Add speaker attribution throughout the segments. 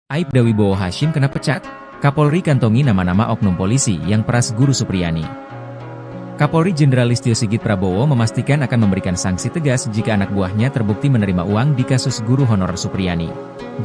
Speaker 1: Aibda Wibowo Hashim kena pecat? Kapolri kantongi nama-nama oknum polisi yang peras Guru Supriyani. Kapolri Jenderal Listio Sigit Prabowo memastikan akan memberikan sanksi tegas jika anak buahnya terbukti menerima uang di kasus guru honorer Supriyani.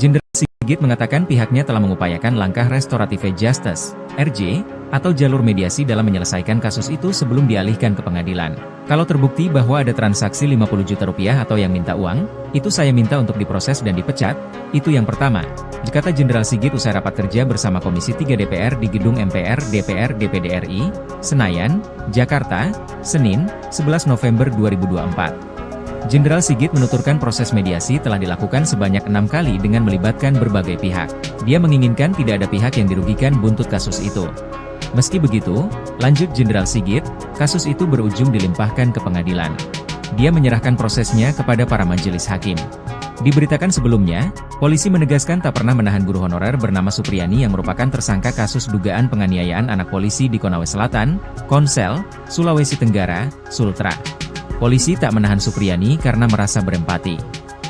Speaker 1: Jenderal Sigit mengatakan pihaknya telah mengupayakan langkah restoratif justice, RJ, atau jalur mediasi dalam menyelesaikan kasus itu sebelum dialihkan ke pengadilan. Kalau terbukti bahwa ada transaksi 50 juta rupiah atau yang minta uang, itu saya minta untuk diproses dan dipecat, itu yang pertama, kata Jenderal Sigit usai rapat kerja bersama Komisi 3 DPR di Gedung MPR DPR DPD RI, Senayan, Jakarta, Senin, 11 November 2024. Jenderal Sigit menuturkan proses mediasi telah dilakukan sebanyak 6 kali dengan melibatkan berbagai pihak. Dia menginginkan tidak ada pihak yang dirugikan buntut kasus itu. Meski begitu, lanjut Jenderal Sigit, kasus itu berujung dilimpahkan ke pengadilan. Dia menyerahkan prosesnya kepada para majelis hakim. Diberitakan sebelumnya, polisi menegaskan tak pernah menahan guru honorer bernama Supriyani yang merupakan tersangka kasus dugaan penganiayaan anak polisi di Konawe Selatan, Konsel, Sulawesi Tenggara, Sultra. Polisi tak menahan Supriyani karena merasa berempati.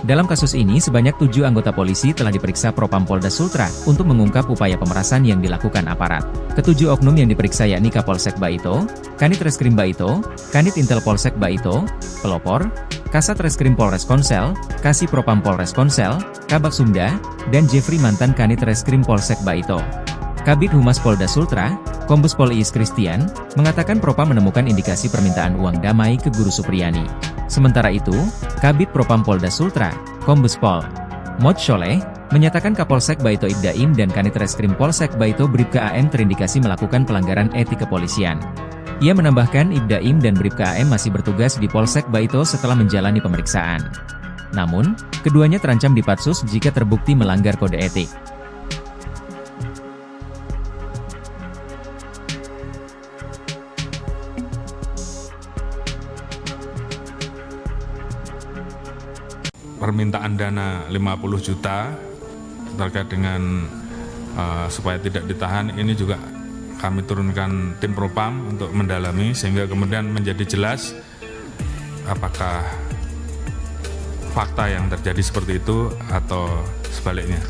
Speaker 1: Dalam kasus ini sebanyak 7 anggota polisi telah diperiksa Propam Polda Sultra untuk mengungkap upaya pemerasan yang dilakukan aparat. Ketujuh oknum yang diperiksa yakni Kapolsek Baito, Kanit Reskrim Baito, Kanit Intel Polsek Baito, Pelopor, Kasat Reskrim Polres Konsel, Kasih Propam Polres Konsel, Kabak Sumda, dan Jeffrey mantan Kanit Reskrim Polsek Baito. Kabid Humas Polda Sultra, Kombes Pol Iis Christian, mengatakan Propam menemukan indikasi permintaan uang damai ke Guru Supriyani. Sementara itu, Kabid Propam Polda Sultra, Kombes Pol Mod Sholeh, menyatakan Kapolsek Baito Ibdaim dan Kanit Reskrim Polsek Baito Bribka AM terindikasi melakukan pelanggaran etik kepolisian. Ia menambahkan Ibdaim dan Bribka AM masih bertugas di Polsek Baito setelah menjalani pemeriksaan. Namun, keduanya terancam dipatsus jika terbukti melanggar kode etik.
Speaker 2: Permintaan dana 50 juta terkait dengan supaya tidak ditahan, ini juga kami turunkan tim Propam untuk mendalami sehingga kemudian menjadi jelas apakah fakta yang terjadi seperti itu atau sebaliknya.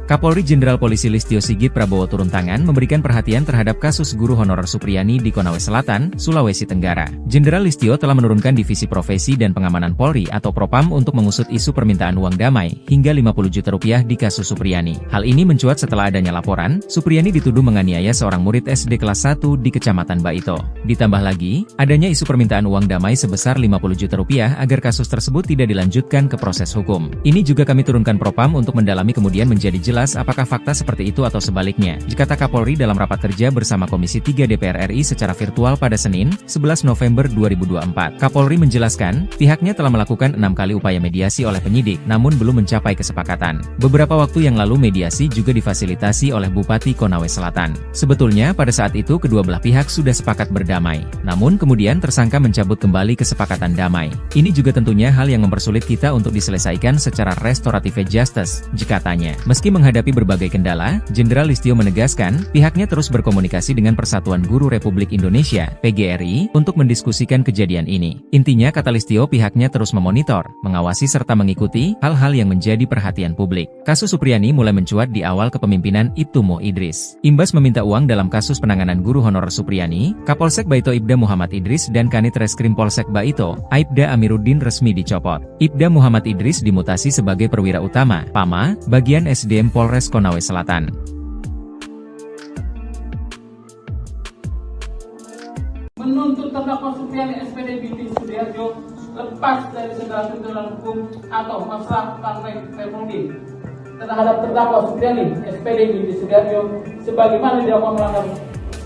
Speaker 1: Kapolri Jenderal Polisi Listio Sigit Prabowo turun tangan memberikan perhatian terhadap kasus guru honorer Supriyani di Konawe Selatan, Sulawesi Tenggara. Jenderal Listio telah menurunkan Divisi Profesi dan Pengamanan Polri atau Propam untuk mengusut isu permintaan uang damai hingga 50 juta rupiah di kasus Supriyani. Hal ini mencuat setelah adanya laporan, Supriyani dituduh menganiaya seorang murid SD kelas 1 di Kecamatan Baito. Ditambah lagi, adanya isu permintaan uang damai sebesar 50 juta rupiah agar kasus tersebut tidak dilanjutkan ke proses hukum. Ini juga kami turunkan Propam untuk mendalami kemudian menjadi jelas apakah fakta seperti itu atau sebaliknya, kata Kapolri dalam rapat kerja bersama Komisi 3 DPR RI secara virtual pada Senin, 11 November 2024. Kapolri menjelaskan, pihaknya telah melakukan 6 kali upaya mediasi oleh penyidik, namun belum mencapai kesepakatan. Beberapa waktu yang lalu mediasi juga difasilitasi oleh Bupati Konawe Selatan. Sebetulnya pada saat itu kedua belah pihak sudah sepakat berdamai, namun kemudian tersangka mencabut kembali kesepakatan damai. Ini juga tentunya hal yang mempersulit kita untuk diselesaikan secara restoratif justice, katanya. Meski menghadapi berbagai kendala, Jenderal Listio menegaskan, pihaknya terus berkomunikasi dengan Persatuan Guru Republik Indonesia, PGRI, untuk mendiskusikan kejadian ini. Intinya kata Listio pihaknya terus memonitor, mengawasi serta mengikuti hal-hal yang menjadi perhatian publik. Kasus Supriyani mulai mencuat di awal kepemimpinan Ibtu Mo Idris. Imbas meminta uang dalam kasus penanganan guru honorer Supriyani, Kapolsek Baito Ibda Muhammad Idris dan Kanit Reskrim Polsek Baito, Aibda Amiruddin resmi dicopot. Ibda Muhammad Idris dimutasi sebagai perwira utama, PAMA, bagian SDM Polres Konawe Selatan.
Speaker 3: Menuntut terdakwa Supriyani SPD binti Sudiarjo lepas dari segala tuntutan hukum atau masalah partai Republik terhadap terdakwa Supriyani SPD binti Sudiarjo sebagaimana dilakukan melanggar.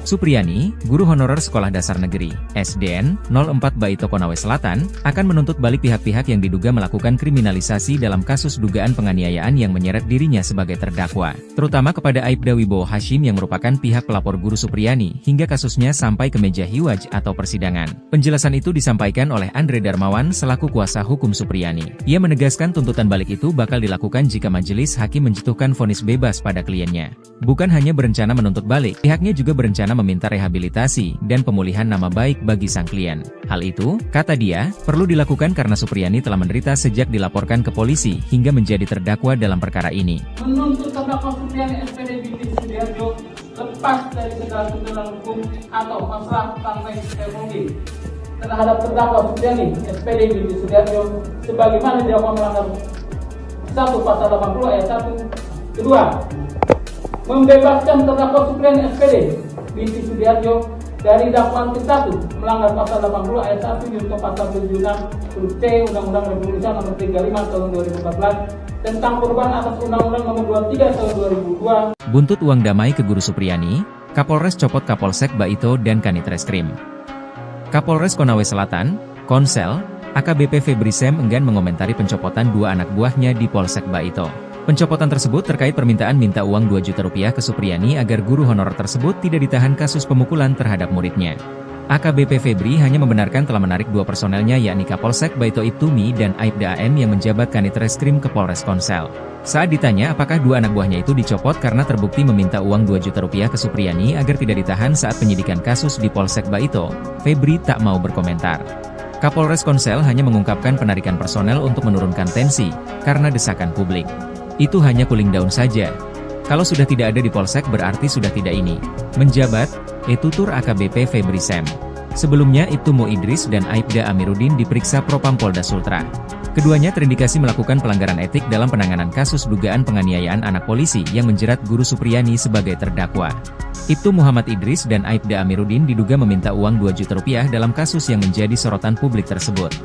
Speaker 1: Supriyani, guru honorer Sekolah Dasar Negeri, SDN, 04 Baito Konawe Selatan, akan menuntut balik pihak-pihak yang diduga melakukan kriminalisasi dalam kasus dugaan penganiayaan yang menyeret dirinya sebagai terdakwa, terutama kepada Aibda Wibowo Hashim yang merupakan pihak pelapor guru Supriyani hingga kasusnya sampai ke meja hiwaj atau persidangan. Penjelasan itu disampaikan oleh Andre Darmawan selaku kuasa hukum Supriyani. Ia menegaskan tuntutan balik itu bakal dilakukan jika majelis hakim menjatuhkan vonis bebas pada kliennya. Bukan hanya berencana menuntut balik, pihaknya juga berencana meminta rehabilitasi dan pemulihan nama baik bagi sang klien. Hal itu, kata dia, perlu dilakukan karena Supriyani telah menderita sejak dilaporkan ke polisi hingga menjadi terdakwa dalam perkara ini.
Speaker 3: Menuntut terdakwa Supriyani SPD binti Sudiharjo lepas dari segala tuntutan hukum atau masalah sampai teknologi terhadap terdakwa Supriyani SPD binti Sudiharjo sebagaimana dilakukan melanggar 1 pasal 80 ayat 1. Kedua, membebaskan terdakwa Supriyani SPD binti Sudiharjo dari dakwaan ke-1 melanggar pasal 80 ayat 1 junto pasal 76 huruf C Undang-Undang Republik Indonesia nomor 35 tahun 2014 tentang perubahan atas Undang-Undang nomor 23 tahun 2002.
Speaker 1: Buntut uang damai ke Guru Supriyani, Kapolres copot Kapolsek Baito dan Kanitreskrim. Kapolres Konawe Selatan, Konsel, AKBP Febri Sem enggan mengomentari pencopotan 2 anak buahnya di Polsek Baito. Pencopotan tersebut terkait permintaan minta uang 2 juta rupiah ke Supriyani agar guru honorer tersebut tidak ditahan kasus pemukulan terhadap muridnya. AKBP Febri hanya membenarkan telah menarik 2 personelnya yakni Kapolsek Baito Ibtumi dan Aibda AM yang menjabat Kanitreskrim ke Polres Konsel. Saat ditanya apakah 2 anak buahnya itu dicopot karena terbukti meminta uang 2 juta rupiah ke Supriyani agar tidak ditahan saat penyidikan kasus di Polsek Baito, Febri tak mau berkomentar. Kapolres Konsel hanya mengungkapkan penarikan personel untuk menurunkan tensi, karena desakan publik. Itu hanya cooling down saja. Kalau sudah tidak ada di Polsek berarti sudah tidak ini. Menjabat, tutur AKBP Febri Sem. Sebelumnya Ibtumo Idris dan Aibda Amiruddin diperiksa Propam Polda Sultra. Keduanya terindikasi melakukan pelanggaran etik dalam penanganan kasus dugaan penganiayaan anak polisi yang menjerat Guru Supriyani sebagai terdakwa. Ibtu Muhammad Idris dan Aibda Amiruddin diduga meminta uang 2 juta rupiah dalam kasus yang menjadi sorotan publik tersebut.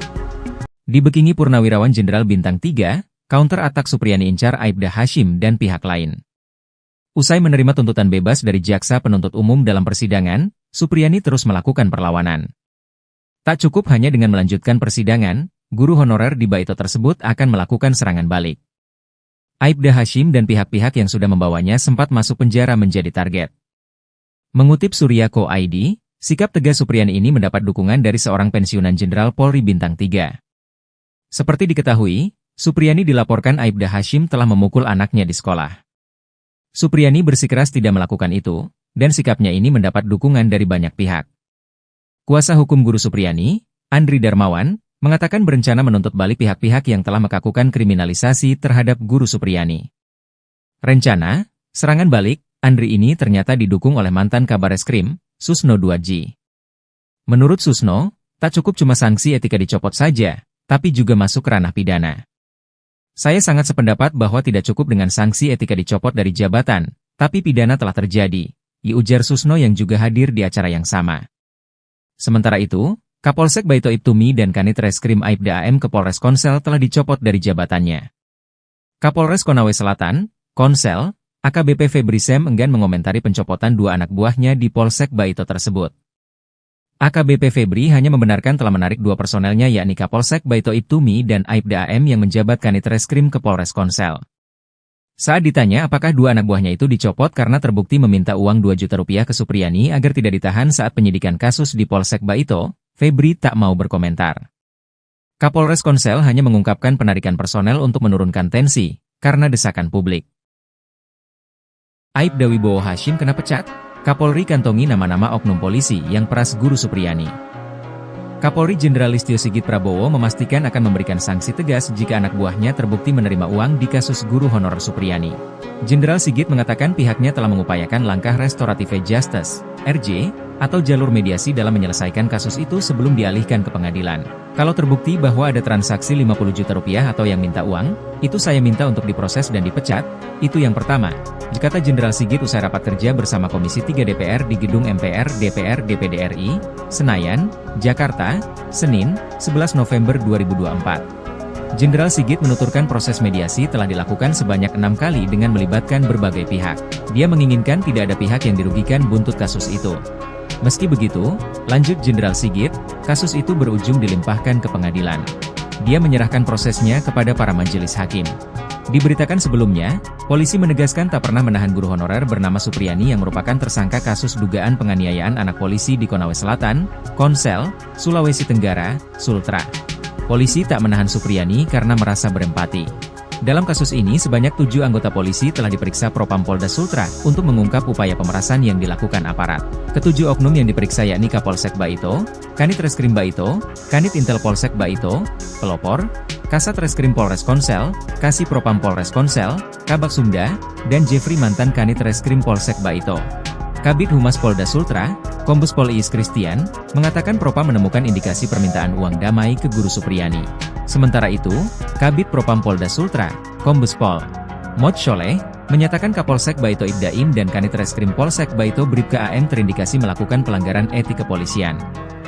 Speaker 1: Dibekingi Purnawirawan Jenderal Bintang 3, counter atak Supriyani incar Aibda Hashim dan pihak lain. Usai menerima tuntutan bebas dari jaksa penuntut umum dalam persidangan, Supriyani terus melakukan perlawanan. Tak cukup hanya dengan melanjutkan persidangan, guru honorer di Baito tersebut akan melakukan serangan balik. Aibda Hashim dan pihak-pihak yang sudah membawanya sempat masuk penjara menjadi target. Mengutip Surya.co ID, sikap tegas Supriyani ini mendapat dukungan dari seorang pensiunan Jenderal Polri Bintang 3. Seperti diketahui, Supriyani dilaporkan Aibda Hashim telah memukul anaknya di sekolah. Supriyani bersikeras tidak melakukan itu, dan sikapnya ini mendapat dukungan dari banyak pihak. Kuasa hukum Guru Supriyani, Andri Darmawan, mengatakan berencana menuntut balik pihak-pihak yang telah melakukan kriminalisasi terhadap Guru Supriyani. Rencana, serangan balik, Andri ini ternyata didukung oleh mantan Kabareskrim, Susno 2G. Menurut Susno, tak cukup cuma sanksi etika dicopot saja, tapi juga masuk ranah pidana. Saya sangat sependapat bahwa tidak cukup dengan sanksi etika dicopot dari jabatan, tapi pidana telah terjadi, ujar Susno yang juga hadir di acara yang sama. Sementara itu, Kapolsek Baito Ibtumi dan Kanitreskrim Aibda AM ke Polres Konsel telah dicopot dari jabatannya. Kapolres Konawe Selatan, Konsel, AKBP Febri Sem enggan mengomentari pencopotan 2 anak buahnya di Polsek Baito tersebut. AKBP Febri hanya membenarkan telah menarik 2 personelnya yakni Kapolsek Baito Ibtumi dan Aibda AM yang menjabat Kanitreskrim ke Polres Konsel. Saat ditanya apakah 2 anak buahnya itu dicopot karena terbukti meminta uang 2 juta rupiah ke Supriyani agar tidak ditahan saat penyidikan kasus di Polsek Baito, Febri tak mau berkomentar. Kapolres Konsel hanya mengungkapkan penarikan personel untuk menurunkan tensi, karena desakan publik. Aibda Wibowo Hashim kena pecat? Kapolri kantongi nama-nama oknum polisi yang peras Guru Supriyani. Kapolri Jenderal Listio Sigit Prabowo memastikan akan memberikan sanksi tegas jika anak buahnya terbukti menerima uang di kasus guru honorer Supriyani. Jenderal Sigit mengatakan pihaknya telah mengupayakan langkah restoratif justice, RJ, atau jalur mediasi dalam menyelesaikan kasus itu sebelum dialihkan ke pengadilan. Kalau terbukti bahwa ada transaksi 50 juta rupiah atau yang minta uang, itu saya minta untuk diproses dan dipecat, itu yang pertama, kata Jenderal Sigit usai rapat kerja bersama Komisi 3 DPR di Gedung MPR DPR DPD RI, Senayan, Jakarta, Senin, 11 November 2024. Jenderal Sigit menuturkan proses mediasi telah dilakukan sebanyak 6 kali dengan melibatkan berbagai pihak. Dia menginginkan tidak ada pihak yang dirugikan buntut kasus itu. Meski begitu, lanjut Jenderal Sigit, kasus itu berujung dilimpahkan ke pengadilan. Dia menyerahkan prosesnya kepada para majelis hakim. Diberitakan sebelumnya, polisi menegaskan tak pernah menahan guru honorer bernama Supriyani yang merupakan tersangka kasus dugaan penganiayaan anak polisi di Konawe Selatan, Konsel, Sulawesi Tenggara, Sultra. Polisi tak menahan Supriyani karena merasa berempati. Dalam kasus ini sebanyak 7 anggota polisi telah diperiksa Propam Polda Sultra untuk mengungkap upaya pemerasan yang dilakukan aparat. Ketujuh oknum yang diperiksa yakni Kapolsek Baito, Kanit Reskrim Baito, Kanit Intel Polsek Baito, pelopor, Kasat Reskrim Polres Konsel, Kasih Propam Polres Konsel, Kabak Sumda, dan Jeffrey mantan Kanit Reskrim Polsek Baito. Kabid Humas Polda Sultra, Kombes Pol Iis Christian, mengatakan Propam menemukan indikasi permintaan uang damai ke Guru Supriyani. Sementara itu, Kabid Propam Polda Sultra, Kombes Pol Mod Sholeh, menyatakan Kapolsek Baito Ibdaim dan Kanit Reskrim Polsek Baito Bribka AM terindikasi melakukan pelanggaran etik kepolisian.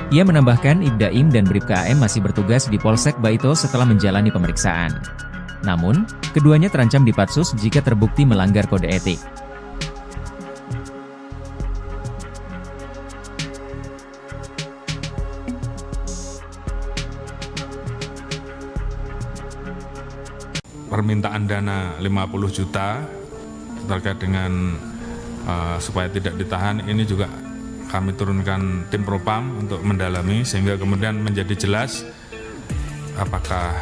Speaker 1: Ia menambahkan Ibdaim dan Bribka AM masih bertugas di Polsek Baito setelah menjalani pemeriksaan. Namun, keduanya terancam dipatsus jika terbukti melanggar kode etik.
Speaker 2: Permintaan dana 50 juta terkait dengan supaya tidak ditahan, ini juga kami turunkan tim Propam untuk mendalami sehingga kemudian menjadi jelas apakah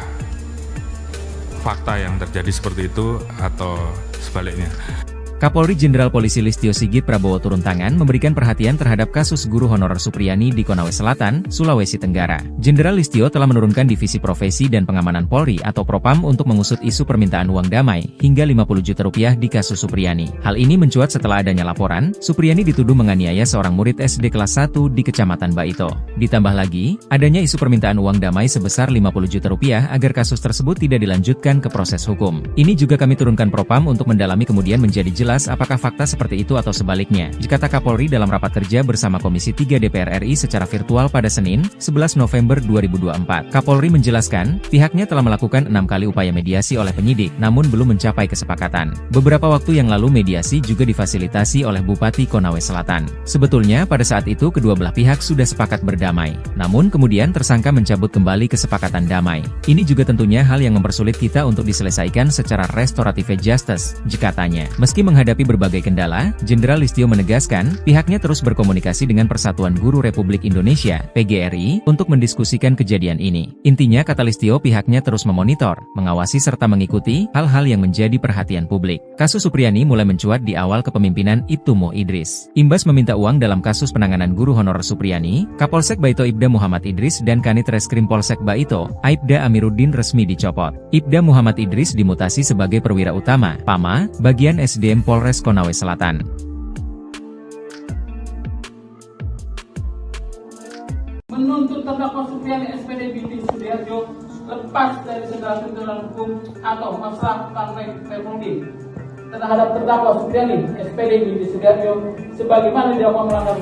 Speaker 2: fakta yang terjadi seperti itu atau sebaliknya.
Speaker 1: Kapolri Jenderal Polisi Listio Sigit Prabowo turun tangan memberikan perhatian terhadap kasus guru honorer Supriyani di Konawe Selatan, Sulawesi Tenggara. Jenderal Listio telah menurunkan Divisi Profesi dan Pengamanan Polri atau Propam untuk mengusut isu permintaan uang damai hingga 50 juta rupiah di kasus Supriyani. Hal ini mencuat setelah adanya laporan, Supriyani dituduh menganiaya seorang murid SD kelas 1 di Kecamatan Baito. Ditambah lagi, adanya isu permintaan uang damai sebesar 50 juta rupiah agar kasus tersebut tidak dilanjutkan ke proses hukum. Ini juga kami turunkan Propam untuk mendalami kemudian menjadi jelas apakah fakta seperti itu atau sebaliknya, kata Kapolri dalam rapat kerja bersama Komisi 3 DPR RI secara virtual pada Senin, 11 November 2024. Kapolri menjelaskan, pihaknya telah melakukan 6 kali upaya mediasi oleh penyidik, namun belum mencapai kesepakatan. Beberapa waktu yang lalu mediasi juga difasilitasi oleh Bupati Konawe Selatan. Sebetulnya pada saat itu kedua belah pihak sudah sepakat berdamai, namun kemudian tersangka mencabut kembali kesepakatan damai. Ini juga tentunya hal yang mempersulit kita untuk diselesaikan secara restoratif justice, katanya. Meski menghadapi berbagai kendala, Jenderal Listio menegaskan, pihaknya terus berkomunikasi dengan Persatuan Guru Republik Indonesia, PGRI, untuk mendiskusikan kejadian ini. Intinya kata Listio pihaknya terus memonitor, mengawasi serta mengikuti hal-hal yang menjadi perhatian publik. Kasus Supriyani mulai mencuat di awal kepemimpinan Ibtu Mo Idris. Imbas meminta uang dalam kasus penanganan guru honorer Supriyani, Kapolsek Baito Ibda Muhammad Idris dan Kanit Reskrim Polsek Baito, Aibda Amiruddin resmi dicopot. Ibda Muhammad Idris dimutasi sebagai perwira utama, PAMA, bagian SDM Polres Konawe Selatan.
Speaker 3: Menuntut terdakwa Supriyani SPD Binti Sudiarjo lepas dari segala tuntutan hukum atau masalah partai Permudi terhadap terdakwa Supriyani SPD Binti Sudiarjo sebagaimana didakwa melanggar.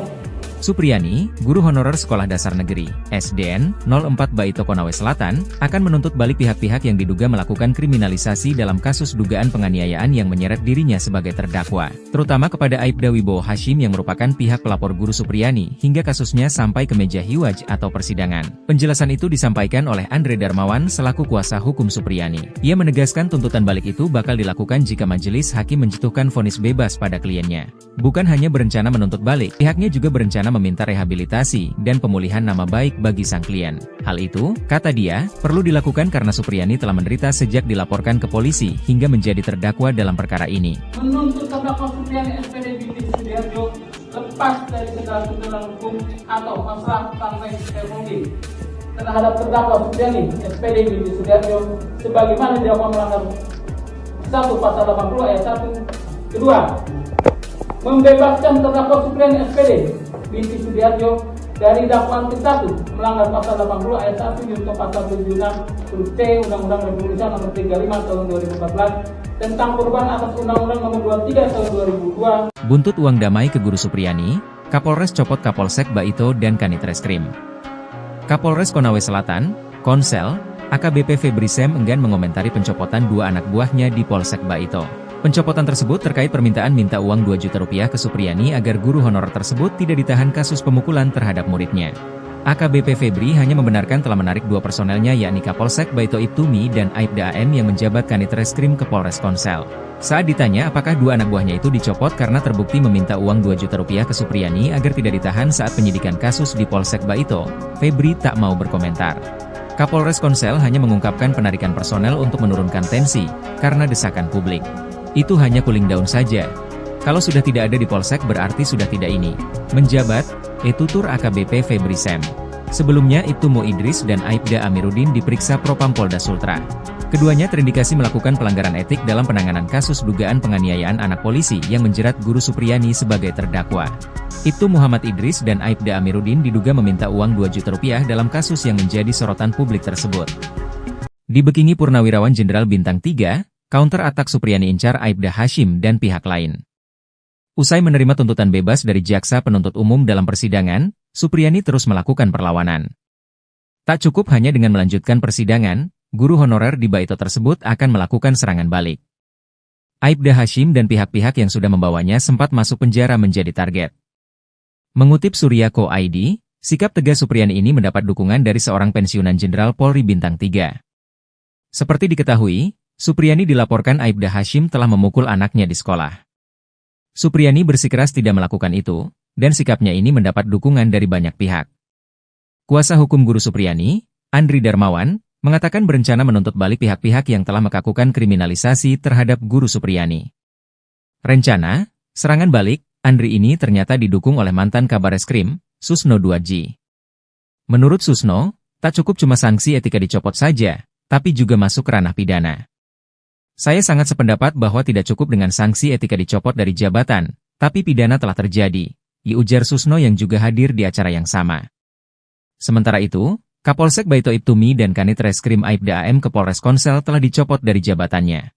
Speaker 1: Supriyani, guru honorer Sekolah Dasar Negeri, SDN, 04 Baito Konawe Selatan, akan menuntut balik pihak-pihak yang diduga melakukan kriminalisasi dalam kasus dugaan penganiayaan yang menyeret dirinya sebagai terdakwa, terutama kepada Aibda Wibowo Hashim yang merupakan pihak pelapor guru Supriyani hingga kasusnya sampai ke meja hiwaj atau persidangan. Penjelasan itu disampaikan oleh Andre Darmawan selaku kuasa hukum Supriyani. Ia menegaskan tuntutan balik itu bakal dilakukan jika majelis hakim menjatuhkan vonis bebas pada kliennya. Bukan hanya berencana menuntut balik, pihaknya juga berencana meminta rehabilitasi dan pemulihan nama baik bagi sang klien. Hal itu, kata dia, perlu dilakukan karena Supriyani telah menderita sejak dilaporkan ke polisi hingga menjadi terdakwa dalam perkara ini.
Speaker 3: Menuntut terdakwa Supriyani SPD Binti Sudiarjo lepas dari segala tuntutan hukum atau masalah partai Permudi terhadap terdakwa Supriyani SPD Binti Sudiarjo sebagaimana didakwa melanggar 1 pasal 80 ayat 1. Kedua, membebaskan terdakwa Supriyani SPD Binti Sudiarjo dari dakwaan ke-1 melanggar pasal 80 ayat 1 junto pasal 76 huruf C Undang-Undang Republik Indonesia nomor 35 tahun 2014 tentang perubahan atas Undang-Undang nomor 23 tahun 2002.
Speaker 1: Buntut uang damai ke guru Supriyani, Kapolres copot Kapolsek Baito dan Kanit Reskrim. Kapolres Konawe Selatan, Konsel, AKBP Febri Sem enggan mengomentari pencopotan 2 anak buahnya di Polsek Baito. Pencopotan tersebut terkait permintaan minta uang 2 juta rupiah ke Supriyani agar guru honorer tersebut tidak ditahan kasus pemukulan terhadap muridnya. AKBP Febri hanya membenarkan telah menarik 2 personelnya yakni Kapolsek Baito Ibtumi dan Aibda AM yang menjabat Kanit Reskrim ke Polres Konsel. Saat ditanya apakah 2 anak buahnya itu dicopot karena terbukti meminta uang 2 juta rupiah ke Supriyani agar tidak ditahan saat penyidikan kasus di Polsek Baito, Febri tak mau berkomentar. Kapolres Konsel hanya mengungkapkan penarikan personel untuk menurunkan tensi, karena desakan publik. Itu hanya cooling down saja. Kalau sudah tidak ada di Polsek berarti sudah tidak ini. Menjabat, tutur AKBP Febri Sem. Sebelumnya Ibtu Mo Idris dan Aibda Amiruddin diperiksa Propam Polda Sultra. Keduanya terindikasi melakukan pelanggaran etik dalam penanganan kasus dugaan penganiayaan anak polisi yang menjerat Guru Supriyani sebagai terdakwa. Ibtu Muhammad Idris dan Aibda Amiruddin diduga meminta uang 2 juta rupiah dalam kasus yang menjadi sorotan publik tersebut. Dibekingi Purnawirawan Jenderal Bintang 3, counter atak Supriyani incar Aibda Hashim dan pihak lain. Usai menerima tuntutan bebas dari jaksa penuntut umum dalam persidangan, Supriyani terus melakukan perlawanan. Tak cukup hanya dengan melanjutkan persidangan, guru honorer di Baito tersebut akan melakukan serangan balik. Aibda Hashim dan pihak-pihak yang sudah membawanya sempat masuk penjara menjadi target. Mengutip Surya.co.id, sikap tegas Supriyani ini mendapat dukungan dari seorang pensiunan Jenderal Polri Bintang 3. Seperti diketahui, Supriyani dilaporkan Aibda Hashim telah memukul anaknya di sekolah. Supriyani bersikeras tidak melakukan itu, dan sikapnya ini mendapat dukungan dari banyak pihak. Kuasa hukum Guru Supriyani, Andri Darmawan, mengatakan berencana menuntut balik pihak-pihak yang telah melakukan kriminalisasi terhadap Guru Supriyani. Rencana, serangan balik, Andri ini ternyata didukung oleh mantan Kabareskrim, Susno 2G. Menurut Susno, tak cukup cuma sanksi etika dicopot saja, tapi juga masuk ranah pidana. Saya sangat sependapat bahwa tidak cukup dengan sanksi etika dicopot dari jabatan, tapi pidana telah terjadi, ujar Susno yang juga hadir di acara yang sama. Sementara itu, Kapolsek Baito Ibtumi dan Kanit Reskrim Aibda AM ke Polres Konsel telah dicopot dari jabatannya.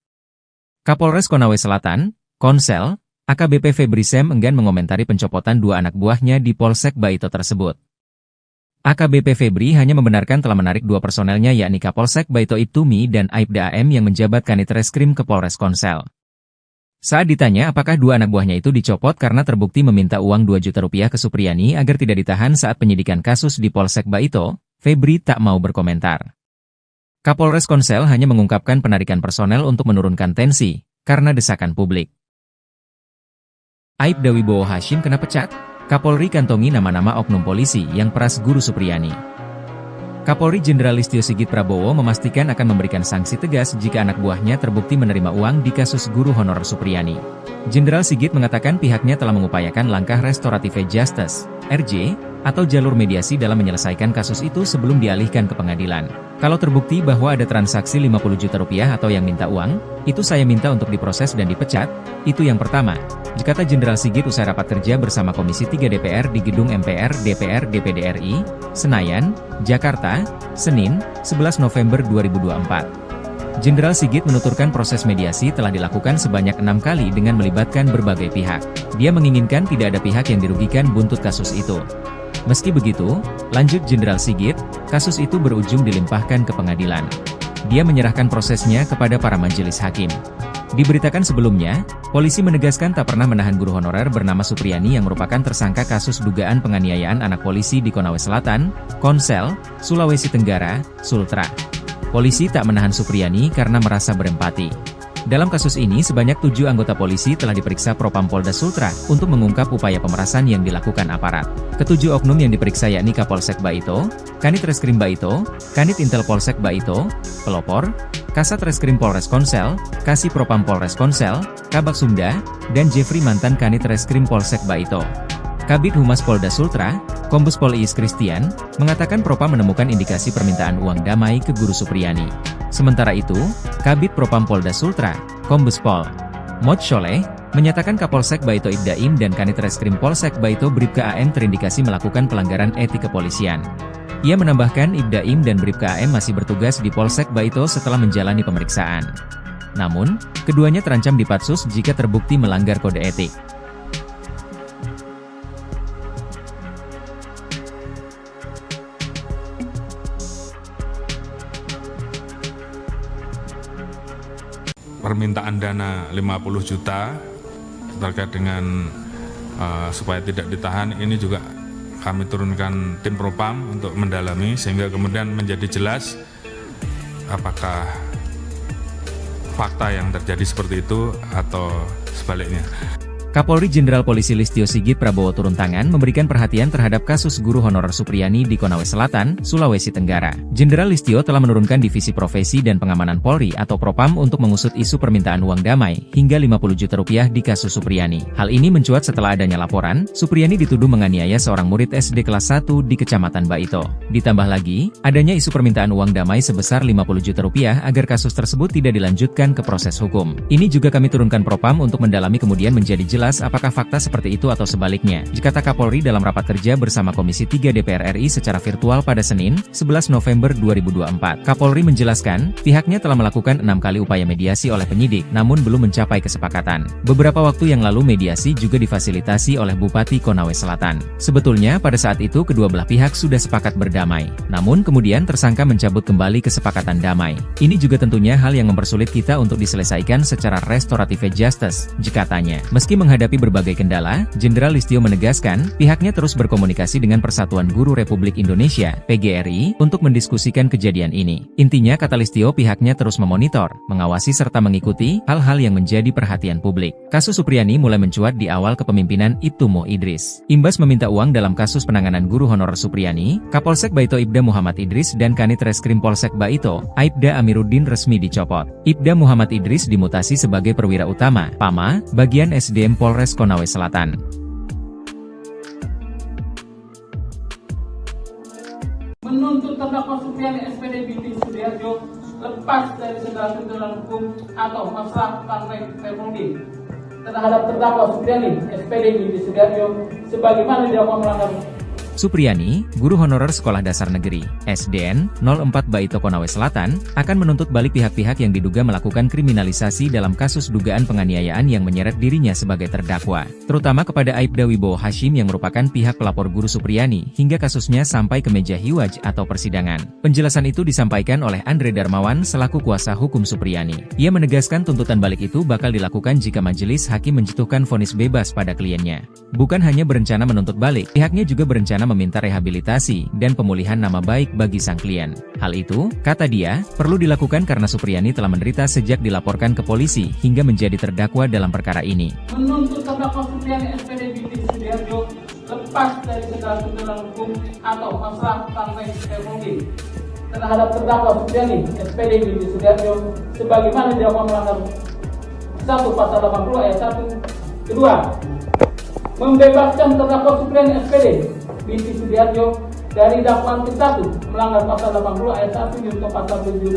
Speaker 1: Kapolres Konawe Selatan, Konsel, AKBP Febri Sem enggan mengomentari pencopotan 2 anak buahnya di Polsek Baito tersebut. AKBP Febri hanya membenarkan telah menarik 2 personelnya yakni Kapolsek Baito Ibtumi dan Aibda AM yang menjabat Kanit Reskrim ke Polres Konsel. Saat ditanya apakah 2 anak buahnya itu dicopot karena terbukti meminta uang 2 juta rupiah ke Supriyani agar tidak ditahan saat penyidikan kasus di Polsek Baito, Febri tak mau berkomentar. Kapolres Konsel hanya mengungkapkan penarikan personel untuk menurunkan tensi, karena desakan publik. Aibda Wibowo Hashim kena pecat, Kapolri kantongi nama-nama oknum polisi yang peras Guru Supriyani. Kapolri Jenderal Listio Sigit Prabowo memastikan akan memberikan sanksi tegas jika anak buahnya terbukti menerima uang di kasus guru honorer Supriyani. Jenderal Sigit mengatakan pihaknya telah mengupayakan langkah restoratif justice, RJ, atau jalur mediasi dalam menyelesaikan kasus itu sebelum dialihkan ke pengadilan. Kalau terbukti bahwa ada transaksi 50 juta rupiah atau yang minta uang, itu saya minta untuk diproses dan dipecat, itu yang pertama, kata Jenderal Sigit usai rapat kerja bersama Komisi 3 DPR di Gedung MPR DPR DPD RI, Senayan, Jakarta, Senin, 11 November 2024. Jenderal Sigit menuturkan proses mediasi telah dilakukan sebanyak 6 kali dengan melibatkan berbagai pihak. Dia menginginkan tidak ada pihak yang dirugikan buntut kasus itu. Meski begitu, lanjut Jenderal Sigit, kasus itu berujung dilimpahkan ke pengadilan. Dia menyerahkan prosesnya kepada para majelis hakim. Diberitakan sebelumnya, polisi menegaskan tak pernah menahan guru honorer bernama Supriyani yang merupakan tersangka kasus dugaan penganiayaan anak polisi di Konawe Selatan, Konsel, Sulawesi Tenggara, Sultra. Polisi tak menahan Supriyani karena merasa berempati. Dalam kasus ini sebanyak 7 anggota polisi telah diperiksa Propam Polda Sultra untuk mengungkap upaya pemerasan yang dilakukan aparat. Ketujuh oknum yang diperiksa yakni Kapolsek Baito, Kanit Reskrim Baito, Kanit Intel Polsek Baito, Pelopor, Kasat Reskrim Polres Konsel, Kasih Propam Polres Konsel, Kabak Sumda, dan Jeffrey mantan Kanit Reskrim Polsek Baito. Kabid Humas Polda Sultra, Kombes Pol Iis Christian, mengatakan Propam menemukan indikasi permintaan uang damai ke Guru Supriyani. Sementara itu, Kabid Propam Polda Sultra, Kombes Pol Mod Sholeh, menyatakan Kapolsek Baito Ibdaim dan Kanit Reskrim Polsek Baito Bribka AM terindikasi melakukan pelanggaran etik kepolisian. Ia menambahkan Ibdaim dan Bribka AM masih bertugas di Polsek Baito setelah menjalani pemeriksaan. Namun, keduanya terancam dipatsus jika terbukti melanggar kode etik.
Speaker 2: Permintaan dana 50 juta terkait dengan supaya tidak ditahan ini juga kami turunkan tim Propam untuk mendalami sehingga kemudian menjadi jelas apakah fakta yang terjadi seperti itu atau sebaliknya.
Speaker 1: Kapolri Jenderal Polisi Listio Sigit Prabowo turun tangan memberikan perhatian terhadap kasus guru honorer Supriyani di Konawe Selatan, Sulawesi Tenggara. Jenderal Listio telah menurunkan Divisi Profesi dan Pengamanan Polri atau Propam untuk mengusut isu permintaan uang damai hingga 50 juta rupiah di kasus Supriyani. Hal ini mencuat setelah adanya laporan, Supriyani dituduh menganiaya seorang murid SD kelas 1 di Kecamatan Baito. Ditambah lagi, adanya isu permintaan uang damai sebesar 50 juta rupiah agar kasus tersebut tidak dilanjutkan ke proses hukum. Ini juga kami turunkan Propam untuk mendalami kemudian menjadi jelas apakah fakta seperti itu atau sebaliknya, kata Kapolri dalam rapat kerja bersama Komisi 3 DPR RI secara virtual pada Senin, 11 November 2024. Kapolri menjelaskan, pihaknya telah melakukan 6 kali upaya mediasi oleh penyidik, namun belum mencapai kesepakatan. Beberapa waktu yang lalu mediasi juga difasilitasi oleh Bupati Konawe Selatan. Sebetulnya pada saat itu kedua belah pihak sudah sepakat berdamai, namun kemudian tersangka mencabut kembali kesepakatan damai. Ini juga tentunya hal yang mempersulit kita untuk diselesaikan secara restoratif justice, katanya. Meski menghadapi berbagai kendala, Jenderal Listio menegaskan, pihaknya terus berkomunikasi dengan Persatuan Guru Republik Indonesia, PGRI, untuk mendiskusikan kejadian ini. Intinya kata Listio pihaknya terus memonitor, mengawasi serta mengikuti hal-hal yang menjadi perhatian publik. Kasus Supriyani mulai mencuat di awal kepemimpinan Ibtu Mo Idris. Imbas meminta uang dalam kasus penanganan guru honorer Supriyani, Kapolsek Baito Ibda Muhammad Idris dan Kanit Reskrim Polsek Baito, Aibda Amiruddin resmi dicopot. Ibda Muhammad Idris dimutasi sebagai perwira utama, PAMA, bagian SDM Polres Konawe Selatan.
Speaker 3: Menuntut terdakwa Supriyani SPD binti Sudiarjo lepas dari segala tuntutan hukum atau masalah partai Permudi terhadap terdakwa Supriyani SPD binti Sudiarjo sebagaimana didakwa melanggar.
Speaker 1: Supriyani, guru honorer Sekolah Dasar Negeri, SDN, 04 Baito Konawe Selatan, akan menuntut balik pihak-pihak yang diduga melakukan kriminalisasi dalam kasus dugaan penganiayaan yang menyeret dirinya sebagai terdakwa, terutama kepada Aibda Wibowo Hashim yang merupakan pihak pelapor guru Supriyani hingga kasusnya sampai ke meja hiwaj atau persidangan. Penjelasan itu disampaikan oleh Andre Darmawan selaku kuasa hukum Supriyani. Ia menegaskan tuntutan balik itu bakal dilakukan jika majelis hakim menjatuhkan vonis bebas pada kliennya. Bukan hanya berencana menuntut balik, pihaknya juga berencana meminta rehabilitasi dan pemulihan nama baik bagi sang klien. Hal itu, kata dia, perlu dilakukan karena Supriyani telah menderita sejak dilaporkan ke polisi hingga menjadi terdakwa dalam perkara ini.
Speaker 3: Menuntut terdakwa Supriyani SPD binti Sudiarjo lepas dari segala tuntutan hukum atau masalah partai Permudi terhadap terdakwa Supriyani SPD binti Sudiarjo sebagaimana didakwa melanggar 1 Pasal 80 ayat 1. Kedua, membebaskan terdakwa Supriyani SPD binti Sudiarjo dari dakwaan ke-1 melanggar Pasal 80 ayat 1 junto Pasal 76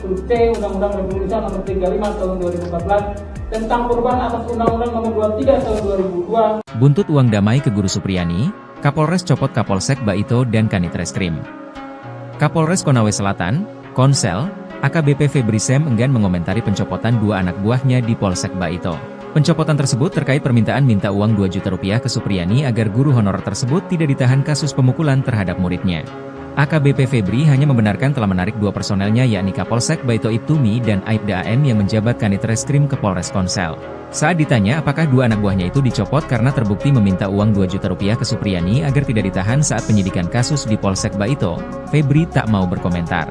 Speaker 3: huruf C Undang-Undang Republik Indonesia Nomor 35 Tahun 2014 tentang perubahan atas Undang-Undang Nomor 23 Tahun 2002.
Speaker 1: Buntut uang damai ke guru Supriyani, Kapolres copot Kapolsek Baito dan Kanit Reskrim. Kapolres Konawe Selatan, Konsel, AKBP Febri Sem enggan mengomentari pencopotan 2 anak buahnya di Polsek Baito. Pencopotan tersebut terkait permintaan minta uang 2 juta rupiah ke Supriyani agar guru honorer tersebut tidak ditahan kasus pemukulan terhadap muridnya. AKBP Febri hanya membenarkan telah menarik 2 personelnya yakni Kapolsek Baito Ibtumi dan Aibda AM yang menjabat Kanit Reskrim ke Polres Konsel. Saat ditanya apakah 2 anak buahnya itu dicopot karena terbukti meminta uang 2 juta rupiah ke Supriyani agar tidak ditahan saat penyidikan kasus di Polsek Baito, Febri tak mau berkomentar.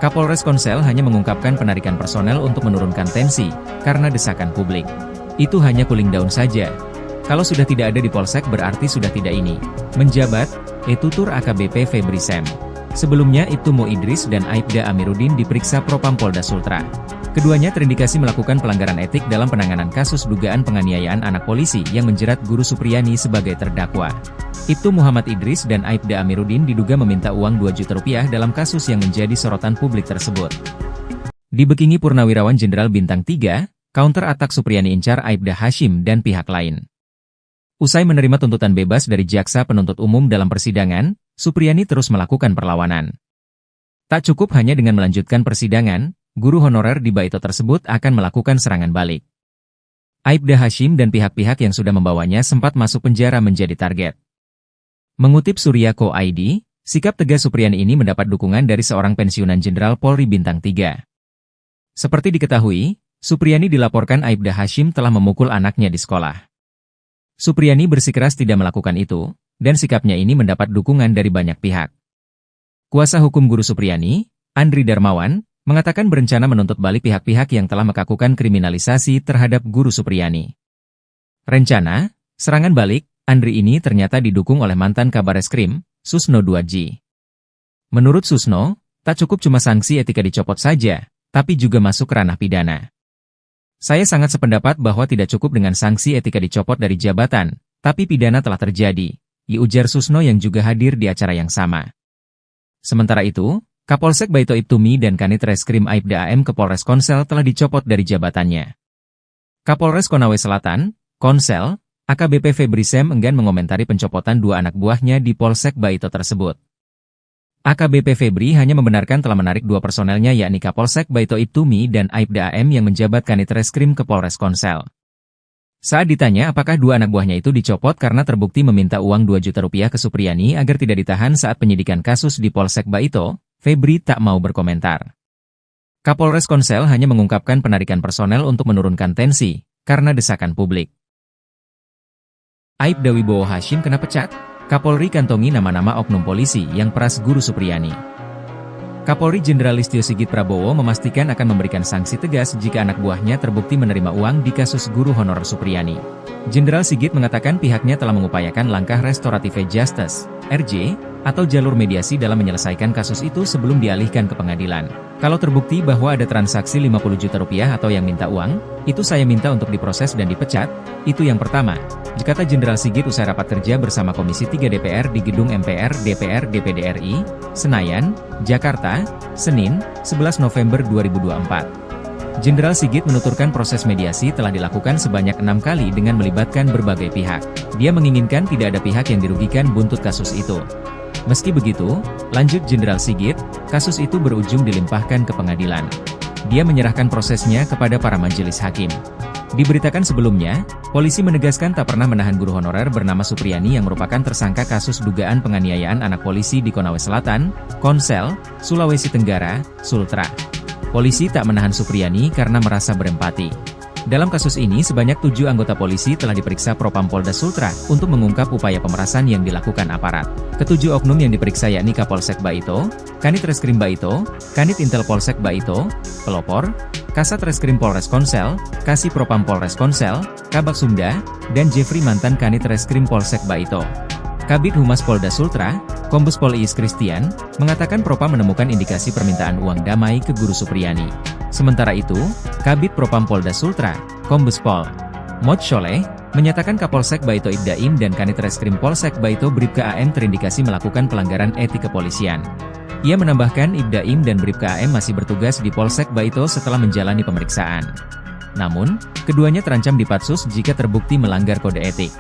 Speaker 1: Kapolres Konsel hanya mengungkapkan penarikan personel untuk menurunkan tensi, karena desakan publik. Itu hanya cooling down saja. Kalau sudah tidak ada di Polsek berarti sudah tidak ini. Menjabat, tutur AKBP Febri Sem. Sebelumnya Ibtu Mo Idris dan Aibda Amiruddin diperiksa Propam Polda Sultra. Keduanya terindikasi melakukan pelanggaran etik dalam penanganan kasus dugaan penganiayaan anak polisi yang menjerat guru Supriyani sebagai terdakwa. Ibtu Muhammad Idris dan Aibda Amiruddin diduga meminta uang 2 juta rupiah dalam kasus yang menjadi sorotan publik tersebut. Dibekingi Purnawirawan Jenderal Bintang 3, counter attack Supriyani incar Aibda Hashim dan pihak lain. Usai menerima tuntutan bebas dari jaksa penuntut umum dalam persidangan, Supriyani terus melakukan perlawanan. Tak cukup hanya dengan melanjutkan persidangan, guru honorer di Baito tersebut akan melakukan serangan balik. Aibda Hashim dan pihak-pihak yang sudah membawanya sempat masuk penjara menjadi target. Mengutip Surya.co.id, sikap tegas Supriyani ini mendapat dukungan dari seorang pensiunan Jenderal Polri Bintang 3. Seperti diketahui, Supriyani dilaporkan Aibda Hashim telah memukul anaknya di sekolah. Supriyani bersikeras tidak melakukan itu, dan sikapnya ini mendapat dukungan dari banyak pihak. Kuasa hukum guru Supriyani, Andri Darmawan, mengatakan berencana menuntut balik pihak-pihak yang telah melakukan kriminalisasi terhadap guru Supriyani. Rencana, serangan balik, Andri ini ternyata didukung oleh mantan Kabareskrim, Susno Duadji. Menurut Susno, tak cukup cuma sanksi etika dicopot saja, tapi juga masuk ranah pidana. Saya sangat sependapat bahwa tidak cukup dengan sanksi etika dicopot dari jabatan, tapi pidana telah terjadi, ujar Susno yang juga hadir di acara yang sama. Sementara itu, Kapolsek Baito Ibtumi dan Kanit Reskrim Aibda AM ke Polres Konsel telah dicopot dari jabatannya. Kapolres Konawe Selatan, Konsel, AKBP Febri Sem enggan mengomentari pencopotan dua anak buahnya di Polsek Baito tersebut. AKBP Febri hanya membenarkan telah menarik dua personelnya yakni Kapolsek Baito Ibtumi dan Aibda AM yang menjabat Kanit Reskrim ke Polres Konsel. Saat ditanya apakah dua anak buahnya itu dicopot karena terbukti meminta uang 2 juta rupiah ke Supriyani agar tidak ditahan saat penyidikan kasus di Polsek Baito, Febri tak mau berkomentar. Kapolres Konsel hanya mengungkapkan penarikan personel untuk menurunkan tensi, karena desakan publik. Aibda Wibowo Hashim kena pecat? Kapolri kantongi nama-nama oknum polisi yang peras Guru Supriyani. Kapolri Jenderal Listio Sigit Prabowo memastikan akan memberikan sanksi tegas jika anak buahnya terbukti menerima uang di kasus guru honorer Supriyani. Jenderal Sigit mengatakan pihaknya telah mengupayakan langkah restoratif justice, RJ, atau jalur mediasi dalam menyelesaikan kasus itu sebelum dialihkan ke pengadilan. Kalau terbukti bahwa ada transaksi 50 juta rupiah atau yang minta uang, itu saya minta untuk diproses dan dipecat, itu yang pertama, kata Jenderal Sigit usai rapat kerja bersama Komisi 3 DPR di Gedung MPR DPR DPD RI, Senayan, Jakarta, Senin, 11 November 2024. Jenderal Sigit menuturkan proses mediasi telah dilakukan sebanyak 6 kali dengan melibatkan berbagai pihak. Dia menginginkan tidak ada pihak yang dirugikan buntut kasus itu. Meski begitu, lanjut Jenderal Sigit, kasus itu berujung dilimpahkan ke pengadilan. Dia menyerahkan prosesnya kepada para majelis hakim. Diberitakan sebelumnya, polisi menegaskan tak pernah menahan guru honorer bernama Supriyani yang merupakan tersangka kasus dugaan penganiayaan anak polisi di Konawe Selatan, Konsel, Sulawesi Tenggara, Sultra. Polisi tak menahan Supriyani karena merasa berempati. Dalam kasus ini sebanyak 7 anggota polisi telah diperiksa Propam Polda Sultra untuk mengungkap upaya pemerasan yang dilakukan aparat. Ketujuh oknum yang diperiksa yakni Kapolsek Baito, Kanit Reskrim Baito, Kanit Intel Polsek Baito, Pelopor, Kasat Reskrim Polres Konsel, Kasih Propam Polres Konsel, Kabak Sumda, dan Jeffrey mantan Kanit Reskrim Polsek Baito. Kabid Humas Polda Sultra, Kombes Pol Iis Christian, mengatakan Propam menemukan indikasi permintaan uang damai ke Guru Supriyani. Sementara itu, Kabid Propam Polda Sultra, Kombes Pol Mod Sholeh, menyatakan Kapolsek Baito Ibdaim dan Kanit Reskrim Polsek Baito Bribka AM terindikasi melakukan pelanggaran etik kepolisian. Ia menambahkan Ibdaim dan Bribka AM masih bertugas di Polsek Baito setelah menjalani pemeriksaan. Namun, keduanya terancam dipatsus jika terbukti melanggar kode etik.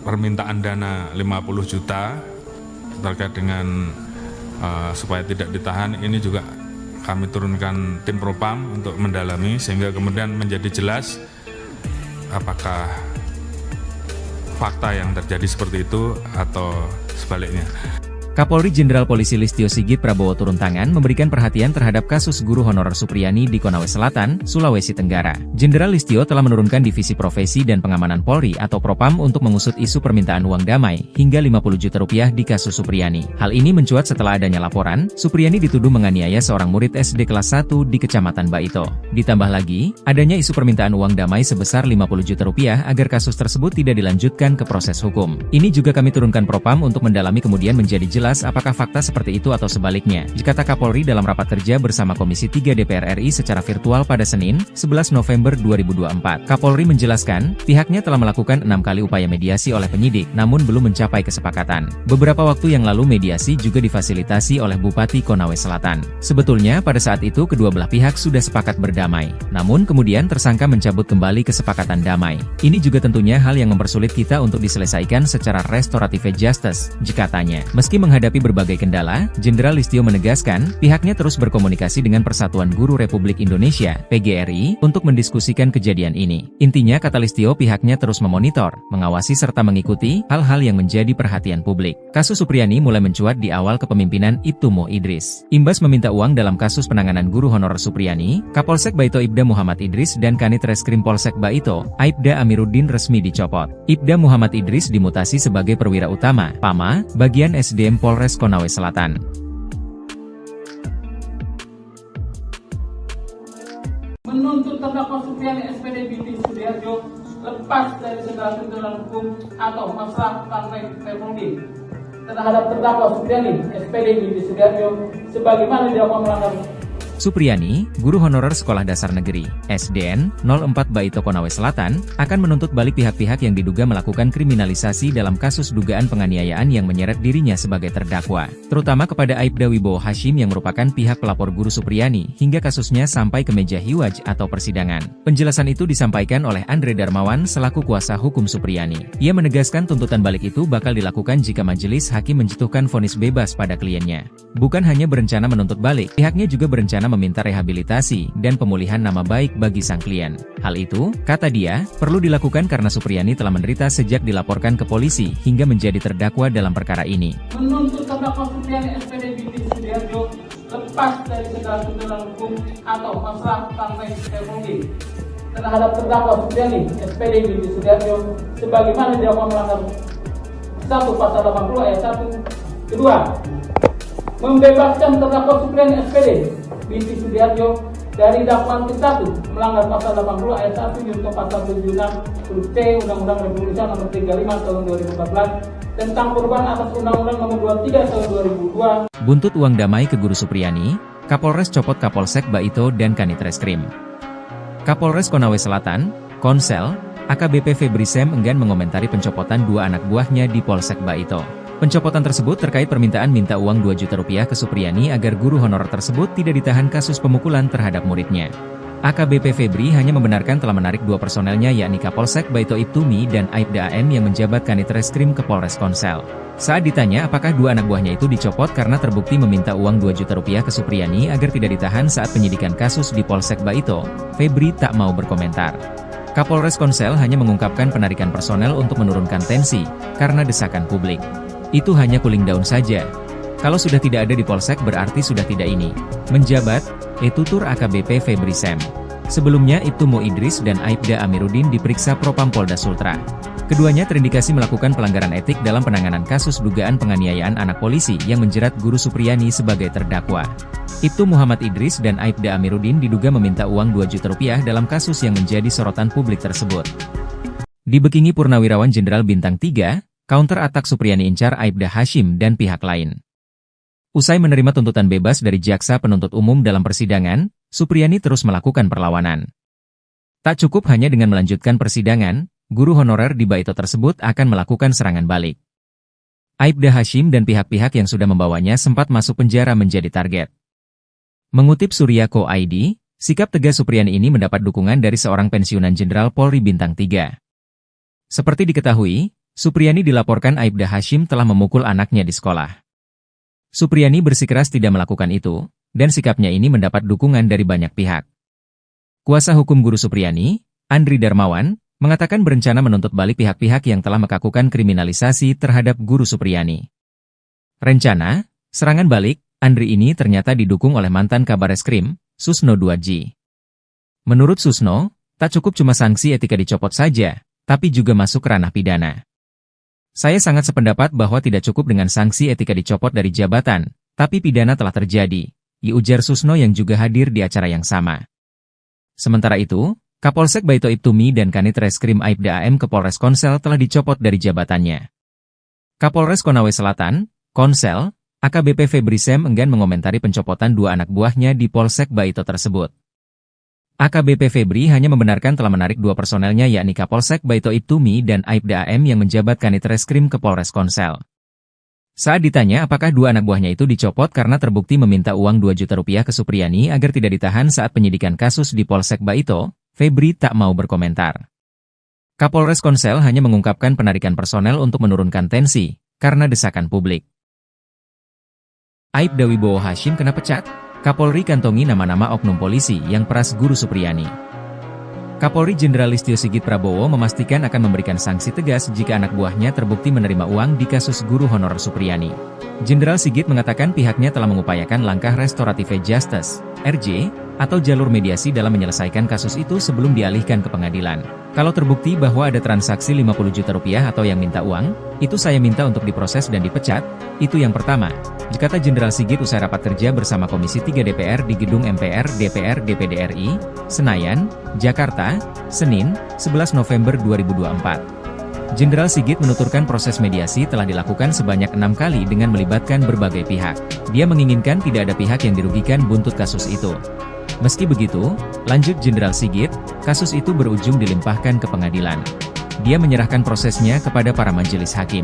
Speaker 2: Permintaan dana 50 juta terkait dengan supaya tidak ditahan ini juga kami turunkan tim Propam untuk mendalami sehingga kemudian menjadi jelas apakah fakta yang terjadi seperti itu atau sebaliknya.
Speaker 1: Kapolri Jenderal Polisi Listio Sigit Prabowo turun tangan memberikan perhatian terhadap kasus guru honorer Supriyani di Konawe Selatan, Sulawesi Tenggara. Jenderal Listio telah menurunkan Divisi Profesi dan Pengamanan Polri atau Propam untuk mengusut isu permintaan uang damai hingga 50 juta rupiah di kasus Supriyani. Hal ini mencuat setelah adanya laporan, Supriyani dituduh menganiaya seorang murid SD kelas 1 di Kecamatan Baito. Ditambah lagi, adanya isu permintaan uang damai sebesar 50 juta rupiah agar kasus tersebut tidak dilanjutkan ke proses hukum. Ini juga kami turunkan Propam untuk mendalami kemudian menjadi jelas apakah fakta seperti itu atau sebaliknya, kata Kapolri dalam rapat kerja bersama Komisi 3 DPR RI secara virtual pada Senin, 11 November 2024. Kapolri menjelaskan, pihaknya telah melakukan 6 kali upaya mediasi oleh penyidik, namun belum mencapai kesepakatan. Beberapa waktu yang lalu mediasi juga difasilitasi oleh Bupati Konawe Selatan. Sebetulnya pada saat itu kedua belah pihak sudah sepakat berdamai, namun kemudian tersangka mencabut kembali kesepakatan damai. Ini juga tentunya hal yang mempersulit kita untuk diselesaikan secara restoratif justice, katanya. Meski menghadapi berbagai kendala, Jenderal Listio menegaskan, pihaknya terus berkomunikasi dengan Persatuan Guru Republik Indonesia, PGRI, untuk mendiskusikan kejadian ini. Intinya, kata Listio, pihaknya terus memonitor, mengawasi serta mengikuti hal-hal yang menjadi perhatian publik. Kasus Supriyani mulai mencuat di awal kepemimpinan Ibtu Mo Idris. Imbas meminta uang dalam kasus penanganan guru honorer Supriyani, Kapolsek Baito Ibda Muhammad Idris dan Kanit Reskrim Polsek Baito, Aibda Amiruddin resmi dicopot. Ibda Muhammad Idris dimutasi sebagai perwira utama, PAMA, bagian SDM Polres Konawe Selatan.
Speaker 3: Menuntut terdakwa Supriyani SPD binti Sudiarjo lepas dari segala tuntutan hukum atau masalah partai Republik terhadap terdakwa Supriyani SPD binti Sudiarjo sebagaimana dilakukan melanggar.
Speaker 1: Supriyani, guru honorer Sekolah Dasar Negeri, SDN, 04 Baito Konawe Selatan, akan menuntut balik pihak-pihak yang diduga melakukan kriminalisasi dalam kasus dugaan penganiayaan yang menyeret dirinya sebagai terdakwa, terutama kepada Aibda Wibowo Hashim yang merupakan pihak pelapor guru Supriyani, hingga kasusnya sampai ke meja hiwaj atau persidangan. Penjelasan itu disampaikan oleh Andre Darmawan selaku kuasa hukum Supriyani. Ia menegaskan tuntutan balik itu bakal dilakukan jika majelis hakim menjatuhkan vonis bebas pada kliennya. Bukan hanya berencana menuntut balik, pihaknya juga berencana meminta rehabilitasi dan pemulihan nama baik bagi sang klien. Hal itu, kata dia, perlu dilakukan karena Supriyani telah menderita sejak dilaporkan ke polisi hingga menjadi terdakwa dalam perkara ini.
Speaker 3: Menuntut terdakwa Supriyani SPD binti Sudiarjo lepas dari segala tuntutan hukum atau masalah partai Republik terhadap terdakwa Supriyani SPD binti Sudiarjo sebagaimana dilakukan melanggar 1 Pasal 80 ayat 1. Kedua, membebaskan terdakwa Supriyani SPD binti Sudiarjo dari dakwaan ke-1 melanggar Pasal 80 ayat 1 junto Pasal 76 huruf C Undang-Undang Republik Indonesia Nomor 35 Tahun 2014 tentang perubahan atas Undang-Undang Nomor 23 Tahun 2002.
Speaker 1: Buntut uang damai ke guru Supriyani, Kapolres copot Kapolsek Baito dan Kanit Reskrim. Kapolres Konawe Selatan, Konsel, AKBP Febri Sem enggan mengomentari pencopotan 2 anak buahnya di Polsek Baito. Pencopotan tersebut terkait permintaan minta uang 2 juta rupiah ke Supriyani agar guru honorer tersebut tidak ditahan kasus pemukulan terhadap muridnya. AKBP Febri hanya membenarkan telah menarik 2 personelnya yakni Kapolsek Baito Ibtumi dan Aibda AM yang menjabat Kanit Reskrim ke Polres Konsel. Saat ditanya apakah 2 anak buahnya itu dicopot karena terbukti meminta uang 2 juta rupiah ke Supriyani agar tidak ditahan saat penyidikan kasus di Polsek Baito, Febri tak mau berkomentar. Kapolres Konsel hanya mengungkapkan penarikan personel untuk menurunkan tensi karena desakan publik. Itu hanya cooling down saja. Kalau sudah tidak ada di Polsek berarti sudah tidak ini. Menjabat, tutur AKBP Febri Sem. Sebelumnya Ibtu Mo Idris dan Aibda Amiruddin diperiksa Propam Polda Sultra. Keduanya terindikasi melakukan pelanggaran etik dalam penanganan kasus dugaan penganiayaan anak polisi yang menjerat guru Supriyani sebagai terdakwa. Ibtu Muhammad Idris dan Aibda Amiruddin diduga meminta uang 2 juta rupiah dalam kasus yang menjadi sorotan publik tersebut. Dibekingi Purnawirawan Jenderal Bintang 3, counter attack Supriyani incar Aibda Hashim dan pihak lain. Usai menerima tuntutan bebas dari jaksa penuntut umum dalam persidangan, Supriyani terus melakukan perlawanan. Tak cukup hanya dengan melanjutkan persidangan, guru honorer di Baito tersebut akan melakukan serangan balik. Aibda Hashim dan pihak-pihak yang sudah membawanya sempat masuk penjara menjadi target. Mengutip Surya.co ID, sikap tegas Supriyani ini mendapat dukungan dari seorang pensiunan Jenderal Polri Bintang 3. Seperti diketahui, Supriyani dilaporkan Aibda Hashim telah memukul anaknya di sekolah. Supriyani bersikeras tidak melakukan itu, dan sikapnya ini mendapat dukungan dari banyak pihak. Kuasa hukum guru Supriyani, Andri Darmawan, mengatakan berencana menuntut balik pihak-pihak yang telah melakukan kriminalisasi terhadap guru Supriyani. Rencana, serangan balik, Andri ini ternyata didukung oleh mantan Kabareskrim, Susno 2G. Menurut Susno, tak cukup cuma sanksi etika dicopot saja, tapi juga masuk ranah pidana. Saya sangat sependapat bahwa tidak cukup dengan sanksi etika dicopot dari jabatan, tapi pidana telah terjadi, ujar Susno yang juga hadir di acara yang sama. Sementara itu, Kapolsek Baito Ibtumi dan Kanit Reskrim Aibda AM ke Polres Konsel telah dicopot dari jabatannya. Kapolres Konawe Selatan, Konsel, AKBP Febri Sem enggan mengomentari pencopotan 2 anak buahnya di Polsek Baito tersebut. AKBP Febri hanya membenarkan telah menarik 2 personelnya yakni Kapolsek Baito Ibtumi dan Aibda AM yang menjabat Kanit Reskrim ke Polres Konsel. Saat ditanya apakah 2 anak buahnya itu dicopot karena terbukti meminta uang 2 juta rupiah ke Supriyani agar tidak ditahan saat penyidikan kasus di Polsek Baito, Febri tak mau berkomentar. Kapolres Konsel hanya mengungkapkan penarikan personel untuk menurunkan tensi, karena desakan publik. Aibda Wibowo Hashim kena pecat? Kapolri kantongi nama-nama oknum polisi yang peras Guru Supriyani. Kapolri Jenderal Listio Sigit Prabowo memastikan akan memberikan sanksi tegas jika anak buahnya terbukti menerima uang di kasus guru honorer Supriyani. Jenderal Sigit mengatakan pihaknya telah mengupayakan langkah restoratif justice, RJ, atau jalur mediasi dalam menyelesaikan kasus itu sebelum dialihkan ke pengadilan. Kalau terbukti bahwa ada transaksi 50 juta rupiah atau yang minta uang, itu saya minta untuk diproses dan dipecat, itu yang pertama, kata Jenderal Sigit usai rapat kerja bersama Komisi 3 DPR di Gedung MPR DPR DPD RI, Senayan, Jakarta, Senin, 11 November 2024. Jenderal Sigit menuturkan proses mediasi telah dilakukan sebanyak 6 kali dengan melibatkan berbagai pihak. Dia menginginkan tidak ada pihak yang dirugikan buntut kasus itu. Meski begitu, lanjut Jenderal Sigit, kasus itu berujung dilimpahkan ke pengadilan. Dia menyerahkan prosesnya kepada para majelis hakim.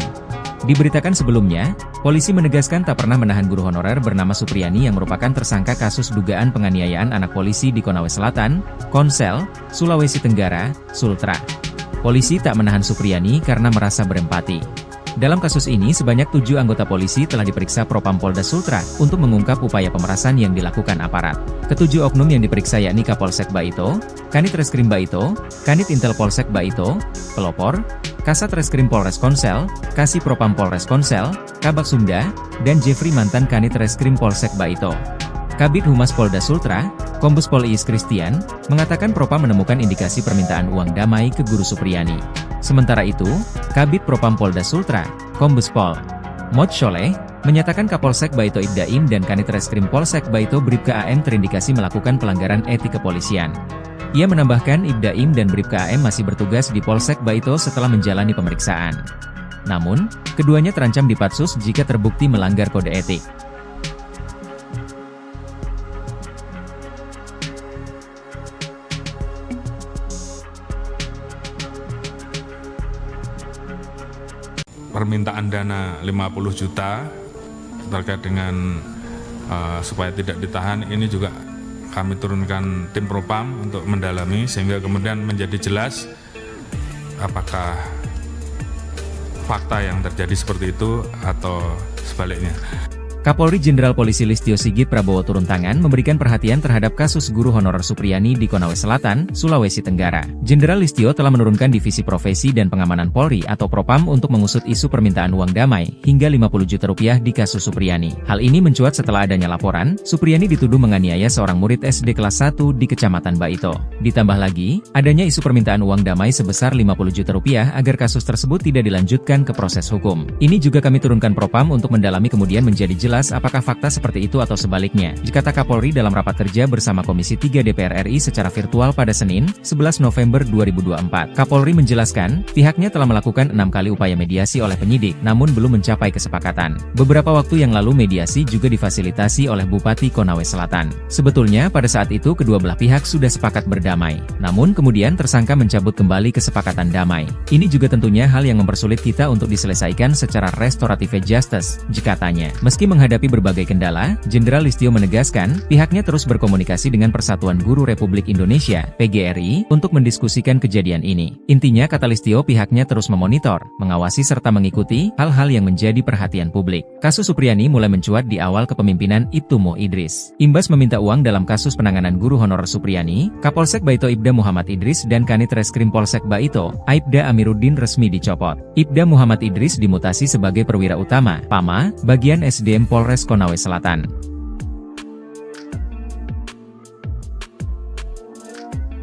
Speaker 1: Diberitakan sebelumnya, polisi menegaskan tak pernah menahan guru honorer bernama Supriyani yang merupakan tersangka kasus dugaan penganiayaan anak polisi di Konawe Selatan, Konsel, Sulawesi Tenggara, Sultra. Polisi tak menahan Supriyani karena merasa berempati. Dalam kasus ini sebanyak 7 anggota polisi telah diperiksa Propam Polda Sultra untuk mengungkap upaya pemerasan yang dilakukan aparat. Ketujuh oknum yang diperiksa yakni Kapolsek Baito, Kanit Reskrim Baito, Kanit Intel Polsek Baito, Pelopor, Kasat Reskrim Polres Konsel, Kasih Propam Polres Konsel, Kabak Sumda, dan Jeffrey mantan Kanit Reskrim Polsek Baito. Kabid Humas Polda Sultra, Kombes Pol Iis Christian, mengatakan Propam menemukan indikasi permintaan uang damai ke Guru Supriyani. Sementara itu, Kabid Propam Polda Sultra, Kombes Pol Mod Sholeh, menyatakan Kapolsek Baito Ibdaim dan Kanit Reskrim Polsek Baito Bribka AM terindikasi melakukan pelanggaran etik kepolisian. Ia menambahkan Ibdaim dan Bribka AM masih bertugas di Polsek Baito setelah menjalani pemeriksaan. Namun, keduanya terancam dipatsus jika terbukti melanggar kode etik.
Speaker 2: Permintaan dana 50 juta terkait dengan supaya tidak ditahan, ini juga kami turunkan tim Propam untuk mendalami sehingga kemudian menjadi jelas apakah fakta yang terjadi seperti itu atau sebaliknya.
Speaker 1: Kapolri Jenderal Polisi Listio Sigit Prabowo turun tangan memberikan perhatian terhadap kasus guru honorer Supriyani di Konawe Selatan, Sulawesi Tenggara. Jenderal Listio telah menurunkan Divisi Profesi dan Pengamanan Polri atau Propam untuk mengusut isu permintaan uang damai hingga 50 juta rupiah di kasus Supriyani. Hal ini mencuat setelah adanya laporan, Supriyani dituduh menganiaya seorang murid SD kelas 1 di Kecamatan Baito. Ditambah lagi, adanya isu permintaan uang damai sebesar 50 juta rupiah agar kasus tersebut tidak dilanjutkan ke proses hukum. Ini juga kami turunkan Propam untuk mendalami kemudian menjadi jelas apakah fakta seperti itu atau sebaliknya, kata Kapolri dalam rapat kerja bersama Komisi 3 DPR RI secara virtual pada Senin, 11 November 2024. Kapolri menjelaskan, pihaknya telah melakukan 6 kali upaya mediasi oleh penyidik, namun belum mencapai kesepakatan. Beberapa waktu yang lalu mediasi juga difasilitasi oleh Bupati Konawe Selatan. Sebetulnya pada saat itu kedua belah pihak sudah sepakat berdamai, namun kemudian tersangka mencabut kembali kesepakatan damai. Ini juga tentunya hal yang mempersulit kita untuk diselesaikan secara restoratif justice, katanya. Meski menghadapi berbagai kendala, Jenderal Listio menegaskan, pihaknya terus berkomunikasi dengan Persatuan Guru Republik Indonesia, PGRI, untuk mendiskusikan kejadian ini. Intinya kata Listio pihaknya terus memonitor, mengawasi serta mengikuti hal-hal yang menjadi perhatian publik. Kasus Supriyani mulai mencuat di awal kepemimpinan Ibtu Mo Idris. Imbas meminta uang dalam kasus penanganan guru honorer Supriyani, Kapolsek Baito Ibda Muhammad Idris dan Kanit Reskrim Polsek Baito, Aibda Amiruddin resmi dicopot. Ibda Muhammad Idris dimutasi sebagai perwira utama, PAMA, bagian SDM Polres Konawe Selatan.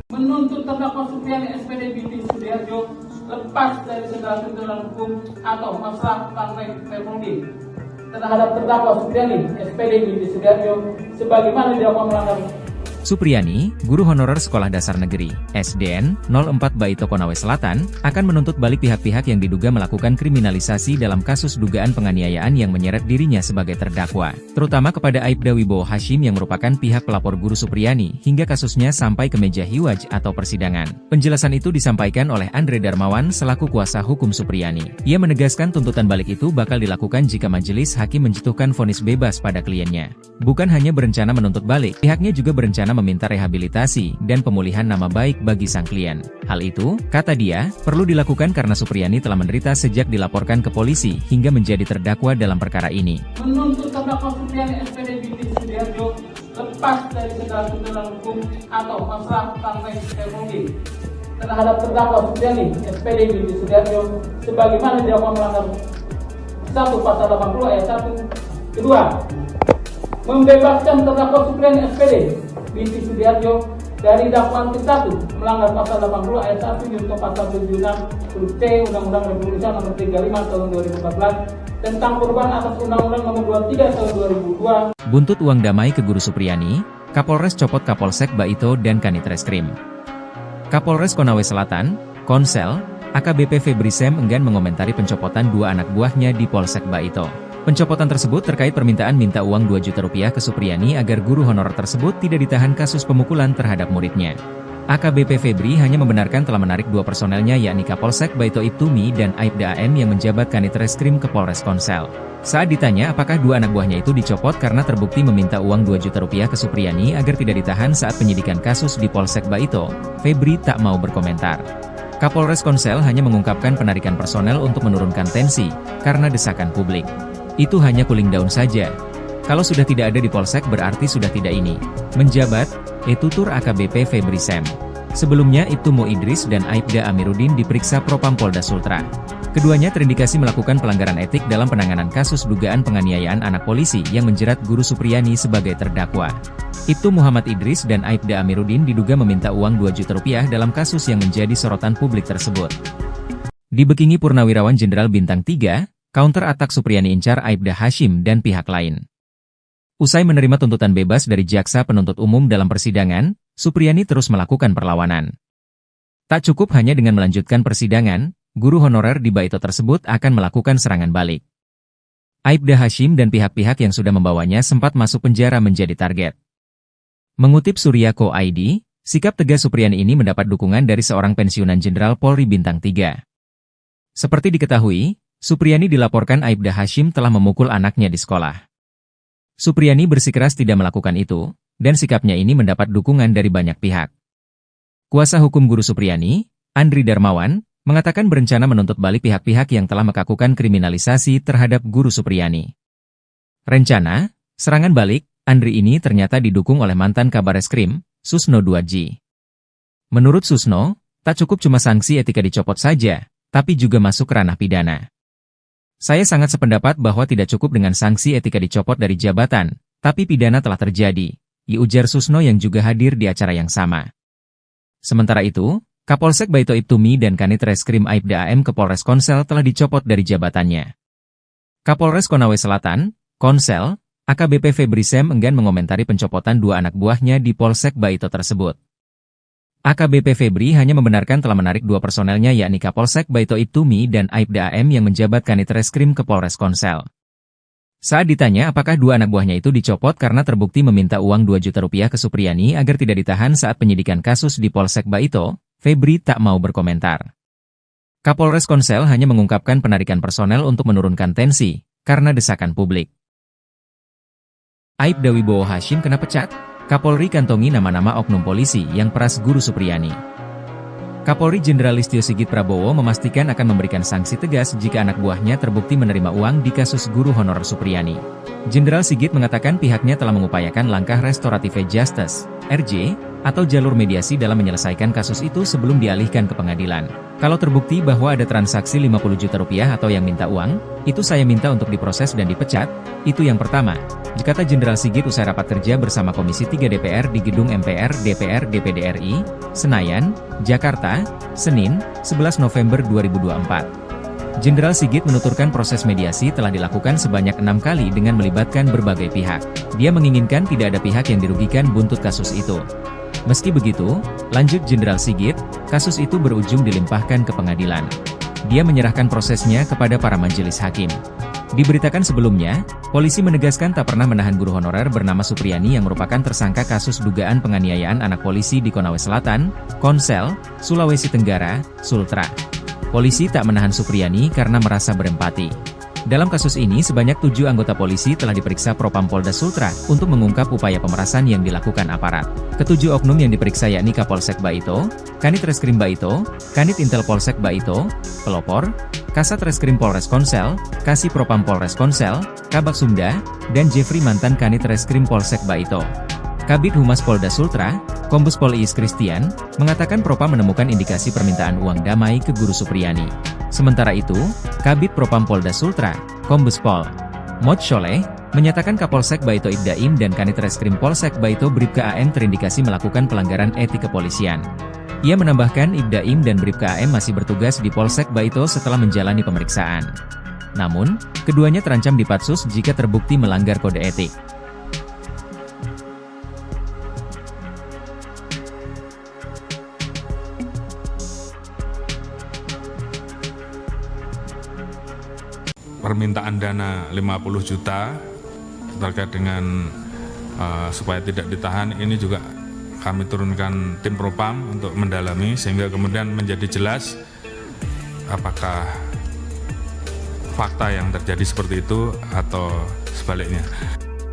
Speaker 3: Menuntut terdakwa Supriyani SPD binti Sudiarjo lepas dari segala tuntutan hukum atau masalah partai Permudi terhadap terdakwa Supriyani SPD binti Sudiarjo sebagaimana dilakukan melanggar.
Speaker 1: Supriyani, guru honorer Sekolah Dasar Negeri, SDN, 04 Baito Konawe Selatan, akan menuntut balik pihak-pihak yang diduga melakukan kriminalisasi dalam kasus dugaan penganiayaan yang menyeret dirinya sebagai terdakwa, terutama kepada Aibda Wibowo Hashim yang merupakan pihak pelapor guru Supriyani, hingga kasusnya sampai ke meja hiwaj atau persidangan. Penjelasan itu disampaikan oleh Andre Darmawan selaku kuasa hukum Supriyani. Ia menegaskan tuntutan balik itu bakal dilakukan jika majelis hakim menjatuhkan vonis bebas pada kliennya. Bukan hanya berencana menuntut balik, pihaknya juga berencana meminta rehabilitasi dan pemulihan nama baik bagi sang klien. Hal itu, kata dia, perlu dilakukan karena Supriyani telah menderita sejak dilaporkan ke polisi hingga menjadi terdakwa dalam perkara ini.
Speaker 3: Menuntut terdakwa Supriyani SPD binti Sudiharjo lepas dari segala tuntutan hukum atau masalah sampai teknologi terhadap terdakwa Supriyani SPD binti Sudiharjo sebagaimana didakwa melanggar 1 pasal 80 ayat 1. Kedua, membebaskan terdakwa Supriyani SPD binti Sudiharjo dari dakwaan ke-1 melanggar pasal 80 ayat 1 junto pasal 76 huruf C Undang-Undang Republik Indonesia nomor 35 tahun 2014 tentang perubahan atas Undang-Undang nomor 23 tahun 2002.
Speaker 1: Buntut uang damai ke Guru Supriyani, Kapolres copot Kapolsek Baito dan Kanitreskrim. Kapolres Konawe Selatan, Konsel, AKBP Febri Sem enggan mengomentari pencopotan 2 anak buahnya di Polsek Baito. Pencopotan tersebut terkait permintaan minta uang 2 juta rupiah ke Supriyani agar guru honorer tersebut tidak ditahan kasus pemukulan terhadap muridnya. AKBP Febri hanya membenarkan telah menarik 2 personelnya yakni Kapolsek Baito Ibtumi dan Aibda AM yang menjabat Kanitreskrim ke Polres Konsel. Saat ditanya apakah 2 anak buahnya itu dicopot karena terbukti meminta uang 2 juta rupiah ke Supriyani agar tidak ditahan saat penyidikan kasus di Polsek Baito, Febri tak mau berkomentar. Kapolres Konsel hanya mengungkapkan penarikan personel untuk menurunkan tensi, karena desakan publik. Itu hanya cooling down saja. Kalau sudah tidak ada di Polsek berarti sudah tidak ini. Menjabat, tutur AKBP Febri Sem. Sebelumnya Ibtumo Idris dan Aibda Amiruddin diperiksa Propam Polda Sultra. Keduanya terindikasi melakukan pelanggaran etik dalam penanganan kasus dugaan penganiayaan anak polisi yang menjerat Guru Supriyani sebagai terdakwa. Ibtu Muhammad Idris dan Aibda Amiruddin diduga meminta uang 2 juta rupiah dalam kasus yang menjadi sorotan publik tersebut. Dibekingi Purnawirawan Jenderal Bintang 3, counter atak Supriyani incar Aibda Hashim dan pihak lain. Usai menerima tuntutan bebas dari jaksa penuntut umum dalam persidangan, Supriyani terus melakukan perlawanan. Tak cukup hanya dengan melanjutkan persidangan, guru honorer di Baito tersebut akan melakukan serangan balik. Aibda Hashim dan pihak-pihak yang sudah membawanya sempat masuk penjara menjadi target. Mengutip Suryako ID, sikap tegas Supriyani ini mendapat dukungan dari seorang pensiunan Jenderal Polri Bintang 3. Seperti diketahui, Supriyani dilaporkan Aibda Hashim telah memukul anaknya di sekolah. Supriyani bersikeras tidak melakukan itu, dan sikapnya ini mendapat dukungan dari banyak pihak. Kuasa hukum Guru Supriyani, Andri Darmawan, mengatakan berencana menuntut balik pihak-pihak yang telah melakukan kriminalisasi terhadap Guru Supriyani. Rencana, serangan balik, Andri ini ternyata didukung oleh mantan Kabareskrim, Susno 2G. Menurut Susno, tak cukup cuma sanksi etika dicopot saja, tapi juga masuk ranah pidana. Saya sangat sependapat bahwa tidak cukup dengan sanksi etika dicopot dari jabatan, tapi pidana telah terjadi, ujar Susno yang juga hadir di acara yang sama. Sementara itu, Kapolsek Baito Ibtumi dan Kanitreskrim Aibda AM ke Polres Konsel telah dicopot dari jabatannya. Kapolres Konawe Selatan, Konsel, AKBP Febri Sem enggan mengomentari pencopotan 2 anak buahnya di Polsek Baito tersebut. AKBP Febri hanya membenarkan telah menarik 2 personelnya yakni Kapolsek Baito Ibtumi dan Aibda AM yang menjabat Kanitreskrim ke Polres Konsel. Saat ditanya apakah 2 anak buahnya itu dicopot karena terbukti meminta uang 2 juta rupiah ke Supriyani agar tidak ditahan saat penyidikan kasus di Polsek Baito, Febri tak mau berkomentar. Kapolres Konsel hanya mengungkapkan penarikan personel untuk menurunkan tensi, karena desakan publik. Aibda Wibowo Hashim kena pecat? Kapolri kantongi nama-nama oknum polisi yang peras Guru Supriyani. Kapolri Jenderal Listio Sigit Prabowo memastikan akan memberikan sanksi tegas jika anak buahnya terbukti menerima uang di kasus guru honorer Supriyani. Jenderal Sigit mengatakan pihaknya telah mengupayakan langkah restoratif justice, RJ, atau jalur mediasi dalam menyelesaikan kasus itu sebelum dialihkan ke pengadilan. Kalau terbukti bahwa ada transaksi 50 juta rupiah atau yang minta uang, itu saya minta untuk diproses dan dipecat, itu yang pertama, kata Jenderal Sigit usai rapat kerja bersama Komisi 3 DPR di Gedung MPR DPR DPD RI, Senayan, Jakarta, Senin, 11 November 2024. Jenderal Sigit menuturkan proses mediasi telah dilakukan sebanyak 6 kali dengan melibatkan berbagai pihak. Dia menginginkan tidak ada pihak yang dirugikan buntut kasus itu. Meski begitu, lanjut Jenderal Sigit, kasus itu berujung dilimpahkan ke pengadilan. Dia menyerahkan prosesnya kepada para majelis hakim. Diberitakan sebelumnya, polisi menegaskan tak pernah menahan guru honorer bernama Supriyani yang merupakan tersangka kasus dugaan penganiayaan anak polisi di Konawe Selatan, Konsel, Sulawesi Tenggara, Sultra. Polisi tak menahan Supriyani karena merasa berempati. Dalam kasus ini sebanyak 7 anggota polisi telah diperiksa Propam Polda Sultra untuk mengungkap upaya pemerasan yang dilakukan aparat. Ketujuh oknum yang diperiksa yakni Kapolsek Baito, Kanit Reskrim Baito, Kanit Intel Polsek Baito, pelopor, Kasat Reskrim Polres Konsel, Kasih Propam Polres Konsel, Kabak Sumda, dan Jeffrey mantan Kanit Reskrim Polsek Baito. Kabid Humas Polda Sultra, Kombes Pol Iis Christian, mengatakan Propam menemukan indikasi permintaan uang damai ke Guru Supriyani. Sementara itu, Kabid Propam Polda Sultra, Kombes Pol Mod Sholeh, menyatakan Kapolsek Baito Ibdaim dan Kanit Reskrim Polsek Baito Bribka AM terindikasi melakukan pelanggaran etik kepolisian. Ia menambahkan Ibdaim dan Bribka AM masih bertugas di Polsek Baito setelah menjalani pemeriksaan. Namun, keduanya terancam dipatsus jika terbukti melanggar kode etik.
Speaker 2: Permintaan dana 50 juta terkait dengan supaya tidak ditahan, ini juga kami turunkan tim Propam untuk mendalami sehingga kemudian menjadi jelas apakah fakta yang terjadi seperti itu atau sebaliknya.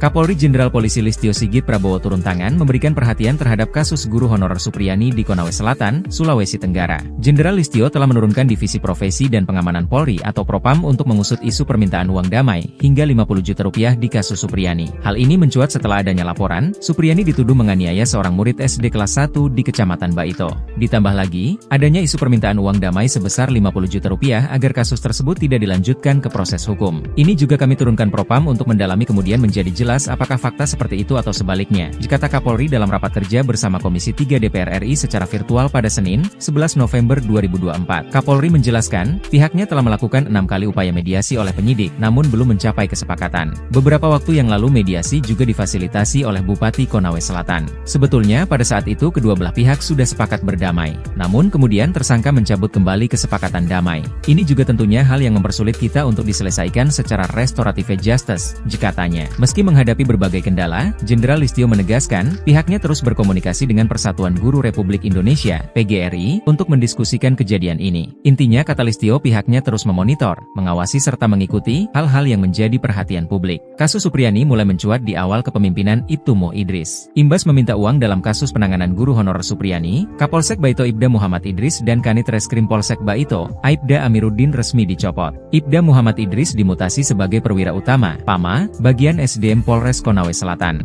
Speaker 1: Kapolri Jenderal Polisi Listio Sigit Prabowo turun tangan memberikan perhatian terhadap kasus guru honorer Supriyani di Konawe Selatan, Sulawesi Tenggara. Jenderal Listio telah menurunkan Divisi Profesi dan Pengamanan Polri atau Propam untuk mengusut isu permintaan uang damai hingga 50 juta rupiah di kasus Supriyani. Hal ini mencuat setelah adanya laporan, Supriyani dituduh menganiaya seorang murid SD kelas 1 di Kecamatan Baito. Ditambah lagi, adanya isu permintaan uang damai sebesar 50 juta rupiah agar kasus tersebut tidak dilanjutkan ke proses hukum. Ini juga kami turunkan Propam untuk mendalami kemudian menjadi jelas apakah fakta seperti itu atau sebaliknya, dikata Kapolri dalam rapat kerja bersama Komisi 3 DPR RI secara virtual pada Senin, 11 November 2024. Kapolri menjelaskan, pihaknya telah melakukan 6 kali upaya mediasi oleh penyidik, namun belum mencapai kesepakatan. Beberapa waktu yang lalu mediasi juga difasilitasi oleh Bupati Konawe Selatan. Sebetulnya pada saat itu kedua belah pihak sudah sepakat berdamai, namun kemudian tersangka mencabut kembali kesepakatan damai. Ini juga tentunya hal yang mempersulit kita untuk diselesaikan secara restoratif justice, jikatanya. Meski menghadapi berbagai kendala, Jenderal Listio menegaskan, pihaknya terus berkomunikasi dengan Persatuan Guru Republik Indonesia, PGRI, untuk mendiskusikan kejadian ini. Intinya kata Listio pihaknya terus memonitor, mengawasi serta mengikuti hal-hal yang menjadi perhatian publik. Kasus Supriyani mulai mencuat di awal kepemimpinan Ibtu Mo Idris. Imbas meminta uang dalam kasus penanganan guru honorer Supriyani, Kapolsek Baito Ibda Muhammad Idris dan Kanit Reskrim Polsek Baito, Aibda Amiruddin resmi dicopot. Ibda Muhammad Idris dimutasi sebagai perwira utama, PAMA, bagian SDM Polres Konawe Selatan.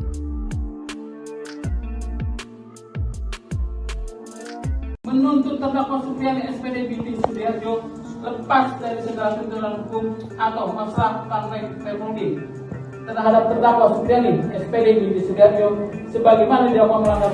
Speaker 3: Menuntut terdakwa Supriyani SPD binti Sudiarjo lepas dari segala tuntutan hukum atau masalah partai Permudi terhadap terdakwa Supriyani SPD binti Sudiarjo sebagaimana dilakukan melanggar.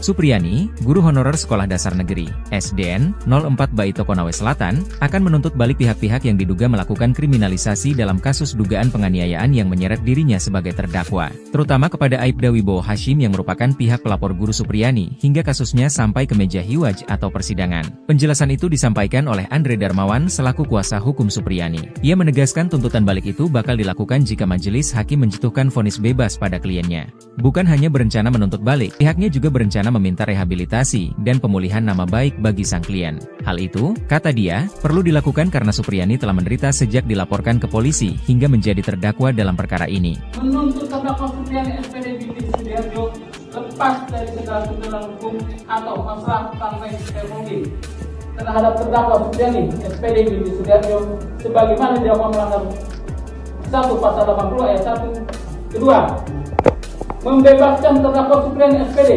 Speaker 1: Supriyani, guru honorer Sekolah Dasar Negeri, SDN, 04 Baito Konawe Selatan, akan menuntut balik pihak-pihak yang diduga melakukan kriminalisasi dalam kasus dugaan penganiayaan yang menyeret dirinya sebagai terdakwa, terutama kepada Aibda Wibowo Hashim yang merupakan pihak pelapor guru Supriyani hingga kasusnya sampai ke meja hiwaj atau persidangan. Penjelasan itu disampaikan oleh Andre Darmawan selaku kuasa hukum Supriyani. Ia menegaskan tuntutan balik itu bakal dilakukan jika majelis hakim menjatuhkan vonis bebas pada kliennya. Bukan hanya berencana menuntut balik, pihaknya juga berencana meminta rehabilitasi dan pemulihan nama baik bagi sang klien. Hal itu, kata dia, perlu dilakukan karena Supriyani telah menderita sejak dilaporkan ke polisi hingga menjadi terdakwa dalam perkara ini.
Speaker 3: Menuntut terdakwa Supriyani SPD binti Sudiarjo lepas dari segala tuntutan hukum atau masalah partai Permudi terhadap terdakwa Supriyani SPD binti Sudiarjo sebagaimana dilakukan melanggar 1 Pasal 80 ayat 1. Kedua, membebaskan terdakwa Supriyani SPD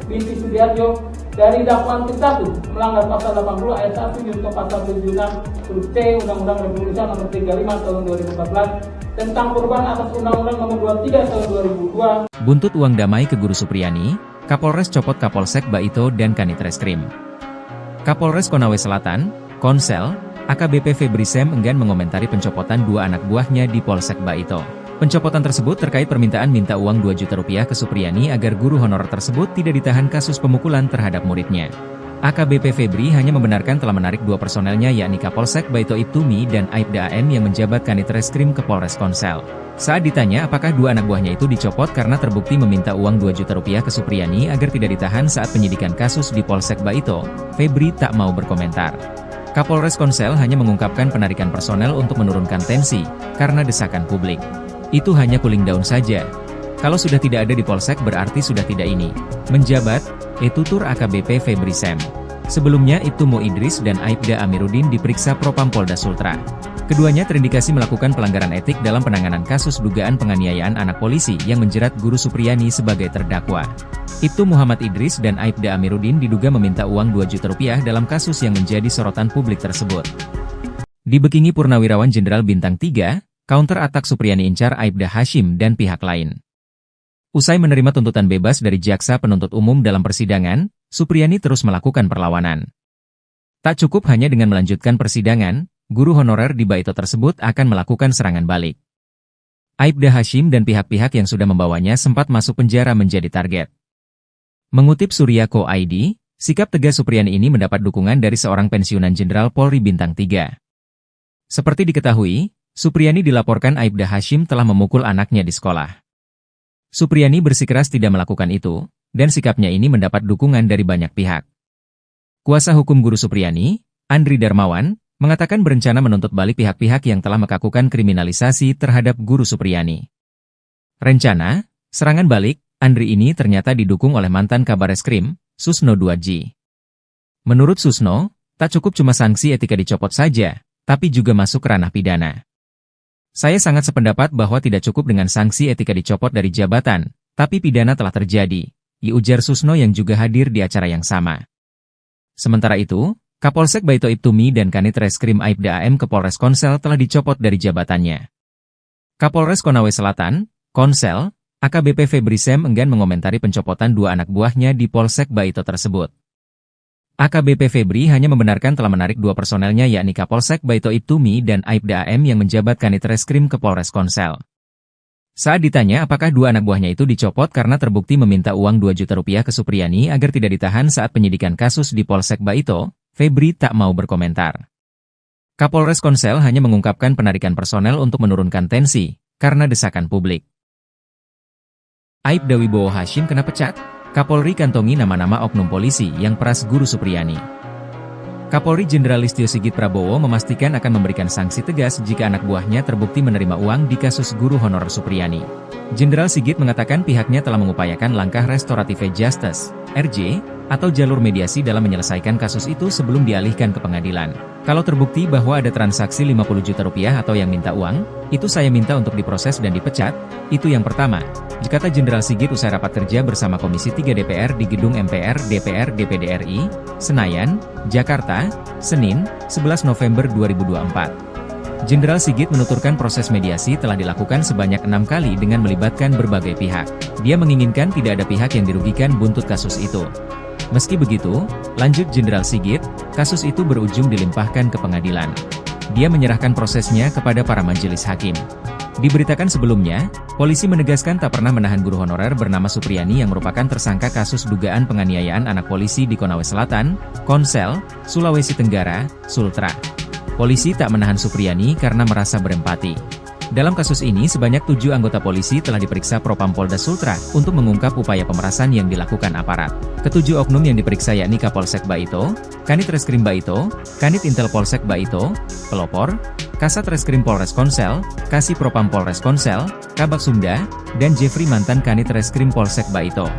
Speaker 3: binti Sudiarjo dari dakwaan ke-1 melanggar Pasal 80 ayat 1 junto Pasal 76 huruf C Undang-Undang Republik Indonesia Nomor 35 Tahun 2014 tentang perubahan atas Undang-Undang Nomor 23 Tahun 2002.
Speaker 1: Buntut uang damai ke guru Supriyani, Kapolres copot Kapolsek Baito dan Kanit Reskrim. Kapolres Konawe Selatan, Konsel, AKBP Febri Sem enggan mengomentari pencopotan 2 anak buahnya di Polsek Baito. Pencopotan tersebut terkait permintaan minta uang 2 juta rupiah ke Supriyani agar guru honorer tersebut tidak ditahan kasus pemukulan terhadap muridnya. AKBP Febri hanya membenarkan telah menarik 2 personelnya yakni Kapolsek Baito Ibtumi dan Aibda AM yang menjabat Kanit Reskrim ke Polres Konsel. Saat ditanya apakah 2 anak buahnya itu dicopot karena terbukti meminta uang 2 juta rupiah ke Supriyani agar tidak ditahan saat penyidikan kasus di Polsek Baito, Febri tak mau berkomentar. Kapolres Konsel hanya mengungkapkan penarikan personel untuk menurunkan tensi, karena desakan publik. Itu hanya cooling down saja. Kalau sudah tidak ada di Polsek berarti sudah tidak ini. Menjabat, tutur AKBP Febri Sem. Sebelumnya Ibtu Mo Idris dan Aibda Amiruddin diperiksa Propam Polda Sultra. Keduanya terindikasi melakukan pelanggaran etik dalam penanganan kasus dugaan penganiayaan anak polisi yang menjerat Guru Supriyani sebagai terdakwa. Ibtu Muhammad Idris dan Aibda Amiruddin diduga meminta uang 2 juta rupiah dalam kasus yang menjadi sorotan publik tersebut. Dibekingi Purnawirawan Jenderal Bintang 3, counter atak Supriyani incar Aibda Hashim dan pihak lain. Usai menerima tuntutan bebas dari jaksa penuntut umum dalam persidangan, Supriyani terus melakukan perlawanan. Tak cukup hanya dengan melanjutkan persidangan, guru honorer di Baito tersebut akan melakukan serangan balik. Aibda Hashim dan pihak-pihak yang sudah membawanya sempat masuk penjara menjadi target. Mengutip Surya.co.id, sikap tegas Supriyani ini mendapat dukungan dari seorang pensiunan Jenderal Polri Bintang 3. Seperti diketahui, Supriyani dilaporkan Aibda Hashim telah memukul anaknya di sekolah. Supriyani bersikeras tidak melakukan itu, dan sikapnya ini mendapat dukungan dari banyak pihak. Kuasa hukum Guru Supriyani, Andri Darmawan, mengatakan berencana menuntut balik pihak-pihak yang telah melakukan kriminalisasi terhadap Guru Supriyani. Rencana, serangan balik, Andri ini ternyata didukung oleh mantan Kabareskrim, Susno 2G. Menurut Susno, tak cukup cuma sanksi etika dicopot saja, tapi juga masuk ranah pidana. Saya sangat sependapat bahwa tidak cukup dengan sanksi etika dicopot dari jabatan, tapi pidana telah terjadi, ujar Susno yang juga hadir di acara yang sama. Sementara itu, Kapolsek Baito Ibtumi dan Kanit Reskrim Aibda AM ke Polres Konsel telah dicopot dari jabatannya. Kapolres Konawe Selatan, Konsel, AKBP Febri Sem enggan mengomentari pencopotan 2 anak buahnya di Polsek Baito tersebut. AKBP Febri hanya membenarkan telah menarik 2 personelnya yakni Kapolsek Baito Ibtumi dan Aibda AM yang menjabat Kanit Reskrim ke Polres Konsel. Saat ditanya apakah 2 anak buahnya itu dicopot karena terbukti meminta uang 2 juta rupiah ke Supriyani agar tidak ditahan saat penyidikan kasus di Polsek Baito, Febri tak mau berkomentar. Kapolres Konsel hanya mengungkapkan penarikan personel untuk menurunkan tensi, karena desakan publik. Aibda Wibowo Hashim kena pecat, Kapolri kantongi nama-nama oknum polisi yang peras Guru Supriyani. Kapolri Jenderal Listio Sigit Prabowo memastikan akan memberikan sanksi tegas jika anak buahnya terbukti menerima uang di kasus guru honorer Supriyani. Jenderal Sigit mengatakan pihaknya telah mengupayakan langkah restoratif justice, RJ, atau jalur mediasi dalam menyelesaikan kasus itu sebelum dialihkan ke pengadilan. Kalau terbukti bahwa ada transaksi 50 juta rupiah atau yang minta uang, itu saya minta untuk diproses dan dipecat, itu yang pertama, kata Jenderal Sigit usai rapat kerja bersama Komisi 3 DPR di Gedung MPR DPR DPD RI, Senayan, Jakarta, Senin, 11 November 2024. Jenderal Sigit menuturkan proses mediasi telah dilakukan sebanyak 6 kali dengan melibatkan berbagai pihak. Dia menginginkan tidak ada pihak yang dirugikan buntut kasus itu. Meski begitu, lanjut Jenderal Sigit, kasus itu berujung dilimpahkan ke pengadilan. Dia menyerahkan prosesnya kepada para majelis hakim. Diberitakan sebelumnya, polisi menegaskan tak pernah menahan guru honorer bernama Supriyani yang merupakan tersangka kasus dugaan penganiayaan anak polisi di Konawe Selatan, Konsel, Sulawesi Tenggara, Sultra. Polisi tak menahan Supriyani karena merasa berempati. Dalam kasus ini sebanyak 7 anggota polisi telah diperiksa Propam Polda Sultra untuk mengungkap upaya pemerasan yang dilakukan aparat. Ketujuh oknum yang diperiksa yakni Kapolsek Baito, Kanit Reskrim Baito, Kanit Intel Polsek Baito, Pelopor, Kasat Reskrim Polres Konsel, Kasih Propam Polres Konsel, Kabak Sumda, dan Jeffrey mantan Kanit Reskrim Polsek Baito.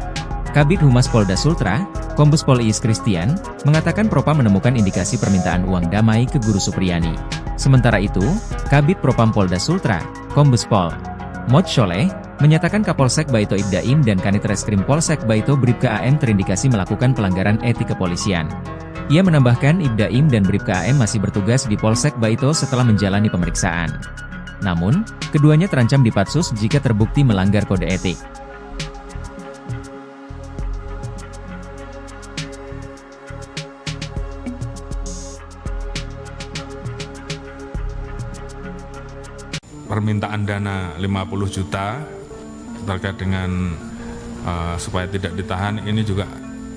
Speaker 1: Kabid Humas Polda Sultra, Kombes Pol Iis Christian, mengatakan Propam menemukan indikasi permintaan uang damai ke Guru Supriyani. Sementara itu, Kabid Propam Polda Sultra, Kombes Pol Mod Sholeh, menyatakan Kapolsek Baito Ibdaim dan Kanit Reskrim Polsek Baito Bribka AM terindikasi melakukan pelanggaran etik kepolisian. Ia menambahkan Ibdaim dan Bribka AM masih bertugas di Polsek Baito setelah menjalani pemeriksaan. Namun, keduanya terancam dipatsus jika terbukti melanggar kode etik.
Speaker 2: Permintaan dana 50 juta terkait dengan supaya tidak ditahan ini juga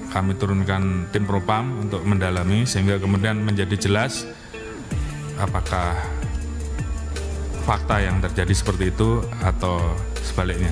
Speaker 2: kami turunkan tim Propam untuk mendalami sehingga kemudian menjadi jelas apakah fakta yang terjadi seperti itu atau sebaliknya.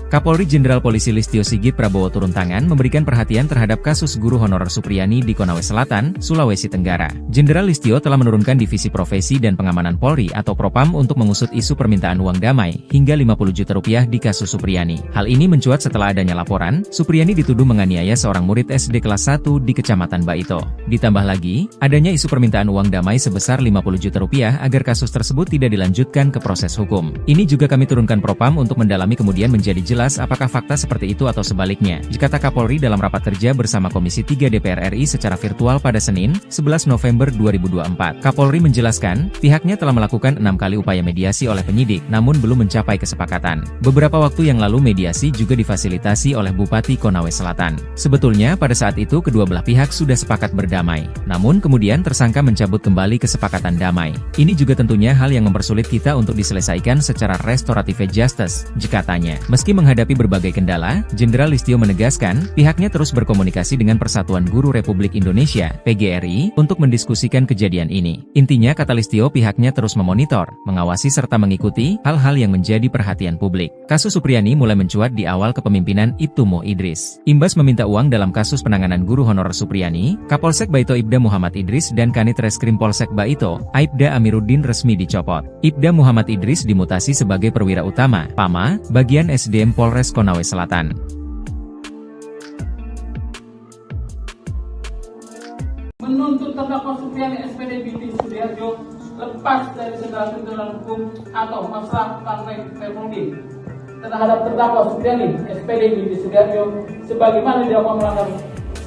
Speaker 1: Kapolri Jenderal Polisi Listio Sigit Prabowo turun tangan memberikan perhatian terhadap kasus guru honorer Supriyani di Konawe Selatan, Sulawesi Tenggara. Jenderal Listio telah menurunkan Divisi Profesi dan Pengamanan Polri atau Propam untuk mengusut isu permintaan uang damai hingga 50 juta rupiah di kasus Supriyani. Hal ini mencuat setelah adanya laporan, Supriyani dituduh menganiaya seorang murid SD kelas 1 di Kecamatan Baito. Ditambah lagi, adanya isu permintaan uang damai sebesar 50 juta rupiah agar kasus tersebut tidak dilanjutkan ke proses hukum. Ini juga kami turunkan Propam untuk mendalami kemudian menjadi jelas apakah fakta seperti itu atau sebaliknya, kata Kapolri dalam rapat kerja bersama Komisi 3 DPR RI secara virtual pada Senin, 11 November 2024. Kapolri menjelaskan, pihaknya telah melakukan 6 kali upaya mediasi oleh penyidik, namun belum mencapai kesepakatan. Beberapa waktu yang lalu mediasi juga difasilitasi oleh Bupati Konawe Selatan. Sebetulnya pada saat itu kedua belah pihak sudah sepakat berdamai, namun kemudian tersangka mencabut kembali kesepakatan damai. Ini juga tentunya hal yang mempersulit kita untuk diselesaikan secara restoratif justice, katanya. Meski menghadapi berbagai kendala, Jenderal Listio menegaskan, pihaknya terus berkomunikasi dengan Persatuan Guru Republik Indonesia, PGRI, untuk mendiskusikan kejadian ini. Intinya kata Listio pihaknya terus memonitor, mengawasi serta mengikuti hal-hal yang menjadi perhatian publik. Kasus Supriyani mulai mencuat di awal kepemimpinan Ibtu Mo Idris. Imbas meminta uang dalam kasus penanganan guru honorer Supriyani, Kapolsek Baito Ibda Muhammad Idris dan Kanit Reskrim Polsek Baito, Aibda Amiruddin resmi dicopot. Ibda Muhammad Idris dimutasi sebagai perwira utama, PAMA, bagian SDM Polres Konawe Selatan.
Speaker 3: Menuntut terdakwa Supriyani SPD binti Sudiarjo lepas dari segala tuntutan hukum atau masalah partai Permudi terhadap terdakwa Supriyani SPD binti Sudiarjo sebagaimana dilakukan melanggar.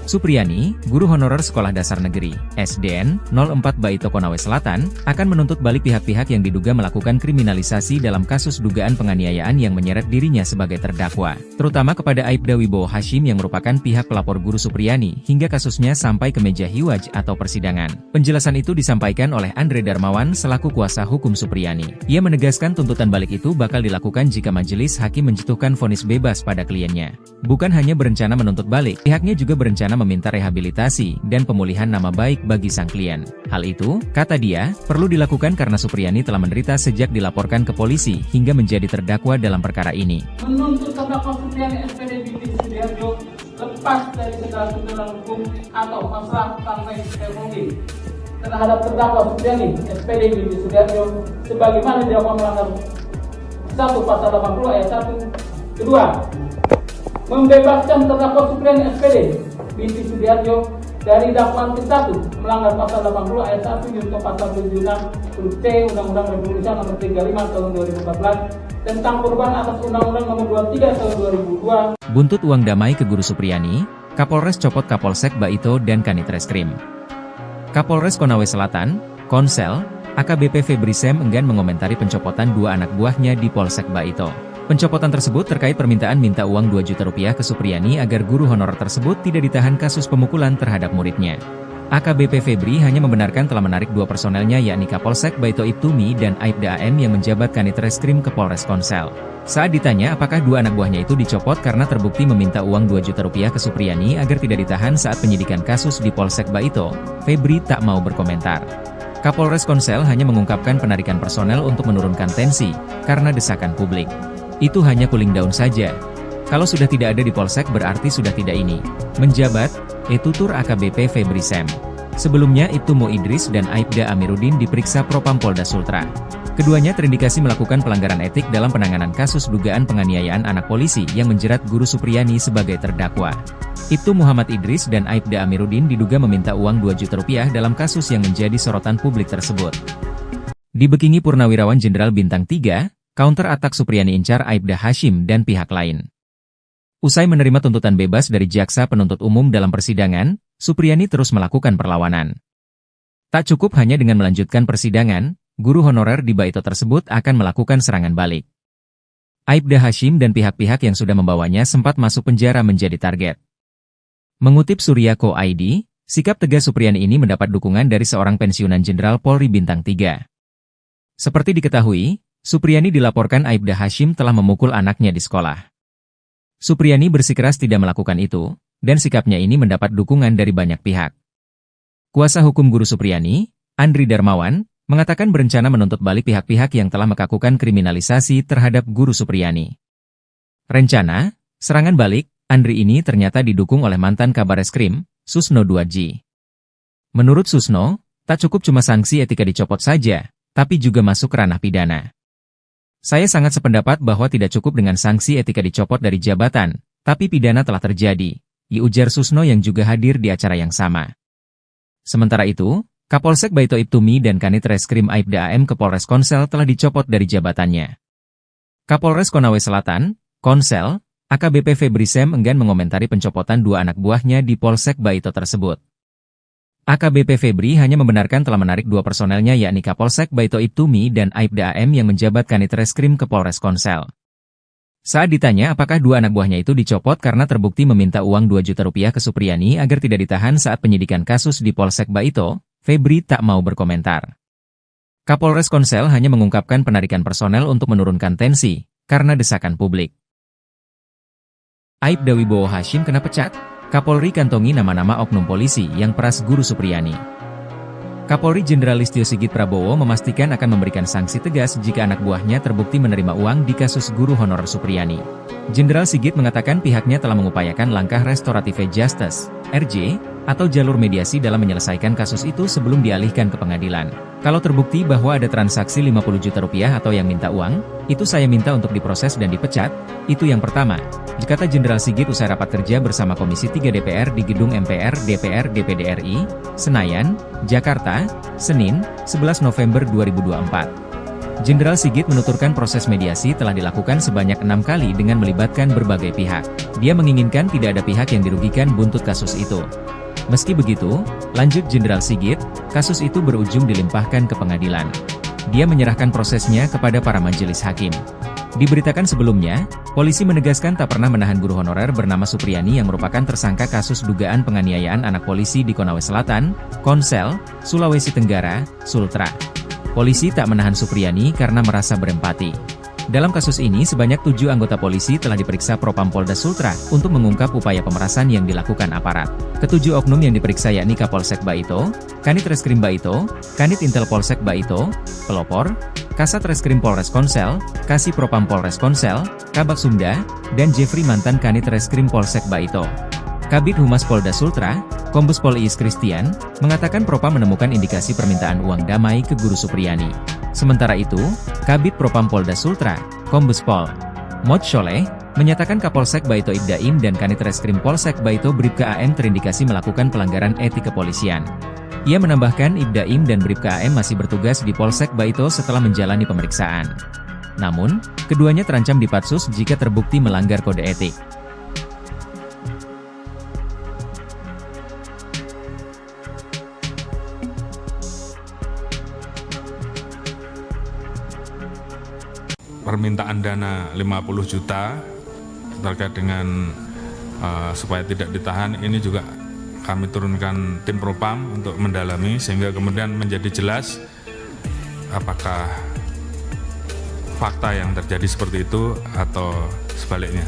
Speaker 1: Supriyani, guru honorer Sekolah Dasar Negeri, SDN, 04 Baito Konawe Selatan, akan menuntut balik pihak-pihak yang diduga melakukan kriminalisasi dalam kasus dugaan penganiayaan yang menyeret dirinya sebagai terdakwa, terutama kepada Aibda Wibowo Hashim yang merupakan pihak pelapor guru Supriyani hingga kasusnya sampai ke meja hiwaj atau persidangan. Penjelasan itu disampaikan oleh Andre Darmawan selaku kuasa hukum Supriyani. Ia menegaskan tuntutan balik itu bakal dilakukan jika majelis hakim menjatuhkan vonis bebas pada kliennya. Bukan hanya berencana menuntut balik, pihaknya juga berencana meminta rehabilitasi dan pemulihan nama baik bagi sang klien. Hal itu, kata dia, perlu dilakukan karena Supriyani telah menderita sejak dilaporkan ke polisi hingga menjadi terdakwa dalam perkara ini.
Speaker 3: Menuntut terdakwa Supriyani SPD binti Sudiarjo lepas dari segala tuntutan hukum atau masalah partai Permudi terhadap terdakwa Supriyani SPD binti Sudiarjo sebagaimana dilakukan melanggar 1 Pasal 80 ayat 1. Kedua, membebaskan terdakwa Supriyani SPD binti Sudiarjo dari dakwaan ke-1 melanggar Pasal 80 ayat 1 junto Pasal 76 huruf C Undang-Undang Republik Indonesia Nomor 35 Tahun 2014 tentang perubahan atas Undang-Undang Nomor 23 Tahun 2002.
Speaker 1: Buntut uang damai ke guru Supriyani, Kapolres copot Kapolsek Baito dan Kanit Reskrim. Kapolres Konawe Selatan, Konsel, AKBP Febri Sem enggan mengomentari pencopotan 2 anak buahnya di Polsek Baito. Pencopotan tersebut terkait permintaan minta uang 2 juta rupiah ke Supriyani agar guru honorer tersebut tidak ditahan kasus pemukulan terhadap muridnya. AKBP Febri hanya membenarkan telah menarik 2 personelnya yakni Kapolsek Baito Ibtumi dan Aibda AM yang menjabat Kanit Reskrim ke Polres Konsel. Saat ditanya apakah 2 anak buahnya itu dicopot karena terbukti meminta uang 2 juta rupiah ke Supriyani agar tidak ditahan saat penyidikan kasus di Polsek Baito, Febri tak mau berkomentar. Kapolres Konsel hanya mengungkapkan penarikan personel untuk menurunkan tensi, karena desakan publik. Itu hanya cooling down saja. Kalau sudah tidak ada di Polsek berarti sudah tidak ini. Menjabat, tutur AKBP Febri Sem. Sebelumnya Ibtu Mo Idris dan Aibda Amiruddin diperiksa Propam Polda Sultra. Keduanya terindikasi melakukan pelanggaran etik dalam penanganan kasus dugaan penganiayaan anak polisi yang menjerat guru Supriyani sebagai terdakwa. Ibtu Muhammad Idris dan Aibda Amiruddin diduga meminta uang 2 juta rupiah dalam kasus yang menjadi sorotan publik tersebut. Dibekingi Purnawirawan Jenderal Bintang 3, counter attack Supriyani incar Aibda Hashim dan pihak lain. Usai menerima tuntutan bebas dari jaksa penuntut umum dalam persidangan, Supriyani terus melakukan perlawanan. Tak cukup hanya dengan melanjutkan persidangan, guru honorer di Baito tersebut akan melakukan serangan balik. Aibda Hashim dan pihak-pihak yang sudah membawanya sempat masuk penjara menjadi target. Mengutip Surya.co.id, sikap tegas Supriyani ini mendapat dukungan dari seorang pensiunan Jenderal Polri Bintang 3. Seperti diketahui, Supriyani dilaporkan Aibda Hashim telah memukul anaknya di sekolah. Supriyani bersikeras tidak melakukan itu, dan sikapnya ini mendapat dukungan dari banyak pihak. Kuasa hukum guru Supriyani, Andri Darmawan, mengatakan berencana menuntut balik pihak-pihak yang telah melakukan kriminalisasi terhadap guru Supriyani. Rencana, serangan balik, Andri ini ternyata didukung oleh mantan Kabareskrim, Susno Duadji. Menurut Susno, tak cukup cuma sanksi etika dicopot saja, tapi juga masuk ranah pidana. Saya sangat sependapat bahwa tidak cukup dengan sanksi etika dicopot dari jabatan, tapi pidana telah terjadi, ujar Susno yang juga hadir di acara yang sama. Sementara itu, Kapolsek Baito Ibtumi dan Kanit Reskrim Aibda AM ke Polres Konsel telah dicopot dari jabatannya. Kapolres Konawe Selatan, Konsel, AKBP Febri Sem enggan mengomentari pencopotan dua anak buahnya di Polsek Baito tersebut. AKBP Febri hanya membenarkan telah menarik dua personelnya yakni Kapolsek Baito Ibtumi dan Aibda AM yang menjabat Kanit Reskrim ke Polres Konsel. Saat ditanya apakah dua anak buahnya itu dicopot karena terbukti meminta uang 2 juta rupiah ke Supriyani agar tidak ditahan saat penyidikan kasus di Polsek Baito, Febri tak mau berkomentar. Kapolres Konsel hanya mengungkapkan penarikan personel untuk menurunkan tensi, karena desakan publik. Aibda Wibowo Hashim kena pecat, Kapolri kantongi nama-nama oknum polisi yang peras Guru Supriyani. Kapolri Jenderal Listio Sigit Prabowo memastikan akan memberikan sanksi tegas jika anak buahnya terbukti menerima uang di kasus guru honorer Supriyani. Jenderal Sigit mengatakan pihaknya telah mengupayakan langkah restoratif justice, RJ, atau jalur mediasi dalam menyelesaikan kasus itu sebelum dialihkan ke pengadilan. Kalau terbukti bahwa ada transaksi 50 juta rupiah atau yang minta uang, itu saya minta untuk diproses dan dipecat, itu yang pertama, kata Jenderal Sigit usai rapat kerja bersama Komisi 3 DPR di Gedung MPR DPR DPD RI, Senayan, Jakarta, Senin, 11 November 2024. Jenderal Sigit menuturkan proses mediasi telah dilakukan sebanyak 6 kali dengan melibatkan berbagai pihak. Dia menginginkan tidak ada pihak yang dirugikan buntut kasus itu. Meski begitu, lanjut Jenderal Sigit, kasus itu berujung dilimpahkan ke pengadilan. Dia menyerahkan prosesnya kepada para majelis hakim. Diberitakan sebelumnya, polisi menegaskan tak pernah menahan guru honorer bernama Supriyani yang merupakan tersangka kasus dugaan penganiayaan anak polisi di Konawe Selatan, Konsel, Sulawesi Tenggara, Sultra. Polisi tak menahan Supriyani karena merasa berempati. Dalam kasus ini sebanyak 7 anggota polisi telah diperiksa Propam Polda Sultra untuk mengungkap upaya pemerasan yang dilakukan aparat. Ketujuh oknum yang diperiksa yakni Kapolsek Baito, Kanit Reskrim Baito, Kanit Intel Polsek Baito, Pelopor, Kasat Reskrim Polres Konsel, Kasih Propam Polres Konsel, Kabak Sumda, dan Jeffrey mantan Kanit Reskrim Polsek Baito. Kabid Humas Polda Sultra, Kombes Pol Iis Christian, mengatakan Propam menemukan indikasi permintaan uang damai ke Guru Supriyani. Sementara itu, Kabid Propam Polda Sultra, Kombes Pol Mod Sholeh, menyatakan Kapolsek Baito Ibdaim dan Kanit Reskrim Polsek Baito Bribka AM terindikasi melakukan pelanggaran etik kepolisian. Ia menambahkan Ibdaim dan Bribka AM masih bertugas di Polsek Baito setelah menjalani pemeriksaan. Namun, keduanya terancam dipatsus jika terbukti melanggar kode etik.
Speaker 2: Permintaan dana 50 juta terkait dengan supaya tidak ditahan ini juga kami turunkan tim Propam untuk mendalami sehingga kemudian menjadi jelas apakah fakta yang terjadi seperti itu atau sebaliknya.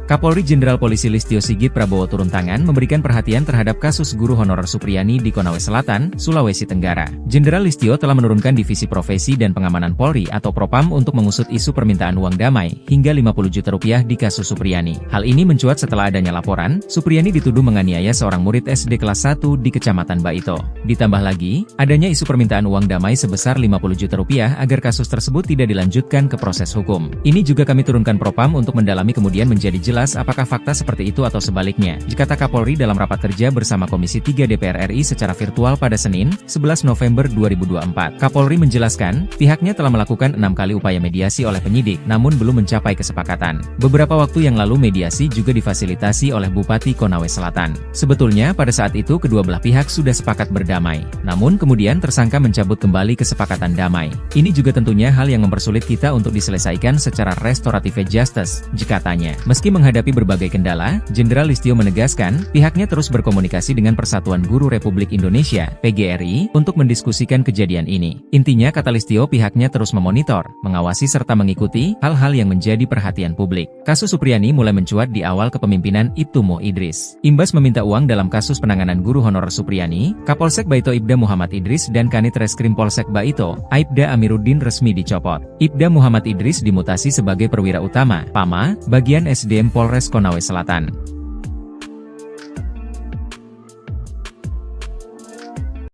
Speaker 1: Kapolri Jenderal Polisi Listio Sigit Prabowo turun tangan memberikan perhatian terhadap kasus guru honorer Supriyani di Konawe Selatan, Sulawesi Tenggara. Jenderal Listio telah menurunkan Divisi Profesi dan Pengamanan Polri atau Propam untuk mengusut isu permintaan uang damai hingga 50 juta rupiah di kasus Supriyani. Hal ini mencuat setelah adanya laporan, Supriyani dituduh menganiaya seorang murid SD kelas 1 di Kecamatan Baito. Ditambah lagi, adanya isu permintaan uang damai sebesar 50 juta rupiah agar kasus tersebut tidak dilanjutkan ke proses hukum. Ini juga kami turunkan Propam untuk mendalami kemudian menjadi jelas apakah fakta seperti itu atau sebaliknya, kata Kapolri dalam rapat kerja bersama Komisi 3 DPR RI secara virtual pada Senin, 11 November 2024. Kapolri menjelaskan, pihaknya telah melakukan 6 kali upaya mediasi oleh penyidik, namun belum mencapai kesepakatan. Beberapa waktu yang lalu mediasi juga difasilitasi oleh Bupati Konawe Selatan. Sebetulnya pada saat itu kedua belah pihak sudah sepakat berdamai, namun kemudian tersangka mencabut kembali kesepakatan damai. Ini juga tentunya hal yang mempersulit kita untuk diselesaikan secara restoratif justice, katanya. Meski menghadapi berbagai kendala, Jenderal Listio menegaskan, pihaknya terus berkomunikasi dengan Persatuan Guru Republik Indonesia, PGRI, untuk mendiskusikan kejadian ini. Intinya, kata Listio, pihaknya terus memonitor, mengawasi serta mengikuti hal-hal yang menjadi perhatian publik. Kasus Supriyani mulai mencuat di awal kepemimpinan Ibtu Mo Idris. Imbas meminta uang dalam kasus penanganan guru honorer Supriyani, Kapolsek Baito Ibda Muhammad Idris dan Kanit Reskrim Polsek Baito, Aibda Amiruddin resmi dicopot. Ibda Muhammad Idris dimutasi sebagai perwira utama, PAMA, bagian SDM Polres Konawe Selatan.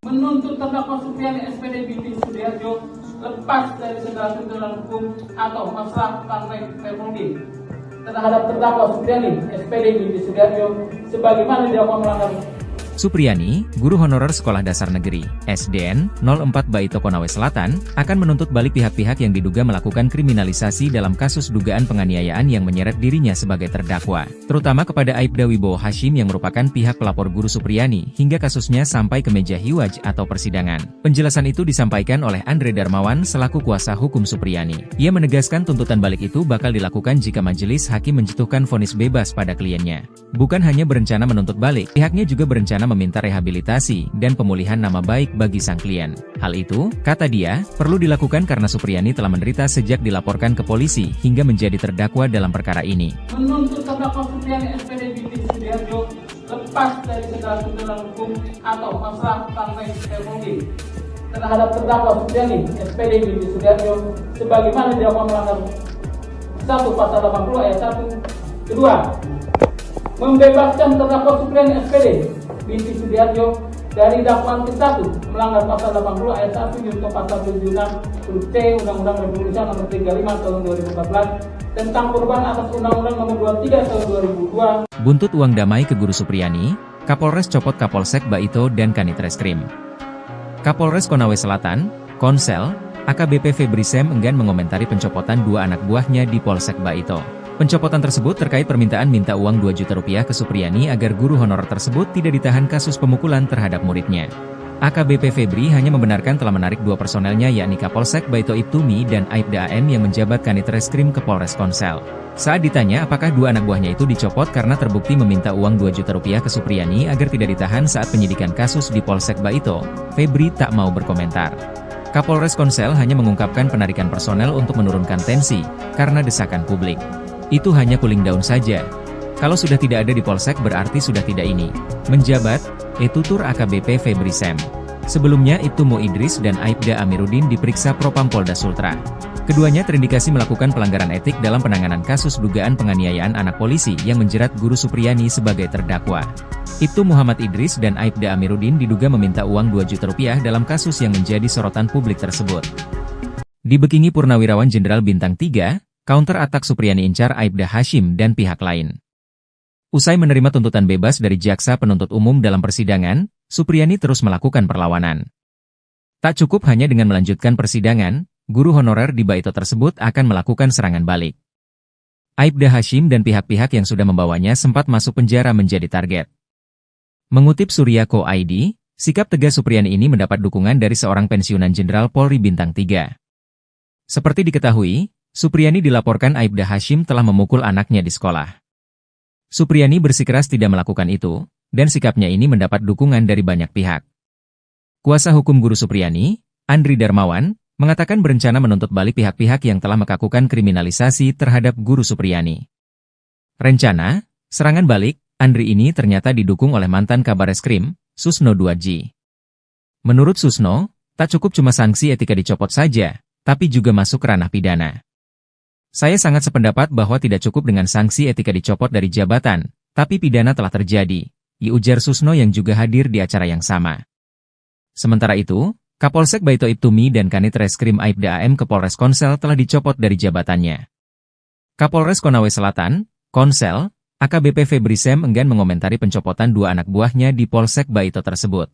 Speaker 3: Menuntut terdakwa Supriyani SPD binti Sudiharjo lepas dari segala tuntutan hukum atau masalah partai Republik terhadap terdakwa Supriyani SPD binti Sudiharjo sebagaimana dilakukan melanggar.
Speaker 1: Supriyani, guru honorer Sekolah Dasar Negeri, SDN, 04 Baito Konawe Selatan, akan menuntut balik pihak-pihak yang diduga melakukan kriminalisasi dalam kasus dugaan penganiayaan yang menyeret dirinya sebagai terdakwa, terutama kepada Aibda Wibowo Hashim yang merupakan pihak pelapor guru Supriyani, hingga kasusnya sampai ke meja hiwaj atau persidangan. Penjelasan itu disampaikan oleh Andre Darmawan selaku kuasa hukum Supriyani. Ia menegaskan tuntutan balik itu bakal dilakukan jika majelis hakim menjatuhkan vonis bebas pada kliennya. Bukan hanya berencana menuntut balik, pihaknya juga berencana meminta rehabilitasi dan pemulihan nama baik bagi sang klien. Hal itu, kata dia, perlu dilakukan karena Supriyani telah menderita sejak dilaporkan ke polisi hingga menjadi terdakwa dalam perkara ini.
Speaker 3: Menuntut terdakwa Supriyani SPD binti Sudiharjo lepas dari segala tuntutan hukum atau masalah partai Republik terhadap terdakwa Supriyani SPD binti Sudiharjo sebagaimana dilakukan melanggar 1 Pasal 80 ayat 1. Kedua, membebaskan terdakwa Supriyani SPD binti Sudiharjo dari dakwaan ke-1 melanggar Pasal 80 ayat 1 junto Pasal 76 huruf C Undang-Undang Republik Indonesia Nomor 35 Tahun 2014 tentang perubahan atas Undang-Undang Nomor 23 Tahun 2002.
Speaker 1: Buntut uang damai ke guru Supriyani, Kapolres copot Kapolsek Baito dan Kanit Reskrim. Kapolres Konawe Selatan, Konsel, AKBP Febri Sem enggan mengomentari pencopotan 2 anak buahnya di Polsek Baito. Pencopotan tersebut terkait permintaan minta uang 2 juta rupiah ke Supriyani agar guru honorer tersebut tidak ditahan kasus pemukulan terhadap muridnya. AKBP Febri hanya membenarkan telah menarik 2 personelnya yakni Kapolsek Baito Ibtumi dan Aibda AM yang menjabat Kanit Reskrim ke Polres Konsel. Saat ditanya apakah 2 anak buahnya itu dicopot karena terbukti meminta uang 2 juta rupiah ke Supriyani agar tidak ditahan saat penyidikan kasus di Polsek Baito, Febri tak mau berkomentar. Kapolres Konsel hanya mengungkapkan penarikan personel untuk menurunkan tensi karena desakan publik. Itu hanya cooling down saja. Kalau sudah tidak ada di Polsek berarti sudah tidak ini. Menjabat, tutur AKBP Febri Sem. Sebelumnya Ibtu Mo Idris dan Aibda Amiruddin diperiksa Propam Polda Sultra. Keduanya terindikasi melakukan pelanggaran etik dalam penanganan kasus dugaan penganiayaan anak polisi yang menjerat guru Supriyani sebagai terdakwa. Ibtu Muhammad Idris dan Aibda Amiruddin diduga meminta uang 2 juta rupiah dalam kasus yang menjadi sorotan publik tersebut. Dibekingi Purnawirawan Jenderal Bintang 3, counter atak Supriyani incar Aibda Hashim dan pihak lain. Usai menerima tuntutan bebas dari jaksa penuntut umum dalam persidangan, Supriyani terus melakukan perlawanan. Tak cukup hanya dengan melanjutkan persidangan, guru honorer di Baito tersebut akan melakukan serangan balik. Aibda Hashim dan pihak-pihak yang sudah membawanya sempat masuk penjara menjadi target. Mengutip Surya.co ID, sikap tegas Supriyani ini mendapat dukungan dari seorang pensiunan Jenderal Polri Bintang 3. Seperti diketahui, Supriyani dilaporkan Aibda Hashim telah memukul anaknya di sekolah. Supriyani bersikeras tidak melakukan itu, dan sikapnya ini mendapat dukungan dari banyak pihak. Kuasa hukum guru Supriyani, Andri Darmawan, mengatakan berencana menuntut balik pihak-pihak yang telah melakukan kriminalisasi terhadap guru Supriyani. Rencana, serangan balik, Andri ini ternyata didukung oleh mantan Kabareskrim, Susno Duadji. Menurut Susno, tak cukup cuma sanksi etika dicopot saja, tapi juga masuk ranah pidana. Saya sangat sependapat bahwa tidak cukup dengan sanksi etika dicopot dari jabatan, tapi pidana telah terjadi, ujar Susno yang juga hadir di acara yang sama. Sementara itu, Kapolsek Baito Ibtumi dan Kanit Reskrim Aibda AM ke Polres Konsel telah dicopot dari jabatannya. Kapolres Konawe Selatan, Konsel, AKBP Febri Sem enggan mengomentari pencopotan 2 anak buahnya di Polsek Baito tersebut.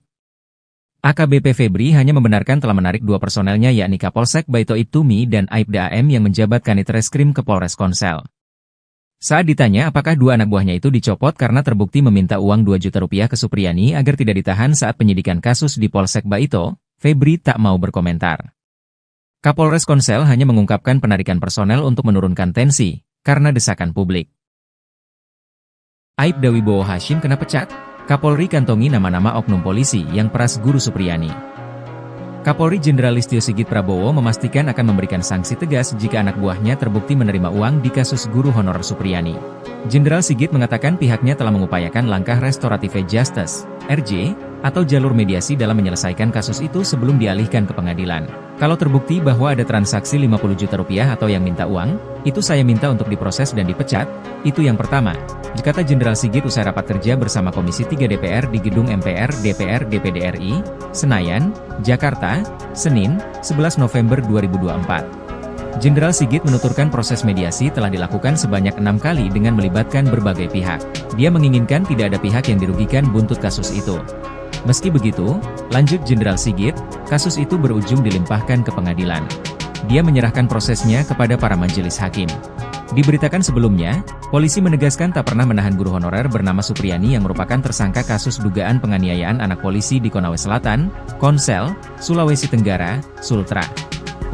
Speaker 1: AKBP Febri hanya membenarkan telah menarik 2 personelnya yakni Kapolsek Baito Ibtumi dan Aibda AM yang menjabat Kanit Reskrim ke Polres Konsel. Saat ditanya apakah 2 anak buahnya itu dicopot karena terbukti meminta uang 2 juta rupiah ke Supriyani agar tidak ditahan saat penyidikan kasus di Polsek Baito, Febri tak mau berkomentar. Kapolres Konsel hanya mengungkapkan penarikan personel untuk menurunkan tensi, karena desakan publik. Aibda Wibowo Hashim kena pecat? Kapolri kantongi nama-nama oknum polisi yang peras Guru Supriyani. Kapolri Jenderal Listio Sigit Prabowo memastikan akan memberikan sanksi tegas jika anak buahnya terbukti menerima uang di kasus guru honorer Supriyani. Jenderal Sigit mengatakan pihaknya telah mengupayakan langkah restoratif justice, RJ, atau jalur mediasi dalam menyelesaikan kasus itu sebelum dialihkan ke pengadilan. Kalau terbukti bahwa ada transaksi 50 juta rupiah atau yang minta uang, itu saya minta untuk diproses dan dipecat, itu yang pertama, kata Jenderal Sigit usai rapat kerja bersama Komisi 3 DPR di Gedung MPR DPR DPD RI, Senayan, Jakarta, Senin, 11 November 2024. Jenderal Sigit menuturkan proses mediasi telah dilakukan sebanyak 6 kali dengan melibatkan berbagai pihak. Dia menginginkan tidak ada pihak yang dirugikan buntut kasus itu. Meski begitu, lanjut Jenderal Sigit, kasus itu berujung dilimpahkan ke pengadilan. Dia menyerahkan prosesnya kepada para majelis hakim. Diberitakan sebelumnya, polisi menegaskan tak pernah menahan guru honorer bernama Supriyani yang merupakan tersangka kasus dugaan penganiayaan anak polisi di Konawe Selatan, Konsel, Sulawesi Tenggara, Sultra.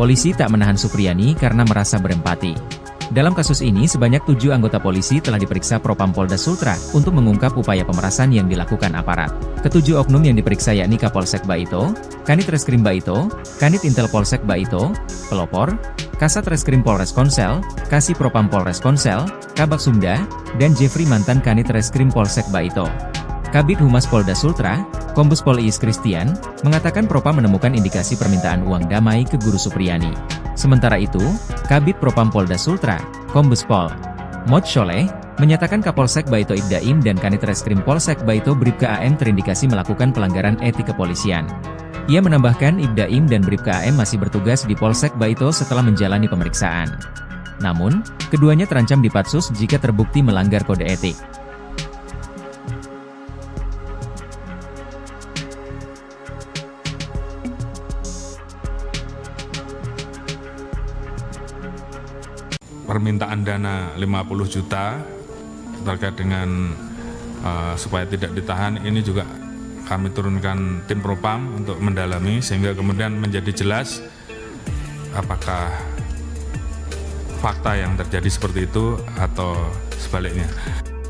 Speaker 1: Polisi tak menahan Supriyani karena merasa berempati. Dalam kasus ini sebanyak 7 anggota polisi telah diperiksa Propam Polda Sultra untuk mengungkap upaya pemerasan yang dilakukan aparat. Ketujuh oknum yang diperiksa yakni Kapolsek Baito, Kanit Reskrim Baito, Kanit Intel Polsek Baito, Pelopor, Kasat Reskrim Polres Konsel, Kasih Propam Polres Konsel, Kabak Sumda, dan Jeffrey mantan Kanit Reskrim Polsek Baito. Kabid Humas Polda Sultra, Kombes Pol Iis Christian, mengatakan Propam menemukan indikasi permintaan uang damai ke Guru Supriyani. Sementara itu, Kabid Propam Polda Sultra, Kombes Pol Mod Sholeh, menyatakan Kapolsek Baito Ibdaim dan Kanit Reskrim Polsek Baito Bribka AM terindikasi melakukan pelanggaran etik kepolisian. Ia menambahkan Ibdaim dan Bribka AM masih bertugas di Polsek Baito setelah menjalani pemeriksaan. Namun, keduanya terancam dipatsus jika terbukti melanggar kode etik.
Speaker 2: Permintaan dana 50 juta terkait dengan supaya tidak ditahan, ini juga kami turunkan tim Propam untuk mendalami sehingga kemudian menjadi jelas apakah fakta yang terjadi seperti itu atau sebaliknya.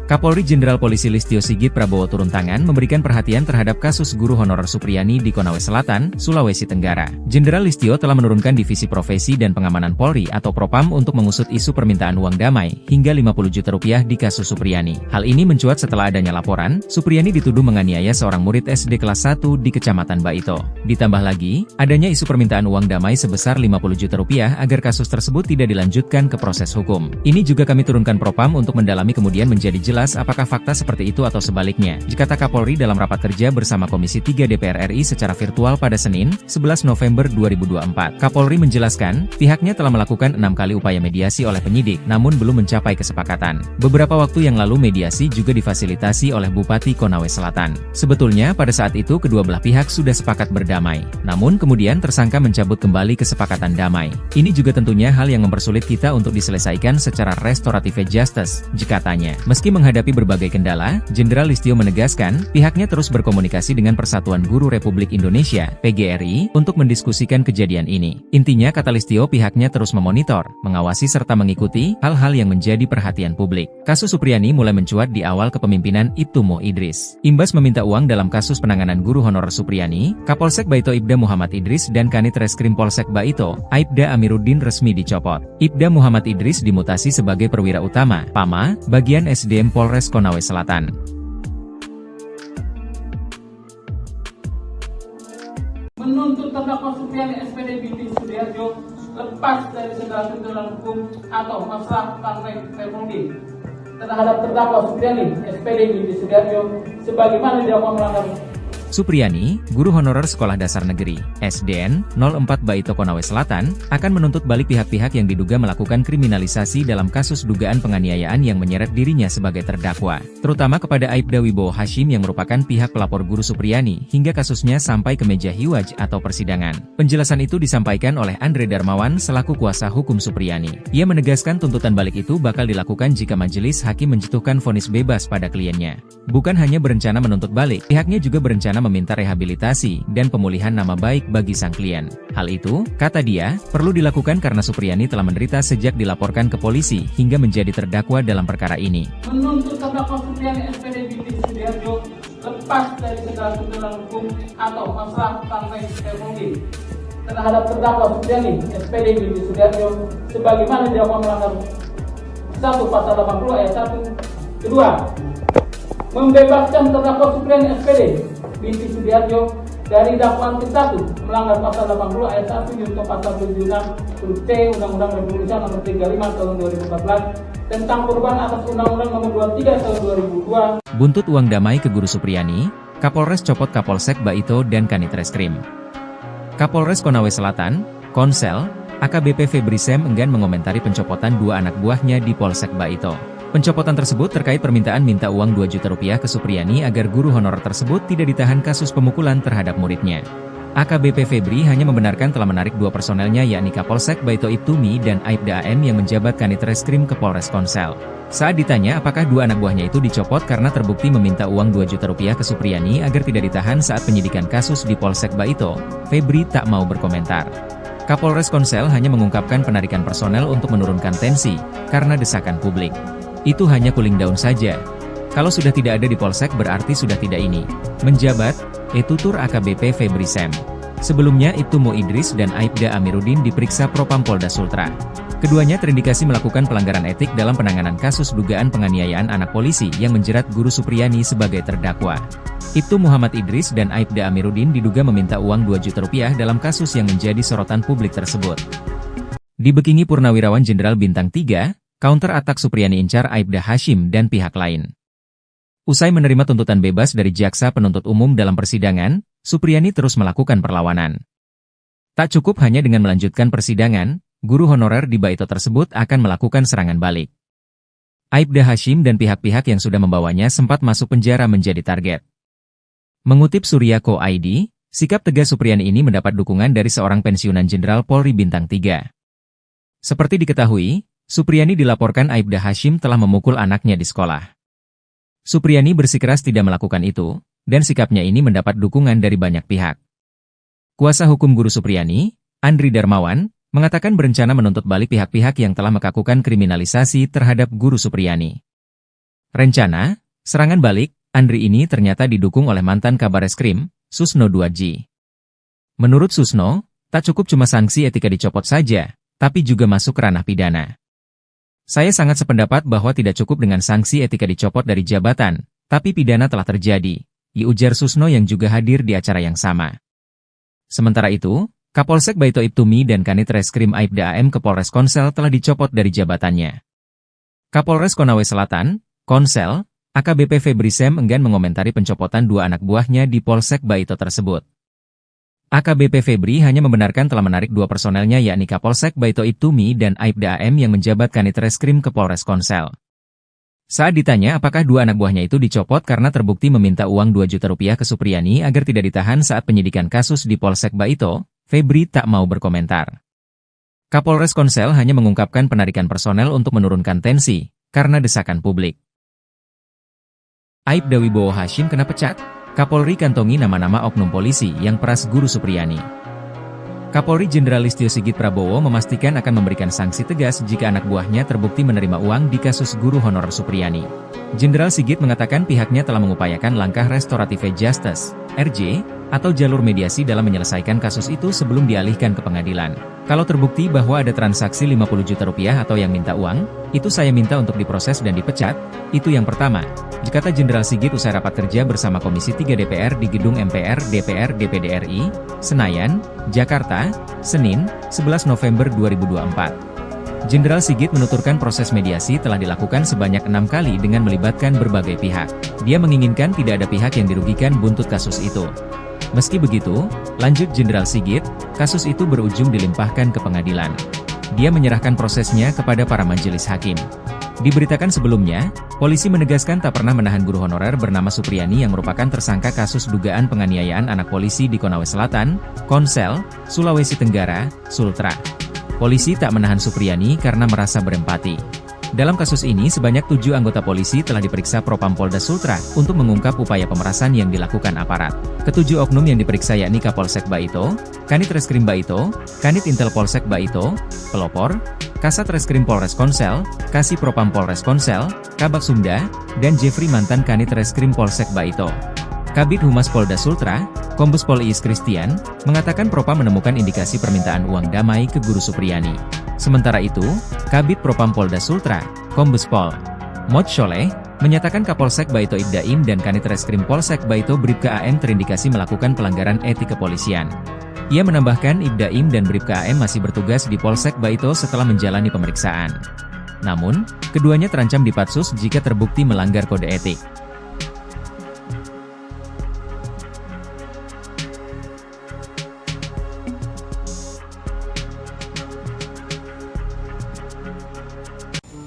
Speaker 1: Kapolri Jenderal Polisi Listio Sigit Prabowo turun tangan memberikan perhatian terhadap kasus guru honorer Supriyani di Konawe Selatan, Sulawesi Tenggara. Jenderal Listio telah menurunkan Divisi Profesi dan Pengamanan Polri atau Propam untuk mengusut isu permintaan uang damai hingga 50 juta rupiah di kasus Supriyani. Hal ini mencuat setelah adanya laporan, Supriyani dituduh menganiaya seorang murid SD kelas 1 di Kecamatan Baito. Ditambah lagi, adanya isu permintaan uang damai sebesar 50 juta rupiah agar kasus tersebut tidak dilanjutkan ke proses hukum. Ini juga kami turunkan Propam untuk mendalami kemudian menjadi jelas apakah fakta seperti itu atau sebaliknya, kata Kapolri dalam rapat kerja bersama Komisi 3 DPR RI secara virtual pada Senin, 11 November 2024. Kapolri menjelaskan, pihaknya telah melakukan 6 kali upaya mediasi oleh penyidik, namun belum mencapai kesepakatan. Beberapa waktu yang lalu mediasi juga difasilitasi oleh Bupati Konawe Selatan. Sebetulnya pada saat itu kedua belah pihak sudah sepakat berdamai, namun kemudian tersangka mencabut kembali kesepakatan damai. Ini juga tentunya hal yang mempersulit kita untuk diselesaikan secara restoratif justice, katanya. Meski menghadapi berbagai kendala, Jenderal Listio menegaskan, pihaknya terus berkomunikasi dengan Persatuan Guru Republik Indonesia, PGRI, untuk mendiskusikan kejadian ini. Intinya kata Listio pihaknya terus memonitor, mengawasi serta mengikuti hal-hal yang menjadi perhatian publik. Kasus Supriyani mulai mencuat di awal kepemimpinan Ibtu Mo Idris. Imbas meminta uang dalam kasus penanganan guru honorer Supriyani, Kapolsek Baito Ibda Muhammad Idris dan Kanit Reskrim Polsek Baito, Aibda Amiruddin resmi dicopot. Ibda Muhammad Idris dimutasi sebagai perwira utama, PAMA, bagian SDM Polres Konawe Selatan.
Speaker 3: Menuntut terdakwa Supriyani SPD binti Sudiarjo lepas dari segala tuntutan hukum atau masalah partai Permudi terhadap terdakwa Supriyani SPD binti Sudiarjo sebagaimana dilakukan melanggar.
Speaker 1: Supriyani, guru honorer Sekolah Dasar Negeri, SDN, 04 Baito Konawe Selatan, akan menuntut balik pihak-pihak yang diduga melakukan kriminalisasi dalam kasus dugaan penganiayaan yang menyeret dirinya sebagai terdakwa, terutama kepada Aibda Wibowo Hashim yang merupakan pihak pelapor guru Supriyani, hingga kasusnya sampai ke meja hiwaj atau persidangan. Penjelasan itu disampaikan oleh Andre Darmawan selaku kuasa hukum Supriyani. Ia menegaskan tuntutan balik itu bakal dilakukan jika majelis hakim menjatuhkan vonis bebas pada kliennya. Bukan hanya berencana menuntut balik, pihaknya juga berencana meminta rehabilitasi dan pemulihan nama baik bagi sang klien. Hal itu, kata dia, perlu dilakukan karena Supriyani telah menderita sejak dilaporkan ke polisi hingga menjadi terdakwa dalam perkara ini.
Speaker 3: Menuntut terdakwa Supriyani lepas dari segala tuntutan hukum atau masalah sampai teknologi terhadap terdakwa Supriani SPD binti Sudiarjo sebagaimana dilakukan melanggar 1 pasal 80 ayat 1. Kedua, membebaskan terdakwa Supriani SPD binti Sudiarjo dari dakwaan ke-1 melanggar pasal 80 ayat 1 junto pasal 76 huruf C Undang-Undang Republik Indonesia nomor 35 tahun 2014 tentang perubahan atas Undang-Undang nomor 23 tahun 2002.
Speaker 1: Buntut uang damai ke Guru Supriani, Kapolres copot Kapolsek Baito dan Kanit Reskrim. Kapolres Konawe Selatan, Konsel, AKBP Febri Sem enggan mengomentari pencopotan 2 anak buahnya di Polsek Baito. Pencopotan tersebut terkait permintaan minta uang 2 juta rupiah ke Supriani agar guru honorer tersebut tidak ditahan kasus pemukulan terhadap muridnya. AKBP Febri hanya membenarkan telah menarik 2 personelnya yakni Kapolsek Baito Ibtumi dan Aibda AM yang menjabat Kanit Reskrim ke Polres Konsel. Saat ditanya apakah 2 anak buahnya itu dicopot karena terbukti meminta uang 2 juta rupiah ke Supriani agar tidak ditahan saat penyidikan kasus di Polsek Baito, Febri tak mau berkomentar. Kapolres Konsel hanya mengungkapkan penarikan personel untuk menurunkan tensi, karena desakan publik. Itu hanya cooling down saja. Kalau sudah tidak ada di Polsek berarti sudah tidak ini. Menjabat, tutur AKBP Febri Sem. Sebelumnya Ibtu Mo Idris dan Aibda Amiruddin diperiksa Propam Polda Sultra. Keduanya terindikasi melakukan pelanggaran etik dalam penanganan kasus dugaan penganiayaan anak polisi yang menjerat Guru Supriani sebagai terdakwa. Ibtu Muhammad Idris dan Aibda Amiruddin diduga meminta uang 2 juta rupiah dalam kasus yang menjadi sorotan publik tersebut. Dibekingi Purnawirawan Jenderal Bintang 3, counter atak Supriani incar Aibda Hashim dan pihak lain. Usai menerima tuntutan bebas dari jaksa penuntut umum dalam persidangan, Supriani terus melakukan perlawanan. Tak cukup hanya dengan melanjutkan persidangan, guru honorer di Baito tersebut akan melakukan serangan balik. Aibda Hashim dan pihak-pihak yang sudah membawanya sempat masuk penjara menjadi target. Mengutip Surya.co ID, sikap tegas Supriani ini mendapat dukungan dari seorang pensiunan Jenderal Polri Bintang 3. Seperti diketahui, Supriani dilaporkan Aibda Hashim telah memukul anaknya di sekolah. Supriani bersikeras tidak melakukan itu, dan sikapnya ini mendapat dukungan dari banyak pihak. Kuasa hukum Guru Supriani, Andri Darmawan, mengatakan berencana menuntut balik pihak-pihak yang telah melakukan kriminalisasi terhadap Guru Supriani. Rencana, serangan balik, Andri ini ternyata didukung oleh mantan Kabareskrim, Susno 2G. Menurut Susno, tak cukup cuma sanksi etika dicopot saja, tapi juga masuk ranah pidana. Saya sangat sependapat bahwa tidak cukup dengan sanksi etika dicopot dari jabatan, tapi pidana telah terjadi, ujar Susno yang juga hadir di acara yang sama. Sementara itu, Kapolsek Baito Ibtumi dan Kanit Reskrim Aibda AM ke Polres Konsel telah dicopot dari jabatannya. Kapolres Konawe Selatan, Konsel, AKBP Febri Sem enggan mengomentari pencopotan 2 anak buahnya di Polsek Baito tersebut. AKBP Febri hanya membenarkan telah menarik 2 personelnya yakni Kapolsek Baito Ibtumi dan Aibda AM yang menjabat Kanit Reskrim ke Polres Konsel. Saat ditanya apakah 2 anak buahnya itu dicopot karena terbukti meminta uang 2 juta rupiah ke Supriani agar tidak ditahan saat penyidikan kasus di Polsek Baito, Febri tak mau berkomentar. Kapolres Konsel hanya mengungkapkan penarikan personel untuk menurunkan tensi, karena desakan publik. Aibda Wibowo Hashim kena pecat? Kapolri kantongi nama-nama oknum polisi yang peras Guru Supriani. Kapolri Jenderal Listio Sigit Prabowo memastikan akan memberikan sanksi tegas jika anak buahnya terbukti menerima uang di kasus guru honorer Supriani. Jenderal Sigit mengatakan pihaknya telah mengupayakan langkah restoratif justice, RJ, atau jalur mediasi dalam menyelesaikan kasus itu sebelum dialihkan ke pengadilan. Kalau terbukti bahwa ada transaksi 50 juta rupiah atau yang minta uang, itu saya minta untuk diproses dan dipecat, itu yang pertama, kata Jenderal Sigit usai rapat kerja bersama Komisi 3 DPR di Gedung MPR DPR DPD RI, Senayan, Jakarta, Senin, 11 November 2024. Jenderal Sigit menuturkan proses mediasi telah dilakukan sebanyak 6 kali dengan melibatkan berbagai pihak. Dia menginginkan tidak ada pihak yang dirugikan buntut kasus itu. Meski begitu, lanjut Jenderal Sigit, kasus itu berujung dilimpahkan ke pengadilan. Dia menyerahkan prosesnya kepada para majelis hakim. Diberitakan sebelumnya, polisi menegaskan tak pernah menahan guru honorer bernama Supriani yang merupakan tersangka kasus dugaan penganiayaan anak polisi di Konawe Selatan, Konsel, Sulawesi Tenggara, Sultra. Polisi tak menahan Supriani karena merasa berempati. Dalam kasus ini sebanyak 7 anggota polisi telah diperiksa Propam Polda Sultra untuk mengungkap upaya pemerasan yang dilakukan aparat. Ketujuh oknum yang diperiksa yakni Kapolsek Baito, Kanit Reskrim Baito, Kanit Intel Polsek Baito, Pelopor, Kasat Reskrim Polres Konsel, Kasih Propam Polres Konsel, Kabak Sumda, dan Jeffrey mantan Kanit Reskrim Polsek Baito. Kabid Humas Polda Sultra, Kombes Pol Iis Christian, mengatakan Propam menemukan indikasi permintaan uang damai ke Guru Supriyani. Sementara itu, Kabid Propam Polda Sultra, Kombes Pol Mod Sholeh, menyatakan Kapolsek Baito Ibda Im dan Kanit Reskrim Polsek Baito Bribka AM terindikasi melakukan pelanggaran etik kepolisian. Ia menambahkan Ibda Im dan Bribka AM masih bertugas di Polsek Baito setelah menjalani pemeriksaan. Namun, keduanya terancam dipatsus jika terbukti melanggar kode etik.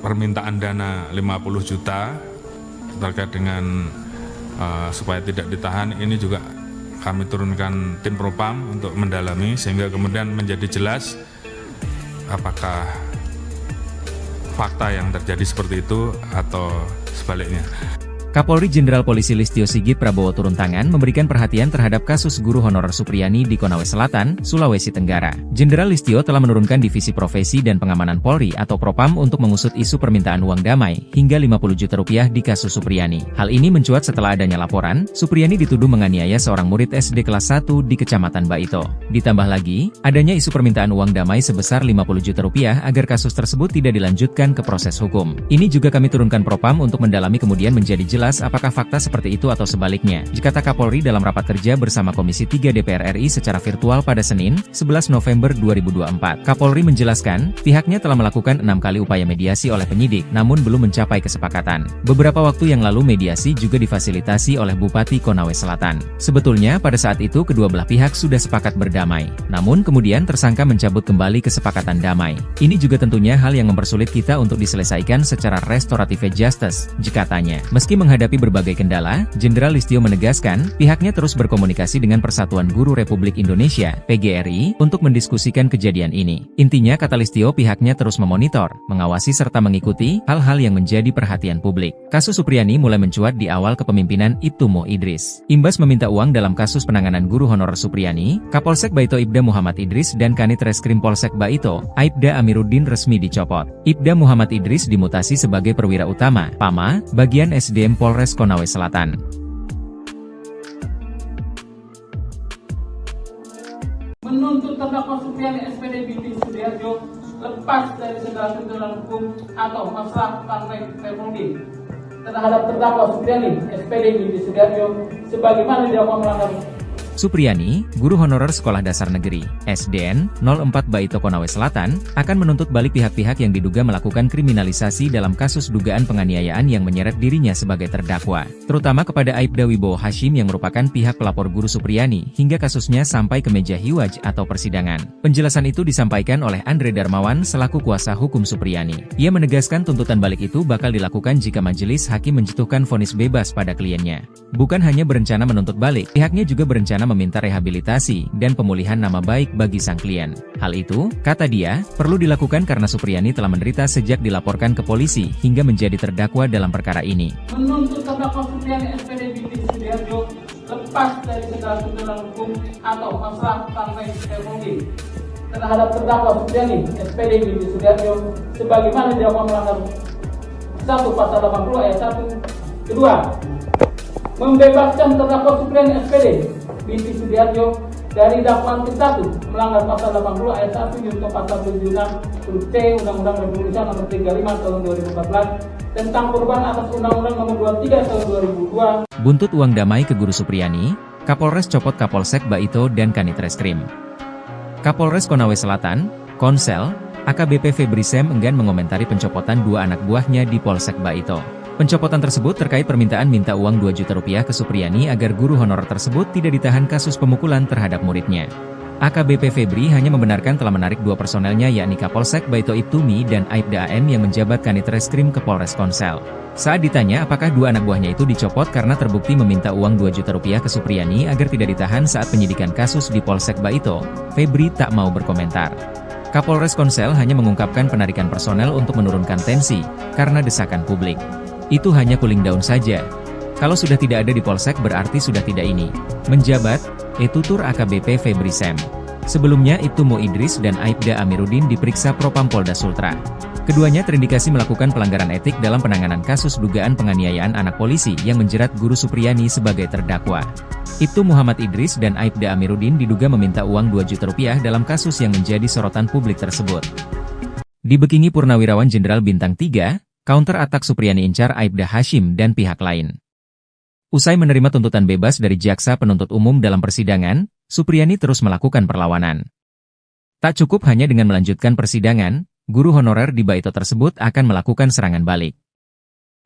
Speaker 2: Permintaan dana 50 juta terkait dengan supaya tidak ditahan, ini juga kami turunkan tim Propam untuk mendalami sehingga kemudian menjadi jelas apakah fakta yang terjadi seperti itu atau sebaliknya.
Speaker 1: Kapolri Jenderal Polisi Listio Sigit Prabowo turun tangan memberikan perhatian terhadap kasus guru honorer Supriyani di Konawe Selatan, Sulawesi Tenggara. Jenderal Listio telah menurunkan Divisi Profesi dan Pengamanan Polri atau Propam untuk mengusut isu permintaan uang damai hingga 50 juta rupiah di kasus Supriyani. Hal ini mencuat setelah adanya laporan, Supriyani dituduh menganiaya seorang murid SD kelas 1 di Kecamatan Baito. Ditambah lagi, adanya isu permintaan uang damai sebesar 50 juta rupiah agar kasus tersebut tidak dilanjutkan ke proses hukum. Ini juga kami turunkan Propam untuk mendalami kemudian menjadi jelas apakah fakta seperti itu atau sebaliknya, kata Kapolri dalam rapat kerja bersama Komisi 3 DPR RI secara virtual pada Senin, 11 November 2024. Kapolri menjelaskan, pihaknya telah melakukan 6 kali upaya mediasi oleh penyidik, namun belum mencapai kesepakatan. Beberapa waktu yang lalu mediasi juga difasilitasi oleh Bupati Konawe Selatan. Sebetulnya pada saat itu kedua belah pihak sudah sepakat berdamai, namun kemudian tersangka mencabut kembali kesepakatan damai. Ini juga tentunya hal yang mempersulit kita untuk diselesaikan secara restoratif justice, katanya. Meski menghadapi berbagai kendala, Jenderal Listio menegaskan, pihaknya terus berkomunikasi dengan Persatuan Guru Republik Indonesia, PGRI, untuk mendiskusikan kejadian ini. Intinya kata Listio pihaknya terus memonitor, mengawasi serta mengikuti hal-hal yang menjadi perhatian publik. Kasus Supriyani mulai mencuat di awal kepemimpinan Ibtu Mo Idris. Imbas meminta uang dalam kasus penanganan guru honorer Supriyani, Kapolsek Baito Ibda Muhammad Idris dan Kanit Reskrim Polsek Baito, Aibda Amiruddin resmi dicopot. Ibda Muhammad Idris dimutasi sebagai perwira utama, PAMA, bagian SDM Polres Konawe Selatan.
Speaker 3: Menuntut terdakwa Supriyani SPD binti Sudiarjo lepas dari segala tuntutan hukum atau masalah partai Permudi terhadap terdakwa Supriyani SPD binti Sudiarjo sebagaimana dilakukan melanggar.
Speaker 1: Supriyani, guru honorer Sekolah Dasar Negeri, SDN, 04 Baito Konawe Selatan, akan menuntut balik pihak-pihak yang diduga melakukan kriminalisasi dalam kasus dugaan penganiayaan yang menyeret dirinya sebagai terdakwa, terutama kepada Aibda Wibowo Hashim yang merupakan pihak pelapor guru Supriyani hingga kasusnya sampai ke meja hiwaj atau persidangan. Penjelasan itu disampaikan oleh Andre Darmawan selaku kuasa hukum Supriyani. Ia menegaskan tuntutan balik itu bakal dilakukan jika majelis hakim menjatuhkan vonis bebas pada kliennya. Bukan hanya berencana menuntut balik, pihaknya juga berencana meminta rehabilitasi dan pemulihan nama baik bagi sang klien. Hal itu, kata dia, perlu dilakukan karena Supriyani telah menderita sejak dilaporkan ke polisi hingga menjadi terdakwa dalam perkara ini.
Speaker 3: Menuntut terdakwa Supriyani SPD binti Sudiarjo lepas dari segala tuntutan hukum atau masalah partai Permudi terhadap terdakwa Supriyani SPD binti Sudiarjo sebagaimana dilakukan melanggar 1 Pasal 80 ayat 1. Kedua, membebaskan terdakwa Supriyani SPD binti Sudiarjo dari dakwaan ke-1 melanggar Pasal 80 ayat 1 junto Pasal 76 huruf C Undang-Undang Republik Indonesia Nomor 35 Tahun 2014 tentang perubahan atas Undang-Undang Nomor 23 Tahun 2002.
Speaker 1: Buntut uang damai ke guru Supriyani, Kapolres copot Kapolsek Baito dan Kanit Reskrim. Kapolres Konawe Selatan, Konsel, AKBP Febri Sem enggan mengomentari pencopotan 2 anak buahnya di Polsek Baito. Pencopotan tersebut terkait permintaan minta uang 2 juta rupiah ke Supriyani agar guru honorer tersebut tidak ditahan kasus pemukulan terhadap muridnya. AKBP Febri hanya membenarkan telah menarik 2 personelnya yakni Kapolsek Baito Ibtumi dan Aibda AM yang menjabat Kanit Reskrim ke Polres Konsel. Saat ditanya apakah 2 anak buahnya itu dicopot karena terbukti meminta uang 2 juta rupiah ke Supriyani agar tidak ditahan saat penyidikan kasus di Polsek Baito, Febri tak mau berkomentar. Kapolres Konsel hanya mengungkapkan penarikan personel untuk menurunkan tensi, karena desakan publik. Itu hanya cooling down saja. Kalau sudah tidak ada di Polsek berarti sudah tidak ini. Menjabat, tutur AKBP Febri Sem. Sebelumnya Ibtu Mo Idris dan Aibda Amiruddin diperiksa Propam Polda Sultra. Keduanya terindikasi melakukan pelanggaran etik dalam penanganan kasus dugaan penganiayaan anak polisi yang menjerat Guru Supriyani sebagai terdakwa. Ibtu Muhammad Idris dan Aibda Amiruddin diduga meminta uang Rp2 juta dalam kasus yang menjadi sorotan publik tersebut. Dibekingi Purnawirawan Jenderal Bintang 3, counter atak Supriyani incar Aibda Hashim dan pihak lain. Usai menerima tuntutan bebas dari jaksa penuntut umum dalam persidangan, Supriyani terus melakukan perlawanan. Tak cukup hanya dengan melanjutkan persidangan, guru honorer di Baito tersebut akan melakukan serangan balik.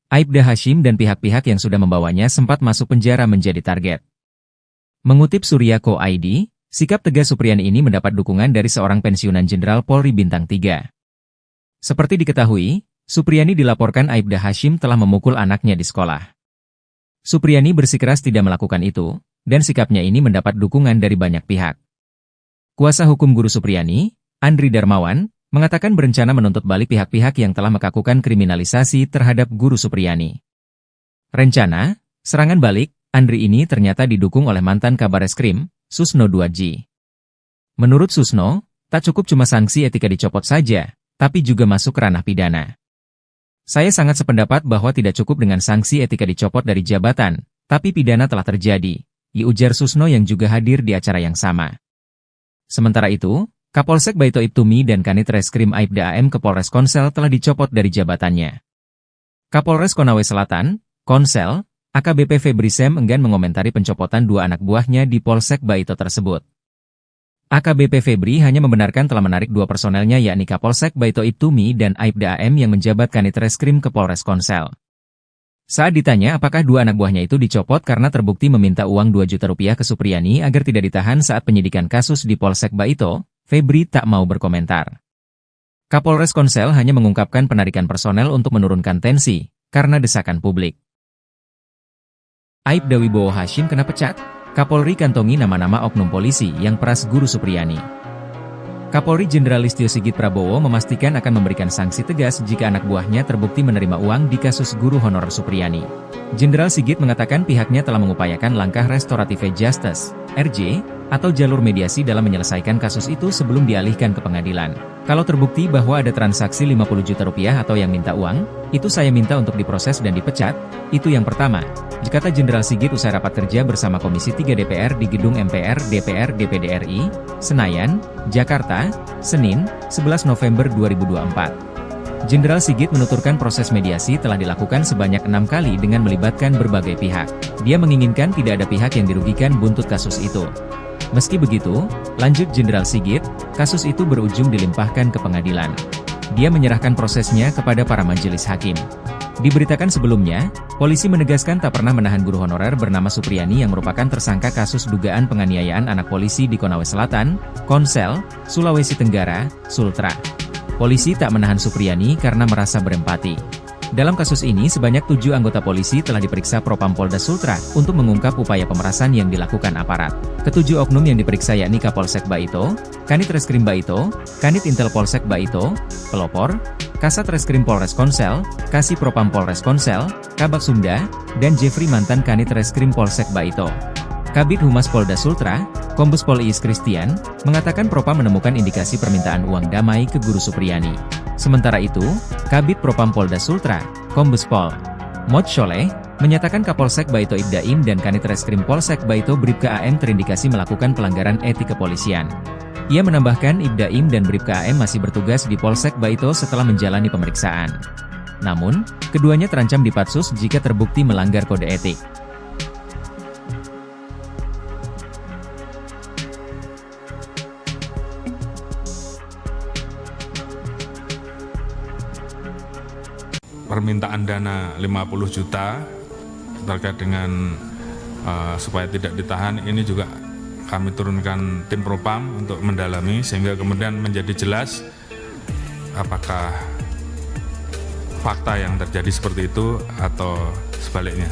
Speaker 1: Aibda Hashim dan pihak-pihak yang sudah membawanya sempat masuk penjara menjadi target. Mengutip Surya.co.id, sikap tegas Supriyani ini mendapat dukungan dari seorang pensiunan Jenderal Polri Bintang 3. Seperti diketahui, Supriyani dilaporkan Aibda Hashim telah memukul anaknya di sekolah. Supriyani bersikeras tidak melakukan itu, dan sikapnya ini mendapat dukungan dari banyak pihak. Kuasa hukum Guru Supriyani, Andri Darmawan, mengatakan berencana menuntut balik pihak-pihak yang telah melakukan kriminalisasi terhadap Guru Supriyani. Rencana, serangan balik, Andri ini ternyata didukung oleh mantan Kabareskrim, Susno 2G. Menurut Susno, tak cukup cuma sanksi etika dicopot saja, tapi juga masuk ranah pidana. Saya sangat sependapat bahwa tidak cukup dengan sanksi etika dicopot dari jabatan, tapi pidana telah terjadi, ujar Susno yang juga hadir di acara yang sama. Sementara itu, Kapolsek Baito Ibtumi dan Kanit Reskrim Aibda AM ke Polres Konsel telah dicopot dari jabatannya. Kapolres Konawe Selatan, Konsel, AKBP Febri Sem enggan mengomentari pencopotan dua anak buahnya di Polsek Baito tersebut. AKBP Febri hanya membenarkan telah menarik dua personelnya yakni Kapolsek Baito Ibtumi dan Aibda AM yang menjabat Kanit Reskrim ke Polres Konsel. Saat ditanya apakah dua anak buahnya itu dicopot karena terbukti meminta uang Rp2 juta ke Supriyani agar tidak ditahan saat penyidikan kasus di Polsek Baito, Febri tak mau berkomentar. Kapolres Konsel hanya mengungkapkan penarikan personel untuk menurunkan tensi, karena desakan publik. Aibda Wibowo Hashim kena pecat, Kapolri kantongi nama-nama oknum polisi yang peras Guru Supriyani. Kapolri Jenderal Listio Sigit Prabowo memastikan akan memberikan sanksi tegas jika anak buahnya terbukti menerima uang di kasus guru honorer Supriyani. Jenderal Sigit mengatakan pihaknya telah mengupayakan langkah restoratif justice, RJ, atau jalur mediasi dalam menyelesaikan kasus itu sebelum dialihkan ke pengadilan. Kalau terbukti bahwa ada transaksi Rp50 juta atau yang minta uang, itu saya minta untuk diproses dan dipecat, itu yang pertama, kata Jenderal Sigit usai rapat kerja bersama Komisi 3 DPR di Gedung MPR DPR DPD RI, Senayan, Jakarta, Senin, 11 November 2024. Jenderal Sigit menuturkan proses mediasi telah dilakukan sebanyak 6 kali dengan melibatkan berbagai pihak. Dia menginginkan tidak ada pihak yang dirugikan buntut kasus itu. Meski begitu, lanjut Jenderal Sigit, kasus itu berujung dilimpahkan ke pengadilan. Dia menyerahkan prosesnya kepada para majelis hakim. Diberitakan sebelumnya, polisi menegaskan tak pernah menahan guru honorer bernama Supriyani yang merupakan tersangka kasus dugaan penganiayaan anak polisi di Konawe Selatan, Konsel, Sulawesi Tenggara, Sultra. Polisi tak menahan Supriyani karena merasa berempati. Dalam kasus ini sebanyak 7 anggota polisi telah diperiksa Propam Polda Sultra untuk mengungkap upaya pemerasan yang dilakukan aparat. Ketujuh oknum yang diperiksa yakni Kapolsek Baito, Kanit Reskrim Baito, Kanit Intel Polsek Baito, Pelopor, Kasat Reskrim Polres Konsel, Kasih Propam Polres Konsel, Kabak Sumda, dan Jeffrey mantan Kanit Reskrim Polsek Baito. Kabid Humas Polda Sultra, Kombes Pol Iis Christian, mengatakan Propam menemukan indikasi permintaan uang damai ke Guru Supriyani. Sementara itu, Kabid Propam Polda Sultra, Kombes Pol Mod Sholeh, menyatakan Kapolsek Baito Ibdaim dan Kanit Reskrim Polsek Baito Bribka AM terindikasi melakukan pelanggaran etik kepolisian. Ia menambahkan Ibdaim dan Bribka AM masih bertugas di Polsek Baito setelah menjalani pemeriksaan. Namun, keduanya terancam dipatsus jika terbukti melanggar kode etik.
Speaker 2: Permintaan dana 50 juta terkait dengan supaya tidak ditahan ini juga kami turunkan tim Propam untuk mendalami sehingga kemudian menjadi jelas apakah fakta yang terjadi seperti itu atau sebaliknya.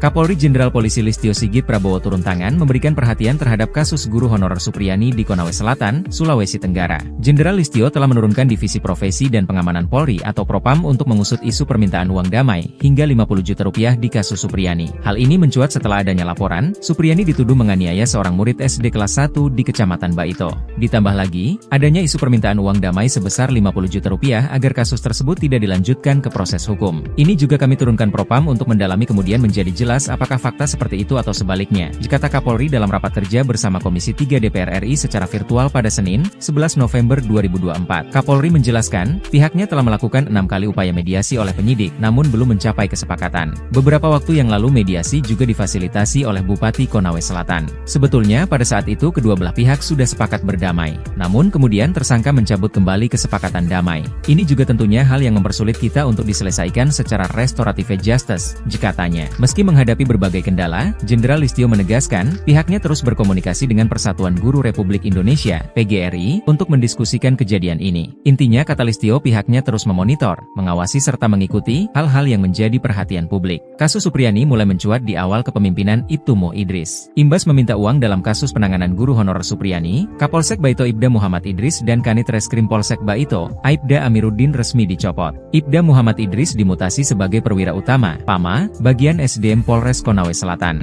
Speaker 1: Kapolri Jenderal Polisi Listio Sigit Prabowo turun tangan memberikan perhatian terhadap kasus guru honorer Supriyani di Konawe Selatan, Sulawesi Tenggara. Jenderal Listio telah menurunkan Divisi Profesi dan Pengamanan Polri atau Propam untuk mengusut isu permintaan uang damai hingga 50 juta rupiah di kasus Supriyani. Hal ini mencuat setelah adanya laporan, Supriyani dituduh menganiaya seorang murid SD kelas 1 di Kecamatan Baito. Ditambah lagi, adanya isu permintaan uang damai sebesar 50 juta rupiah agar kasus tersebut tidak dilanjutkan ke proses hukum. Ini juga kami turunkan Propam untuk mendalami kemudian menjadi jelas apakah fakta seperti itu atau sebaliknya, kata Kapolri dalam rapat kerja bersama Komisi 3 DPR RI secara virtual pada Senin, 11 November 2024. Kapolri menjelaskan, pihaknya telah melakukan 6 kali upaya mediasi oleh penyidik, namun belum mencapai kesepakatan. Beberapa waktu yang lalu mediasi juga difasilitasi oleh Bupati Konawe Selatan. Sebetulnya pada saat itu kedua belah pihak sudah sepakat berdamai, namun kemudian tersangka mencabut kembali kesepakatan damai. Ini juga tentunya hal yang mempersulit kita untuk diselesaikan secara restoratif justice, katanya. Meski menghadapi berbagai kendala, Jenderal Listio menegaskan, pihaknya terus berkomunikasi dengan Persatuan Guru Republik Indonesia, PGRI, untuk mendiskusikan kejadian ini. Intinya kata Listio pihaknya terus memonitor, mengawasi serta mengikuti hal-hal yang menjadi perhatian publik. Kasus Supriyani mulai mencuat di awal kepemimpinan Ibtu Mo Idris. Imbas meminta uang dalam kasus penanganan guru honorer Supriyani, Kapolsek Baito Ibda Muhammad Idris dan Kanit Reskrim Polsek Baito, Aibda Amiruddin resmi dicopot. Ibda Muhammad Idris dimutasi sebagai perwira utama, PAMA, bagian SDM Polres Konawe Selatan.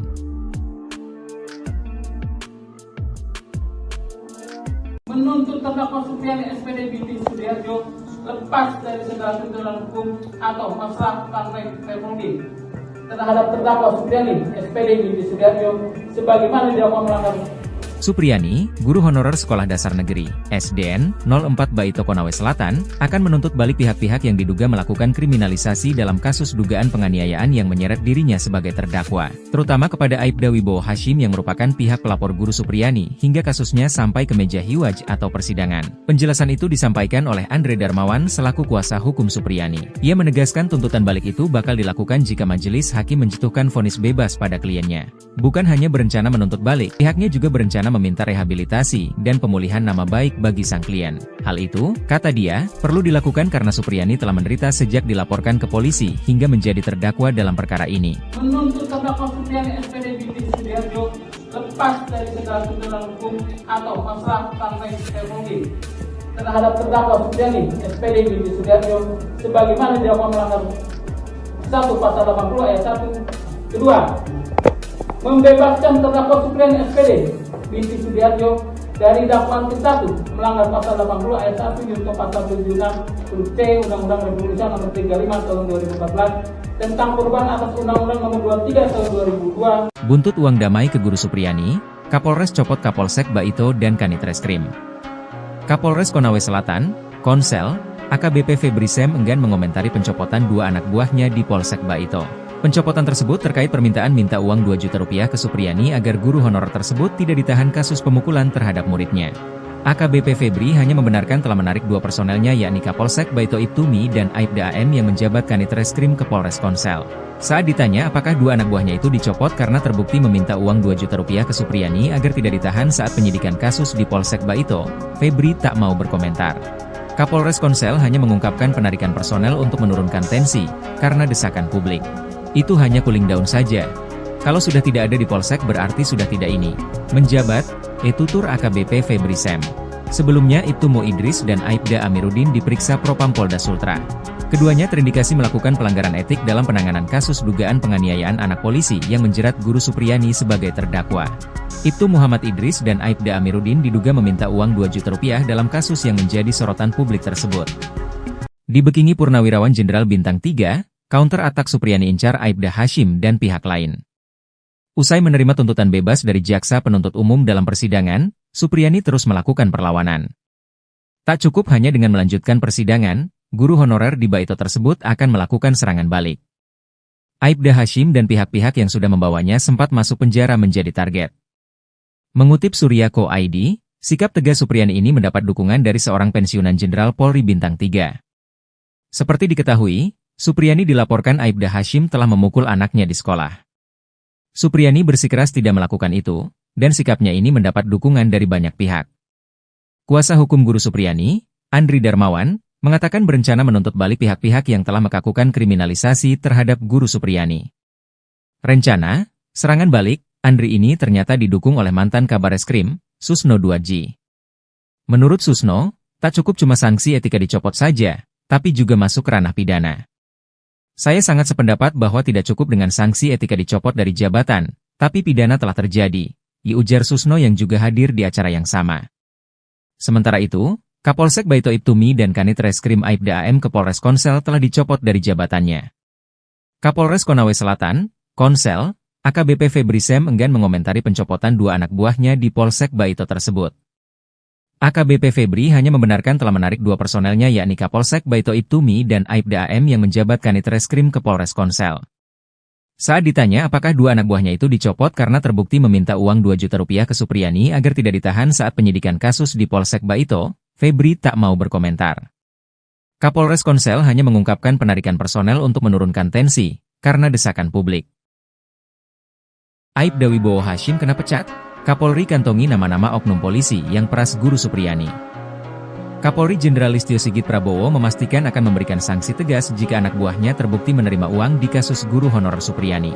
Speaker 3: Menuntut terdakwa Supriyani SPD binti Sudiarjo lepas dari segala tuntutan hukum atau masalah partai Permudi terhadap terdakwa Supriyani SPD binti Sudiarjo sebagaimana didakwa melanggar.
Speaker 1: Supriyani, guru honorer Sekolah Dasar Negeri, SDN, 04 Baito Konawe Selatan, akan menuntut balik pihak-pihak yang diduga melakukan kriminalisasi dalam kasus dugaan penganiayaan yang menyeret dirinya sebagai terdakwa, terutama kepada Aibda Wibowo Hashim yang merupakan pihak pelapor guru Supriyani hingga kasusnya sampai ke meja hiwaj atau persidangan. Penjelasan itu disampaikan oleh Andre Darmawan selaku kuasa hukum Supriyani. Ia menegaskan tuntutan balik itu bakal dilakukan jika majelis hakim menjatuhkan vonis bebas pada kliennya. Bukan hanya berencana menuntut balik, pihaknya juga berencana meminta rehabilitasi dan pemulihan nama baik bagi sang klien. Hal itu, kata dia, perlu dilakukan karena Supriyani telah menderita sejak dilaporkan ke polisi hingga menjadi terdakwa dalam perkara ini.
Speaker 3: Menuntut terdakwa Supriyani SPD binti Sudiarjo lepas dari segala tuntutan hukum atau masalah partai Permudi terhadap terdakwa Supriyani SPD binti Sudiarjo sebagaimana didakwa melanggar 1 Pasal 80 ayat 1. Kedua, membebaskan terdakwa Supriyani SPD binti Sudiarjo dari dakwaan ke-1 melanggar Pasal 80 ayat 1 junto Pasal 76 huruf C Undang-Undang Republik Indonesia Nomor 35 Tahun 2014 tentang perubahan atas Undang-Undang Nomor 23 Tahun 2002.
Speaker 1: Buntut uang damai ke guru Supriyani, Kapolres copot Kapolsek Baito dan Kanit Reskrim. Kapolres Konawe Selatan, Konsel, AKBP Febri Sem enggan mengomentari pencopotan 2 anak buahnya di Polsek Baito. Pencopotan tersebut terkait permintaan minta uang 2 juta rupiah ke Supriyani agar guru honorer tersebut tidak ditahan kasus pemukulan terhadap muridnya. AKBP Febri hanya membenarkan telah menarik 2 personelnya yakni Kapolsek Baito Ibtumi dan Aibda AM yang menjabat Kanit Reskrim ke Polres Konsel. Saat ditanya apakah 2 anak buahnya itu dicopot karena terbukti meminta uang 2 juta rupiah ke Supriyani agar tidak ditahan saat penyidikan kasus di Polsek Baito, Febri tak mau berkomentar. Kapolres Konsel hanya mengungkapkan penarikan personel untuk menurunkan tensi, karena desakan publik. Itu hanya cooling down saja. Kalau sudah tidak ada di Polsek berarti sudah tidak ini. Menjabat, tutur AKBP Febri Sem. Sebelumnya Ibtu Mo Idris dan Aibda Amiruddin diperiksa Propam Polda Sultra. Keduanya terindikasi melakukan pelanggaran etik dalam penanganan kasus dugaan penganiayaan anak polisi yang menjerat guru Supriyani sebagai terdakwa. Ibtu Muhammad Idris dan Aibda Amiruddin diduga meminta uang 2 juta rupiah dalam kasus yang menjadi sorotan publik tersebut. Dibekingi Purnawirawan Jenderal Bintang 3, counter atak Supriyani incar Aibda Hashim dan pihak lain. Usai menerima tuntutan bebas dari jaksa penuntut umum dalam persidangan, Supriyani terus melakukan perlawanan. Tak cukup hanya dengan melanjutkan persidangan, guru honorer di Baito tersebut akan melakukan serangan balik. Aibda Hashim dan pihak-pihak yang sudah membawanya sempat masuk penjara menjadi target. Mengutip Surya.co.id, sikap tegas Supriyani ini mendapat dukungan dari seorang pensiunan Jenderal Polri Bintang 3. Seperti diketahui, Supriyani dilaporkan Aibda Hashim telah memukul anaknya di sekolah. Supriyani bersikeras tidak melakukan itu, dan sikapnya ini mendapat dukungan dari banyak pihak. Kuasa hukum guru Supriyani, Andri Darmawan, mengatakan berencana menuntut balik pihak-pihak yang telah melakukan kriminalisasi terhadap guru Supriyani. Rencana, serangan balik, Andri ini ternyata didukung oleh mantan Kabareskrim, Susno 2G. Menurut Susno, tak cukup cuma sanksi etika dicopot saja, tapi juga masuk ranah pidana. Saya sangat sependapat bahwa tidak cukup dengan sanksi etika dicopot dari jabatan, tapi pidana telah terjadi, ujar Susno yang juga hadir di acara yang sama. Sementara itu, Kapolsek Baito Ibtumi dan Kanit Reskrim Aibda AM ke Polres Konsel telah dicopot dari jabatannya. Kapolres Konawe Selatan, Konsel, AKBP Febri Sem enggan mengomentari pencopotan dua anak buahnya di Polsek Baito tersebut. AKBP Febri hanya membenarkan telah menarik dua personelnya yakni Kapolsek Baito Ibtumi dan Aibda AM yang menjabat Kanit Reskrim ke Polres Konsel. Saat ditanya apakah dua anak buahnya itu dicopot karena terbukti meminta uang 2 juta rupiah ke Supriyani agar tidak ditahan saat penyidikan kasus di Polsek Baito, Febri tak mau berkomentar. Kapolres Konsel hanya mengungkapkan penarikan personel untuk menurunkan tensi, karena desakan publik. Aibda Wibowo Hashim kena pecat, Kapolri kantongi nama-nama oknum polisi yang peras Guru Supriyani. Kapolri Jenderal Listio Sigit Prabowo memastikan akan memberikan sanksi tegas jika anak buahnya terbukti menerima uang di kasus guru honorer Supriyani.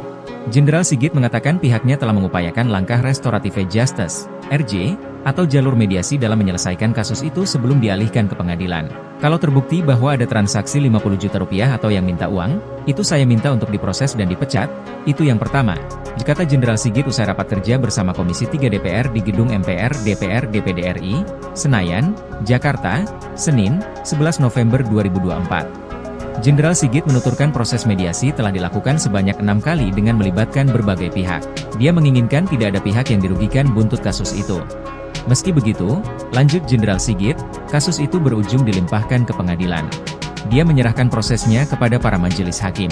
Speaker 1: Jenderal Sigit mengatakan pihaknya telah mengupayakan langkah restoratif justice, RJ, atau jalur mediasi dalam menyelesaikan kasus itu sebelum dialihkan ke pengadilan. Kalau terbukti bahwa ada transaksi 50 juta rupiah atau yang minta uang, itu saya minta untuk diproses dan dipecat, itu yang pertama, kata Jenderal Sigit usai rapat kerja bersama Komisi 3 DPR di Gedung MPR DPR DPD RI, Senayan, Jakarta, Senin, 11 November 2024. Jenderal Sigit menuturkan proses mediasi telah dilakukan sebanyak 6 kali dengan melibatkan berbagai pihak. Dia menginginkan tidak ada pihak yang dirugikan buntut kasus itu. Meski begitu, lanjut Jenderal Sigit, kasus itu berujung dilimpahkan ke pengadilan. Dia menyerahkan prosesnya kepada para majelis hakim.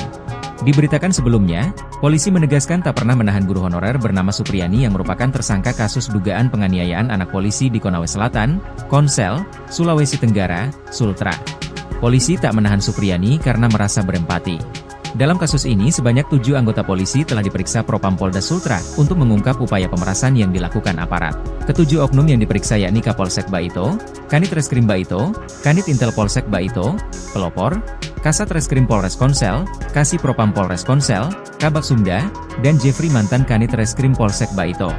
Speaker 1: Diberitakan sebelumnya, polisi menegaskan tak pernah menahan guru honorer bernama Supriyani yang merupakan tersangka kasus dugaan penganiayaan anak polisi di Konawe Selatan, Konsel, Sulawesi Tenggara, Sultra. Polisi tak menahan Supriyani karena merasa berempati. Dalam kasus ini sebanyak 7 anggota polisi telah diperiksa Propam Polda Sultra untuk mengungkap upaya pemerasan yang dilakukan aparat. Ketujuh oknum yang diperiksa yakni Kapolsek Baito, Kanit Reskrim Baito, Kanit Intel Polsek Baito, Pelopor, Kasat Reskrim Polres Konsel, Kasih Propam Polres Konsel, Kabak Sumda, dan Jeffrey mantan Kanit Reskrim Polsek Baito.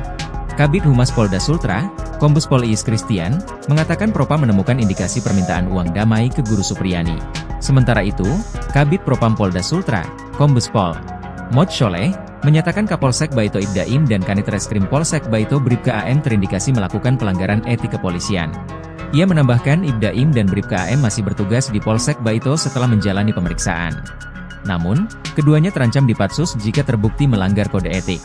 Speaker 1: Kabid Humas Polda Sultra, Kombes Pol Iis Christian, mengatakan Propam menemukan indikasi permintaan uang damai ke Guru Supriyani. Sementara itu, Kabid Propam Polda Sultra, Kombes Pol Mod Sholeh, menyatakan Kapolsek Baito Ibdaim dan Kanit Reskrim Polsek Baito Bribka AM terindikasi melakukan pelanggaran etik kepolisian. Ia menambahkan Ibdaim dan Bribka AM masih bertugas di Polsek Baito setelah menjalani pemeriksaan. Namun, keduanya terancam dipatsus jika terbukti melanggar kode etik.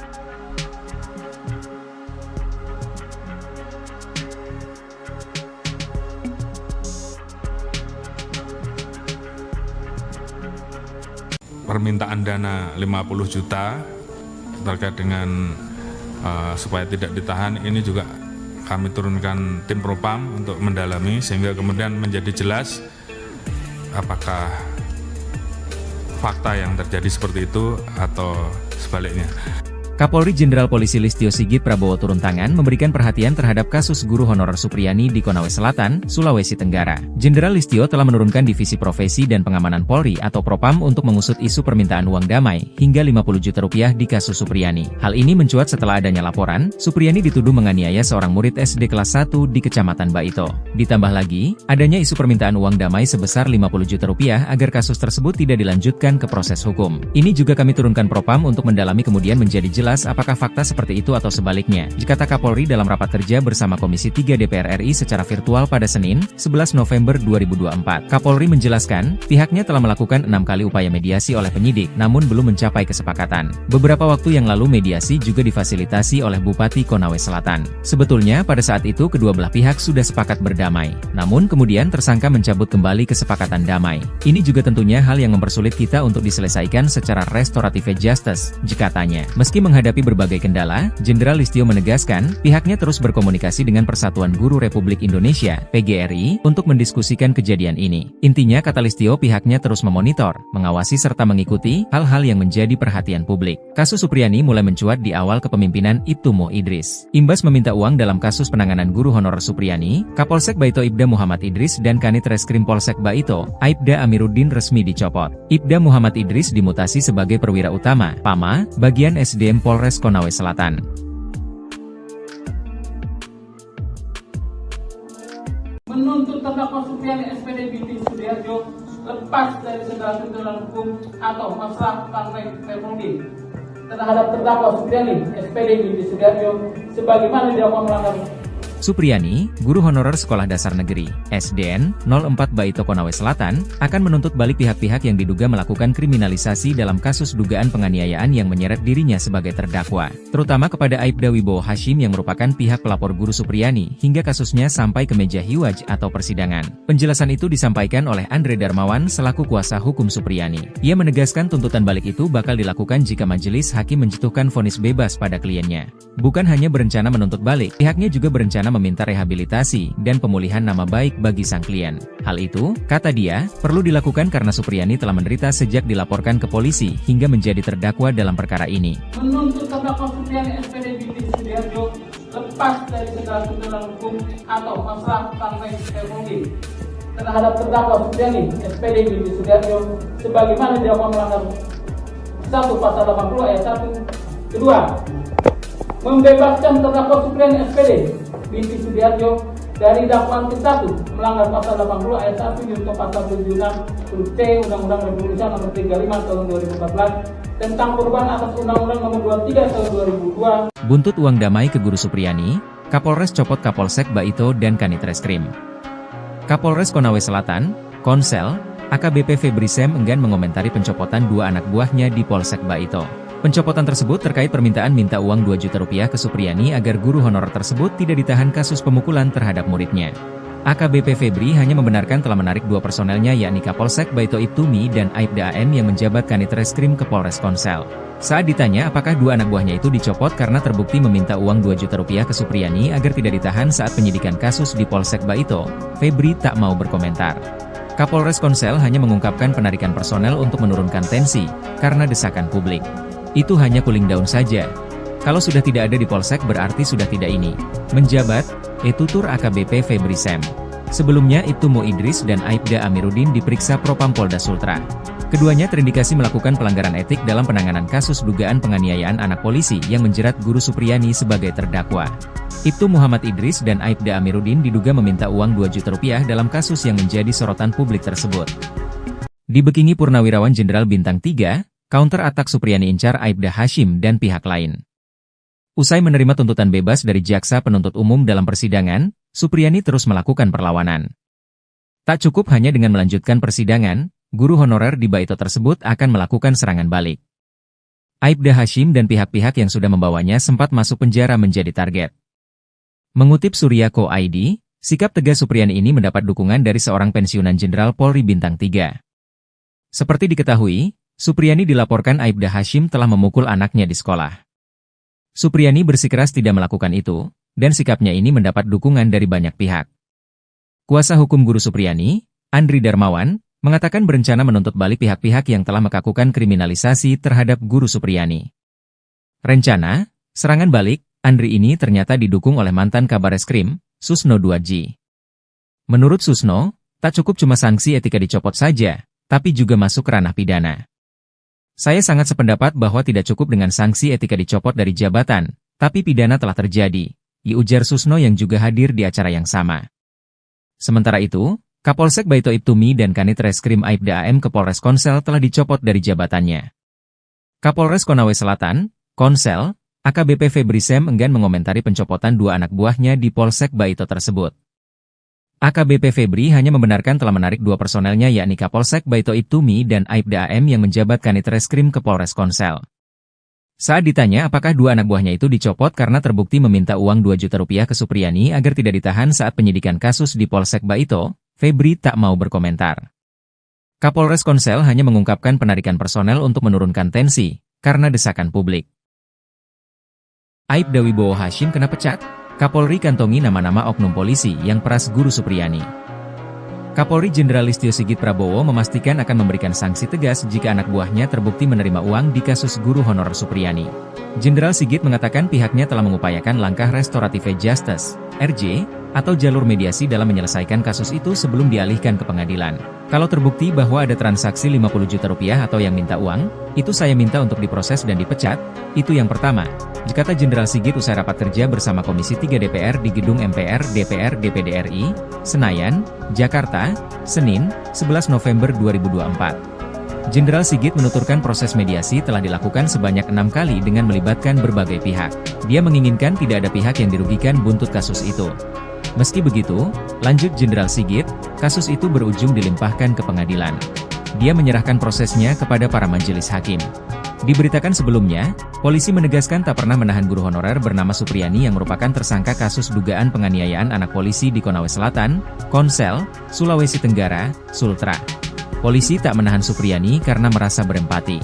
Speaker 2: Permintaan dana 50 juta terkait dengan supaya tidak ditahan ini juga kami turunkan tim Propam untuk mendalami sehingga kemudian menjadi jelas apakah fakta yang terjadi seperti itu atau sebaliknya.
Speaker 1: Kapolri Jenderal Polisi Listio Sigit Prabowo turun tangan memberikan perhatian terhadap kasus guru honorer Supriyani di Konawe Selatan, Sulawesi Tenggara. Jenderal Listio telah menurunkan Divisi Profesi dan Pengamanan Polri atau Propam untuk mengusut isu permintaan uang damai hingga 50 juta rupiah di kasus Supriyani. Hal ini mencuat setelah adanya laporan, Supriyani dituduh menganiaya seorang murid SD kelas 1 di Kecamatan Baito. Ditambah lagi, adanya isu permintaan uang damai sebesar 50 juta rupiah agar kasus tersebut tidak dilanjutkan ke proses hukum. Ini juga kami turunkan Propam untuk mendalami kemudian menjadi jelas apakah fakta seperti itu atau sebaliknya, kata Kapolri dalam rapat kerja bersama Komisi 3 DPR RI secara virtual pada Senin, 11 November 2024. Kapolri menjelaskan, pihaknya telah melakukan 6 kali upaya mediasi oleh penyidik, namun belum mencapai kesepakatan. Beberapa waktu yang lalu mediasi juga difasilitasi oleh Bupati Konawe Selatan. Sebetulnya pada saat itu kedua belah pihak sudah sepakat berdamai, namun kemudian tersangka mencabut kembali kesepakatan damai. Ini juga tentunya hal yang mempersulit kita untuk diselesaikan secara restoratif justice, katanya. Meski Menghadapi berbagai kendala, Jenderal Listio menegaskan, pihaknya terus berkomunikasi dengan Persatuan Guru Republik Indonesia, PGRI, untuk mendiskusikan kejadian ini. Intinya, kata Listio, pihaknya terus memonitor, mengawasi serta mengikuti hal-hal yang menjadi perhatian publik. Kasus Supriyani mulai mencuat di awal kepemimpinan Ibtu Mo Idris. Imbas meminta uang dalam kasus penanganan guru honorer Supriyani, Kapolsek Baito Ibda Muhammad Idris dan Kanit Reskrim Polsek Baito, Aibda Amiruddin resmi dicopot. Ibda Muhammad Idris dimutasi sebagai perwira utama, PAMA, bagian SDM Polres Konawe Selatan.
Speaker 3: Menuntut terdakwa Supriyani SPD binti Sudiarjo lepas dari segala tuntutan hukum atau masalah partai Permudi terhadap terdakwa Supriyani SPD binti Sudiarjo sebagaimana dilakukan melanggar.
Speaker 1: Supriyani, guru honorer Sekolah Dasar Negeri, SDN, 04 Baito Konawe Selatan, akan menuntut balik pihak-pihak yang diduga melakukan kriminalisasi dalam kasus dugaan penganiayaan yang menyeret dirinya sebagai terdakwa, terutama kepada Aibda Wibowo Hashim yang merupakan pihak pelapor guru Supriyani hingga kasusnya sampai ke meja hiwaj atau persidangan. Penjelasan itu disampaikan oleh Andre Darmawan selaku kuasa hukum Supriyani. Ia menegaskan tuntutan balik itu bakal dilakukan jika majelis hakim menjatuhkan vonis bebas pada kliennya. Bukan hanya berencana menuntut balik, pihaknya juga berencana meminta rehabilitasi dan pemulihan nama baik bagi sang klien. Hal itu, kata dia, perlu dilakukan karena Supriyani telah menderita sejak dilaporkan ke polisi hingga menjadi terdakwa dalam perkara ini.
Speaker 3: Menuntut terdakwa Supriyani SPD binti Sudiarjo lepas dari segala tuntutan hukum atau masalah partai Permudi terhadap terdakwa Supriyani SPD binti Sudiarjo sebagaimana dilakukan melanggar 1 Pasal 80 ayat 1. Kedua, membebaskan terdakwa Supriyani SPD binti Sudiarjo dari dakwaan ke-1 melanggar Pasal 80 ayat 1 junto Pasal 76 huruf C Undang-Undang Republik Indonesia Nomor 35 Tahun 2014 tentang perubahan atas Undang-Undang Nomor 23 Tahun 2002.
Speaker 1: Buntut uang damai ke guru Supriyani, Kapolres copot Kapolsek Baito dan Kanit Reskrim. Kapolres Konawe Selatan, Konsel, AKBP Febri Sem enggan mengomentari pencopotan 2 anak buahnya di Polsek Baito. Pencopotan tersebut terkait permintaan minta uang 2 juta rupiah ke Supriyani agar guru honorer tersebut tidak ditahan kasus pemukulan terhadap muridnya. AKBP Febri hanya membenarkan telah menarik 2 personelnya yakni Kapolsek Baito Ibtumi dan Aibda AM yang menjabat Kanit Reskrim ke Polres Konsel. Saat ditanya apakah 2 anak buahnya itu dicopot karena terbukti meminta uang 2 juta rupiah ke Supriyani agar tidak ditahan saat penyidikan kasus di Polsek Baito, Febri tak mau berkomentar. Kapolres Konsel hanya mengungkapkan penarikan personel untuk menurunkan tensi karena desakan publik. Itu hanya cooling down saja. Kalau sudah tidak ada di Polsek berarti sudah tidak ini. Menjabat, tutur AKBP Febri Sem. Sebelumnya Ibtu Mo Idris dan Aibda Amiruddin diperiksa Propam Polda Sultra. Keduanya terindikasi melakukan pelanggaran etik dalam penanganan kasus dugaan penganiayaan anak polisi yang menjerat guru Supriyani sebagai terdakwa. Ibtu Muhammad Idris dan Aibda Amiruddin diduga meminta uang 2 juta rupiah dalam kasus yang menjadi sorotan publik tersebut. Dibekingi Purnawirawan Jenderal Bintang 3, counter atak Supriyani incar Aibda Hashim dan pihak lain. Usai menerima tuntutan bebas dari jaksa penuntut umum dalam persidangan, Supriyani terus melakukan perlawanan. Tak cukup hanya dengan melanjutkan persidangan, guru honorer di Baito tersebut akan melakukan serangan balik. Aibda Hashim dan pihak-pihak yang sudah membawanya sempat masuk penjara menjadi target. Mengutip Suryako ID, sikap tegas Supriyani ini mendapat dukungan dari seorang pensiunan Jenderal Polri Bintang 3. Seperti diketahui, Supriyani dilaporkan Aibda Hashim telah memukul anaknya di sekolah. Supriyani bersikeras tidak melakukan itu, dan sikapnya ini mendapat dukungan dari banyak pihak. Kuasa hukum guru Supriyani, Andri Darmawan, mengatakan berencana menuntut balik pihak-pihak yang telah melakukan kriminalisasi terhadap guru Supriyani. Rencana, serangan balik, Andri ini ternyata didukung oleh mantan Kabareskrim, Susno Duadji. Menurut Susno, tak cukup cuma sanksi etika dicopot saja, tapi juga masuk ranah pidana. Saya sangat sependapat bahwa tidak cukup dengan sanksi etika dicopot dari jabatan, tapi pidana telah terjadi, ujar Susno yang juga hadir di acara yang sama. Sementara itu, Kapolsek Baito Ibtumi dan Kanit Reskrim Aibda AM ke Polres Konsel telah dicopot dari jabatannya. Kapolres Konawe Selatan, Konsel, AKBP Febri Sem enggan mengomentari pencopotan 2 anak buahnya di Polsek Baito tersebut. AKBP Febri hanya membenarkan telah menarik 2 personelnya yakni Kapolsek Baito Ibtumi dan Aibda AM yang menjabat Kanit Reskrim ke Polres Konsel. Saat ditanya apakah 2 anak buahnya itu dicopot karena terbukti meminta uang 2 juta rupiah ke Supriyani agar tidak ditahan saat penyidikan kasus di Polsek Baito, Febri tak mau berkomentar. Kapolres Konsel hanya mengungkapkan penarikan personel untuk menurunkan tensi, karena desakan publik. Aibda Wibowo Hashim kena pecat? Kapolri kantongi nama-nama oknum polisi yang peras Guru Supriyani. Kapolri Jenderal Listio Sigit Prabowo memastikan akan memberikan sanksi tegas jika anak buahnya terbukti menerima uang di kasus guru honorer Supriyani. Jenderal Sigit mengatakan pihaknya telah mengupayakan langkah restoratif justice, RJ, atau jalur mediasi dalam menyelesaikan kasus itu sebelum dialihkan ke pengadilan. Kalau terbukti bahwa ada transaksi 50 juta rupiah atau yang minta uang, itu saya minta untuk diproses dan dipecat, itu yang pertama, kata Jenderal Sigit usai rapat kerja bersama Komisi 3 DPR di Gedung MPR DPR DPD RI, Senayan, Jakarta, Senin, 11 November 2024. Jenderal Sigit menuturkan proses mediasi telah dilakukan sebanyak 6 kali dengan melibatkan berbagai pihak. Dia menginginkan tidak ada pihak yang dirugikan buntut kasus itu. Meski begitu, lanjut Jenderal Sigit, kasus itu berujung dilimpahkan ke pengadilan. Dia menyerahkan prosesnya kepada para majelis hakim. Diberitakan sebelumnya, polisi menegaskan tak pernah menahan guru honorer bernama Supriyani yang merupakan tersangka kasus dugaan penganiayaan anak polisi di Konawe Selatan, Konsel, Sulawesi Tenggara, Sultra. Polisi tak menahan Supriyani karena merasa berempati.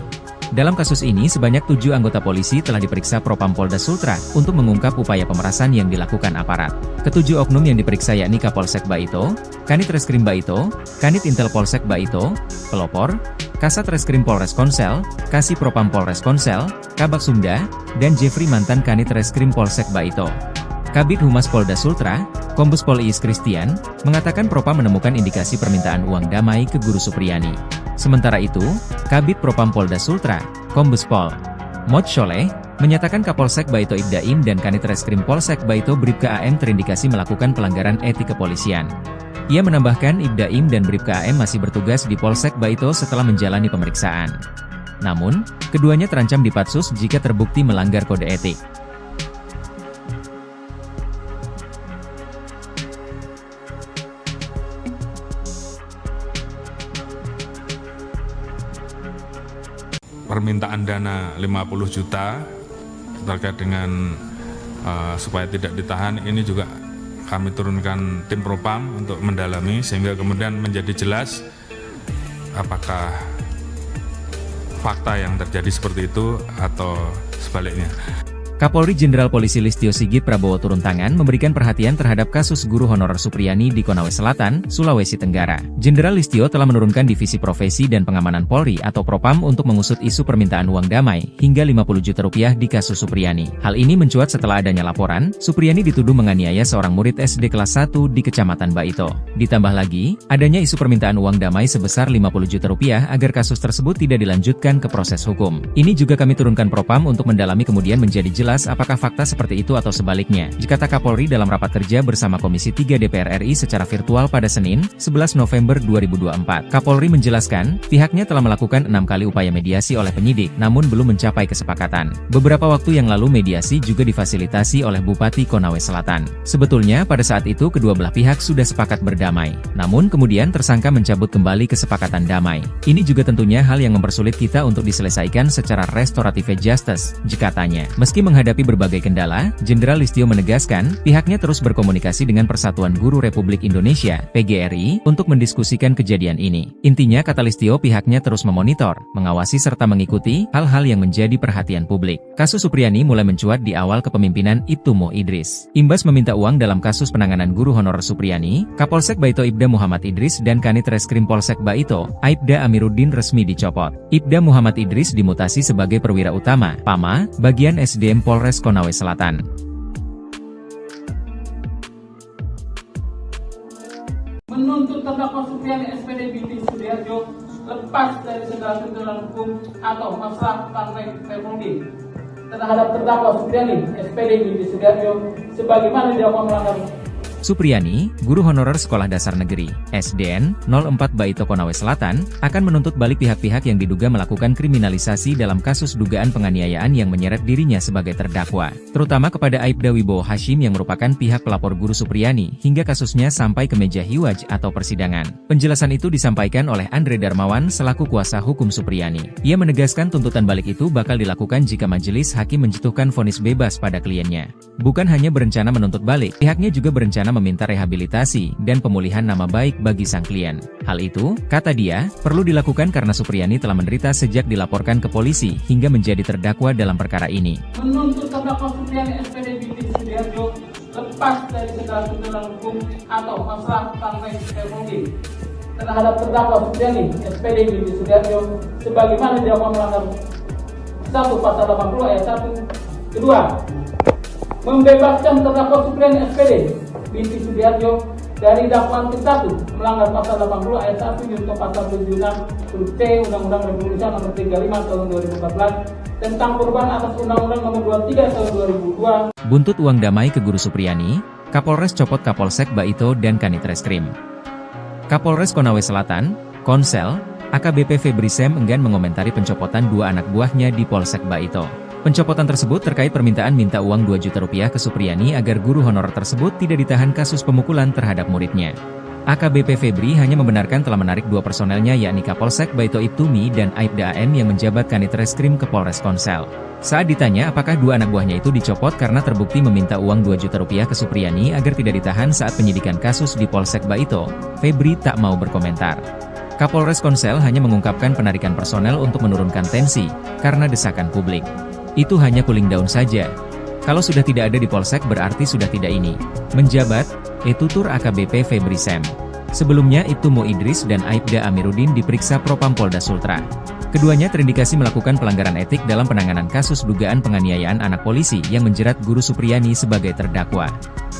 Speaker 1: Dalam kasus ini sebanyak 7 anggota polisi telah diperiksa Propam Polda Sultra untuk mengungkap upaya pemerasan yang dilakukan aparat. Ketujuh oknum yang diperiksa yakni Kapolsek Baito, Kanit Reskrim Baito, Kanit Intel Polsek Baito, Pelopor, Kasat Reskrim Polres Konsel, Kasih Propam Polres Konsel, Kabak Sumda, dan Jeffrey mantan Kanit Reskrim Polsek Baito. Kabid Humas Polda Sultra, Kombes Pol Iis Christian, mengatakan Propam menemukan indikasi permintaan uang damai ke Guru Supriyani. Sementara itu, Kabid Propam Polda Sultra, Kombes Pol Mod Sholeh, menyatakan Kapolsek Baito Ibdaim dan Kanit Reskrim Polsek Baito Bribka AM terindikasi melakukan pelanggaran etik kepolisian. Ia menambahkan Ibdaim dan Bribka AM masih bertugas di Polsek Baito setelah menjalani pemeriksaan. Namun, keduanya terancam dipatsus jika terbukti melanggar kode etik.
Speaker 2: Permintaan dana 50 juta terkait dengan supaya tidak ditahan, ini juga kami turunkan tim Propam untuk mendalami sehingga kemudian menjadi jelas apakah fakta yang terjadi seperti itu atau sebaliknya.
Speaker 1: Kapolri Jenderal Polisi Listio Sigit Prabowo turun tangan memberikan perhatian terhadap kasus guru honorer Supriyani di Konawe Selatan, Sulawesi Tenggara. Jenderal Listio telah menurunkan Divisi Profesi dan Pengamanan Polri atau Propam untuk mengusut isu permintaan uang damai hingga 50 juta rupiah di kasus Supriyani. Hal ini mencuat setelah adanya laporan, Supriyani dituduh menganiaya seorang murid SD kelas 1 di Kecamatan Baito. Ditambah lagi, adanya isu permintaan uang damai sebesar 50 juta rupiah agar kasus tersebut tidak dilanjutkan ke proses hukum. Ini juga kami turunkan Propam untuk mendalami kemudian menjadi jelas apakah fakta seperti itu atau sebaliknya, kata Kapolri dalam rapat kerja bersama Komisi 3 DPR RI secara virtual pada Senin, 11 November 2024. Kapolri menjelaskan, pihaknya telah melakukan 6 kali upaya mediasi oleh penyidik, namun belum mencapai kesepakatan. Beberapa waktu yang lalu mediasi juga difasilitasi oleh Bupati Konawe Selatan. Sebetulnya pada saat itu kedua belah pihak sudah sepakat berdamai, namun kemudian tersangka mencabut kembali kesepakatan damai. Ini juga tentunya hal yang mempersulit kita untuk diselesaikan secara restoratif justice, katanya. Meski menghadapi berbagai kendala, Jenderal Listio menegaskan, pihaknya terus berkomunikasi dengan Persatuan Guru Republik Indonesia, PGRI, untuk mendiskusikan kejadian ini. Intinya kata Listio pihaknya terus memonitor, mengawasi serta mengikuti hal-hal yang menjadi perhatian publik. Kasus Supriyani mulai mencuat di awal kepemimpinan Ibtumo Idris. Imbas meminta uang dalam kasus penanganan guru honorer Supriyani, Kapolsek Baito Ibda Muhammad Idris dan Kanit Reskrim Polsek Baito, Aibda Amiruddin resmi dicopot. Ibda Muhammad Idris dimutasi sebagai perwira utama, PAMA, bagian SDM Polres Konawe Selatan.
Speaker 3: Menuntut terdakwa Supriyani SPD binti Sudiarjo lepas dari segala tuntutan hukum atau masalah partai Permudi terhadap terdakwa Supriyani SPD binti Sudiarjo sebagaimana dilakukan melanggar.
Speaker 1: Supriyani, guru honorer Sekolah Dasar Negeri, SDN, 04 Baito Konawe Selatan, akan menuntut balik pihak-pihak yang diduga melakukan kriminalisasi dalam kasus dugaan penganiayaan yang menyeret dirinya sebagai terdakwa, terutama kepada Aibda Wibowo Hashim yang merupakan pihak pelapor guru Supriyani hingga kasusnya sampai ke meja hiwaj atau persidangan. Penjelasan itu disampaikan oleh Andre Darmawan selaku kuasa hukum Supriyani. Ia menegaskan tuntutan balik itu bakal dilakukan jika majelis hakim menjatuhkan vonis bebas pada kliennya. Bukan hanya berencana menuntut balik, pihaknya juga berencana meminta rehabilitasi dan pemulihan nama baik bagi sang klien. Hal itu, kata dia, perlu dilakukan karena Supriyani telah menderita sejak dilaporkan ke polisi hingga menjadi terdakwa dalam perkara ini.
Speaker 3: Menuntut terdakwa Supriani SPD binti Sudiarjo lepas dari segala tuntutan hukum atau masalah partai Republik terhadap terdakwa Supriani SPD binti Sudiarjo sebagaimana dilakukan melanggar 1 pasal 80 ayat 1. Kedua, membebaskan terdakwa Supriani SPD binti Sudiarjo dari dakwaan ke-1 melanggar pasal 80 ayat 1 junto pasal 76 huruf C Undang-Undang Republik Indonesia nomor 35 tahun 2014 tentang perubahan atas Undang-Undang nomor 23 tahun 2002.
Speaker 1: Buntut uang damai ke Guru Supriani, Kapolres copot Kapolsek Baito dan Kanit Reskrim. Kapolres Konawe Selatan, Konsel, AKBP Febri Sem enggan mengomentari pencopotan 2 anak buahnya di Polsek Baito. Pencopotan tersebut terkait permintaan minta uang 2 juta rupiah ke Supriani agar guru honorer tersebut tidak ditahan kasus pemukulan terhadap muridnya. AKBP Febri hanya membenarkan telah menarik 2 personelnya yakni Kapolsek Baito Ibtumi dan Aibda AM yang menjabat Kanit Reskrim ke Polres Konsel. Saat ditanya apakah 2 anak buahnya itu dicopot karena terbukti meminta uang 2 juta rupiah ke Supriani agar tidak ditahan saat penyidikan kasus di Polsek Baito, Febri tak mau berkomentar. Kapolres Konsel hanya mengungkapkan penarikan personel untuk menurunkan tensi, karena desakan publik. Itu hanya cooling down saja. Kalau sudah tidak ada di Polsek berarti sudah tidak ini. Menjabat, tutur AKBP Febri Sem. Sebelumnya Ibtumo Idris dan Aibda Amiruddin diperiksa Propam Polda Sultra. Keduanya terindikasi melakukan pelanggaran etik dalam penanganan kasus dugaan penganiayaan anak polisi yang menjerat Guru Supriani sebagai terdakwa.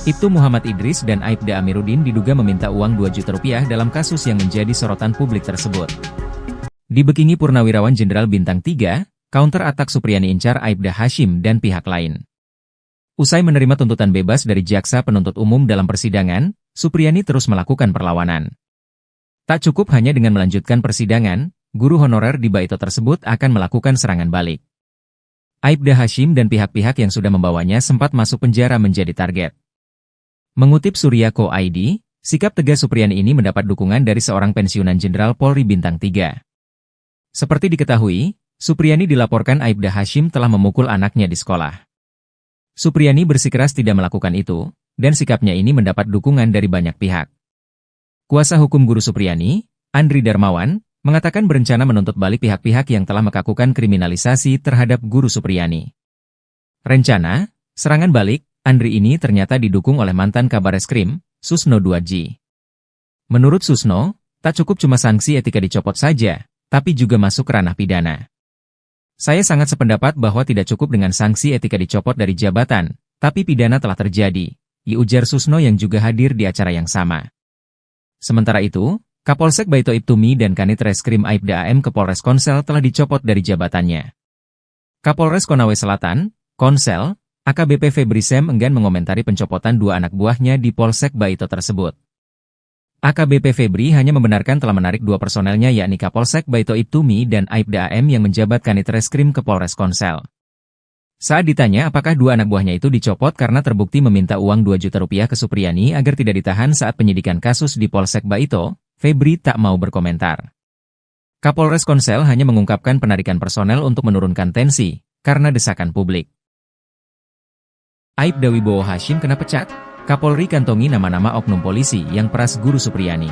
Speaker 1: Ibtu Muhammad Idris dan Aibda Amiruddin diduga meminta uang 2 juta rupiah dalam kasus yang menjadi sorotan publik tersebut. Dibekingi Purnawirawan Jenderal Bintang 3, counter atak Supriani incar Aibda Hashim dan pihak lain. Usai menerima tuntutan bebas dari jaksa penuntut umum dalam persidangan, Supriani terus melakukan perlawanan. Tak cukup hanya dengan melanjutkan persidangan, guru honorer di Baito tersebut akan melakukan serangan balik. Aibda Hashim dan pihak-pihak yang sudah membawanya sempat masuk penjara menjadi target. Mengutip Surya.co.id, sikap tegas Supriani ini mendapat dukungan dari seorang pensiunan Jenderal Polri Bintang 3. Seperti diketahui, Supriani dilaporkan Aibda Hashim telah memukul anaknya di sekolah. Supriani bersikeras tidak melakukan itu, dan sikapnya ini mendapat dukungan dari banyak pihak. Kuasa hukum Guru Supriani, Andri Darmawan, mengatakan berencana menuntut balik pihak-pihak yang telah melakukan kriminalisasi terhadap Guru Supriani. Rencana, serangan balik, Andri ini ternyata didukung oleh mantan Kabareskrim, Susno 2G. Menurut Susno, tak cukup cuma sanksi etika dicopot saja, tapi juga masuk ranah pidana. Saya sangat sependapat bahwa tidak cukup dengan sanksi etika dicopot dari jabatan, tapi pidana telah terjadi, ujar Susno yang juga hadir di acara yang sama. Sementara itu, Kapolsek Baito Ibtumi dan Kanit Reskrim Aibda AM ke Polres Konsel telah dicopot dari jabatannya. Kapolres Konawe Selatan, Konsel, AKBP Febri Sem enggan mengomentari pencopotan 2 anak buahnya di Polsek Baito tersebut. AKBP Febri hanya membenarkan telah menarik 2 personelnya yakni Kapolsek Baito Ibtumi dan Aibda AM yang menjabat Kanit Reskrim ke Polres Konsel. Saat ditanya apakah 2 anak buahnya itu dicopot karena terbukti meminta uang 2 juta rupiah ke Supriani agar tidak ditahan saat penyidikan kasus di Polsek Baito, Febri tak mau berkomentar. Kapolres Konsel hanya mengungkapkan penarikan personel untuk menurunkan tensi, karena desakan publik. Aibda Wibowo Hashim kena pecat, Kapolri kantongi nama-nama oknum polisi yang peras Guru Supriani.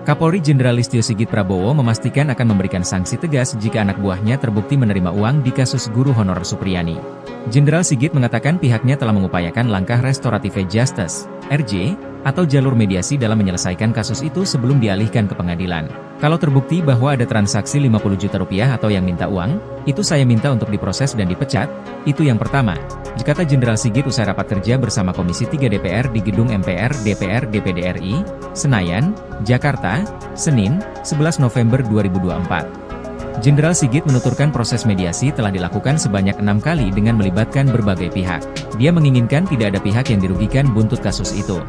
Speaker 1: Kapolri Jenderal Listio Sigit Prabowo memastikan akan memberikan sanksi tegas jika anak buahnya terbukti menerima uang di kasus guru honorer Supriani. Jenderal Sigit mengatakan pihaknya telah mengupayakan langkah restoratif justice, RJ, atau jalur mediasi dalam menyelesaikan kasus itu sebelum dialihkan ke pengadilan. Kalau terbukti bahwa ada transaksi 50 juta rupiah atau yang minta uang, itu saya minta untuk diproses dan dipecat, itu yang pertama, kata Jenderal Sigit usai rapat kerja bersama Komisi 3 DPR di Gedung MPR DPR DPD RI, Senayan, Jakarta, Senin, 11 November 2024. Jenderal Sigit menuturkan proses mediasi telah dilakukan sebanyak 6 kali dengan melibatkan berbagai pihak. Dia menginginkan tidak ada pihak yang dirugikan buntut kasus itu.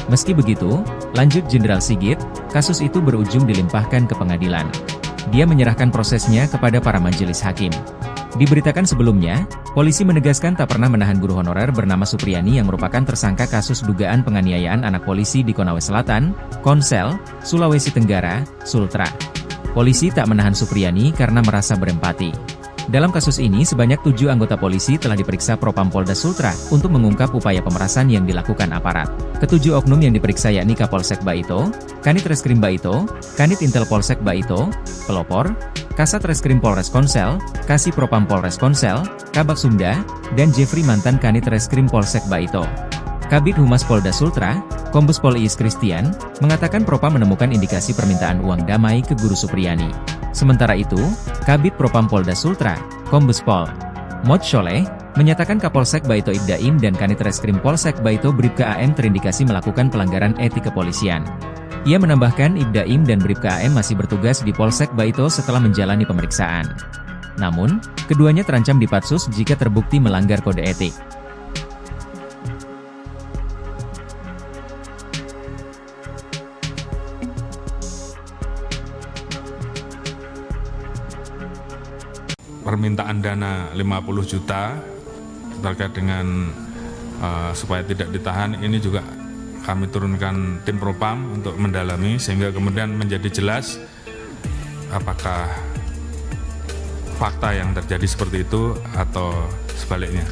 Speaker 1: Meski begitu, lanjut Jenderal Sigit, kasus itu berujung dilimpahkan ke pengadilan. Dia menyerahkan prosesnya kepada para majelis hakim. Diberitakan sebelumnya, polisi menegaskan tak pernah menahan guru honorer bernama Supriani yang merupakan tersangka kasus dugaan penganiayaan anak polisi di Konawe Selatan, Konsel, Sulawesi Tenggara, Sultra. Polisi tak menahan Supriani karena merasa berempati. Dalam kasus ini sebanyak 7 anggota polisi telah diperiksa Propam Polda Sultra untuk mengungkap upaya pemerasan yang dilakukan aparat. Ketujuh oknum yang diperiksa yakni Kapolsek Baito, Kanit Reskrim Baito, Kanit Intel Polsek Baito, pelopor, Kasat Reskrim Polres Konsel, Kasih Propam Polres Konsel, Kabak Sumda, dan Jeffrey mantan Kanit Reskrim Polsek Baito. Kabid Humas Polda Sultra, Kombes Pol Iis Christian, mengatakan Propam menemukan indikasi permintaan uang damai ke Guru Supriyani. Sementara itu, Kabid Propam Polda Sultra, Kombes Pol Mod Sholeh, menyatakan Kapolsek Baito Ibda Im dan Kanit Reskrim Polsek Baito Bribka AM terindikasi melakukan pelanggaran etik kepolisian. Ia menambahkan Ibda Im dan Bribka AM masih bertugas di Polsek Baito setelah menjalani pemeriksaan. Namun, keduanya terancam dipatsus jika terbukti melanggar kode etik.
Speaker 2: Permintaan dana 50 juta terkait dengan supaya tidak ditahan, ini juga kami turunkan tim Propam untuk mendalami sehingga kemudian menjadi jelas apakah fakta yang terjadi seperti itu atau sebaliknya.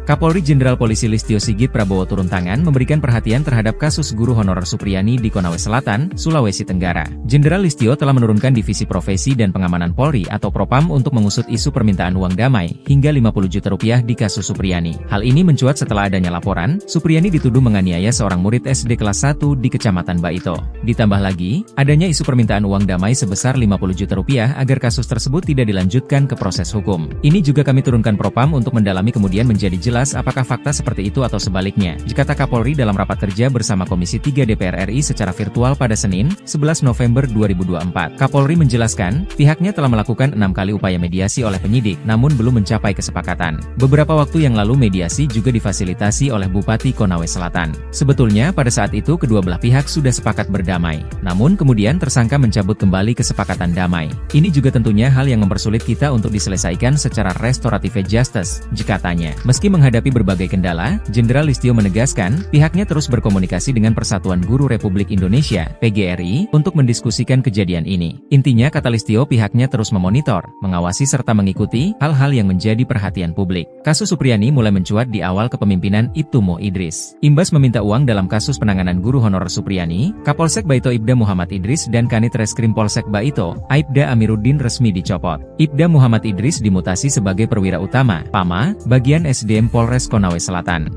Speaker 1: Kapolri Jenderal Polisi Listio Sigit Prabowo turun tangan memberikan perhatian terhadap kasus guru honorer Supriyani di Konawe Selatan, Sulawesi Tenggara. Jenderal Listio telah menurunkan Divisi Profesi dan Pengamanan Polri atau Propam untuk mengusut isu permintaan uang damai hingga 50 juta rupiah di kasus Supriyani. Hal ini mencuat setelah adanya laporan, Supriyani dituduh menganiaya seorang murid SD kelas 1 di Kecamatan Baito. Ditambah lagi, adanya isu permintaan uang damai sebesar 50 juta rupiah agar kasus tersebut tidak dilanjutkan ke proses hukum. Ini juga kami turunkan Propam untuk mendalami kemudian menjadi jelas apakah fakta seperti itu atau sebaliknya, kata Kapolri dalam rapat kerja bersama Komisi 3 DPR RI secara virtual pada Senin, 11 November 2024. Kapolri menjelaskan, pihaknya telah melakukan 6 kali upaya mediasi oleh penyidik, namun belum mencapai kesepakatan. Beberapa waktu yang lalu mediasi juga difasilitasi oleh Bupati Konawe Selatan. Sebetulnya pada saat itu kedua belah pihak sudah sepakat berdamai, namun kemudian tersangka mencabut kembali kesepakatan damai. Ini juga tentunya hal yang mempersulit kita untuk diselesaikan secara restoratif justice, katanya. Meski menghadapi berbagai kendala, Jenderal Listio menegaskan, pihaknya terus berkomunikasi dengan Persatuan Guru Republik Indonesia, PGRI, untuk mendiskusikan kejadian ini. Intinya kata Listio pihaknya terus memonitor, mengawasi serta mengikuti hal-hal yang menjadi perhatian publik. Kasus Supriyani mulai mencuat di awal kepemimpinan Ibtu Mo Idris. Imbas meminta uang dalam kasus penanganan guru honorer Supriyani, Kapolsek Baito Ibda Muhammad Idris dan Kanit Reskrim Polsek Baito, Aibda Amiruddin resmi dicopot. Ibda Muhammad Idris dimutasi sebagai perwira utama, PAMA, bagian SDM Polres Konawe Selatan.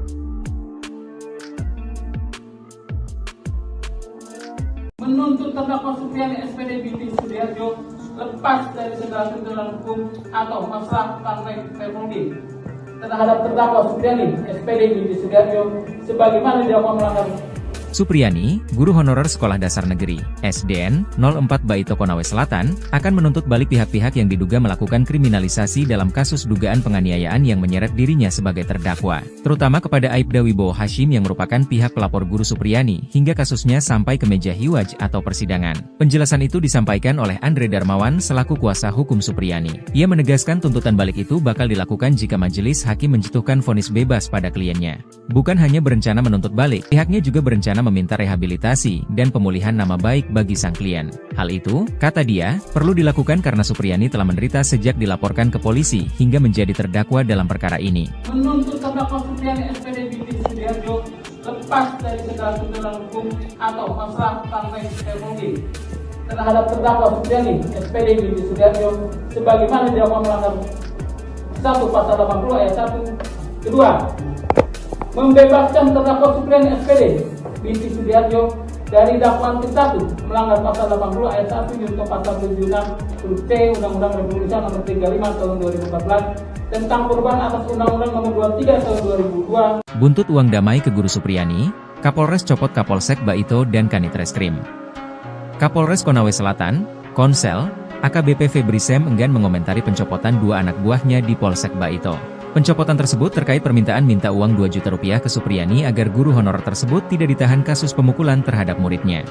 Speaker 3: Menuntut terdakwa Supriyani SPD binti Sudiarjo lepas dari segala tuntutan hukum atau masalah partai Permudi terhadap terdakwa Supriyani SPD binti Sudiarjo sebagaimana didakwa melanggar.
Speaker 1: Supriyani, guru honorer Sekolah Dasar Negeri, SDN, 04 Baito Konawe Selatan, akan menuntut balik pihak-pihak yang diduga melakukan kriminalisasi dalam kasus dugaan penganiayaan yang menyeret dirinya sebagai terdakwa, terutama kepada Aibda Wibowo Hashim yang merupakan pihak pelapor guru Supriyani hingga kasusnya sampai ke meja hiwaj atau persidangan. Penjelasan itu disampaikan oleh Andre Darmawan selaku kuasa hukum Supriyani. Ia menegaskan tuntutan balik itu bakal dilakukan jika majelis hakim menjatuhkan vonis bebas pada kliennya. Bukan hanya berencana menuntut balik, pihaknya juga berencana meminta rehabilitasi dan pemulihan nama baik bagi sang klien. Hal itu, kata dia, perlu dilakukan karena Supriyani telah menderita sejak dilaporkan ke polisi hingga menjadi terdakwa dalam perkara ini.
Speaker 3: Menuntut terdakwa Supriyani SPD binti Sudiarjo lepas dari segala tuntutan hukum atau masalah partai Permudi terhadap terdakwa Supriyani SPD binti Sudiarjo sebagaimana didakwa melanggar 1 Pasal 80 ayat 1. Kedua, membebaskan terdakwa Supriyani SPD binti Sudiarjo dari dakwaan ke-1 melanggar Pasal 80 ayat 1 junto Pasal 76 huruf T Undang-Undang Republik Indonesia Nomor 35 Tahun 2014 tentang perubahan atas Undang-Undang Nomor 23 Tahun 2002.
Speaker 1: Buntut uang damai ke Guru Supriyani, Kapolres copot Kapolsek Baito dan Kanit Reskrim. Kapolres Konawe Selatan, Konsel, AKBP Febri Sem enggan mengomentari pencopotan 2 anak buahnya di Polsek Baito. Pencopotan tersebut terkait permintaan minta uang 2 juta rupiah ke Supriyani agar guru honorer tersebut tidak ditahan kasus pemukulan terhadap muridnya.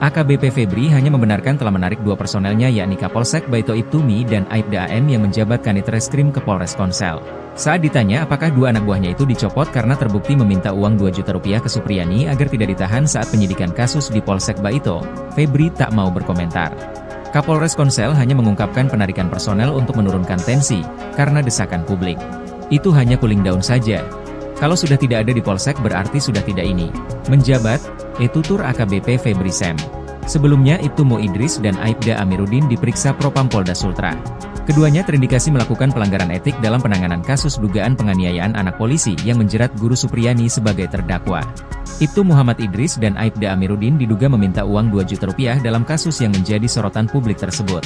Speaker 1: AKBP Febri hanya membenarkan telah menarik 2 personelnya yakni Kapolsek Baito Ibtumi dan Aibda AM yang menjabat Kanit Reskrim ke Polres Konsel. Saat ditanya apakah 2 anak buahnya itu dicopot karena terbukti meminta uang 2 juta rupiah ke Supriyani agar tidak ditahan saat penyidikan kasus di Polsek Baito, Febri tak mau berkomentar. Kapolres Konsel hanya mengungkapkan penarikan personel untuk menurunkan tensi karena desakan publik. Itu hanya cooling down saja. Kalau sudah tidak ada di Polsek berarti sudah tidak ini. Menjabat, tutur AKBP Febri Sem. Sebelumnya Ibtu Mo Idris dan Aibda Amiruddin diperiksa Propam Polda Sultra. Keduanya terindikasi melakukan pelanggaran etik dalam penanganan kasus dugaan penganiayaan anak polisi yang menjerat Guru Supriyani sebagai terdakwa. Ibtu Muhammad Idris dan Aibda Amiruddin diduga meminta uang 2 juta rupiah dalam kasus yang menjadi sorotan publik tersebut.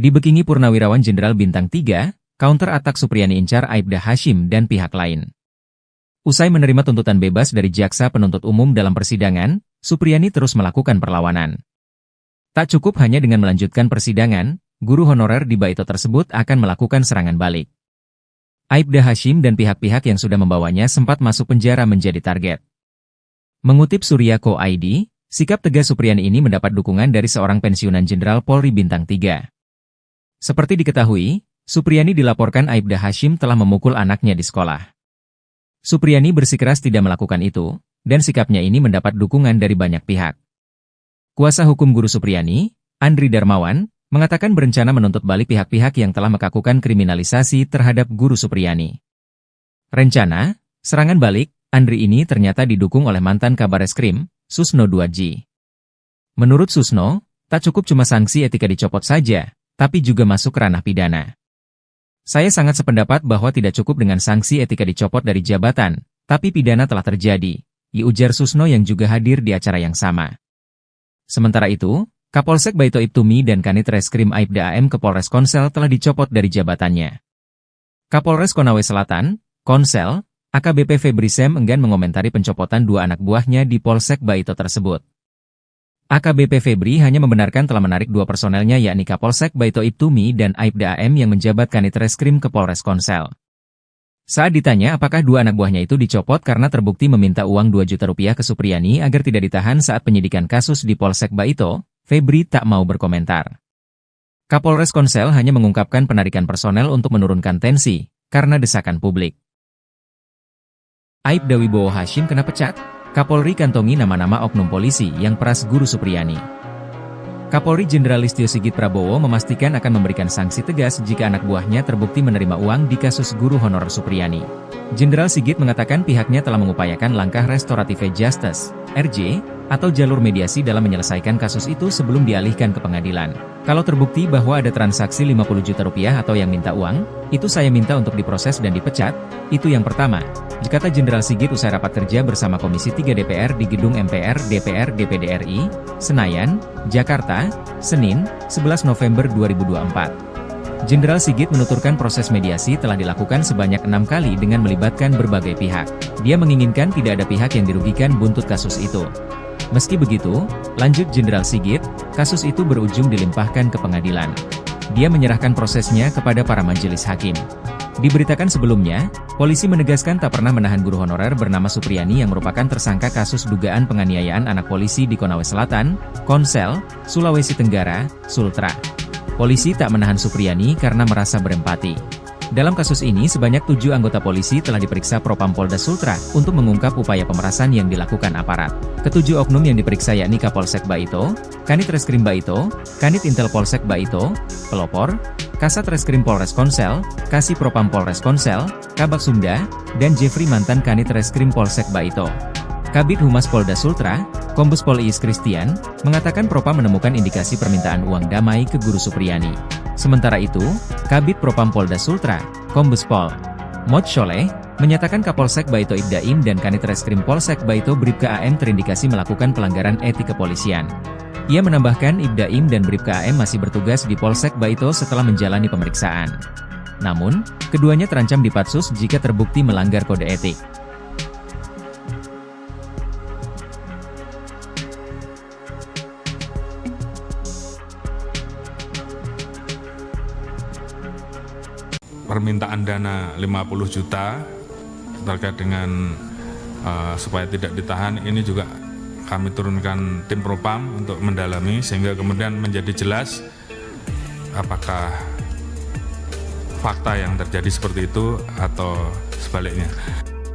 Speaker 1: Dibekingi Purnawirawan Jenderal Bintang 3, counter atak Supriyani incar Aibda Hashim dan pihak lain. Usai menerima tuntutan bebas dari jaksa penuntut umum dalam persidangan, Supriyani terus melakukan perlawanan. Tak cukup hanya dengan melanjutkan persidangan, guru honorer di Baito tersebut akan melakukan serangan balik. Aibda Hashim dan pihak-pihak yang sudah membawanya sempat masuk penjara menjadi target. Mengutip Surya.co.id, sikap tegas Supriyani ini mendapat dukungan dari seorang pensiunan Jenderal Polri Bintang 3. Seperti diketahui, Supriyani dilaporkan Aibda Hashim telah memukul anaknya di sekolah. Supriyani bersikeras tidak melakukan itu, dan sikapnya ini mendapat dukungan dari banyak pihak. Kuasa hukum Guru Supriyani, Andri Darmawan, mengatakan berencana menuntut balik pihak-pihak yang telah melakukan kriminalisasi terhadap Guru Supriyani. Rencana, serangan balik, Andri ini ternyata didukung oleh mantan Kabareskrim, Susno Duadji. Menurut Susno, tak cukup cuma sanksi etika dicopot saja, tapi juga masuk ke ranah pidana. Saya sangat sependapat bahwa tidak cukup dengan sanksi etika dicopot dari jabatan, tapi pidana telah terjadi, ujar Susno yang juga hadir di acara yang sama. Sementara itu, Kapolsek Baito Ibtumi dan Kanit Reskrim Aibda AM ke Polres Konsel telah dicopot dari jabatannya. Kapolres Konawe Selatan, Konsel, AKBP Febri Sem enggan mengomentari pencopotan 2 anak buahnya di Polsek Baito tersebut. AKBP Febri hanya membenarkan telah menarik 2 personelnya yakni Kapolsek Baito Ibtumi dan Aibda AM yang menjabat Kanit Reskrim ke Polres Konsel. Saat ditanya apakah 2 anak buahnya itu dicopot karena terbukti meminta uang 2 juta rupiah ke Supriyani agar tidak ditahan saat penyidikan kasus di Polsek Baito, Febri tak mau berkomentar. Kapolres Konsel hanya mengungkapkan penarikan personel untuk menurunkan tensi, karena desakan publik. Aibda Wibowo Hashim kena pecat? Kapolri kantongi nama-nama oknum polisi yang peras Guru Supriyani. Kapolri Jenderal Listio Sigit Prabowo memastikan akan memberikan sanksi tegas jika anak buahnya terbukti menerima uang di kasus guru honorer Supriyani. Jenderal Sigit mengatakan pihaknya telah mengupayakan langkah restoratif justice, RJ, atau jalur mediasi dalam menyelesaikan kasus itu sebelum dialihkan ke pengadilan. Kalau terbukti bahwa ada transaksi 50 juta rupiah atau yang minta uang, itu saya minta untuk diproses dan dipecat, itu yang pertama, kata Jenderal Sigit usai rapat kerja bersama Komisi 3 DPR di Gedung MPR DPR DPD RI, Senayan, Jakarta, Senin, 11 November 2024. Jenderal Sigit menuturkan proses mediasi telah dilakukan sebanyak 6 kali dengan melibatkan berbagai pihak. Dia menginginkan tidak ada pihak yang dirugikan buntut kasus itu. Meski begitu, lanjut Jenderal Sigit, kasus itu berujung dilimpahkan ke pengadilan. Dia menyerahkan prosesnya kepada para majelis hakim. Diberitakan sebelumnya, polisi menegaskan tak pernah menahan guru honorer bernama Supriyani yang merupakan tersangka kasus dugaan penganiayaan anak polisi di Konawe Selatan, Konsel, Sulawesi Tenggara, Sultra. Polisi tak menahan Supriyani karena merasa berempati. Dalam kasus ini sebanyak 7 anggota polisi telah diperiksa Propam Polda Sultra untuk mengungkap upaya pemerasan yang dilakukan aparat. Ketujuh oknum yang diperiksa yakni Kapolsek Baito, Kanit Reskrim Baito, Kanit Intel Polsek Baito, Pelopor, Kasat Reskrim Polres Konsel, Kasih Propam Polres Konsel, Kabak Sumda, dan Jeffrey mantan Kanit Reskrim Polsek Baito. Kabid Humas Polda Sultra, Kombes Pol Iis Christian, mengatakan Propam menemukan indikasi permintaan uang damai ke Guru Supriyani. Sementara itu, Kabid Propam Polda Sultra, Kombes Pol Mod Sholeh, menyatakan Kapolsek Baito Ibdaim dan Kanit Reskrim Polsek Baito Bribka AM terindikasi melakukan pelanggaran etik kepolisian. Ia menambahkan Ibdaim dan Bribka AM masih bertugas di Polsek Baito setelah menjalani pemeriksaan. Namun, keduanya terancam dipatsus jika terbukti melanggar kode etik.
Speaker 2: Permintaan dana 50 juta terkait dengan supaya tidak ditahan ini juga kami turunkan tim Propam untuk mendalami sehingga kemudian menjadi jelas apakah fakta yang terjadi seperti itu atau sebaliknya.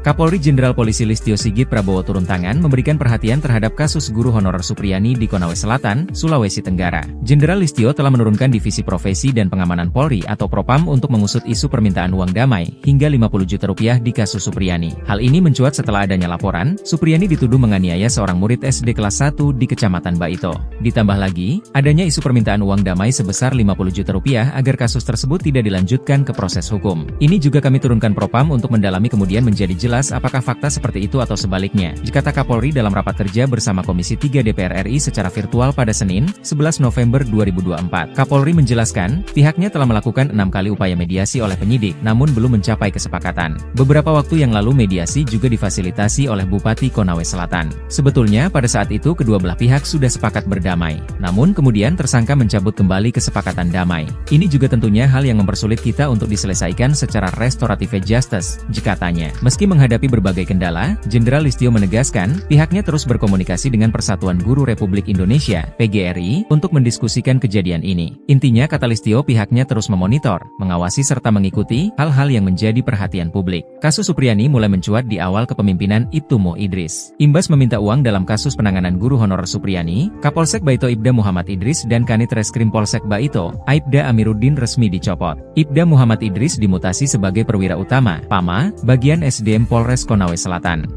Speaker 1: Kapolri Jenderal Polisi Listio Sigit Prabowo turun tangan memberikan perhatian terhadap kasus guru honorer Supriyani di Konawe Selatan, Sulawesi Tenggara. Jenderal Listio telah menurunkan Divisi Profesi dan Pengamanan Polri atau Propam untuk mengusut isu permintaan uang damai hingga 50 juta rupiah di kasus Supriyani. Hal ini mencuat setelah adanya laporan, Supriyani dituduh menganiaya seorang murid SD kelas 1 di Kecamatan Baito. Ditambah lagi, adanya isu permintaan uang damai sebesar 50 juta rupiah agar kasus tersebut tidak dilanjutkan ke proses hukum. Ini juga kami turunkan Propam untuk mendalami kemudian menjadi jelas apakah fakta seperti itu atau sebaliknya, kata Kapolri dalam rapat kerja bersama Komisi 3 DPR RI secara virtual pada Senin, 11 November 2024. Kapolri menjelaskan, pihaknya telah melakukan 6 kali upaya mediasi oleh penyidik, namun belum mencapai kesepakatan. Beberapa waktu yang lalu mediasi juga difasilitasi oleh Bupati Konawe Selatan. Sebetulnya pada saat itu kedua belah pihak sudah sepakat berdamai, namun kemudian tersangka mencabut kembali kesepakatan damai. Ini juga tentunya hal yang mempersulit kita untuk diselesaikan secara restoratif justice, katanya. Meski menghadapi berbagai kendala, Jenderal Listio menegaskan, pihaknya terus berkomunikasi dengan Persatuan Guru Republik Indonesia, PGRI, untuk mendiskusikan kejadian ini. Intinya kata Listio pihaknya terus memonitor, mengawasi serta mengikuti hal-hal yang menjadi perhatian publik. Kasus Supriyani mulai mencuat di awal kepemimpinan Ibtu Mo Idris. Imbas meminta uang dalam kasus penanganan guru honorer Supriyani, Kapolsek Baito Ibda Muhammad Idris dan Kanit Reskrim Polsek Baito, Aibda Amiruddin resmi dicopot. Ibda Muhammad Idris dimutasi sebagai perwira utama, PAMA, bagian SDM Polres Konawe Selatan.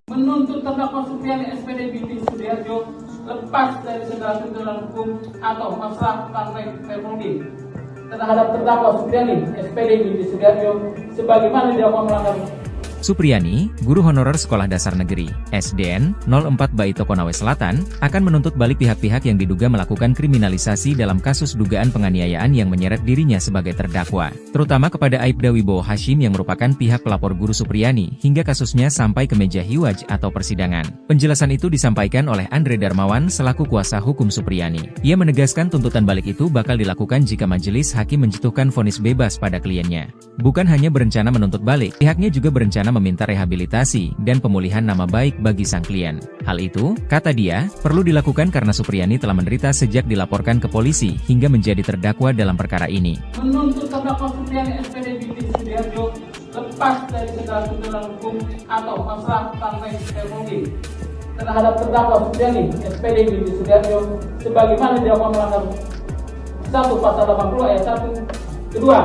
Speaker 3: Menuntut terdakwa Supriyani SPD binti Sudiarjo lepas dari segala tuntutan hukum atau masalah partai Permudi terhadap terdakwa Supriyani SPD binti Sudiarjo sebagaimana dilakukan melanggar.
Speaker 1: Supriyani, guru honorer Sekolah Dasar Negeri, SDN, 04 Baito Konawe Selatan, akan menuntut balik pihak-pihak yang diduga melakukan kriminalisasi dalam kasus dugaan penganiayaan yang menyeret dirinya sebagai terdakwa, terutama kepada Aibda Wibowo Hashim yang merupakan pihak pelapor guru Supriyani hingga kasusnya sampai ke meja hiwaj atau persidangan. Penjelasan itu disampaikan oleh Andre Darmawan selaku kuasa hukum Supriyani. Ia menegaskan tuntutan balik itu bakal dilakukan jika majelis hakim menjatuhkan vonis bebas pada kliennya. Bukan hanya berencana menuntut balik, pihaknya juga berencana meminta rehabilitasi dan pemulihan nama baik bagi sang klien. Hal itu, kata dia, perlu dilakukan karena Supriyani telah menderita sejak dilaporkan ke polisi hingga menjadi terdakwa dalam perkara ini.
Speaker 3: Menuntut terdakwa Supriyani SPD binti Sudiarjo lepas dari segala tuntutan hukum atau masalah partai Permudi terhadap terdakwa Supriyani SPD binti Sudiarjo sebagaimana dilakukan melanggar 1 Pasal 80 ayat 1. Kedua,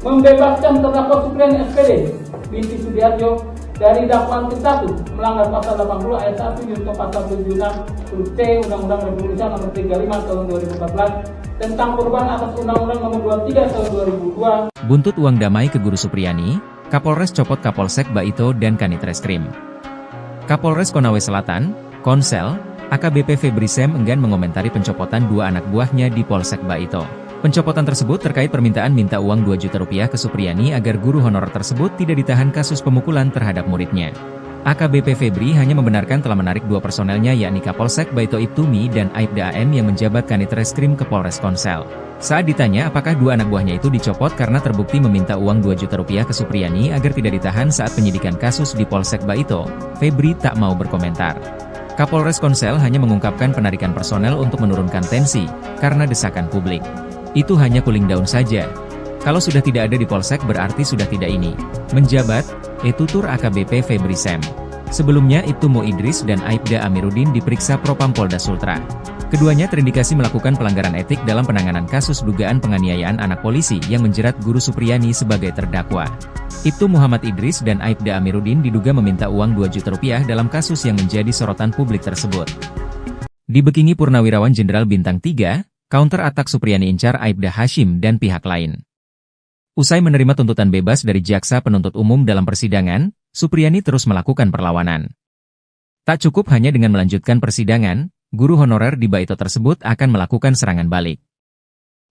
Speaker 3: membebaskan terdakwa Supriyani SPD binti Sudiarjo dari dakwaan ke-1 melanggar Pasal 80 ayat 1 junto Pasal 76 huruf C Undang-Undang Republik Indonesia Nomor 35 Tahun 2014 tentang perubahan atas Undang-Undang Nomor 23 Tahun 2002.
Speaker 1: Buntut uang damai ke guru Supriyani, Kapolres copot Kapolsek Baito dan Kanit Reskrim. Kapolres Konawe Selatan, Konsel, AKBP Febri Sem enggan mengomentari pencopotan 2 anak buahnya di Polsek Baito. Pencopotan tersebut terkait permintaan minta uang 2 juta rupiah ke Supriyani agar guru honorer tersebut tidak ditahan kasus pemukulan terhadap muridnya. AKBP Febri hanya membenarkan telah menarik 2 personelnya yakni Kapolsek Baito Ibtumi dan Aibda AM yang menjabat Kanit Reskrim ke Polres Konsel. Saat ditanya apakah 2 anak buahnya itu dicopot karena terbukti meminta uang 2 juta rupiah ke Supriyani agar tidak ditahan saat penyidikan kasus di Polsek Baito, Febri tak mau berkomentar. Kapolres Konsel hanya mengungkapkan penarikan personel untuk menurunkan tensi, karena desakan publik. Itu hanya cooling down saja. Kalau sudah tidak ada di Polsek berarti sudah tidak ini. Menjabat, tutur AKBP Febri Sem. Sebelumnya Ibtu Mo Idris dan Aibda Amiruddin diperiksa Propam Polda Sultra. Keduanya terindikasi melakukan pelanggaran etik dalam penanganan kasus dugaan penganiayaan anak polisi yang menjerat guru Supriyani sebagai terdakwa. Ibtu Muhammad Idris dan Aibda Amiruddin diduga meminta uang 2 juta rupiah dalam kasus yang menjadi sorotan publik tersebut. Dibekingi Purnawirawan Jenderal Bintang 3, counter attack Supriyani incar Aibda Hashim dan pihak lain. Usai menerima tuntutan bebas dari jaksa penuntut umum dalam persidangan, Supriyani terus melakukan perlawanan. Tak cukup hanya dengan melanjutkan persidangan, guru honorer di Baito tersebut akan melakukan serangan balik.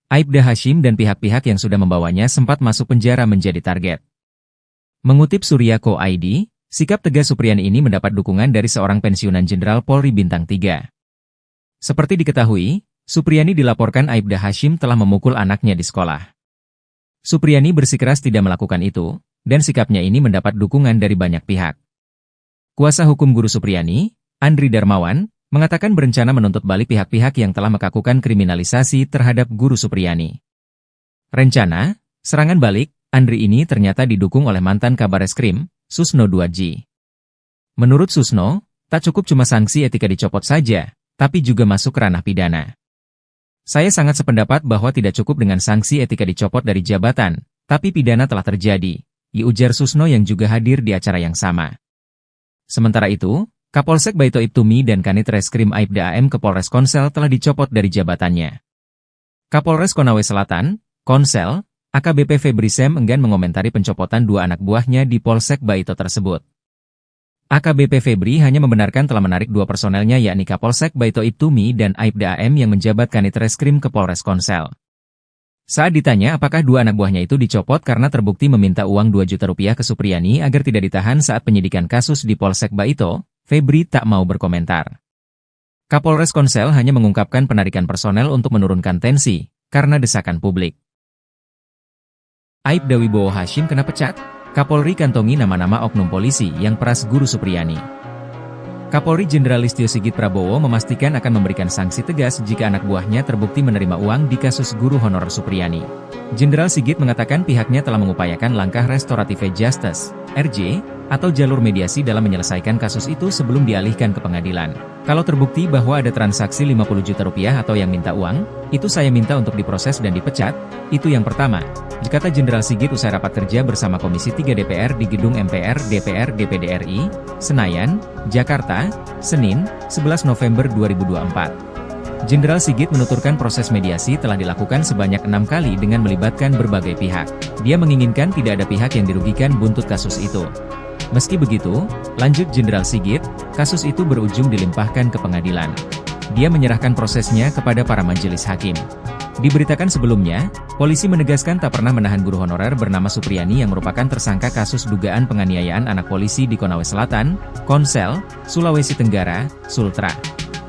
Speaker 1: Aibda Hashim dan pihak-pihak yang sudah membawanya sempat masuk penjara menjadi target. Mengutip Suryako ID, sikap tegas Supriyani ini mendapat dukungan dari seorang pensiunan Jenderal Polri Bintang 3. Seperti diketahui, Supriyani dilaporkan Aibda Hashim telah memukul anaknya di sekolah. Supriyani bersikeras tidak melakukan itu, dan sikapnya ini mendapat dukungan dari banyak pihak. Kuasa hukum guru Supriyani, Andri Darmawan, mengatakan berencana menuntut balik pihak-pihak yang telah melakukan kriminalisasi terhadap guru Supriyani. Rencana, serangan balik, Andri ini ternyata didukung oleh mantan Kabareskrim, Susno 2G. Menurut Susno, tak cukup cuma sanksi etika dicopot saja, tapi juga masuk ranah pidana. Saya sangat sependapat bahwa tidak cukup dengan sanksi etika dicopot dari jabatan, tapi pidana telah terjadi, ujar Susno yang juga hadir di acara yang sama. Sementara itu, Kapolsek Baito Ibtumi dan Kanit Reskrim Aibda AM ke Polres Konsel telah dicopot dari jabatannya. Kapolres Konawe Selatan, Konsel, AKBP Febri Sem enggan mengomentari pencopotan dua anak buahnya di Polsek Baito tersebut. AKBP Febri hanya membenarkan telah menarik dua personelnya yakni Kapolsek Baito Ibtumi dan Aibda AM yang menjabat Kanit Reskrim ke Polres Konsel. Saat ditanya apakah dua anak buahnya itu dicopot karena terbukti meminta uang 2 juta rupiah ke Supriyani agar tidak ditahan saat penyidikan kasus di Polsek Baito, Febri tak mau berkomentar. Kapolres Konsel hanya mengungkapkan penarikan personel untuk menurunkan tensi, karena desakan publik. Aibda Wibowo Hashim kena pecat, Kapolri kantongi nama-nama oknum polisi yang peras Guru Supriyani. Kapolri Jenderal Listio Sigit Prabowo memastikan akan memberikan sanksi tegas jika anak buahnya terbukti menerima uang di kasus guru honorer Supriyani. Jenderal Sigit mengatakan pihaknya telah mengupayakan langkah restoratif justice, RJ, atau jalur mediasi dalam menyelesaikan kasus itu sebelum dialihkan ke pengadilan. Kalau terbukti bahwa ada transaksi 50 juta rupiah atau yang minta uang, itu saya minta untuk diproses dan dipecat, itu yang pertama, kata Jenderal Sigit usai rapat kerja bersama Komisi 3 DPR di Gedung MPR DPR DPD RI, Senayan, Jakarta, Senin, 11 November 2024. Jenderal Sigit menuturkan proses mediasi telah dilakukan sebanyak 6 kali dengan melibatkan berbagai pihak. Dia menginginkan tidak ada pihak yang dirugikan buntut kasus itu. Meski begitu, lanjut Jenderal Sigit, kasus itu berujung dilimpahkan ke pengadilan. Dia menyerahkan prosesnya kepada para majelis hakim. Diberitakan sebelumnya, polisi menegaskan tak pernah menahan guru honorer bernama Supriyani yang merupakan tersangka kasus dugaan penganiayaan anak polisi di Konawe Selatan, Konsel, Sulawesi Tenggara, Sultra.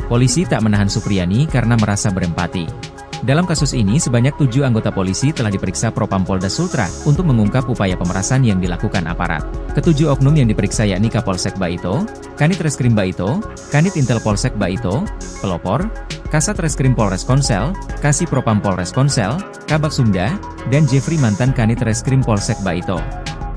Speaker 1: Polisi tak menahan Supriyani karena merasa berempati. Dalam kasus ini sebanyak 7 anggota polisi telah diperiksa Propam Polda Sultra untuk mengungkap upaya pemerasan yang dilakukan aparat. Ketujuh oknum yang diperiksa yakni Kapolsek Baito, Kanit Reskrim Baito, Kanit Intel Polsek Baito, Pelopor, Kasat Reskrim Polres Konsel, Kasih Propam Polres Konsel, Kabak Sumda, dan Jeffrey mantan Kanit Reskrim Polsek Baito.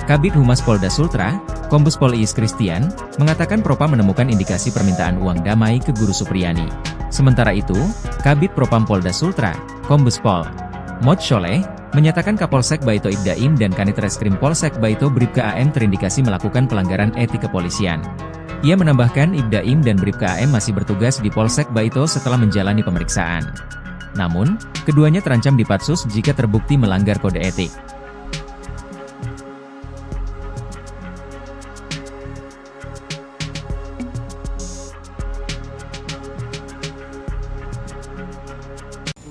Speaker 1: Kabid Humas Polda Sultra, Kombes Pol Iis Christian, mengatakan Propam menemukan indikasi permintaan uang damai ke Guru Supriyani. Sementara itu, Kabid Propam Polda Sultra, Kombes Pol Mod Sholeh, menyatakan Kapolsek Baito Ibdaim dan Kanit Reskrim Polsek Baito Bribka AM terindikasi melakukan pelanggaran etik kepolisian. Ia menambahkan Ibdaim dan Bribka AM masih bertugas di Polsek Baito setelah menjalani pemeriksaan. Namun, keduanya terancam dipatsus jika terbukti melanggar kode etik.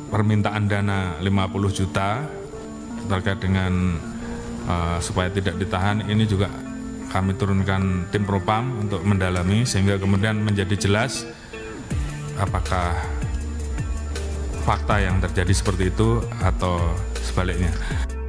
Speaker 2: Permintaan dana 50 juta terkait dengan supaya tidak ditahan ini juga kami turunkan tim Propam untuk mendalami sehingga kemudian menjadi jelas apakah fakta yang terjadi seperti itu atau sebaliknya.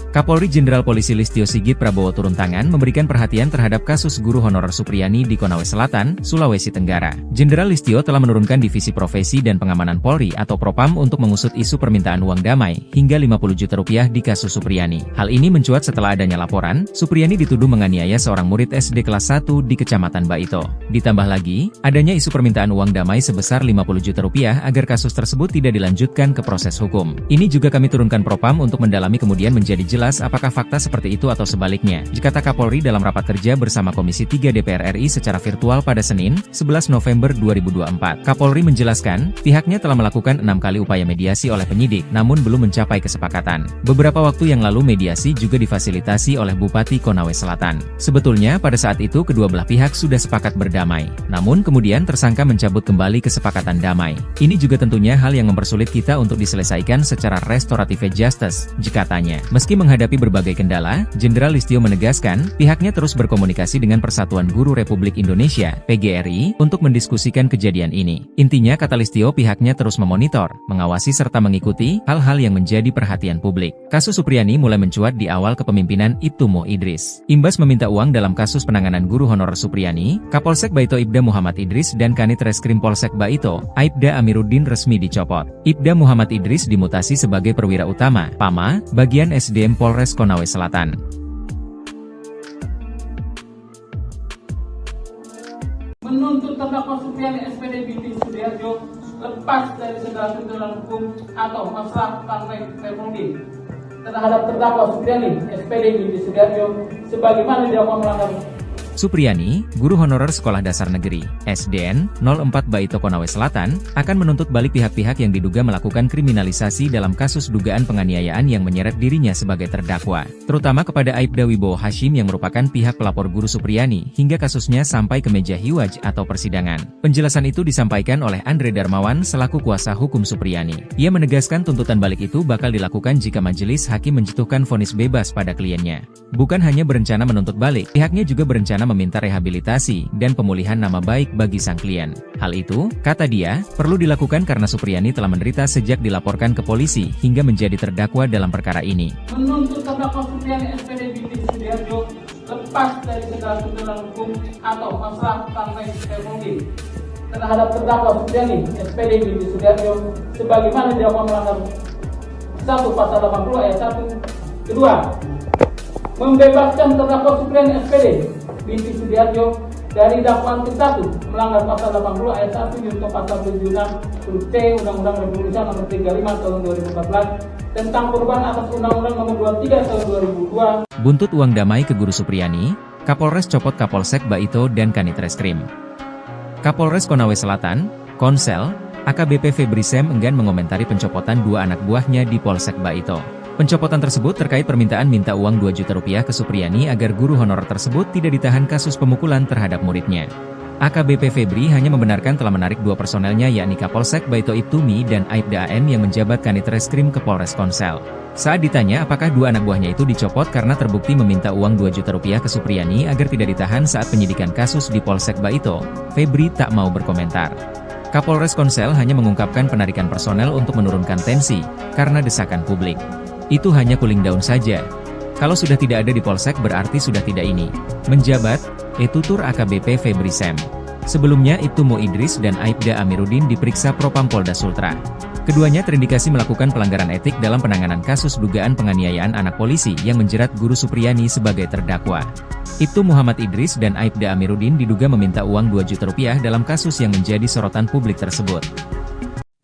Speaker 1: Kapolri Jenderal Polisi Listio Sigit Prabowo turun tangan memberikan perhatian terhadap kasus guru honorer Supriyani di Konawe Selatan, Sulawesi Tenggara. Jenderal Listio telah menurunkan Divisi Profesi dan Pengamanan Polri atau Propam untuk mengusut isu permintaan uang damai hingga 50 juta rupiah di kasus Supriyani. Hal ini mencuat setelah adanya laporan, Supriyani dituduh menganiaya seorang murid SD kelas 1 di Kecamatan Baito. Ditambah lagi, adanya isu permintaan uang damai sebesar 50 juta rupiah agar kasus tersebut tidak dilanjutkan ke proses hukum. Ini juga kami turunkan Propam untuk mendalami kemudian menjadi jelas apakah fakta seperti itu atau sebaliknya, kata Kapolri dalam rapat kerja bersama Komisi 3 DPR RI secara virtual pada Senin, 11 November 2024. Kapolri menjelaskan, pihaknya telah melakukan 6 kali upaya mediasi oleh penyidik, namun belum mencapai kesepakatan. Beberapa waktu yang lalu mediasi juga difasilitasi oleh Bupati Konawe Selatan. Sebetulnya pada saat itu kedua belah pihak sudah sepakat berdamai, namun kemudian tersangka mencabut kembali kesepakatan damai. Ini juga tentunya hal yang mempersulit kita untuk diselesaikan secara restoratif justice, katanya. Meski menghadapi berbagai kendala, Jenderal Listio menegaskan, pihaknya terus berkomunikasi dengan Persatuan Guru Republik Indonesia, PGRI, untuk mendiskusikan kejadian ini. Intinya, kata Listio, pihaknya terus memonitor, mengawasi serta mengikuti hal-hal yang menjadi perhatian publik. Kasus Supriyani mulai mencuat di awal kepemimpinan Ibtu Mo Idris. Imbas meminta uang dalam kasus penanganan guru honorer Supriyani, Kapolsek Baito Ibda Muhammad Idris dan Kanit Reskrim Polsek Baito, Aibda Amiruddin resmi dicopot. Ibda Muhammad Idris dimutasi sebagai perwira utama, PAMA, bagian SDM Polres Konawe Selatan.
Speaker 3: Menuntut terdakwa Supriyani SPD binti Sudiarjo lepas dari segala tuntutan hukum atau masalah Ferrodi terhadap terdakwa Supriyani SPD binti Sudiarjo sebagaimana didakwa melanggar.
Speaker 1: Supriyani, guru honorer Sekolah Dasar Negeri, SDN, 04 Baito Konawe Selatan, akan menuntut balik pihak-pihak yang diduga melakukan kriminalisasi dalam kasus dugaan penganiayaan yang menyeret dirinya sebagai terdakwa, terutama kepada Aibda Wibowo Hashim yang merupakan pihak pelapor guru Supriyani, hingga kasusnya sampai ke meja hiwaj atau persidangan. Penjelasan itu disampaikan oleh Andre Darmawan selaku kuasa hukum Supriyani. Ia menegaskan tuntutan balik itu bakal dilakukan jika majelis hakim menjatuhkan vonis bebas pada kliennya. Bukan hanya berencana menuntut balik, pihaknya juga berencana meminta rehabilitasi dan pemulihan nama baik bagi sang klien. Hal itu, kata dia, perlu dilakukan karena Supriyani telah menderita sejak dilaporkan ke polisi hingga menjadi terdakwa dalam perkara ini.
Speaker 3: Menuntut terdakwa Supriyani SPD binti Sudiarjo lepas dari segala tuntutan hukum atau masalah Ferrodi terhadap terdakwa Supriyani SPD binti Sudiarjo sebagaimana didakwa melanggar 1 pasal 80 ayat 1. Kedua, membebaskan terdakwa Supriyani SPD binti Sudiarjo dari dakwaan ke-1 melanggar pasal 80 ayat 1 junto pasal 76 huruf C Undang-Undang Republik Indonesia nomor 35 tahun 2014 tentang perubahan atas Undang-Undang nomor 23 tahun 2002.
Speaker 1: Buntut uang damai ke guru Supriyani, Kapolres copot Kapolsek Baito dan Kanit Reskrim. Kapolres Konawe Selatan, Konsel, AKBP Febri Sem enggan mengomentari pencopotan 2 anak buahnya di Polsek Baito. Pencopotan tersebut terkait permintaan minta uang 2 juta rupiah ke Supriyani agar guru honorer tersebut tidak ditahan kasus pemukulan terhadap muridnya. AKBP Febri hanya membenarkan telah menarik 2 personelnya yakni Kapolsek Baito Ibtumi dan Aibda AM yang menjabat Kanit Reskrim ke Polres Konsel. Saat ditanya apakah 2 anak buahnya itu dicopot karena terbukti meminta uang 2 juta rupiah ke Supriyani agar tidak ditahan saat penyidikan kasus di Polsek Baito, Febri tak mau berkomentar. Kapolres Konsel hanya mengungkapkan penarikan personel untuk menurunkan tensi, karena desakan publik. Itu hanya cooling down saja. Kalau sudah tidak ada di Polsek berarti sudah tidak ini. Menjabat, tutur AKBP Febri Sem. Sebelumnya Ibtu Mo Idris dan Aibda Amiruddin diperiksa Propam Polda Sultra. Keduanya terindikasi melakukan pelanggaran etik dalam penanganan kasus dugaan penganiayaan anak polisi yang menjerat guru Supriyani sebagai terdakwa. Ibtu Muhammad Idris dan Aibda Amiruddin diduga meminta uang 2 juta rupiah dalam kasus yang menjadi sorotan publik tersebut.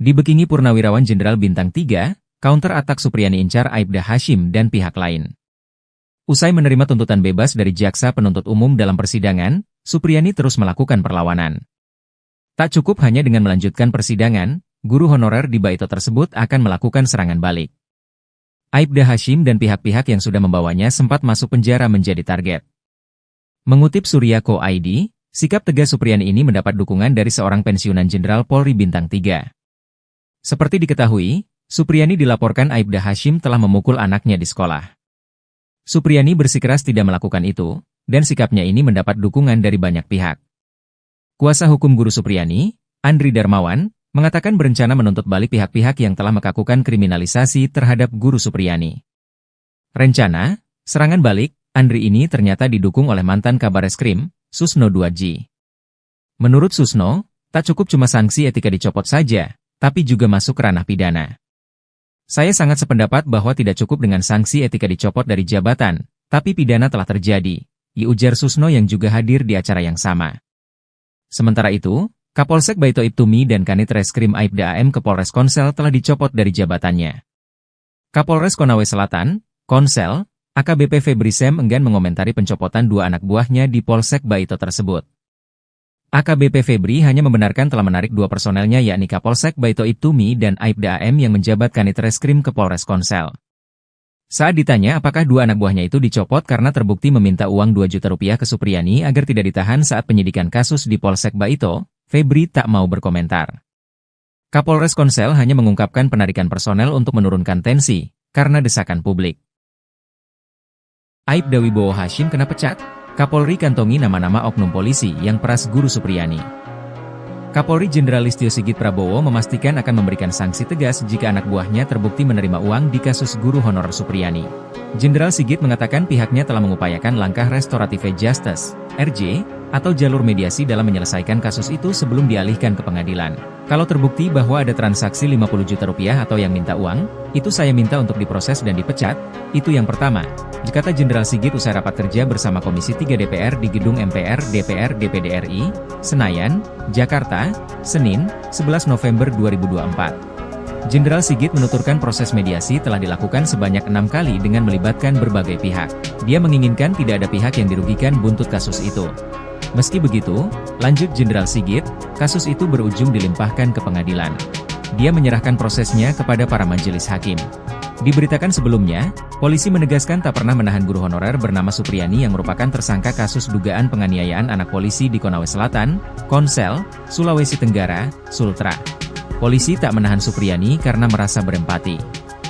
Speaker 1: Dibekingi Purnawirawan Jenderal Bintang 3, counter atak Supriyani incar Aibda Hashim dan pihak lain. Usai menerima tuntutan bebas dari jaksa penuntut umum dalam persidangan, Supriyani terus melakukan perlawanan. Tak cukup hanya dengan melanjutkan persidangan, guru honorer di Baito tersebut akan melakukan serangan balik. Aibda Hashim dan pihak-pihak yang sudah membawanya sempat masuk penjara menjadi target. Mengutip Surya.co ID, sikap tegas Supriyani ini mendapat dukungan dari seorang pensiunan Jenderal Polri Bintang 3. Seperti diketahui, Supriyani dilaporkan Aibda Hashim telah memukul anaknya di sekolah. Supriyani bersikeras tidak melakukan itu, dan sikapnya ini mendapat dukungan dari banyak pihak. Kuasa hukum guru Supriyani, Andri Darmawan, mengatakan berencana menuntut balik pihak-pihak yang telah melakukan kriminalisasi terhadap guru Supriyani. Rencana, serangan balik, Andri ini ternyata didukung oleh mantan Kabareskrim, Susno 2G. Menurut Susno, tak cukup cuma sanksi etika dicopot saja, tapi juga masuk ranah pidana. Saya sangat sependapat bahwa tidak cukup dengan sanksi etika dicopot dari jabatan, tapi pidana telah terjadi, ujar Susno yang juga hadir di acara yang sama. Sementara itu, Kapolsek Baito Ibtumi dan Kanit Reskrim Aibda AM ke Polres Konsel telah dicopot dari jabatannya. Kapolres Konawe Selatan, Konsel, AKBP Febri Sem enggan mengomentari pencopotan 2 anak buahnya di Polsek Baito tersebut. AKBP Febri hanya membenarkan telah menarik 2 personelnya yakni Kapolsek Baito Ibtumi dan Aibda AM yang menjabat Kanit Reskrim ke Polres Konsel. Saat ditanya apakah 2 anak buahnya itu dicopot karena terbukti meminta uang 2 juta rupiah ke Supriyani agar tidak ditahan saat penyidikan kasus di Polsek Baito, Febri tak mau berkomentar. Kapolres Konsel hanya mengungkapkan penarikan personel untuk menurunkan tensi, karena desakan publik. Aibda Wibowo Hashim kena pecat? Kapolri kantongi nama-nama oknum polisi yang peras Guru Supriyani. Kapolri Jenderal Listio Sigit Prabowo memastikan akan memberikan sanksi tegas jika anak buahnya terbukti menerima uang di kasus guru honorer Supriyani. Jenderal Sigit mengatakan pihaknya telah mengupayakan langkah restoratif justice, RJ, atau jalur mediasi dalam menyelesaikan kasus itu sebelum dialihkan ke pengadilan. Kalau terbukti bahwa ada transaksi 50 juta rupiah atau yang minta uang, itu saya minta untuk diproses dan dipecat, itu yang pertama, kata Jenderal Sigit usai rapat kerja bersama Komisi 3 DPR di Gedung MPR DPR DPD RI, Senayan, Jakarta, Senin, 11 November 2024. Jenderal Sigit menuturkan proses mediasi telah dilakukan sebanyak 6 kali dengan melibatkan berbagai pihak. Dia menginginkan tidak ada pihak yang dirugikan buntut kasus itu. Meski begitu, lanjut Jenderal Sigit, kasus itu berujung dilimpahkan ke pengadilan. Dia menyerahkan prosesnya kepada para majelis hakim. Diberitakan sebelumnya, polisi menegaskan tak pernah menahan guru honorer bernama Supriyani yang merupakan tersangka kasus dugaan penganiayaan anak polisi di Konawe Selatan, Konsel, Sulawesi Tenggara, Sultra. Polisi tak menahan Supriyani karena merasa berempati.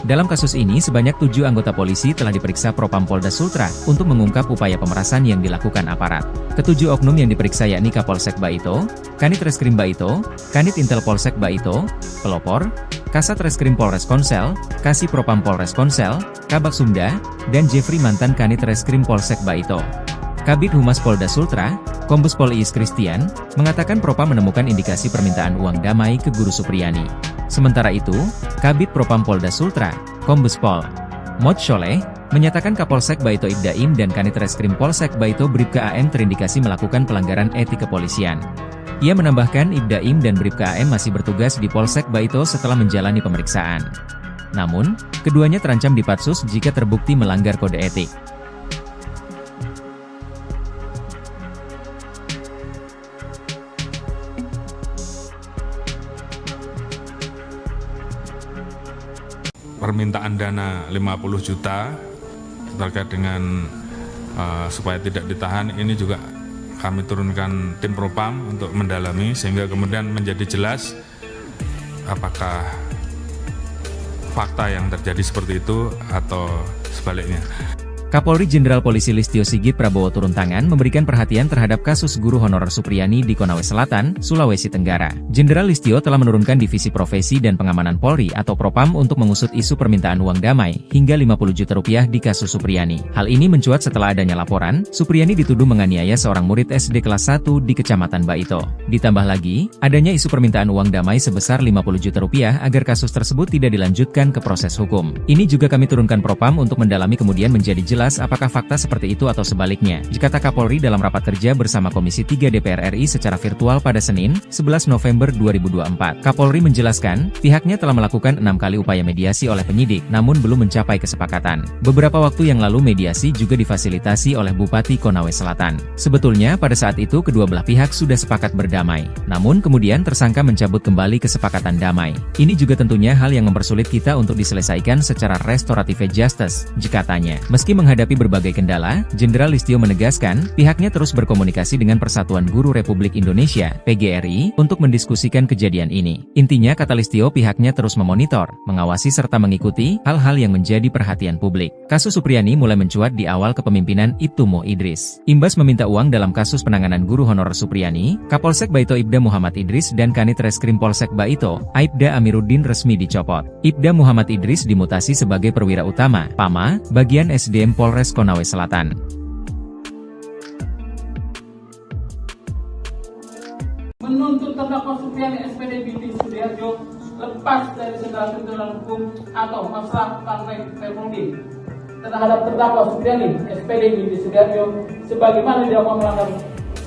Speaker 1: Dalam kasus ini sebanyak 7 anggota polisi telah diperiksa Propam Polda Sultra untuk mengungkap upaya pemerasan yang dilakukan aparat. Ketujuh oknum yang diperiksa yakni Kapolsek Baito, Kanit Reskrim Baito, Kanit Intel Polsek Baito, Pelopor, Kasat Reskrim Polres Konsel, Kasih Propam Polres Konsel, Kabak Sumda, dan Jeffrey mantan Kanit Reskrim Polsek Baito. Kabid Humas Polda Sultra, Kombes Pol Iis Christian, mengatakan Propam menemukan indikasi permintaan uang damai ke Guru Supriyani. Sementara itu, Kabid Propam Polda Sultra, Kombes Pol Mod Sholeh, menyatakan Kapolsek Baito Ibdaim dan Kanit Reskrim Polsek Baito Bribka AM terindikasi melakukan pelanggaran etik kepolisian. Ia menambahkan Ibdaim dan Bribka AM masih bertugas di Polsek Baito setelah menjalani pemeriksaan. Namun, keduanya terancam dipatsus jika terbukti melanggar kode etik.
Speaker 2: Permintaan dana 50 juta terkait dengan supaya tidak ditahan, ini juga kami turunkan tim Propam untuk mendalami sehingga kemudian menjadi jelas apakah fakta yang terjadi seperti itu atau sebaliknya.
Speaker 1: Kapolri Jenderal Polisi Listio Sigit Prabowo turun tangan memberikan perhatian terhadap kasus guru honorer Supriyani di Konawe Selatan, Sulawesi Tenggara. Jenderal Listio telah menurunkan Divisi Profesi dan Pengamanan Polri atau Propam untuk mengusut isu permintaan uang damai hingga 50 juta rupiah di kasus Supriyani. Hal ini mencuat setelah adanya laporan, Supriyani dituduh menganiaya seorang murid SD kelas 1 di Kecamatan Baito. Ditambah lagi, adanya isu permintaan uang damai sebesar 50 juta rupiah agar kasus tersebut tidak dilanjutkan ke proses hukum. Ini juga kami turunkan Propam untuk mendalami kemudian menjadi jelas apakah fakta seperti itu atau sebaliknya, kata Kapolri dalam rapat kerja bersama Komisi 3 DPR RI secara virtual pada Senin, 11 November 2024. Kapolri menjelaskan, pihaknya telah melakukan 6 kali upaya mediasi oleh penyidik, namun belum mencapai kesepakatan. Beberapa waktu yang lalu mediasi juga difasilitasi oleh Bupati Konawe Selatan. Sebetulnya pada saat itu kedua belah pihak sudah sepakat berdamai, namun kemudian tersangka mencabut kembali kesepakatan damai. Ini juga tentunya hal yang mempersulit kita untuk diselesaikan secara restoratif justice, katanya. Meski menghadapi berbagai kendala, Jenderal Listio menegaskan, pihaknya terus berkomunikasi dengan Persatuan Guru Republik Indonesia, PGRI, untuk mendiskusikan kejadian ini. Intinya kata Listio pihaknya terus memonitor, mengawasi serta mengikuti hal-hal yang menjadi perhatian publik. Kasus Supriyani mulai mencuat di awal kepemimpinan Ibtu Moh Idris. Imbas meminta uang dalam kasus penanganan guru honorer Supriyani, Kapolsek Baito Ibda Muhammad Idris dan Kanit Reskrim Polsek Baito, Aibda Amiruddin resmi dicopot. Ibda Muhammad Idris dimutasi sebagai perwira utama, PAMA, bagian SDM Polres Konawe Selatan.
Speaker 3: Menuntut terdakwa Supriyani SPD binti Sudiarjo lepas dari segala tuntutan hukum atau masalah partai Permudi terhadap terdakwa Supriyani SPD binti Sudiarjo sebagaimana dilakukan melanggar.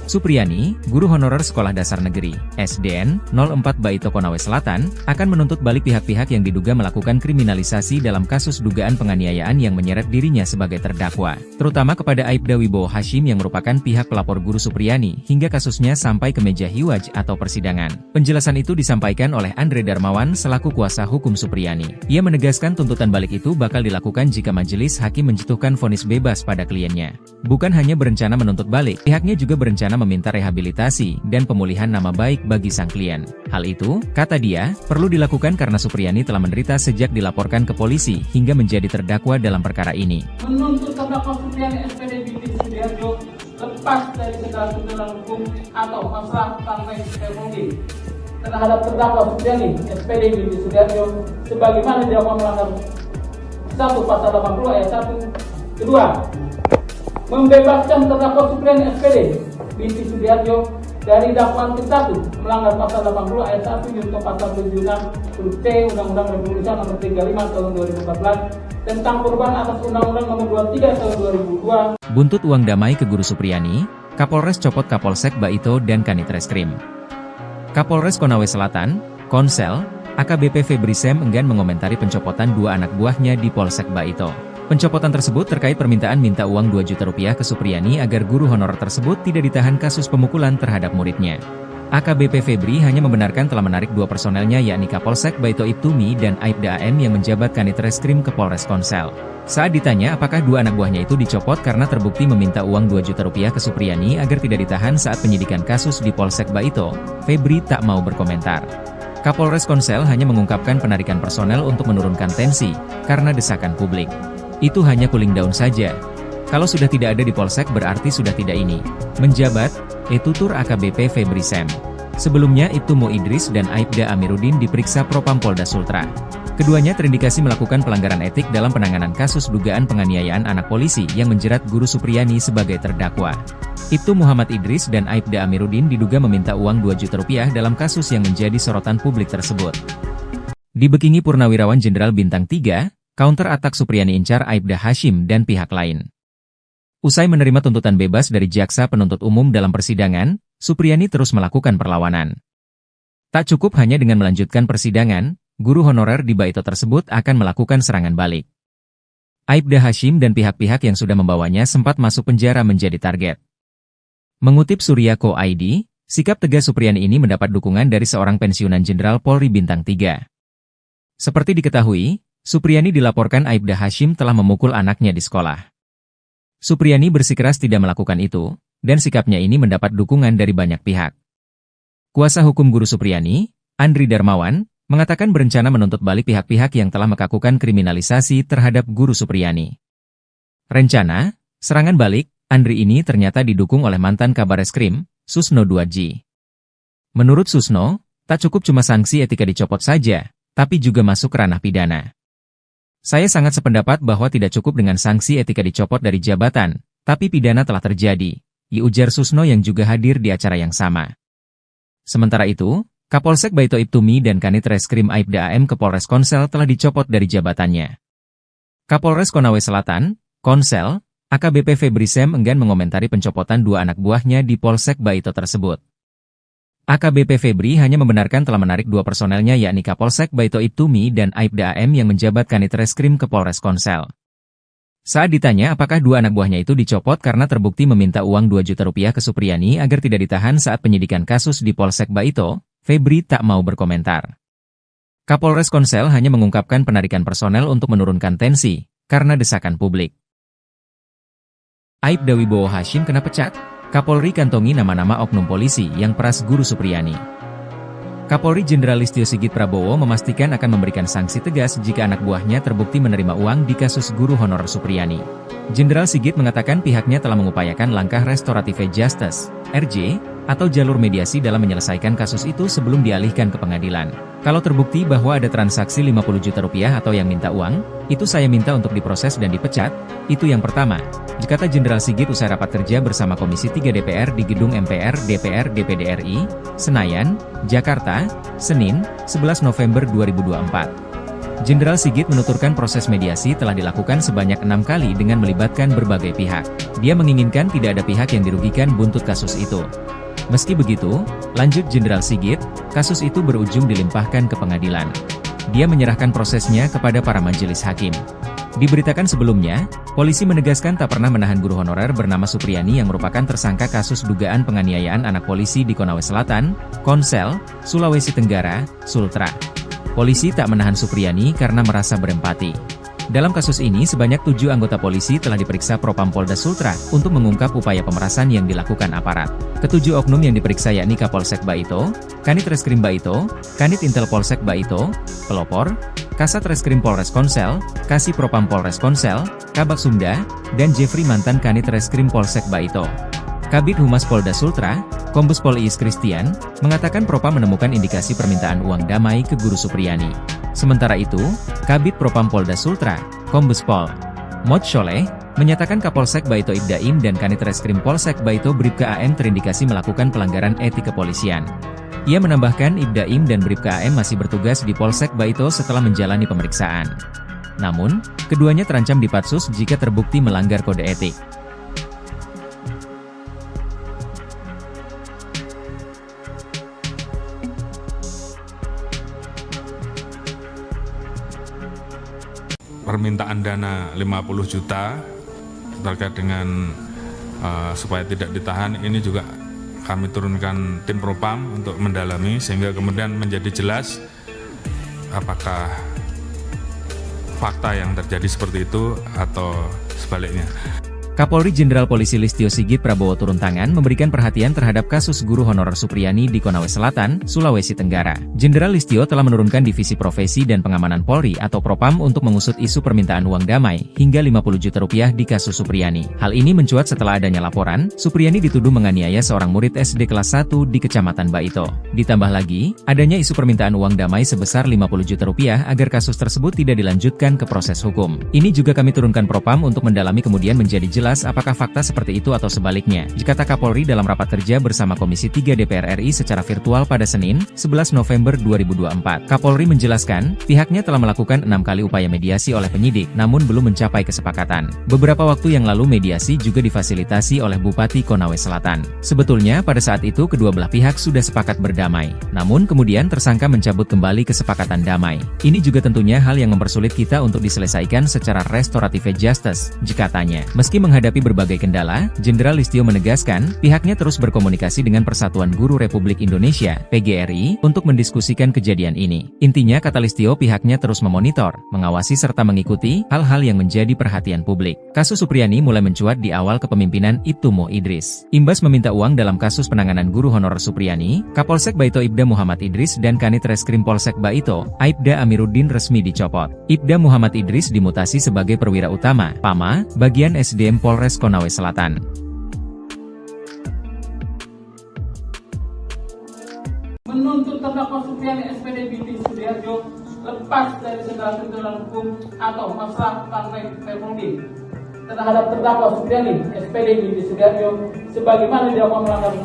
Speaker 1: Supriyani, guru honorer Sekolah Dasar Negeri, SDN, 04 Baito Konawe Selatan, akan menuntut balik pihak-pihak yang diduga melakukan kriminalisasi dalam kasus dugaan penganiayaan yang menyeret dirinya sebagai terdakwa, terutama kepada Aibda Wibowo Hashim yang merupakan pihak pelapor guru Supriyani hingga kasusnya sampai ke meja hiwaj atau persidangan. Penjelasan itu disampaikan oleh Andre Darmawan selaku kuasa hukum Supriyani. Ia menegaskan tuntutan balik itu bakal dilakukan jika majelis hakim menjatuhkan vonis bebas pada kliennya. Bukan hanya berencana menuntut balik, pihaknya juga berencana meminta rehabilitasi rehabilitasi dan pemulihan nama baik bagi sang klien. Hal itu, kata dia, perlu dilakukan karena Supriyani telah menderita sejak dilaporkan ke polisi hingga menjadi terdakwa dalam perkara ini.
Speaker 3: Menuntut terdakwa Supriyani SPD binti Sudiharjo lepas dari segala tuntutan hukum atau masalah partai teknologi terhadap terdakwa Supriyani SPD binti Sudiharjo sebagaimana dilakukan melanggar 1 pasal 80 ayat 1. Kedua, membebaskan terdakwa Supriyani SPD binti Sudiharjo dari dakwaan ke-1 melanggar pasal 80 ayat 1 junto pasal 76 huruf C Undang-Undang Republik Indonesia nomor 35 tahun 2014 tentang perubahan atas Undang-Undang nomor 23 tahun 2002.
Speaker 1: Buntut uang damai ke Guru Supriyani, Kapolres copot Kapolsek Baito dan Kanit Reskrim. Kapolres Konawe Selatan, Konsel, AKBP Febri Sem enggan mengomentari pencopotan 2 anak buahnya di Polsek Baito. Pencopotan tersebut terkait permintaan minta uang 2 juta rupiah ke Supriyani agar guru honorer tersebut tidak ditahan kasus pemukulan terhadap muridnya. AKBP Febri hanya membenarkan telah menarik 2 personelnya yakni Kapolsek Baito Ibtumi dan Aibda AM yang menjabat Kanit Reskrim ke Polres Konsel. Saat ditanya apakah 2 anak buahnya itu dicopot karena terbukti meminta uang 2 juta rupiah ke Supriyani agar tidak ditahan saat penyidikan kasus di Polsek Baito, Febri tak mau berkomentar. Kapolres Konsel hanya mengungkapkan penarikan personel untuk menurunkan tensi, karena desakan publik. Itu hanya cooling down saja. Kalau sudah tidak ada di Polsek berarti sudah tidak ini. Menjabat, tutur AKBP Febri Sem. Sebelumnya Ibtumo Idris dan Aibda Amiruddin diperiksa Propam Polda Sultra. Keduanya terindikasi melakukan pelanggaran etik dalam penanganan kasus dugaan penganiayaan anak polisi yang menjerat Guru Supriyani sebagai terdakwa. Ibtu Muhammad Idris dan Aibda Amiruddin diduga meminta uang 2 juta rupiah dalam kasus yang menjadi sorotan publik tersebut. Dibekingi Purnawirawan Jenderal Bintang 3, counter atak Supriyani incar Aibda Hashim dan pihak lain. Usai menerima tuntutan bebas dari jaksa penuntut umum dalam persidangan, Supriyani terus melakukan perlawanan. Tak cukup hanya dengan melanjutkan persidangan, guru honorer di Baito tersebut akan melakukan serangan balik. Aibda Hashim dan pihak-pihak yang sudah membawanya sempat masuk penjara menjadi target. Mengutip Surya.co ID, sikap tegas Supriyani ini mendapat dukungan dari seorang pensiunan Jenderal Polri Bintang 3. Seperti diketahui, Supriyani dilaporkan Aibda Hashim telah memukul anaknya di sekolah. Supriyani bersikeras tidak melakukan itu, dan sikapnya ini mendapat dukungan dari banyak pihak. Kuasa hukum Guru Supriyani, Andri Darmawan, mengatakan berencana menuntut balik pihak-pihak yang telah melakukan kriminalisasi terhadap Guru Supriyani. Rencana, serangan balik, Andri ini ternyata didukung oleh mantan Kabareskrim, Susno 2G. Menurut Susno, tak cukup cuma sanksi etika dicopot saja, tapi juga masuk ranah pidana. Saya sangat sependapat bahwa tidak cukup dengan sanksi etika dicopot dari jabatan, tapi pidana telah terjadi, ujar Susno yang juga hadir di acara yang sama. Sementara itu, Kapolsek Baito Ibtumi dan Kanit Reskrim Aibda AM ke Polres Konsel telah dicopot dari jabatannya. Kapolres Konawe Selatan, Konsel, AKBP Febri Sem enggan mengomentari pencopotan 2 anak buahnya di Polsek Baito tersebut. AKBP Febri hanya membenarkan telah menarik 2 personelnya yakni Kapolsek Baito Ibtumi dan Aibda AM yang menjabat Kanit Reskrim ke Polres Konsel. Saat ditanya apakah 2 anak buahnya itu dicopot karena terbukti meminta uang 2 juta rupiah ke Supriyani agar tidak ditahan saat penyidikan kasus di Polsek Baito, Febri tak mau berkomentar. Kapolres Konsel hanya mengungkapkan penarikan personel untuk menurunkan tensi, karena desakan publik. Aibda Wibowo Hashim kena pecat, Kapolri kantongi nama-nama oknum polisi yang peras Guru Supriyani. Kapolri Jenderal Listio Sigit Prabowo memastikan akan memberikan sanksi tegas jika anak buahnya terbukti menerima uang di kasus guru honorer Supriyani. Jenderal Sigit mengatakan pihaknya telah mengupayakan langkah restoratif justice, RJ, atau jalur mediasi dalam menyelesaikan kasus itu sebelum dialihkan ke pengadilan. Kalau terbukti bahwa ada transaksi 50 juta rupiah atau yang minta uang, itu saya minta untuk diproses dan dipecat, itu yang pertama, kata Jenderal Sigit usai rapat kerja bersama Komisi 3 DPR di Gedung MPR DPR DPD RI, Senayan, Jakarta, Senin, 11 November 2024. Jenderal Sigit menuturkan proses mediasi telah dilakukan sebanyak 6 kali dengan melibatkan berbagai pihak. Dia menginginkan tidak ada pihak yang dirugikan buntut kasus itu. Meski begitu, lanjut Jenderal Sigit, kasus itu berujung dilimpahkan ke pengadilan. Dia menyerahkan prosesnya kepada para majelis hakim. Diberitakan sebelumnya, polisi menegaskan tak pernah menahan guru honorer bernama Supriyani yang merupakan tersangka kasus dugaan penganiayaan anak polisi di Konawe Selatan, Konsel, Sulawesi Tenggara, Sultra. Polisi tak menahan Supriyani karena merasa berempati. Dalam kasus ini sebanyak 7 anggota polisi telah diperiksa Propam Polda Sultra untuk mengungkap upaya pemerasan yang dilakukan aparat. Ketujuh oknum yang diperiksa yakni Kapolsek Baito, Kanit Reskrim Baito, Kanit Intel Polsek Baito, pelopor, Kasat Reskrim Polres Konsel, Kasih Propam Polres Konsel, Kabak Sumda, dan Jeffrey mantan Kanit Reskrim Polsek Baito. Kabid Humas Polda Sultra, Kombes Pol Iis Christian, mengatakan Propam menemukan indikasi permintaan uang damai ke Guru Supriyani. Sementara itu, Kabid Propam Polda Sultra, Kombes Pol Mod Sholeh, menyatakan Kapolsek Baito Ibda Im dan Kanit Reskrim Polsek Baito Bribka AM terindikasi melakukan pelanggaran etik kepolisian. Ia menambahkan Ibda Im dan Bribka AM masih bertugas di Polsek Baito setelah menjalani pemeriksaan. Namun, keduanya terancam dipatsus jika terbukti melanggar kode etik.
Speaker 2: Permintaan dana 50 juta terkait dengan supaya tidak ditahan, ini juga kami turunkan tim Propam untuk mendalami sehingga kemudian menjadi jelas apakah fakta yang terjadi seperti itu atau sebaliknya.
Speaker 1: Kapolri Jenderal Polisi Listio Sigit Prabowo turun tangan memberikan perhatian terhadap kasus guru honorer Supriyani di Konawe Selatan, Sulawesi Tenggara. Jenderal Listio telah menurunkan Divisi Profesi dan Pengamanan Polri atau Propam untuk mengusut isu permintaan uang damai hingga 50 juta rupiah di kasus Supriyani. Hal ini mencuat setelah adanya laporan, Supriyani dituduh menganiaya seorang murid SD kelas 1 di Kecamatan Baito. Ditambah lagi, adanya isu permintaan uang damai sebesar 50 juta rupiah agar kasus tersebut tidak dilanjutkan ke proses hukum. Ini juga kami turunkan Propam untuk mendalami kemudian menjadi jelas apakah fakta seperti itu atau sebaliknya, kata Kapolri dalam rapat kerja bersama Komisi 3 DPR RI secara virtual pada Senin, 11 November 2024. Kapolri menjelaskan, pihaknya telah melakukan 6 kali upaya mediasi oleh penyidik, namun belum mencapai kesepakatan. Beberapa waktu yang lalu mediasi juga difasilitasi oleh Bupati Konawe Selatan. Sebetulnya pada saat itu kedua belah pihak sudah sepakat berdamai, namun kemudian tersangka mencabut kembali kesepakatan damai. Ini juga tentunya hal yang mempersulit kita untuk diselesaikan secara restoratif justice, katanya. Meski menghadapi berbagai kendala, Jenderal Listio menegaskan, pihaknya terus berkomunikasi dengan Persatuan Guru Republik Indonesia, PGRI, untuk mendiskusikan kejadian ini. Intinya kata Listio pihaknya terus memonitor, mengawasi serta mengikuti hal-hal yang menjadi perhatian publik. Kasus Supriyani mulai mencuat di awal kepemimpinan Ibtu Mo Idris. Imbas meminta uang dalam kasus penanganan guru honorer Supriyani, Kapolsek Baito Ibda Muhammad Idris dan Kanit Reskrim Polsek Baito, Aibda Amiruddin resmi dicopot. Ibda Muhammad Idris dimutasi sebagai perwira utama, PAMA, bagian SDM Polres Konawe Selatan.
Speaker 3: Menuntut terdakwa Supriyani SPD binti Sudiarjo lepas dari segala tuntutan hukum atau masalah partai Permudi terhadap terdakwa Supriyani SPD binti Sudiarjo sebagaimana dilakukan melanggar.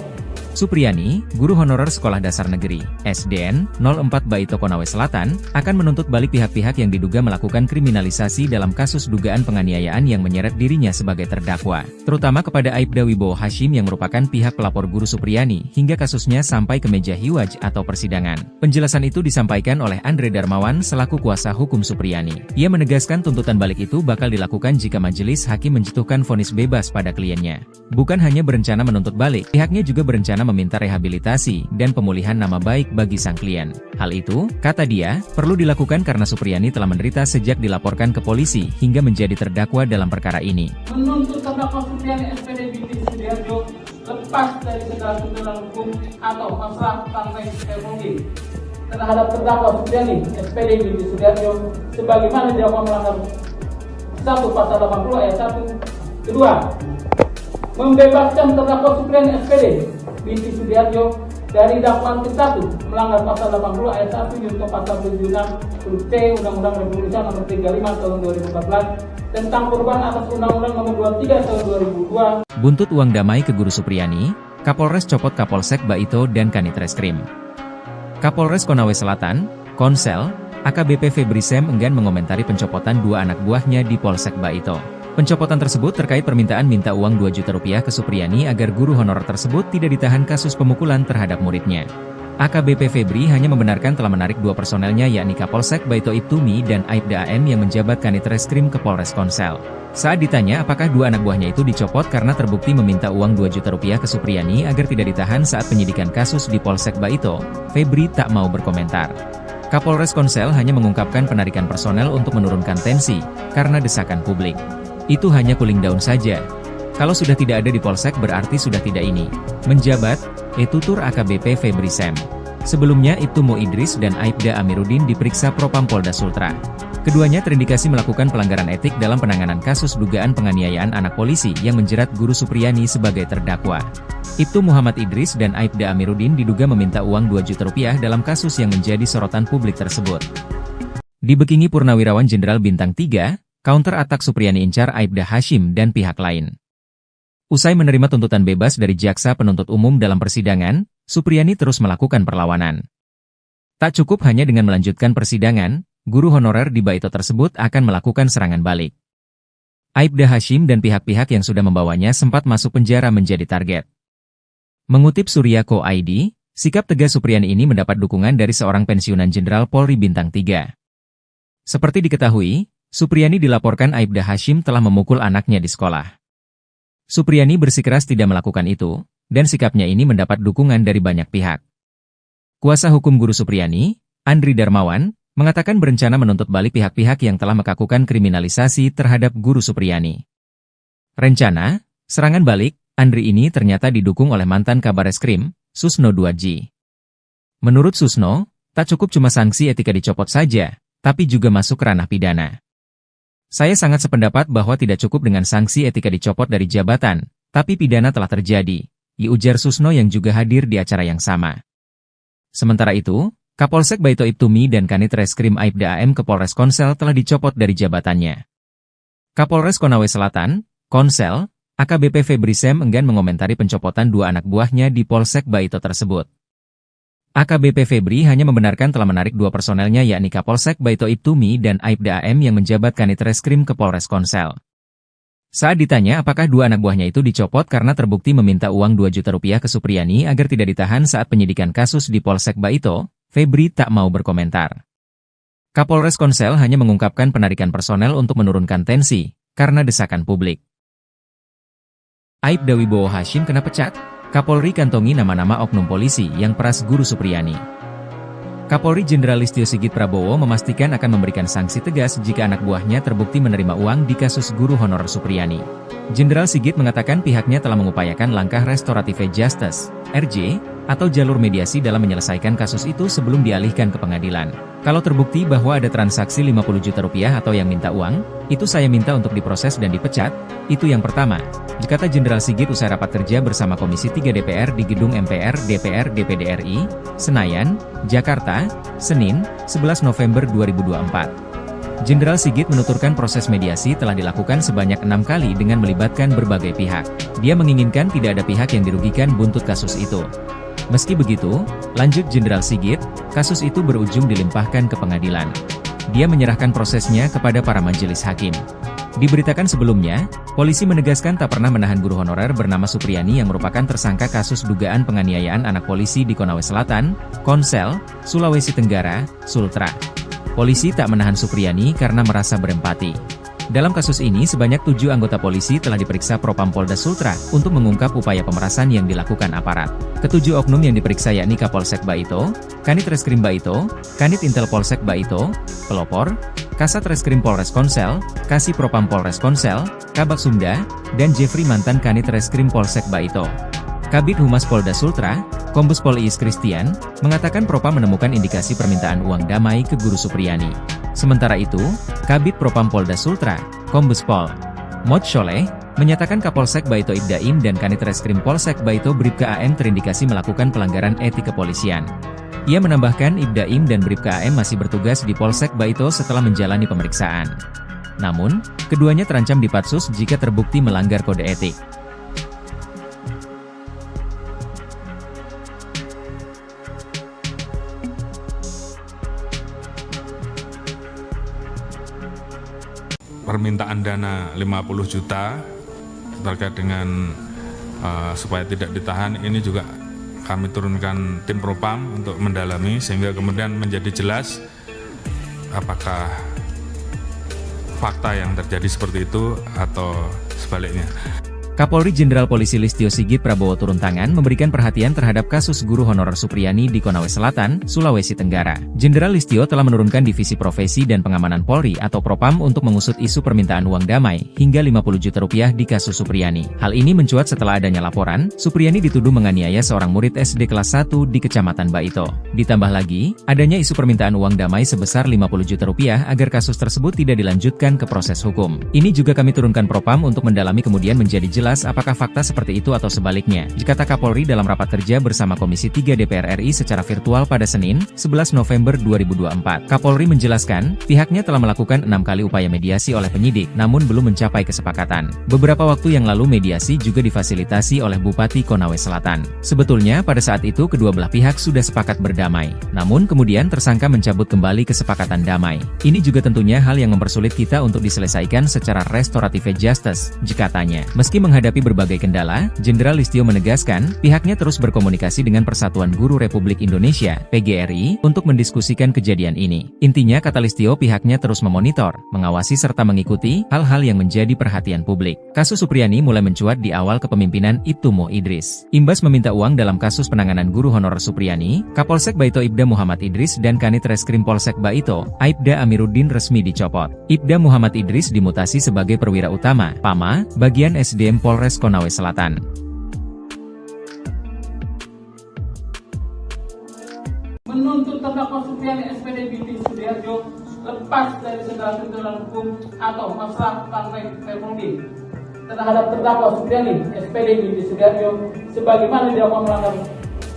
Speaker 1: Supriyani, guru honorer Sekolah Dasar Negeri, SDN, 04 Baito Konawe Selatan, akan menuntut balik pihak-pihak yang diduga melakukan kriminalisasi dalam kasus dugaan penganiayaan yang menyeret dirinya sebagai terdakwa, terutama kepada Aibda Wibowo Hashim yang merupakan pihak pelapor guru Supriyani, hingga kasusnya sampai ke meja hiwaj atau persidangan. Penjelasan itu disampaikan oleh Andre Darmawan selaku kuasa hukum Supriyani. Ia menegaskan tuntutan balik itu bakal dilakukan jika majelis hakim menjatuhkan vonis bebas pada kliennya. Bukan hanya berencana menuntut balik, pihaknya juga berencana meminta rehabilitasi dan pemulihan nama baik bagi sang klien. Hal itu, kata dia, perlu dilakukan karena Supriyani telah menderita sejak dilaporkan ke polisi hingga menjadi terdakwa dalam perkara ini.
Speaker 3: Menuntut terdakwa Supriyani SPD binti Sudiarjo lepas dari segala tuntutan hukum atau masalah partai Permudi terhadap terdakwa Supriyani SPD binti Sudiarjo sebagaimana dilakukan melanggar 1 Pasal 80 ayat 1. Kedua, membebaskan terdakwa Supriyani SPD binti Sudiarjo dari dakwaan ke-1 melanggar Pasal 80 ayat 1 junto Pasal 76 huruf C Undang-Undang Republik Indonesia Nomor 35 Tahun 2014 tentang perubahan atas Undang-Undang Nomor 23 Tahun 2002.
Speaker 1: Buntut uang damai ke guru Supriyani, Kapolres copot Kapolsek Baito dan Kanit Reskrim. Kapolres Konawe Selatan, Konsel, AKBP Febri Sem enggan mengomentari pencopotan 2 anak buahnya di Polsek Baito. Pencopotan tersebut terkait permintaan minta uang 2 juta rupiah ke Supriyani agar guru honorer tersebut tidak ditahan kasus pemukulan terhadap muridnya. AKBP Febri hanya membenarkan telah menarik 2 personelnya yakni Kapolsek Baito Ibtumi dan Aibda AM yang menjabat Kanit Reskrim ke Polres Konsel. Saat ditanya apakah 2 anak buahnya itu dicopot karena terbukti meminta uang 2 juta rupiah ke Supriyani agar tidak ditahan saat penyidikan kasus di Polsek Baito, Febri tak mau berkomentar. Kapolres Konsel hanya mengungkapkan penarikan personel untuk menurunkan tensi, karena desakan publik. Itu hanya cooling down saja. Kalau sudah tidak ada di Polsek berarti sudah tidak ini. Menjabat, tutur AKBP Febri Sem. Sebelumnya Ibtu Mo Idris dan Aibda Amiruddin diperiksa Propam Polda Sultra. Keduanya terindikasi melakukan pelanggaran etik dalam penanganan kasus dugaan penganiayaan anak polisi yang menjerat Guru Supriyani sebagai terdakwa. Ibtu Muhammad Idris dan Aibda Amiruddin diduga meminta uang 2 juta rupiah dalam kasus yang menjadi sorotan publik tersebut. Dibekingi Purnawirawan Jenderal Bintang 3, counter atak Supriyani incar Aibda Hashim dan pihak lain. Usai menerima tuntutan bebas dari jaksa penuntut umum dalam persidangan, Supriyani terus melakukan perlawanan. Tak cukup hanya dengan melanjutkan persidangan, guru honorer di Baito tersebut akan melakukan serangan balik. Aibda Hashim dan pihak-pihak yang sudah membawanya sempat masuk penjara menjadi target. Mengutip Surya.co.id, sikap tegas Supriyani ini mendapat dukungan dari seorang pensiunan Jenderal Polri Bintang 3. Seperti diketahui, Supriyani dilaporkan Aibda Hashim telah memukul anaknya di sekolah. Supriyani bersikeras tidak melakukan itu, dan sikapnya ini mendapat dukungan dari banyak pihak. Kuasa hukum Guru Supriyani, Andri Darmawan, mengatakan berencana menuntut balik pihak-pihak yang telah melakukan kriminalisasi terhadap Guru Supriyani. Rencana, serangan balik, Andri ini ternyata didukung oleh mantan Kabareskrim, Susno Duadji. Menurut Susno, tak cukup cuma sanksi etika dicopot saja, tapi juga masuk ranah pidana. Saya sangat sependapat bahwa tidak cukup dengan sanksi etika dicopot dari jabatan, tapi pidana telah terjadi, ujar Susno yang juga hadir di acara yang sama. Sementara itu, Kapolsek Baito Ibtumi dan Kanit Reskrim Aibda AM ke Polres Konsel telah dicopot dari jabatannya. Kapolres Konawe Selatan, Konsel, AKBP Febri Sem enggan mengomentari pencopotan 2 anak buahnya di Polsek Baito tersebut. AKBP Febri hanya membenarkan telah menarik 2 personelnya yakni Kapolsek Baito Ibtumi dan Aibda AM yang menjabat Kanit Reskrim ke Polres Konsel. Saat ditanya apakah 2 anak buahnya itu dicopot karena terbukti meminta uang 2 juta rupiah ke Supriyani agar tidak ditahan saat penyidikan kasus di Polsek Baito, Febri tak mau berkomentar. Kapolres Konsel hanya mengungkapkan penarikan personel untuk menurunkan tensi, karena desakan publik. Aibda Wibowo Hashim kena pecat, Kapolri kantongi nama-nama oknum polisi yang peras Guru Supriyani. Kapolri Jenderal Listio Sigit Prabowo memastikan akan memberikan sanksi tegas jika anak buahnya terbukti menerima uang di kasus guru honorer Supriyani. Jenderal Sigit mengatakan pihaknya telah mengupayakan langkah restoratif justice, RJ, atau jalur mediasi dalam menyelesaikan kasus itu sebelum dialihkan ke pengadilan. Kalau terbukti bahwa ada transaksi 50 juta rupiah atau yang minta uang, itu saya minta untuk diproses dan dipecat, itu yang pertama, kata Jenderal Sigit usai rapat kerja bersama Komisi 3 DPR di Gedung MPR DPR DPD RI, Senayan, Jakarta, Senin, 11 November 2024. Jenderal Sigit menuturkan proses mediasi telah dilakukan sebanyak 6 kali dengan melibatkan berbagai pihak. Dia menginginkan tidak ada pihak yang dirugikan buntut kasus itu. Meski begitu, lanjut Jenderal Sigit, kasus itu berujung dilimpahkan ke pengadilan. Dia menyerahkan prosesnya kepada para majelis hakim. Diberitakan sebelumnya, polisi menegaskan tak pernah menahan guru honorer bernama Supriyani yang merupakan tersangka kasus dugaan penganiayaan anak polisi di Konawe Selatan, Konsel, Sulawesi Tenggara, Sultra. Polisi tak menahan Supriyani karena merasa berempati. Dalam kasus ini sebanyak 7 anggota polisi telah diperiksa Propam Polda Sultra untuk mengungkap upaya pemerasan yang dilakukan aparat. Ketujuh oknum yang diperiksa yakni Kapolsek Baito, Kanit Reskrim Baito, Kanit Intel Polsek Baito, Pelopor, Kasat Reskrim Polres Konsel, Kasih Propam Polres Konsel, Kabak Sumda, dan Jeffrey mantan Kanit Reskrim Polsek Baito. Kabid Humas Polda Sultra, Kombes Pol Iis Christian, mengatakan Propam menemukan indikasi permintaan uang damai ke Guru Supriyani. Sementara itu, Kabid Propam Polda Sultra, Kombes Pol Mod Sholeh, menyatakan Kapolsek Baito Ibdaim dan Kanit Reskrim Polsek Baito Bribka AM terindikasi melakukan pelanggaran etik kepolisian. Ia menambahkan Ibdaim dan Bribka AM masih bertugas di Polsek Baito setelah menjalani pemeriksaan. Namun, keduanya terancam dipatsus jika terbukti melanggar kode etik.
Speaker 2: Permintaan dana 50 juta terkait dengan supaya tidak ditahan ini juga kami turunkan tim Propam untuk mendalami sehingga kemudian menjadi jelas apakah fakta yang terjadi seperti itu atau sebaliknya.
Speaker 1: Kapolri Jenderal Polisi Listio Sigit Prabowo turun tangan memberikan perhatian terhadap kasus guru honorer Supriyani di Konawe Selatan, Sulawesi Tenggara. Jenderal Listio telah menurunkan Divisi Profesi dan Pengamanan Polri atau Propam untuk mengusut isu permintaan uang damai hingga 50 juta rupiah di kasus Supriyani. Hal ini mencuat setelah adanya laporan, Supriyani dituduh menganiaya seorang murid SD kelas 1 di Kecamatan Baito. Ditambah lagi, adanya isu permintaan uang damai sebesar 50 juta rupiah agar kasus tersebut tidak dilanjutkan ke proses hukum. Ini juga kami turunkan Propam untuk mendalami kemudian menjadi jelas apakah fakta seperti itu atau sebaliknya, kata Kapolri dalam rapat kerja bersama Komisi 3 DPR RI secara virtual pada Senin, 11 November 2024. Kapolri menjelaskan, pihaknya telah melakukan 6 kali upaya mediasi oleh penyidik, namun belum mencapai kesepakatan. Beberapa waktu yang lalu mediasi juga difasilitasi oleh Bupati Konawe Selatan. Sebetulnya pada saat itu kedua belah pihak sudah sepakat berdamai, namun kemudian tersangka mencabut kembali kesepakatan damai. Ini juga tentunya hal yang mempersulit kita untuk diselesaikan secara restoratif justice, katanya. Meski menghadapi berbagai kendala, Jenderal Listio menegaskan, pihaknya terus berkomunikasi dengan Persatuan Guru Republik Indonesia, PGRI, untuk mendiskusikan kejadian ini. Intinya, kata Listio, pihaknya terus memonitor, mengawasi serta mengikuti hal-hal yang menjadi perhatian publik. Kasus Supriyani mulai mencuat di awal kepemimpinan Ibtu Mo Idris. Imbas meminta uang dalam kasus penanganan guru honorer Supriyani, Kapolsek Baito Ibda Muhammad Idris dan Kanit Reskrim Polsek Baito, Aibda Amiruddin resmi dicopot. Ibda Muhammad Idris dimutasi sebagai perwira utama, PAMA, bagian SDM Polres Konawe Selatan.
Speaker 3: Menuntut terdakwa Supriyani SPD binti Sudiarjo lepas dari segala tuntutan hukum atau masalah Fermundi terhadap terdakwa Supriyani SPD binti Sudiarjo sebagaimana didakwa melanggar.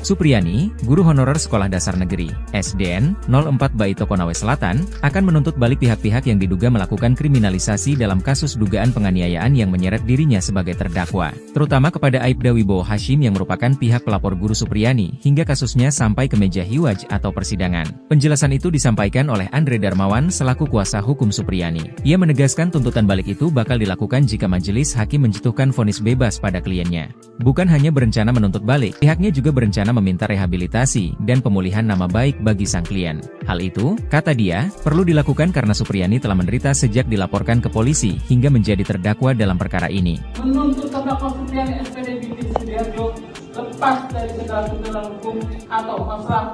Speaker 1: Supriyani, guru honorer Sekolah Dasar Negeri, SDN, 04 Baito Konawe Selatan, akan menuntut balik pihak-pihak yang diduga melakukan kriminalisasi dalam kasus dugaan penganiayaan yang menyeret dirinya sebagai terdakwa, terutama kepada Aibda Wibowo Hashim yang merupakan pihak pelapor guru Supriyani, hingga kasusnya sampai ke meja hiwaj atau persidangan. Penjelasan itu disampaikan oleh Andre Darmawan selaku kuasa hukum Supriyani. Ia menegaskan tuntutan balik itu bakal dilakukan jika majelis hakim menjatuhkan vonis bebas pada kliennya. Bukan hanya berencana menuntut balik, pihaknya juga berencana meminta rehabilitasi dan pemulihan nama baik bagi sang klien. Hal itu, kata dia, perlu dilakukan karena Supriyani telah menderita sejak dilaporkan ke polisi hingga menjadi terdakwa dalam perkara ini.
Speaker 3: Menuntut terdakwa Supriyani SPD binti Sudiarjo lepas dari segala tuntutan hukum atau masalah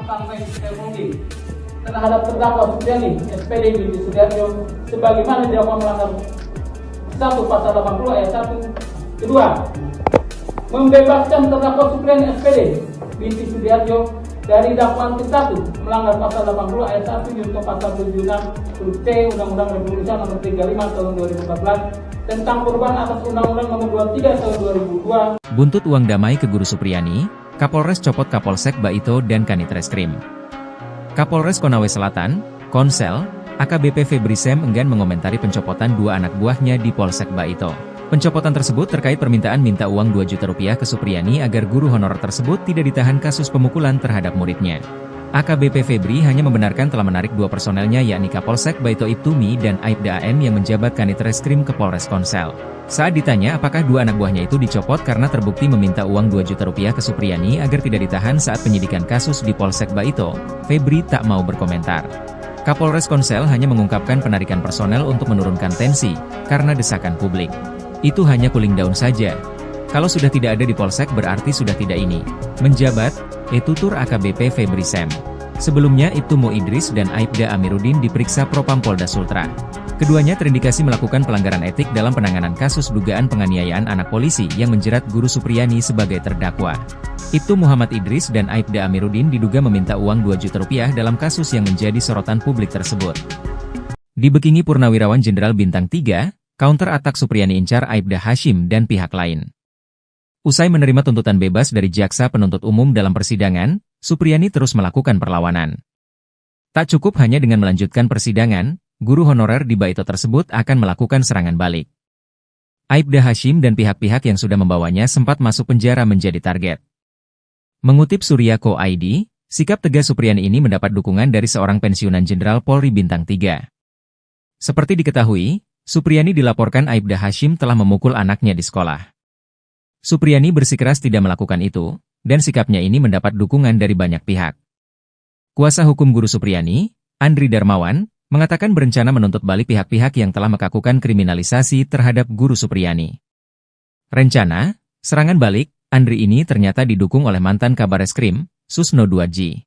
Speaker 3: Fermundi terhadap terdakwa Supriyani SPD binti Sudiarjo sebagaimana didakwa melanggar 1 Pasal 80 ayat 1. Kedua, membebaskan terdakwa Supriyani SPD binti Sudiarjo dari dakwaan ke-1 melanggar Pasal 80 ayat 1 junto Pasal 76 huruf C Undang-Undang Republik Indonesia Nomor 35 Tahun 2014 tentang perubahan atas Undang-Undang Nomor 23 Tahun 2002.
Speaker 1: Buntut uang damai ke guru Supriyani, Kapolres copot Kapolsek Baito dan Kanit Reskrim. Kapolres Konawe Selatan, Konsel, AKBP Febri Sem enggan mengomentari pencopotan 2 anak buahnya di Polsek Baito. Pencopotan tersebut terkait permintaan minta uang 2 juta rupiah ke Supriyani agar guru honorer tersebut tidak ditahan kasus pemukulan terhadap muridnya. AKBP Febri hanya membenarkan telah menarik 2 personelnya yakni Kapolsek Baito Ibtumi dan Aibda AM yang menjabat Kanit Reskrim ke Polres Konsel. Saat ditanya apakah 2 anak buahnya itu dicopot karena terbukti meminta uang 2 juta rupiah ke Supriyani agar tidak ditahan saat penyidikan kasus di Polsek Baito, Febri tak mau berkomentar. Kapolres Konsel hanya mengungkapkan penarikan personel untuk menurunkan tensi, karena desakan publik. Itu hanya cooling down saja. Kalau sudah tidak ada di Polsek berarti sudah tidak ini. Menjabat, tutur AKBP Febri Sem. Sebelumnya Ibtu Mo Idris dan Aibda Amiruddin diperiksa Propam Polda Sultra. Keduanya terindikasi melakukan pelanggaran etik dalam penanganan kasus dugaan penganiayaan anak polisi yang menjerat guru Supriyani sebagai terdakwa. Ibtu Muhammad Idris dan Aibda Amiruddin diduga meminta uang 2 juta rupiah dalam kasus yang menjadi sorotan publik tersebut. Dibekingi Purnawirawan Jenderal Bintang 3, counter atak Supriyani incar Aibda Hashim dan pihak lain. Usai menerima tuntutan bebas dari jaksa penuntut umum dalam persidangan, Supriyani terus melakukan perlawanan. Tak cukup hanya dengan melanjutkan persidangan, guru honorer di Baito tersebut akan melakukan serangan balik. Aibda Hashim dan pihak-pihak yang sudah membawanya sempat masuk penjara menjadi target. Mengutip Suryako ID, sikap tegas Supriyani ini mendapat dukungan dari seorang pensiunan Jenderal Polri Bintang 3. Seperti diketahui, Supriyani dilaporkan Aibda Hashim telah memukul anaknya di sekolah. Supriyani bersikeras tidak melakukan itu, dan sikapnya ini mendapat dukungan dari banyak pihak. Kuasa hukum guru Supriyani, Andri Darmawan, mengatakan berencana menuntut balik pihak-pihak yang telah melakukan kriminalisasi terhadap guru Supriyani. Rencana, serangan balik, Andri ini ternyata didukung oleh mantan Kabareskrim, Susno 2J.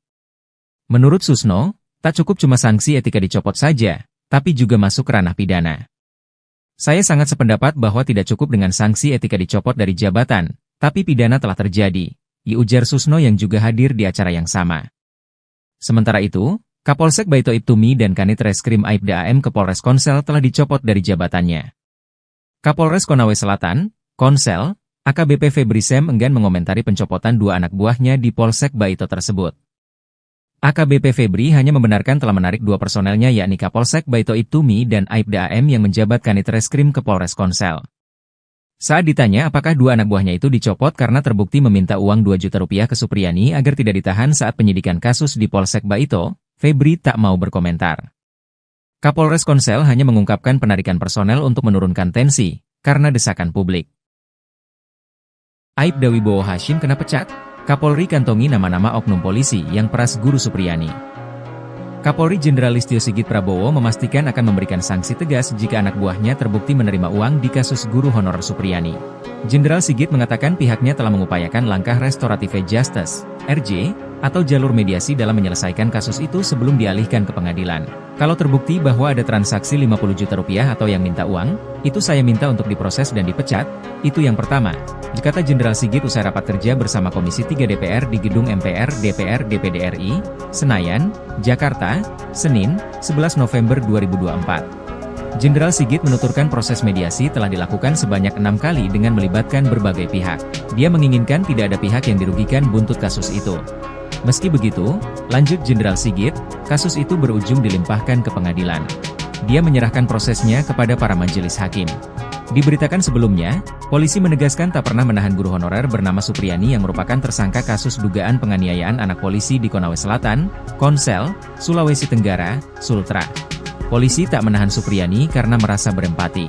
Speaker 1: Menurut Susno, tak cukup cuma sanksi etika dicopot saja, tapi juga masuk ranah pidana. Saya sangat sependapat bahwa tidak cukup dengan sanksi etika dicopot dari jabatan, tapi pidana telah terjadi, ujar Susno yang juga hadir di acara yang sama. Sementara itu, Kapolsek Baito Ibtumi dan Kanit Reskrim Aibda AM ke Polres Konsel telah dicopot dari jabatannya. Kapolres Konawe Selatan, Konsel, AKBP Febri Sem enggan mengomentari pencopotan dua anak buahnya di Polsek Baito tersebut. AKBP Febri hanya membenarkan telah menarik dua personelnya yakni Kapolsek Baito Ibtumi dan Aibda AM yang menjabat Kanit Reskrim ke Polres Konsel. Saat ditanya apakah dua anak buahnya itu dicopot karena terbukti meminta uang 2 juta rupiah ke Supriyani agar tidak ditahan saat penyidikan kasus di Polsek Baito, Febri tak mau berkomentar. Kapolres Konsel hanya mengungkapkan penarikan personel untuk menurunkan tensi, karena desakan publik. Aibda Wibowo Hashim kena pecat, Kapolri kantongi nama-nama oknum polisi yang peras Guru Supriyani. Kapolri Jenderal Listio Sigit Prabowo memastikan akan memberikan sanksi tegas jika anak buahnya terbukti menerima uang di kasus guru honorer Supriyani. Jenderal Sigit mengatakan pihaknya telah mengupayakan langkah restoratif justice, RJ, atau jalur mediasi dalam menyelesaikan kasus itu sebelum dialihkan ke pengadilan. Kalau terbukti bahwa ada transaksi 50 juta rupiah atau yang minta uang, itu saya minta untuk diproses dan dipecat, itu yang pertama, kata Jenderal Sigit usai rapat kerja bersama Komisi 3 DPR di Gedung MPR DPR DPD RI, Senayan, Jakarta, Senin, 11 November 2024. Jenderal Sigit menuturkan proses mediasi telah dilakukan sebanyak 6 kali dengan melibatkan berbagai pihak. Dia menginginkan tidak ada pihak yang dirugikan buntut kasus itu. Meski begitu, lanjut Jenderal Sigit, kasus itu berujung dilimpahkan ke pengadilan. Dia menyerahkan prosesnya kepada para majelis hakim. Diberitakan sebelumnya, polisi menegaskan tak pernah menahan guru honorer bernama Supriyani yang merupakan tersangka kasus dugaan penganiayaan anak polisi di Konawe Selatan, Konsel, Sulawesi Tenggara, Sultra. Polisi tak menahan Supriyani karena merasa berempati.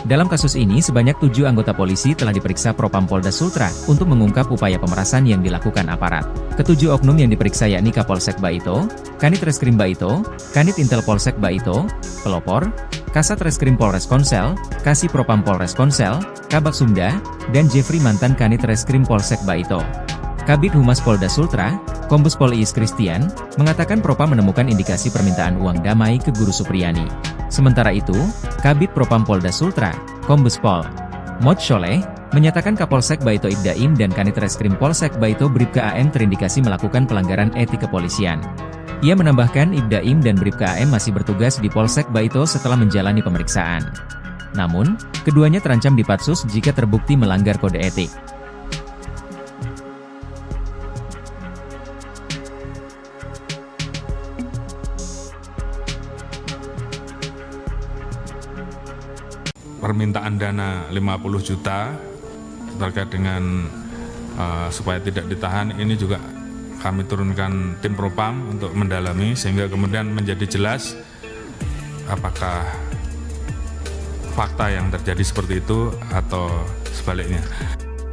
Speaker 1: Dalam kasus ini sebanyak 7 anggota polisi telah diperiksa Propam Polda Sultra untuk mengungkap upaya pemerasan yang dilakukan aparat. Ketujuh oknum yang diperiksa yakni Kapolsek Baito, Kanit Reskrim Baito, Kanit Intel Polsek Baito, Pelopor, Kasat Reskrim Polres Konsel, Kasih Propam Polres Konsel, Kabak Sumda, dan Jeffrey mantan Kanit Reskrim Polsek Baito. Kabid Humas Polda Sultra, Kombes Pol Iis Christian, mengatakan Propam menemukan indikasi permintaan uang damai ke Guru Supriyani. Sementara itu, Kabid Propam Polda Sultra, Kombes Pol Mod Sholeh, menyatakan Kapolsek Baito Ibdaim dan Kanit Reskrim Polsek Baito Bribka AM terindikasi melakukan pelanggaran etik kepolisian. Ia menambahkan Ibdaim dan Bribka AM masih bertugas di Polsek Baito setelah menjalani pemeriksaan. Namun, keduanya terancam dipatsus jika terbukti melanggar kode etik.
Speaker 2: Permintaan dana 50 juta terkait dengan supaya tidak ditahan ini juga kami turunkan tim Propam untuk mendalami sehingga kemudian menjadi jelas apakah fakta yang terjadi seperti itu atau sebaliknya.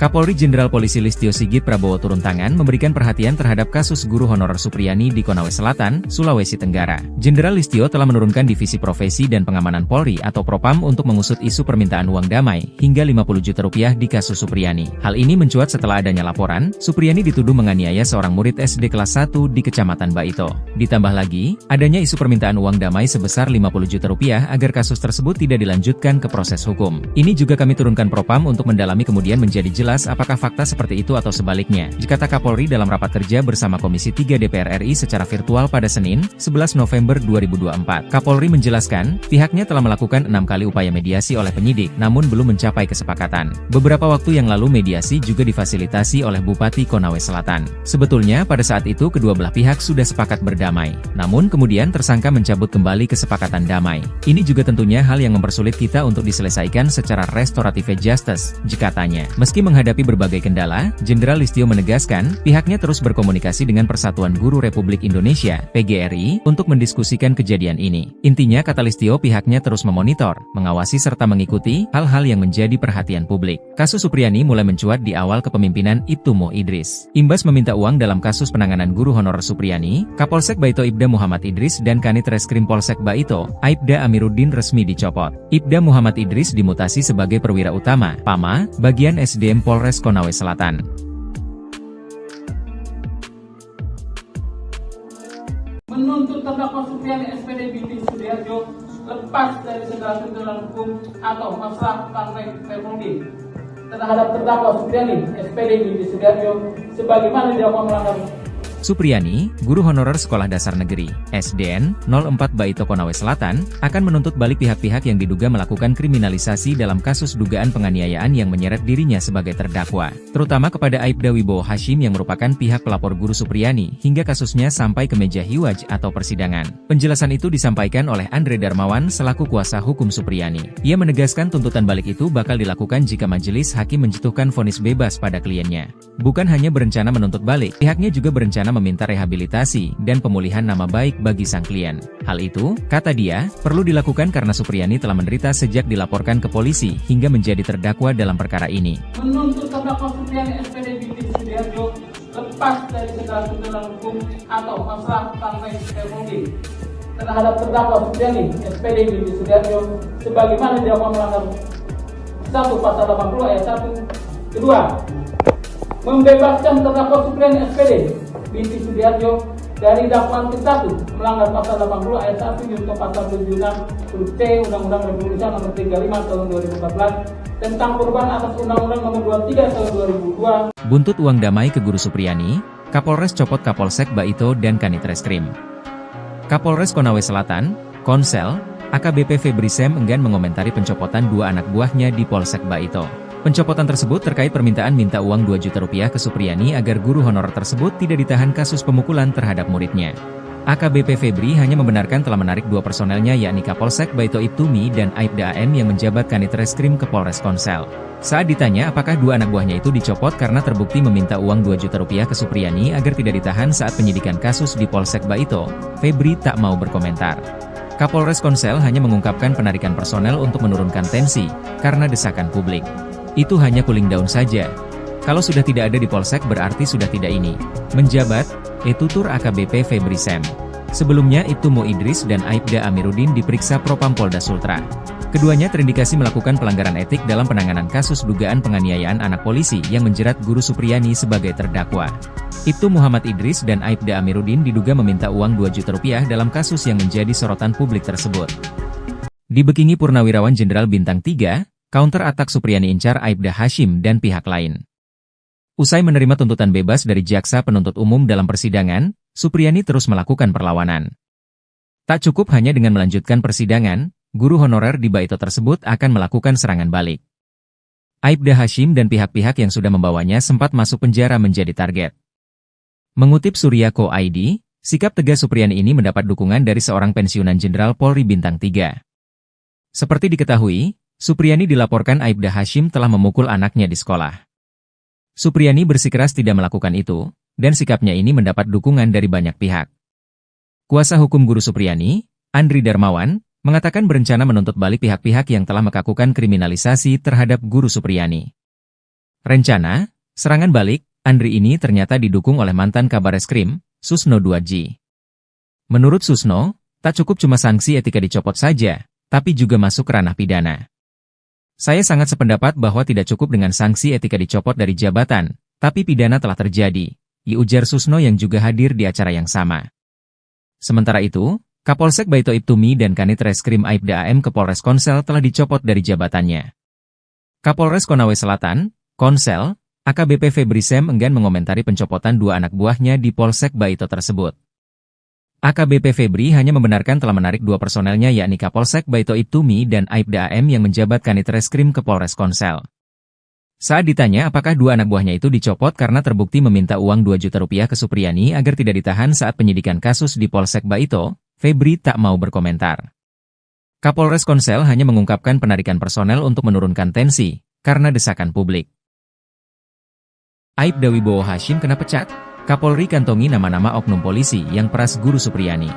Speaker 1: Kapolri Jenderal Polisi Listio Sigit Prabowo turun tangan memberikan perhatian terhadap kasus guru honorer Supriyani di Konawe Selatan, Sulawesi Tenggara. Jenderal Listio telah menurunkan Divisi Profesi dan Pengamanan Polri atau Propam untuk mengusut isu permintaan uang damai hingga 50 juta rupiah di kasus Supriyani. Hal ini mencuat setelah adanya laporan, Supriyani dituduh menganiaya seorang murid SD kelas 1 di Kecamatan Baito. Ditambah lagi, adanya isu permintaan uang damai sebesar 50 juta rupiah agar kasus tersebut tidak dilanjutkan ke proses hukum. Ini juga kami turunkan Propam untuk mendalami kemudian menjadi jelas apakah fakta seperti itu atau sebaliknya, kata Kapolri dalam rapat kerja bersama Komisi 3 DPR RI secara virtual pada Senin, 11 November 2024. Kapolri menjelaskan, pihaknya telah melakukan 6 kali upaya mediasi oleh penyidik, namun belum mencapai kesepakatan. Beberapa waktu yang lalu mediasi juga difasilitasi oleh Bupati Konawe Selatan. Sebetulnya pada saat itu kedua belah pihak sudah sepakat berdamai, namun kemudian tersangka mencabut kembali kesepakatan damai. Ini juga tentunya hal yang mempersulit kita untuk diselesaikan secara restoratif justice, katanya. Meski menghadapi menghadapi berbagai kendala, Jenderal Listio menegaskan, pihaknya terus berkomunikasi dengan Persatuan Guru Republik Indonesia, PGRI, untuk mendiskusikan kejadian ini. Intinya, kata Listio, pihaknya terus memonitor, mengawasi serta mengikuti hal-hal yang menjadi perhatian publik. Kasus Supriyani mulai mencuat di awal kepemimpinan Ibtu Mo Idris. Imbas meminta uang dalam kasus penanganan guru honorer Supriyani, Kapolsek Baito Ibda Muhammad Idris dan Kanit Reskrim Polsek Baito, Aibda Amiruddin resmi dicopot. Ibda Muhammad Idris dimutasi sebagai perwira utama, PAMA, bagian SDM Polres Konawe Selatan.
Speaker 3: Menuntut terdakwa Supriyani SPD binti Sudiarjo lepas dari segala tuntutan hukum atau masalah partai Permudi terhadap terdakwa Supriyani SPD binti Sudiarjo sebagaimana dilakukan melanggar.
Speaker 1: Supriyani, guru honorer Sekolah Dasar Negeri, SDN, 04 Baito Konawe Selatan, akan menuntut balik pihak-pihak yang diduga melakukan kriminalisasi dalam kasus dugaan penganiayaan yang menyeret dirinya sebagai terdakwa, terutama kepada Aibda Wibowo Hashim yang merupakan pihak pelapor guru Supriyani hingga kasusnya sampai ke meja hiwaj atau persidangan. Penjelasan itu disampaikan oleh Andre Darmawan selaku kuasa hukum Supriyani. Ia menegaskan tuntutan balik itu bakal dilakukan jika majelis hakim menjatuhkan vonis bebas pada kliennya. Bukan hanya berencana menuntut balik, pihaknya juga berencana meminta rehabilitasi dan pemulihan nama baik bagi sang klien. Hal itu, kata dia, perlu dilakukan karena Supriyani telah menderita sejak dilaporkan ke polisi hingga menjadi terdakwa dalam perkara ini.
Speaker 3: Menuntut terdakwa Supriyani SPD binti Sudiarjo lepas dari segala tuntutan hukum atau masalah partai Permudi terhadap terdakwa Supriyani SPD binti Sudiarjo sebagaimana dilakukan melanggar 1 pasal 80 ayat 1. Kedua, membebaskan terdakwa Supriyani SPD binti Sudiarjo dari dakwaan ke-1 melanggar pasal 80 ayat 1 junto pasal 76 huruf C Undang-Undang Republik Indonesia nomor 35 tahun 2014 tentang perubahan atas Undang-Undang nomor 23 tahun 2002.
Speaker 1: Buntut uang damai ke guru Supriyani, Kapolres copot Kapolsek Baito dan Kanit Reskrim. Kapolres Konawe Selatan, Konsel, AKBP Febri Sem enggan mengomentari pencopotan 2 anak buahnya di Polsek Baito. Pencopotan tersebut terkait permintaan minta uang 2 juta rupiah ke Supriyani agar guru honorer tersebut tidak ditahan kasus pemukulan terhadap muridnya. AKBP Febri hanya membenarkan telah menarik 2 personelnya yakni Kapolsek Baito Ibtumi dan Aibda AM yang menjabat Kanit Reskrim ke Polres Konsel. Saat ditanya apakah 2 anak buahnya itu dicopot karena terbukti meminta uang 2 juta rupiah ke Supriyani agar tidak ditahan saat penyidikan kasus di Polsek Baito, Febri tak mau berkomentar. Kapolres Konsel hanya mengungkapkan penarikan personel untuk menurunkan tensi, karena desakan publik. Itu hanya cooling down saja. Kalau sudah tidak ada di Polsek berarti sudah tidak ini. Menjabat, tutur AKBP Febri Sem. Sebelumnya Ibtu Mo Idris dan Aibda Amiruddin diperiksa Propam Polda Sultra. Keduanya terindikasi melakukan pelanggaran etik dalam penanganan kasus dugaan penganiayaan anak polisi yang menjerat guru Supriyani sebagai terdakwa. Ibtu Muhammad Idris dan Aibda Amiruddin diduga meminta uang 2 juta rupiah dalam kasus yang menjadi sorotan publik tersebut. Dibekingi Purnawirawan Jenderal Bintang 3, counter atak Supriyani incar Aibda Hashim dan pihak lain. Usai menerima tuntutan bebas dari jaksa penuntut umum dalam persidangan, Supriyani terus melakukan perlawanan. Tak cukup hanya dengan melanjutkan persidangan, guru honorer di Baito tersebut akan melakukan serangan balik. Aibda Hashim dan pihak-pihak yang sudah membawanya sempat masuk penjara menjadi target. Mengutip Surya.co ID, sikap tegas Supriyani ini mendapat dukungan dari seorang pensiunan Jenderal Polri Bintang 3. Seperti diketahui, Supriyani dilaporkan Aibda Hashim telah memukul anaknya di sekolah. Supriyani bersikeras tidak melakukan itu, dan sikapnya ini mendapat dukungan dari banyak pihak. Kuasa hukum guru Supriyani, Andri Darmawan, mengatakan berencana menuntut balik pihak-pihak yang telah melakukan kriminalisasi terhadap guru Supriyani. Rencana, serangan balik, Andri ini ternyata didukung oleh mantan Kabareskrim, Susno 2G. Menurut Susno, tak cukup cuma sanksi etika dicopot saja, tapi juga masuk ke ranah pidana. Saya sangat sependapat bahwa tidak cukup dengan sanksi etika dicopot dari jabatan, tapi pidana telah terjadi, ujar Susno yang juga hadir di acara yang sama. Sementara itu, Kapolsek Baito Ibtumi dan Kanit Reskrim Aibda AM ke Polres Konsel telah dicopot dari jabatannya. Kapolres Konawe Selatan, Konsel, AKBP Febri Sem enggan mengomentari pencopotan 2 anak buahnya di Polsek Baito tersebut. AKBP Febri hanya membenarkan telah menarik 2 personelnya yakni Kapolsek Baito Ibtumi dan Aibda AM yang menjabat Kanit Reskrim ke Polres Konsel. Saat ditanya apakah 2 anak buahnya itu dicopot karena terbukti meminta uang 2 juta rupiah ke Supriyani agar tidak ditahan saat penyidikan kasus di Polsek Baito, Febri tak mau berkomentar. Kapolres Konsel hanya mengungkapkan penarikan personel untuk menurunkan tensi, karena desakan publik. Aibda Wibowo Hashim kena pecat? Kapolri kantongi nama-nama oknum polisi yang peras Guru Supriyani.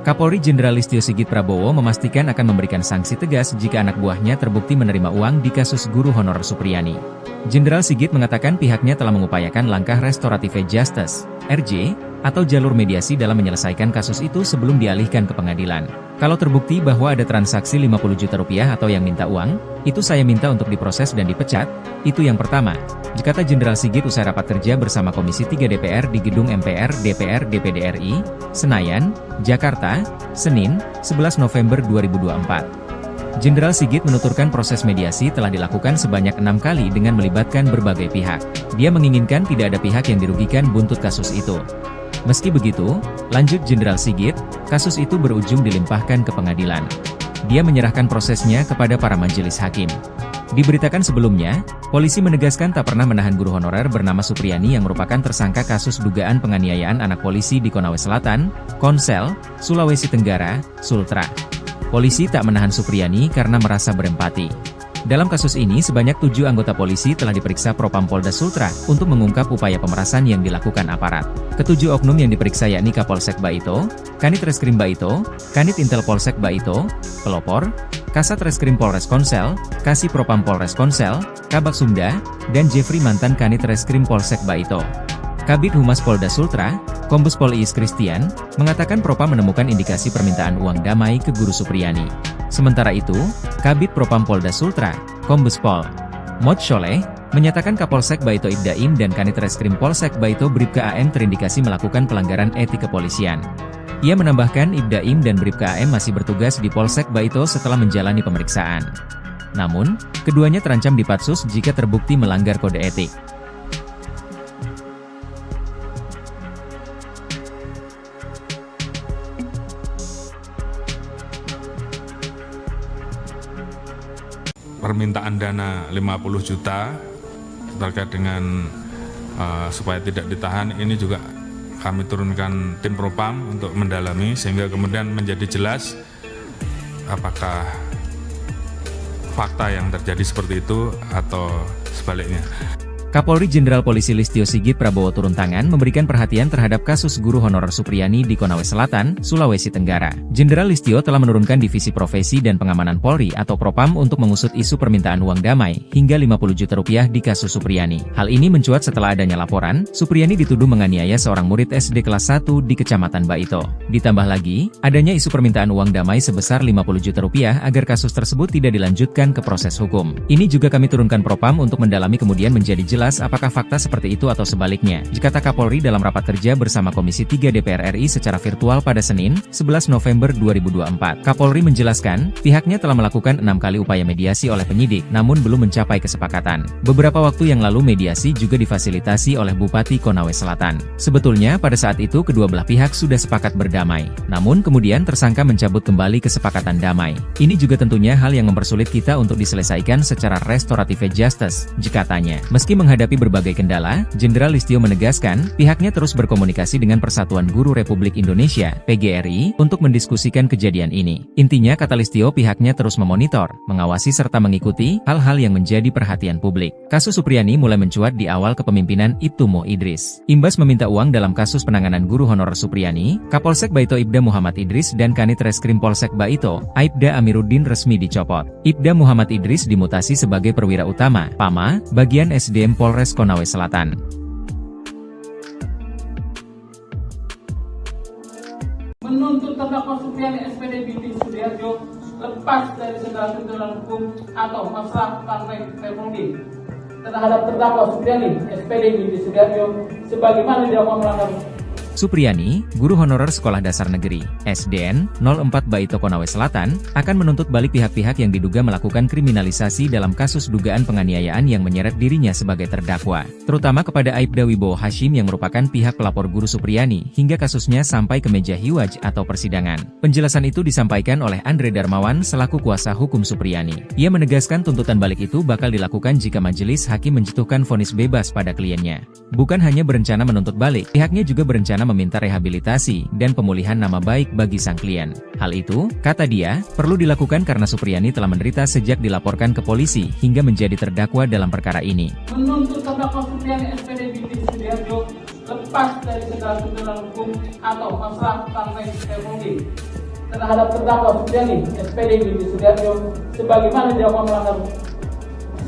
Speaker 1: Kapolri Jenderal Listio Sigit Prabowo memastikan akan memberikan sanksi tegas jika anak buahnya terbukti menerima uang di kasus guru honorer Supriyani. Jenderal Sigit mengatakan pihaknya telah mengupayakan langkah restoratif justice, RJ, atau jalur mediasi dalam menyelesaikan kasus itu sebelum dialihkan ke pengadilan. Kalau terbukti bahwa ada transaksi 50 juta rupiah atau yang minta uang, itu saya minta untuk diproses dan dipecat, itu yang pertama. Kata Jenderal Sigit usai rapat kerja bersama Komisi 3 DPR di Gedung MPR DPR DPD RI, Senayan, Jakarta, Senin, 11 November 2024. Jenderal Sigit menuturkan proses mediasi telah dilakukan sebanyak 6 kali dengan melibatkan berbagai pihak. Dia menginginkan tidak ada pihak yang dirugikan buntut kasus itu. Meski begitu, lanjut Jenderal Sigit, kasus itu berujung dilimpahkan ke pengadilan. Dia menyerahkan prosesnya kepada para majelis hakim. Diberitakan sebelumnya, polisi menegaskan tak pernah menahan guru honorer bernama Supriyani yang merupakan tersangka kasus dugaan penganiayaan anak polisi di Konawe Selatan, Konsel, Sulawesi Tenggara, Sultra. Polisi tak menahan Supriyani karena merasa berempati. Dalam kasus ini sebanyak 7 anggota polisi telah diperiksa Propam Polda Sultra untuk mengungkap upaya pemerasan yang dilakukan aparat. Ketujuh oknum yang diperiksa yakni Kapolsek Baito, Kanit Reskrim Baito, Kanit Intel Polsek Baito, Pelopor, Kasat Reskrim Polres Konsel, Kasih Propam Polres Konsel, Kabak Sumda, dan Jeffrey mantan Kanit Reskrim Polsek Baito. Kabid Humas Polda Sultra, Kombes Pol Iis Christian, mengatakan Propam menemukan indikasi permintaan uang damai ke Guru Supriyani. Sementara itu, Kabid Propam Polda Sultra, Kombes Pol Mod Sholeh, menyatakan Kapolsek Baito Ibdaim dan Kanit Reskrim Polsek Baito Bribka AM terindikasi melakukan pelanggaran etik kepolisian. Ia menambahkan Ibdaim dan Bribka AM masih bertugas di Polsek Baito setelah menjalani pemeriksaan. Namun, keduanya terancam dipatsus jika terbukti melanggar kode etik.
Speaker 2: Permintaan dana 50 juta terkait dengan supaya tidak ditahan, ini juga kami turunkan tim Propam untuk mendalami sehingga kemudian menjadi jelas apakah fakta yang terjadi seperti itu atau sebaliknya.
Speaker 1: Kapolri Jenderal Polisi Listio Sigit Prabowo turun tangan memberikan perhatian terhadap kasus guru honorer Supriyani di Konawe Selatan, Sulawesi Tenggara. Jenderal Listio telah menurunkan Divisi Profesi dan Pengamanan Polri atau Propam untuk mengusut isu permintaan uang damai hingga 50 juta rupiah di kasus Supriyani. Hal ini mencuat setelah adanya laporan, Supriyani dituduh menganiaya seorang murid SD kelas 1 di Kecamatan Baito. Ditambah lagi, adanya isu permintaan uang damai sebesar 50 juta rupiah agar kasus tersebut tidak dilanjutkan ke proses hukum. Ini juga kami turunkan Propam untuk mendalami kemudian menjadi jelas apakah fakta seperti itu atau sebaliknya, kata Kapolri dalam rapat kerja bersama Komisi 3 DPR RI secara virtual pada Senin, 11 November 2024. Kapolri menjelaskan, pihaknya telah melakukan 6 kali upaya mediasi oleh penyidik, namun belum mencapai kesepakatan. Beberapa waktu yang lalu mediasi juga difasilitasi oleh Bupati Konawe Selatan. Sebetulnya pada saat itu kedua belah pihak sudah sepakat berdamai, namun kemudian tersangka mencabut kembali kesepakatan damai. Ini juga tentunya hal yang mempersulit kita untuk diselesaikan secara restoratif justice, katanya. Meski menghadapi berbagai kendala, Jenderal Listio menegaskan, pihaknya terus berkomunikasi dengan Persatuan Guru Republik Indonesia, PGRI, untuk mendiskusikan kejadian ini. Intinya kata Listio pihaknya terus memonitor, mengawasi serta mengikuti hal-hal yang menjadi perhatian publik. Kasus Supriyani mulai mencuat di awal kepemimpinan Ibtu Mo Idris. Imbas meminta uang dalam kasus penanganan guru honorer Supriyani, Kapolsek Baito Ibda Muhammad Idris dan Kanit Reskrim Polsek Baito, Aibda Amiruddin resmi dicopot. Ibda Muhammad Idris dimutasi sebagai perwira utama, PAMA, bagian SDM Polres Konawe Selatan.
Speaker 3: Menuntut terdakwa Supriyani SPD Binti Sudiarjo lepas dari segala tuntutan hukum atau masalah partai Permudi terhadap terdakwa Supriyani SPD Binti Sudiarjo sebagaimana dilakukan melanggar
Speaker 1: Supriyani, guru honorer Sekolah Dasar Negeri, SDN, 04 Baito Konawe Selatan, akan menuntut balik pihak-pihak yang diduga melakukan kriminalisasi dalam kasus dugaan penganiayaan yang menyeret dirinya sebagai terdakwa, terutama kepada Aibda Wibowo Hashim yang merupakan pihak pelapor guru Supriyani hingga kasusnya sampai ke meja hiwaj atau persidangan. Penjelasan itu disampaikan oleh Andre Darmawan selaku kuasa hukum Supriyani. Ia menegaskan tuntutan balik itu bakal dilakukan jika majelis hakim menjatuhkan vonis bebas pada kliennya. Bukan hanya berencana menuntut balik, pihaknya juga berencana berencana meminta rehabilitasi dan pemulihan nama baik bagi sang klien. Hal itu, kata dia, perlu dilakukan karena Supriyani telah menderita sejak dilaporkan ke polisi hingga menjadi terdakwa dalam perkara ini.
Speaker 3: Menuntut terdakwa Supriyani SPD binti Sudiarjo lepas dari segala tuntutan hukum atau masalah praktek teknologi terhadap terdakwa Supriyani SPD binti Sudiarjo sebagaimana didakwa melanggar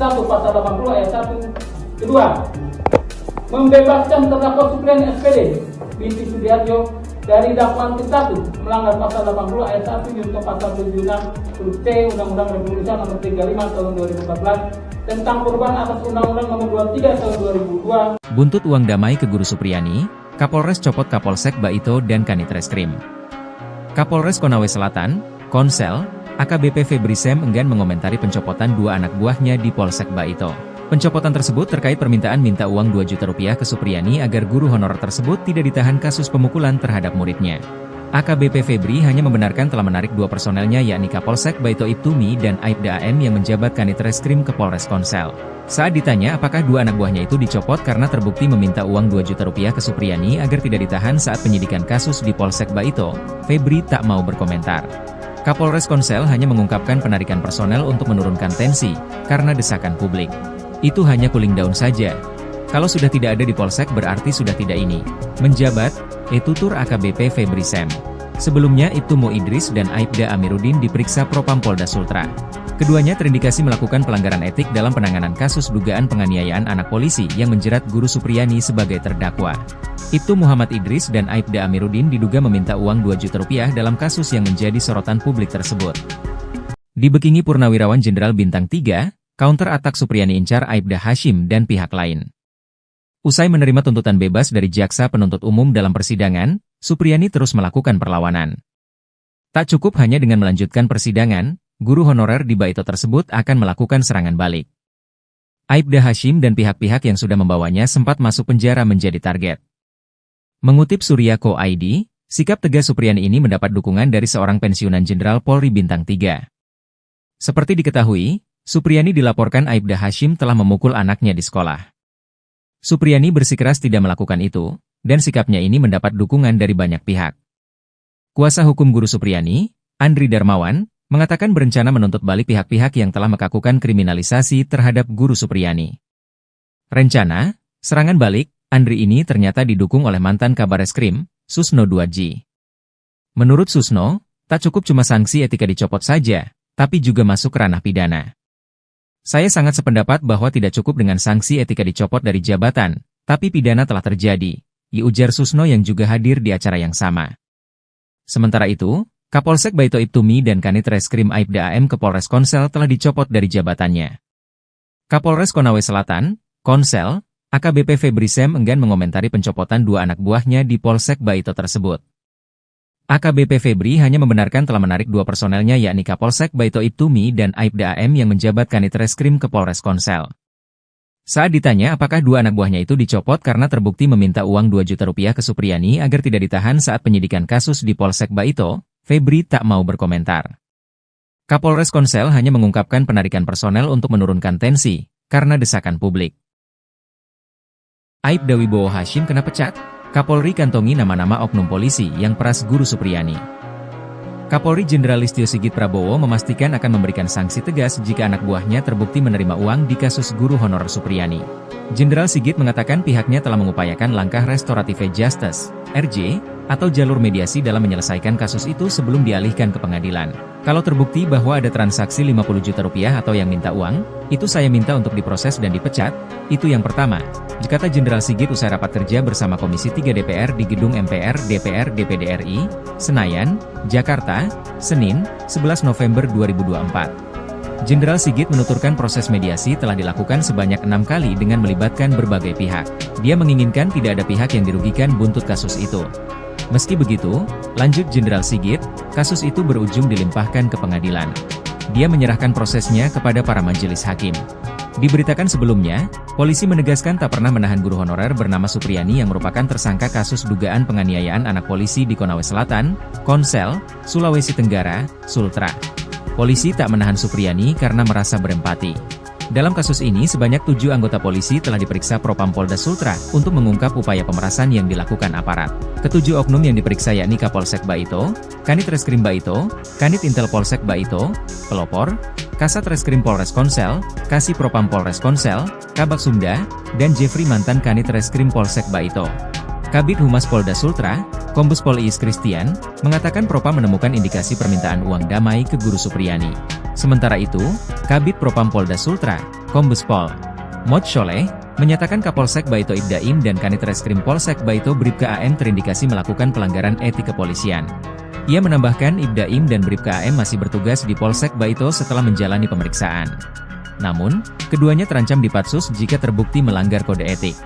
Speaker 3: 1 pasal 80 ayat 1. Kedua, membebaskan terdakwa Supriyani SPD binti Sudiarjo dari dakwaan ke-1 melanggar pasal 80 ayat 1 junto pasal 76 huruf C Undang-Undang Republik Indonesia nomor 35 tahun 2014 tentang perubahan atas Undang-Undang nomor 23 tahun 2002.
Speaker 1: Buntut uang damai ke Guru Supriyani, Kapolres copot Kapolsek Baito dan Kanit Reskrim. Kapolres Konawe Selatan, Konsel, AKBP Febri Sem enggan mengomentari pencopotan 2 anak buahnya di Polsek Baito. Pencopotan tersebut terkait permintaan minta uang 2 juta rupiah ke Supriyani agar guru honorer tersebut tidak ditahan kasus pemukulan terhadap muridnya. AKBP Febri hanya membenarkan telah menarik 2 personelnya yakni Kapolsek Baito Ibtumi dan Aibda AM yang menjabat Kanit Reskrim ke Polres Konsel. Saat ditanya apakah 2 anak buahnya itu dicopot karena terbukti meminta uang 2 juta rupiah ke Supriyani agar tidak ditahan saat penyidikan kasus di Polsek Baito, Febri tak mau berkomentar. Kapolres Konsel hanya mengungkapkan penarikan personel untuk menurunkan tensi, karena desakan publik. Itu hanya cooling down saja. Kalau sudah tidak ada di Polsek berarti sudah tidak ini. Menjabat, tutur AKBP Febri Sem. Sebelumnya Ibtumo Idris dan Aibda Amiruddin diperiksa Propam Polda Sultra. Keduanya terindikasi melakukan pelanggaran etik dalam penanganan kasus dugaan penganiayaan anak polisi yang menjerat Guru Supriyani sebagai terdakwa. Ibtu Muhammad Idris dan Aibda Amiruddin diduga meminta uang 2 juta rupiah dalam kasus yang menjadi sorotan publik tersebut. Dibekingi Purnawirawan Jenderal Bintang 3, counter atak Supriyani incar Aibda Hashim dan pihak lain. Usai menerima tuntutan bebas dari jaksa penuntut umum dalam persidangan, Supriyani terus melakukan perlawanan. Tak cukup hanya dengan melanjutkan persidangan, guru honorer di Baito tersebut akan melakukan serangan balik. Aibda Hashim dan pihak-pihak yang sudah membawanya sempat masuk penjara menjadi target. Mengutip Surya.co.id, sikap tegas Supriyani ini mendapat dukungan dari seorang pensiunan Jenderal Polri Bintang 3. Seperti diketahui, Supriyani dilaporkan Aibda Hashim telah memukul anaknya di sekolah. Supriyani bersikeras tidak melakukan itu, dan sikapnya ini mendapat dukungan dari banyak pihak. Kuasa hukum Guru Supriyani, Andri Darmawan, mengatakan berencana menuntut balik pihak-pihak yang telah melakukan kriminalisasi terhadap Guru Supriyani. Rencana, serangan balik, Andri ini ternyata didukung oleh mantan Kabareskrim, Susno Duadji. Menurut Susno, tak cukup cuma sanksi etika dicopot saja, tapi juga masuk ranah pidana. Saya sangat sependapat bahwa tidak cukup dengan sanksi etika dicopot dari jabatan, tapi pidana telah terjadi, ujar Susno yang juga hadir di acara yang sama. Sementara itu, Kapolsek Baito Ibtumi dan Kanit Reskrim Aibda AM ke Polres Konsel telah dicopot dari jabatannya. Kapolres Konawe Selatan, Konsel, AKBP Febri Sem enggan mengomentari pencopotan 2 anak buahnya di Polsek Baito tersebut. AKBP Febri hanya membenarkan telah menarik 2 personelnya yakni Kapolsek Baito Ibtumi dan Aibda AM yang menjabat Kanit Reskrim ke Polres Konsel. Saat ditanya apakah 2 anak buahnya itu dicopot karena terbukti meminta uang 2 juta rupiah ke Supriyani agar tidak ditahan saat penyidikan kasus di Polsek Baito, Febri tak mau berkomentar. Kapolres Konsel hanya mengungkapkan penarikan personel untuk menurunkan tensi, karena desakan publik. Aibda Wibowo Hashim kena pecat, Kapolri kantongi nama-nama oknum polisi yang peras Guru Supriyani. Kapolri Jenderal Listio Sigit Prabowo memastikan akan memberikan sanksi tegas jika anak buahnya terbukti menerima uang di kasus guru honorer Supriyani. Jenderal Sigit mengatakan pihaknya telah mengupayakan langkah restoratif justice, RJ, atau jalur mediasi dalam menyelesaikan kasus itu sebelum dialihkan ke pengadilan. Kalau terbukti bahwa ada transaksi 50 juta rupiah atau yang minta uang, itu saya minta untuk diproses dan dipecat, itu yang pertama, kata Jenderal Sigit usai rapat kerja bersama Komisi 3 DPR di Gedung MPR DPR DPD RI, Senayan, Jakarta, Senin, 11 November 2024. Jenderal Sigit menuturkan proses mediasi telah dilakukan sebanyak 6 kali dengan melibatkan berbagai pihak. Dia menginginkan tidak ada pihak yang dirugikan buntut kasus itu. Meski begitu, lanjut Jenderal Sigit, kasus itu berujung dilimpahkan ke pengadilan. Dia menyerahkan prosesnya kepada para majelis hakim. Diberitakan sebelumnya, polisi menegaskan tak pernah menahan guru honorer bernama Supriyani yang merupakan tersangka kasus dugaan penganiayaan anak polisi di Konawe Selatan, Konsel, Sulawesi Tenggara, Sultra. Polisi tak menahan Supriyani karena merasa berempati. Dalam kasus ini sebanyak 7 anggota polisi telah diperiksa Propam Polda Sultra untuk mengungkap upaya pemerasan yang dilakukan aparat. Ketujuh oknum yang diperiksa yakni Kapolsek Baito, Kanit Reskrim Baito, Kanit Intel Polsek Baito, pelopor, Kasat Reskrim Polres Konsel, Kasih Propam Polres Konsel, Kabak Sumda, dan Jeffrey mantan Kanit Reskrim Polsek Baito. Kabid Humas Polda Sultra, Kombes Pol Iis Christian, mengatakan Propam menemukan indikasi permintaan uang damai ke Guru Supriyani. Sementara itu, Kabid Propam Polda Sultra, Kombes Pol Mod Sholeh, menyatakan Kapolsek Baito Ibda Im dan Kanit Reskrim Polsek Baito Bribka AM terindikasi melakukan pelanggaran etik kepolisian. Ia menambahkan Ibda Im dan Bribka AM masih bertugas di Polsek Baito setelah menjalani pemeriksaan. Namun, keduanya terancam dipatsus jika terbukti melanggar kode etik.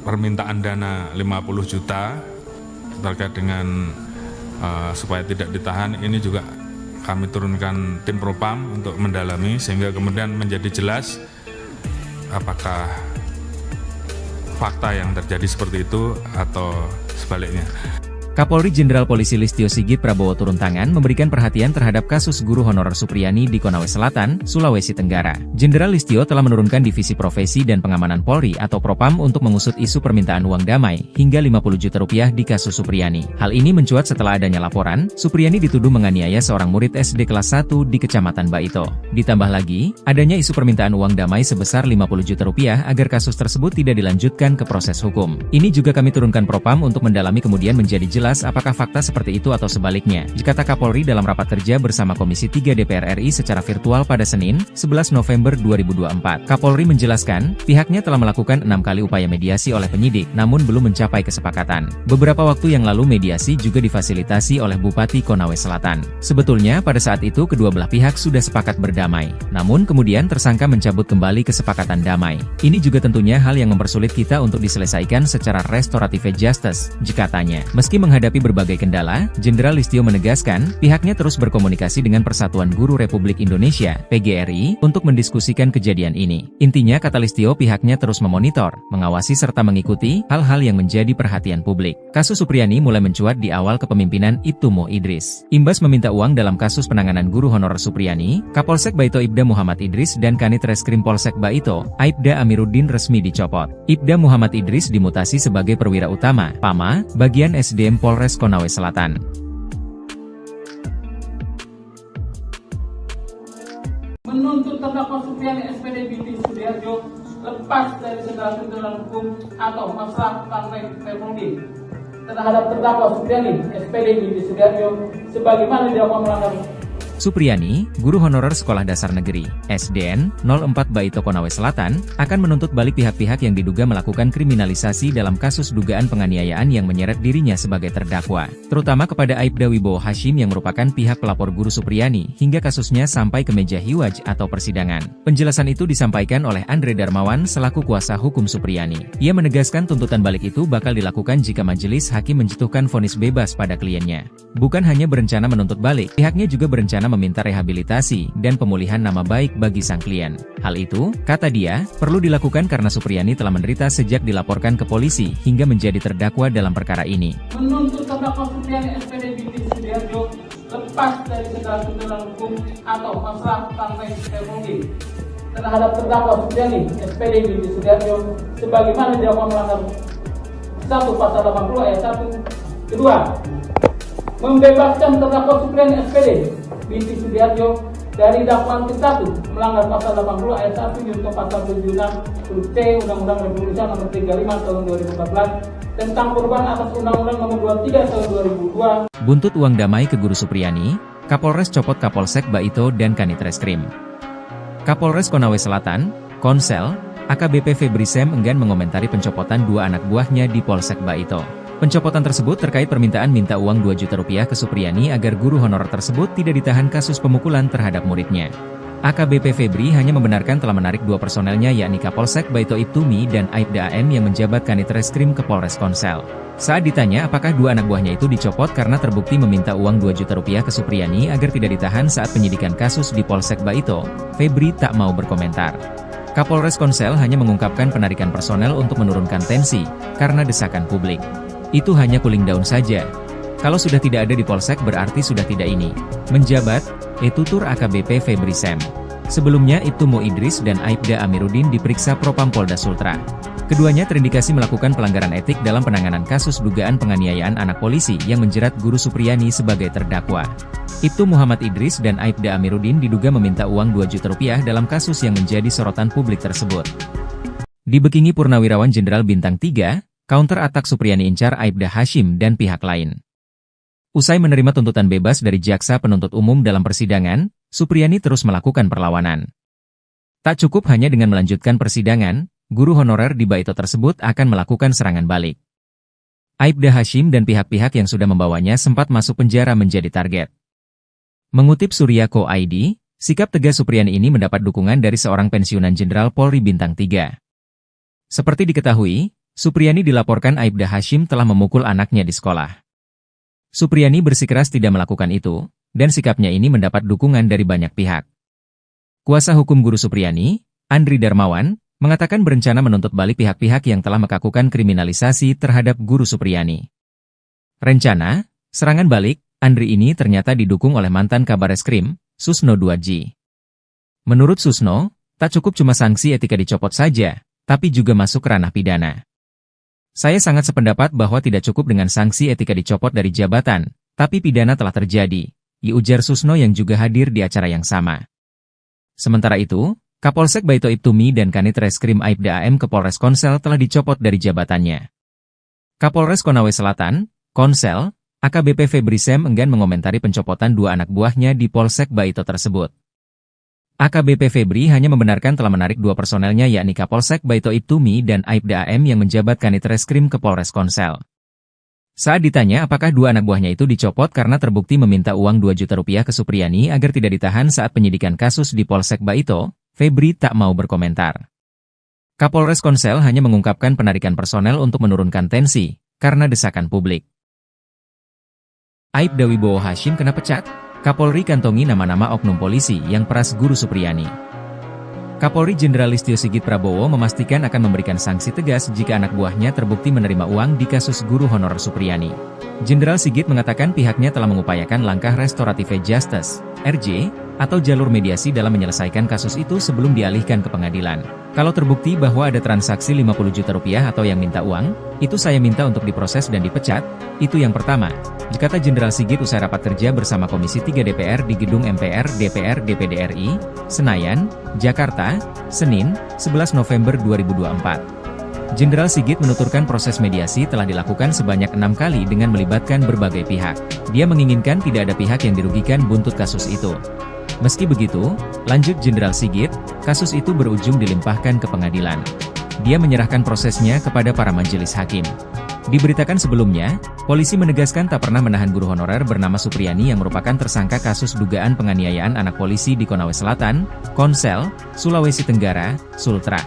Speaker 2: Permintaan dana 50 juta terkait dengan supaya tidak ditahan ini juga kami turunkan tim Propam untuk mendalami sehingga kemudian menjadi jelas apakah fakta yang terjadi seperti itu atau sebaliknya.
Speaker 1: Kapolri Jenderal Polisi Listio Sigit Prabowo turun tangan memberikan perhatian terhadap kasus guru honorer Supriyani di Konawe Selatan, Sulawesi Tenggara. Jenderal Listio telah menurunkan Divisi Profesi dan Pengamanan Polri atau Propam untuk mengusut isu permintaan uang damai hingga 50 juta rupiah di kasus Supriyani. Hal ini mencuat setelah adanya laporan, Supriyani dituduh menganiaya seorang murid SD kelas 1 di Kecamatan Baito. Ditambah lagi, adanya isu permintaan uang damai sebesar 50 juta rupiah agar kasus tersebut tidak dilanjutkan ke proses hukum. Ini juga kami turunkan Propam untuk mendalami kemudian menjadi jelas apakah fakta seperti itu atau sebaliknya, kata Kapolri dalam rapat kerja bersama Komisi 3 DPR RI secara virtual pada Senin, 11 November 2024. Kapolri menjelaskan, pihaknya telah melakukan 6 kali upaya mediasi oleh penyidik, namun belum mencapai kesepakatan. Beberapa waktu yang lalu mediasi juga difasilitasi oleh Bupati Konawe Selatan. Sebetulnya pada saat itu kedua belah pihak sudah sepakat berdamai, namun kemudian tersangka mencabut kembali kesepakatan damai. Ini juga tentunya hal yang mempersulit kita untuk diselesaikan secara restoratif justice, katanya. Meski menghadapi berbagai kendala, Jenderal Listio menegaskan, pihaknya terus berkomunikasi dengan Persatuan Guru Republik Indonesia, PGRI, untuk mendiskusikan kejadian ini. Intinya kata Listio pihaknya terus memonitor, mengawasi serta mengikuti hal-hal yang menjadi perhatian publik. Kasus Supriyani mulai mencuat di awal kepemimpinan Ibtu Mo Idris. Imbas meminta uang dalam kasus penanganan guru honorer Supriyani, Kapolsek Baito Ibda Muhammad Idris dan Kanit Reskrim Polsek Baito, Aibda Amiruddin resmi dicopot. Ibda Muhammad Idris dimutasi sebagai perwira utama, PAMA, bagian SDM Polres Konawe Selatan.
Speaker 3: Menuntut terdakwa Supriyani SPD Binti Sudiarjo lepas dari segala tuntutan hukum atau masalah partai Permudi terhadap terdakwa Supriyani SPD Binti Sudiarjo sebagaimana dilakukan melanggar
Speaker 1: Supriyani, guru honorer Sekolah Dasar Negeri, SDN, 04 Baito Konawe Selatan, akan menuntut balik pihak-pihak yang diduga melakukan kriminalisasi dalam kasus dugaan penganiayaan yang menyeret dirinya sebagai terdakwa, terutama kepada Aibda Wibowo Hashim yang merupakan pihak pelapor guru Supriyani hingga kasusnya sampai ke meja hiwaj atau persidangan. Penjelasan itu disampaikan oleh Andre Darmawan selaku kuasa hukum Supriyani. Ia menegaskan tuntutan balik itu bakal dilakukan jika majelis hakim menjatuhkan vonis bebas pada kliennya. Bukan hanya berencana menuntut balik, pihaknya juga berencana meminta rehabilitasi dan pemulihan nama baik bagi sang klien. Hal itu, kata dia, perlu dilakukan karena Supriyani telah menderita sejak dilaporkan ke polisi hingga menjadi terdakwa dalam perkara ini.
Speaker 3: Menuntut terdakwa Supriyani SPD Binti Sudiarjo lepas dari segala tuntutan hukum atau masalah partai Permudi terhadap terdakwa Supriyani SPD Binti Sudiarjo sebagaimana dilakukan melanggar 1 Pasal 80 ayat 1. Kedua, membebaskan terdakwa Supriyani SPD Binti Sudiarjo dari dakwaan ke-1 melanggar Pasal 80 ayat 1 junto Pasal 76 huruf C Undang-Undang Republik Indonesia Nomor 35 Tahun 2014 tentang perubahan atas Undang-Undang Nomor 23 Tahun 2002.
Speaker 1: Buntut uang damai ke Guru Supriyani, Kapolres copot Kapolsek Baito dan Kanit Reskrim. Kapolres Konawe Selatan, Konsel, AKBP Febri Sem enggan mengomentari pencopotan 2 anak buahnya di Polsek Baito. Pencopotan tersebut terkait permintaan minta uang 2 juta rupiah ke Supriyani agar guru honorer tersebut tidak ditahan kasus pemukulan terhadap muridnya. AKBP Febri hanya membenarkan telah menarik 2 personelnya yakni Kapolsek Baito Ibtumi dan Aibda AM yang menjabat Kanit Reskrim ke Polres Konsel. Saat ditanya apakah 2 anak buahnya itu dicopot karena terbukti meminta uang 2 juta rupiah ke Supriyani agar tidak ditahan saat penyidikan kasus di Polsek Baito, Febri tak mau berkomentar. Kapolres Konsel hanya mengungkapkan penarikan personel untuk menurunkan tensi, karena desakan publik. Itu hanya cooling down saja. Kalau sudah tidak ada di Polsek berarti sudah tidak ini. Menjabat, tutur AKBP Febri Sem. Sebelumnya Ibtu Mo Idris dan Aibda Amiruddin diperiksa Propam Polda Sultra. Keduanya terindikasi melakukan pelanggaran etik dalam penanganan kasus dugaan penganiayaan anak polisi yang menjerat Guru Supriyani sebagai terdakwa. Ibtu Muhammad Idris dan Aibda Amiruddin diduga meminta uang 2 juta rupiah dalam kasus yang menjadi sorotan publik tersebut. Dibekingi Purnawirawan Jenderal Bintang 3, counter attack Supriyani incar Aibda Hashim dan pihak lain. Usai menerima tuntutan bebas dari jaksa penuntut umum dalam persidangan, Supriyani terus melakukan perlawanan. Tak cukup hanya dengan melanjutkan persidangan, guru honorer di Baito tersebut akan melakukan serangan balik. Aibda Hashim dan pihak-pihak yang sudah membawanya sempat masuk penjara menjadi target. Mengutip Surya.co.id, sikap tegas Supriyani ini mendapat dukungan dari seorang pensiunan Jenderal Polri Bintang 3. Seperti diketahui, Supriyani dilaporkan Aibda Hashim telah memukul anaknya di sekolah. Supriyani bersikeras tidak melakukan itu, dan sikapnya ini mendapat dukungan dari banyak pihak. Kuasa hukum Guru Supriyani, Andri Darmawan, mengatakan berencana menuntut balik pihak-pihak yang telah melakukan kriminalisasi terhadap Guru Supriyani. Rencana, serangan balik, Andri ini ternyata didukung oleh mantan Kabareskrim, Susno Duadji. Menurut Susno, tak cukup cuma sanksi etika dicopot saja, tapi juga masuk ranah pidana. Saya sangat sependapat bahwa tidak cukup dengan sanksi etika dicopot dari jabatan, tapi pidana telah terjadi, ujar Susno yang juga hadir di acara yang sama. Sementara itu, Kapolsek Baito Ibtumi dan Kanit Reskrim Aibda AM ke Polres Konsel telah dicopot dari jabatannya. Kapolres Konawe Selatan, Konsel, AKBP Febri Sem enggan mengomentari pencopotan 2 anak buahnya di Polsek Baito tersebut. AKBP Febri hanya membenarkan telah menarik 2 personelnya yakni Kapolsek Baito Ibtumi dan Aibda AM yang menjabat Kanit Reskrim ke Polres Konsel. Saat ditanya apakah 2 anak buahnya itu dicopot karena terbukti meminta uang 2 juta rupiah ke Supriyani agar tidak ditahan saat penyidikan kasus di Polsek Baito, Febri tak mau berkomentar. Kapolres Konsel hanya mengungkapkan penarikan personel untuk menurunkan tensi, karena desakan publik. Aibda Wibowo Hashim kena pecat? Kapolri kantongi nama-nama oknum polisi yang peras Guru Supriyani. Kapolri Jenderal Listio Sigit Prabowo memastikan akan memberikan sanksi tegas jika anak buahnya terbukti menerima uang di kasus guru honorer Supriyani. Jenderal Sigit mengatakan pihaknya telah mengupayakan langkah restoratif justice, RJ, atau jalur mediasi dalam menyelesaikan kasus itu sebelum dialihkan ke pengadilan. Kalau terbukti bahwa ada transaksi 50 juta rupiah atau yang minta uang, itu saya minta untuk diproses dan dipecat, itu yang pertama, kata Jenderal Sigit usai rapat kerja bersama Komisi 3 DPR di Gedung MPR DPR DPD RI, Senayan, Jakarta, Senin, 11 November 2024. Jenderal Sigit menuturkan proses mediasi telah dilakukan sebanyak 6 kali dengan melibatkan berbagai pihak. Dia menginginkan tidak ada pihak yang dirugikan buntut kasus itu. Meski begitu, lanjut Jenderal Sigit, kasus itu berujung dilimpahkan ke pengadilan. Dia menyerahkan prosesnya kepada para majelis hakim. Diberitakan sebelumnya, polisi menegaskan tak pernah menahan guru honorer bernama Supriyani yang merupakan tersangka kasus dugaan penganiayaan anak polisi di Konawe Selatan, Konsel, Sulawesi Tenggara, Sultra.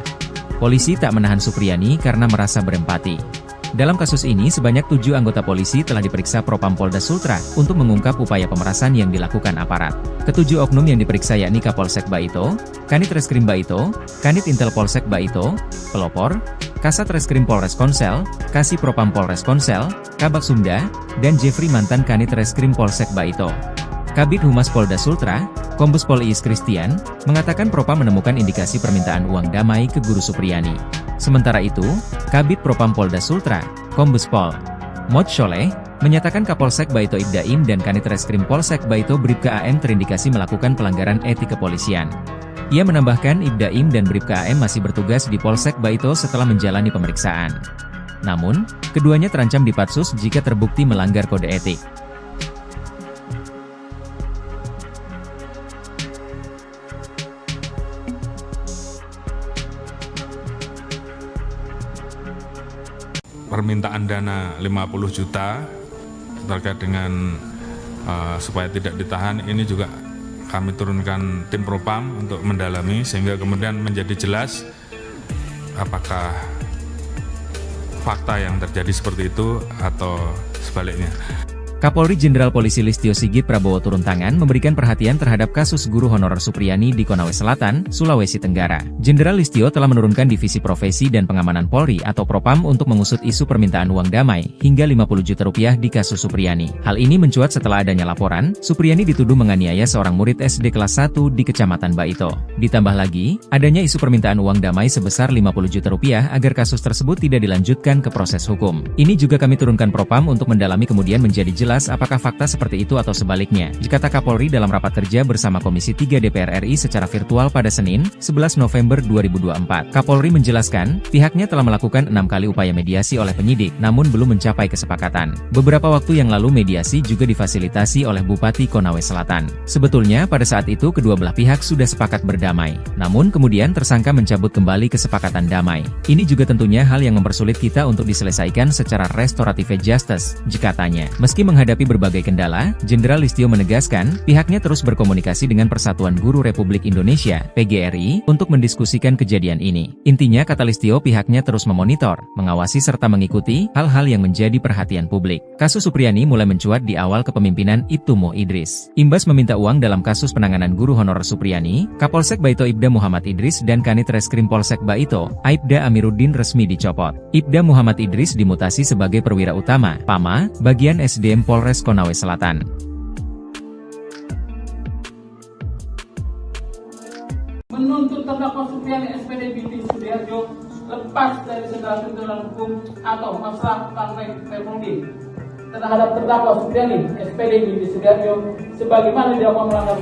Speaker 1: Polisi tak menahan Supriyani karena merasa berempati. Dalam kasus ini sebanyak 7 anggota polisi telah diperiksa Propam Polda Sultra untuk mengungkap upaya pemerasan yang dilakukan aparat. Ketujuh oknum yang diperiksa yakni Kapolsek Baito, Kanit Reskrim Baito, Kanit Intel Polsek Baito, Pelopor, Kasat Reskrim Polres Konsel, Kasih Propam Polres Konsel, Kabak Sumda, dan Jeffrey mantan Kanit Reskrim Polsek Baito. Kabid Humas Polda Sultra, Kombes Pol Iis Christian, mengatakan Propam menemukan indikasi permintaan uang damai ke Guru Supriyani. Sementara itu, Kabid Propam Polda Sultra, Kombes Pol Mod Sholeh, menyatakan Kapolsek Baito Ibdaim dan Kanit Reskrim Polsek Baito Bribka AM terindikasi melakukan pelanggaran etik kepolisian. Ia menambahkan Ibdaim dan Bribka AM masih bertugas di Polsek Baito setelah menjalani pemeriksaan. Namun, keduanya terancam dipatsus jika terbukti melanggar kode etik.
Speaker 2: Permintaan dana 50 juta terkait dengan supaya tidak ditahan ini juga kami turunkan tim Propam untuk mendalami sehingga kemudian menjadi jelas apakah fakta yang terjadi seperti itu atau sebaliknya.
Speaker 1: Kapolri Jenderal Polisi Listio Sigit Prabowo turun tangan memberikan perhatian terhadap kasus guru honorer Supriyani di Konawe Selatan, Sulawesi Tenggara. Jenderal Listio telah menurunkan Divisi Profesi dan Pengamanan Polri atau Propam untuk mengusut isu permintaan uang damai hingga 50 juta rupiah di kasus Supriyani. Hal ini mencuat setelah adanya laporan, Supriyani dituduh menganiaya seorang murid SD kelas 1 di Kecamatan Baito. Ditambah lagi, adanya isu permintaan uang damai sebesar 50 juta rupiah agar kasus tersebut tidak dilanjutkan ke proses hukum. Ini juga kami turunkan Propam untuk mendalami kemudian menjadi jelas apakah fakta seperti itu atau sebaliknya, kata Kapolri dalam rapat kerja bersama Komisi 3 DPR RI secara virtual pada Senin, 11 November 2024. Kapolri menjelaskan, pihaknya telah melakukan 6 kali upaya mediasi oleh penyidik, namun belum mencapai kesepakatan. Beberapa waktu yang lalu mediasi juga difasilitasi oleh Bupati Konawe Selatan. Sebetulnya pada saat itu kedua belah pihak sudah sepakat berdamai, namun kemudian tersangka mencabut kembali kesepakatan damai. Ini juga tentunya hal yang mempersulit kita untuk diselesaikan secara restoratif justice, katanya. Meski menghadapi berbagai kendala, Jenderal Listio menegaskan, pihaknya terus berkomunikasi dengan Persatuan Guru Republik Indonesia, PGRI, untuk mendiskusikan kejadian ini. Intinya, kata Listio, pihaknya terus memonitor, mengawasi serta mengikuti hal-hal yang menjadi perhatian publik. Kasus Supriyani mulai mencuat di awal kepemimpinan Ibtu Mo Idris. Imbas meminta uang dalam kasus penanganan guru honorer Supriyani, Kapolsek Baito Ibda Muhammad Idris dan Kanit Reskrim Polsek Baito, Aibda Amiruddin resmi dicopot. Ibda Muhammad Idris dimutasi sebagai perwira utama, PAMA, bagian SDM Polres Konawe Selatan.
Speaker 3: Menuntut terdakwa Supriyani SPD binti Sudiarjo lepas dari segala tuntutan hukum atau masalah partai Republik terhadap terdakwa Supriyani SPD binti Sudiarjo sebagaimana dilakukan melanggar.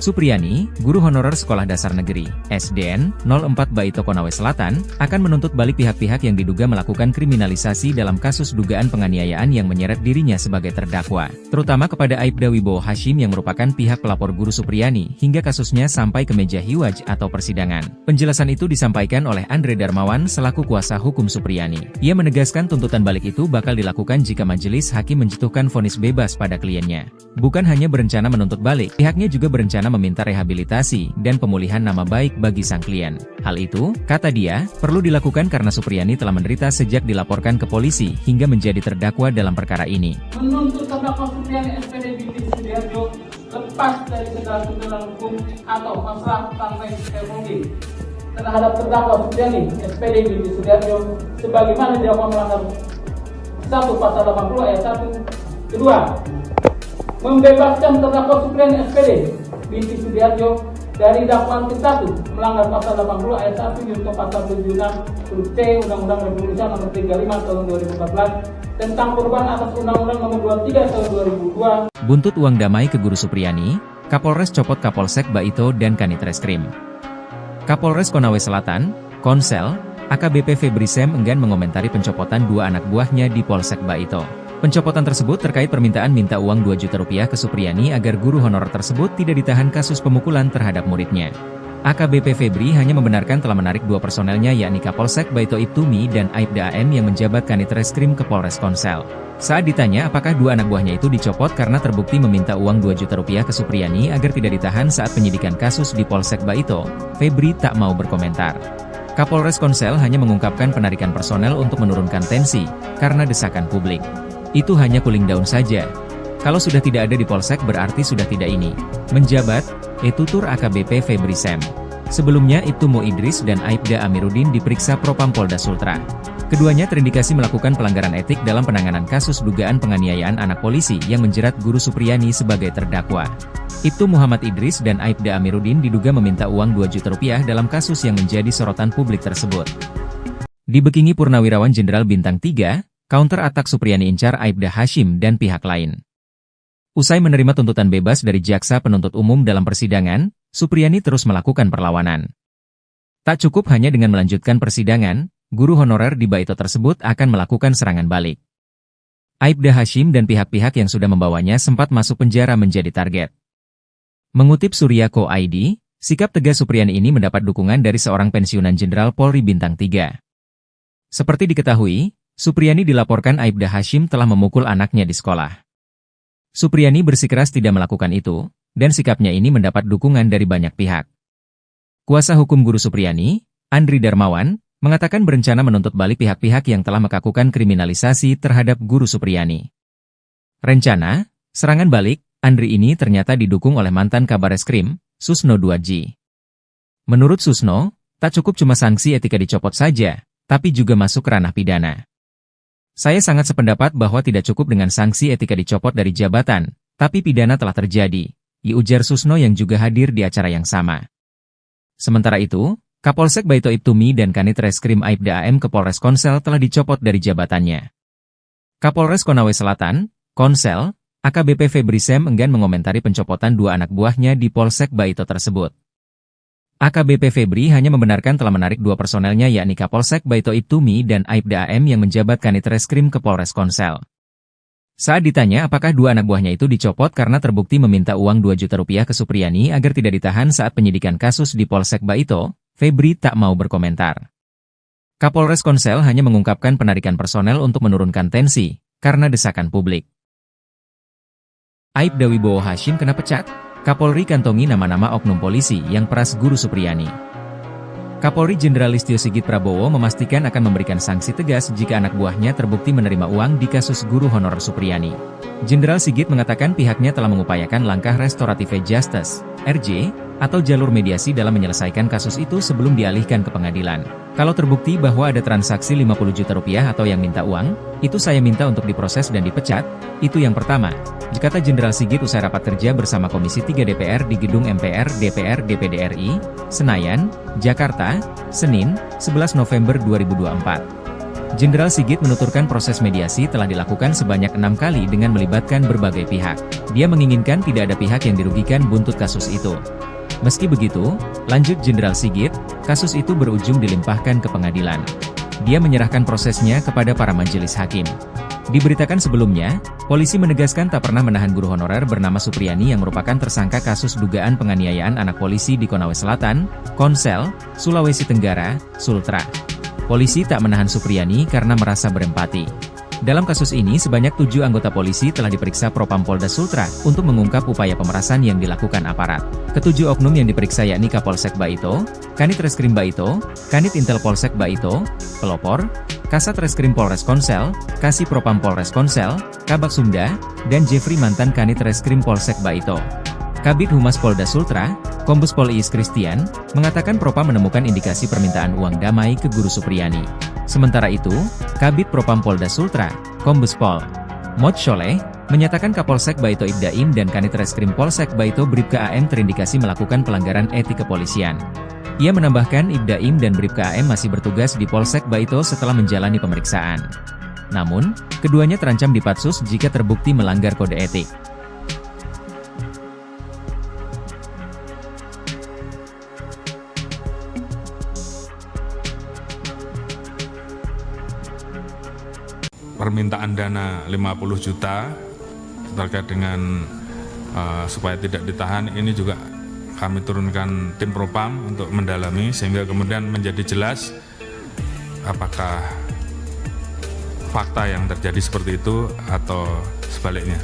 Speaker 1: Supriyani, guru honorer Sekolah Dasar Negeri, SDN, 04 Baito Konawe Selatan, akan menuntut balik pihak-pihak yang diduga melakukan kriminalisasi dalam kasus dugaan penganiayaan yang menyeret dirinya sebagai terdakwa, terutama kepada Aibda Wibowo Hashim yang merupakan pihak pelapor guru Supriyani hingga kasusnya sampai ke meja hiwaj atau persidangan. Penjelasan itu disampaikan oleh Andre Darmawan selaku kuasa hukum Supriyani. Ia menegaskan tuntutan balik itu bakal dilakukan jika majelis hakim menjatuhkan vonis bebas pada kliennya. Bukan hanya berencana menuntut balik, pihaknya juga berencana meminta rehabilitasi dan pemulihan nama baik bagi sang klien. Hal itu, kata dia, perlu dilakukan karena Supriyani telah menderita sejak dilaporkan ke polisi hingga menjadi terdakwa dalam perkara ini.
Speaker 3: Menuntut terdakwa Supriyani SPD binti Sudiarjo lepas dari segala tuntutan hukum atau masalah partai Republik terhadap terdakwa Supriyani SPD binti Sudiarjo sebagaimana dilakukan melanggar 1 Pasal 80 ayat 1. Kedua, membebaskan terdakwa Supriyani SPD binti Sudiarjo dari dakwaan ke-1 melanggar Pasal 80 ayat 1 junto Pasal 76 huruf C Undang-Undang Republik Indonesia Nomor 35 Tahun 2014 tentang perubahan atas Undang-Undang Nomor 23 Tahun 2002.
Speaker 1: Buntut uang damai ke guru Supriyani, Kapolres copot Kapolsek Baito dan Kanit Reskrim. Kapolres Konawe Selatan, Konsel, AKBP Febri Sem enggan mengomentari pencopotan 2 anak buahnya di Polsek Baito. Pencopotan tersebut terkait permintaan minta uang 2 juta rupiah ke Supriyani agar guru honorer tersebut tidak ditahan kasus pemukulan terhadap muridnya. AKBP Febri hanya membenarkan telah menarik 2 personelnya yakni Kapolsek Baito Ibtumi dan Aibda AM yang menjabat Kanit Reskrim ke Polres Konsel. Saat ditanya apakah 2 anak buahnya itu dicopot karena terbukti meminta uang 2 juta rupiah ke Supriyani agar tidak ditahan saat penyidikan kasus di Polsek Baito, Febri tak mau berkomentar. Kapolres Konsel hanya mengungkapkan penarikan personel untuk menurunkan tensi, karena desakan publik. Itu hanya cooling down saja. Kalau sudah tidak ada di Polsek berarti sudah tidak ini. Menjabat, tutur AKBP Febri Sem. Sebelumnya Ibtu Mo Idris dan Aibda Amiruddin diperiksa Propam Polda Sultra. Keduanya terindikasi melakukan pelanggaran etik dalam penanganan kasus dugaan penganiayaan anak polisi yang menjerat guru Supriyani sebagai terdakwa. Ibtu Muhammad Idris dan Aibda Amiruddin diduga meminta uang 2 juta rupiah dalam kasus yang menjadi sorotan publik tersebut. Dibekingi Purnawirawan Jenderal Bintang 3, counter attack Supriyani incar Aibda Hashim dan pihak lain. Usai menerima tuntutan bebas dari jaksa penuntut umum dalam persidangan, Supriyani terus melakukan perlawanan. Tak cukup hanya dengan melanjutkan persidangan, guru honorer di Baito tersebut akan melakukan serangan balik. Aibda Hashim dan pihak-pihak yang sudah membawanya sempat masuk penjara menjadi target. Mengutip Suryako ID, sikap tegas Supriyani ini mendapat dukungan dari seorang pensiunan Jenderal Polri Bintang 3. Seperti diketahui, Supriyani dilaporkan Aibda Hashim telah memukul anaknya di sekolah. Supriyani bersikeras tidak melakukan itu, dan sikapnya ini mendapat dukungan dari banyak pihak. Kuasa hukum guru Supriyani, Andri Darmawan, mengatakan berencana menuntut balik pihak-pihak yang telah melakukan kriminalisasi terhadap guru Supriyani. Rencana, serangan balik, Andri ini ternyata didukung oleh mantan Kabareskrim, Susno 2J. Menurut Susno, tak cukup cuma sanksi etika dicopot saja, tapi juga masuk ranah pidana. Saya sangat sependapat bahwa tidak cukup dengan sanksi etika dicopot dari jabatan, tapi pidana telah terjadi, ujar Susno yang juga hadir di acara yang sama. Sementara itu, Kapolsek Baito Ibtumi dan Kanit Reskrim Aibda AM ke Polres Konsel telah dicopot dari jabatannya. Kapolres Konawe Selatan, Konsel, AKBP Febri Sem enggan mengomentari pencopotan dua anak buahnya di Polsek Baito tersebut. AKBP Febri hanya membenarkan telah menarik dua personelnya yakni Kapolsek Baito Ibtumi dan Aibda AM yang menjabat Kanit Reskrim ke Polres Konsel. Saat ditanya apakah dua anak buahnya itu dicopot karena terbukti meminta uang 2 juta rupiah ke Supriyani agar tidak ditahan saat penyidikan kasus di Polsek Baito, Febri tak mau berkomentar. Kapolres Konsel hanya mengungkapkan penarikan personel untuk menurunkan tensi, karena desakan publik. Aibda Wibowo Hashim kena pecat? Kapolri kantongi nama-nama oknum polisi yang peras Guru Supriyani. Kapolri Jenderal Listio Sigit Prabowo memastikan akan memberikan sanksi tegas jika anak buahnya terbukti menerima uang di kasus guru honorer Supriyani. Jenderal Sigit mengatakan pihaknya telah mengupayakan langkah restoratif justice, RJ, atau jalur mediasi dalam menyelesaikan kasus itu sebelum dialihkan ke pengadilan. Kalau terbukti bahwa ada transaksi 50 juta rupiah atau yang minta uang, itu saya minta untuk diproses dan dipecat, itu yang pertama, kata Jenderal Sigit usai rapat kerja bersama Komisi 3 DPR di Gedung MPR DPR DPD RI, Senayan, Jakarta, Senin, 11 November 2024. Jenderal Sigit menuturkan proses mediasi telah dilakukan sebanyak 6 kali dengan melibatkan berbagai pihak. Dia menginginkan tidak ada pihak yang dirugikan buntut kasus itu. Meski begitu, lanjut Jenderal Sigit, kasus itu berujung dilimpahkan ke pengadilan. Dia menyerahkan prosesnya kepada para majelis hakim. Diberitakan sebelumnya, polisi menegaskan tak pernah menahan guru honorer bernama Supriyani yang merupakan tersangka kasus dugaan penganiayaan anak polisi di Konawe Selatan, Konsel, Sulawesi Tenggara, Sultra. Polisi tak menahan Supriyani karena merasa berempati. Dalam kasus ini sebanyak 7 anggota polisi telah diperiksa Propam Polda Sultra untuk mengungkap upaya pemerasan yang dilakukan aparat. Ketujuh oknum yang diperiksa yakni Kapolsek Baito, Kanit Reskrim Baito, Kanit Intel Polsek Baito, Pelopor, Kasat Reskrim Polres Konsel, Kasih Propam Polres Konsel, Kabak Sumda, dan Jeffrey mantan Kanit Reskrim Polsek Baito. Kabid Humas Polda Sultra, Kombes Pol Iis Christian, mengatakan Propam menemukan indikasi permintaan uang damai ke Guru Supriyani. Sementara itu, Kabid Propam Polda Sultra, Kombes Pol Mod Sholeh, menyatakan Kapolsek Baito Ibdaim dan Kanit Reskrim Polsek Baito Bribka AM terindikasi melakukan pelanggaran etik kepolisian. Ia menambahkan Ibdaim dan Bribka AM masih bertugas di Polsek Baito setelah menjalani pemeriksaan. Namun, keduanya terancam dipatsus jika terbukti melanggar kode etik.
Speaker 2: Permintaan dana 50 juta terkait dengan supaya tidak ditahan ini juga kami turunkan tim Propam untuk mendalami sehingga kemudian menjadi jelas apakah fakta yang terjadi seperti itu atau sebaliknya.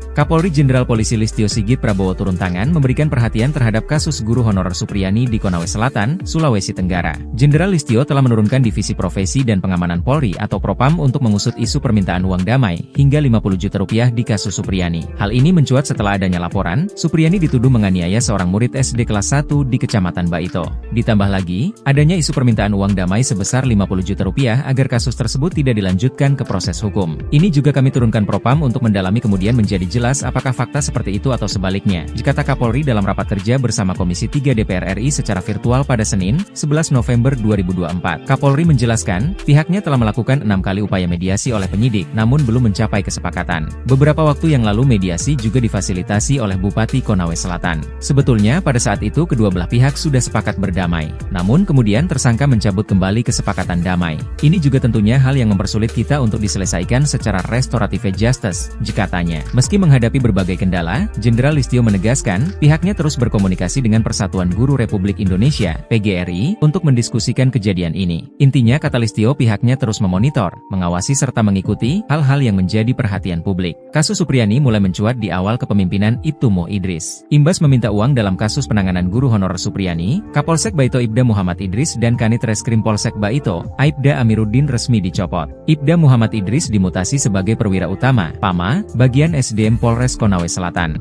Speaker 1: Kapolri Jenderal Polisi Listio Sigit Prabowo turun tangan memberikan perhatian terhadap kasus guru honorer Supriyani di Konawe Selatan, Sulawesi Tenggara. Jenderal Listio telah menurunkan Divisi Profesi dan Pengamanan Polri atau Propam untuk mengusut isu permintaan uang damai hingga 50 juta rupiah di kasus Supriyani. Hal ini mencuat setelah adanya laporan, Supriyani dituduh menganiaya seorang murid SD kelas 1 di Kecamatan Baito. Ditambah lagi, adanya isu permintaan uang damai sebesar 50 juta rupiah agar kasus tersebut tidak dilanjutkan ke proses hukum. Ini juga kami turunkan Propam untuk mendalami kemudian menjadi jelas apakah fakta seperti itu atau sebaliknya, kata Kapolri dalam rapat kerja bersama Komisi 3 DPR RI secara virtual pada Senin, 11 November 2024. Kapolri menjelaskan, pihaknya telah melakukan 6 kali upaya mediasi oleh penyidik, namun belum mencapai kesepakatan. Beberapa waktu yang lalu mediasi juga difasilitasi oleh Bupati Konawe Selatan. Sebetulnya pada saat itu kedua belah pihak sudah sepakat berdamai, namun kemudian tersangka mencabut kembali kesepakatan damai. Ini juga tentunya hal yang mempersulit kita untuk diselesaikan secara restoratif justice, katanya. Meski menghadapi berbagai kendala, Jenderal Listio menegaskan, pihaknya terus berkomunikasi dengan Persatuan Guru Republik Indonesia, PGRI, untuk mendiskusikan kejadian ini. Intinya, kata Listio, pihaknya terus memonitor, mengawasi serta mengikuti hal-hal yang menjadi perhatian publik. Kasus Supriyani mulai mencuat di awal kepemimpinan Ibtu Mo Idris. Imbas meminta uang dalam kasus penanganan guru honorer Supriyani, Kapolsek Baito Ibda Muhammad Idris dan Kanit Reskrim Polsek Baito, Aibda Amiruddin resmi dicopot. Ibda Muhammad Idris dimutasi sebagai perwira utama, PAMA, bagian SDM Polres Konawe Selatan.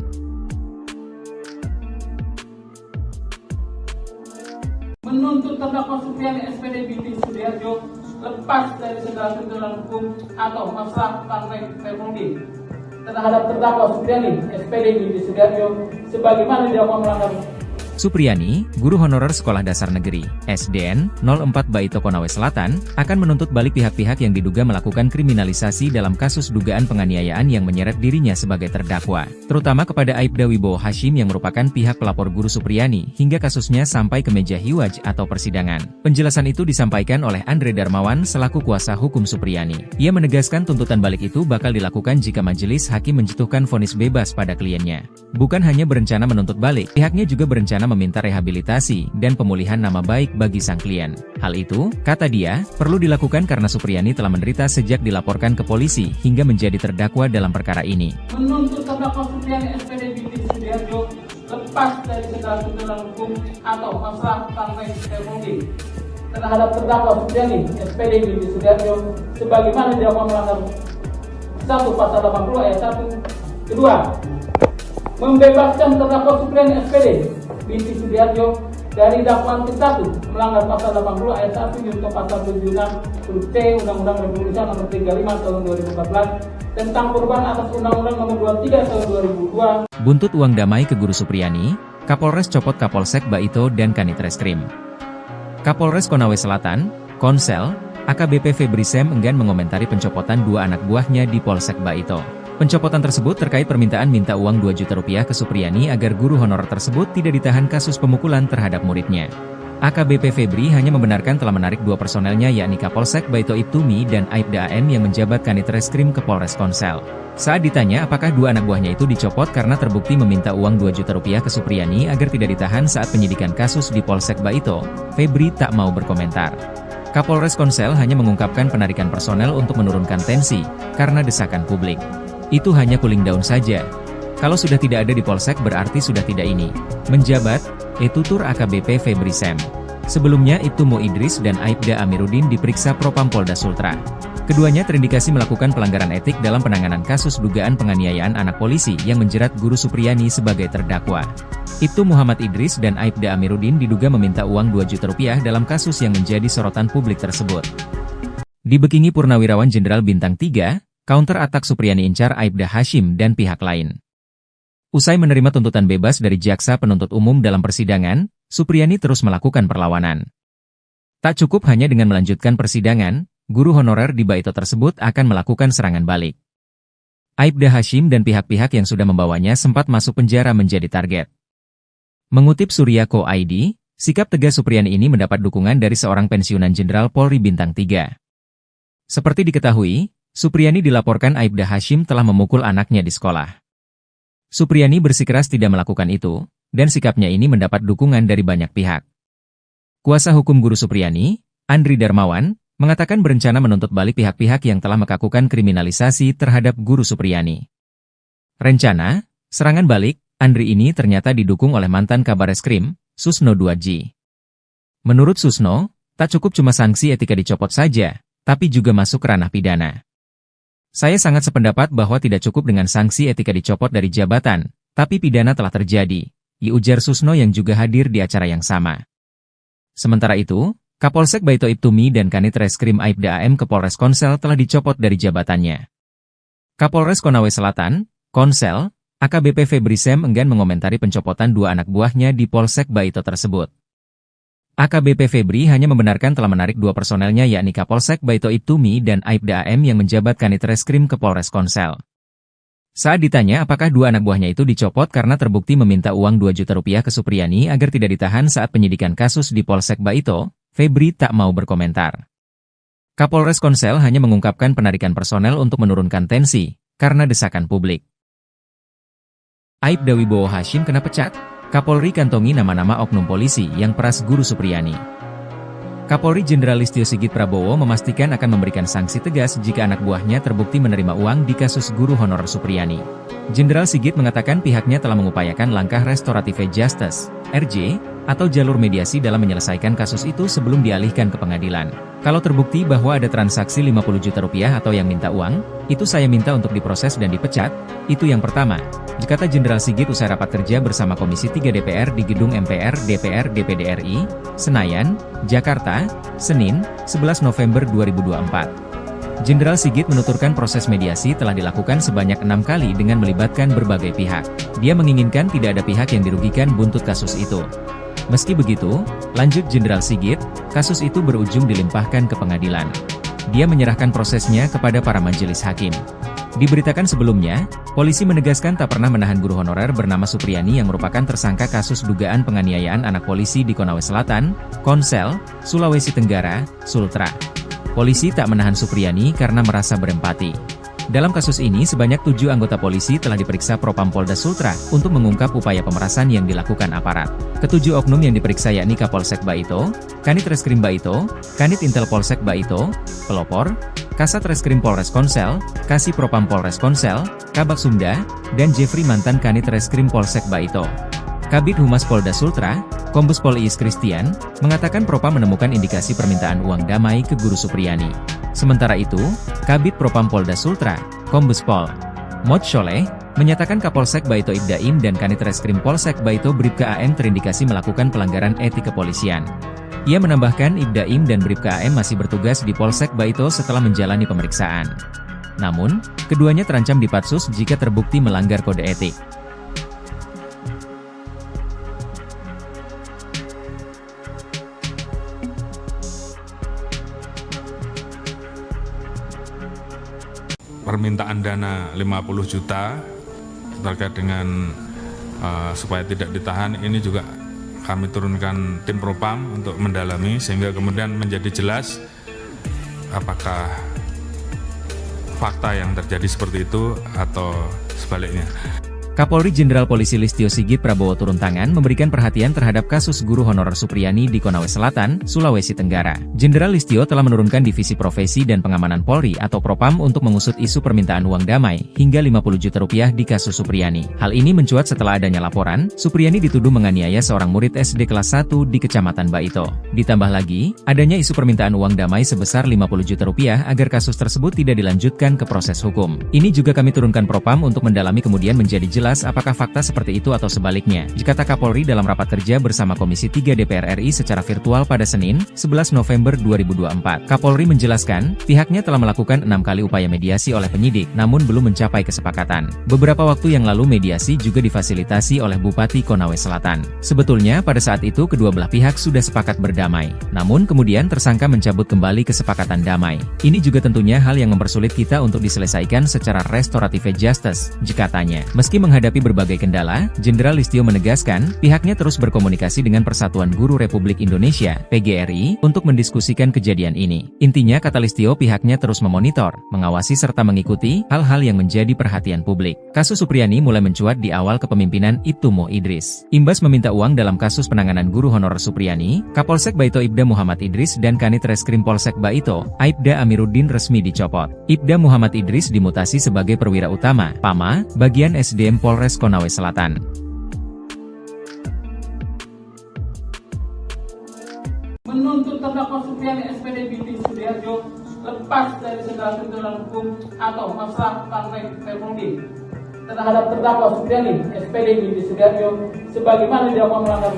Speaker 3: Menuntut terdakwa Supriyani SPD binti Sudiarjo lepas dari segala tuntutan hukum atau masalah partai Permudi terhadap terdakwa Supriyani SPD binti Sudiarjo sebagaimana dilakukan melanggar.
Speaker 1: Supriyani, guru honorer Sekolah Dasar Negeri, SDN, 04 Baito Konawe Selatan, akan menuntut balik pihak-pihak yang diduga melakukan kriminalisasi dalam kasus dugaan penganiayaan yang menyeret dirinya sebagai terdakwa, terutama kepada Aibda Wibowo Hashim yang merupakan pihak pelapor guru Supriyani, hingga kasusnya sampai ke meja hiwaj atau persidangan. Penjelasan itu disampaikan oleh Andre Darmawan selaku kuasa hukum Supriyani. Ia menegaskan tuntutan balik itu bakal dilakukan jika majelis hakim menjatuhkan vonis bebas pada kliennya. Bukan hanya berencana menuntut balik, pihaknya juga berencana meminta rehabilitasi dan pemulihan nama baik bagi sang klien. Hal itu, kata dia, perlu dilakukan karena Supriyani telah menderita sejak dilaporkan ke polisi hingga menjadi terdakwa dalam perkara ini.
Speaker 3: Menuntut terdakwa Supriyani SPD binti Sudiarjo lepas dari segala tuntutan hukum atau masalah partai Permudi terhadap terdakwa Supriyani SPD binti Sudiarjo sebagaimana dilakukan melanggar 1 pasal 80 ayat 1. Kedua, membebaskan terdakwa Supriyani SPD binti Sudiarjo dari dakwaan ke-1 melanggar pasal 80 ayat 1 junto pasal 76 huruf C Undang-Undang Republik Indonesia nomor 35 tahun 2014 tentang perubahan atas Undang-Undang nomor 23 tahun 2002.
Speaker 1: Buntut uang damai ke guru Supriyani, Kapolres copot Kapolsek Baito dan Kanit Reskrim. Kapolres Konawe Selatan, Konsel, AKBP Febri Sem enggan mengomentari pencopotan 2 anak buahnya di Polsek Baito. Pencopotan tersebut terkait permintaan minta uang 2 juta rupiah ke Supriyani agar guru honorer tersebut tidak ditahan kasus pemukulan terhadap muridnya. AKBP Febri hanya membenarkan telah menarik 2 personelnya yakni Kapolsek Baito Ibtumi dan Aibda AM yang menjabat Kanit Reskrim ke Polres Konsel. Saat ditanya apakah 2 anak buahnya itu dicopot karena terbukti meminta uang 2 juta rupiah ke Supriyani agar tidak ditahan saat penyidikan kasus di Polsek Baito, Febri tak mau berkomentar. Kapolres Konsel hanya mengungkapkan penarikan personel untuk menurunkan tensi karena desakan publik. Itu hanya cooling down saja. Kalau sudah tidak ada di Polsek berarti sudah tidak ini. Menjabat, tutur AKBP Febri Sem. Sebelumnya Ibtu Mo Idris dan Aibda Amiruddin diperiksa Propam Polda Sultra. Keduanya terindikasi melakukan pelanggaran etik dalam penanganan kasus dugaan penganiayaan anak polisi yang menjerat guru Supriyani sebagai terdakwa. Ibtu Muhammad Idris dan Aibda Amiruddin diduga meminta uang 2 juta rupiah dalam kasus yang menjadi sorotan publik tersebut. Dibekingi Purnawirawan Jenderal Bintang 3, counter atak Supriyani incar Aibda Hashim dan pihak lain. Usai menerima tuntutan bebas dari jaksa penuntut umum dalam persidangan, Supriyani terus melakukan perlawanan. Tak cukup hanya dengan melanjutkan persidangan, guru honorer di Baito tersebut akan melakukan serangan balik. Aibda Hashim dan pihak-pihak yang sudah membawanya sempat masuk penjara menjadi target. Mengutip Surya.co ID, sikap tegas Supriyani ini mendapat dukungan dari seorang pensiunan Jenderal Polri Bintang 3. Seperti diketahui, Supriyani dilaporkan Aibda Hashim telah memukul anaknya di sekolah. Supriyani bersikeras tidak melakukan itu, dan sikapnya ini mendapat dukungan dari banyak pihak. Kuasa hukum guru Supriyani, Andri Darmawan, mengatakan berencana menuntut balik pihak-pihak yang telah melakukan kriminalisasi terhadap guru Supriyani. Rencana, serangan balik, Andri ini ternyata didukung oleh mantan Kabareskrim, Susno 2G. Menurut Susno, tak cukup cuma sanksi etika dicopot saja, tapi juga masuk ranah pidana. Saya sangat sependapat bahwa tidak cukup dengan sanksi etika dicopot dari jabatan, tapi pidana telah terjadi, ujar Susno yang juga hadir di acara yang sama. Sementara itu, Kapolsek Baito Ibtumi dan Kanit Reskrim Aibda AM ke Polres Konsel telah dicopot dari jabatannya. Kapolres Konawe Selatan, Konsel, AKBP Febri Sem enggan mengomentari pencopotan 2 anak buahnya di Polsek Baito tersebut. AKBP Febri hanya membenarkan telah menarik 2 personelnya yakni Kapolsek Baito Ibtumi dan Aibda AM yang menjabat Kanit Reskrim ke Polres Konsel. Saat ditanya apakah 2 anak buahnya itu dicopot karena terbukti meminta uang 2 juta rupiah ke Supriyani agar tidak ditahan saat penyidikan kasus di Polsek Baito, Febri tak mau berkomentar. Kapolres Konsel hanya mengungkapkan penarikan personel untuk menurunkan tensi, karena desakan publik. Aibda Wibowo Hashim kena pecat? Kapolri kantongi nama-nama oknum polisi yang peras Guru Supriyani. Kapolri Jenderal Listio Sigit Prabowo memastikan akan memberikan sanksi tegas jika anak buahnya terbukti menerima uang di kasus guru honorer Supriyani. Jenderal Sigit mengatakan pihaknya telah mengupayakan langkah restoratif justice, RJ, atau jalur mediasi dalam menyelesaikan kasus itu sebelum dialihkan ke pengadilan. Kalau terbukti bahwa ada transaksi 50 juta rupiah atau yang minta uang, itu saya minta untuk diproses dan dipecat, itu yang pertama, kata Jenderal Sigit usai rapat kerja bersama Komisi 3 DPR di Gedung MPR DPR DPD RI, Senayan, Jakarta, Senin, 11 November 2024. Jenderal Sigit menuturkan proses mediasi telah dilakukan sebanyak 6 kali dengan melibatkan berbagai pihak. Dia menginginkan tidak ada pihak yang dirugikan buntut kasus itu. Meski begitu, lanjut Jenderal Sigit, kasus itu berujung dilimpahkan ke pengadilan. Dia menyerahkan prosesnya kepada para majelis hakim. Diberitakan sebelumnya, polisi menegaskan tak pernah menahan guru honorer bernama Supriyani yang merupakan tersangka kasus dugaan penganiayaan anak polisi di Konawe Selatan, Konsel, Sulawesi Tenggara, Sultra. Polisi tak menahan Supriyani karena merasa berempati. Dalam kasus ini sebanyak 7 anggota polisi telah diperiksa Propam Polda Sultra untuk mengungkap upaya pemerasan yang dilakukan aparat. Ketujuh oknum yang diperiksa yakni Kapolsek Baito, Kanit Reskrim Baito, Kanit Intel Polsek Baito, Pelopor, Kasat Reskrim Polres Konsel, Kasih Propam Polres Konsel, Kabak Sumda, dan Jeffrey mantan Kanit Reskrim Polsek Baito. Kabid Humas Polda Sultra, Kombes Pol Iis Christian, mengatakan Propam menemukan indikasi permintaan uang damai ke Guru Supriyani. Sementara itu, Kabid Propam Polda Sultra, Kombes Pol Mod Sholeh, menyatakan Kapolsek Baito Ibdaim dan Kanit Reskrim Polsek Baito Bribka AM terindikasi melakukan pelanggaran etik kepolisian. Ia menambahkan Ibdaim dan Bribka AM masih bertugas di Polsek Baito setelah menjalani pemeriksaan. Namun, keduanya terancam dipatsus jika terbukti melanggar kode etik.
Speaker 2: Permintaan dana 50 juta terkait dengan supaya tidak ditahan, ini juga kami turunkan tim Propam untuk mendalami sehingga kemudian menjadi jelas apakah fakta yang terjadi seperti itu atau sebaliknya.
Speaker 1: Kapolri Jenderal Polisi Listio Sigit Prabowo turun tangan memberikan perhatian terhadap kasus guru honorer Supriyani di Konawe Selatan, Sulawesi Tenggara. Jenderal Listio telah menurunkan Divisi Profesi dan Pengamanan Polri atau Propam untuk mengusut isu permintaan uang damai hingga 50 juta rupiah di kasus Supriyani. Hal ini mencuat setelah adanya laporan, Supriyani dituduh menganiaya seorang murid SD kelas 1 di Kecamatan Baito. Ditambah lagi, adanya isu permintaan uang damai sebesar 50 juta rupiah agar kasus tersebut tidak dilanjutkan ke proses hukum. Ini juga kami turunkan Propam untuk mendalami kemudian menjadi jelas apakah fakta seperti itu atau sebaliknya, kata Kapolri dalam rapat kerja bersama Komisi 3 DPR RI secara virtual pada Senin, 11 November 2024. Kapolri menjelaskan, pihaknya telah melakukan 6 kali upaya mediasi oleh penyidik, namun belum mencapai kesepakatan. Beberapa waktu yang lalu mediasi juga difasilitasi oleh Bupati Konawe Selatan. Sebetulnya pada saat itu kedua belah pihak sudah sepakat berdamai, namun kemudian tersangka mencabut kembali kesepakatan damai. Ini juga tentunya hal yang mempersulit kita untuk diselesaikan secara restoratif justice, katanya. Meski menghadapi berbagai kendala, Jenderal Listio menegaskan, pihaknya terus berkomunikasi dengan Persatuan Guru Republik Indonesia, PGRI, untuk mendiskusikan kejadian ini. Intinya kata Listio pihaknya terus memonitor, mengawasi serta mengikuti hal-hal yang menjadi perhatian publik. Kasus Supriyani mulai mencuat di awal kepemimpinan Ibtumo Idris. Imbas meminta uang dalam kasus penanganan guru honorer Supriyani, Kapolsek Baito Ibda Muhammad Idris dan Kanit Reskrim Polsek Baito, Aibda Amiruddin resmi dicopot. Ibda Muhammad Idris dimutasi sebagai perwira utama, PAMA, bagian SDM Polres Konawe Selatan.
Speaker 3: Menuntut terdakwa Supriyani SPD binti Sudiarjo lepas dari segala tuntutan hukum atau masalah partai Permudi terhadap terdakwa Supriyani SPD binti Sudiarjo sebagaimana dilakukan melanggar.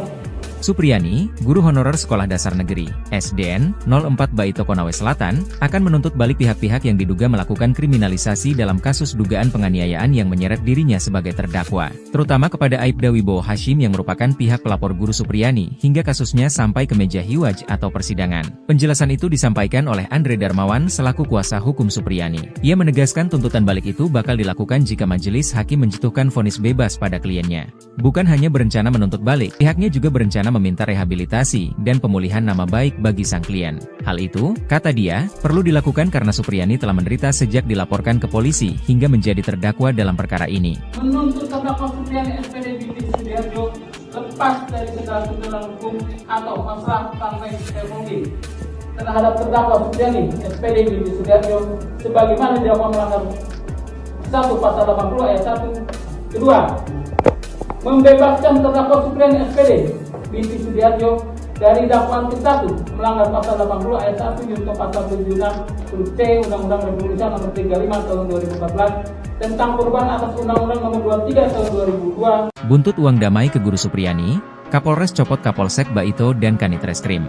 Speaker 1: Supriyani, guru honorer Sekolah Dasar Negeri, SDN, 04 Baito Konawe Selatan, akan menuntut balik pihak-pihak yang diduga melakukan kriminalisasi dalam kasus dugaan penganiayaan yang menyeret dirinya sebagai terdakwa, terutama kepada Aibda Wibowo Hashim yang merupakan pihak pelapor guru Supriyani hingga kasusnya sampai ke meja hiwaj atau persidangan. Penjelasan itu disampaikan oleh Andre Darmawan selaku kuasa hukum Supriyani. Ia menegaskan tuntutan balik itu bakal dilakukan jika majelis hakim menjatuhkan vonis bebas pada kliennya. Bukan hanya berencana menuntut balik, pihaknya juga berencana meminta rehabilitasi dan pemulihan nama baik bagi sang klien. Hal itu, kata dia, perlu dilakukan karena Supriyani telah menderita sejak dilaporkan ke polisi hingga menjadi terdakwa dalam perkara ini.
Speaker 3: Menuntut terdakwa Supriyani SPD binti Sudiharjo lepas dari segala tuntutan hukum atau masalah tanggung teknologi terhadap terdakwa Supriyani SPD binti Sudiharjo sebagaimana didakwa melanggar 1 pasal 80 ayat 1. Kedua, membebaskan terdakwa Supriyani SPD binti Sudiharjo dari dakwaan ke-1 melanggar pasal 80 ayat 1 junto pasal 76 huruf C Undang-Undang Republik Indonesia nomor 35 tahun 2014 tentang perubahan atas Undang-Undang nomor 23 tahun 2002.
Speaker 1: Buntut uang damai ke Guru Supriyani, Kapolres copot Kapolsek Baito dan Kanit Reskrim.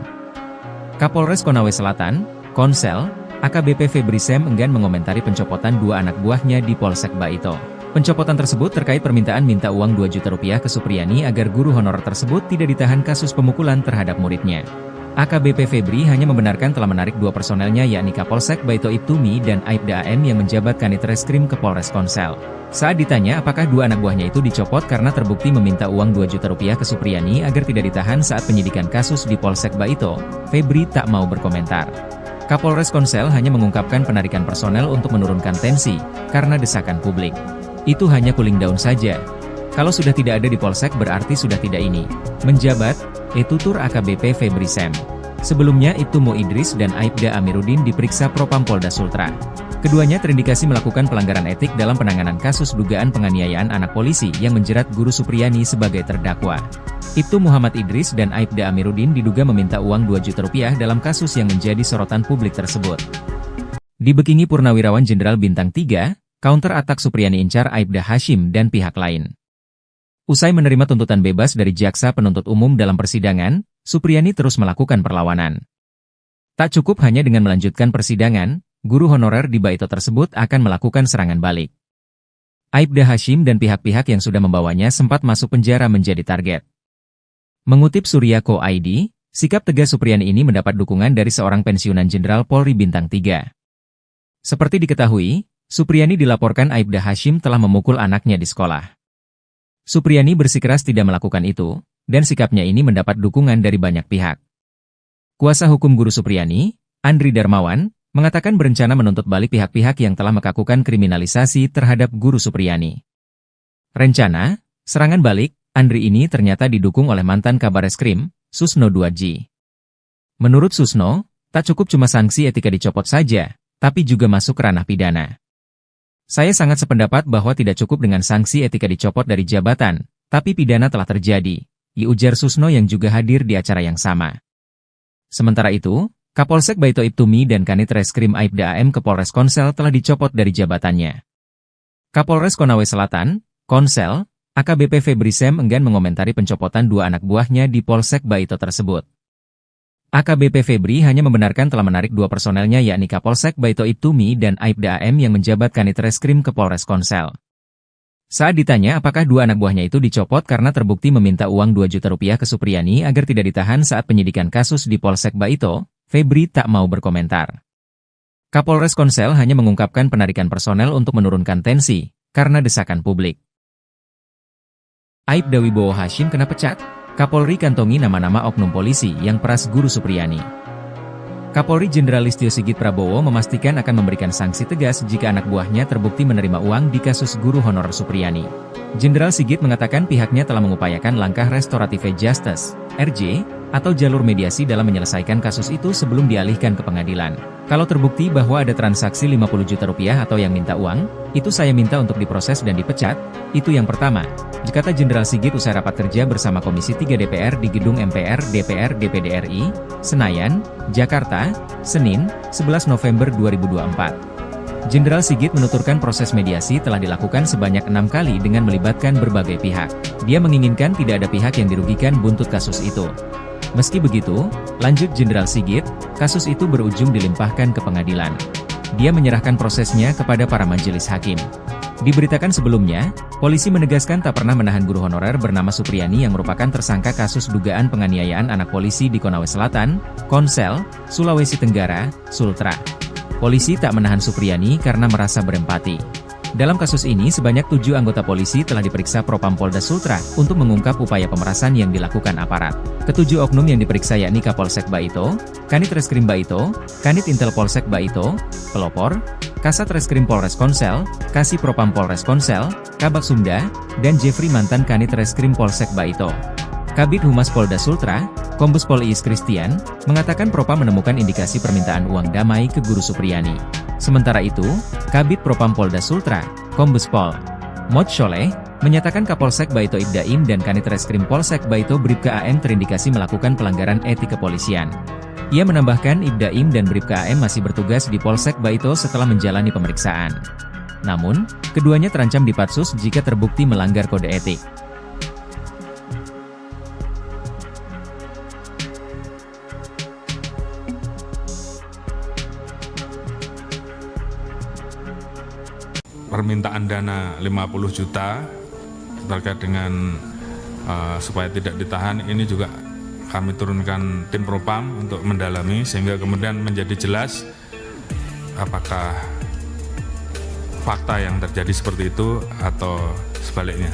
Speaker 1: Kapolres Konawe Selatan, Konsel, AKBP Febri Sem enggan mengomentari pencopotan 2 anak buahnya di Polsek Baito. Pencopotan tersebut terkait permintaan minta uang 2 juta rupiah ke Supriyani agar guru honorer tersebut tidak ditahan kasus pemukulan terhadap muridnya. AKBP Febri hanya membenarkan telah menarik 2 personelnya yakni Kapolsek Baito Ibtumi dan Aibda AM yang menjabat Kanit Reskrim ke Polres Konsel. Saat ditanya apakah 2 anak buahnya itu dicopot karena terbukti meminta uang 2 juta rupiah ke Supriyani agar tidak ditahan saat penyidikan kasus di Polsek Baito, Febri tak mau berkomentar. Kapolres Konsel hanya mengungkapkan penarikan personel untuk menurunkan tensi, karena desakan publik. Itu hanya cooling down saja. Kalau sudah tidak ada di Polsek berarti sudah tidak ini. Menjabat, tutur AKBP Febri Sem. Sebelumnya Ibtumo Idris dan Aibda Amiruddin diperiksa Propam Polda Sultra. Keduanya terindikasi melakukan pelanggaran etik dalam penanganan kasus dugaan penganiayaan anak polisi yang menjerat Guru Supriyani sebagai terdakwa. Ibtu Muhammad Idris dan Aibda Amiruddin diduga meminta uang 2 juta rupiah dalam kasus yang menjadi sorotan publik tersebut. Dibekingi Purnawirawan Jenderal Bintang 3, counter attack Supriyani incar Aibda Hashim dan pihak lain. Usai menerima tuntutan bebas dari jaksa penuntut umum dalam persidangan, Supriyani terus melakukan perlawanan. Tak cukup hanya dengan melanjutkan persidangan, guru honorer di Baito tersebut akan melakukan serangan balik. Aibda Hashim dan pihak-pihak yang sudah membawanya sempat masuk penjara menjadi target. Mengutip Surya.co.id, sikap tegas Supriyani ini mendapat dukungan dari seorang pensiunan Jenderal Polri Bintang 3. Seperti diketahui, Supriyani dilaporkan Aibda Hashim telah memukul anaknya di sekolah. Supriyani bersikeras tidak melakukan itu, dan sikapnya ini mendapat dukungan dari banyak pihak. Kuasa hukum Guru Supriyani, Andri Darmawan, mengatakan berencana menuntut balik pihak-pihak yang telah melakukan kriminalisasi terhadap Guru Supriyani. Rencana, serangan balik, Andri ini ternyata didukung oleh mantan Kabareskrim, Susno 2G. Menurut Susno, tak cukup cuma sanksi etika dicopot saja, tapi juga masuk ranah pidana. Saya sangat sependapat bahwa tidak cukup dengan sanksi etika dicopot dari jabatan, tapi pidana telah terjadi, ujar Susno yang juga hadir di acara yang sama. Sementara itu, Kapolsek Baito Ibtumi dan Kanit Reskrim Aibda AM ke Polres Konsel telah dicopot dari jabatannya. Kapolres Konawe Selatan, Konsel, AKBP Febri Sem enggan mengomentari pencopotan 2 anak buahnya di Polsek Baito tersebut. AKBP Febri hanya membenarkan telah menarik 2 personelnya yakni Kapolsek Baito Ibtumi dan Aibda AM yang menjabat Kanit Reskrim ke Polres Konsel. Saat ditanya apakah 2 anak buahnya itu dicopot karena terbukti meminta uang 2 juta rupiah ke Supriyani agar tidak ditahan saat penyidikan kasus di Polsek Baito, Febri tak mau berkomentar. Kapolres Konsel hanya mengungkapkan penarikan personel untuk menurunkan tensi, karena desakan publik. Aibda Wibowo Hashim kena pecat, Kapolri kantongi nama-nama oknum polisi yang peras Guru Supriyani. Kapolri Jenderal Listio Sigit Prabowo memastikan akan memberikan sanksi tegas jika anak buahnya terbukti menerima uang di kasus guru honorer Supriyani. Jenderal Sigit mengatakan pihaknya telah mengupayakan langkah restoratif justice, RJ, atau jalur mediasi dalam menyelesaikan kasus itu sebelum dialihkan ke pengadilan. Kalau terbukti bahwa ada transaksi 50 juta rupiah atau yang minta uang, itu saya minta untuk diproses dan dipecat, itu yang pertama, kata Jenderal Sigit usai rapat kerja bersama Komisi 3 DPR di Gedung MPR DPR DPD RI, Senayan, Jakarta, Senin, 11 November 2024. Jenderal Sigit menuturkan proses mediasi telah dilakukan sebanyak 6 kali dengan melibatkan berbagai pihak. Dia menginginkan tidak ada pihak yang dirugikan buntut kasus itu. Meski begitu, lanjut Jenderal Sigit, kasus itu berujung dilimpahkan ke pengadilan. Dia menyerahkan prosesnya kepada para majelis hakim. Diberitakan sebelumnya, polisi menegaskan tak pernah menahan guru honorer bernama Supriyani yang merupakan tersangka kasus dugaan penganiayaan anak polisi di Konawe Selatan, Konsel, Sulawesi Tenggara, Sultra. Polisi tak menahan Supriyani karena merasa berempati. Dalam kasus ini sebanyak 7 anggota polisi telah diperiksa Propam Polda Sultra untuk mengungkap upaya pemerasan yang dilakukan aparat. Ketujuh oknum yang diperiksa yakni Kapolsek Baito, Kanit Reskrim Baito, Kanit Intel Polsek Baito, pelopor, Kasat Reskrim Polres Konsel, Kasih Propam Polres Konsel, Kabak Sumda, dan Jeffrey mantan Kanit Reskrim Polsek Baito. Kabid Humas Polda Sultra, Kombes Pol Iis Christian, mengatakan Propam menemukan indikasi permintaan uang damai ke Guru Supriyani. Sementara itu, Kabid Propam Polda Sultra, Kombes Pol Mod Sholeh, menyatakan Kapolsek Baito Ibdaim dan Kanit Reskrim Polsek Baito Bribka AM terindikasi melakukan pelanggaran etik kepolisian. Ia menambahkan Ibdaim dan Bribka AM masih bertugas di Polsek Baito setelah menjalani pemeriksaan. Namun, keduanya terancam dipatsus jika terbukti melanggar kode etik.
Speaker 2: Permintaan dana 50 juta terkait dengan supaya tidak ditahan, ini juga kami turunkan tim Propam untuk mendalami sehingga kemudian menjadi jelas apakah fakta yang terjadi seperti itu atau sebaliknya.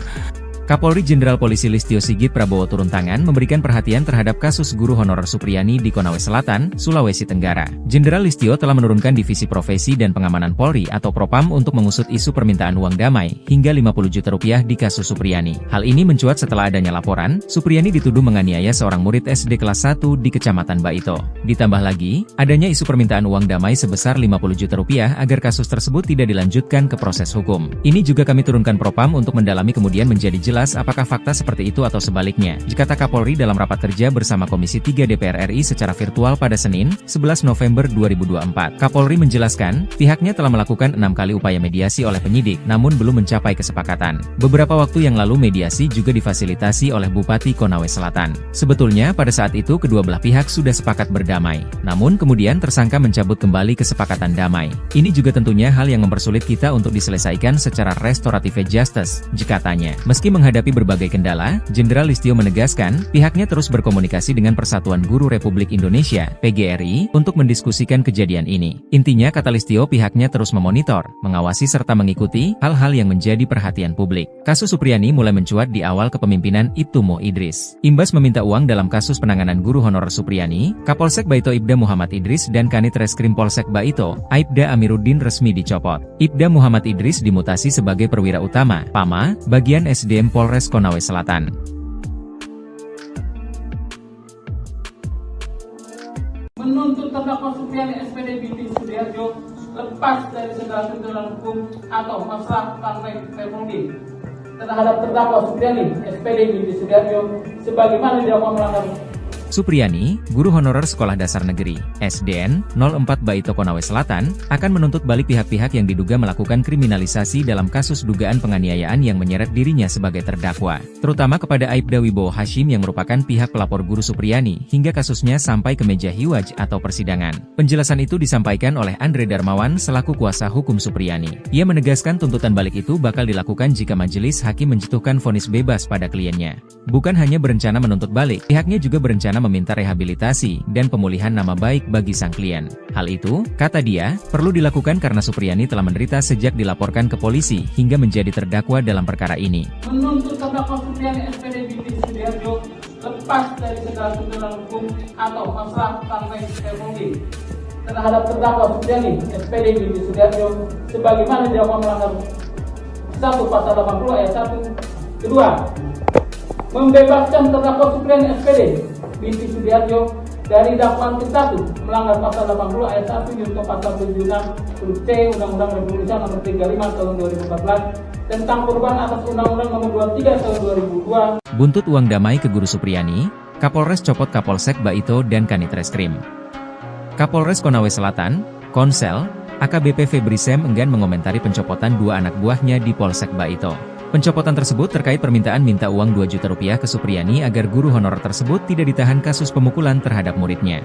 Speaker 1: Kapolri Jenderal Polisi Listio Sigit Prabowo turun tangan memberikan perhatian terhadap kasus guru honorer Supriyani di Konawe Selatan, Sulawesi Tenggara. Jenderal Listio telah menurunkan Divisi Profesi dan Pengamanan Polri atau Propam untuk mengusut isu permintaan uang damai hingga 50 juta rupiah di kasus Supriyani. Hal ini mencuat setelah adanya laporan, Supriyani dituduh menganiaya seorang murid SD kelas 1 di Kecamatan Baito. Ditambah lagi, adanya isu permintaan uang damai sebesar 50 juta rupiah agar kasus tersebut tidak dilanjutkan ke proses hukum. Ini juga kami turunkan Propam untuk mendalami kemudian menjadi jelas apakah fakta seperti itu atau sebaliknya, kata Kapolri dalam rapat kerja bersama Komisi 3 DPR RI secara virtual pada Senin, 11 November 2024. Kapolri menjelaskan, pihaknya telah melakukan 6 kali upaya mediasi oleh penyidik, namun belum mencapai kesepakatan. Beberapa waktu yang lalu mediasi juga difasilitasi oleh Bupati Konawe Selatan. Sebetulnya pada saat itu kedua belah pihak sudah sepakat berdamai, namun kemudian tersangka mencabut kembali kesepakatan damai. Ini juga tentunya hal yang mempersulit kita untuk diselesaikan secara restoratif justice, katanya. Meski menghadapi berbagai kendala, Jenderal Listio menegaskan, pihaknya terus berkomunikasi dengan Persatuan Guru Republik Indonesia, PGRI, untuk mendiskusikan kejadian ini. Intinya kata Listio pihaknya terus memonitor, mengawasi serta mengikuti hal-hal yang menjadi perhatian publik. Kasus Supriyani mulai mencuat di awal kepemimpinan Ibtu Mo Idris. Imbas meminta uang dalam kasus penanganan guru honorer Supriyani, Kapolsek Baito Ibda Muhammad Idris dan Kanit Reskrim Polsek Baito, Aibda Amiruddin resmi dicopot. Ibda Muhammad Idris dimutasi sebagai perwira utama, PAMA, bagian SDM Polres Konawe Selatan.
Speaker 3: Menuntut terdakwa Supriyani SPD Binti Sudiarjo lepas dari segala tuntutan hukum atau masalah partai Permudi terhadap terdakwa Supriyani SPD Binti Sudiarjo sebagaimana didakwa melanggar.
Speaker 1: Supriyani, guru honorer Sekolah Dasar Negeri, SDN, 04 Baito Konawe Selatan, akan menuntut balik pihak-pihak yang diduga melakukan kriminalisasi dalam kasus dugaan penganiayaan yang menyeret dirinya sebagai terdakwa, terutama kepada Aibda Wibowo Hashim yang merupakan pihak pelapor guru Supriyani hingga kasusnya sampai ke meja hiwaj atau persidangan. Penjelasan itu disampaikan oleh Andre Darmawan selaku kuasa hukum Supriyani. Ia menegaskan tuntutan balik itu bakal dilakukan jika majelis hakim menjatuhkan vonis bebas pada kliennya. Bukan hanya berencana menuntut balik, pihaknya juga berencana meminta rehabilitasi dan pemulihan nama baik bagi sang klien. Hal itu, kata dia, perlu dilakukan karena Supriyani telah menderita sejak dilaporkan ke polisi hingga menjadi terdakwa dalam perkara ini.
Speaker 3: Menuntut terdakwa Supriyani SPD Binti Sudiarjo lepas dari segala tuntutan hukum atau masalah partai Permudi terhadap terdakwa Supriyani SPD Binti Sudiarjo sebagaimana didakwa melanggar 1 Pasal 80 ayat 1. Kedua, membebaskan terdakwa Supriyani SPD Binti Sudiarjo dari dakwaan ke-1 melanggar Pasal 80 ayat 1 junto Pasal 76 huruf C Undang-Undang Republik Indonesia Nomor 35 Tahun 2014 tentang perubahan atas Undang-Undang Nomor 23 Tahun 2002.
Speaker 1: Buntut uang damai ke Guru Supriyani, Kapolres copot Kapolsek Baito dan Kanit Reskrim. Kapolres Konawe Selatan, Konsel, AKBP Febri Sem enggan mengomentari pencopotan 2 anak buahnya di Polsek Baito. Pencopotan tersebut terkait permintaan minta uang 2 juta rupiah ke Supriyani agar guru honorer tersebut tidak ditahan kasus pemukulan terhadap muridnya.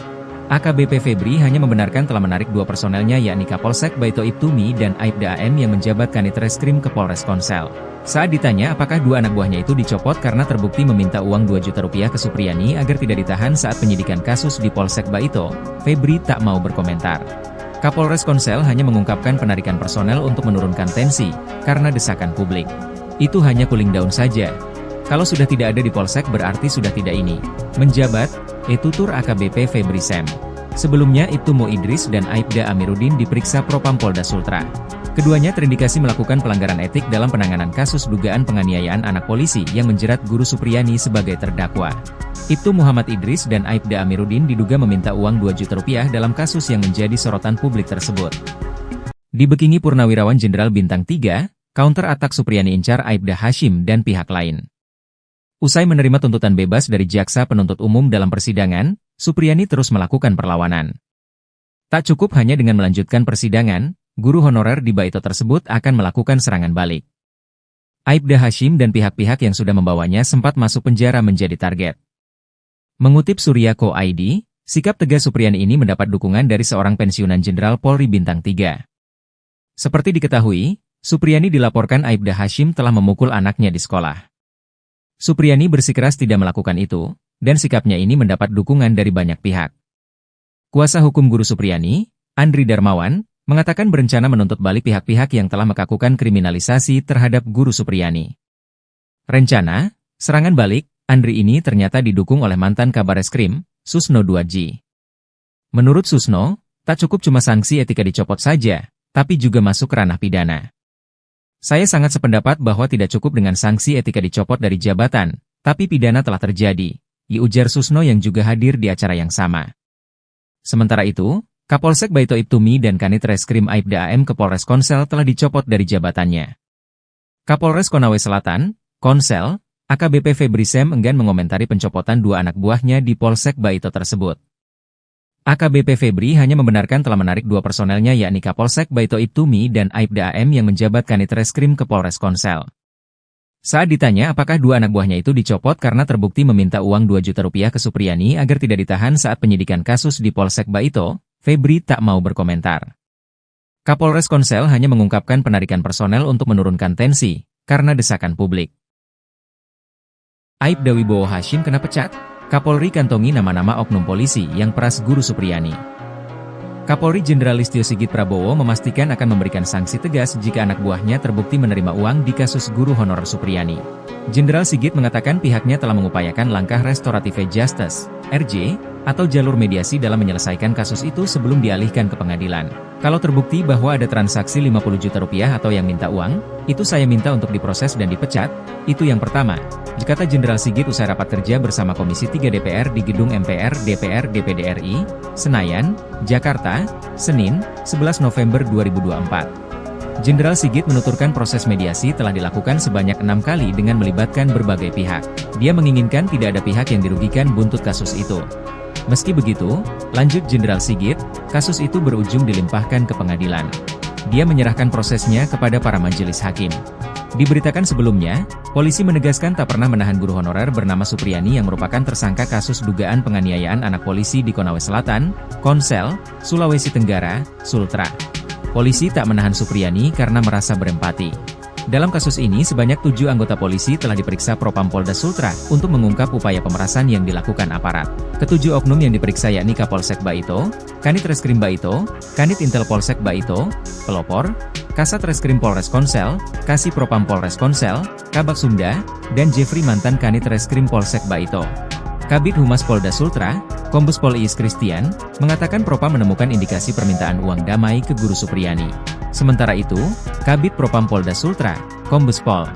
Speaker 1: AKBP Febri hanya membenarkan telah menarik 2 personelnya yakni Kapolsek Baito Ibtumi dan Aibda AM yang menjabat Kanit Reskrim ke Polres Konsel. Saat ditanya apakah 2 anak buahnya itu dicopot karena terbukti meminta uang 2 juta rupiah ke Supriyani agar tidak ditahan saat penyidikan kasus di Polsek Baito, Febri tak mau berkomentar. Kapolres Konsel hanya mengungkapkan penarikan personel untuk menurunkan tensi, karena desakan publik. Itu hanya cooling down saja. Kalau sudah tidak ada di Polsek berarti sudah tidak ini. Menjabat, tutur AKBP Febri Sem. Sebelumnya Ibtu Mo Idris dan Aibda Amiruddin diperiksa Propam Polda Sultra. Keduanya terindikasi melakukan pelanggaran etik dalam penanganan kasus dugaan penganiayaan anak polisi yang menjerat Guru Supriyani sebagai terdakwa. Ibtu Muhammad Idris dan Aibda Amiruddin diduga meminta uang 2 juta rupiah dalam kasus yang menjadi sorotan publik tersebut. Dibekingi Purnawirawan Jenderal Bintang 3, counter atak Supriyani incar Aibda Hashim dan pihak lain. Usai menerima tuntutan bebas dari jaksa penuntut umum dalam persidangan, Supriyani terus melakukan perlawanan. Tak cukup hanya dengan melanjutkan persidangan, guru honorer di Baito tersebut akan melakukan serangan balik. Aibda Hashim dan pihak-pihak yang sudah membawanya sempat masuk penjara menjadi target. Mengutip Surya.co.id, sikap tegas Supriyani ini mendapat dukungan dari seorang pensiunan Jenderal Polri Bintang 3. Seperti diketahui, Supriyani dilaporkan Aibda Hashim telah memukul anaknya di sekolah. Supriyani bersikeras tidak melakukan itu, dan sikapnya ini mendapat dukungan dari banyak pihak. Kuasa hukum Guru Supriyani, Andri Darmawan, mengatakan berencana menuntut balik pihak-pihak yang telah melakukan kriminalisasi terhadap Guru Supriyani. Rencana, serangan balik, Andri ini ternyata didukung oleh mantan Kabareskrim, Susno Duadji. Menurut Susno, tak cukup cuma sanksi etika dicopot saja, tapi juga masuk ranah pidana. Saya sangat sependapat bahwa tidak cukup dengan sanksi etika dicopot dari jabatan, tapi pidana telah terjadi, ujar Susno yang juga hadir di acara yang sama. Sementara itu, Kapolsek Baito Ibtumi dan Kanit Reskrim Aibda AM ke Polres Konsel telah dicopot dari jabatannya. Kapolres Konawe Selatan, Konsel, AKBP Febri Sem enggan mengomentari pencopotan 2 anak buahnya di Polsek Baito tersebut. AKBP Febri hanya membenarkan telah menarik 2 personelnya yakni Kapolsek Baito Ibtumi dan Aibda AM yang menjabat Kanit Reskrim ke Polres Konsel. Saat ditanya apakah 2 anak buahnya itu dicopot karena terbukti meminta uang 2 juta rupiah ke Supriyani agar tidak ditahan saat penyidikan kasus di Polsek Baito, Febri tak mau berkomentar. Kapolres Konsel hanya mengungkapkan penarikan personel untuk menurunkan tensi, karena desakan publik. Aibda Wibowo Hashim kena pecat, Kapolri kantongi nama-nama oknum polisi yang peras Guru Supriyani. Kapolri Jenderal Listio Sigit Prabowo memastikan akan memberikan sanksi tegas jika anak buahnya terbukti menerima uang di kasus guru honorer Supriyani. Jenderal Sigit mengatakan pihaknya telah mengupayakan langkah restoratif justice, RJ, atau jalur mediasi dalam menyelesaikan kasus itu sebelum dialihkan ke pengadilan. Kalau terbukti bahwa ada transaksi 50 juta rupiah atau yang minta uang, itu saya minta untuk diproses dan dipecat, itu yang pertama, kata Jenderal Sigit usai rapat kerja bersama Komisi 3 DPR di Gedung MPR DPR DPD RI, Senayan, Jakarta, Senin, 11 November 2024. Jenderal Sigit menuturkan proses mediasi telah dilakukan sebanyak 6 kali dengan melibatkan berbagai pihak. Dia menginginkan tidak ada pihak yang dirugikan buntut kasus itu. Meski begitu, lanjut Jenderal Sigit, kasus itu berujung dilimpahkan ke pengadilan. Dia menyerahkan prosesnya kepada para majelis hakim. Diberitakan sebelumnya, polisi menegaskan tak pernah menahan guru honorer bernama Supriyani yang merupakan tersangka kasus dugaan penganiayaan anak polisi di Konawe Selatan, Konsel, Sulawesi Tenggara, Sultra. Polisi tak menahan Supriyani karena merasa berempati. Dalam kasus ini sebanyak 7 anggota polisi telah diperiksa Propam Polda Sultra untuk mengungkap upaya pemerasan yang dilakukan aparat. Ketujuh oknum yang diperiksa yakni Kapolsek Baito, Kanit Reskrim Baito, Kanit Intel Polsek Baito, Pelopor, Kasat Reskrim Polres Konsel, Kasih Propam Polres Konsel, Kabak Sumda, dan Jeffrey mantan Kanit Reskrim Polsek Baito. Kabid Humas Polda Sultra, Kombes Pol Iis Christian, mengatakan Propam menemukan indikasi permintaan uang damai ke Guru Supriyani. Sementara itu, Kabid Propam Polda Sultra, Kombes Pol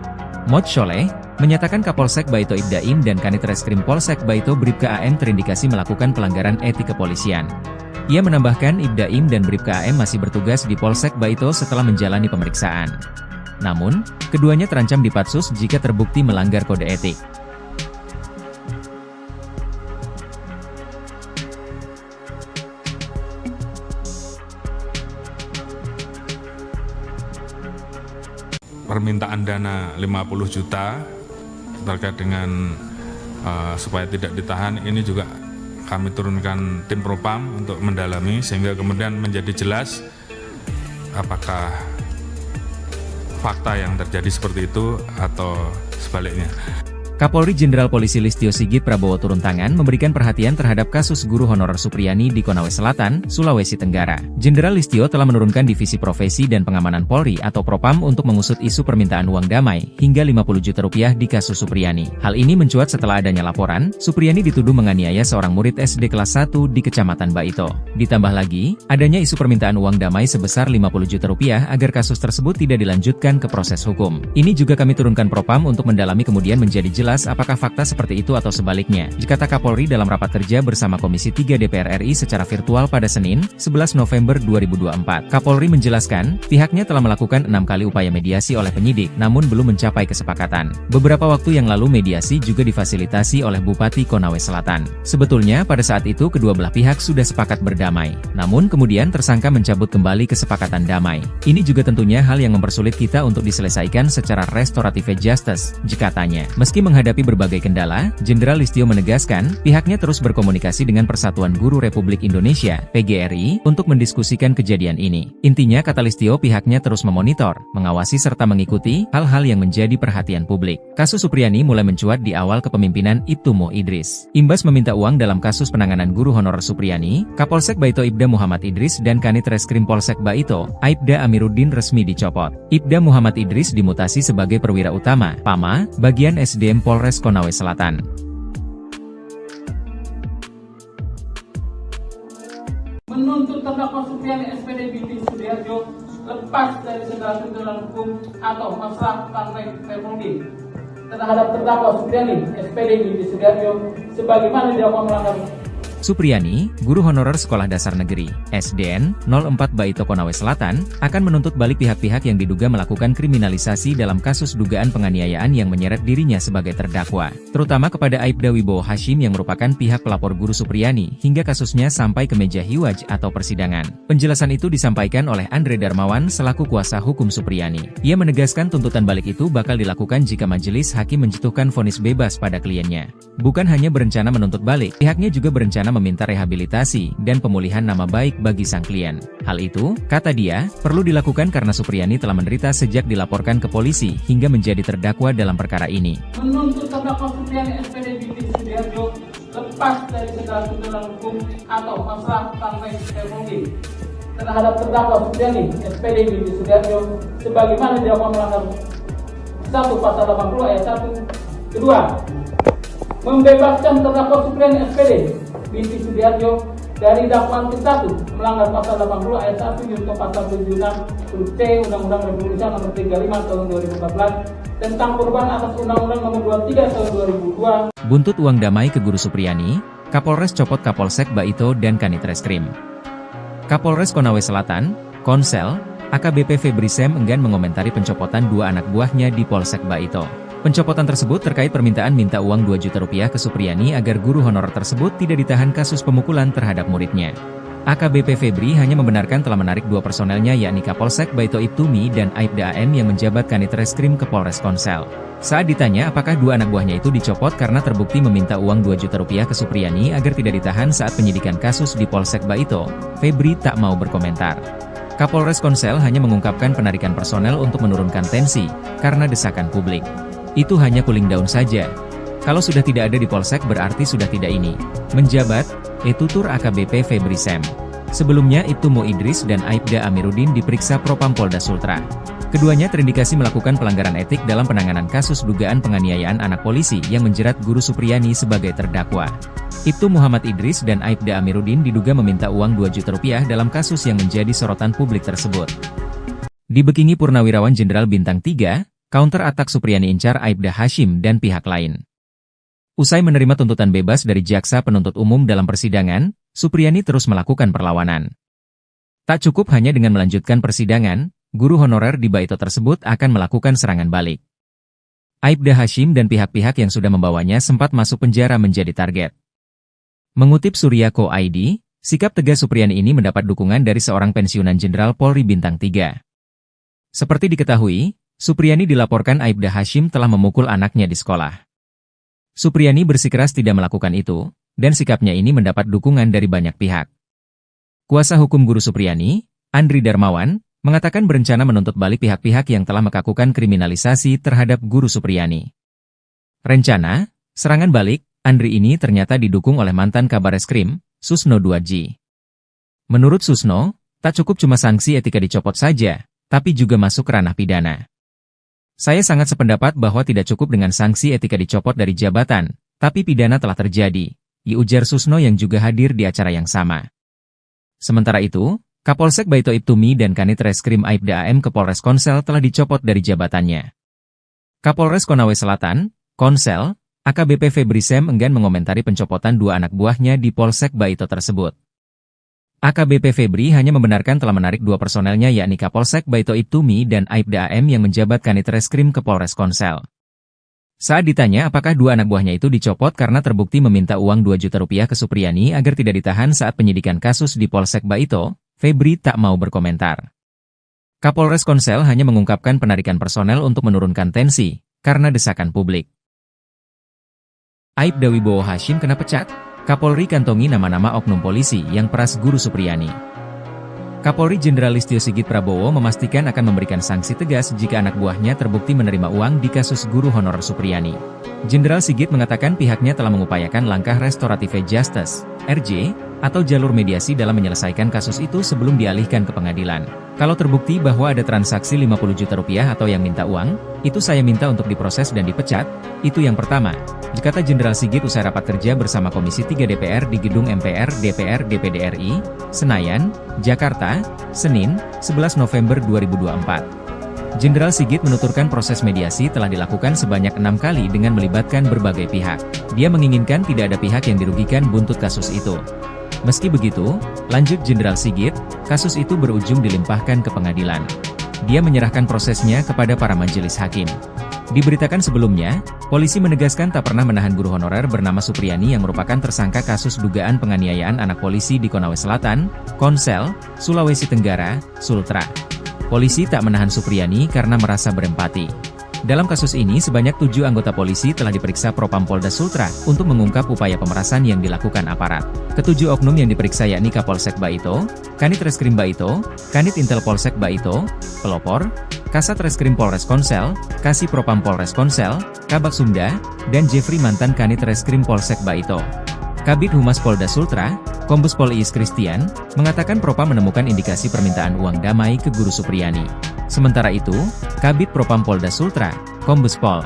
Speaker 1: Mod Sholeh, menyatakan Kapolsek Baito Ibdaim dan Kanit Reskrim Polsek Baito Bribka AM terindikasi melakukan pelanggaran etik kepolisian. Ia menambahkan Ibdaim dan Bribka AM masih bertugas di Polsek Baito setelah menjalani pemeriksaan. Namun, keduanya terancam dipatsus jika terbukti melanggar kode etik.
Speaker 2: Permintaan dana 50 juta terkait dengan supaya tidak ditahan ini juga kami turunkan tim Propam untuk mendalami sehingga kemudian menjadi jelas apakah fakta yang terjadi seperti itu atau sebaliknya.
Speaker 1: Kapolri Jenderal Polisi Listio Sigit Prabowo turun tangan memberikan perhatian terhadap kasus guru honorer Supriyani di Konawe Selatan, Sulawesi Tenggara. Jenderal Listio telah menurunkan Divisi Profesi dan Pengamanan Polri atau Propam untuk mengusut isu permintaan uang damai hingga 50 juta rupiah di kasus Supriyani. Hal ini mencuat setelah adanya laporan, Supriyani dituduh menganiaya seorang murid SD kelas 1 di Kecamatan Baito. Ditambah lagi, adanya isu permintaan uang damai sebesar 50 juta rupiah agar kasus tersebut tidak dilanjutkan ke proses hukum. Ini juga kami turunkan Propam untuk mendalami kemudian menjadi jelas apakah fakta seperti itu atau sebaliknya, kata Kapolri dalam rapat kerja bersama Komisi 3 DPR RI secara virtual pada Senin, 11 November 2024. Kapolri menjelaskan, pihaknya telah melakukan 6 kali upaya mediasi oleh penyidik, namun belum mencapai kesepakatan. Beberapa waktu yang lalu mediasi juga difasilitasi oleh Bupati Konawe Selatan. Sebetulnya pada saat itu kedua belah pihak sudah sepakat berdamai, namun kemudian tersangka mencabut kembali kesepakatan damai. Ini juga tentunya hal yang mempersulit kita untuk diselesaikan secara restoratif justice, katanya. Meski menghadapi berbagai kendala, Jenderal Listio menegaskan, pihaknya terus berkomunikasi dengan Persatuan Guru Republik Indonesia, PGRI, untuk mendiskusikan kejadian ini. Intinya kata Listio pihaknya terus memonitor, mengawasi serta mengikuti hal-hal yang menjadi perhatian publik. Kasus Supriyani mulai mencuat di awal kepemimpinan Ibtu Mo Idris. Imbas meminta uang dalam kasus penanganan guru honorer Supriyani, Kapolsek Baito Ibda Muhammad Idris dan Kanit Reskrim Polsek Baito, Aibda Amiruddin resmi dicopot. Ibda Muhammad Idris dimutasi sebagai perwira utama, PAMA, bagian SDM Polres Konawe Selatan.
Speaker 3: Menuntut terdakwa Supriyani SPD binti Sudiarjo lepas dari segala tuntutan hukum atau masalah partai Permudi terhadap terdakwa Supriyani SPD binti Sudiarjo sebagaimana dilakukan melanggar.
Speaker 1: Supriyani, guru honorer Sekolah Dasar Negeri, SDN, 04 Baito Konawe Selatan, akan menuntut balik pihak-pihak yang diduga melakukan kriminalisasi dalam kasus dugaan penganiayaan yang menyeret dirinya sebagai terdakwa, terutama kepada Aibda Wibowo Hashim yang merupakan pihak pelapor guru Supriyani hingga kasusnya sampai ke meja hiwaj atau persidangan. Penjelasan itu disampaikan oleh Andre Darmawan selaku kuasa hukum Supriyani. Ia menegaskan tuntutan balik itu bakal dilakukan jika majelis hakim menjatuhkan vonis bebas pada kliennya. Bukan hanya berencana menuntut balik, pihaknya juga berencana meminta rehabilitasi dan pemulihan nama baik bagi sang klien. Hal itu, kata dia, perlu dilakukan karena Supriyani telah menderita sejak dilaporkan ke polisi hingga menjadi terdakwa dalam perkara ini.
Speaker 3: Menuntut terdakwa Supriyani SPD binti Sudiarjo lepas dari segala tuntutan hukum atau masalah partai Permudi terhadap terdakwa Supriyani SPD binti Sudiarjo sebagaimana dilakukan melanggar 1 Pasal 80 ayat 1. Kedua, membebaskan terdakwa Supriyani SPD binti Sudiarjo dari dakwaan ke-1 melanggar Pasal 80 ayat 1 junto Pasal 76 huruf C Undang-Undang Republik Indonesia Nomor 35 Tahun 2014 tentang perubahan atas Undang-Undang Nomor 23 Tahun 2002.
Speaker 1: Buntut uang damai ke guru Supriyani, Kapolres copot Kapolsek Baito dan Kanit Reskrim. Kapolres Konawe Selatan, Konsel, AKBP Febri Sem enggan mengomentari pencopotan 2 anak buahnya di Polsek Baito. Pencopotan tersebut terkait permintaan minta uang 2 juta rupiah ke Supriyani agar guru honorer tersebut tidak ditahan kasus pemukulan terhadap muridnya. AKBP Febri hanya membenarkan telah menarik 2 personelnya yakni Kapolsek Baito Ibtumi dan Aibda AM yang menjabat Kanit Reskrim ke Polres Konsel. Saat ditanya apakah 2 anak buahnya itu dicopot karena terbukti meminta uang 2 juta rupiah ke Supriyani agar tidak ditahan saat penyidikan kasus di Polsek Baito, Febri tak mau berkomentar. Kapolres Konsel hanya mengungkapkan penarikan personel untuk menurunkan tensi, karena desakan publik. Itu hanya cooling down saja. Kalau sudah tidak ada di Polsek berarti sudah tidak ini. Menjabat, tutur AKBP Febri Sem. Sebelumnya Ibtu Mo Idris dan Aibda Amiruddin diperiksa Propam Polda Sultra. Keduanya terindikasi melakukan pelanggaran etik dalam penanganan kasus dugaan penganiayaan anak polisi yang menjerat guru Supriyani sebagai terdakwa. Ibtu Muhammad Idris dan Aibda Amiruddin diduga meminta uang 2 juta rupiah dalam kasus yang menjadi sorotan publik tersebut. Dibekingi Purnawirawan Jenderal Bintang 3, counter attack Supriyani incar Aibda Hashim dan pihak lain. Usai menerima tuntutan bebas dari jaksa penuntut umum dalam persidangan, Supriyani terus melakukan perlawanan. Tak cukup hanya dengan melanjutkan persidangan, guru honorer di Baito tersebut akan melakukan serangan balik. Aibda Hashim dan pihak-pihak yang sudah membawanya sempat masuk penjara menjadi target. Mengutip Suryako ID, sikap tegas Supriyani ini mendapat dukungan dari seorang pensiunan Jenderal Polri Bintang 3. Seperti diketahui, Supriyani dilaporkan Aibda Hashim telah memukul anaknya di sekolah. Supriyani bersikeras tidak melakukan itu, dan sikapnya ini mendapat dukungan dari banyak pihak. Kuasa hukum guru Supriyani, Andri Darmawan, mengatakan berencana menuntut balik pihak-pihak yang telah melakukan kriminalisasi terhadap guru Supriyani. Rencana, serangan balik, Andri ini ternyata didukung oleh mantan Kabareskrim, Susno 2G. Menurut Susno, tak cukup cuma sanksi etika dicopot saja, tapi juga masuk ranah pidana. Saya sangat sependapat bahwa tidak cukup dengan sanksi etika dicopot dari jabatan, tapi pidana telah terjadi, ujar Susno yang juga hadir di acara yang sama. Sementara itu, Kapolsek Baito Ibtumi dan Kanit Reskrim Aibda AM ke Polres Konsel telah dicopot dari jabatannya. Kapolres Konawe Selatan, Konsel, AKBP Febri Sem enggan mengomentari pencopotan dua anak buahnya di Polsek Baito tersebut. AKBP Febri hanya membenarkan telah menarik dua personelnya yakni Kapolsek Baito Ibtumi dan Aibda AM yang menjabat Kanit Reskrim ke Polres Konsel. Saat ditanya apakah dua anak buahnya itu dicopot karena terbukti meminta uang 2 juta rupiah ke Supriyani agar tidak ditahan saat penyidikan kasus di Polsek Baito, Febri tak mau berkomentar. Kapolres Konsel hanya mengungkapkan penarikan personel untuk menurunkan tensi, karena desakan publik. Aibda Wibowo Hashim kena pecat, Kapolri kantongi nama-nama oknum polisi yang peras Guru Supriyani. Kapolri Jenderal Listio Sigit Prabowo memastikan akan memberikan sanksi tegas jika anak buahnya terbukti menerima uang di kasus guru honorer Supriyani. Jenderal Sigit mengatakan pihaknya telah mengupayakan langkah restoratif justice, RJ, atau jalur mediasi dalam menyelesaikan kasus itu sebelum dialihkan ke pengadilan. Kalau terbukti bahwa ada transaksi 50 juta rupiah atau yang minta uang, itu saya minta untuk diproses dan dipecat, itu yang pertama, kata Jenderal Sigit usai rapat kerja bersama Komisi 3 DPR di Gedung MPR DPR DPD RI, Senayan, Jakarta, Senin, 11 November 2024. Jenderal Sigit menuturkan proses mediasi telah dilakukan sebanyak 6 kali dengan melibatkan berbagai pihak. Dia menginginkan tidak ada pihak yang dirugikan buntut kasus itu. Meski begitu, lanjut Jenderal Sigit, kasus itu berujung dilimpahkan ke pengadilan. Dia menyerahkan prosesnya kepada para majelis hakim. Diberitakan sebelumnya, polisi menegaskan tak pernah menahan guru honorer bernama Supriyani yang merupakan tersangka kasus dugaan penganiayaan anak polisi di Konawe Selatan, Konsel, Sulawesi Tenggara, Sultra. Polisi tak menahan Supriyani karena merasa berempati. Dalam kasus ini sebanyak 7 anggota polisi telah diperiksa Propam Polda Sultra untuk mengungkap upaya pemerasan yang dilakukan aparat. Ketujuh oknum yang diperiksa yakni Kapolsek Baito, Kanit Reskrim Baito, Kanit Intel Polsek Baito, Pelopor, Kasat Reskrim Polres Konsel, Kasih Propam Polres Konsel, Kabak Sumda, dan Jeffrey mantan Kanit Reskrim Polsek Baito. Kabid Humas Polda Sultra, Kombes Pol Iis Christian, mengatakan Propam menemukan indikasi permintaan uang damai ke Guru Supriyani. Sementara itu, Kabid Propam Polda Sultra, Kombes Pol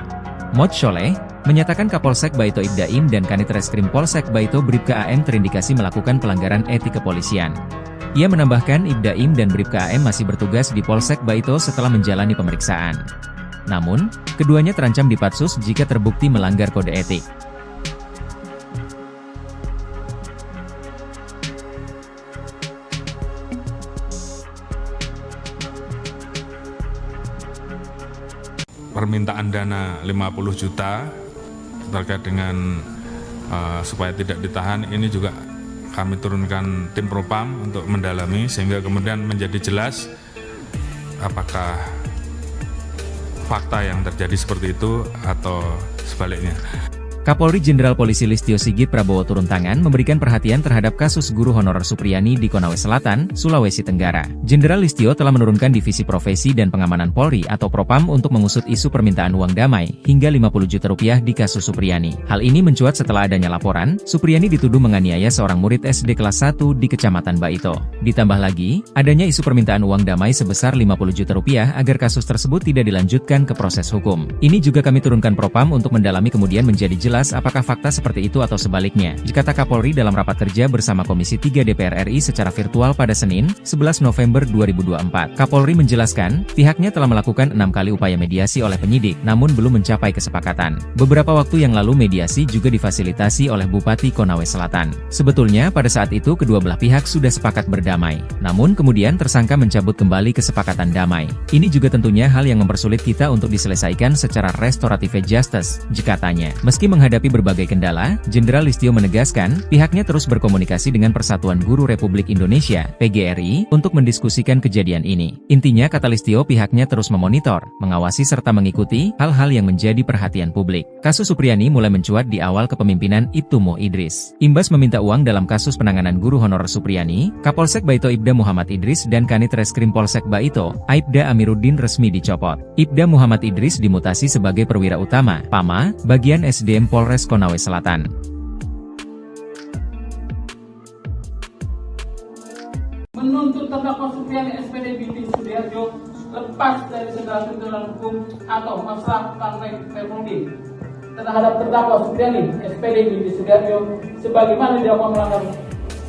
Speaker 1: Mod Sholeh, menyatakan Kapolsek Baito Ibdaim dan Kanit Reskrim Polsek Baito Bribka AM terindikasi melakukan pelanggaran etik kepolisian. Ia menambahkan Ibdaim dan Bribka AM masih bertugas di Polsek Baito setelah menjalani pemeriksaan. Namun, keduanya terancam dipatsus jika terbukti melanggar kode etik.
Speaker 2: Permintaan dana 50 juta terkait dengan supaya tidak ditahan ini juga kami turunkan tim Propam untuk mendalami sehingga kemudian menjadi jelas apakah fakta yang terjadi seperti itu atau sebaliknya.
Speaker 1: Kapolri Jenderal Polisi Listio Sigit Prabowo turun tangan memberikan perhatian terhadap kasus guru honorer Supriyani di Konawe Selatan, Sulawesi Tenggara. Jenderal Listio telah menurunkan Divisi Profesi dan Pengamanan Polri atau Propam untuk mengusut isu permintaan uang damai hingga 50 juta rupiah di kasus Supriyani. Hal ini mencuat setelah adanya laporan, Supriyani dituduh menganiaya seorang murid SD kelas 1 di Kecamatan Baito. Ditambah lagi, adanya isu permintaan uang damai sebesar 50 juta rupiah agar kasus tersebut tidak dilanjutkan ke proses hukum. Ini juga kami turunkan Propam untuk mendalami kemudian menjadi jelas apakah fakta seperti itu atau sebaliknya, kata Kapolri dalam rapat kerja bersama Komisi 3 DPR RI secara virtual pada Senin, 11 November 2024. Kapolri menjelaskan, pihaknya telah melakukan 6 kali upaya mediasi oleh penyidik, namun belum mencapai kesepakatan. Beberapa waktu yang lalu mediasi juga difasilitasi oleh Bupati Konawe Selatan. Sebetulnya pada saat itu kedua belah pihak sudah sepakat berdamai, namun kemudian tersangka mencabut kembali kesepakatan damai. Ini juga tentunya hal yang mempersulit kita untuk diselesaikan secara restoratif justice, katanya. Meski menghadapi berbagai kendala, Jenderal Listio menegaskan, pihaknya terus berkomunikasi dengan Persatuan Guru Republik Indonesia, PGRI, untuk mendiskusikan kejadian ini. Intinya, kata Listio, pihaknya terus memonitor, mengawasi serta mengikuti hal-hal yang menjadi perhatian publik. Kasus Supriyani mulai mencuat di awal kepemimpinan Ibtu Mo Idris. Imbas meminta uang dalam kasus penanganan guru honorer Supriyani, Kapolsek Baito Ibda Muhammad Idris dan Kanit Reskrim Polsek Baito, Aibda Amiruddin resmi dicopot. Ibda Muhammad Idris dimutasi sebagai perwira utama, PAMA, bagian SDM Polres Konawe Selatan.
Speaker 3: Menuntut terdakwa Supriyani SPD binti Sudiarjo lepas dari segala tuntutan hukum atau masalah Fermundi terhadap terdakwa Supriyani SPD binti Sudiarjo sebagaimana dilakukan melanggar.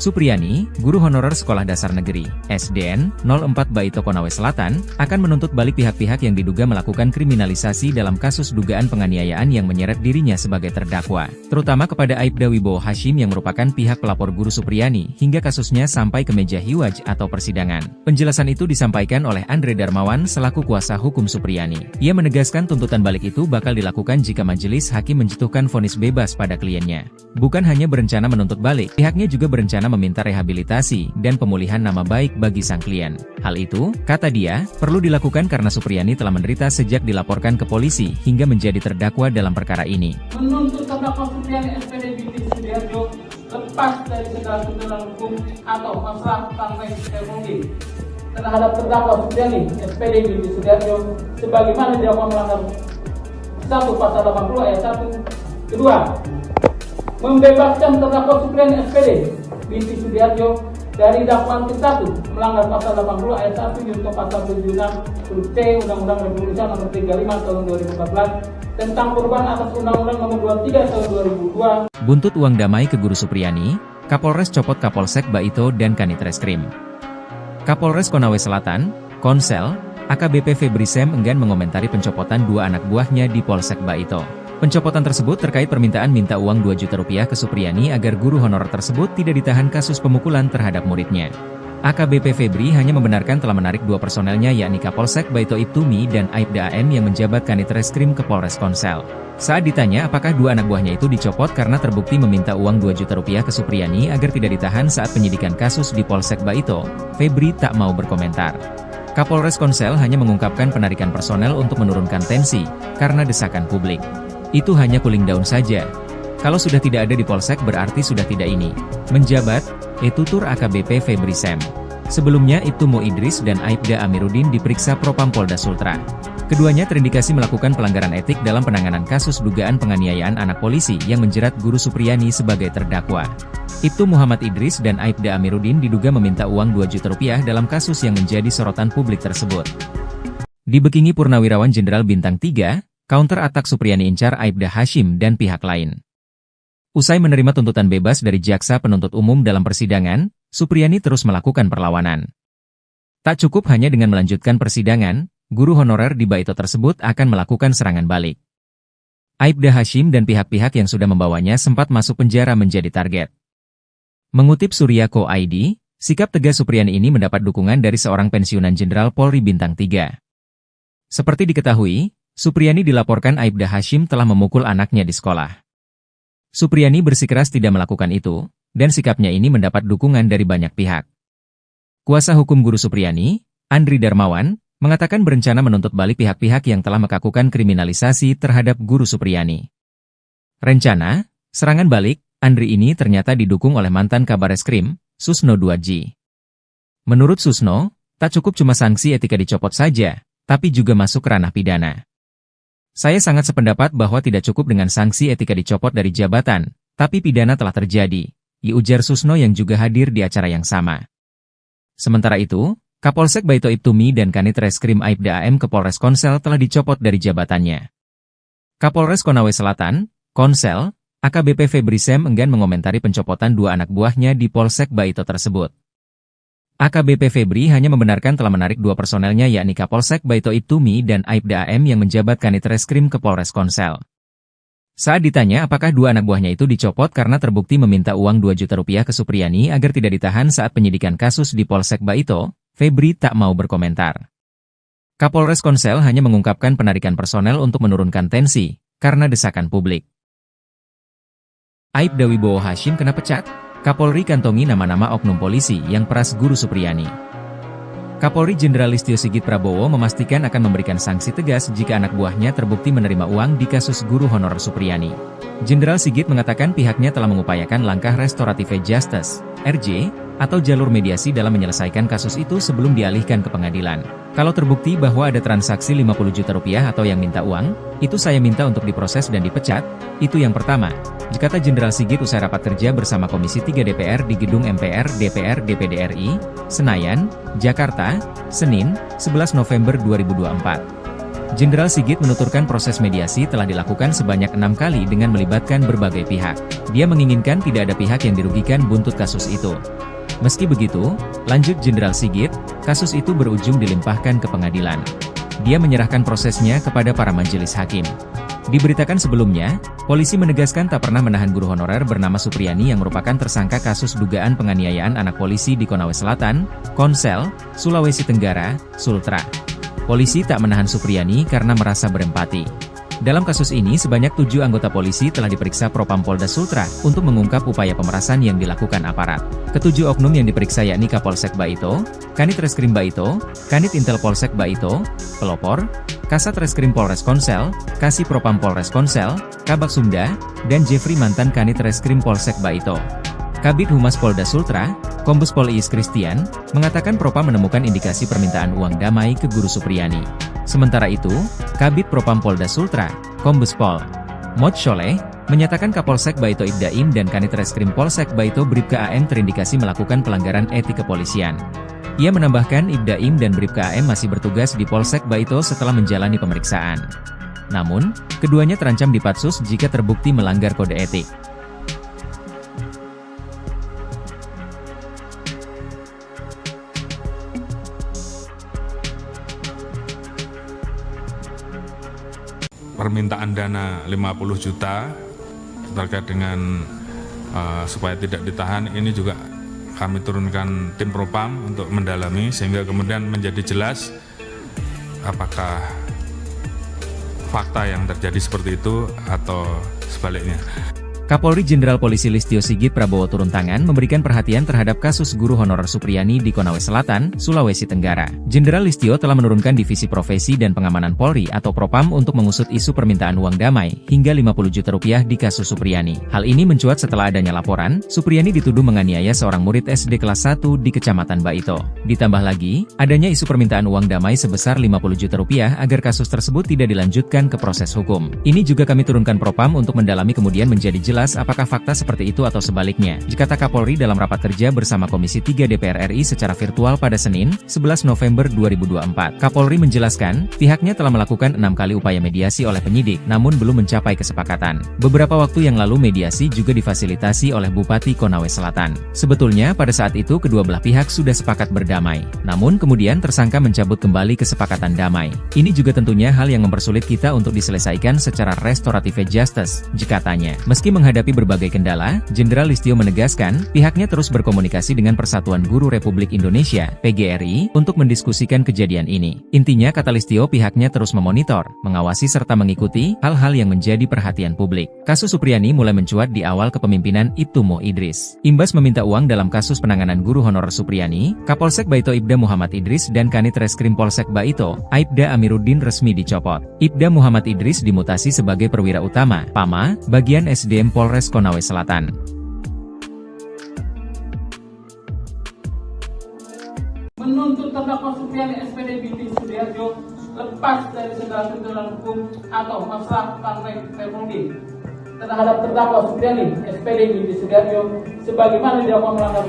Speaker 1: Supriyani, guru honorer Sekolah Dasar Negeri, SDN, 04 Baito Konawe Selatan, akan menuntut balik pihak-pihak yang diduga melakukan kriminalisasi dalam kasus dugaan penganiayaan yang menyeret dirinya sebagai terdakwa, terutama kepada Aibda Wibowo Hashim yang merupakan pihak pelapor guru Supriyani, hingga kasusnya sampai ke meja hiwaj atau persidangan. Penjelasan itu disampaikan oleh Andre Darmawan selaku kuasa hukum Supriyani. Ia menegaskan tuntutan balik itu bakal dilakukan jika majelis hakim menjatuhkan vonis bebas pada kliennya. Bukan hanya berencana menuntut balik, pihaknya juga berencana meminta rehabilitasi dan pemulihan nama baik bagi sang klien. Hal itu, kata dia, perlu dilakukan karena Supriyani telah menderita sejak dilaporkan ke polisi hingga menjadi terdakwa dalam perkara ini.
Speaker 3: Menuntut terdakwa Supriyani SPD binti Sudiarjo lepas dari segala tuntutan hukum atau masalah Fermundi terhadap terdakwa Supriyani SPD binti Sudiarjo sebagaimana dilakukan melanggar 1 pasal 80 ayat 1. Kedua, membebaskan terdakwa Supriyani SPD binti Sudiarjo dari dakwaan ke-1 melanggar pasal 80 ayat 1 junto pasal 76 huruf C Undang-Undang Republik Indonesia nomor 35 tahun 2014 tentang perubahan atas Undang-Undang nomor 23 tahun 2002.
Speaker 1: Buntut uang damai ke guru Supriyani, Kapolres copot Kapolsek Baito dan Kanit Reskrim. Kapolres Konawe Selatan, Konsel, AKBP Febri Sem enggan mengomentari pencopotan 2 anak buahnya di Polsek Baito. Pencopotan tersebut terkait permintaan minta uang 2 juta rupiah ke Supriyani agar guru honorer tersebut tidak ditahan kasus pemukulan terhadap muridnya. AKBP Febri hanya membenarkan telah menarik 2 personelnya yakni Kapolsek Baito Ibtumi dan Aibda AM yang menjabat Kanit Reskrim ke Polres Konsel. Saat ditanya apakah 2 anak buahnya itu dicopot karena terbukti meminta uang 2 juta rupiah ke Supriyani agar tidak ditahan saat penyidikan kasus di Polsek Baito, Febri tak mau berkomentar. Kapolres Konsel hanya mengungkapkan penarikan personel untuk menurunkan tensi karena desakan publik. Itu hanya cooling down saja. Kalau sudah tidak ada di Polsek berarti sudah tidak ini. Menjabat, tutur AKBP Febri Sem. Sebelumnya Ibtu Mo Idris dan Aibda Amiruddin diperiksa Propam Polda Sultra. Keduanya terindikasi melakukan pelanggaran etik dalam penanganan kasus dugaan penganiayaan anak polisi yang menjerat guru Supriyani sebagai terdakwa. Ibtu Muhammad Idris dan Aibda Amiruddin diduga meminta uang 2 juta rupiah dalam kasus yang menjadi sorotan publik tersebut. Dibekingi Purnawirawan Jenderal Bintang 3, counter atak Supriyani incar Aibda Hashim dan pihak lain. Usai menerima tuntutan bebas dari jaksa penuntut umum dalam persidangan, Supriyani terus melakukan perlawanan. Tak cukup hanya dengan melanjutkan persidangan, guru honorer di Baito tersebut akan melakukan serangan balik. Aibda Hashim dan pihak-pihak yang sudah membawanya sempat masuk penjara menjadi target. Mengutip Suryako ID, sikap tegas Supriyani ini mendapat dukungan dari seorang pensiunan Jenderal Polri Bintang 3. Seperti diketahui, Supriyani dilaporkan Aibda Hashim telah memukul anaknya di sekolah. Supriyani bersikeras tidak melakukan itu, dan sikapnya ini mendapat dukungan dari banyak pihak. Kuasa hukum guru Supriyani, Andri Darmawan, mengatakan berencana menuntut balik pihak-pihak yang telah melakukan kriminalisasi terhadap guru Supriyani. Rencana, serangan balik, Andri ini ternyata didukung oleh mantan Kabareskrim, Susno 2G. Menurut Susno, tak cukup cuma sanksi etika dicopot saja, tapi juga masuk ranah pidana. Saya sangat sependapat bahwa tidak cukup dengan sanksi etika dicopot dari jabatan, tapi pidana telah terjadi, ujar Susno yang juga hadir di acara yang sama. Sementara itu, Kapolsek Baito Ibtumi dan Kanit Reskrim Aibda AM ke Polres Konsel telah dicopot dari jabatannya. Kapolres Konawe Selatan, Konsel, AKBP Febri Sem enggan mengomentari pencopotan 2 anak buahnya di Polsek Baito tersebut. AKBP Febri hanya membenarkan telah menarik 2 personelnya yakni Kapolsek Baito Ibtumi dan Aibda AM yang menjabat Kanit Reskrim ke Polres Konsel. Saat ditanya apakah 2 anak buahnya itu dicopot karena terbukti meminta uang 2 juta rupiah ke Supriyani agar tidak ditahan saat penyidikan kasus di Polsek Baito, Febri tak mau berkomentar. Kapolres Konsel hanya mengungkapkan penarikan personel untuk menurunkan tensi, karena desakan publik. Aibda Wibowo Hashim kena pecat? Kapolri kantongi nama-nama oknum polisi yang peras Guru Supriyani. Kapolri Jenderal Listio Sigit Prabowo memastikan akan memberikan sanksi tegas jika anak buahnya terbukti menerima uang di kasus guru honorer Supriyani. Jenderal Sigit mengatakan pihaknya telah mengupayakan langkah restoratif justice, RJ, atau jalur mediasi dalam menyelesaikan kasus itu sebelum dialihkan ke pengadilan. Kalau terbukti bahwa ada transaksi 50 juta rupiah atau yang minta uang, itu saya minta untuk diproses dan dipecat, itu yang pertama, kata Jenderal Sigit usai rapat kerja bersama Komisi 3 DPR di Gedung MPR DPR DPD RI, Senayan, Jakarta, Senin, 11 November 2024. Jenderal Sigit menuturkan proses mediasi telah dilakukan sebanyak 6 kali dengan melibatkan berbagai pihak. Dia menginginkan tidak ada pihak yang dirugikan buntut kasus itu. Meski begitu, lanjut Jenderal Sigit, kasus itu berujung dilimpahkan ke pengadilan. Dia menyerahkan prosesnya kepada para majelis hakim. Diberitakan sebelumnya, polisi menegaskan tak pernah menahan guru honorer bernama Supriyani yang merupakan tersangka kasus dugaan penganiayaan anak polisi di Konawe Selatan, Konsel, Sulawesi Tenggara, Sultra. Polisi tak menahan Supriyani karena merasa berempati. Dalam kasus ini sebanyak 7 anggota polisi telah diperiksa Propam Polda Sultra untuk mengungkap upaya pemerasan yang dilakukan aparat. Ketujuh oknum yang diperiksa yakni Kapolsek Baito, Kanit Reskrim Baito, Kanit Intel Polsek Baito, Pelopor, Kasat Reskrim Polres Konsel, Kasih Propam Polres Konsel, Kabak Sumda, dan Jeffrey mantan Kanit Reskrim Polsek Baito. Kabid Humas Polda Sultra, Kombes Pol Iis Christian, mengatakan Propam menemukan indikasi permintaan uang damai ke Guru Supriyani. Sementara itu, Kabid Propam Polda Sultra, Kombes Pol Mod Sholeh, menyatakan Kapolsek Baito Ibdaim dan Kanit Reskrim Polsek Baito Bribka AM terindikasi melakukan pelanggaran etik kepolisian. Ia menambahkan Ibdaim dan Bribka AM masih bertugas di Polsek Baito setelah menjalani pemeriksaan. Namun, keduanya terancam dipatsus jika terbukti melanggar kode etik.
Speaker 2: Permintaan dana 50 juta terkait dengan supaya tidak ditahan, ini juga kami turunkan tim Propam untuk mendalami sehingga kemudian menjadi jelas apakah fakta yang terjadi seperti itu atau sebaliknya.
Speaker 1: Kapolri Jenderal Polisi Listio Sigit Prabowo turun tangan memberikan perhatian terhadap kasus guru honorer Supriyani di Konawe Selatan, Sulawesi Tenggara. Jenderal Listio telah menurunkan Divisi Profesi dan Pengamanan Polri atau Propam untuk mengusut isu permintaan uang damai hingga 50 juta rupiah di kasus Supriyani. Hal ini mencuat setelah adanya laporan, Supriyani dituduh menganiaya seorang murid SD kelas 1 di Kecamatan Baito. Ditambah lagi, adanya isu permintaan uang damai sebesar 50 juta rupiah agar kasus tersebut tidak dilanjutkan ke proses hukum. Ini juga kami turunkan Propam untuk mendalami kemudian menjadi jelas apakah fakta seperti itu atau sebaliknya, kata Kapolri dalam rapat kerja bersama Komisi 3 DPR RI secara virtual pada Senin, 11 November 2024. Kapolri menjelaskan, pihaknya telah melakukan 6 kali upaya mediasi oleh penyidik, namun belum mencapai kesepakatan. Beberapa waktu yang lalu mediasi juga difasilitasi oleh Bupati Konawe Selatan. Sebetulnya pada saat itu kedua belah pihak sudah sepakat berdamai, namun kemudian tersangka mencabut kembali kesepakatan damai. Ini juga tentunya hal yang mempersulit kita untuk diselesaikan secara restoratif justice, katanya. Meski menghadapi berbagai kendala, Jenderal Listio menegaskan, pihaknya terus berkomunikasi dengan Persatuan Guru Republik Indonesia, PGRI, untuk mendiskusikan kejadian ini. Intinya, kata Listio, pihaknya terus memonitor, mengawasi serta mengikuti hal-hal yang menjadi perhatian publik. Kasus Supriyani mulai mencuat di awal kepemimpinan Ibtu Moh Idris. Imbas meminta uang dalam kasus penanganan guru honorer Supriyani, Kapolsek Baito Ibda Muhammad Idris dan Kanit Reskrim Polsek Baito, Aibda Amiruddin resmi dicopot. Ibda Muhammad Idris dimutasi sebagai perwira utama, PAMA, bagian SDM Polres Konawe Selatan.
Speaker 3: Menuntut terdakwa Supriyani SPD binti Sudiarjo lepas dari segala tuntutan hukum atau masalah partai Permudi terhadap terdakwa Supriyani SPD binti Sudiarjo sebagaimana dilakukan melanggar.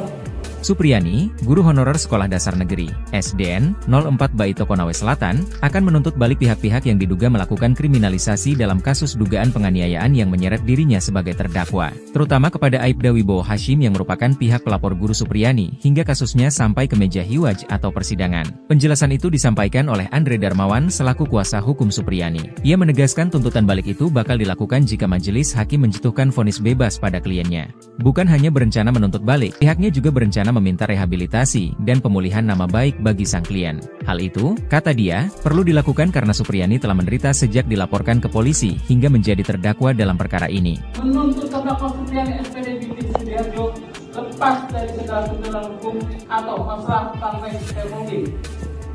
Speaker 1: Supriyani, guru honorer Sekolah Dasar Negeri, SDN, 04 Baito Konawe Selatan, akan menuntut balik pihak-pihak yang diduga melakukan kriminalisasi dalam kasus dugaan penganiayaan yang menyeret dirinya sebagai terdakwa, terutama kepada Aibda Wibowo Hashim yang merupakan pihak pelapor guru Supriyani, hingga kasusnya sampai ke meja hiwaj atau persidangan. Penjelasan itu disampaikan oleh Andre Darmawan selaku kuasa hukum Supriyani. Ia menegaskan tuntutan balik itu bakal dilakukan jika majelis hakim menjatuhkan vonis bebas pada kliennya. Bukan hanya berencana menuntut balik, pihaknya juga berencana meminta rehabilitasi dan pemulihan nama baik bagi sang klien. Hal itu, kata dia, perlu dilakukan karena Supriyani telah menderita sejak dilaporkan ke polisi hingga menjadi terdakwa dalam perkara ini.
Speaker 3: Menuntut terdakwa Supriani SPD binti Sudiharjo lepas dari segala tuntutan hukum atau masalah partai Republik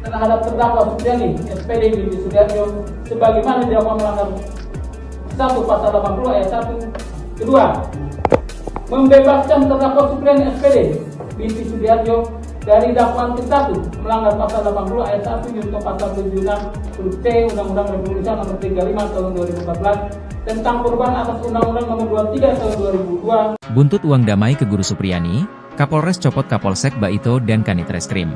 Speaker 3: terhadap terdakwa Supriani SPD binti Sudiharjo sebagaimana didakwa melanggar 1 pasal 80 ayat 1. Kedua, membebaskan terdakwa Supriani SPD binti Sudiharjo dari dakwaan ke-1 melanggar pasal 80 ayat 1 junto pasal 76 huruf C Undang-Undang Republik Indonesia nomor 35 tahun 2014 tentang perubahan atas Undang-Undang nomor 23 tahun 2002.
Speaker 1: Buntut uang damai ke Guru Supriani, Kapolres copot Kapolsek Baito dan Kanit Reskrim.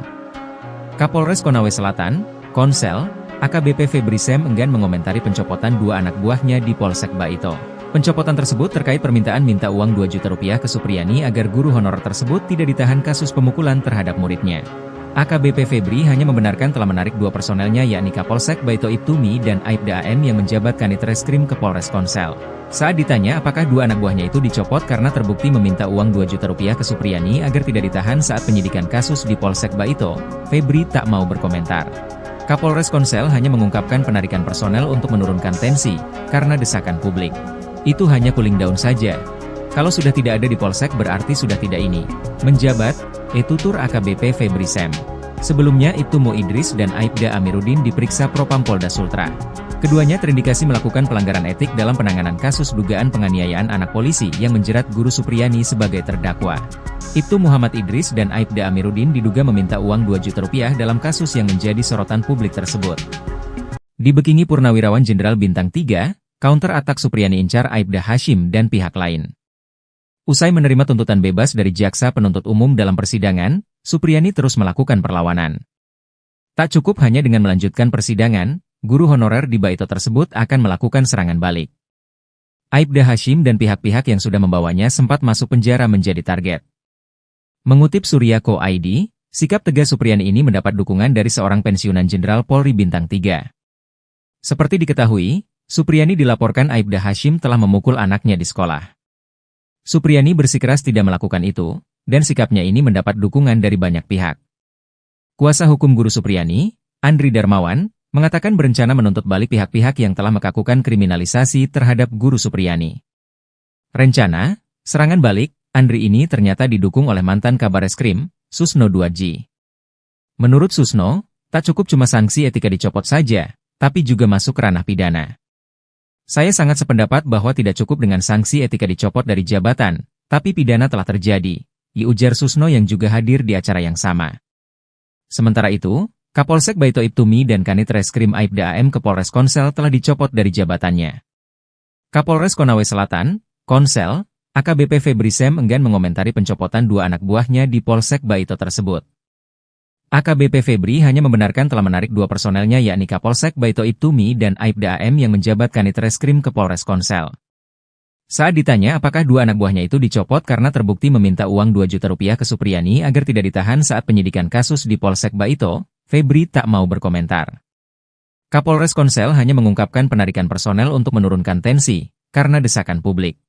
Speaker 1: Kapolres Konawe Selatan, Konsel, AKBP Febri Sem enggan mengomentari pencopotan 2 anak buahnya di Polsek Baito. Pencopotan tersebut terkait permintaan minta uang 2 juta rupiah ke Supriani agar guru honorer tersebut tidak ditahan kasus pemukulan terhadap muridnya. AKBP Febri hanya membenarkan telah menarik 2 personelnya yakni Kapolsek Baito Ibtumi dan Aibda AM yang menjabat Kanit Reskrim ke Polres Konsel. Saat ditanya apakah 2 anak buahnya itu dicopot karena terbukti meminta uang 2 juta rupiah ke Supriani agar tidak ditahan saat penyidikan kasus di Polsek Baito, Febri tak mau berkomentar. Kapolres Konsel hanya mengungkapkan penarikan personel untuk menurunkan tensi, karena desakan publik. Itu hanya cooling down saja. Kalau sudah tidak ada di Polsek berarti sudah tidak ini. Menjabat, tutur AKBP Febri Sem. Sebelumnya Ibtumo Idris dan Aibda Amiruddin diperiksa Propam Polda Sultra. Keduanya terindikasi melakukan pelanggaran etik dalam penanganan kasus dugaan penganiayaan anak polisi yang menjerat Guru Supriani sebagai terdakwa. Ibtu Muhammad Idris dan Aibda Amiruddin diduga meminta uang 2 juta rupiah dalam kasus yang menjadi sorotan publik tersebut. Dibekingi Purnawirawan Jenderal Bintang 3, counter atak Supriani incar Aibda Hashim dan pihak lain. Usai menerima tuntutan bebas dari jaksa penuntut umum dalam persidangan, Supriani terus melakukan perlawanan. Tak cukup hanya dengan melanjutkan persidangan, guru honorer di Baito tersebut akan melakukan serangan balik. Aibda Hashim dan pihak-pihak yang sudah membawanya sempat masuk penjara menjadi target. Mengutip Surya.co ID, sikap tegas Supriani ini mendapat dukungan dari seorang pensiunan Jenderal Polri Bintang 3. Seperti diketahui, Supriani dilaporkan Aibda Hashim telah memukul anaknya di sekolah. Supriani bersikeras tidak melakukan itu, dan sikapnya ini mendapat dukungan dari banyak pihak. Kuasa hukum Guru Supriani, Andri Darmawan, mengatakan berencana menuntut balik pihak-pihak yang telah melakukan kriminalisasi terhadap Guru Supriani. Rencana, serangan balik, Andri ini ternyata didukung oleh mantan Kabareskrim, Susno 2G. Menurut Susno, tak cukup cuma sanksi etika dicopot saja, tapi juga masuk ranah pidana. Saya sangat sependapat bahwa tidak cukup dengan sanksi etika dicopot dari jabatan, tapi pidana telah terjadi, ujar Susno yang juga hadir di acara yang sama. Sementara itu, Kapolsek Baito Ibtumi dan Kanit Reskrim Aibda AM ke Polres Konsel telah dicopot dari jabatannya. Kapolres Konawe Selatan, Konsel, AKBP Febri Sem enggan mengomentari pencopotan 2 anak buahnya di Polsek Baito tersebut. AKBP Febri hanya membenarkan telah menarik 2 personelnya yakni Kapolsek Baito Ibtumi dan Aibda AM yang menjabat Kanit Reskrim ke Polres Konsel. Saat ditanya apakah 2 anak buahnya itu dicopot karena terbukti meminta uang 2 juta rupiah ke Supriani agar tidak ditahan saat penyidikan kasus di Polsek Baito, Febri tak mau berkomentar. Kapolres Konsel hanya mengungkapkan penarikan personel untuk menurunkan tensi, karena desakan publik.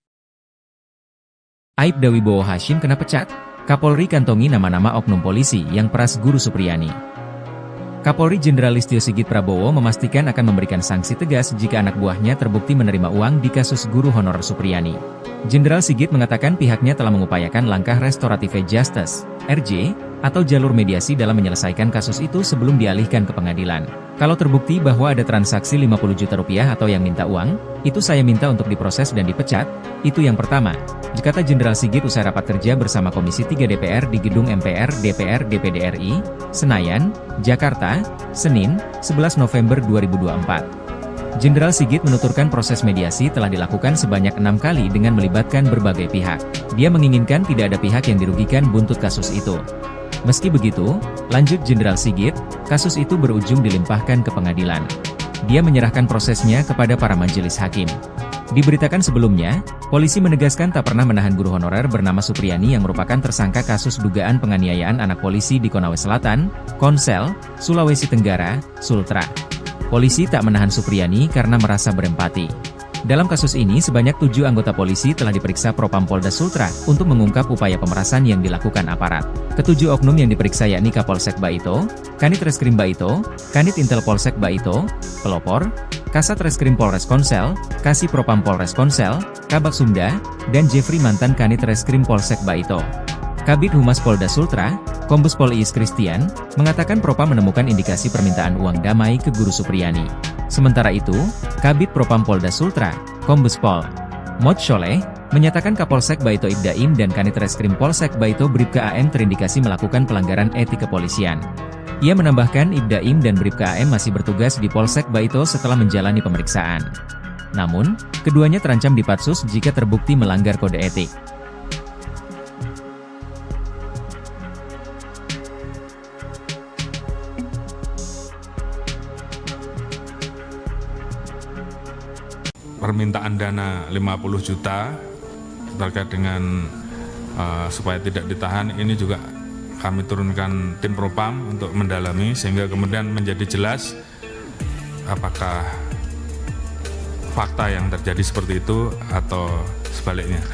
Speaker 1: Aibda Wibowo Hashim kena pecat? Kapolri kantongi nama-nama oknum polisi yang peras Guru Supriani. Kapolri Jenderal Listio Sigit Prabowo memastikan akan memberikan sanksi tegas jika anak buahnya terbukti menerima uang di kasus guru honorer Supriani. Jenderal Sigit mengatakan pihaknya telah mengupayakan langkah restoratif justice, RJ, atau jalur mediasi dalam menyelesaikan kasus itu sebelum dialihkan ke pengadilan. Kalau terbukti bahwa ada transaksi 50 juta rupiah atau yang minta uang, itu saya minta untuk diproses dan dipecat, itu yang pertama, kata Jenderal Sigit usai rapat kerja bersama Komisi 3 DPR di Gedung MPR DPR DPD RI, Senayan, Jakarta, Senin, 11 November 2024. Jenderal Sigit menuturkan proses mediasi telah dilakukan sebanyak 6 kali dengan melibatkan berbagai pihak. Dia menginginkan tidak ada pihak yang dirugikan buntut kasus itu. Meski begitu, lanjut Jenderal Sigit, kasus itu berujung dilimpahkan ke pengadilan. Dia menyerahkan prosesnya kepada para majelis hakim. Diberitakan sebelumnya, polisi menegaskan tak pernah menahan guru honorer bernama Supriani yang merupakan tersangka kasus dugaan penganiayaan anak polisi di Konawe Selatan, Konsel, Sulawesi Tenggara, Sultra. Polisi tak menahan Supriani karena merasa berempati. Dalam kasus ini sebanyak 7 anggota polisi telah diperiksa Propam Polda Sultra untuk mengungkap upaya pemerasan yang dilakukan aparat. Ketujuh oknum yang diperiksa yakni Kapolsek Baito, Kanit Reskrim Baito, Kanit Intel Polsek Baito, Pelopor, Kasat Reskrim Polres Konsel, Kasih Propam Polres Konsel, Kabak Sumda, dan Jeffrey mantan Kanit Reskrim Polsek Baito. Kabid Humas Polda Sultra, Kombes Pol Iis Christian, mengatakan Propam menemukan indikasi permintaan uang damai ke Guru Supriyani. Sementara itu, Kabid Propam Polda Sultra, Kombes Pol Mod Sholeh, menyatakan Kapolsek Baito Ibda Im dan Kanit Reskrim Polsek Baito Bribka AM terindikasi melakukan pelanggaran etik kepolisian. Ia menambahkan Ibda Im dan Bribka AM masih bertugas di Polsek Baito setelah menjalani pemeriksaan. Namun, keduanya terancam dipatsus jika terbukti melanggar kode etik.
Speaker 2: Permintaan dana 50 juta terkait dengan supaya tidak ditahan, ini juga kami turunkan tim Propam untuk mendalami sehingga kemudian menjadi jelas apakah fakta yang terjadi seperti itu atau sebaliknya.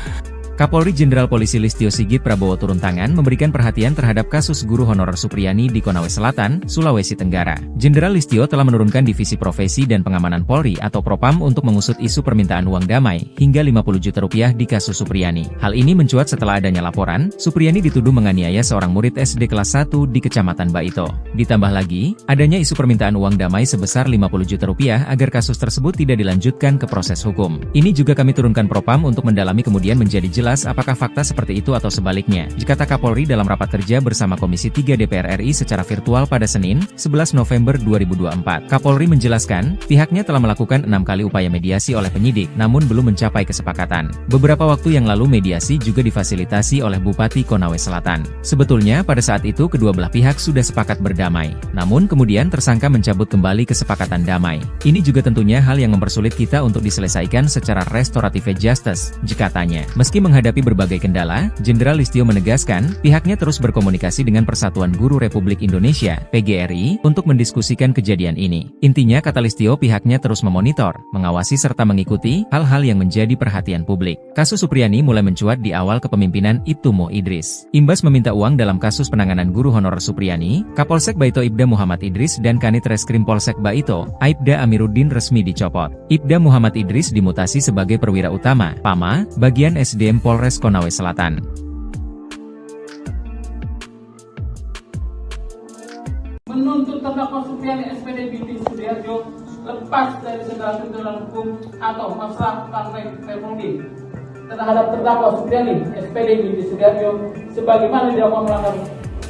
Speaker 1: Kapolri Jenderal Polisi Listio Sigit Prabowo turun tangan memberikan perhatian terhadap kasus guru honorer Supriyani di Konawe Selatan, Sulawesi Tenggara. Jenderal Listio telah menurunkan Divisi Profesi dan Pengamanan Polri atau Propam untuk mengusut isu permintaan uang damai hingga 50 juta rupiah di kasus Supriyani. Hal ini mencuat setelah adanya laporan, Supriyani dituduh menganiaya seorang murid SD kelas 1 di Kecamatan Baito. Ditambah lagi, adanya isu permintaan uang damai sebesar 50 juta rupiah agar kasus tersebut tidak dilanjutkan ke proses hukum. Ini juga kami turunkan Propam untuk mendalami kemudian menjadi jelas apakah fakta seperti itu atau sebaliknya, kata Kapolri dalam rapat kerja bersama Komisi 3 DPR RI secara virtual pada Senin, 11 November 2024. Kapolri menjelaskan, pihaknya telah melakukan 6 kali upaya mediasi oleh penyidik, namun belum mencapai kesepakatan. Beberapa waktu yang lalu mediasi juga difasilitasi oleh Bupati Konawe Selatan. Sebetulnya pada saat itu kedua belah pihak sudah sepakat berdamai, namun kemudian tersangka mencabut kembali kesepakatan damai. Ini juga tentunya hal yang mempersulit kita untuk diselesaikan secara restoratif justice, katanya. Meski menghadapi berbagai kendala, Jenderal Listio menegaskan, pihaknya terus berkomunikasi dengan Persatuan Guru Republik Indonesia, PGRI, untuk mendiskusikan kejadian ini. Intinya kata Listio pihaknya terus memonitor, mengawasi serta mengikuti hal-hal yang menjadi perhatian publik. Kasus Supriyani mulai mencuat di awal kepemimpinan Ibtu Mo Idris. Imbas meminta uang dalam kasus penanganan guru honorer Supriyani, Kapolsek Baito Ibda Muhammad Idris dan Kanit Reskrim Polsek Baito, Aibda Amiruddin resmi dicopot. Ibda Muhammad Idris dimutasi sebagai perwira utama, PAMA, bagian SDM Polres Konawe Selatan.
Speaker 3: Menuntut terdakwa Supriyani SPD Binti Sudiarjo lepas dari segala tuntutan hukum atau masalah partai Permudi terhadap terdakwa Supriyani SPD Binti Sudiarjo sebagaimana didakwa melanggar.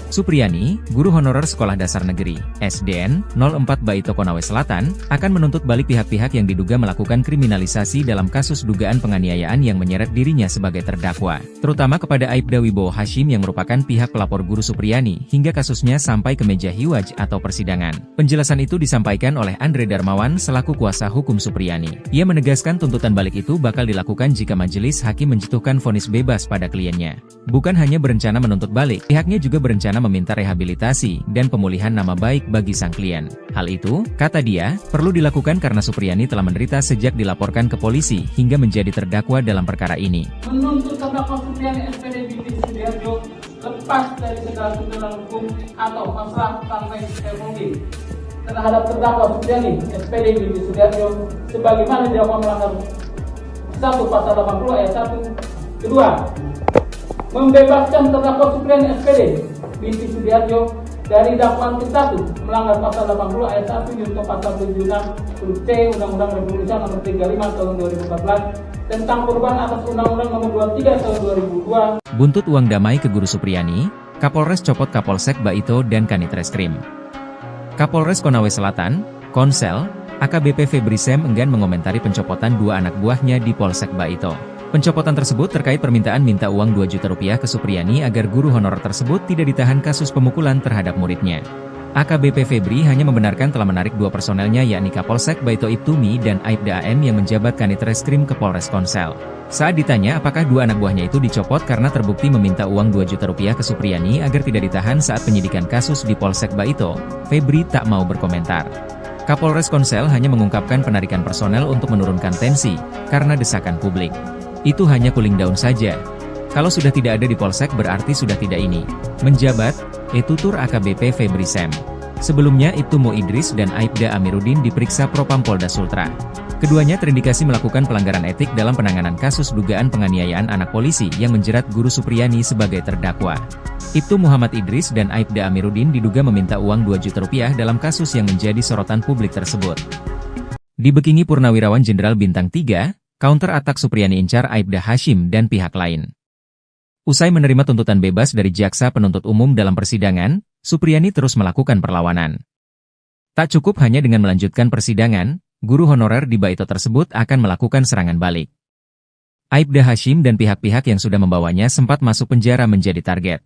Speaker 1: Supriyani, guru honorer Sekolah Dasar Negeri, SDN, 04 Baito Konawe Selatan, akan menuntut balik pihak-pihak yang diduga melakukan kriminalisasi dalam kasus dugaan penganiayaan yang menyeret dirinya sebagai terdakwa, terutama kepada Aibda Wibowo Hashim yang merupakan pihak pelapor guru Supriyani, hingga kasusnya sampai ke meja hiwaj atau persidangan. Penjelasan itu disampaikan oleh Andre Darmawan selaku kuasa hukum Supriyani. Ia menegaskan tuntutan balik itu bakal dilakukan jika majelis hakim menjatuhkan vonis bebas pada kliennya. Bukan hanya berencana menuntut balik, pihaknya juga berencana meminta rehabilitasi dan pemulihan nama baik bagi sang klien. Hal itu, kata dia, perlu dilakukan karena Supriyani telah menderita sejak dilaporkan ke polisi hingga menjadi terdakwa dalam perkara ini.
Speaker 3: Menuntut terdakwa Supriyani SPD Binti Sudiarjo lepas dari segala tuntutan hukum atau masalah partai Permudi terhadap terdakwa Supriyani SPD Binti Sudiarjo sebagaimana didakwa melanggar 1 Pasal 80 ayat 1. Kedua, membebaskan terdakwa Supriyani SPD Binti Sudiarjo dari dakwaan ke-1 melanggar Pasal 80 ayat 1 junto Pasal 76 huruf C Undang-Undang Republik Indonesia Nomor 35 Tahun 2014 tentang perubahan atas Undang-Undang Nomor 23 Tahun 2002.
Speaker 1: Buntut uang damai ke guru Supriyani, Kapolres copot Kapolsek Baito dan Kanit Reskrim. Kapolres Konawe Selatan, Konsel, AKBP Febri Sem enggan mengomentari pencopotan 2 anak buahnya di Polsek Baito. Pencopotan tersebut terkait permintaan minta uang 2 juta rupiah ke Supriyani agar guru honorer tersebut tidak ditahan kasus pemukulan terhadap muridnya. AKBP Febri hanya membenarkan telah menarik 2 personelnya yakni Kapolsek Baito Ibtumi dan Aibda AM yang menjabat Kanit Reskrim ke Polres Konsel. Saat ditanya apakah 2 anak buahnya itu dicopot karena terbukti meminta uang 2 juta rupiah ke Supriyani agar tidak ditahan saat penyidikan kasus di Polsek Baito, Febri tak mau berkomentar. Kapolres Konsel hanya mengungkapkan penarikan personel untuk menurunkan tensi, karena desakan publik. Itu hanya cooling down saja. Kalau sudah tidak ada di Polsek berarti sudah tidak ini. Menjabat, tutur AKBP Febri Sem. Sebelumnya Ibtu Mo Idris dan Aibda Amiruddin diperiksa Propam Polda Sultra. Keduanya terindikasi melakukan pelanggaran etik dalam penanganan kasus dugaan penganiayaan anak polisi yang menjerat Guru Supriyani sebagai terdakwa. Ibtu Muhammad Idris dan Aibda Amiruddin diduga meminta uang 2 juta rupiah dalam kasus yang menjadi sorotan publik tersebut. Dibekingi Purnawirawan Jenderal Bintang 3, counter atak Supriyani incar Aibda Hashim dan pihak lain. Usai menerima tuntutan bebas dari jaksa penuntut umum dalam persidangan, Supriyani terus melakukan perlawanan. Tak cukup hanya dengan melanjutkan persidangan, guru honorer di Baito tersebut akan melakukan serangan balik. Aibda Hashim dan pihak-pihak yang sudah membawanya sempat masuk penjara menjadi target.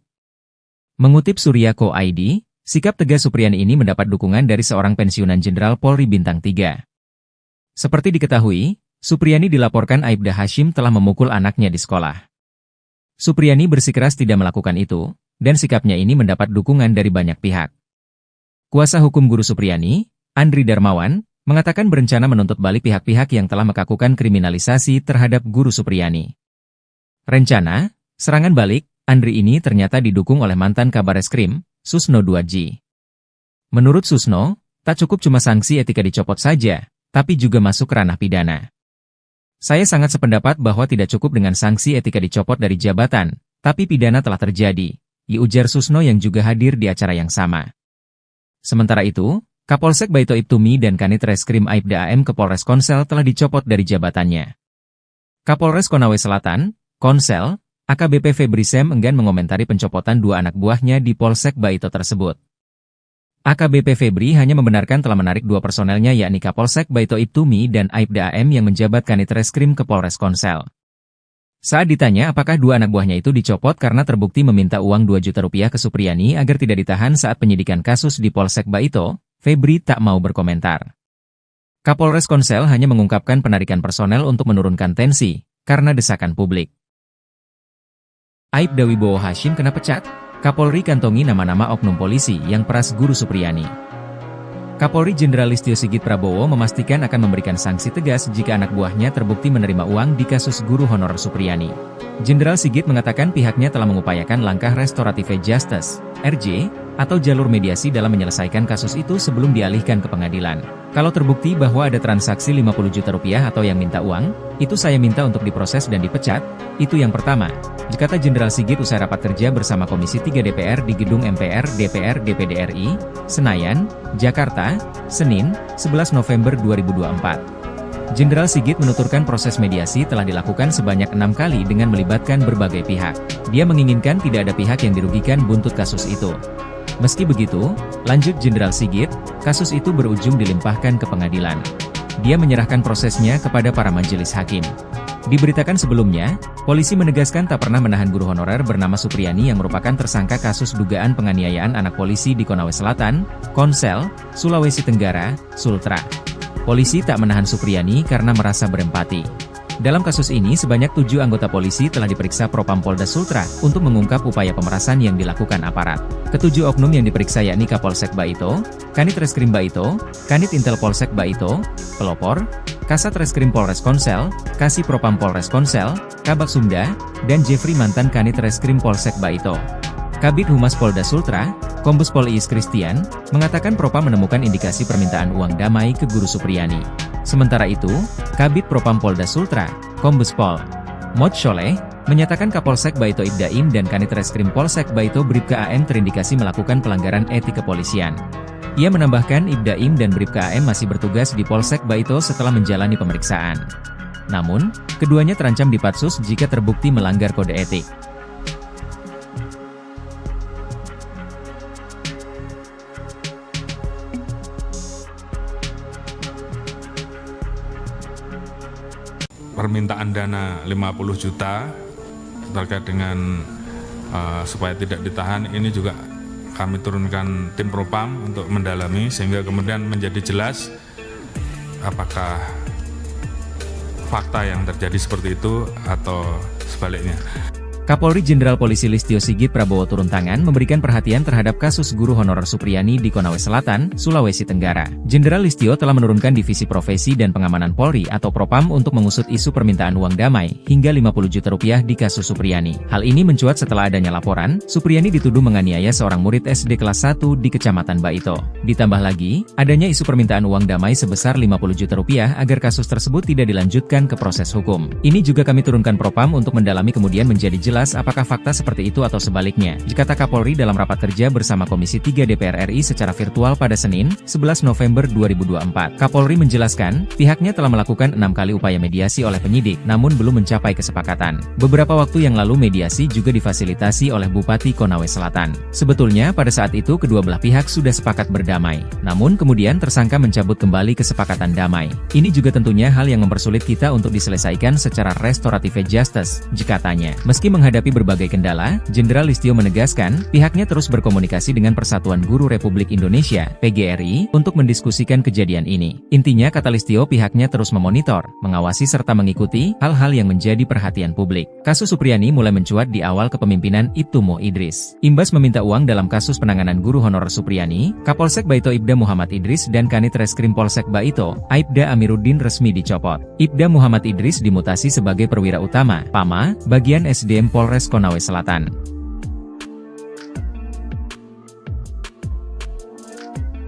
Speaker 1: Mengutip Surya.co.id, sikap tegas Supriyani ini mendapat dukungan dari seorang pensiunan Jenderal Polri Bintang 3. Seperti diketahui, Supriyani dilaporkan Aibda Hashim telah memukul anaknya di sekolah. Supriyani bersikeras tidak melakukan itu, dan sikapnya ini mendapat dukungan dari banyak pihak. Kuasa hukum Guru Supriyani, Andri Darmawan, mengatakan berencana menuntut balik pihak-pihak yang telah melakukan kriminalisasi terhadap Guru Supriyani. Rencana, serangan balik, Andri ini ternyata didukung oleh mantan Kabareskrim, Susno Duadji. Menurut Susno, tak cukup cuma sanksi etika dicopot saja, tapi juga masuk ranah pidana. Saya sangat sependapat bahwa tidak cukup dengan sanksi etika dicopot dari jabatan, tapi pidana telah terjadi, ujar Susno yang juga hadir di acara yang sama. Sementara itu, Kapolsek Baito Ibtumi dan Kanit Reskrim Aibda AM ke Polres Konsel telah dicopot dari jabatannya. Kapolres Konawe Selatan, Konsel, AKBP Febri Sem enggan mengomentari pencopotan 2 anak buahnya di Polsek Baito tersebut. AKBP Febri hanya membenarkan telah menarik 2 personelnya yakni Kapolsek Baito Ibtumi dan Aibda AM yang menjabat Kanit Reskrim ke Polres Konsel. Saat ditanya apakah 2 anak buahnya itu dicopot karena terbukti meminta uang 2 juta rupiah ke Supriyani agar tidak ditahan saat penyidikan kasus di Polsek Baito, Febri tak mau berkomentar. Kapolres Konsel hanya mengungkapkan penarikan personel untuk menurunkan tensi, karena desakan publik. Aibda Wibowo Hashim kena pecat? Kapolri kantongi nama-nama oknum polisi yang peras Guru Supriyani. Kapolri Jenderal Listio Sigit Prabowo memastikan akan memberikan sanksi tegas jika anak buahnya terbukti menerima uang di kasus guru honorer Supriyani. Jenderal Sigit mengatakan pihaknya telah mengupayakan langkah restorative justice, RJ, atau jalur mediasi dalam menyelesaikan kasus itu sebelum dialihkan ke pengadilan. Kalau terbukti bahwa ada transaksi 50 juta rupiah atau yang minta uang, itu saya minta untuk diproses dan dipecat, itu yang pertama, kata Jenderal Sigit usai rapat kerja bersama Komisi 3 DPR di Gedung MPR DPR DPD RI, Senayan, Jakarta, Senin, 11 November 2024. Jenderal Sigit menuturkan proses mediasi telah dilakukan sebanyak 6 kali dengan melibatkan berbagai pihak. Dia menginginkan tidak ada pihak yang dirugikan buntut kasus itu. Meski begitu, lanjut Jenderal Sigit, kasus itu berujung dilimpahkan ke pengadilan. Dia menyerahkan prosesnya kepada para majelis hakim. Diberitakan sebelumnya, polisi menegaskan tak pernah menahan guru honorer bernama Supriyani yang merupakan tersangka kasus dugaan penganiayaan anak polisi di Konawe Selatan, Konsel, Sulawesi Tenggara, Sultra. Polisi tak menahan Supriyani karena merasa berempati. Dalam kasus ini sebanyak 7 anggota polisi telah diperiksa Propam Polda Sultra untuk mengungkap upaya pemerasan yang dilakukan aparat. Ketujuh oknum yang diperiksa yakni Kapolsek Baito, Kanit Reskrim Baito, Kanit Intel Polsek Baito, Pelopor, Kasat Reskrim Polres Konsel, Kasih Propam Polres Konsel, Kabak Sumda, dan Jeffrey mantan Kanit Reskrim Polsek Baito. Kabid Humas Polda Sultra, Kombes Pol Iis Christian, mengatakan Propam menemukan indikasi permintaan uang damai ke Guru Supriyani. Sementara itu, Kabid Propam Polda Sultra, Kombes Pol Mod Sholeh, menyatakan Kapolsek Baito Ibdaim dan Kanit Reskrim Polsek Baito Bribka AM terindikasi melakukan pelanggaran etik kepolisian. Ia menambahkan Ibdaim dan Bribka AM masih bertugas di Polsek Baito setelah menjalani pemeriksaan. Namun, keduanya terancam dipatsus jika terbukti melanggar kode etik.
Speaker 2: Permintaan dana 50 juta terkait dengan supaya tidak ditahan ini juga kami turunkan tim Propam untuk mendalami sehingga kemudian menjadi jelas apakah fakta yang terjadi seperti itu atau sebaliknya.
Speaker 1: Kapolri Jenderal Polisi Listio Sigit Prabowo turun tangan memberikan perhatian terhadap kasus guru honorer Supriyani di Konawe Selatan, Sulawesi Tenggara. Jenderal Listio telah menurunkan Divisi Profesi dan Pengamanan Polri atau Propam untuk mengusut isu permintaan uang damai hingga 50 juta rupiah di kasus Supriyani. Hal ini mencuat setelah adanya laporan, Supriyani dituduh menganiaya seorang murid SD kelas 1 di Kecamatan Baito. Ditambah lagi, adanya isu permintaan uang damai sebesar 50 juta rupiah agar kasus tersebut tidak dilanjutkan ke proses hukum. Ini juga kami turunkan Propam untuk mendalami kemudian menjadi jelas apakah fakta seperti itu atau sebaliknya, kata Kapolri dalam rapat kerja bersama Komisi 3 DPR RI secara virtual pada Senin, 11 November 2024. Kapolri menjelaskan, pihaknya telah melakukan 6 kali upaya mediasi oleh penyidik, namun belum mencapai kesepakatan. Beberapa waktu yang lalu mediasi juga difasilitasi oleh Bupati Konawe Selatan. Sebetulnya pada saat itu kedua belah pihak sudah sepakat berdamai, namun kemudian tersangka mencabut kembali kesepakatan damai. Ini juga tentunya hal yang mempersulit kita untuk diselesaikan secara restoratif justice, katanya. Meski menghadapi berbagai kendala, Jenderal Listio menegaskan, pihaknya terus berkomunikasi dengan Persatuan Guru Republik Indonesia, PGRI, untuk mendiskusikan kejadian ini. Intinya, kata Listio, pihaknya terus memonitor, mengawasi serta mengikuti hal-hal yang menjadi perhatian publik. Kasus Supriyani mulai mencuat di awal kepemimpinan Ibtu Mo Idris. Imbas meminta uang dalam kasus penanganan guru honorer Supriyani, Kapolsek Baito Ibda Muhammad Idris dan Kanit Reskrim Polsek Baito, Aibda Amiruddin resmi dicopot. Ibda Muhammad Idris dimutasi sebagai perwira utama, PAMA, bagian SDM Polres Konawe Selatan.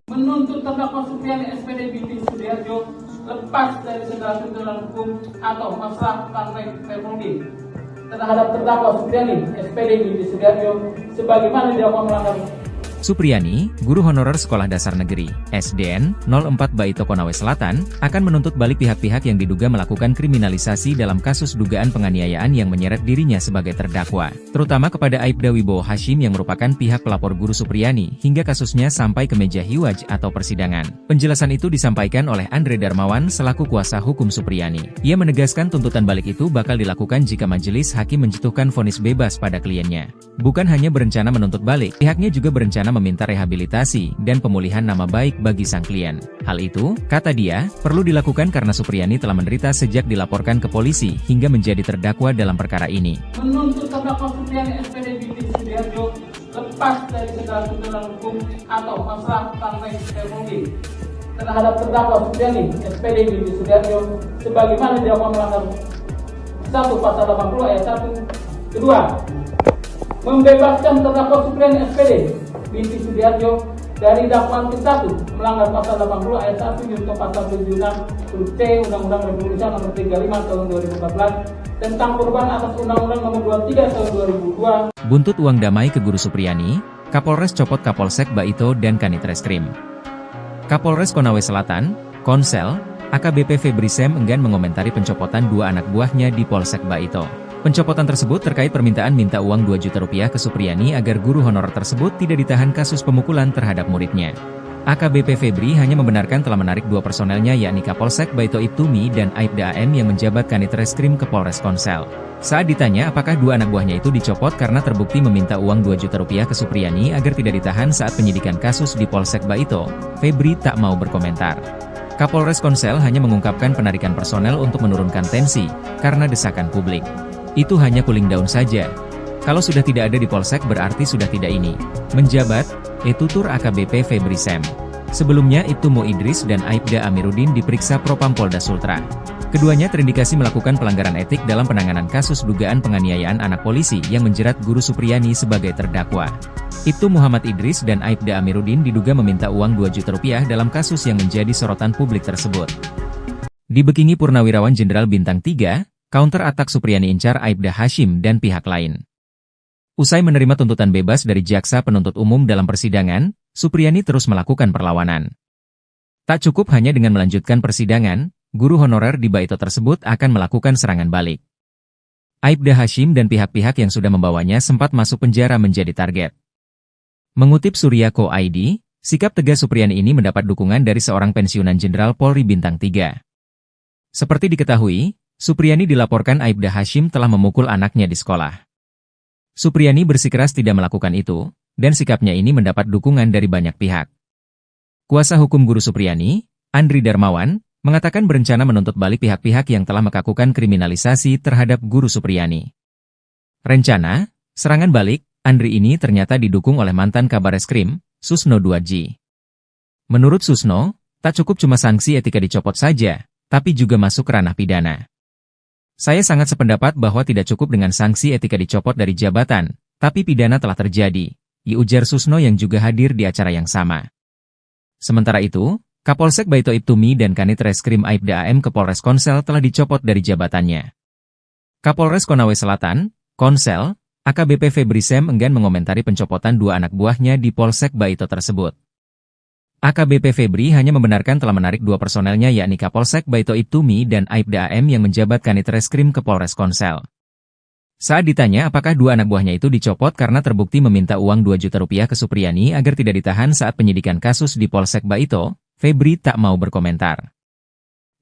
Speaker 3: Menuntut terdakwa Supriyani SPD binti Sudiarjo lepas dari segala tuntutan hukum atau masalah Fermundi terhadap terdakwa Supriyani SPD binti Sudiarjo sebagaimana didakwa melanggar.
Speaker 1: Supriyani, guru honorer Sekolah Dasar Negeri, SDN, 04 Baito Konawe Selatan, akan menuntut balik pihak-pihak yang diduga melakukan kriminalisasi dalam kasus dugaan penganiayaan yang menyeret dirinya sebagai terdakwa, terutama kepada Aibda Wibowo Hashim yang merupakan pihak pelapor guru Supriyani, hingga kasusnya sampai ke meja hiwaj atau persidangan. Penjelasan itu disampaikan oleh Andre Darmawan selaku kuasa hukum Supriyani. Ia menegaskan tuntutan balik itu bakal dilakukan jika majelis hakim menjatuhkan vonis bebas pada kliennya. Bukan hanya berencana menuntut balik, pihaknya juga berencana meminta rehabilitasi dan pemulihan nama baik bagi sang klien. Hal itu, kata dia, perlu dilakukan karena Supriyani telah menderita sejak dilaporkan ke polisi hingga menjadi terdakwa dalam perkara ini.
Speaker 3: Menuntut terdakwa Supriyani SPD binti Sudiarjo lepas dari segala tuntutan hukum atau masalah Fermundi terhadap terdakwa Supriyani SPD binti Sudiarjo sebagaimana didakwa melanggar 1 Pasal 80 ayat 1. Kedua, membebaskan terdakwa Supriyani SPD binti Sudiarjo dari dakwaan ke-1 melanggar Pasal 80 ayat 1 junto Pasal 76 huruf C Undang-Undang Republik Indonesia Nomor 35 Tahun 2014 tentang perubahan atas Undang-Undang Nomor 23 Tahun 2002.
Speaker 1: Buntut uang damai ke guru Supriyani, Kapolres copot Kapolsek Baito dan Kanit Reskrim. Kapolres Konawe Selatan, Konsel, AKBP Febri Sem enggan mengomentari pencopotan 2 anak buahnya di Polsek Baito. Pencopotan tersebut terkait permintaan minta uang 2 juta rupiah ke Supriyani agar guru honorer tersebut tidak ditahan kasus pemukulan terhadap muridnya. AKBP Febri hanya membenarkan telah menarik 2 personelnya yakni Kapolsek Baito Ibtumi dan Aibda AM yang menjabat Kanit Reskrim ke Polres Konsel. Saat ditanya apakah 2 anak buahnya itu dicopot karena terbukti meminta uang 2 juta rupiah ke Supriyani agar tidak ditahan saat penyidikan kasus di Polsek Baito, Febri tak mau berkomentar. Kapolres Konsel hanya mengungkapkan penarikan personel untuk menurunkan tensi, karena desakan publik. Itu hanya cooling down saja. Kalau sudah tidak ada di Polsek berarti sudah tidak ini. Menjabat, tutur AKBP Febri Sem. Sebelumnya Ibtu Mo Idris dan Aibda Amiruddin diperiksa Propam Polda Sultra. Keduanya terindikasi melakukan pelanggaran etik dalam penanganan kasus dugaan penganiayaan anak polisi yang menjerat guru Supriyani sebagai terdakwa. Ibtu Muhammad Idris dan Aibda Amiruddin diduga meminta uang 2 juta rupiah dalam kasus yang menjadi sorotan publik tersebut. Dibekingi Purnawirawan Jenderal Bintang 3, counter atak Supriyani incar Aibda Hashim dan pihak lain. Usai menerima tuntutan bebas dari jaksa penuntut umum dalam persidangan, Supriyani terus melakukan perlawanan. Tak cukup hanya dengan melanjutkan persidangan, guru honorer di Baito tersebut akan melakukan serangan balik. Aibda Hashim dan pihak-pihak yang sudah membawanya sempat masuk penjara menjadi target. Mengutip Suryako ID, sikap tegas Supriyani ini mendapat dukungan dari seorang pensiunan Jenderal Polri Bintang 3. Seperti diketahui, Supriyani dilaporkan Aibda Hashim telah memukul anaknya di sekolah. Supriyani bersikeras tidak melakukan itu, dan sikapnya ini mendapat dukungan dari banyak pihak. Kuasa hukum guru Supriyani, Andri Darmawan, mengatakan berencana menuntut balik pihak-pihak yang telah melakukan kriminalisasi terhadap guru Supriyani. Rencana, serangan balik, Andri ini ternyata didukung oleh mantan Kabareskrim, Susno 2J. Menurut Susno, tak cukup cuma sanksi etika dicopot saja, tapi juga masuk ranah pidana. Saya sangat sependapat bahwa tidak cukup dengan sanksi etika dicopot dari jabatan, tapi pidana telah terjadi, ujar Susno yang juga hadir di acara yang sama. Sementara itu, Kapolsek Baito Ibtumi dan Kanit Reskrim Aibda AM ke Polres Konsel telah dicopot dari jabatannya. Kapolres Konawe Selatan, Konsel, AKBP Febri Sem enggan mengomentari pencopotan dua anak buahnya di Polsek Baito tersebut. AKBP Febri hanya membenarkan telah menarik dua personelnya yakni Kapolsek Baito Ibtumi dan Aibda AM yang menjabat Kanit Reskrim ke Polres Konsel. Saat ditanya apakah dua anak buahnya itu dicopot karena terbukti meminta uang 2 juta rupiah ke Supriyani agar tidak ditahan saat penyidikan kasus di Polsek Baito, Febri tak mau berkomentar.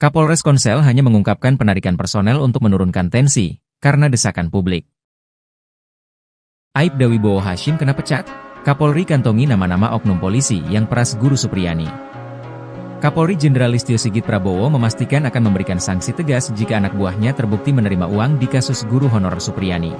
Speaker 1: Kapolres Konsel hanya mengungkapkan penarikan personel untuk menurunkan tensi, karena desakan publik. Aibda Wibowo Hashim kena pecat, Kapolri kantongi nama-nama oknum polisi yang peras Guru Supriyani. Kapolri Jenderal Listio Sigit Prabowo memastikan akan memberikan sanksi tegas jika anak buahnya terbukti menerima uang di kasus guru honorer Supriyani.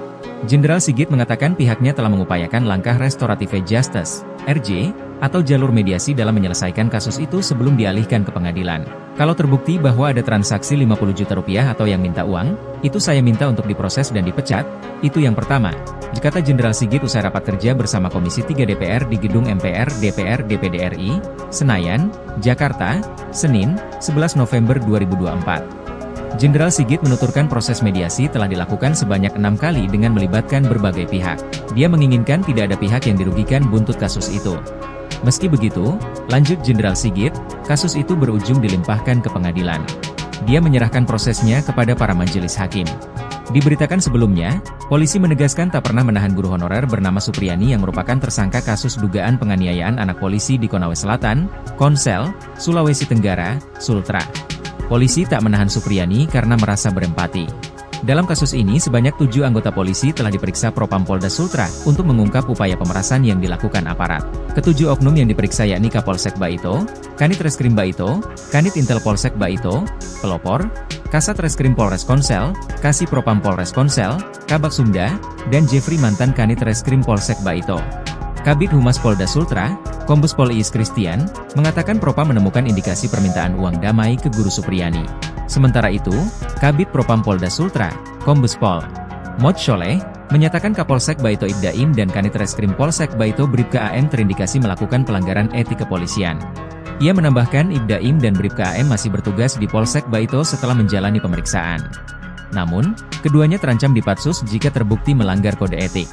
Speaker 1: Jenderal Sigit mengatakan pihaknya telah mengupayakan langkah restoratif justice, RJ, atau jalur mediasi dalam menyelesaikan kasus itu sebelum dialihkan ke pengadilan. Kalau terbukti bahwa ada transaksi 50 juta rupiah atau yang minta uang, itu saya minta untuk diproses dan dipecat, itu yang pertama, kata Jenderal Sigit usai rapat kerja bersama Komisi 3 DPR di Gedung MPR DPR DPD RI, Senayan, Jakarta, Senin, 11 November 2024. Jenderal Sigit menuturkan proses mediasi telah dilakukan sebanyak 6 kali dengan melibatkan berbagai pihak. Dia menginginkan tidak ada pihak yang dirugikan buntut kasus itu. Meski begitu, lanjut Jenderal Sigit, kasus itu berujung dilimpahkan ke pengadilan. Dia menyerahkan prosesnya kepada para majelis hakim. Diberitakan sebelumnya, polisi menegaskan tak pernah menahan guru honorer bernama Supriyani yang merupakan tersangka kasus dugaan penganiayaan anak polisi di Konawe Selatan, Konsel, Sulawesi Tenggara, Sultra. Polisi tak menahan Supriyani karena merasa berempati. Dalam kasus ini sebanyak 7 anggota polisi telah diperiksa Propam Polda Sultra untuk mengungkap upaya pemerasan yang dilakukan aparat. Ketujuh oknum yang diperiksa yakni Kapolsek Baito, Kanit Reskrim Baito, Kanit Intel Polsek Baito, Pelopor, Kasat Reskrim Polres Konsel, Kasih Propam Polres Konsel, Kabak Sumda, dan Jeffrey mantan Kanit Reskrim Polsek Baito. Kabid Humas Polda Sultra, Kombes Pol Iis Christian, mengatakan Propam menemukan indikasi permintaan uang damai ke Guru Supriyani. Sementara itu, Kabid Propam Polda Sultra, Kombes Pol Mod Sholeh, menyatakan Kapolsek Baito Ibdaim dan Kanit Reskrim Polsek Baito Bribka AM terindikasi melakukan pelanggaran etik kepolisian. Ia menambahkan Ibdaim dan Bribka AM masih bertugas di Polsek Baito setelah menjalani pemeriksaan. Namun, keduanya terancam dipatsus jika terbukti melanggar kode etik.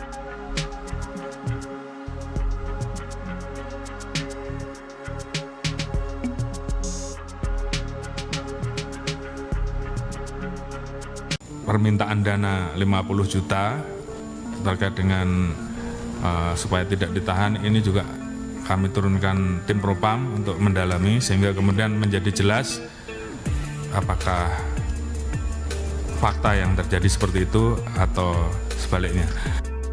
Speaker 2: Permintaan dana 50 juta terkait dengan supaya tidak ditahan ini juga kami turunkan tim Propam untuk mendalami sehingga kemudian menjadi jelas apakah fakta yang terjadi seperti itu atau sebaliknya.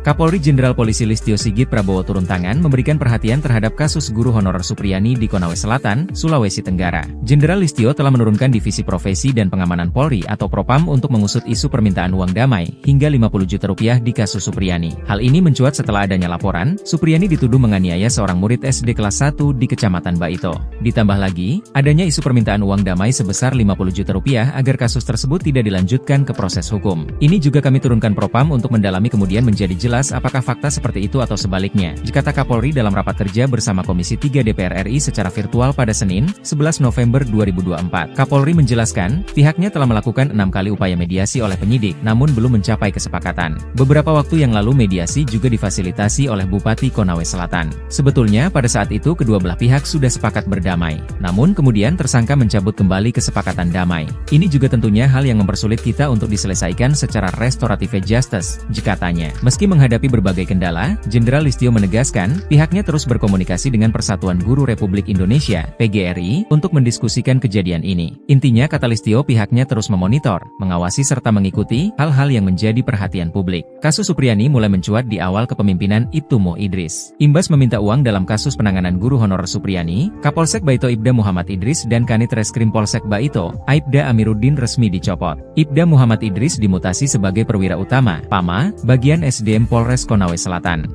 Speaker 1: Kapolri Jenderal Polisi Listio Sigit Prabowo turun tangan memberikan perhatian terhadap kasus guru honorer Supriyani di Konawe Selatan, Sulawesi Tenggara. Jenderal Listio telah menurunkan Divisi Profesi dan Pengamanan Polri atau Propam untuk mengusut isu permintaan uang damai hingga 50 juta rupiah di kasus Supriyani. Hal ini mencuat setelah adanya laporan, Supriyani dituduh menganiaya seorang murid SD kelas 1 di Kecamatan Baito. Ditambah lagi, adanya isu permintaan uang damai sebesar 50 juta rupiah agar kasus tersebut tidak dilanjutkan ke proses hukum. Ini juga kami turunkan Propam untuk mendalami kemudian menjadi jelas apakah fakta seperti itu atau sebaliknya, kata Kapolri dalam rapat kerja bersama Komisi 3 DPR RI secara virtual pada Senin, 11 November 2024. Kapolri menjelaskan, pihaknya telah melakukan 6 kali upaya mediasi oleh penyidik, namun belum mencapai kesepakatan. Beberapa waktu yang lalu mediasi juga difasilitasi oleh Bupati Konawe Selatan. Sebetulnya pada saat itu kedua belah pihak sudah sepakat berdamai, namun kemudian tersangka mencabut kembali kesepakatan damai. Ini juga tentunya hal yang mempersulit kita untuk diselesaikan secara restoratif justice, katanya. Meski menghadapi berbagai kendala, Jenderal Listio menegaskan, pihaknya terus berkomunikasi dengan Persatuan Guru Republik Indonesia, PGRI, untuk mendiskusikan kejadian ini. Intinya, kata Listio, pihaknya terus memonitor, mengawasi serta mengikuti hal-hal yang menjadi perhatian publik. Kasus Supriyani mulai mencuat di awal kepemimpinan Ibtu Mo Idris. Imbas meminta uang dalam kasus penanganan guru honorer Supriyani, Kapolsek Baito Ibda Muhammad Idris dan Kanit Reskrim Polsek Baito, Aibda Amiruddin resmi dicopot. Ibda Muhammad Idris dimutasi sebagai perwira utama, PAMA, bagian SDM Polres Konawe Selatan.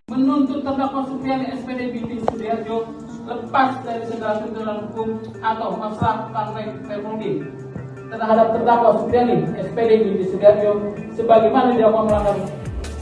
Speaker 3: Menuntut terdakwa Supriyani SPD binti Sudiarjo lepas dari segala tuntutan hukum atau masalah partai Permudi terhadap terdakwa Supriyani SPD binti Sudiarjo sebagaimana dilakukan melanggar.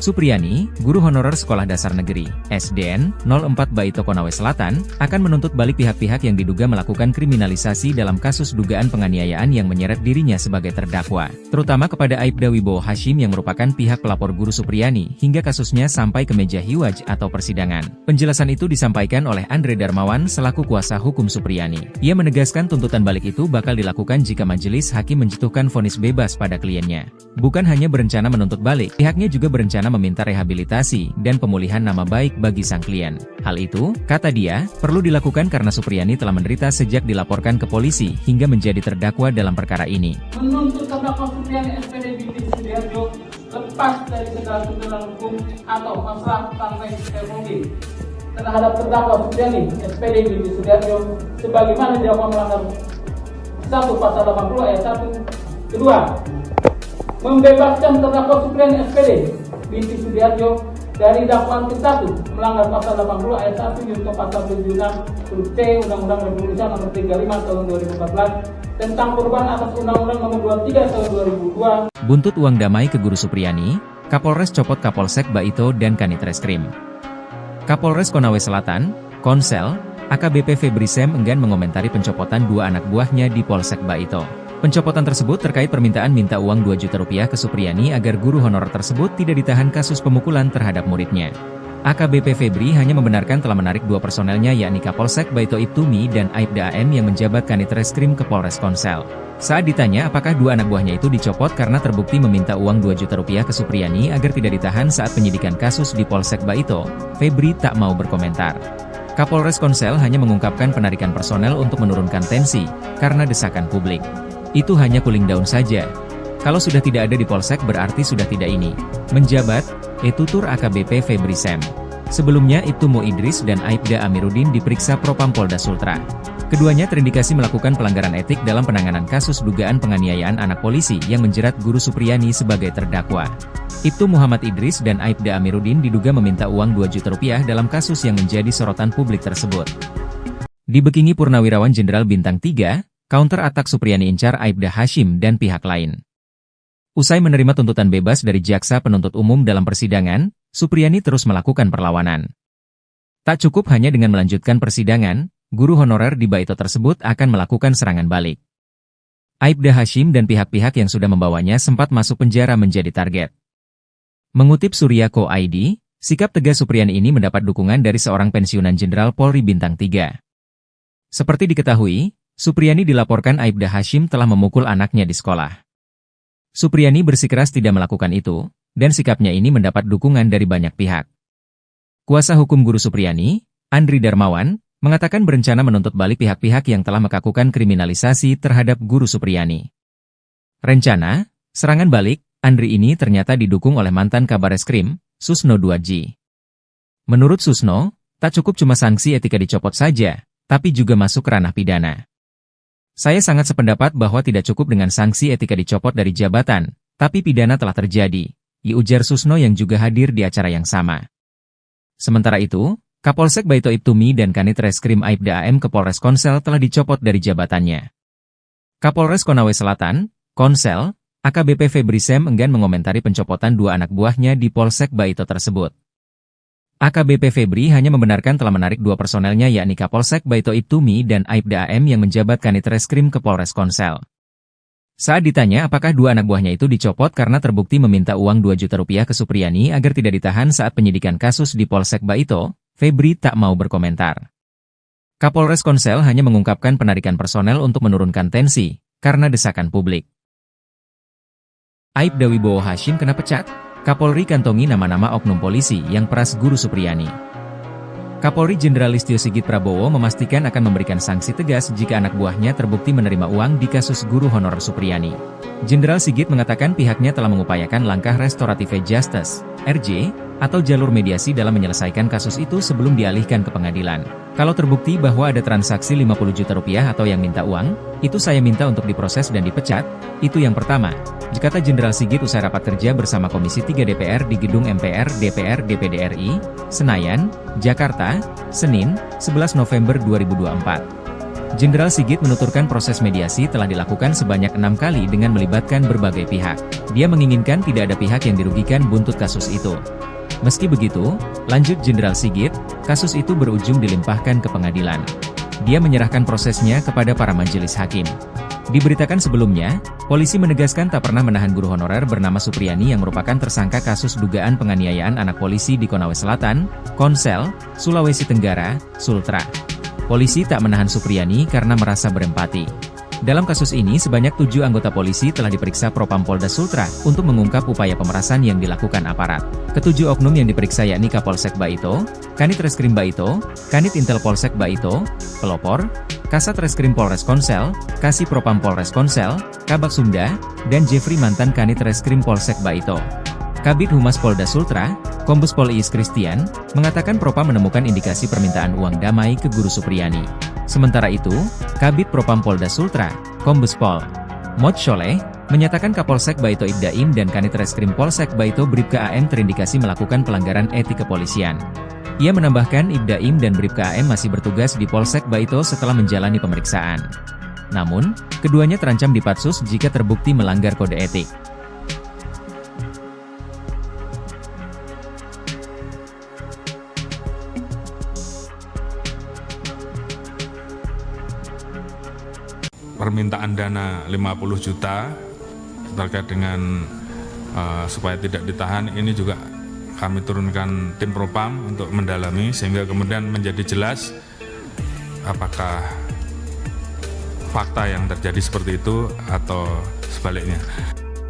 Speaker 1: Supriyani, guru honorer Sekolah Dasar Negeri, SDN, 04 Baito Konawe Selatan, akan menuntut balik pihak-pihak yang diduga melakukan kriminalisasi dalam kasus dugaan penganiayaan yang menyeret dirinya sebagai terdakwa, terutama kepada Aibda Wibowo Hashim yang merupakan pihak pelapor guru Supriyani hingga kasusnya sampai ke meja hiwaj atau persidangan. Penjelasan itu disampaikan oleh Andre Darmawan selaku kuasa hukum Supriyani. Ia menegaskan tuntutan balik itu bakal dilakukan jika majelis hakim menjatuhkan vonis bebas pada kliennya. Bukan hanya berencana menuntut balik, pihaknya juga berencana meminta rehabilitasi dan pemulihan nama baik bagi sang klien. Hal itu, kata dia, perlu dilakukan karena Supriyani telah menderita sejak dilaporkan ke polisi hingga menjadi terdakwa dalam perkara ini.
Speaker 3: Menuntut terdakwa Supriyani SPD binti Sudiarjo lepas dari segala tuntutan hukum atau masalah partai Permudi terhadap terdakwa Supriyani SPD binti Sudiarjo sebagaimana dilakukan melanggar 1 pasal 80 ayat 1. Kedua, membebaskan terdakwa Supriyani SPD binti Sudiarjo dari dakwaan ke-1 melanggar pasal 80 ayat 1 junto pasal 76 huruf C Undang-Undang Republik Indonesia nomor 35 tahun 2014 tentang perubahan atas Undang-Undang nomor 23 tahun 2002.
Speaker 1: Buntut uang damai ke guru Supriyani, Kapolres copot Kapolsek Baito dan Kanit Reskrim. Kapolres Konawe Selatan, Konsel, AKBP Febri Sem enggan mengomentari pencopotan 2 anak buahnya di Polsek Baito. Pencopotan tersebut terkait permintaan minta uang 2 juta rupiah ke Supriyani agar guru honorer tersebut tidak ditahan kasus pemukulan terhadap muridnya. AKBP Febri hanya membenarkan telah menarik 2 personelnya yakni Kapolsek Baito Ibtumi dan Aibda AM yang menjabat Kanit Reskrim ke Polres Konsel. Saat ditanya apakah 2 anak buahnya itu dicopot karena terbukti meminta uang 2 juta rupiah ke Supriyani agar tidak ditahan saat penyidikan kasus di Polsek Baito, Febri tak mau berkomentar. Kapolres Konsel hanya mengungkapkan penarikan personel untuk menurunkan tensi karena desakan publik. Itu hanya cooling down saja. Kalau sudah tidak ada di Polsek berarti sudah tidak ini. Menjabat, tutur AKBP Febri Sem. Sebelumnya Ibtu Mo Idris dan Aibda Amiruddin diperiksa Propam Polda Sultra. Keduanya terindikasi melakukan pelanggaran etik dalam penanganan kasus dugaan penganiayaan anak polisi yang menjerat guru Supriyani sebagai terdakwa. Ibtu Muhammad Idris dan Aibda Amiruddin diduga meminta uang 2 juta rupiah dalam kasus yang menjadi sorotan publik tersebut. Dibekingi Purnawirawan Jenderal Bintang 3, counter atak Supriyani incar Aibda Hashim dan pihak lain. Usai menerima tuntutan bebas dari jaksa penuntut umum dalam persidangan, Supriyani terus melakukan perlawanan. Tak cukup hanya dengan melanjutkan persidangan, guru honorer di Baito tersebut akan melakukan serangan balik. Aibda Hashim dan pihak-pihak yang sudah membawanya sempat masuk penjara menjadi target. Mengutip Surya.co ID, sikap tegas Supriyani ini mendapat dukungan dari seorang pensiunan Jenderal Polri Bintang 3. Seperti diketahui, Supriyani dilaporkan Aibda Hashim telah memukul anaknya di sekolah. Supriyani bersikeras tidak melakukan itu, dan sikapnya ini mendapat dukungan dari banyak pihak. Kuasa hukum guru Supriyani, Andri Darmawan, mengatakan berencana menuntut balik pihak-pihak yang telah melakukan kriminalisasi terhadap guru Supriyani. Rencana, serangan balik, Andri ini ternyata didukung oleh mantan Kabareskrim, Susno 2G. Menurut Susno, tak cukup cuma sanksi etika dicopot saja, tapi juga masuk ranah pidana. Saya sangat sependapat bahwa tidak cukup dengan sanksi etika dicopot dari jabatan, tapi pidana telah terjadi, ujar Susno yang juga hadir di acara yang sama. Sementara itu, Kapolsek Baito Ibtumi dan Kanit Reskrim Aibda AM ke Polres Konsel telah dicopot dari jabatannya. Kapolres Konawe Selatan, Konsel, AKBP Febri Sem enggan mengomentari pencopotan 2 anak buahnya di Polsek Baito tersebut. AKBP Febri hanya membenarkan telah menarik 2 personelnya yakni Kapolsek Baito Ibtumi dan Aibda AM yang menjabat Kanit Reskrim ke Polres Konsel. Saat ditanya apakah 2 anak buahnya itu dicopot karena terbukti meminta uang 2 juta rupiah ke Supriyani agar tidak ditahan saat penyidikan kasus di Polsek Baito, Febri tak mau berkomentar. Kapolres Konsel hanya mengungkapkan penarikan personel untuk menurunkan tensi, karena desakan publik. Aibda Wibowo Hashim kena pecat. Kapolri kantongi nama-nama oknum polisi yang peras Guru Supriyani. Kapolri Jenderal Listio Sigit Prabowo memastikan akan memberikan sanksi tegas jika anak buahnya terbukti menerima uang di kasus guru honorer Supriyani. Jenderal Sigit mengatakan pihaknya telah mengupayakan langkah restoratif justice, RJ, atau jalur mediasi dalam menyelesaikan kasus itu sebelum dialihkan ke pengadilan. Kalau terbukti bahwa ada transaksi 50 juta rupiah atau yang minta uang, itu saya minta untuk diproses dan dipecat, itu yang pertama. Kata Jenderal Sigit usai rapat kerja bersama Komisi 3 DPR di Gedung MPR DPR DPD RI, Senayan, Jakarta, Senin, 11 November 2024. Jenderal Sigit menuturkan proses mediasi telah dilakukan sebanyak 6 kali dengan melibatkan berbagai pihak. Dia menginginkan tidak ada pihak yang dirugikan buntut kasus itu. Meski begitu, lanjut Jenderal Sigit, kasus itu berujung dilimpahkan ke pengadilan. Dia menyerahkan prosesnya kepada para majelis hakim. Diberitakan sebelumnya, polisi menegaskan tak pernah menahan guru honorer bernama Supriyani yang merupakan tersangka kasus dugaan penganiayaan anak polisi di Konawe Selatan, Konsel, Sulawesi Tenggara, Sultra. Polisi tak menahan Supriyani karena merasa berempati. Dalam kasus ini sebanyak 7 anggota polisi telah diperiksa Propam Polda Sultra untuk mengungkap upaya pemerasan yang dilakukan aparat. Ketujuh oknum yang diperiksa yakni Kapolsek Baito, Kanit Reskrim Baito, Kanit Intel Polsek Baito, Pelopor, Kasat Reskrim Polres Konsel, Kasih Propam Polres Konsel, Kabak Sumda, dan Jeffrey mantan Kanit Reskrim Polsek Baito. Kabid Humas Polda Sultra, Kombes Pol Iis Christian, mengatakan Propam menemukan indikasi permintaan uang damai ke Guru Supriyani. Sementara itu, Kabid Propam Polda Sultra, Kombes Pol Mod Sholeh, menyatakan Kapolsek Baito Ibdaim dan Kanit Reskrim Polsek Baito Bribka AM terindikasi melakukan pelanggaran etik kepolisian. Ia menambahkan Ibdaim dan Bribka AM masih bertugas di Polsek Baito setelah menjalani pemeriksaan. Namun, keduanya terancam dipatsus jika terbukti melanggar kode etik.
Speaker 2: Permintaan dana 50 juta terkait dengan supaya tidak ditahan, ini juga kami turunkan tim Propam untuk mendalami sehingga kemudian menjadi jelas apakah fakta yang terjadi seperti itu atau sebaliknya.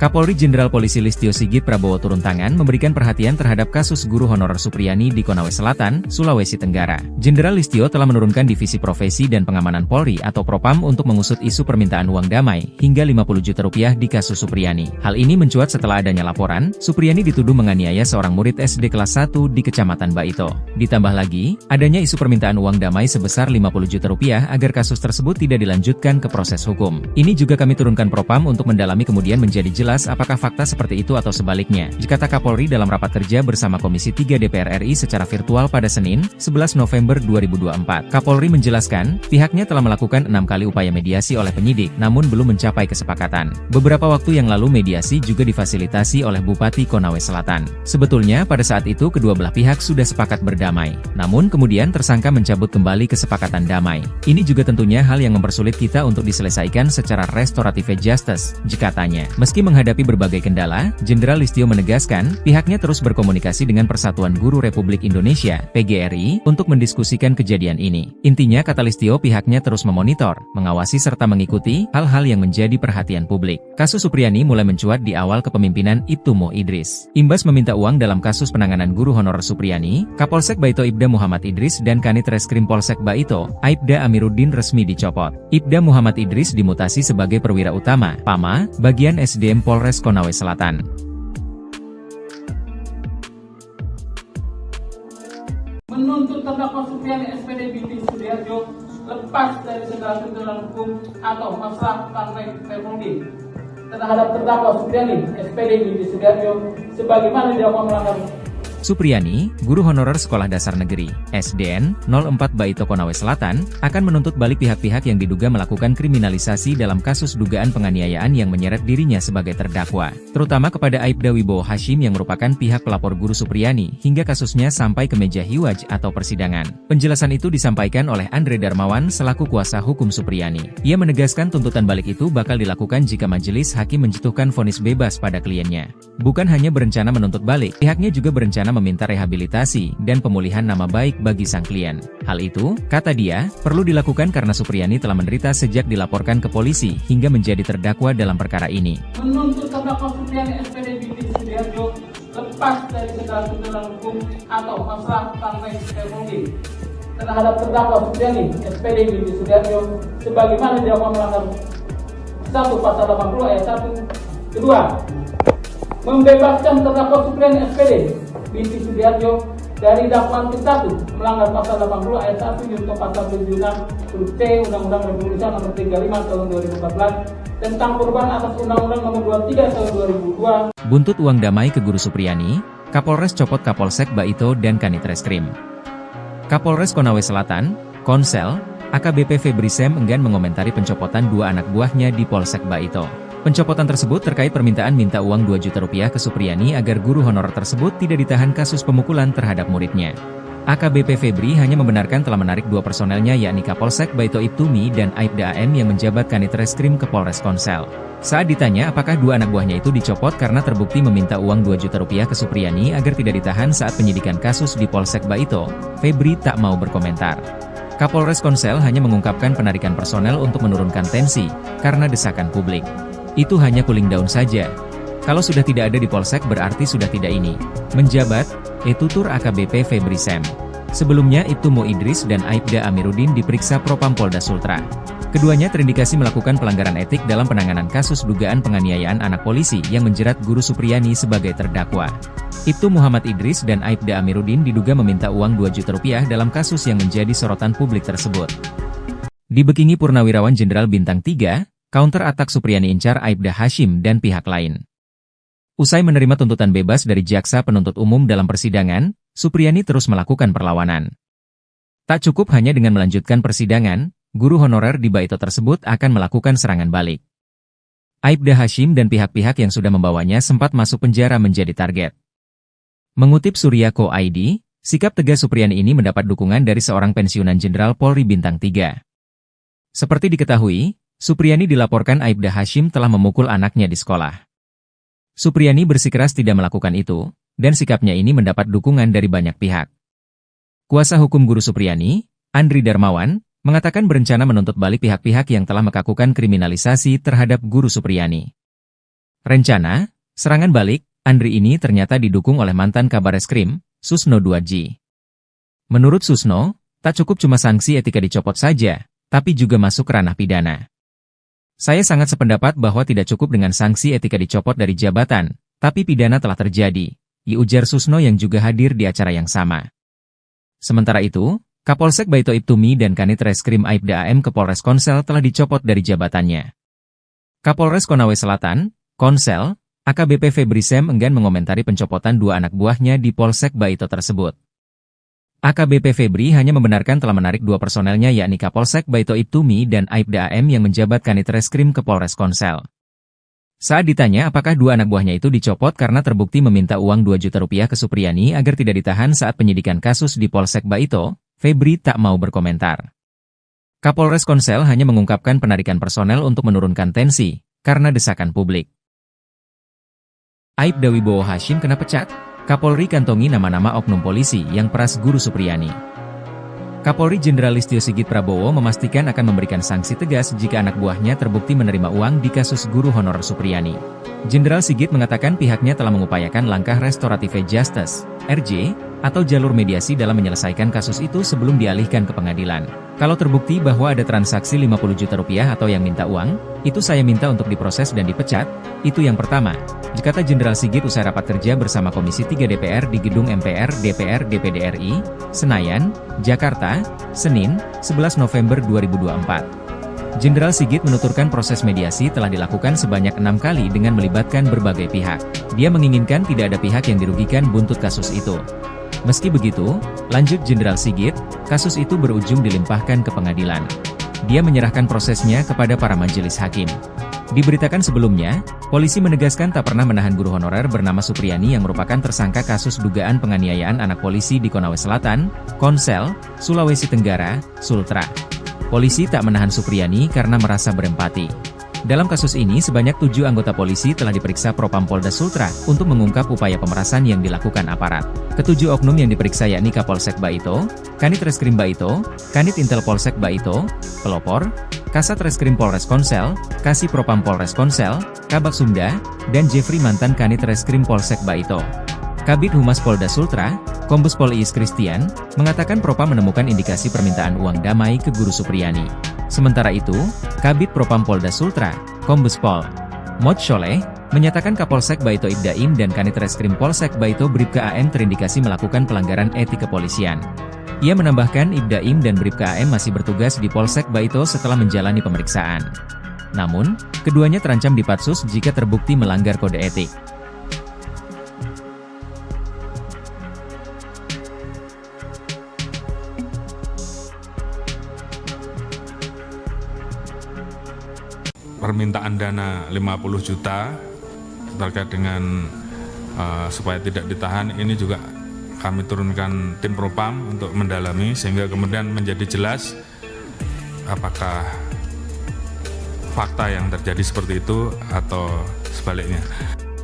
Speaker 1: Kapolri Jenderal Polisi Listio Sigit Prabowo turun tangan memberikan perhatian terhadap kasus guru honorer Supriyani di Konawe Selatan, Sulawesi Tenggara. Jenderal Listio telah menurunkan Divisi Profesi dan Pengamanan Polri atau Propam untuk mengusut isu permintaan uang damai hingga 50 juta rupiah di kasus Supriyani. Hal ini mencuat setelah adanya laporan, Supriyani dituduh menganiaya seorang murid SD kelas 1 di Kecamatan Baito. Ditambah lagi, adanya isu permintaan uang damai sebesar 50 juta rupiah agar kasus tersebut tidak dilanjutkan ke proses hukum. Ini juga kami turunkan Propam untuk mendalami kemudian menjadi jelas apakah fakta seperti itu atau sebaliknya, kata Kapolri dalam rapat kerja bersama Komisi 3 DPR RI secara virtual pada Senin, 11 November 2024. Kapolri menjelaskan, pihaknya telah melakukan 6 kali upaya mediasi oleh penyidik, namun belum mencapai kesepakatan. Beberapa waktu yang lalu mediasi juga difasilitasi oleh Bupati Konawe Selatan. Sebetulnya pada saat itu kedua belah pihak sudah sepakat berdamai, namun kemudian tersangka mencabut kembali kesepakatan damai. Ini juga tentunya hal yang mempersulit kita untuk diselesaikan secara restoratif justice, katanya. Meski menghadapi berbagai kendala, Jenderal Listio menegaskan, pihaknya terus berkomunikasi dengan Persatuan Guru Republik Indonesia, PGRI, untuk mendiskusikan kejadian ini. Intinya kata Listio pihaknya terus memonitor, mengawasi serta mengikuti hal-hal yang menjadi perhatian publik. Kasus Supriyani mulai mencuat di awal kepemimpinan Ibtu Mo Idris. Imbas meminta uang dalam kasus penanganan guru honorer Supriyani, Kapolsek Baito Ibda Muhammad Idris dan Kanit Reskrim Polsek Baito, Aibda Amiruddin resmi dicopot. Ibda Muhammad Idris dimutasi sebagai perwira utama, PAMA, bagian SDM Polres Konawe Selatan.
Speaker 3: Menuntut terdakwa Supriyani SPD Binti Sudiarjo lepas dari segala tuntutan hukum atau masalah partai Permudi terhadap terdakwa Supriyani SPD Binti Sudiarjo sebagaimana dilakukan melanggar.
Speaker 1: Supriyani, guru honorer Sekolah Dasar Negeri, SDN, 04 Baito Konawe Selatan, akan menuntut balik pihak-pihak yang diduga melakukan kriminalisasi dalam kasus dugaan penganiayaan yang menyeret dirinya sebagai terdakwa, terutama kepada Aibda Wibowo Hashim yang merupakan pihak pelapor guru Supriyani hingga kasusnya sampai ke meja hiwaj atau persidangan. Penjelasan itu disampaikan oleh Andre Darmawan selaku kuasa hukum Supriyani. Ia menegaskan tuntutan balik itu bakal dilakukan jika majelis hakim menjatuhkan vonis bebas pada kliennya. Bukan hanya berencana menuntut balik, pihaknya juga berencana meminta rehabilitasi dan pemulihan nama baik bagi sang klien. Hal itu, kata dia, perlu dilakukan karena Supriyani telah menderita sejak dilaporkan ke polisi hingga menjadi terdakwa dalam perkara ini.
Speaker 3: Menuntut terdakwa Supriani SPD binti Sudiarjo lepas dari segala tuntutan hukum atau masalah partai teknologi terhadap terdakwa Supriani SPD binti Sudiarjo sebagaimana dilakukan melanggar 1 pasal 80 ayat 1. Kedua, membebaskan terdakwa Supriani SPD binti Sudiarjo dari dakwaan ke-1 melanggar pasal 80 ayat 1 junto pasal 76 huruf C Undang-Undang Republik Indonesia nomor 35 tahun 2014 tentang perubahan atas Undang-Undang nomor 23 tahun 2002.
Speaker 1: Buntut uang damai ke Guru Supriani, Kapolres copot Kapolsek Baito dan Kanit Reskrim. Kapolres Konawe Selatan, Konsel, AKBP Febri Sem enggan mengomentari pencopotan 2 anak buahnya di Polsek Baito. Pencopotan tersebut terkait permintaan minta uang 2 juta rupiah ke Supriani agar guru honorer tersebut tidak ditahan kasus pemukulan terhadap muridnya. AKBP Febri hanya membenarkan telah menarik 2 personelnya yakni Kapolsek Baito Ibtumi dan Aibda AM yang menjabat Kanit Reskrim ke Polres Konsel. Saat ditanya apakah 2 anak buahnya itu dicopot karena terbukti meminta uang 2 juta rupiah ke Supriani agar tidak ditahan saat penyidikan kasus di Polsek Baito, Febri tak mau berkomentar. Kapolres Konsel hanya mengungkapkan penarikan personel untuk menurunkan tensi, karena desakan publik. Itu hanya cooling down saja. Kalau sudah tidak ada di Polsek berarti sudah tidak ini. Menjabat, tutur AKBP Febri Sem. Sebelumnya Ibtumo Idris dan Aibda Amiruddin diperiksa Propam Polda Sultra. Keduanya terindikasi melakukan pelanggaran etik dalam penanganan kasus dugaan penganiayaan anak polisi yang menjerat Guru Supriani sebagai terdakwa. Ibtu Muhammad Idris dan Aibda Amiruddin diduga meminta uang 2 juta rupiah dalam kasus yang menjadi sorotan publik tersebut. Dibekingi Purnawirawan Jenderal Bintang 3, counter atak Supriani incar Aibda Hashim dan pihak lain. Usai menerima tuntutan bebas dari jaksa penuntut umum dalam persidangan, Supriani terus melakukan perlawanan. Tak cukup hanya dengan melanjutkan persidangan, guru honorer di Baito tersebut akan melakukan serangan balik. Aibda Hashim dan pihak-pihak yang sudah membawanya sempat masuk penjara menjadi target. Mengutip Surya.co.id, sikap tegas Supriani ini mendapat dukungan dari seorang pensiunan Jenderal Polri Bintang 3. Seperti diketahui, Supriani dilaporkan Aibda Hashim telah memukul anaknya di sekolah. Supriani bersikeras tidak melakukan itu, dan sikapnya ini mendapat dukungan dari banyak pihak. Kuasa hukum Guru Supriani, Andri Darmawan, mengatakan berencana menuntut balik pihak-pihak yang telah melakukan kriminalisasi terhadap Guru Supriani. Rencana, serangan balik, Andri ini ternyata didukung oleh mantan Kabareskrim, Susno Duadji. Menurut Susno, tak cukup cuma sanksi etika dicopot saja, tapi juga masuk ranah pidana. Saya sangat sependapat bahwa tidak cukup dengan sanksi etika dicopot dari jabatan, tapi pidana telah terjadi, ujar Susno yang juga hadir di acara yang sama. Sementara itu, Kapolsek Baito Ibtumi dan Kanit Reskrim Aibda AM ke Polres Konsel telah dicopot dari jabatannya. Kapolres Konawe Selatan, Konsel, AKBP Febri Sem enggan mengomentari pencopotan 2 anak buahnya di Polsek Baito tersebut. AKBP Febri hanya membenarkan telah menarik 2 personelnya yakni Kapolsek Baito Ibtumi dan Aibda AM yang menjabat Kanit Reskrim ke Polres Konsel. Saat ditanya apakah 2 anak buahnya itu dicopot karena terbukti meminta uang 2 juta rupiah ke Supriani agar tidak ditahan saat penyidikan kasus di Polsek Baito, Febri tak mau berkomentar. Kapolres Konsel hanya mengungkapkan penarikan personel untuk menurunkan tensi, karena desakan publik. Aibda Wibowo Hashim kena pecat, Kapolri kantongi nama-nama oknum polisi yang peras Guru Supriani. Kapolri Jenderal Listio Sigit Prabowo memastikan akan memberikan sanksi tegas jika anak buahnya terbukti menerima uang di kasus guru honorer Supriani. Jenderal Sigit mengatakan pihaknya telah mengupayakan langkah restoratif justice, RJ, atau jalur mediasi dalam menyelesaikan kasus itu sebelum dialihkan ke pengadilan. Kalau terbukti bahwa ada transaksi 50 juta rupiah atau yang minta uang, itu saya minta untuk diproses dan dipecat, itu yang pertama, kata Jenderal Sigit usai rapat kerja bersama Komisi 3 DPR di Gedung MPR DPR DPD RI, Senayan, Jakarta, Senin, 11 November 2024. Jenderal Sigit menuturkan proses mediasi telah dilakukan sebanyak 6 kali dengan melibatkan berbagai pihak. Dia menginginkan tidak ada pihak yang dirugikan buntut kasus itu. Meski begitu, lanjut Jenderal Sigit, kasus itu berujung dilimpahkan ke pengadilan. Dia menyerahkan prosesnya kepada para majelis hakim. Diberitakan sebelumnya, polisi menegaskan tak pernah menahan guru honorer bernama Supriani yang merupakan tersangka kasus dugaan penganiayaan anak polisi di Konawe Selatan, Konsel, Sulawesi Tenggara, Sultra. Polisi tak menahan Supriani karena merasa berempati. Dalam kasus ini sebanyak 7 anggota polisi telah diperiksa Propam Polda Sultra untuk mengungkap upaya pemerasan yang dilakukan aparat. Ketujuh oknum yang diperiksa yakni Kapolsek Baito, Kanit Reskrim Baito, Kanit Intel Polsek Baito, pelopor, Kasat Reskrim Polres Konsel, Kasih Propam Polres Konsel, Kabak Sumda, dan Jeffrey mantan Kanit Reskrim Polsek Baito. Kabid Humas Polda Sultra, Kombes Pol Iis Christian, mengatakan Propam menemukan indikasi permintaan uang damai ke Guru Supriyani. Sementara itu, Kabid Propam Polda Sultra, Kombes Pol Mod Sholeh, menyatakan Kapolsek Baito Ibda Im dan Kanit Reskrim Polsek Baito Bribka AM terindikasi melakukan pelanggaran etik kepolisian. Ia menambahkan Ibda Im dan Bribka AM masih bertugas di Polsek Baito setelah menjalani pemeriksaan. Namun, keduanya terancam dipatsus jika terbukti melanggar kode etik.
Speaker 2: Permintaan dana 50 juta terkait dengan supaya tidak ditahan ini juga kami turunkan tim Propam untuk mendalami sehingga kemudian menjadi jelas apakah fakta yang terjadi seperti itu atau sebaliknya.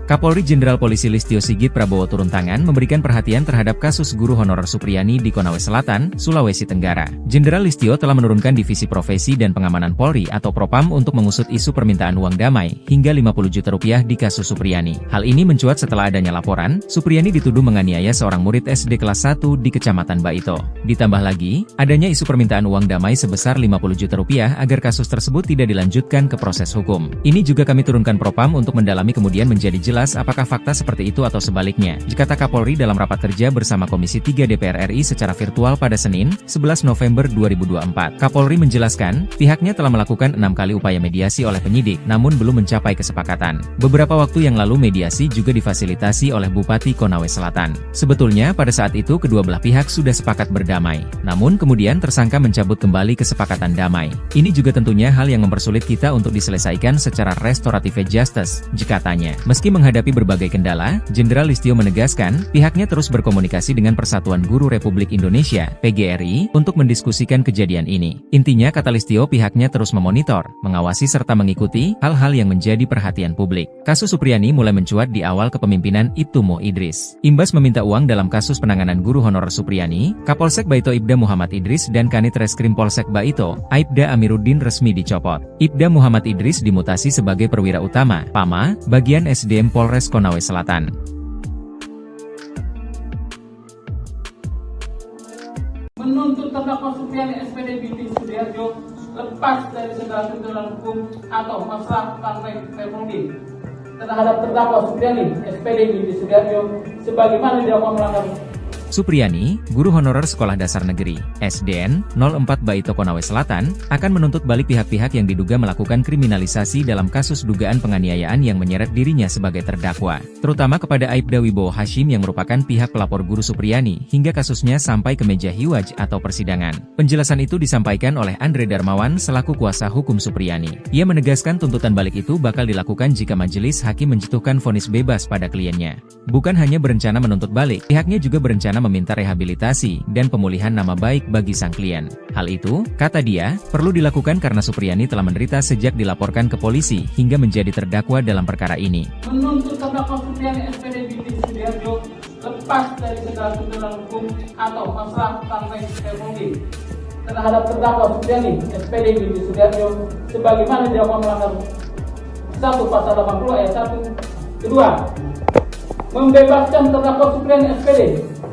Speaker 1: Kapolri Jenderal Polisi Listio Sigit Prabowo turun tangan memberikan perhatian terhadap kasus guru honorer Supriyani di Konawe Selatan, Sulawesi Tenggara. Jenderal Listio telah menurunkan Divisi Profesi dan Pengamanan Polri atau Propam untuk mengusut isu permintaan uang damai hingga 50 juta rupiah di kasus Supriyani. Hal ini mencuat setelah adanya laporan, Supriyani dituduh menganiaya seorang murid SD kelas 1 di Kecamatan Baito. Ditambah lagi, adanya isu permintaan uang damai sebesar 50 juta rupiah agar kasus tersebut tidak dilanjutkan ke proses hukum. Ini juga kami turunkan Propam untuk mendalami kemudian menjadi jelas apakah fakta seperti itu atau sebaliknya, kata Kapolri dalam rapat kerja bersama Komisi 3 DPR RI secara virtual pada Senin, 11 November 2024. Kapolri menjelaskan, pihaknya telah melakukan 6 kali upaya mediasi oleh penyidik, namun belum mencapai kesepakatan. Beberapa waktu yang lalu mediasi juga difasilitasi oleh Bupati Konawe Selatan. Sebetulnya pada saat itu kedua belah pihak sudah sepakat berdamai, namun kemudian tersangka mencabut kembali kesepakatan damai. Ini juga tentunya hal yang mempersulit kita untuk diselesaikan secara restoratif justice, katanya. Meski menghadapi berbagai kendala, Jenderal Listio menegaskan, pihaknya terus berkomunikasi dengan Persatuan Guru Republik Indonesia, PGRI, untuk mendiskusikan kejadian ini. Intinya kata Listio pihaknya terus memonitor, mengawasi serta mengikuti hal-hal yang menjadi perhatian publik. Kasus Supriyani mulai mencuat di awal kepemimpinan Ibtu Mo Idris. Imbas meminta uang dalam kasus penanganan guru honorer Supriyani, Kapolsek Baito Ibda Muhammad Idris dan Kanit Reskrim Polsek Baito, Aibda Amiruddin resmi dicopot. Ibda Muhammad Idris dimutasi sebagai perwira utama, PAMA, bagian SDM Polres Konawe Selatan.
Speaker 3: Menuntut terdakwa Supriyani SPD Binti Sudiarjo lepas dari segala tuntutan hukum atau masalah partai Republik terhadap terdakwa Supriyani SPD Binti Sudiarjo sebagaimana didakwa melanggar.
Speaker 1: Supriyani, guru honorer Sekolah Dasar Negeri, SDN, 04 Baito Konawe Selatan, akan menuntut balik pihak-pihak yang diduga melakukan kriminalisasi dalam kasus dugaan penganiayaan yang menyeret dirinya sebagai terdakwa, terutama kepada Aibda Wibowo Hashim yang merupakan pihak pelapor guru Supriyani hingga kasusnya sampai ke meja hiwaj atau persidangan. Penjelasan itu disampaikan oleh Andre Darmawan selaku kuasa hukum Supriyani. Ia menegaskan tuntutan balik itu bakal dilakukan jika majelis hakim menjatuhkan vonis bebas pada kliennya. Bukan hanya berencana menuntut balik, pihaknya juga berencana meminta rehabilitasi dan pemulihan nama baik bagi sang klien. Hal itu, kata dia, perlu dilakukan karena Supriyani telah menderita sejak dilaporkan ke polisi hingga menjadi terdakwa dalam perkara ini.
Speaker 3: Menuntut terdakwa Supriyani SPD Binti Sudiarjo lepas dari segala tuntutan hukum atau masalah partai Republik terhadap terdakwa Supriyani SPD Binti Sudiarjo sebagaimana didakwa melanggar 1 Pasal 80 ayat 1. Kedua, membebaskan terdakwa Supriyani SPD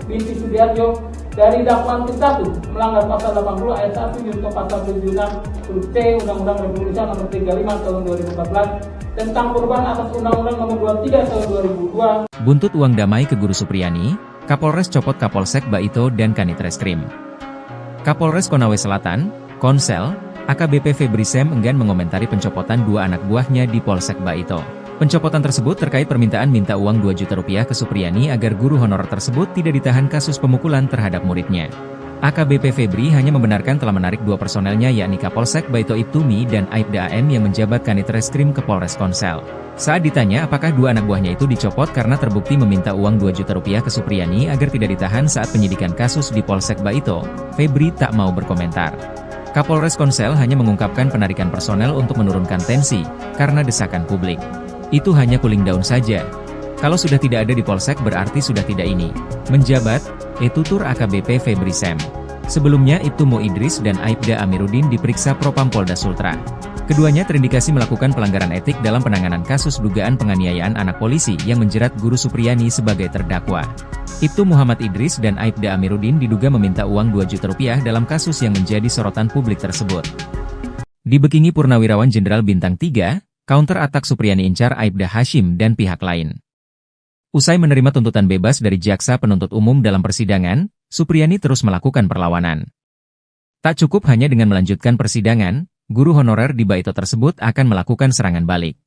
Speaker 3: Binti Sudiarjo dari dakwaan ke-1 melanggar Pasal 80 ayat 1 junto Pasal 76 huruf C Undang-Undang Republik Indonesia Nomor 35 Tahun 2014 tentang perubahan atas Undang-Undang Nomor 23 Tahun 2002.
Speaker 1: Buntut uang damai ke Guru Supriyani, Kapolres copot Kapolsek Baito dan Kanit Reskrim. Kapolres Konawe Selatan, Konsel, AKBP Febri Sem enggan mengomentari pencopotan 2 anak buahnya di Polsek Baito. Pencopotan tersebut terkait permintaan minta uang 2 juta rupiah ke Supriyani agar guru honorer tersebut tidak ditahan kasus pemukulan terhadap muridnya. AKBP Febri hanya membenarkan telah menarik 2 personelnya yakni Kapolsek Baito Ibtumi dan Aibda AM yang menjabat Kanit Reskrim ke Polres Konsel. Saat ditanya apakah 2 anak buahnya itu dicopot karena terbukti meminta uang 2 juta rupiah ke Supriyani agar tidak ditahan saat penyidikan kasus di Polsek Baito, Febri tak mau berkomentar. Kapolres Konsel hanya mengungkapkan penarikan personel untuk menurunkan tensi, karena desakan publik. Itu hanya cooling down saja. Kalau sudah tidak ada di Polsek berarti sudah tidak ini. Menjabat, tutur AKBP Febri Sem. Sebelumnya Ibtu Mo Idris dan Aibda Amiruddin diperiksa Propam Polda Sultra. Keduanya terindikasi melakukan pelanggaran etik dalam penanganan kasus dugaan penganiayaan anak polisi yang menjerat Guru Supriyani sebagai terdakwa. Ibtu Muhammad Idris dan Aibda Amiruddin diduga meminta uang 2 juta rupiah dalam kasus yang menjadi sorotan publik tersebut. Dibekingi Purnawirawan Jenderal Bintang 3, counter attack Supriyani incar Aibda Hashim dan pihak lain. Usai menerima tuntutan bebas dari jaksa penuntut umum dalam persidangan, Supriyani terus melakukan perlawanan. Tak cukup hanya dengan melanjutkan persidangan, guru honorer di Baito tersebut akan melakukan serangan balik.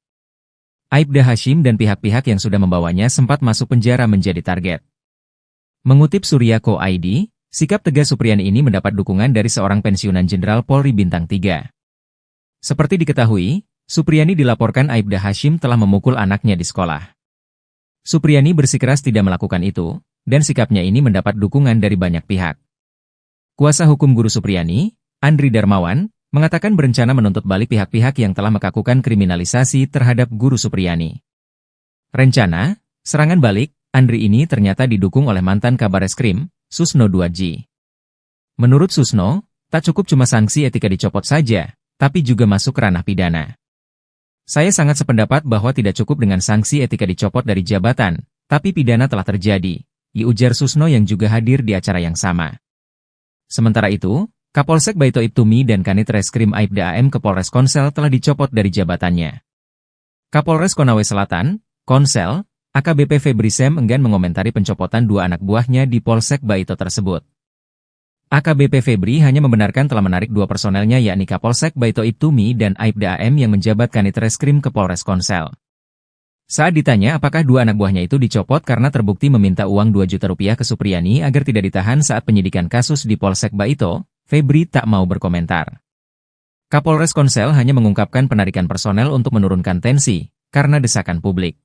Speaker 1: Aibda Hashim dan pihak-pihak yang sudah membawanya sempat masuk penjara menjadi target. Mengutip Surya.co.id, sikap tegas Supriyani ini mendapat dukungan dari seorang pensiunan Jenderal Polri Bintang 3. Seperti diketahui, Supriyani dilaporkan Aibda Hashim telah memukul anaknya di sekolah. Supriyani bersikeras tidak melakukan itu, dan sikapnya ini mendapat dukungan dari banyak pihak. Kuasa hukum Guru Supriyani, Andri Darmawan, mengatakan berencana menuntut balik pihak-pihak yang telah melakukan kriminalisasi terhadap Guru Supriyani. Rencana, serangan balik, Andri ini ternyata didukung oleh mantan Kabareskrim, Susno Duadji. Menurut Susno, tak cukup cuma sanksi etika dicopot saja, tapi juga masuk ranah pidana. Saya sangat sependapat bahwa tidak cukup dengan sanksi etika dicopot dari jabatan, tapi pidana telah terjadi, ujar Susno yang juga hadir di acara yang sama. Sementara itu, Kapolsek Baito Ibtumi dan Kanit Reskrim Aibda AM ke Polres Konsel telah dicopot dari jabatannya. Kapolres Konawe Selatan, Konsel, AKBP Febri Sem enggan mengomentari pencopotan 2 anak buahnya di Polsek Baito tersebut. AKBP Febri hanya membenarkan telah menarik 2 personelnya yakni Kapolsek Baito Ibtumi dan Aibda AM yang menjabat Kanit Reskrim ke Polres Konsel. Saat ditanya apakah 2 anak buahnya itu dicopot karena terbukti meminta uang 2 juta rupiah ke Supriyani agar tidak ditahan saat penyidikan kasus di Polsek Baito, Febri tak mau berkomentar. Kapolres Konsel hanya mengungkapkan penarikan personel untuk menurunkan tensi, karena desakan publik.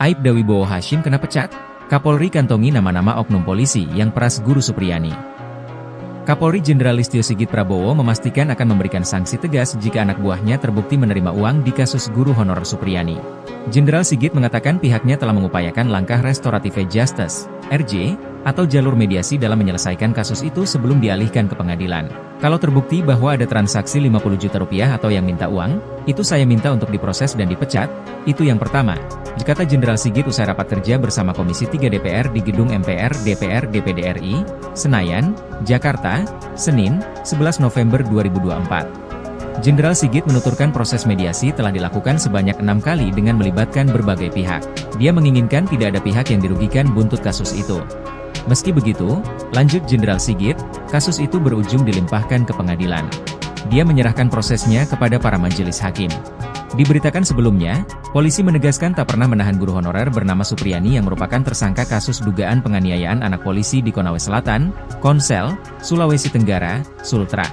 Speaker 1: Aibda Wibowo Hashim kena pecat? Kapolri kantongi nama-nama oknum polisi yang peras Guru Supriyani. Kapolri Jenderal Listio Sigit Prabowo memastikan akan memberikan sanksi tegas jika anak buahnya terbukti menerima uang di kasus guru honorer Supriyani. Jenderal Sigit mengatakan pihaknya telah mengupayakan langkah restoratif justice, RJ, atau jalur mediasi dalam menyelesaikan kasus itu sebelum dialihkan ke pengadilan. Kalau terbukti bahwa ada transaksi 50 juta rupiah atau yang minta uang, itu saya minta untuk diproses dan dipecat, itu yang pertama, kata Jenderal Sigit usai rapat kerja bersama Komisi 3 DPR di Gedung MPR DPR DPD RI, Senayan, Jakarta, Senin, 11 November 2024. Jenderal Sigit menuturkan proses mediasi telah dilakukan sebanyak 6 kali dengan melibatkan berbagai pihak. Dia menginginkan tidak ada pihak yang dirugikan buntut kasus itu. Meski begitu, lanjut Jenderal Sigit, kasus itu berujung dilimpahkan ke pengadilan. Dia menyerahkan prosesnya kepada para majelis hakim. Diberitakan sebelumnya, polisi menegaskan tak pernah menahan guru honorer bernama Supriyani yang merupakan tersangka kasus dugaan penganiayaan anak polisi di Konawe Selatan, Konsel, Sulawesi Tenggara, Sultra.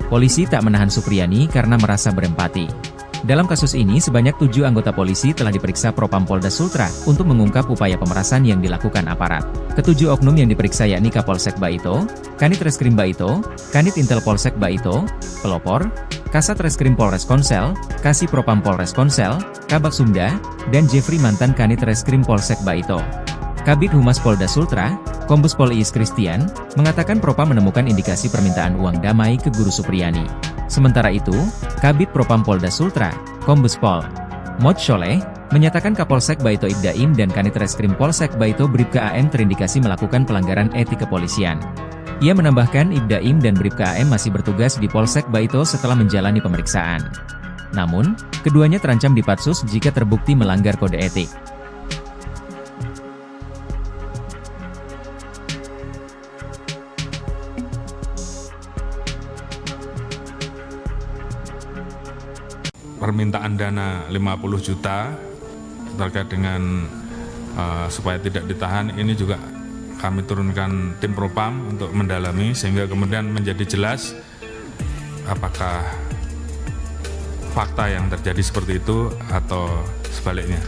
Speaker 1: Polisi tak menahan Supriyani karena merasa berempati. Dalam kasus ini sebanyak 7 anggota polisi telah diperiksa Propam Polda Sultra untuk mengungkap upaya pemerasan yang dilakukan aparat. Ketujuh oknum yang diperiksa yakni Kapolsek Baito, Kanit Reskrim Baito, Kanit Intel Polsek Baito, Pelopor, Kasat Reskrim Polres Konsel, Kasih Propam Polres Konsel, Kabak Sumda, dan Jeffrey mantan Kanit Reskrim Polsek Baito. Kabid Humas Polda Sultra, Kombes Pol Iis Christian, mengatakan Propam menemukan indikasi permintaan uang damai ke Guru Supriyani. Sementara itu, Kabid Propam Polda Sultra, Kombes Pol Mod Sholeh, menyatakan Kapolsek Baito Ibdaim dan Kanit Reskrim Polsek Baito Bribka AM terindikasi melakukan pelanggaran etik kepolisian. Ia menambahkan Ibdaim dan Bribka AM masih bertugas di Polsek Baito setelah menjalani pemeriksaan. Namun, keduanya terancam dipatsus jika terbukti melanggar kode etik.
Speaker 2: Permintaan dana 50 juta terkait dengan supaya tidak ditahan ini juga kami turunkan tim Propam untuk mendalami sehingga kemudian menjadi jelas apakah fakta yang terjadi seperti itu atau sebaliknya.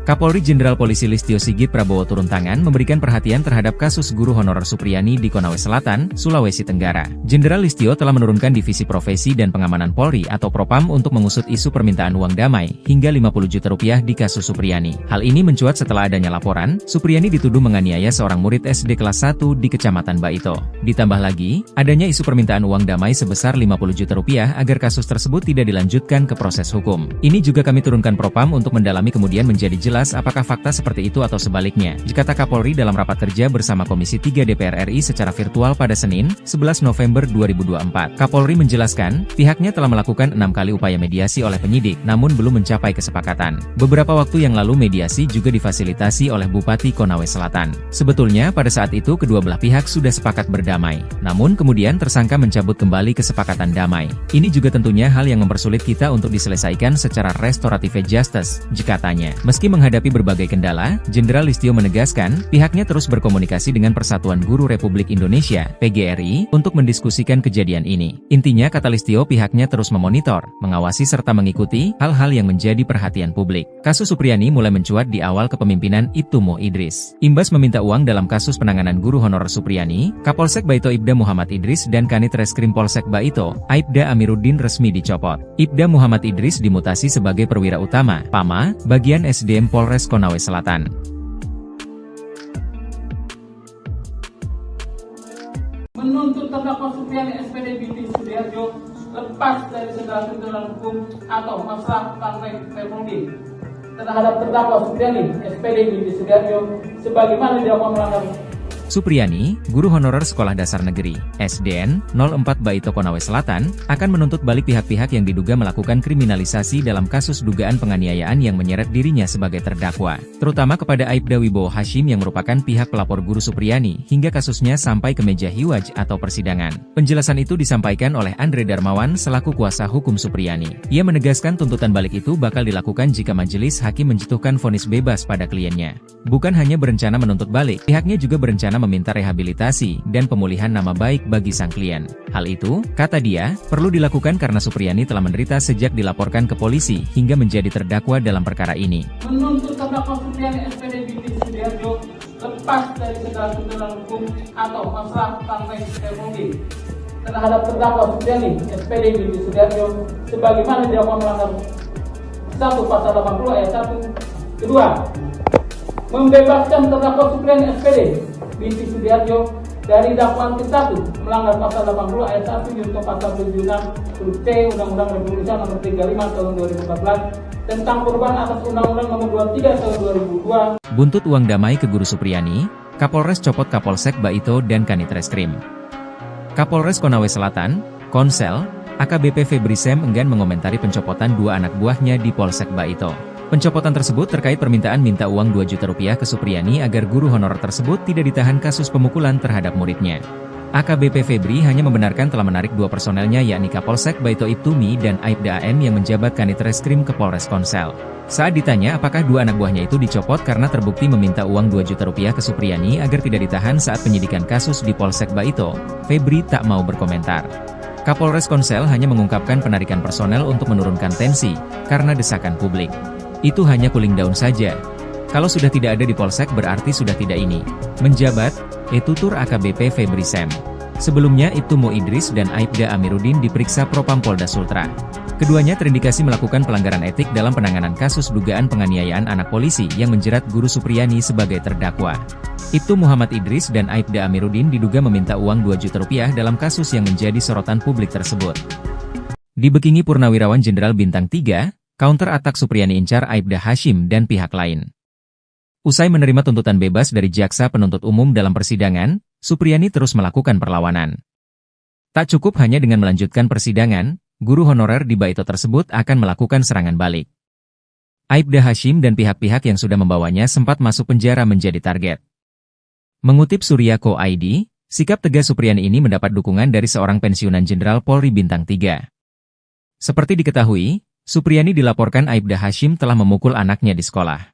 Speaker 1: Kapolri Jenderal Polisi Listio Sigit Prabowo turun tangan memberikan perhatian terhadap kasus guru honorer Supriyani di Konawe Selatan, Sulawesi Tenggara. Jenderal Listio telah menurunkan Divisi Profesi dan Pengamanan Polri atau Propam untuk mengusut isu permintaan uang damai hingga 50 juta rupiah di kasus Supriyani. Hal ini mencuat setelah adanya laporan, Supriyani dituduh menganiaya seorang murid SD kelas 1 di Kecamatan Baito. Ditambah lagi, adanya isu permintaan uang damai sebesar 50 juta rupiah agar kasus tersebut tidak dilanjutkan ke proses hukum. Ini juga kami turunkan Propam untuk mendalami kemudian menjadi jelas apakah fakta seperti itu atau sebaliknya, kata Kapolri dalam rapat kerja bersama Komisi 3 DPR RI secara virtual pada Senin, 11 November 2024. Kapolri menjelaskan, pihaknya telah melakukan 6 kali upaya mediasi oleh penyidik, namun belum mencapai kesepakatan. Beberapa waktu yang lalu mediasi juga difasilitasi oleh Bupati Konawe Selatan. Sebetulnya pada saat itu kedua belah pihak sudah sepakat berdamai, namun kemudian tersangka mencabut kembali kesepakatan damai. Ini juga tentunya hal yang mempersulit kita untuk diselesaikan secara restoratif justice, katanya. Meski menghadapi berbagai kendala, Jenderal Listio menegaskan, pihaknya terus berkomunikasi dengan Persatuan Guru Republik Indonesia, PGRI, untuk mendiskusikan kejadian ini. Intinya, kata Listio, pihaknya terus memonitor, mengawasi serta mengikuti hal-hal yang menjadi perhatian publik. Kasus Supriyani mulai mencuat di awal kepemimpinan Ibtu Mo Idris. Imbas meminta uang dalam kasus penanganan guru honorer Supriyani, Kapolsek Baito Ibda Muhammad Idris dan Kanit Reskrim Polsek Baito, Aibda Amiruddin resmi dicopot. Ibda Muhammad Idris dimutasi sebagai perwira utama, PAMA, bagian SDM Polres Konawe Selatan.
Speaker 3: Menuntut terdakwa Supriyani SPD binti Sudiarjo lepas dari segala tuntutan hukum atau masalah partai Republik terhadap terdakwa Supriyani SPD binti Sudiarjo sebagaimana dilakukan melanggar.
Speaker 1: Supriyani, guru honorer Sekolah Dasar Negeri, SDN, 04 Baito Konawe Selatan, akan menuntut balik pihak-pihak yang diduga melakukan kriminalisasi dalam kasus dugaan penganiayaan yang menyeret dirinya sebagai terdakwa, terutama kepada Aibda Wibowo Hashim yang merupakan pihak pelapor guru Supriyani hingga kasusnya sampai ke meja hiwaj atau persidangan. Penjelasan itu disampaikan oleh Andre Darmawan selaku kuasa hukum Supriyani. Ia menegaskan tuntutan balik itu bakal dilakukan jika majelis hakim menjatuhkan vonis bebas pada kliennya. Bukan hanya berencana menuntut balik, pihaknya juga berencana meminta rehabilitasi dan pemulihan nama baik bagi sang klien. Hal itu, kata dia, perlu dilakukan karena Supriyani telah menderita sejak dilaporkan ke polisi hingga menjadi terdakwa dalam perkara ini.
Speaker 3: Menuntut terdakwa Supriyani SPD binti Sudiarjo lepas dari segala tuntutan hukum atau masalah partai Republik terhadap terdakwa Supriyani SPD binti Sudiarjo sebagaimana dilakukan melanggar 1 Pasal 80 ayat 1. Kedua, membebaskan terdakwa Supriyani SPD binti Sudiarjo dari dakwaan ke-1 melanggar Pasal 80 ayat 1 junto Pasal 76 huruf C Undang-Undang Republik Indonesia Nomor 35 Tahun 2014 tentang perubahan atas Undang-Undang Nomor 23 Tahun 2002.
Speaker 1: Buntut uang damai ke guru Supriyani, Kapolres copot Kapolsek Baito dan Kanit Reskrim. Kapolres Konawe Selatan, Konsel, AKBP Febri Sem enggan mengomentari pencopotan 2 anak buahnya di Polsek Baito. Pencopotan tersebut terkait permintaan minta uang 2 juta rupiah ke Supriyani agar guru honorer tersebut tidak ditahan kasus pemukulan terhadap muridnya. AKBP Febri hanya membenarkan telah menarik 2 personelnya yakni Kapolsek Baito Ibtumi dan Aibda AM yang menjabat Kanit Reskrim ke Polres Konsel. Saat ditanya apakah 2 anak buahnya itu dicopot karena terbukti meminta uang 2 juta rupiah ke Supriyani agar tidak ditahan saat penyidikan kasus di Polsek Baito, Febri tak mau berkomentar. Kapolres Konsel hanya mengungkapkan penarikan personel untuk menurunkan tensi, karena desakan publik. Itu hanya cooling down saja. Kalau sudah tidak ada di Polsek berarti sudah tidak ini. Menjabat, tutur AKBP Febri Sem. Sebelumnya Ibtu Mo Idris dan Aibda Amiruddin diperiksa Propam Polda Sultra. Keduanya terindikasi melakukan pelanggaran etik dalam penanganan kasus dugaan penganiayaan anak polisi yang menjerat guru Supriyani sebagai terdakwa. Ibtu Muhammad Idris dan Aibda Amiruddin diduga meminta uang 2 juta rupiah dalam kasus yang menjadi sorotan publik tersebut. Dibekingi Purnawirawan Jenderal Bintang 3, counter attack Supriyani incar Aibda Hashim dan pihak lain. Usai menerima tuntutan bebas dari jaksa penuntut umum dalam persidangan, Supriyani terus melakukan perlawanan. Tak cukup hanya dengan melanjutkan persidangan, guru honorer di Baito tersebut akan melakukan serangan balik. Aibda Hashim dan pihak-pihak yang sudah membawanya sempat masuk penjara menjadi target. Mengutip Suryako ID, sikap tegas Supriyani ini mendapat dukungan dari seorang pensiunan Jenderal Polri Bintang 3. Seperti diketahui, Supriyani dilaporkan Aibda Hashim telah memukul anaknya di sekolah.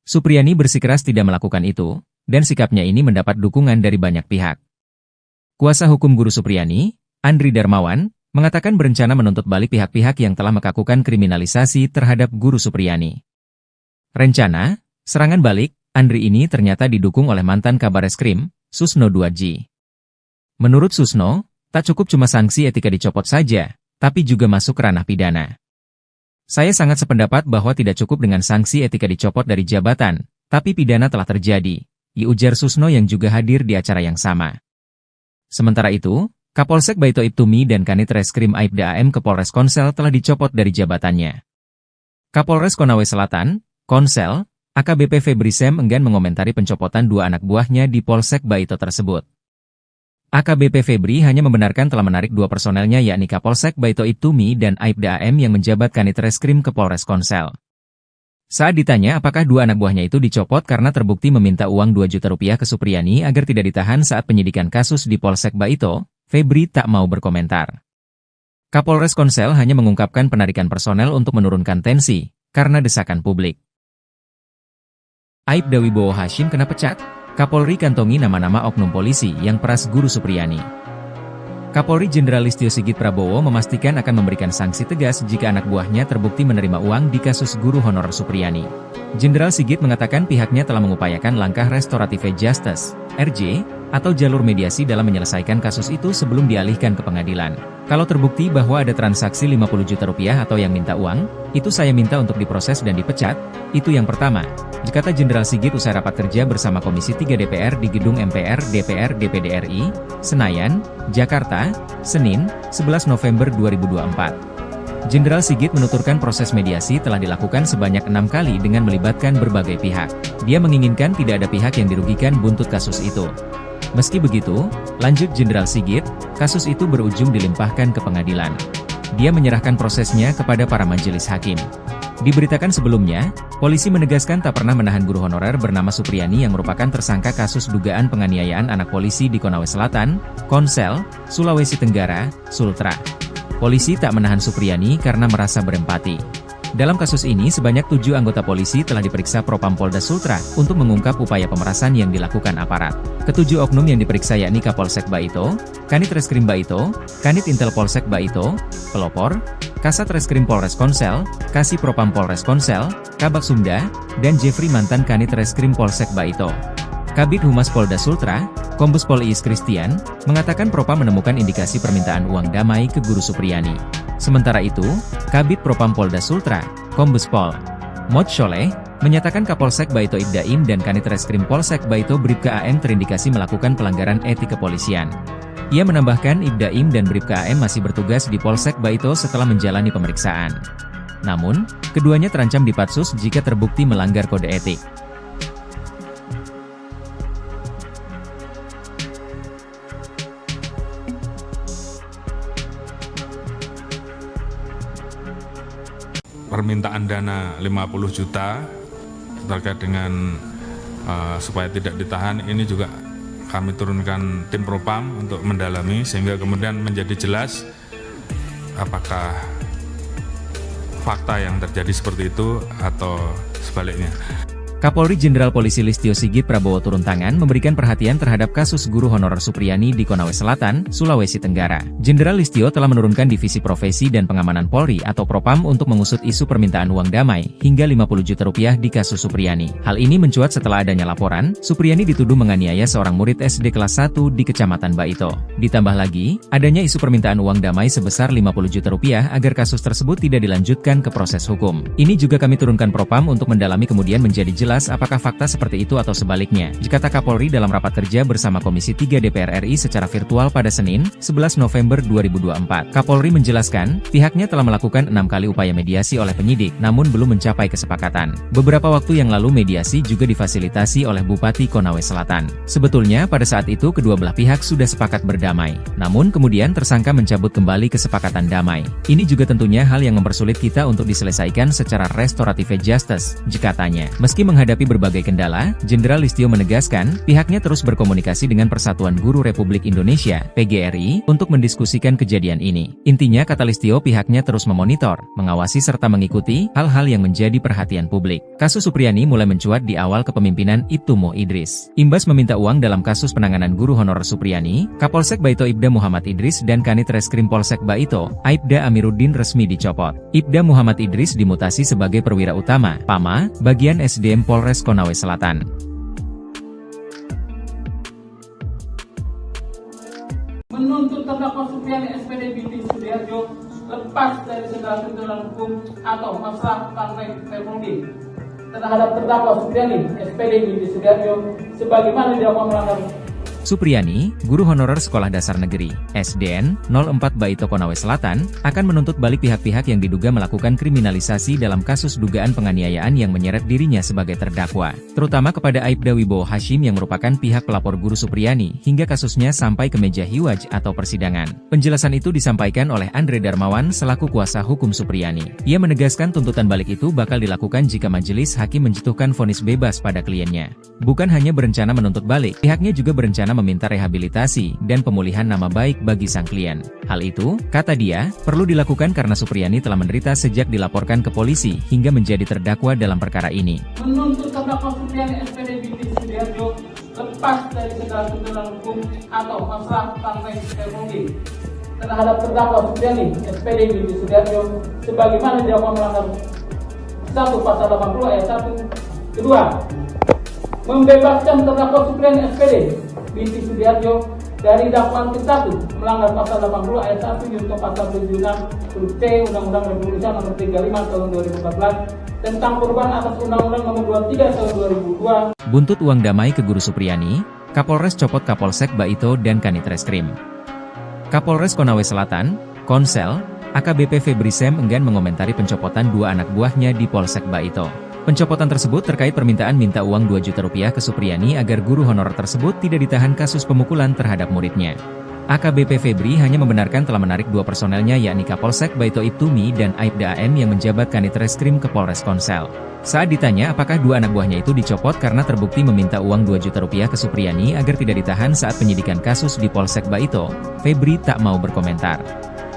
Speaker 1: Supriyani bersikeras tidak melakukan itu, dan sikapnya ini mendapat dukungan dari banyak pihak. Kuasa hukum guru Supriyani, Andri Darmawan, mengatakan berencana menuntut balik pihak-pihak yang telah melakukan kriminalisasi terhadap guru Supriyani. Rencana, serangan balik, Andri ini ternyata didukung oleh mantan Kabareskrim, Susno 2J. Menurut Susno, tak cukup cuma sanksi etika dicopot saja, tapi juga masuk ranah pidana. Saya sangat sependapat bahwa tidak cukup dengan sanksi etika dicopot dari jabatan, tapi pidana telah terjadi, ujar Susno yang juga hadir di acara yang sama. Sementara itu, Kapolsek Baito Ibtumi dan Kanit Reskrim Aibda AM ke Polres Konsel telah dicopot dari jabatannya. Kapolres Konawe Selatan, Konsel, AKBP Febri Sem enggan mengomentari pencopotan dua anak buahnya di Polsek Baito tersebut. AKBP Febri hanya membenarkan telah menarik dua personelnya yakni Kapolsek Baito Ibtumi dan Aibda AM yang menjabat Kanit Reskrim ke Polres Konsel. Saat ditanya apakah dua anak buahnya itu dicopot karena terbukti meminta uang 2 juta rupiah ke Supriyani agar tidak ditahan saat penyidikan kasus di Polsek Baito, Febri tak mau berkomentar. Kapolres Konsel hanya mengungkapkan penarikan personel untuk menurunkan tensi, karena desakan publik. Aibda Wibowo Hashim kena pecat, Kapolri kantongi nama-nama oknum polisi yang peras Guru Supriyani. Kapolri Jenderal Listio Sigit Prabowo memastikan akan memberikan sanksi tegas jika anak buahnya terbukti menerima uang di kasus guru honorer Supriyani. Jenderal Sigit mengatakan pihaknya telah mengupayakan langkah restoratif justice, RJ, atau jalur mediasi dalam menyelesaikan kasus itu sebelum dialihkan ke pengadilan. Kalau terbukti bahwa ada transaksi 50 juta rupiah atau yang minta uang, itu saya minta untuk diproses dan dipecat, itu yang pertama, kata Jenderal Sigit usai rapat kerja bersama Komisi 3 DPR di Gedung MPR DPR DPD RI, Senayan, Jakarta, Senin, 11 November 2024. Jenderal Sigit menuturkan proses mediasi telah dilakukan sebanyak 6 kali dengan melibatkan berbagai pihak. Dia menginginkan tidak ada pihak yang dirugikan buntut kasus itu. Meski begitu, lanjut Jenderal Sigit, kasus itu berujung dilimpahkan ke pengadilan. Dia menyerahkan prosesnya kepada para majelis hakim. Diberitakan sebelumnya, polisi menegaskan tak pernah menahan guru honorer bernama Supriyani yang merupakan tersangka kasus dugaan penganiayaan anak polisi di Konawe Selatan, Konsel, Sulawesi Tenggara, Sultra. Polisi tak menahan Supriyani karena merasa berempati. Dalam kasus ini sebanyak 7 anggota polisi telah diperiksa Propam Polda Sultra untuk mengungkap upaya pemerasan yang dilakukan aparat. Ketujuh oknum yang diperiksa yakni Kapolsek Baito, Kanit Reskrim Baito, Kanit Intel Polsek Baito, Pelopor, Kasat Reskrim Polres Konsel, Kasih Propam Polres Konsel, Kabak Sumda, dan Jeffrey mantan Kanit Reskrim Polsek Baito. Kabid Humas Polda Sultra, Kombes Pol Iis Christian, mengatakan Propam menemukan indikasi permintaan uang damai ke Guru Supriyani. Sementara itu, Kabid Propam Polda Sultra, Kombes Pol Mod Sholeh, menyatakan Kapolsek Baito Ibdaim dan Kanit Reskrim Polsek Baito Bribka AM terindikasi melakukan pelanggaran etik kepolisian. Ia menambahkan Ibdaim dan Bribka AM masih bertugas di Polsek Baito setelah menjalani pemeriksaan. Namun, keduanya terancam dipatsus jika terbukti melanggar kode etik.
Speaker 2: Permintaan dana 50 juta terkait dengan supaya tidak ditahan ini juga kami turunkan tim Propam untuk mendalami sehingga kemudian menjadi jelas apakah fakta yang terjadi seperti itu atau sebaliknya.
Speaker 1: Kapolri Jenderal Polisi Listio Sigit Prabowo turun tangan memberikan perhatian terhadap kasus guru honorer Supriyani di Konawe Selatan, Sulawesi Tenggara. Jenderal Listio telah menurunkan Divisi Profesi dan Pengamanan Polri atau Propam untuk mengusut isu permintaan uang damai hingga 50 juta rupiah di kasus Supriyani. Hal ini mencuat setelah adanya laporan, Supriyani dituduh menganiaya seorang murid SD kelas 1 di Kecamatan Baito. Ditambah lagi, adanya isu permintaan uang damai sebesar 50 juta rupiah agar kasus tersebut tidak dilanjutkan ke proses hukum. Ini juga kami turunkan Propam untuk mendalami kemudian menjadi jelas apakah fakta seperti itu atau sebaliknya, kata Kapolri dalam rapat kerja bersama Komisi 3 DPR RI secara virtual pada Senin, 11 November 2024. Kapolri menjelaskan, pihaknya telah melakukan 6 kali upaya mediasi oleh penyidik, namun belum mencapai kesepakatan. Beberapa waktu yang lalu mediasi juga difasilitasi oleh Bupati Konawe Selatan. Sebetulnya pada saat itu kedua belah pihak sudah sepakat berdamai, namun kemudian tersangka mencabut kembali kesepakatan damai. Ini juga tentunya hal yang mempersulit kita untuk diselesaikan secara restoratif justice, katanya. Meski menghadapi menghadapi berbagai kendala, Jenderal Listio menegaskan, pihaknya terus berkomunikasi dengan Persatuan Guru Republik Indonesia, PGRI, untuk mendiskusikan kejadian ini. Intinya, kata Listio, pihaknya terus memonitor, mengawasi serta mengikuti hal-hal yang menjadi perhatian publik. Kasus Supriyani mulai mencuat di awal kepemimpinan Ibtu Mo Idris. Imbas meminta uang dalam kasus penanganan guru honorer Supriyani, Kapolsek Baito Ibda Muhammad Idris dan Kanit Reskrim Polsek Baito, Aibda Amiruddin resmi dicopot. Ibda Muhammad Idris dimutasi sebagai perwira utama, PAMA, bagian SDM Polres Konawe Selatan.
Speaker 3: Menuntut terdakwa Supriyani SPD binti Sudiarjo lepas dari segala tuntutan hukum atau masalah partai Permudi terhadap terdakwa Supriyani SPD binti Sudiarjo sebagaimana dilakukan melanggar.
Speaker 1: Supriyani, guru honorer Sekolah Dasar Negeri, SDN, 04 Baito Konawe Selatan, akan menuntut balik pihak-pihak yang diduga melakukan kriminalisasi dalam kasus dugaan penganiayaan yang menyeret dirinya sebagai terdakwa, terutama kepada Aibda Wibowo Hashim yang merupakan pihak pelapor guru Supriyani, hingga kasusnya sampai ke meja hiwaj atau persidangan. Penjelasan itu disampaikan oleh Andre Darmawan selaku kuasa hukum Supriyani. Ia menegaskan tuntutan balik itu bakal dilakukan jika majelis hakim menjatuhkan vonis bebas pada kliennya. Bukan hanya berencana menuntut balik, pihaknya juga berencana meminta rehabilitasi dan pemulihan nama baik bagi sang klien. Hal itu, kata dia, perlu dilakukan karena Supriyani telah menderita sejak dilaporkan ke polisi hingga menjadi terdakwa dalam perkara ini.
Speaker 3: Menuntut terdakwa Supriyani SPD binti Sudiarjo lepas dari segala tuntutan hukum atau masalah partai Permudi terhadap terdakwa Supriyani SPD binti Sudiarjo sebagaimana dilakukan melanggar 1 pasal 80 ayat 1. Kedua, membebaskan terdakwa Supriyani SPD binti Sudiarjo dari dakwaan ke-1 melanggar pasal 80 ayat 1 junto pasal 76 huruf C Undang-Undang Republik Indonesia nomor 35 tahun 2014 tentang perubahan atas Undang-Undang nomor 23 tahun 2002.
Speaker 1: Buntut uang damai ke guru Supriyani, Kapolres copot Kapolsek Baito dan Kanit Reskrim. Kapolres Konawe Selatan, Konsel, AKBP Febri Sem enggan mengomentari pencopotan 2 anak buahnya di Polsek Baito. Pencopotan tersebut terkait permintaan minta uang 2 juta rupiah ke Supriyani agar guru honorer tersebut tidak ditahan kasus pemukulan terhadap muridnya. AKBP Febri hanya membenarkan telah menarik 2 personelnya yakni Kapolsek Baito Ibtumi dan Aibda AM yang menjabat Kanit Reskrim ke Polres Konsel. Saat ditanya apakah 2 anak buahnya itu dicopot karena terbukti meminta uang 2 juta rupiah ke Supriyani agar tidak ditahan saat penyidikan kasus di Polsek Baito, Febri tak mau berkomentar.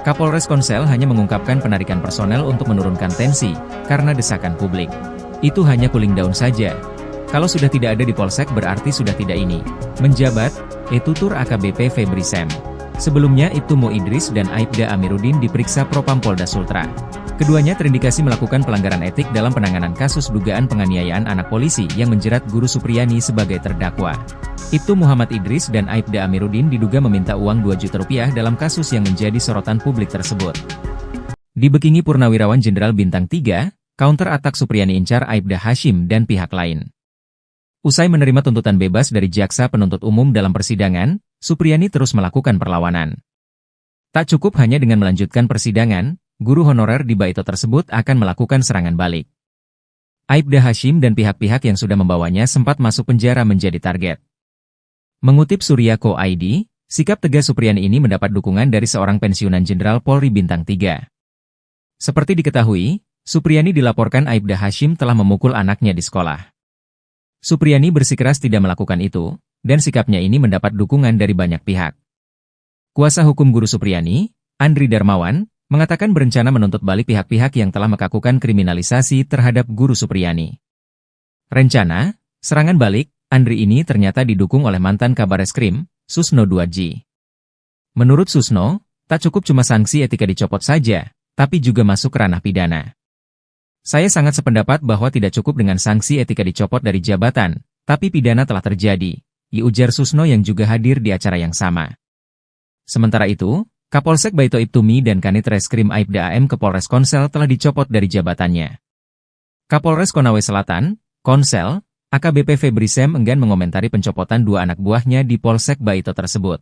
Speaker 1: Kapolres Konsel hanya mengungkapkan penarikan personel untuk menurunkan tensi karena desakan publik. Itu hanya cooling down saja. Kalau sudah tidak ada di Polsek berarti sudah tidak ini. Menjabat, tutur AKBP Febri Sem. Sebelumnya Ibtu Mo Idris dan Aibda Amiruddin diperiksa Propam Polda Sultra. Keduanya terindikasi melakukan pelanggaran etik dalam penanganan kasus dugaan penganiayaan anak polisi yang menjerat guru Supriyani sebagai terdakwa. Ibtu Muhammad Idris dan Aibda Amiruddin diduga meminta uang 2 juta rupiah dalam kasus yang menjadi sorotan publik tersebut. Dibekingi Purnawirawan Jenderal Bintang 3, counter atak Supriyani incar Aibda Hashim dan pihak lain. Usai menerima tuntutan bebas dari jaksa penuntut umum dalam persidangan, Supriyani terus melakukan perlawanan. Tak cukup hanya dengan melanjutkan persidangan, guru honorer di Baito tersebut akan melakukan serangan balik. Aibda Hashim dan pihak-pihak yang sudah membawanya sempat masuk penjara menjadi target. Mengutip Surya.co ID, sikap tegas Supriyani ini mendapat dukungan dari seorang pensiunan Jenderal Polri Bintang 3. Seperti diketahui, Supriyani dilaporkan Aibda Hashim telah memukul anaknya di sekolah. Supriyani bersikeras tidak melakukan itu, dan sikapnya ini mendapat dukungan dari banyak pihak. Kuasa hukum guru Supriyani, Andri Darmawan, mengatakan berencana menuntut balik pihak-pihak yang telah melakukan kriminalisasi terhadap guru Supriyani. Rencana, serangan balik, Andri ini ternyata didukung oleh mantan Kabareskrim, Susno 2G. Menurut Susno, tak cukup cuma sanksi etika dicopot saja, tapi juga masuk ranah pidana. Saya sangat sependapat bahwa tidak cukup dengan sanksi etika dicopot dari jabatan, tapi pidana telah terjadi, ujar Susno yang juga hadir di acara yang sama. Sementara itu, Kapolsek Baito Ibtumi dan Kanit Reskrim Aibda AM ke Polres Konsel telah dicopot dari jabatannya. Kapolres Konawe Selatan, Konsel, AKBP Febri Sem enggan mengomentari pencopotan 2 anak buahnya di Polsek Baito tersebut.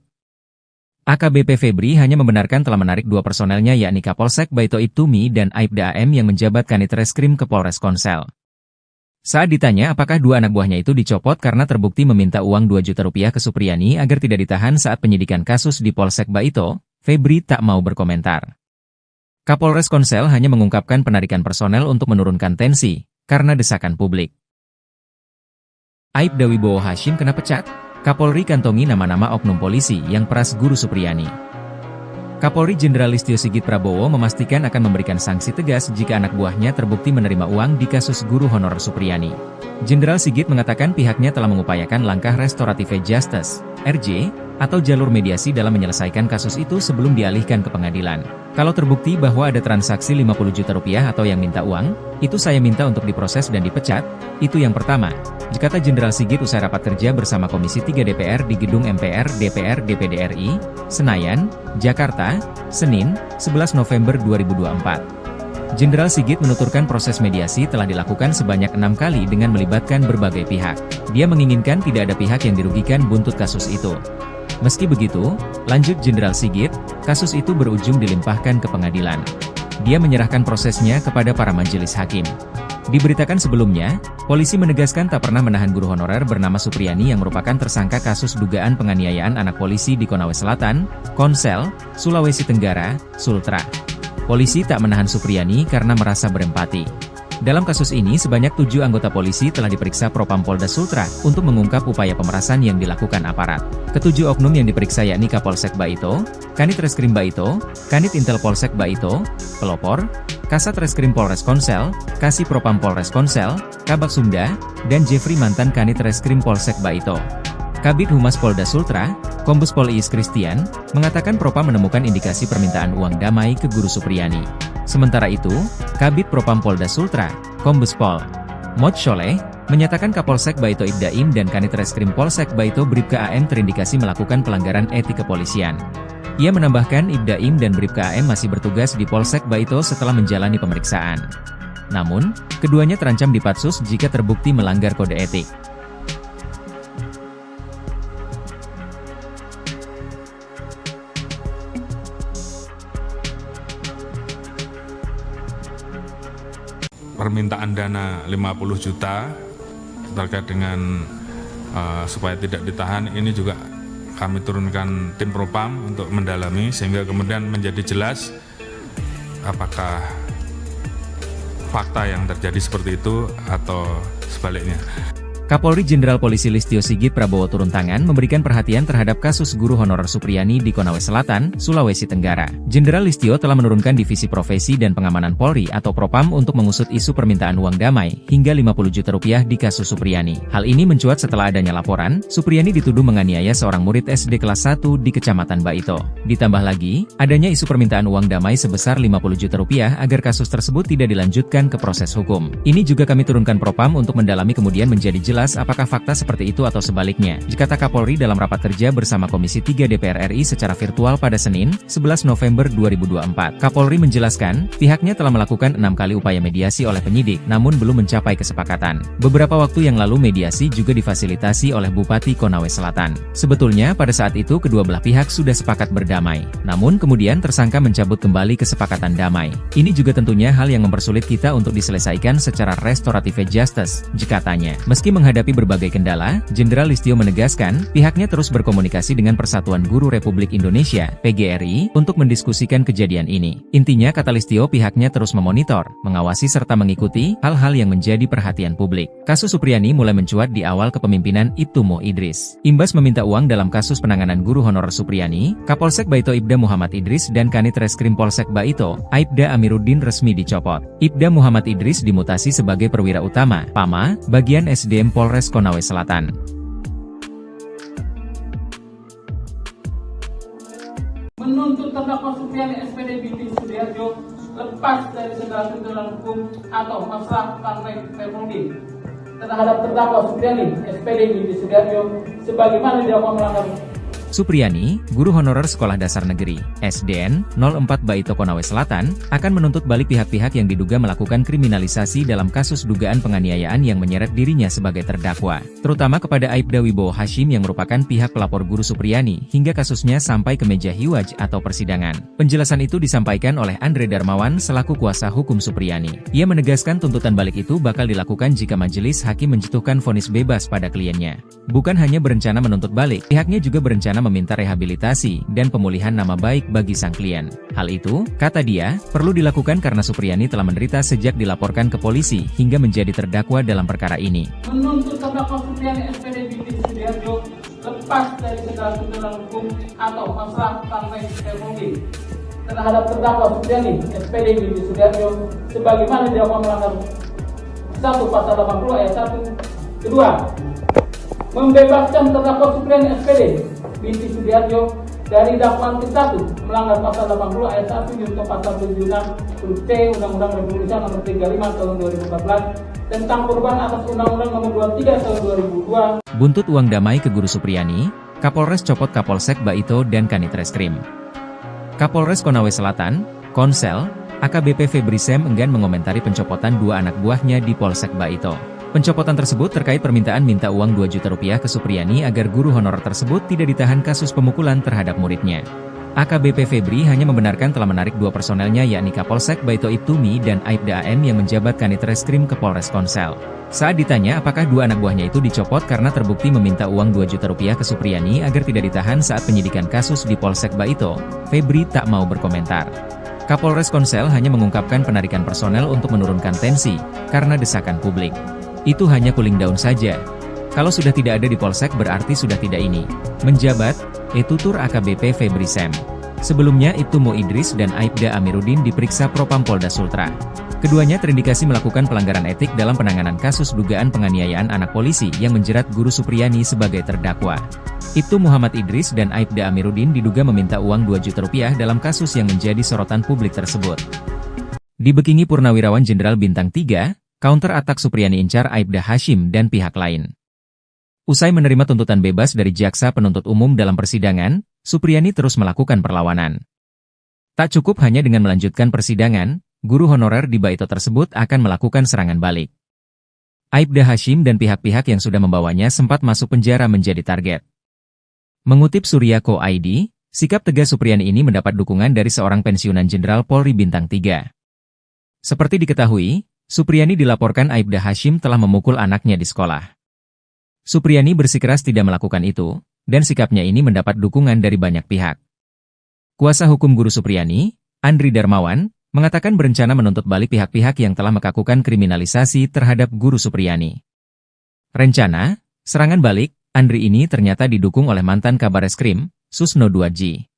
Speaker 1: AKBP Febri hanya membenarkan telah menarik 2 personelnya yakni Kapolsek Baito Ibtumi dan Aibda AM yang menjabat Kanit Reskrim ke Polres Konsel. Saat ditanya apakah 2 anak buahnya itu dicopot karena terbukti meminta uang 2 juta rupiah ke Supriyani agar tidak ditahan saat penyidikan kasus di Polsek Baito, Febri tak mau berkomentar. Kapolres Konsel hanya mengungkapkan penarikan personel untuk menurunkan tensi, karena desakan publik. Aibda Wibowo Hashim kena pecat? Kapolri kantongi nama-nama oknum polisi yang peras Guru Supriyani. Kapolri Jenderal Listio Sigit Prabowo memastikan akan memberikan sanksi tegas jika anak buahnya terbukti menerima uang di kasus guru honorer Supriyani. Jenderal Sigit mengatakan pihaknya telah mengupayakan langkah restoratif justice, RJ, atau jalur mediasi dalam menyelesaikan kasus itu sebelum dialihkan ke pengadilan. Kalau terbukti bahwa ada transaksi 50 juta rupiah atau yang minta uang, itu saya minta untuk diproses dan dipecat, itu yang pertama, kata Jenderal Sigit usai rapat kerja bersama Komisi 3 DPR di Gedung MPR DPR DPD RI, Senayan, Jakarta, Senin, 11 November 2024. Jenderal Sigit menuturkan proses mediasi telah dilakukan sebanyak 6 kali dengan melibatkan berbagai pihak. Dia menginginkan tidak ada pihak yang dirugikan buntut kasus itu. Meski begitu, lanjut Jenderal Sigit, kasus itu berujung dilimpahkan ke pengadilan. Dia menyerahkan prosesnya kepada para majelis hakim. Diberitakan sebelumnya, polisi menegaskan tak pernah menahan guru honorer bernama Supriyani yang merupakan tersangka kasus dugaan penganiayaan anak polisi di Konawe Selatan, Konsel, Sulawesi Tenggara, Sultra. Polisi tak menahan Supriyani karena merasa berempati. Dalam kasus ini sebanyak 7 anggota polisi telah diperiksa Propam Polda Sultra untuk mengungkap upaya pemerasan yang dilakukan aparat. Ketujuh oknum yang diperiksa yakni Kapolsek Baito, Kanit Reskrim Baito, Kanit Intel Polsek Baito, Pelopor, Kasat Reskrim Polres Konsel, Kasih Propam Polres Konsel, Kabak Sunda, dan Jeffrey mantan Kanit Reskrim Polsek Baito. Kabid Humas Polda Sultra, Kombes Pol Iis Christian, mengatakan Propam menemukan indikasi permintaan uang damai ke Guru Supriyani. Sementara itu, Kabid Propam Polda Sultra, Kombes Pol Mod Sholeh, menyatakan Kapolsek Baito Ibda Im dan Kanit Reskrim Polsek Baito Bribka AM terindikasi melakukan pelanggaran etik kepolisian. Ia menambahkan Ibda Im dan Bribka AM masih bertugas di Polsek Baito setelah menjalani pemeriksaan. Namun, keduanya terancam dipatsus jika terbukti melanggar kode etik.
Speaker 2: Permintaan dana 50 juta terkait dengan supaya tidak ditahan, ini juga kami turunkan tim Propam untuk mendalami sehingga kemudian menjadi jelas apakah fakta yang terjadi seperti itu atau sebaliknya.
Speaker 1: Kapolri Jenderal Polisi Listio Sigit Prabowo turun tangan memberikan perhatian terhadap kasus guru honorer Supriyani di Konawe Selatan, Sulawesi Tenggara. Jenderal Listio telah menurunkan Divisi Profesi dan Pengamanan Polri atau Propam untuk mengusut isu permintaan uang damai hingga 50 juta rupiah di kasus Supriyani. Hal ini mencuat setelah adanya laporan, Supriyani dituduh menganiaya seorang murid SD kelas 1 di Kecamatan Baito. Ditambah lagi, adanya isu permintaan uang damai sebesar 50 juta rupiah agar kasus tersebut tidak dilanjutkan ke proses hukum. Ini juga kami turunkan Propam untuk mendalami kemudian menjadi jelas apakah fakta seperti itu atau sebaliknya, kata Kapolri dalam rapat kerja bersama Komisi 3 DPR RI secara virtual pada Senin, 11 November 2024. Kapolri menjelaskan, pihaknya telah melakukan 6 kali upaya mediasi oleh penyidik, namun belum mencapai kesepakatan. Beberapa waktu yang lalu mediasi juga difasilitasi oleh Bupati Konawe Selatan. Sebetulnya pada saat itu kedua belah pihak sudah sepakat berdamai, namun kemudian tersangka mencabut kembali kesepakatan damai. Ini juga tentunya hal yang mempersulit kita untuk diselesaikan secara restoratif justice, katanya. Meski menghadapi berbagai kendala, Jenderal Listio menegaskan, pihaknya terus berkomunikasi dengan Persatuan Guru Republik Indonesia, PGRI, untuk mendiskusikan kejadian ini. Intinya kata Listio pihaknya terus memonitor, mengawasi serta mengikuti hal-hal yang menjadi perhatian publik. Kasus Supriyani mulai mencuat di awal kepemimpinan Ibtu Mo Idris. Imbas meminta uang dalam kasus penanganan guru honorer Supriyani, Kapolsek Baito Ibda Muhammad Idris dan Kanit Reskrim Polsek Baito, Aibda Amiruddin resmi dicopot. Ibda Muhammad Idris dimutasi sebagai perwira utama, PAMA, bagian SDM Polres Konawe Selatan.
Speaker 3: Menuntut terdakwa Supriyani SPD Binti Sudiarjo lepas dari segala tuntutan hukum atau masalah partai Permudi terhadap terdakwa Supriyani SPD Binti Sudiarjo sebagaimana dilakukan melanggar
Speaker 1: Supriyani, guru honorer Sekolah Dasar Negeri, SDN, 04 Baito Konawe Selatan, akan menuntut balik pihak-pihak yang diduga melakukan kriminalisasi dalam kasus dugaan penganiayaan yang menyeret dirinya sebagai terdakwa, terutama kepada Aibda Wibowo Hashim yang merupakan pihak pelapor guru Supriyani hingga kasusnya sampai ke meja hiwaj atau persidangan. Penjelasan itu disampaikan oleh Andre Darmawan selaku kuasa hukum Supriyani. Ia menegaskan tuntutan balik itu bakal dilakukan jika majelis hakim menjatuhkan vonis bebas pada kliennya. Bukan hanya berencana menuntut balik, pihaknya juga berencana berencana meminta rehabilitasi dan pemulihan nama baik bagi sang klien. Hal itu, kata dia, perlu dilakukan karena Supriyani telah menderita sejak dilaporkan ke polisi hingga menjadi terdakwa dalam perkara ini.
Speaker 3: Menuntut terdakwa Supriyani SPD binti Sudiarjo lepas dari segala tuntutan hukum atau masalah sampai teknologi terhadap terdakwa Supriyani SPD binti Sudiarjo sebagaimana didakwa melanggar 1 pasal 80 ayat 1. Kedua, membebaskan terdakwa Supriyani SPD binti Sudiarjo dari dakwaan ke-1 melanggar pasal 80 ayat 1 junto pasal 76 huruf T Undang-Undang Republik Indonesia nomor 35 tahun 2014 tentang perubahan atas Undang-Undang nomor 23 tahun 2002.
Speaker 1: Buntut uang damai ke Guru Supriyani, Kapolres copot Kapolsek Baito dan Kanit Reskrim. Kapolres Konawe Selatan, Konsel, AKBP Febri Sem enggan mengomentari pencopotan 2 anak buahnya di Polsek Baito. Pencopotan tersebut terkait permintaan minta uang 2 juta rupiah ke Supriyani agar guru honorer tersebut tidak ditahan kasus pemukulan terhadap muridnya. AKBP Febri hanya membenarkan telah menarik 2 personelnya yakni Kapolsek Baito Ibtumi dan Aibda AM yang menjabat Kanit Reskrim ke Polres Konsel. Saat ditanya apakah 2 anak buahnya itu dicopot karena terbukti meminta uang 2 juta rupiah ke Supriyani agar tidak ditahan saat penyidikan kasus di Polsek Baito, Febri tak mau berkomentar. Kapolres Konsel hanya mengungkapkan penarikan personel untuk menurunkan tensi, karena desakan publik. Itu hanya cooling down saja. Kalau sudah tidak ada di Polsek berarti sudah tidak ini. Menjabat, tutur AKBP Febri Sem. Sebelumnya Ibtumo Idris dan Aibda Amiruddin diperiksa Propam Polda Sultra. Keduanya terindikasi melakukan pelanggaran etik dalam penanganan kasus dugaan penganiayaan anak polisi yang menjerat Guru Supriyani sebagai terdakwa. Ibtu Muhammad Idris dan Aibda Amiruddin diduga meminta uang 2 juta rupiah dalam kasus yang menjadi sorotan publik tersebut. Dibekingi Purnawirawan Jenderal Bintang 3, counter atak Supriyani incar Aibda Hashim dan pihak lain. Usai menerima tuntutan bebas dari jaksa penuntut umum dalam persidangan, Supriyani terus melakukan perlawanan. Tak cukup hanya dengan melanjutkan persidangan, guru honorer di Baito tersebut akan melakukan serangan balik. Aibda Hashim dan pihak-pihak yang sudah membawanya sempat masuk penjara menjadi target. Mengutip Surya.co ID, sikap tegas Supriyani ini mendapat dukungan dari seorang pensiunan Jenderal Polri Bintang 3. Seperti diketahui, Supriyani dilaporkan Aibda Hashim telah memukul anaknya di sekolah. Supriyani bersikeras tidak melakukan itu, dan sikapnya ini mendapat dukungan dari banyak pihak. Kuasa hukum Guru Supriyani, Andri Darmawan, mengatakan berencana menuntut balik pihak-pihak yang telah melakukan kriminalisasi terhadap Guru Supriyani. Rencana, serangan balik, Andri ini ternyata didukung oleh mantan Kabar Eskrim, Susno Duadji.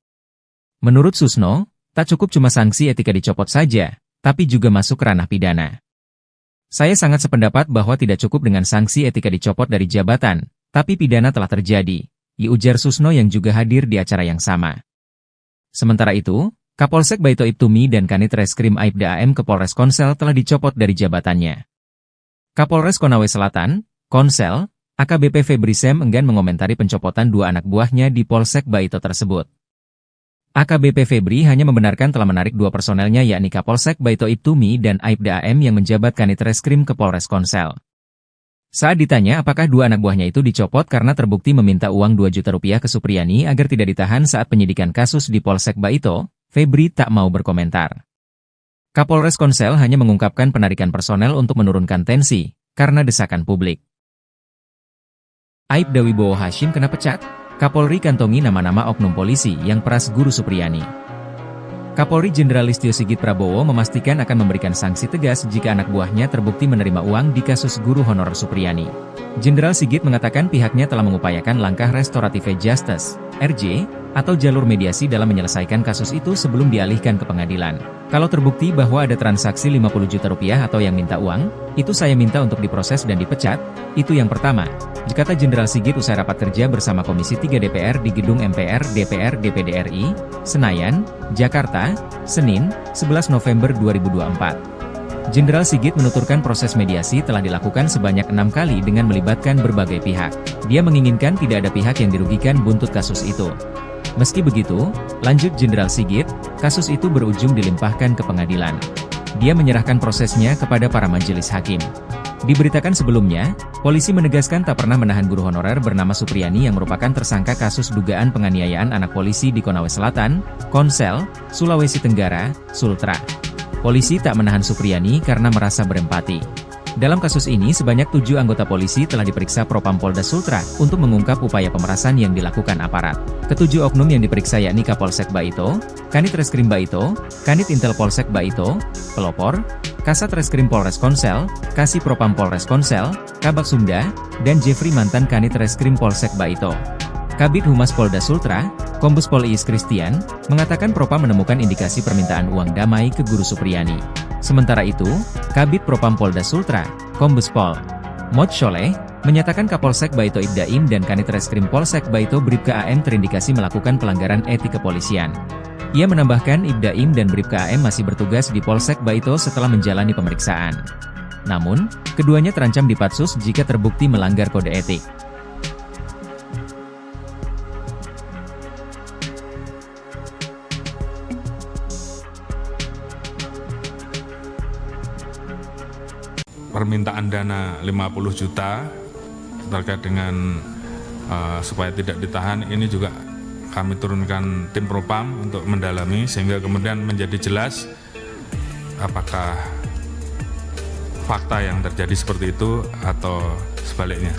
Speaker 1: Menurut Susno, tak cukup cuma sanksi etika dicopot saja, tapi juga masuk ranah pidana. Saya sangat sependapat bahwa tidak cukup dengan sanksi etika dicopot dari jabatan, tapi pidana telah terjadi, ujar Susno yang juga hadir di acara yang sama. Sementara itu, Kapolsek Baito Ibtumi dan Kanit Reskrim Aibda AM ke Polres Konsel telah dicopot dari jabatannya. Kapolres Konawe Selatan, Konsel, AKBP Febri Sem enggan mengomentari pencopotan 2 anak buahnya di Polsek Baito tersebut. AKBP Febri hanya membenarkan telah menarik 2 personelnya yakni Kapolsek Baito Ibtumi dan Aibda AM yang menjabat Kanit Reskrim ke Polres Konsel. Saat ditanya apakah 2 anak buahnya itu dicopot karena terbukti meminta uang 2 juta rupiah ke Supriyani agar tidak ditahan saat penyidikan kasus di Polsek Baito, Febri tak mau berkomentar. Kapolres Konsel hanya mengungkapkan penarikan personel untuk menurunkan tensi, karena desakan publik. Aibda Wibowo Hashim kena pecat, Kapolri kantongi nama-nama oknum polisi yang peras Guru Supriyani. Kapolri Jenderal Listio Sigit Prabowo memastikan akan memberikan sanksi tegas jika anak buahnya terbukti menerima uang di kasus guru honorer Supriyani. Jenderal Sigit mengatakan pihaknya telah mengupayakan langkah restoratif justice, RJ, atau jalur mediasi dalam menyelesaikan kasus itu sebelum dialihkan ke pengadilan. Kalau terbukti bahwa ada transaksi 50 juta rupiah atau yang minta uang, itu saya minta untuk diproses dan dipecat, itu yang pertama, kata Jenderal Sigit usai rapat kerja bersama Komisi 3 DPR di Gedung MPR DPR DPD RI, Senayan, Jakarta, Senin, 11 November 2024. Jenderal Sigit menuturkan proses mediasi telah dilakukan sebanyak 6 kali dengan melibatkan berbagai pihak. Dia menginginkan tidak ada pihak yang dirugikan buntut kasus itu. Meski begitu, lanjut Jenderal Sigit, kasus itu berujung dilimpahkan ke pengadilan. Dia menyerahkan prosesnya kepada para majelis hakim. Diberitakan sebelumnya, polisi menegaskan tak pernah menahan guru honorer bernama Supriyani yang merupakan tersangka kasus dugaan penganiayaan anak polisi di Konawe Selatan, Konsel, Sulawesi Tenggara, Sultra. Polisi tak menahan Supriyani karena merasa berempati. Dalam kasus ini sebanyak 7 anggota polisi telah diperiksa Propam Polda Sultra untuk mengungkap upaya pemerasan yang dilakukan aparat. Ketujuh oknum yang diperiksa yakni Kapolsek Baito, Kanit Reskrim Baito, Kanit Intel Polsek Baito, Pelopor, Kasat Reskrim Polres Konsel, Kasih Propam Polres Konsel, Kabak Sumda, dan Jeffrey mantan Kanit Reskrim Polsek Baito. Kabid Humas Polda Sultra, Kombes Pol Iis Christian, mengatakan Propam menemukan indikasi permintaan uang damai ke Guru Supriyani. Sementara itu, Kabid Propam Polda Sultra, Kombes Pol Mod Sholeh, menyatakan Kapolsek Baito Ibda Im dan Kanit Reskrim Polsek Baito Bribka AM terindikasi melakukan pelanggaran etik kepolisian. Ia menambahkan Ibda Im dan Bribka AM masih bertugas di Polsek Baito setelah menjalani pemeriksaan. Namun, keduanya terancam dipatsus jika terbukti melanggar kode etik.
Speaker 2: Permintaan dana 50 juta terkait dengan supaya tidak ditahan ini juga kami turunkan tim Propam untuk mendalami sehingga kemudian menjadi jelas apakah fakta yang terjadi seperti itu atau sebaliknya.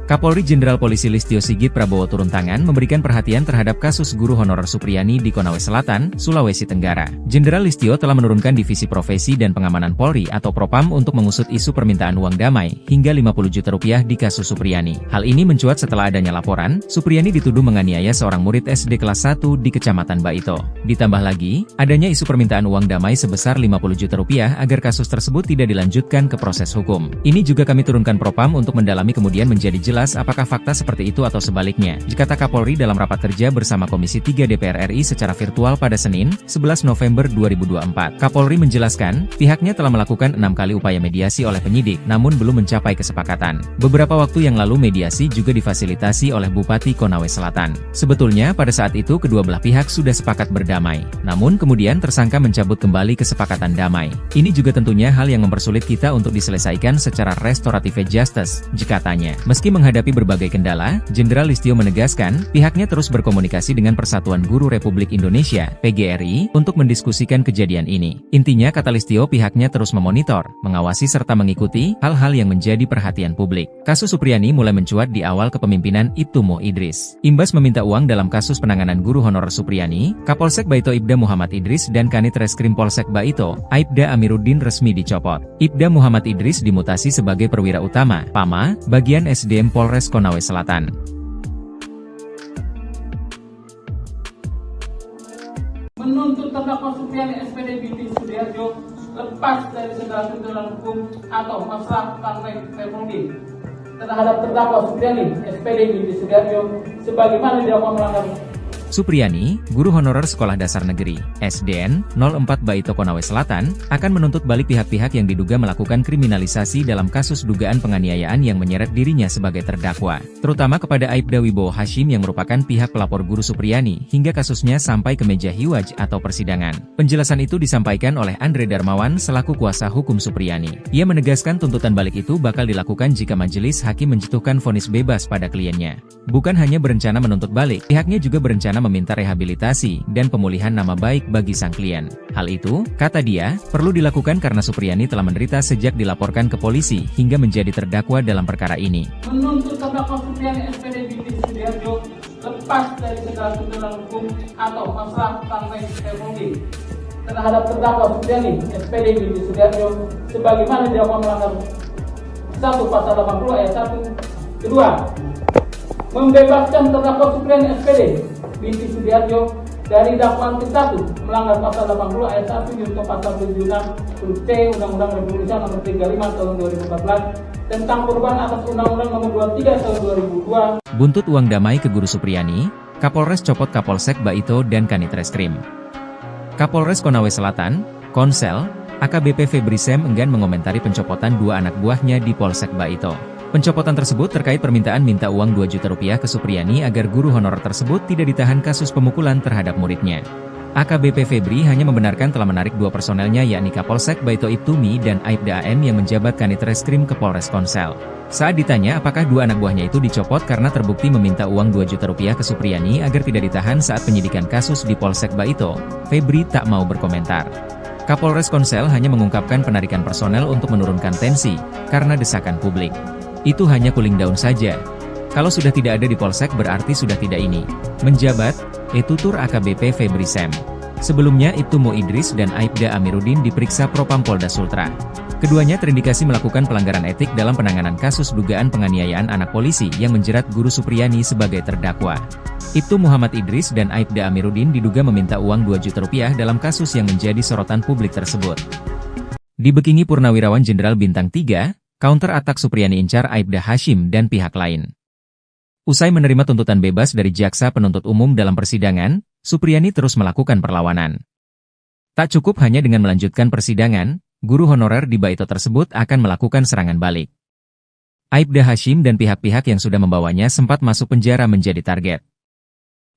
Speaker 1: Kapolri Jenderal Polisi Listio Sigit Prabowo turun tangan memberikan perhatian terhadap kasus guru honorer Supriyani di Konawe Selatan, Sulawesi Tenggara. Jenderal Listio telah menurunkan Divisi Profesi dan Pengamanan Polri atau Propam untuk mengusut isu permintaan uang damai hingga 50 juta rupiah di kasus Supriyani. Hal ini mencuat setelah adanya laporan, Supriyani dituduh menganiaya seorang murid SD kelas 1 di Kecamatan Baito. Ditambah lagi, adanya isu permintaan uang damai sebesar 50 juta rupiah agar kasus tersebut tidak dilanjutkan ke proses hukum. Ini juga kami turunkan Propam untuk mendalami kemudian menjadi jelas apakah fakta seperti itu atau sebaliknya, kata Kapolri dalam rapat kerja bersama Komisi 3 DPR RI secara virtual pada Senin, 11 November 2024. Kapolri menjelaskan, pihaknya telah melakukan 6 kali upaya mediasi oleh penyidik, namun belum mencapai kesepakatan. Beberapa waktu yang lalu mediasi juga difasilitasi oleh Bupati Konawe Selatan. Sebetulnya pada saat itu kedua belah pihak sudah sepakat berdamai, namun kemudian tersangka mencabut kembali kesepakatan damai. Ini juga tentunya hal yang mempersulit kita untuk diselesaikan secara restoratif justice, katanya. Meski menghadapi berbagai kendala, Jenderal Listio menegaskan, pihaknya terus berkomunikasi dengan Persatuan Guru Republik Indonesia, PGRI, untuk mendiskusikan kejadian ini. Intinya kata Listio pihaknya terus memonitor, mengawasi serta mengikuti hal-hal yang menjadi perhatian publik. Kasus Supriyani mulai mencuat di awal kepemimpinan Ibtu Mo Idris. Imbas meminta uang dalam kasus penanganan guru honorer Supriyani, Kapolsek Baito Ibda Muhammad Idris dan Kanit Reskrim Polsek Baito, Aibda Amiruddin resmi dicopot. Ibda Muhammad Idris dimutasi sebagai perwira utama, PAMA, bagian SDM Polres Konawe Selatan.
Speaker 3: Menuntut terdakwa Supriyani SPD binti Sudiarjo lepas dari segala tuntutan hukum atau masalah partai Republik terhadap terdakwa Supriyani SPD binti Sudiarjo sebagaimana dilakukan melanggar.
Speaker 1: Supriyani, guru honorer Sekolah Dasar Negeri, SDN, 04 Baito Konawe Selatan, akan menuntut balik pihak-pihak yang diduga melakukan kriminalisasi dalam kasus dugaan penganiayaan yang menyeret dirinya sebagai terdakwa, terutama kepada Aibda Wibowo Hashim yang merupakan pihak pelapor guru Supriyani, hingga kasusnya sampai ke meja hiwaj atau persidangan. Penjelasan itu disampaikan oleh Andre Darmawan selaku kuasa hukum Supriyani. Ia menegaskan tuntutan balik itu bakal dilakukan jika majelis hakim menjatuhkan vonis bebas pada kliennya. Bukan hanya berencana menuntut balik, pihaknya juga berencana meminta rehabilitasi dan pemulihan nama baik bagi sang klien. Hal itu, kata dia, perlu dilakukan karena Supriyani telah menderita sejak dilaporkan ke polisi hingga menjadi terdakwa dalam perkara ini.
Speaker 3: Menuntut terdakwa Supriyani SPD binti Sudiarjo lepas dari segala tuntutan hukum atau masalah partai Republik terhadap terdakwa Supriyani SPD binti Sudiarjo sebagaimana dilakukan melanggar 1 Pasal 80 ayat 1. Kedua, membebaskan terdakwa Supriyani SPD binti Sudiarjo dari dakwaan ke-1 melanggar Pasal 80 ayat 1 junto Pasal 76 huruf C Undang-Undang Republik Indonesia Nomor 35 Tahun 2014 tentang perubahan atas Undang-Undang Nomor 23 Tahun 2002.
Speaker 1: Buntut uang damai ke guru Supriyani, Kapolres copot Kapolsek Baito dan Kanit Reskrim. Kapolres Konawe Selatan, Konsel, AKBP Febri Sem enggan mengomentari pencopotan 2 anak buahnya di Polsek Baito. Pencopotan tersebut terkait permintaan minta uang 2 juta rupiah ke Supriyani agar guru honorer tersebut tidak ditahan kasus pemukulan terhadap muridnya. AKBP Febri hanya membenarkan telah menarik 2 personelnya yakni Kapolsek Baito Ibtumi dan Aibda AM yang menjabat Kanit Reskrim ke Polres Konsel. Saat ditanya apakah 2 anak buahnya itu dicopot karena terbukti meminta uang 2 juta rupiah ke Supriyani agar tidak ditahan saat penyidikan kasus di Polsek Baito, Febri tak mau berkomentar. Kapolres Konsel hanya mengungkapkan penarikan personel untuk menurunkan tensi, karena desakan publik. Itu hanya cooling down saja. Kalau sudah tidak ada di Polsek berarti sudah tidak ini. Menjabat, tutur AKBP Febri Sem. Sebelumnya Ibtu Mo Idris dan Aibda Amiruddin diperiksa Propam Polda Sultra. Keduanya terindikasi melakukan pelanggaran etik dalam penanganan kasus dugaan penganiayaan anak polisi yang menjerat Guru Supriyani sebagai terdakwa. Ibtu Muhammad Idris dan Aibda Amiruddin diduga meminta uang 2 juta rupiah dalam kasus yang menjadi sorotan publik tersebut. Dibekingi Purnawirawan Jenderal Bintang 3, counter atak Supriyani incar Aibda Hashim dan pihak lain. Usai menerima tuntutan bebas dari jaksa penuntut umum dalam persidangan, Supriyani terus melakukan perlawanan. Tak cukup hanya dengan melanjutkan persidangan, guru honorer di Baito tersebut akan melakukan serangan balik. Aibda Hashim dan pihak-pihak yang sudah membawanya sempat masuk penjara menjadi target.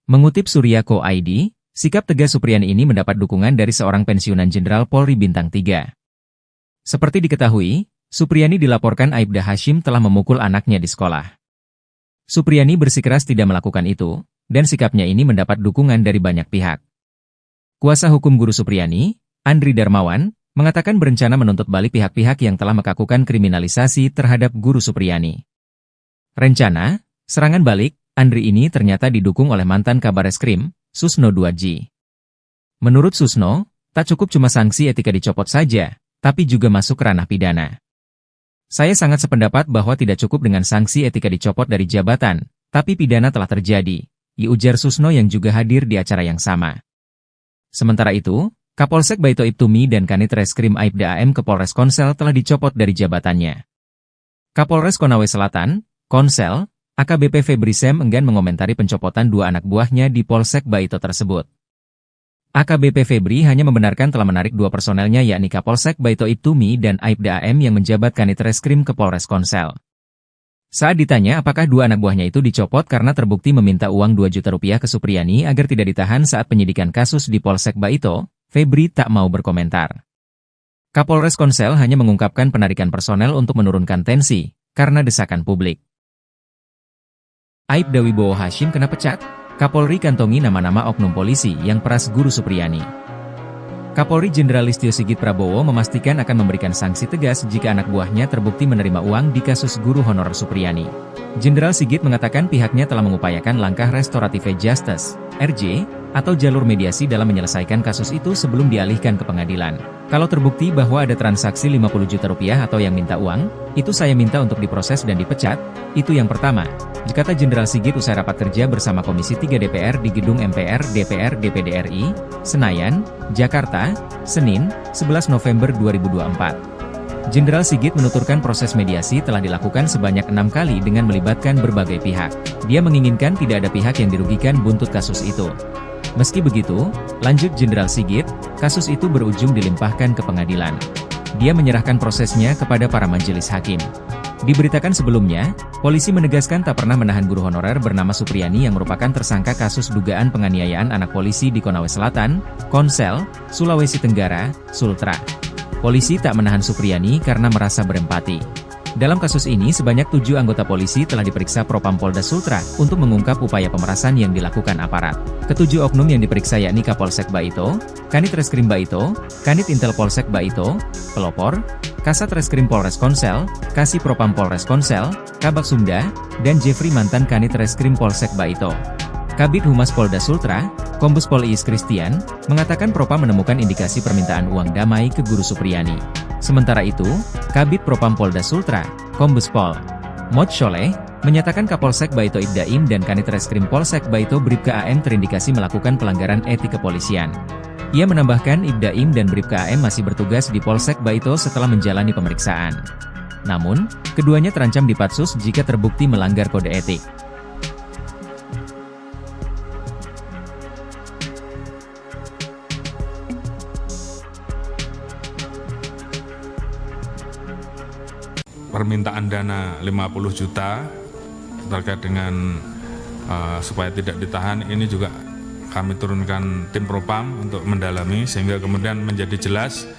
Speaker 1: Mengutip Surya.co ID, sikap tegas Supriyani ini mendapat dukungan dari seorang pensiunan Jenderal Polri Bintang 3. Seperti diketahui, Supriyani dilaporkan Aibda Hashim telah memukul anaknya di sekolah. Supriyani bersikeras tidak melakukan itu, dan sikapnya ini mendapat dukungan dari banyak pihak. Kuasa hukum Guru Supriyani, Andri Darmawan, mengatakan berencana menuntut balik pihak-pihak yang telah melakukan kriminalisasi terhadap Guru Supriyani. Rencana, serangan balik, Andri ini ternyata didukung oleh mantan Kabareskrim, Susno 2G. Menurut Susno, tak cukup cuma sanksi etika dicopot saja, tapi juga masuk ranah pidana. Saya sangat sependapat bahwa tidak cukup dengan sanksi etika dicopot dari jabatan, tapi pidana telah terjadi, ujar Susno yang juga hadir di acara yang sama. Sementara itu, Kapolsek Baito Ibtumi dan Kanit Reskrim Aibda AM ke Polres Konsel telah dicopot dari jabatannya. Kapolres Konawe Selatan, Konsel, AKBP Febri Sem enggan mengomentari pencopotan 2 anak buahnya di Polsek Baito tersebut. AKBP Febri hanya membenarkan telah menarik 2 personelnya yakni Kapolsek Baito Ibtumi dan Aibda AM yang menjabat Kanit Reskrim ke Polres Konsel. Saat ditanya apakah 2 anak buahnya itu dicopot karena terbukti meminta uang 2 juta rupiah ke Supriyani agar tidak ditahan saat penyidikan kasus di Polsek Baito, Febri tak mau berkomentar. Kapolres Konsel hanya mengungkapkan penarikan personel untuk menurunkan tensi, karena desakan publik. Aibda Wibowo Hashim kena pecat? Kapolri kantongi nama-nama oknum polisi yang peras Guru Supriyani. Kapolri Jenderal Listio Sigit Prabowo memastikan akan memberikan sanksi tegas jika anak buahnya terbukti menerima uang di kasus guru honorer Supriyani. Jenderal Sigit mengatakan pihaknya telah mengupayakan langkah restorative justice, RJ, atau jalur mediasi dalam menyelesaikan kasus itu sebelum dialihkan ke pengadilan. Kalau terbukti bahwa ada transaksi 50 juta rupiah atau yang minta uang, itu saya minta untuk diproses dan dipecat, itu yang pertama, kata Jenderal Sigit usai rapat kerja bersama Komisi 3 DPR di Gedung MPR DPR DPD RI, Senayan, Jakarta, Senin, 11 November 2024. Jenderal Sigit menuturkan proses mediasi telah dilakukan sebanyak 6 kali dengan melibatkan berbagai pihak. Dia menginginkan tidak ada pihak yang dirugikan buntut kasus itu. Meski begitu, lanjut Jenderal Sigit, kasus itu berujung dilimpahkan ke pengadilan. Dia menyerahkan prosesnya kepada para majelis hakim. Diberitakan sebelumnya, polisi menegaskan tak pernah menahan guru honorer bernama Supriyani yang merupakan tersangka kasus dugaan penganiayaan anak polisi di Konawe Selatan, Konsel, Sulawesi Tenggara, Sultra. Polisi tak menahan Supriyani karena merasa berempati. Dalam kasus ini sebanyak 7 anggota polisi telah diperiksa Propam Polda Sultra untuk mengungkap upaya pemerasan yang dilakukan aparat. Ketujuh oknum yang diperiksa yakni Kapolsek Baito, Kanit Reskrim Baito, Kanit Intel Polsek Baito, Pelopor, Kasat Reskrim Polres Konsel, Kasih Propam Polres Konsel, Kabak Sumda, dan Jeffrey mantan Kanit Reskrim Polsek Baito. Kabid Humas Polda Sultra, Kombes Pol Iis Christian, mengatakan Propam menemukan indikasi permintaan uang damai ke Guru Supriyani. Sementara itu, Kabid Propam Polda Sultra, Kombes Pol Mod Sholeh, menyatakan Kapolsek Baito Ibdaim dan Kanit Reskrim Polsek Baito Bribka AM terindikasi melakukan pelanggaran etik kepolisian. Ia menambahkan Ibdaim dan Bribka AM masih bertugas di Polsek Baito setelah menjalani pemeriksaan. Namun, keduanya terancam dipatsus jika terbukti melanggar kode etik.
Speaker 2: Permintaan dana 50 juta terkait dengan supaya tidak ditahan ini juga kami turunkan tim Propam untuk mendalami sehingga kemudian menjadi jelas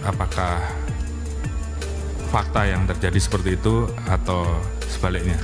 Speaker 2: apakah fakta yang terjadi seperti itu atau sebaliknya.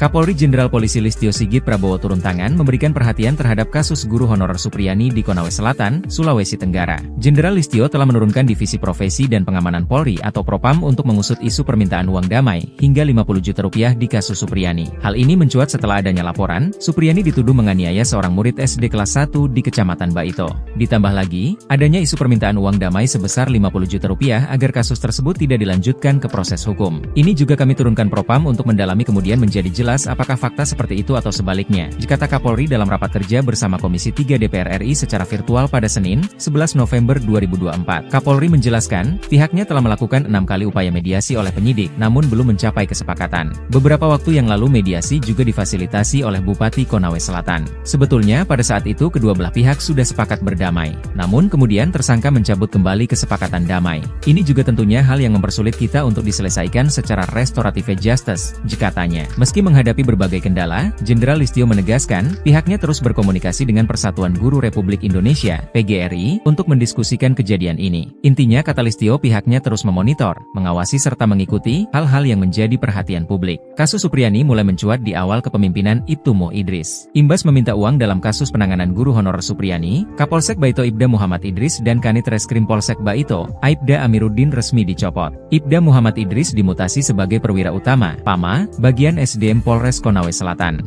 Speaker 1: Kapolri Jenderal Polisi Listio Sigit Prabowo turun tangan memberikan perhatian terhadap kasus guru honorer Supriyani di Konawe Selatan, Sulawesi Tenggara. Jenderal Listio telah menurunkan Divisi Profesi dan Pengamanan Polri atau Propam untuk mengusut isu permintaan uang damai hingga 50 juta rupiah di kasus Supriyani. Hal ini mencuat setelah adanya laporan, Supriyani dituduh menganiaya seorang murid SD kelas 1 di Kecamatan Baito. Ditambah lagi, adanya isu permintaan uang damai sebesar 50 juta rupiah agar kasus tersebut tidak dilanjutkan ke proses hukum. Ini juga kami turunkan Propam untuk mendalami kemudian menjadi jelas apakah fakta seperti itu atau sebaliknya, kata Kapolri dalam rapat kerja bersama Komisi 3 DPR RI secara virtual pada Senin, 11 November 2024. Kapolri menjelaskan, pihaknya telah melakukan 6 kali upaya mediasi oleh penyidik, namun belum mencapai kesepakatan. Beberapa waktu yang lalu mediasi juga difasilitasi oleh Bupati Konawe Selatan. Sebetulnya pada saat itu kedua belah pihak sudah sepakat berdamai, namun kemudian tersangka mencabut kembali kesepakatan damai. Ini juga tentunya hal yang mempersulit kita untuk diselesaikan secara restoratif justice, katanya. Meski menghadapi berbagai kendala, Jenderal Listio menegaskan, pihaknya terus berkomunikasi dengan Persatuan Guru Republik Indonesia, PGRI, untuk mendiskusikan kejadian ini. Intinya, kata Listio, pihaknya terus memonitor, mengawasi serta mengikuti hal-hal yang menjadi perhatian publik. Kasus Supriyani mulai mencuat di awal kepemimpinan Ibtu Mo Idris. Imbas meminta uang dalam kasus penanganan guru honorer Supriyani, Kapolsek Baito Ibda Muhammad Idris dan Kanit Reskrim Polsek Baito, Aibda Amiruddin resmi dicopot. Ibda Muhammad Idris dimutasi sebagai perwira utama, PAMA, bagian SDM Polres Konawe Selatan.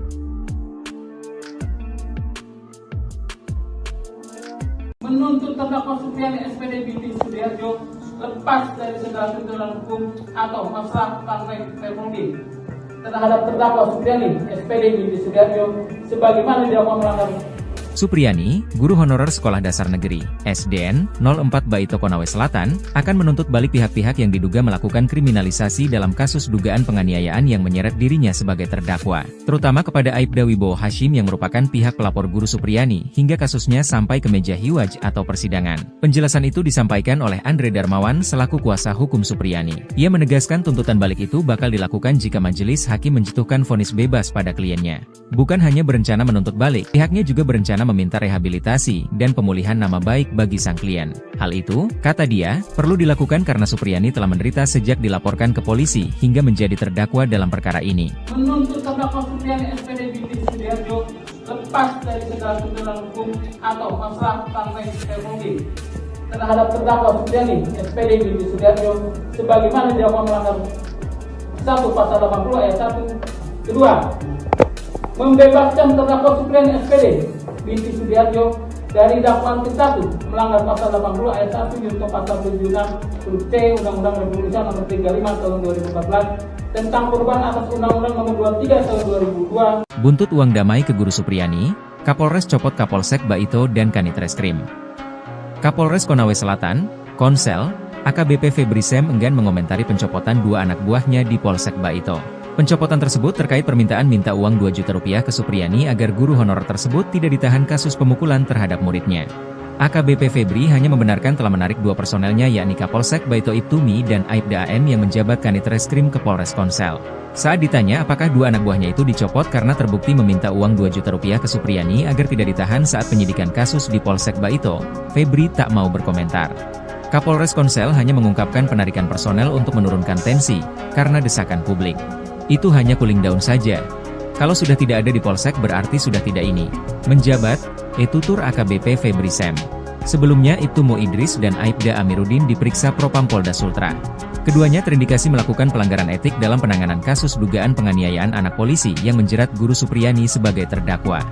Speaker 3: Menuntut terdakwa Supriyani SPD binti Sudiarjo lepas dari segala tuntutan hukum atau masalah partai Permudi terhadap terdakwa Supriyani SPD binti Sudiarjo sebagaimana dilakukan melanggar.
Speaker 1: Supriyani, guru honorer Sekolah Dasar Negeri, SDN, 04 Baito Konawe Selatan, akan menuntut balik pihak-pihak yang diduga melakukan kriminalisasi dalam kasus dugaan penganiayaan yang menyeret dirinya sebagai terdakwa, terutama kepada Aibda Wibowo Hashim yang merupakan pihak pelapor guru Supriyani, hingga kasusnya sampai ke meja hiwaj atau persidangan. Penjelasan itu disampaikan oleh Andre Darmawan selaku kuasa hukum Supriyani. Ia menegaskan tuntutan balik itu bakal dilakukan jika majelis hakim menjatuhkan vonis bebas pada kliennya. Bukan hanya berencana menuntut balik, pihaknya juga berencana meminta rehabilitasi dan pemulihan nama baik bagi sang klien. Hal itu, kata dia, perlu dilakukan karena Supriyani telah menderita sejak dilaporkan ke polisi hingga menjadi terdakwa dalam perkara ini.
Speaker 3: Menuntut terdakwa Supriyani SPD binti Sudiarjo lepas dari segala tuntutan hukum atau masalah partai Permudi terhadap terdakwa Supriyani SPD binti Sudiarjo sebagaimana dilakukan melanggar 1 pasal 80 ayat 1. Kedua, membebaskan terdakwa Supriyani SPD binti Sudiarjo dari dakwaan ke-1 melanggar pasal 80 ayat 1 junto pasal 76 huruf C Undang-Undang Republik Indonesia nomor 35 tahun 2014 tentang perubahan atas Undang-Undang nomor 23 tahun 2002.
Speaker 1: Buntut uang damai ke guru Supriyani, Kapolres copot Kapolsek Baito dan Kanit Reskrim. Kapolres Konawe Selatan, Konsel, AKBP Febri Sem enggan mengomentari pencopotan 2 anak buahnya di Polsek Baito. Pencopotan tersebut terkait permintaan minta uang 2 juta rupiah ke Supriyani agar guru honorer tersebut tidak ditahan kasus pemukulan terhadap muridnya. AKBP Febri hanya membenarkan telah menarik 2 personelnya yakni Kapolsek Baito Ibtumi dan Aibda AM yang menjabat Kanit Reskrim ke Polres Konsel. Saat ditanya apakah 2 anak buahnya itu dicopot karena terbukti meminta uang 2 juta rupiah ke Supriyani agar tidak ditahan saat penyidikan kasus di Polsek Baito, Febri tak mau berkomentar. Kapolres Konsel hanya mengungkapkan penarikan personel untuk menurunkan tensi, karena desakan publik. Itu hanya cooling down saja. Kalau sudah tidak ada di Polsek berarti sudah tidak ini. Menjabat, tutur AKBP Febri Sem. Sebelumnya Ibtu Mo Idris dan Aibda Amiruddin diperiksa Propam Polda Sultra. Keduanya terindikasi melakukan pelanggaran etik dalam penanganan kasus dugaan penganiayaan anak polisi yang menjerat guru Supriyani sebagai terdakwa.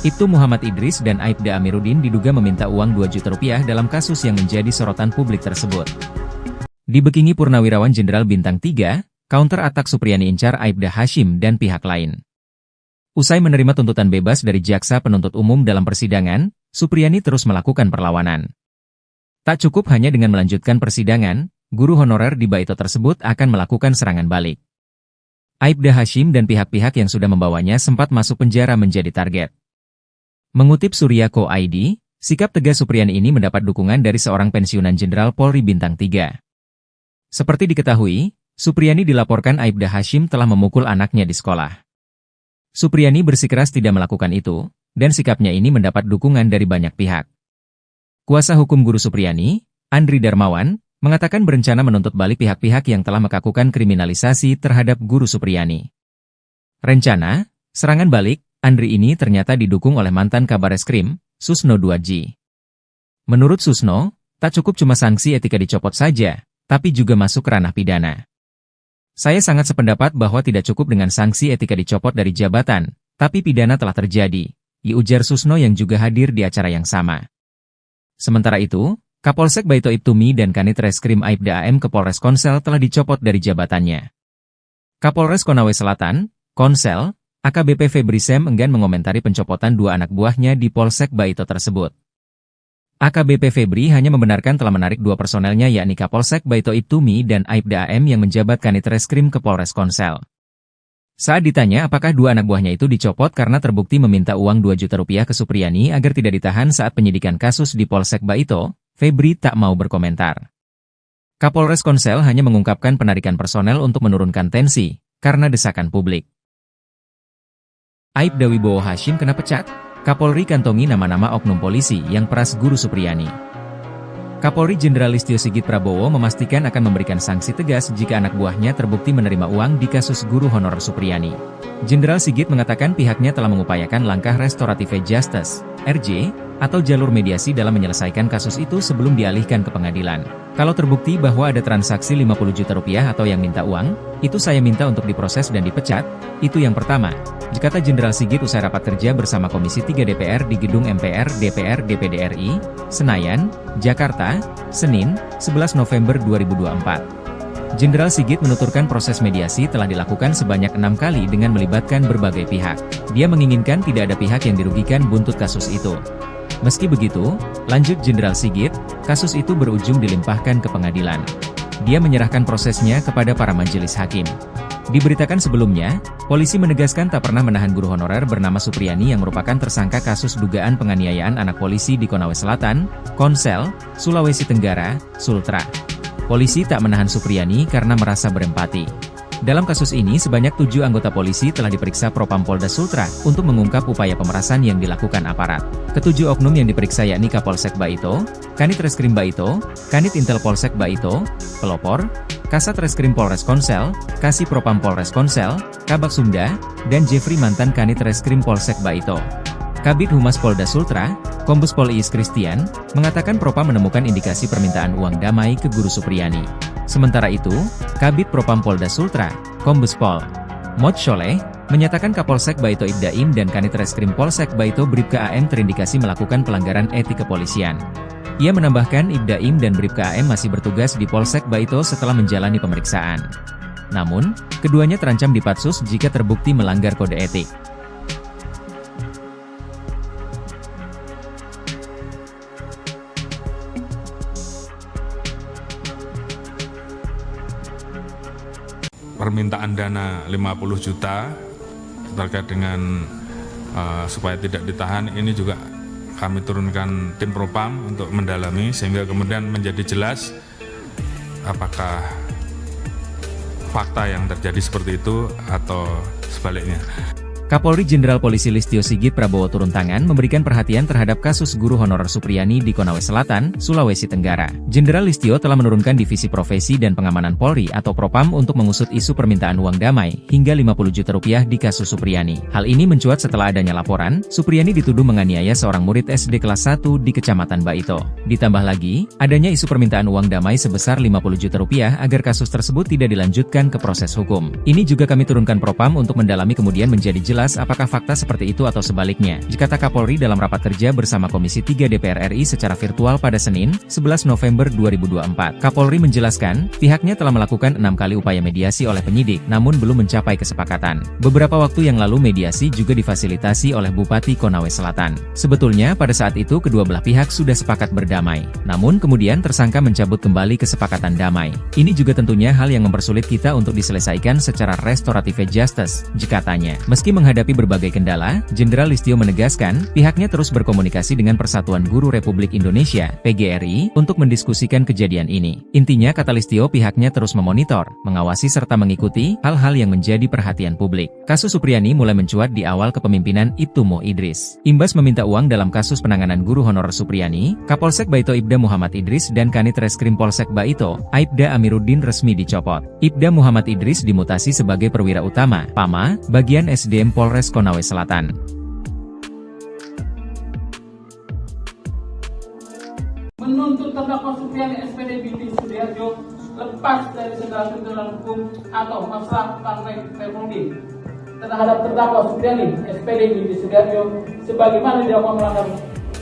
Speaker 1: Ibtu Muhammad Idris dan Aibda Amiruddin diduga meminta uang 2 juta rupiah dalam kasus yang menjadi sorotan publik tersebut. Dibekingi Purnawirawan Jenderal Bintang 3, counter atak Supriyani incar Aibda Hashim dan pihak lain. Usai menerima tuntutan bebas dari jaksa penuntut umum dalam persidangan, Supriyani terus melakukan perlawanan. Tak cukup hanya dengan melanjutkan persidangan, guru honorer di Baito tersebut akan melakukan serangan balik. Aibda Hashim dan pihak-pihak yang sudah membawanya sempat masuk penjara menjadi target. Mengutip Surya.co ID, sikap tegas Supriyani ini mendapat dukungan dari seorang pensiunan Jenderal Polri Bintang 3. Seperti diketahui, Supriyani dilaporkan Aibda Hashim telah memukul anaknya di sekolah. Supriyani bersikeras tidak melakukan itu, dan sikapnya ini mendapat dukungan dari banyak pihak. Kuasa hukum guru Supriyani, Andri Darmawan, mengatakan berencana menuntut balik pihak-pihak yang telah melakukan kriminalisasi terhadap guru Supriyani. Rencana, serangan balik, Andri ini ternyata didukung oleh mantan Kabareskrim, Susno 2J. Menurut Susno, tak cukup cuma sanksi etika dicopot saja, tapi juga masuk ranah pidana. Saya sangat sependapat bahwa tidak cukup dengan sanksi etika dicopot dari jabatan, tapi pidana telah terjadi, ujar Susno yang juga hadir di acara yang sama. Sementara itu, Kapolsek Baito Ibtumi dan Kanit Reskrim Aibda AM ke Polres Konsel telah dicopot dari jabatannya. Kapolres Konawe Selatan, Konsel, AKBP Febri Sem enggan mengomentari pencopotan dua anak buahnya di Polsek Baito tersebut. AKBP Febri hanya membenarkan telah menarik dua personelnya yakni Kapolsek Baito Ibtumi dan Aibda AM yang menjabat Kanit Reskrim ke Polres Konsel. Saat ditanya apakah dua anak buahnya itu dicopot karena terbukti meminta uang 2 juta rupiah ke Supriyani agar tidak ditahan saat penyidikan kasus di Polsek Baito, Febri tak mau berkomentar. Kapolres Konsel hanya mengungkapkan penarikan personel untuk menurunkan tensi, karena desakan publik. Aibda Wibowo Hashim kena pecat? Kapolri kantongi nama-nama oknum polisi yang peras Guru Supriyani. Kapolri Jenderal Listio Sigit Prabowo memastikan akan memberikan sanksi tegas jika anak buahnya terbukti menerima uang di kasus guru honorer Supriyani. Jenderal Sigit mengatakan pihaknya telah mengupayakan langkah restoratif justice, RJ, atau jalur mediasi dalam menyelesaikan kasus itu sebelum dialihkan ke pengadilan. Kalau terbukti bahwa ada transaksi 50 juta rupiah atau yang minta uang, itu saya minta untuk diproses dan dipecat, itu yang pertama, kata Jenderal Sigit usai rapat kerja bersama Komisi 3 DPR di Gedung MPR DPR DPD RI, Senayan, Jakarta, Senin, 11 November 2024. Jenderal Sigit menuturkan proses mediasi telah dilakukan sebanyak 6 kali dengan melibatkan berbagai pihak. Dia menginginkan tidak ada pihak yang dirugikan buntut kasus itu. Meski begitu, lanjut Jenderal Sigit, kasus itu berujung dilimpahkan ke pengadilan. Dia menyerahkan prosesnya kepada para majelis hakim. Diberitakan sebelumnya, polisi menegaskan tak pernah menahan guru honorer bernama Supriyani yang merupakan tersangka kasus dugaan penganiayaan anak polisi di Konawe Selatan, Konsel, Sulawesi Tenggara, Sultra. Polisi tak menahan Supriyani karena merasa berempati. Dalam kasus ini sebanyak 7 anggota polisi telah diperiksa Propam Polda Sultra untuk mengungkap upaya pemerasan yang dilakukan aparat. Ketujuh oknum yang diperiksa yakni Kapolsek Baito, Kanit Reskrim Baito, Kanit Intel Polsek Baito, Pelopor, Kasat Reskrim Polres Konsel, Kasih Propam Polres Konsel, Kabak Sumda, dan Jeffrey mantan Kanit Reskrim Polsek Baito. Kabid Humas Polda Sultra, Kombes Pol Iis Christian, mengatakan Propam menemukan indikasi permintaan uang damai ke Guru Supriyani. Sementara itu, Kabid Propam Polda Sultra, Kombes Pol Mod Sholeh, menyatakan Kapolsek Baito Ibdaim dan Kanit Reskrim Polsek Baito Bribka AM terindikasi melakukan pelanggaran etik kepolisian. Ia menambahkan Ibdaim dan Bribka AM masih bertugas di Polsek Baito setelah menjalani pemeriksaan. Namun, keduanya terancam dipatsus jika terbukti melanggar kode etik.
Speaker 2: Permintaan dana 50 juta terkait dengan supaya tidak ditahan ini juga kami turunkan tim Propam untuk mendalami sehingga kemudian menjadi jelas apakah fakta yang terjadi seperti itu atau sebaliknya.
Speaker 1: Kapolri Jenderal Polisi Listio Sigit Prabowo turun tangan memberikan perhatian terhadap kasus guru honorer Supriyani di Konawe Selatan, Sulawesi Tenggara. Jenderal Listio telah menurunkan Divisi Profesi dan Pengamanan Polri atau Propam untuk mengusut isu permintaan uang damai hingga 50 juta rupiah di kasus Supriyani. Hal ini mencuat setelah adanya laporan, Supriyani dituduh menganiaya seorang murid SD kelas 1 di Kecamatan Baito. Ditambah lagi, adanya isu permintaan uang damai sebesar 50 juta rupiah agar kasus tersebut tidak dilanjutkan ke proses hukum. Ini juga kami turunkan Propam untuk mendalami kemudian menjadi jelas apakah fakta seperti itu atau sebaliknya, kata Kapolri dalam rapat kerja bersama Komisi 3 DPR RI secara virtual pada Senin, 11 November 2024. Kapolri menjelaskan, pihaknya telah melakukan 6 kali upaya mediasi oleh penyidik, namun belum mencapai kesepakatan. Beberapa waktu yang lalu mediasi juga difasilitasi oleh Bupati Konawe Selatan. Sebetulnya pada saat itu kedua belah pihak sudah sepakat berdamai, namun kemudian tersangka mencabut kembali kesepakatan damai. Ini juga tentunya hal yang mempersulit kita untuk diselesaikan secara restoratif justice, katanya. Meski menghadapi menghadapi berbagai kendala, Jenderal Listio menegaskan, pihaknya terus berkomunikasi dengan Persatuan Guru Republik Indonesia, PGRI, untuk mendiskusikan kejadian ini. Intinya, kata Listio, pihaknya terus memonitor, mengawasi serta mengikuti hal-hal yang menjadi perhatian publik. Kasus Supriyani mulai mencuat di awal kepemimpinan Ibtu Mo Idris. Imbas meminta uang dalam kasus penanganan guru honorer Supriyani, Kapolsek Baito Ibda Muhammad Idris dan Kanit Reskrim Polsek Baito, Aibda Amiruddin resmi dicopot. Ibda Muhammad Idris dimutasi sebagai perwira utama, PAMA, bagian SDM Polres Konawe Selatan.
Speaker 3: Menuntut terdakwa Supriyani SPD binti Sudiarjo lepas dari segala tuntutan hukum atau masalah partai Permudi terhadap terdakwa Supriyani SPD binti Sudiarjo sebagaimana dilakukan melanggar.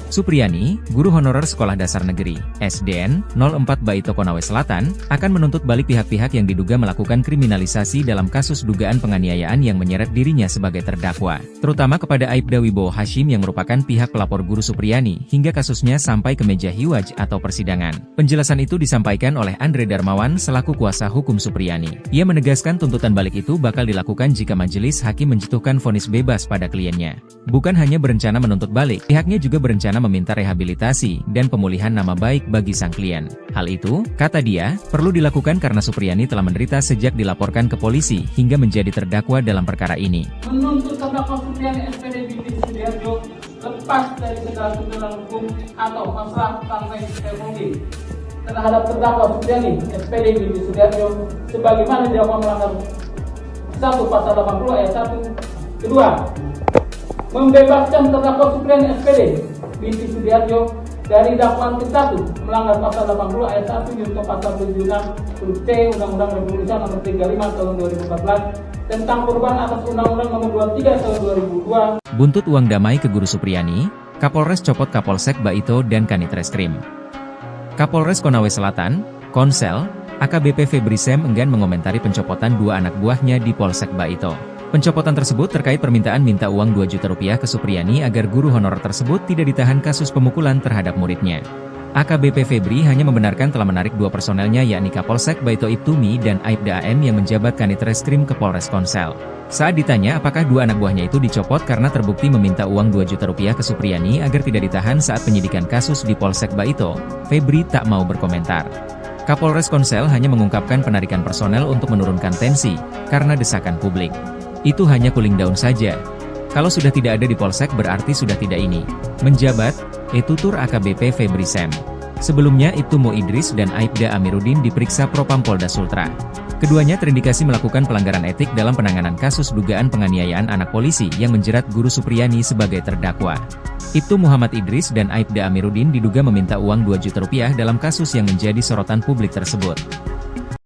Speaker 1: Supriyani, guru honorer Sekolah Dasar Negeri, SDN, 04 Baito Konawe Selatan, akan menuntut balik pihak-pihak yang diduga melakukan kriminalisasi dalam kasus dugaan penganiayaan yang menyeret dirinya sebagai terdakwa, terutama kepada Aibda Wibowo Hashim yang merupakan pihak pelapor guru Supriyani hingga kasusnya sampai ke meja hiwaj atau persidangan. Penjelasan itu disampaikan oleh Andre Darmawan selaku kuasa hukum Supriyani. Ia menegaskan tuntutan balik itu bakal dilakukan jika majelis hakim menjatuhkan vonis bebas pada kliennya. Bukan hanya berencana menuntut balik, pihaknya juga berencana meminta rehabilitasi dan pemulihan nama baik bagi sang klien. Hal itu, kata dia, perlu dilakukan karena Supriyani telah menderita sejak dilaporkan ke polisi hingga menjadi terdakwa dalam perkara ini.
Speaker 3: Menuntut terdakwa Supriyani SPD binti Sudiarjo lepas dari segala tuntutan hukum atau masalah partai Permudi terhadap terdakwa Supriyani SPD binti Sudiarjo sebagaimana dilakukan melanggar 1 pasal 80 ayat 1. Kedua, membebaskan terdakwa Supriyani SPD binti Sudiarjo dari dakwaan ke-1 melanggar pasal 80 ayat 1 junto pasal 76 huruf C Undang-Undang Republik Indonesia nomor 35 tahun 2014 tentang perubahan atas Undang-Undang nomor 23 tahun 2002.
Speaker 1: Buntut uang damai ke guru Supriyani, Kapolres copot Kapolsek Baito dan Kanit Reskrim. Kapolres Konawe Selatan, Konsel, AKBP Febri Sem enggan mengomentari pencopotan 2 anak buahnya di Polsek Baito. Pencopotan tersebut terkait permintaan minta uang 2 juta rupiah ke Supriyani agar guru honorer tersebut tidak ditahan kasus pemukulan terhadap muridnya. AKBP Febri hanya membenarkan telah menarik 2 personelnya yakni Kapolsek Baito Ibtumi dan Aibda AM yang menjabat Kanit Reskrim ke Polres Konsel. Saat ditanya apakah 2 anak buahnya itu dicopot karena terbukti meminta uang 2 juta rupiah ke Supriyani agar tidak ditahan saat penyidikan kasus di Polsek Baito, Febri tak mau berkomentar. Kapolres Konsel hanya mengungkapkan penarikan personel untuk menurunkan tensi, karena desakan publik. Itu hanya cooling down saja. Kalau sudah tidak ada di Polsek berarti sudah tidak ini. Menjabat, tutur AKBP Febri Sem. Sebelumnya Ibtu Mo Idris dan Aibda Amiruddin diperiksa Propam Polda Sultra. Keduanya terindikasi melakukan pelanggaran etik dalam penanganan kasus dugaan penganiayaan anak polisi yang menjerat guru Supriyani sebagai terdakwa. Ibtu Muhammad Idris dan Aibda Amiruddin diduga meminta uang 2 juta rupiah dalam kasus yang menjadi sorotan publik tersebut.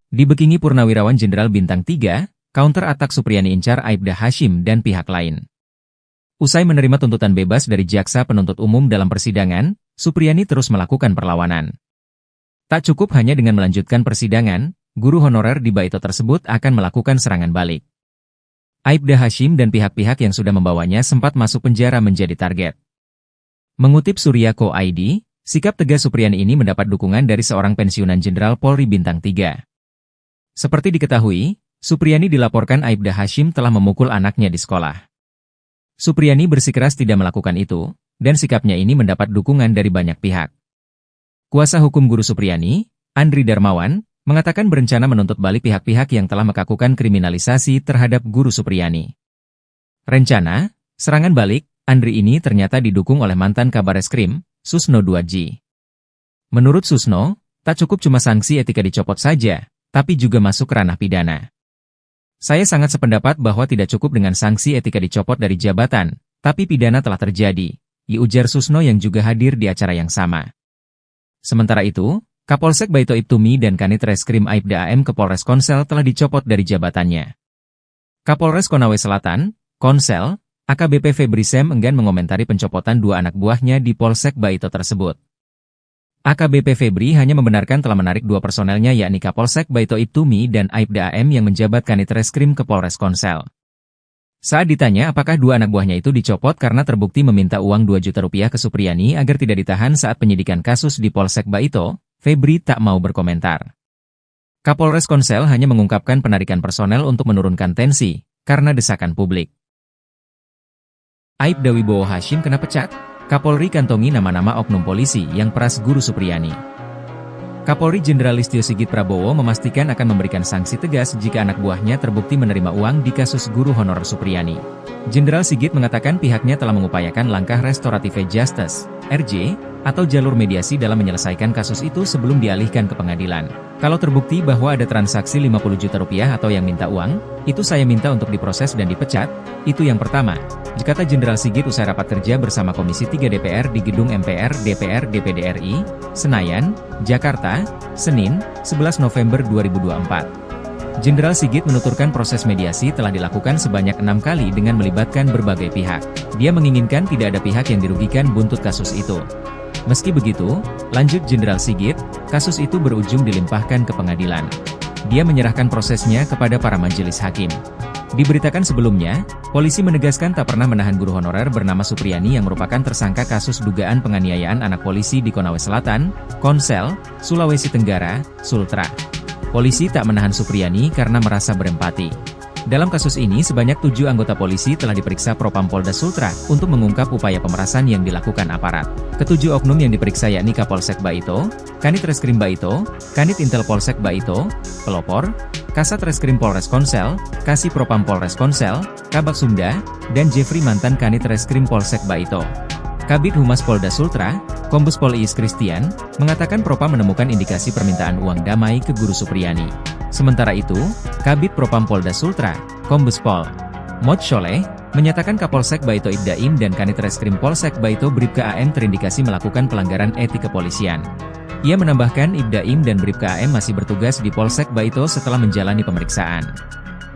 Speaker 1: Dibekingi Purnawirawan Jenderal Bintang 3, counter atak Supriyani incar Aibda Hashim dan pihak lain. Usai menerima tuntutan bebas dari jaksa penuntut umum dalam persidangan, Supriyani terus melakukan perlawanan. Tak cukup hanya dengan melanjutkan persidangan, guru honorer di Baito tersebut akan melakukan serangan balik. Aibda Hashim dan pihak-pihak yang sudah membawanya sempat masuk penjara menjadi target. Mengutip Surya.co.id, sikap tegas Supriyani ini mendapat dukungan dari seorang pensiunan Jenderal Polri Bintang 3. Seperti diketahui, Supriyani dilaporkan Aibda Hashim telah memukul anaknya di sekolah. Supriyani bersikeras tidak melakukan itu, dan sikapnya ini mendapat dukungan dari banyak pihak. Kuasa hukum guru Supriyani, Andri Darmawan, mengatakan berencana menuntut balik pihak-pihak yang telah melakukan kriminalisasi terhadap guru Supriyani. Rencana, serangan balik, Andri ini ternyata didukung oleh mantan Kabareskrim, Susno 2G. Menurut Susno, tak cukup cuma sanksi etika dicopot saja, tapi juga masuk ranah pidana. Saya sangat sependapat bahwa tidak cukup dengan sanksi etika dicopot dari jabatan, tapi pidana telah terjadi, ujar Susno yang juga hadir di acara yang sama. Sementara itu, Kapolsek Baito Ibtumi dan Kanit Reskrim Aibda AM ke Polres Konsel telah dicopot dari jabatannya. Kapolres Konawe Selatan, Konsel, AKBP Febri Sem enggan mengomentari pencopotan 2 anak buahnya di Polsek Baito tersebut. AKBP Febri hanya membenarkan telah menarik 2 personelnya yakni Kapolsek Baito Ibtumi dan Aibda AM yang menjabat Kanit Reskrim ke Polres Konsel. Saat ditanya apakah 2 anak buahnya itu dicopot karena terbukti meminta uang 2 juta rupiah ke Supriyani agar tidak ditahan saat penyidikan kasus di Polsek Baito, Febri tak mau berkomentar. Kapolres Konsel hanya mengungkapkan penarikan personel untuk menurunkan tensi, karena desakan publik. Aibda Wibowo Hashim kena pecat? Kapolri kantongi nama-nama oknum polisi yang peras Guru Supriyani. Kapolri Jenderal Listio Sigit Prabowo memastikan akan memberikan sanksi tegas jika anak buahnya terbukti menerima uang di kasus guru honorer Supriyani. Jenderal Sigit mengatakan pihaknya telah mengupayakan langkah restoratif justice, RJ, atau jalur mediasi dalam menyelesaikan kasus itu sebelum dialihkan ke pengadilan. Kalau terbukti bahwa ada transaksi 50 juta rupiah atau yang minta uang, itu saya minta untuk diproses dan dipecat, itu yang pertama, kata Jenderal Sigit usai rapat kerja bersama Komisi 3 DPR di Gedung MPR DPR DPD RI, Senayan, Jakarta, Senin, 11 November 2024. Jenderal Sigit menuturkan proses mediasi telah dilakukan sebanyak 6 kali dengan melibatkan berbagai pihak. Dia menginginkan tidak ada pihak yang dirugikan buntut kasus itu. Meski begitu, lanjut Jenderal Sigit, kasus itu berujung dilimpahkan ke pengadilan. Dia menyerahkan prosesnya kepada para majelis hakim. Diberitakan sebelumnya, polisi menegaskan tak pernah menahan guru honorer bernama Supriyani yang merupakan tersangka kasus dugaan penganiayaan anak polisi di Konawe Selatan, Konsel, Sulawesi Tenggara, Sultra. Polisi tak menahan Supriyani karena merasa berempati. Dalam kasus ini sebanyak 7 anggota polisi telah diperiksa Propam Polda Sultra untuk mengungkap upaya pemerasan yang dilakukan aparat. Ketujuh oknum yang diperiksa yakni Kapolsek Baito, Kanit Reskrim Baito, Kanit Intel Polsek Baito, Pelopor, Kasat Reskrim Polres Konsel, Kasih Propam Polres Konsel, Kabak Sumda, dan Jeffrey mantan Kanit Reskrim Polsek Baito. Kabid Humas Polda Sultra, Kombes Pol Iis Christian, mengatakan Propam menemukan indikasi permintaan uang damai ke Guru Supriyani. Sementara itu, Kabid Propam Polda Sultra, Kombes Pol Mod Sholeh, menyatakan Kapolsek Baito Ibdaim dan Kanit Reskrim Polsek Baito Bribka AM terindikasi melakukan pelanggaran etik kepolisian. Ia menambahkan Ibdaim dan Bribka AM masih bertugas di Polsek Baito setelah menjalani pemeriksaan.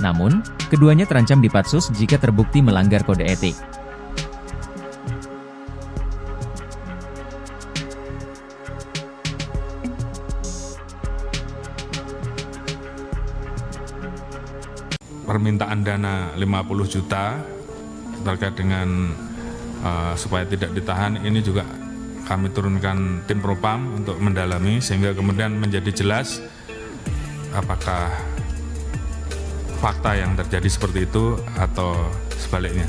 Speaker 1: Namun, keduanya terancam dipatsus jika terbukti melanggar kode etik.
Speaker 2: Permintaan dana 50 juta terkait dengan supaya tidak ditahan, ini juga kami turunkan tim Propam untuk mendalami sehingga kemudian menjadi jelas apakah fakta yang terjadi seperti itu atau sebaliknya.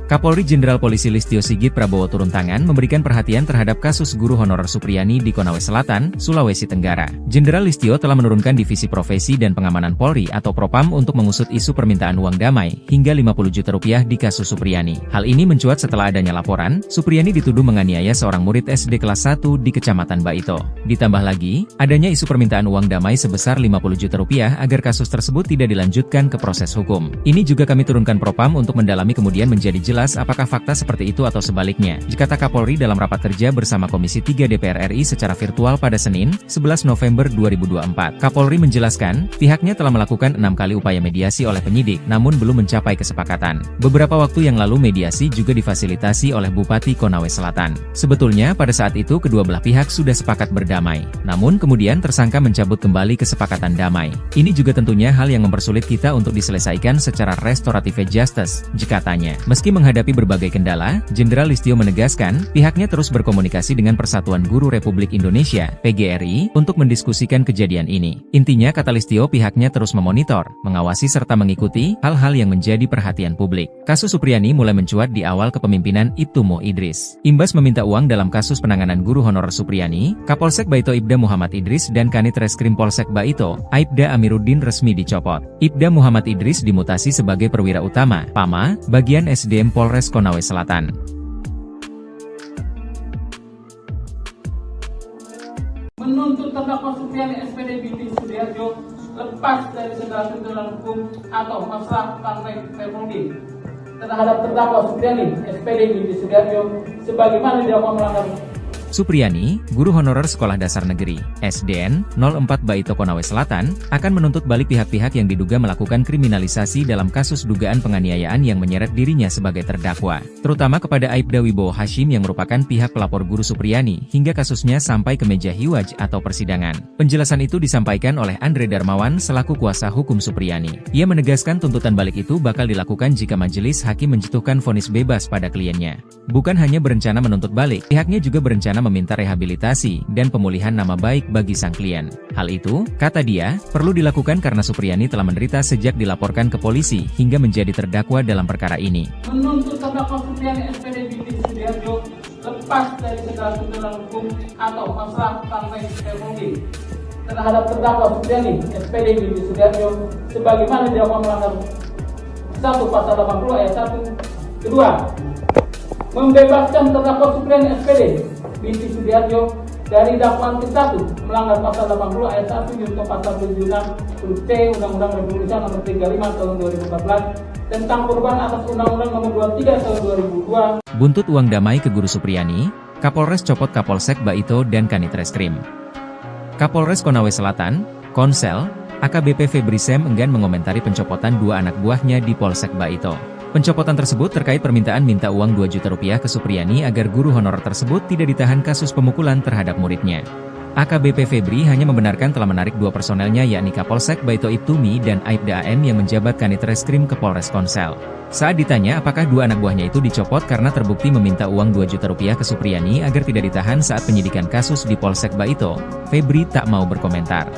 Speaker 1: Kapolri Jenderal Polisi Listio Sigit Prabowo turun tangan memberikan perhatian terhadap kasus guru honorer Supriyani di Konawe Selatan, Sulawesi Tenggara. Jenderal Listio telah menurunkan Divisi Profesi dan Pengamanan Polri atau Propam untuk mengusut isu permintaan uang damai hingga 50 juta rupiah di kasus Supriyani. Hal ini mencuat setelah adanya laporan, Supriyani dituduh menganiaya seorang murid SD kelas 1 di Kecamatan Baito. Ditambah lagi, adanya isu permintaan uang damai sebesar 50 juta rupiah agar kasus tersebut tidak dilanjutkan ke proses hukum. Ini juga kami turunkan Propam untuk mendalami kemudian menjadi jelas apakah fakta seperti itu atau sebaliknya, kata Kapolri dalam rapat kerja bersama Komisi 3 DPR RI secara virtual pada Senin, 11 November 2024. Kapolri menjelaskan, pihaknya telah melakukan 6 kali upaya mediasi oleh penyidik, namun belum mencapai kesepakatan. Beberapa waktu yang lalu mediasi juga difasilitasi oleh Bupati Konawe Selatan. Sebetulnya pada saat itu kedua belah pihak sudah sepakat berdamai, namun kemudian tersangka mencabut kembali kesepakatan damai. Ini juga tentunya hal yang mempersulit kita untuk diselesaikan secara restoratif justice, katanya. Meski menghadapi berbagai kendala, Jenderal Listio menegaskan, pihaknya terus berkomunikasi dengan Persatuan Guru Republik Indonesia, PGRI, untuk mendiskusikan kejadian ini. Intinya kata Listio pihaknya terus memonitor, mengawasi serta mengikuti hal-hal yang menjadi perhatian publik. Kasus Supriyani mulai mencuat di awal kepemimpinan Ibtu Mo Idris. Imbas meminta uang dalam kasus penanganan guru honorer Supriyani, Kapolsek Baito Ibda Muhammad Idris dan Kanit Reskrim Polsek Baito, Aibda Amiruddin resmi dicopot. Ibda Muhammad Idris dimutasi sebagai perwira utama, PAMA, bagian SDM Polres Konawe Selatan.
Speaker 3: Menuntut terdakwa Supriyani SPD binti Sudiarjo lepas dari segala tuntutan hukum atau masalah partai Permudi terhadap terdakwa Supriyani SPD binti Sudiarjo sebagaimana dilakukan melanggar.
Speaker 1: Supriyani, guru honorer Sekolah Dasar Negeri, SDN, 04 Baito Konawe Selatan, akan menuntut balik pihak-pihak yang diduga melakukan kriminalisasi dalam kasus dugaan penganiayaan yang menyeret dirinya sebagai terdakwa, terutama kepada Aibda Wibowo Hashim yang merupakan pihak pelapor guru Supriyani hingga kasusnya sampai ke meja hiwaj atau persidangan. Penjelasan itu disampaikan oleh Andre Darmawan selaku kuasa hukum Supriyani. Ia menegaskan tuntutan balik itu bakal dilakukan jika majelis hakim menjatuhkan vonis bebas pada kliennya. Bukan hanya berencana menuntut balik, pihaknya juga berencana meminta rehabilitasi dan pemulihan nama baik bagi sang klien. Hal itu, kata dia, perlu dilakukan karena Supriyani telah menderita sejak dilaporkan ke polisi hingga menjadi terdakwa dalam perkara ini.
Speaker 3: Menuntut terdakwa Supriyani SPD Binti Sudiarjo lepas dari segala tuntutan hukum atau masalah praktek teknologi terhadap terdakwa Supriyani SPD Binti Sudiarjo sebagaimana dilakukan melanggar 1 pasal 80 ayat 1. Kedua, membebaskan terdakwa Supriyani SPD Binti Sudiarjo dari dakwaan ke-1 melanggar pasal 80 ayat 1 junto pasal 76 huruf C Undang-Undang Republik Indonesia nomor 35 tahun 2014 tentang perubahan atas Undang-Undang nomor 23 tahun 2002.
Speaker 1: Buntut uang damai ke Guru Supriyani, Kapolres copot Kapolsek Baito dan Kanit Reskrim. Kapolres Konawe Selatan, Konsel, AKBP Febri Sem enggan mengomentari pencopotan 2 anak buahnya di Polsek Baito. Pencopotan tersebut terkait permintaan minta uang 2 juta rupiah ke Supriyani agar guru honorer tersebut tidak ditahan kasus pemukulan terhadap muridnya. AKBP Febri hanya membenarkan telah menarik 2 personelnya yakni Kapolsek Baito Ibtumi dan Aibda AM yang menjabat Kanit Reskrim ke Polres Konsel. Saat ditanya apakah 2 anak buahnya itu dicopot karena terbukti meminta uang 2 juta rupiah ke Supriyani agar tidak ditahan saat penyidikan kasus di Polsek Baito, Febri tak mau berkomentar.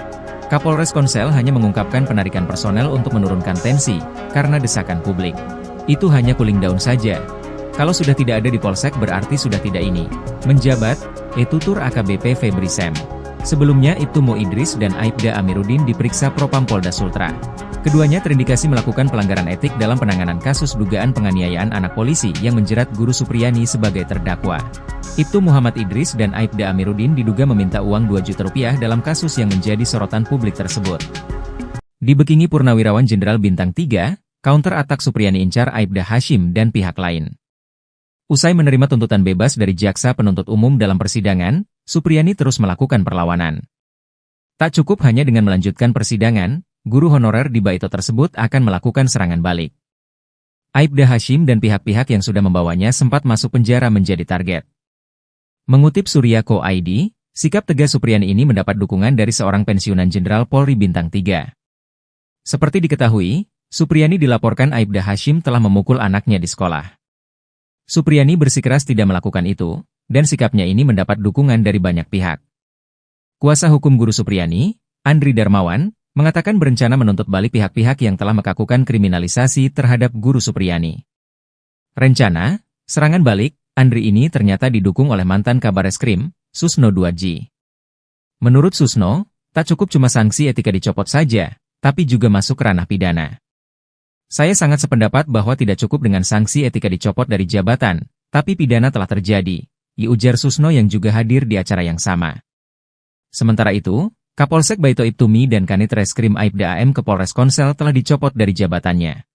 Speaker 1: Kapolres Konsel hanya mengungkapkan penarikan personel untuk menurunkan tensi, karena desakan publik. Itu hanya cooling down saja. Kalau sudah tidak ada di Polsek berarti sudah tidak ini. Menjabat, tutur AKBP Febri Sem. Sebelumnya Ibtumo Idris dan Aibda Amiruddin diperiksa Propam Polda Sultra. Keduanya terindikasi melakukan pelanggaran etik dalam penanganan kasus dugaan penganiayaan anak polisi yang menjerat Guru Supriyani sebagai terdakwa. Ibtu Muhammad Idris dan Aibda Amiruddin diduga meminta uang 2 juta rupiah dalam kasus yang menjadi sorotan publik tersebut. Dibekingi Purnawirawan Jenderal Bintang 3, counter atak Supriyani incar Aibda Hashim dan pihak lain. Usai menerima tuntutan bebas dari jaksa penuntut umum dalam persidangan, Supriyani terus melakukan perlawanan. Tak cukup hanya dengan melanjutkan persidangan, guru honorer di Baito tersebut akan melakukan serangan balik. Aibda Hashim dan pihak-pihak yang sudah membawanya sempat masuk penjara menjadi target. Mengutip Surya.co.id, sikap tegas Supriyani ini mendapat dukungan dari seorang pensiunan Jenderal Polri Bintang 3. Seperti diketahui, Supriyani dilaporkan Aibda Hashim telah memukul anaknya di sekolah. Supriyani bersikeras tidak melakukan itu, dan sikapnya ini mendapat dukungan dari banyak pihak. Kuasa hukum Guru Supriyani, Andri Darmawan, mengatakan berencana menuntut balik pihak-pihak yang telah melakukan kriminalisasi terhadap Guru Supriyani. Rencana, serangan balik, Andri ini ternyata didukung oleh mantan Kabareskrim, Susno Duadji. Menurut Susno, tak cukup cuma sanksi etika dicopot saja, tapi juga masuk ranah pidana. Saya sangat sependapat bahwa tidak cukup dengan sanksi etika dicopot dari jabatan, tapi pidana telah terjadi, ujar Susno yang juga hadir di acara yang sama. Sementara itu, Kapolsek Baito Ibtumi dan Kanit Reskrim Aibda AM ke Polres Konsel telah dicopot dari jabatannya.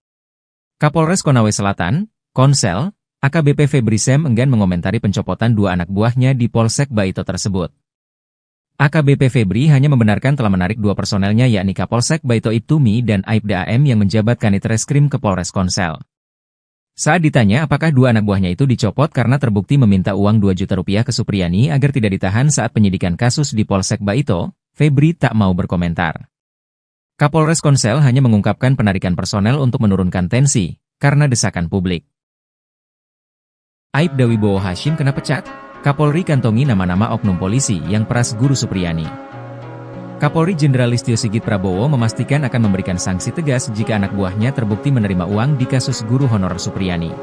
Speaker 1: Kapolres Konawe Selatan, Konsel, AKBP Febri Sem enggan mengomentari pencopotan 2 anak buahnya di Polsek Baito tersebut. AKBP Febri hanya membenarkan telah menarik 2 personelnya yakni Kapolsek Baito Ibtumi dan Aibda AM yang menjabat Kanit Reskrim ke Polres Konsel. Saat ditanya apakah 2 anak buahnya itu dicopot karena terbukti meminta uang 2 juta rupiah ke Supriyani agar tidak ditahan saat penyidikan kasus di Polsek Baito, Febri tak mau berkomentar. Kapolres Konsel hanya mengungkapkan penarikan personel untuk menurunkan tensi, karena desakan publik. Aibda Wibowo Hashim kena pecat? Kapolri kantongi nama-nama oknum polisi yang peras Guru Supriyani. Kapolri Jenderal Listio Sigit Prabowo memastikan akan memberikan sanksi tegas jika anak buahnya terbukti menerima uang di kasus guru honorer Supriyani.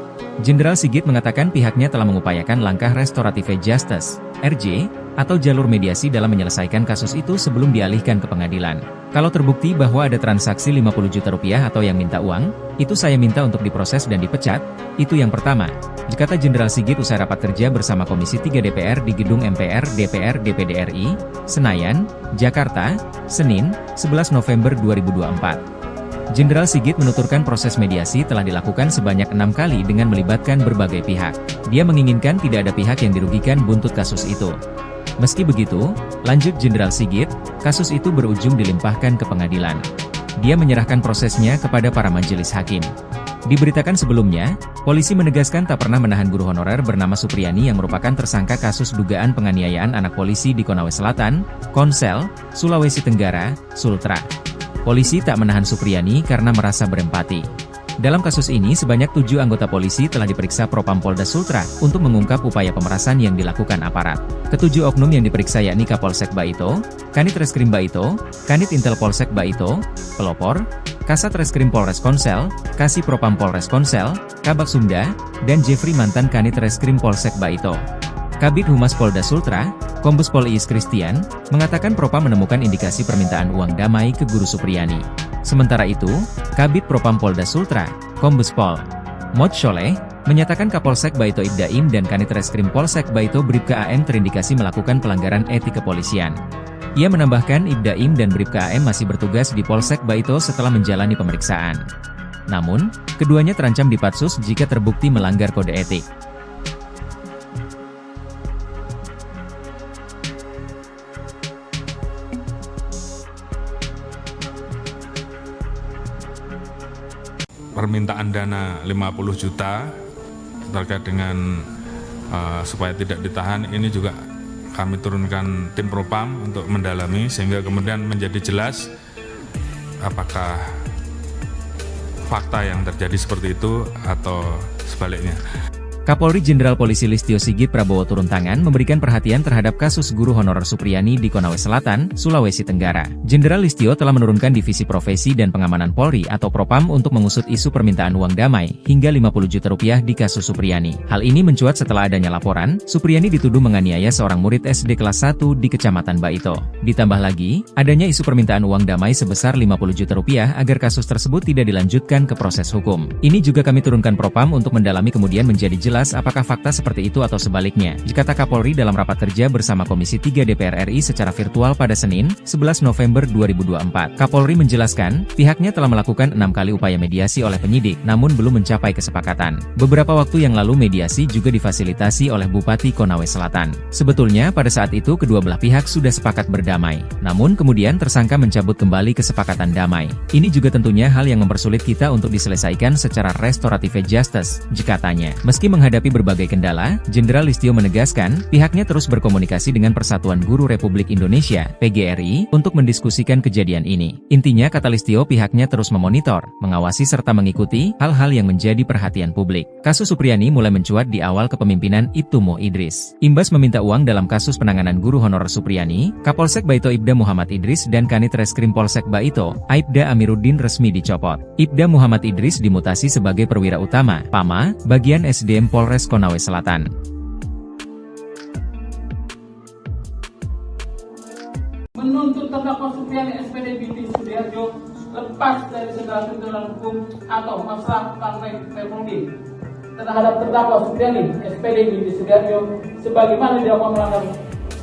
Speaker 1: Jenderal Sigit mengatakan pihaknya telah mengupayakan langkah restoratif justice, RJ, atau jalur mediasi dalam menyelesaikan kasus itu sebelum dialihkan ke pengadilan. Kalau terbukti bahwa ada transaksi 50 juta rupiah atau yang minta uang, itu saya minta untuk diproses dan dipecat, itu yang pertama, kata Jenderal Sigit usai rapat kerja bersama Komisi 3 DPR di Gedung MPR DPR DPD RI, Senayan, Jakarta, Senin, 11 November 2024. Jenderal Sigit menuturkan proses mediasi telah dilakukan sebanyak 6 kali dengan melibatkan berbagai pihak. Dia menginginkan tidak ada pihak yang dirugikan buntut kasus itu. Meski begitu, lanjut Jenderal Sigit, kasus itu berujung dilimpahkan ke pengadilan. Dia menyerahkan prosesnya kepada para majelis hakim. Diberitakan sebelumnya, polisi menegaskan tak pernah menahan guru honorer bernama Supriyani yang merupakan tersangka kasus dugaan penganiayaan anak polisi di Konawe Selatan, Konsel, Sulawesi Tenggara, Sultra. Polisi tak menahan Supriyani karena merasa berempati. Dalam kasus ini sebanyak 7 anggota polisi telah diperiksa Propam Polda Sultra untuk mengungkap upaya pemerasan yang dilakukan aparat. Ketujuh oknum yang diperiksa yakni Kapolsek Baito, Kanit Reskrim Baito, Kanit Intel Polsek Baito, pelopor, Kasat Reskrim Polres Konsel, Kasih Propam Polres Konsel, Kabak Sumda, dan Jeffrey mantan Kanit Reskrim Polsek Baito. Kabid Humas Polda Sultra, Kombes Pol Iis Christian, mengatakan Propam menemukan indikasi permintaan uang damai ke Guru Supriyani. Sementara itu, Kabid Propam Polda Sultra, Kombes Pol Mod Sholeh, menyatakan Kapolsek Baito Ibda Im dan Kanit Reskrim Polsek Baito Bribka AM terindikasi melakukan pelanggaran etik kepolisian. Ia menambahkan Ibda Im dan Bribka AM masih bertugas di Polsek Baito setelah menjalani pemeriksaan. Namun, keduanya terancam dipatsus jika terbukti melanggar kode etik.
Speaker 2: Permintaan dana 50 juta terkait dengan supaya tidak ditahan ini juga kami turunkan tim Propam untuk mendalami sehingga kemudian menjadi jelas apakah fakta yang terjadi seperti itu atau sebaliknya.
Speaker 1: Kapolri Jenderal Polisi Listio Sigit Prabowo turun tangan memberikan perhatian terhadap kasus guru honorer Supriyani di Konawe Selatan, Sulawesi Tenggara. Jenderal Listio telah menurunkan Divisi Profesi dan Pengamanan Polri atau Propam untuk mengusut isu permintaan uang damai hingga 50 juta rupiah di kasus Supriyani. Hal ini mencuat setelah adanya laporan, Supriyani dituduh menganiaya seorang murid SD kelas 1 di Kecamatan Baito. Ditambah lagi, adanya isu permintaan uang damai sebesar 50 juta rupiah agar kasus tersebut tidak dilanjutkan ke proses hukum. Ini juga kami turunkan Propam untuk mendalami kemudian menjadi jelas apakah fakta seperti itu atau sebaliknya, kata Kapolri dalam rapat kerja bersama Komisi 3 DPR RI secara virtual pada Senin, 11 November 2024. Kapolri menjelaskan, pihaknya telah melakukan 6 kali upaya mediasi oleh penyidik, namun belum mencapai kesepakatan. Beberapa waktu yang lalu mediasi juga difasilitasi oleh Bupati Konawe Selatan. Sebetulnya pada saat itu kedua belah pihak sudah sepakat berdamai, namun kemudian tersangka mencabut kembali kesepakatan damai. Ini juga tentunya hal yang mempersulit kita untuk diselesaikan secara restoratif justice, katanya. Meski menghadapi berbagai kendala, Jenderal Listio menegaskan, pihaknya terus berkomunikasi dengan Persatuan Guru Republik Indonesia, PGRI, untuk mendiskusikan kejadian ini. Intinya kata Listio pihaknya terus memonitor, mengawasi serta mengikuti hal-hal yang menjadi perhatian publik. Kasus Supriyani mulai mencuat di awal kepemimpinan Ibtu Mo Idris. Imbas meminta uang dalam kasus penanganan guru honorer Supriyani, Kapolsek Baito Ibda Muhammad Idris dan Kanit Reskrim Polsek Baito, Aibda Amiruddin resmi dicopot. Ibda Muhammad Idris dimutasi sebagai perwira utama, PAMA, bagian SDM Polres Konawe Selatan.
Speaker 3: Menuntut terdakwa Supriyani SPD binti Sudiarjo lepas dari segala tuntutan hukum atau masalah partai Republik terhadap terdakwa Supriyani SPD binti Sudiarjo sebagaimana dilakukan melanggar.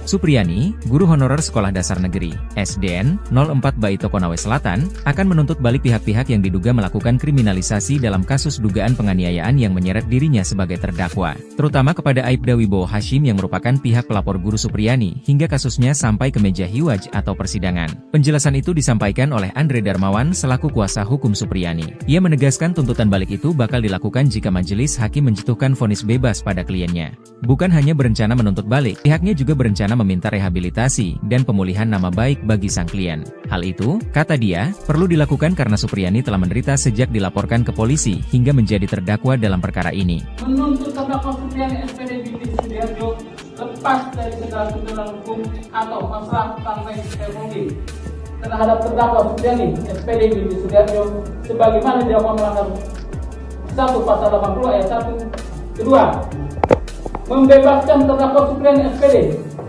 Speaker 1: Supriyani, guru honorer Sekolah Dasar Negeri, SDN, 04 Baito Konawe Selatan, akan menuntut balik pihak-pihak yang diduga melakukan kriminalisasi dalam kasus dugaan penganiayaan yang menyeret dirinya sebagai terdakwa, terutama kepada Aibda Wibowo Hashim yang merupakan pihak pelapor guru Supriyani, hingga kasusnya sampai ke meja hiwaj atau persidangan. Penjelasan itu disampaikan oleh Andre Darmawan selaku kuasa hukum Supriyani. Ia menegaskan tuntutan balik itu bakal dilakukan jika majelis hakim menjatuhkan vonis bebas pada kliennya. Bukan hanya berencana menuntut balik, pihaknya juga berencana meminta rehabilitasi dan pemulihan nama baik bagi sang klien. Hal itu, kata dia, perlu dilakukan karena Supriyani telah menderita sejak dilaporkan ke polisi hingga menjadi terdakwa dalam perkara ini.
Speaker 3: Menuntut terdakwa Supriyani SPD binti Sudiarjo lepas dari segala tuntutan hukum atau masalah partai Republik terhadap terdakwa Supriyani SPD binti Sudiarjo sebagaimana dilakukan melanggar 1 Pasal 80 ayat 1, kedua, membebaskan terdakwa Supriyani SPD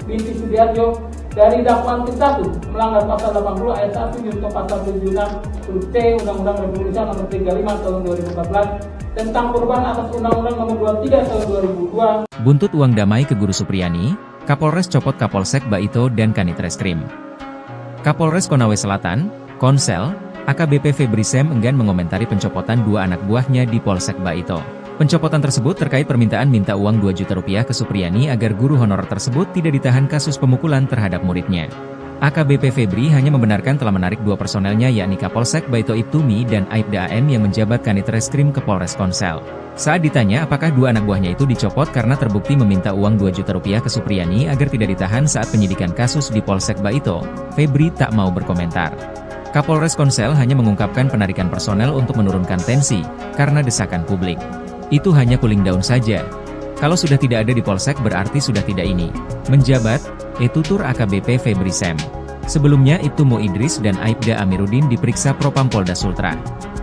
Speaker 3: binti Sudiarjo dari dakwaan ke-1 melanggar Pasal 80 ayat 1 junto Pasal 76 huruf C Undang-Undang Republik Indonesia Nomor 35 Tahun 2014 tentang perubahan atas Undang-Undang Nomor 23 Tahun 2002.
Speaker 1: Buntut uang damai ke Guru Supriyani, Kapolres copot Kapolsek Baito dan Kanit Reskrim. Kapolres Konawe Selatan, Konsel, AKBP Febri Sem enggan mengomentari pencopotan 2 anak buahnya di Polsek Baito. Pencopotan tersebut terkait permintaan minta uang 2 juta rupiah ke Supriyani agar guru honorer tersebut tidak ditahan kasus pemukulan terhadap muridnya. AKBP Febri hanya membenarkan telah menarik 2 personelnya yakni Kapolsek Baito Ibtumi dan Aibda AM yang menjabat Kanit Reskrim ke Polres Konsel. Saat ditanya apakah 2 anak buahnya itu dicopot karena terbukti meminta uang 2 juta rupiah ke Supriyani agar tidak ditahan saat penyidikan kasus di Polsek Baito, Febri tak mau berkomentar. Kapolres Konsel hanya mengungkapkan penarikan personel untuk menurunkan tensi, karena desakan publik. Itu hanya cooling down saja. Kalau sudah tidak ada di Polsek berarti sudah tidak ini. Menjabat, tutur AKBP Febri Sem. Sebelumnya Ibtu Mo Idris dan Aibda Amiruddin diperiksa Propam Polda Sultra.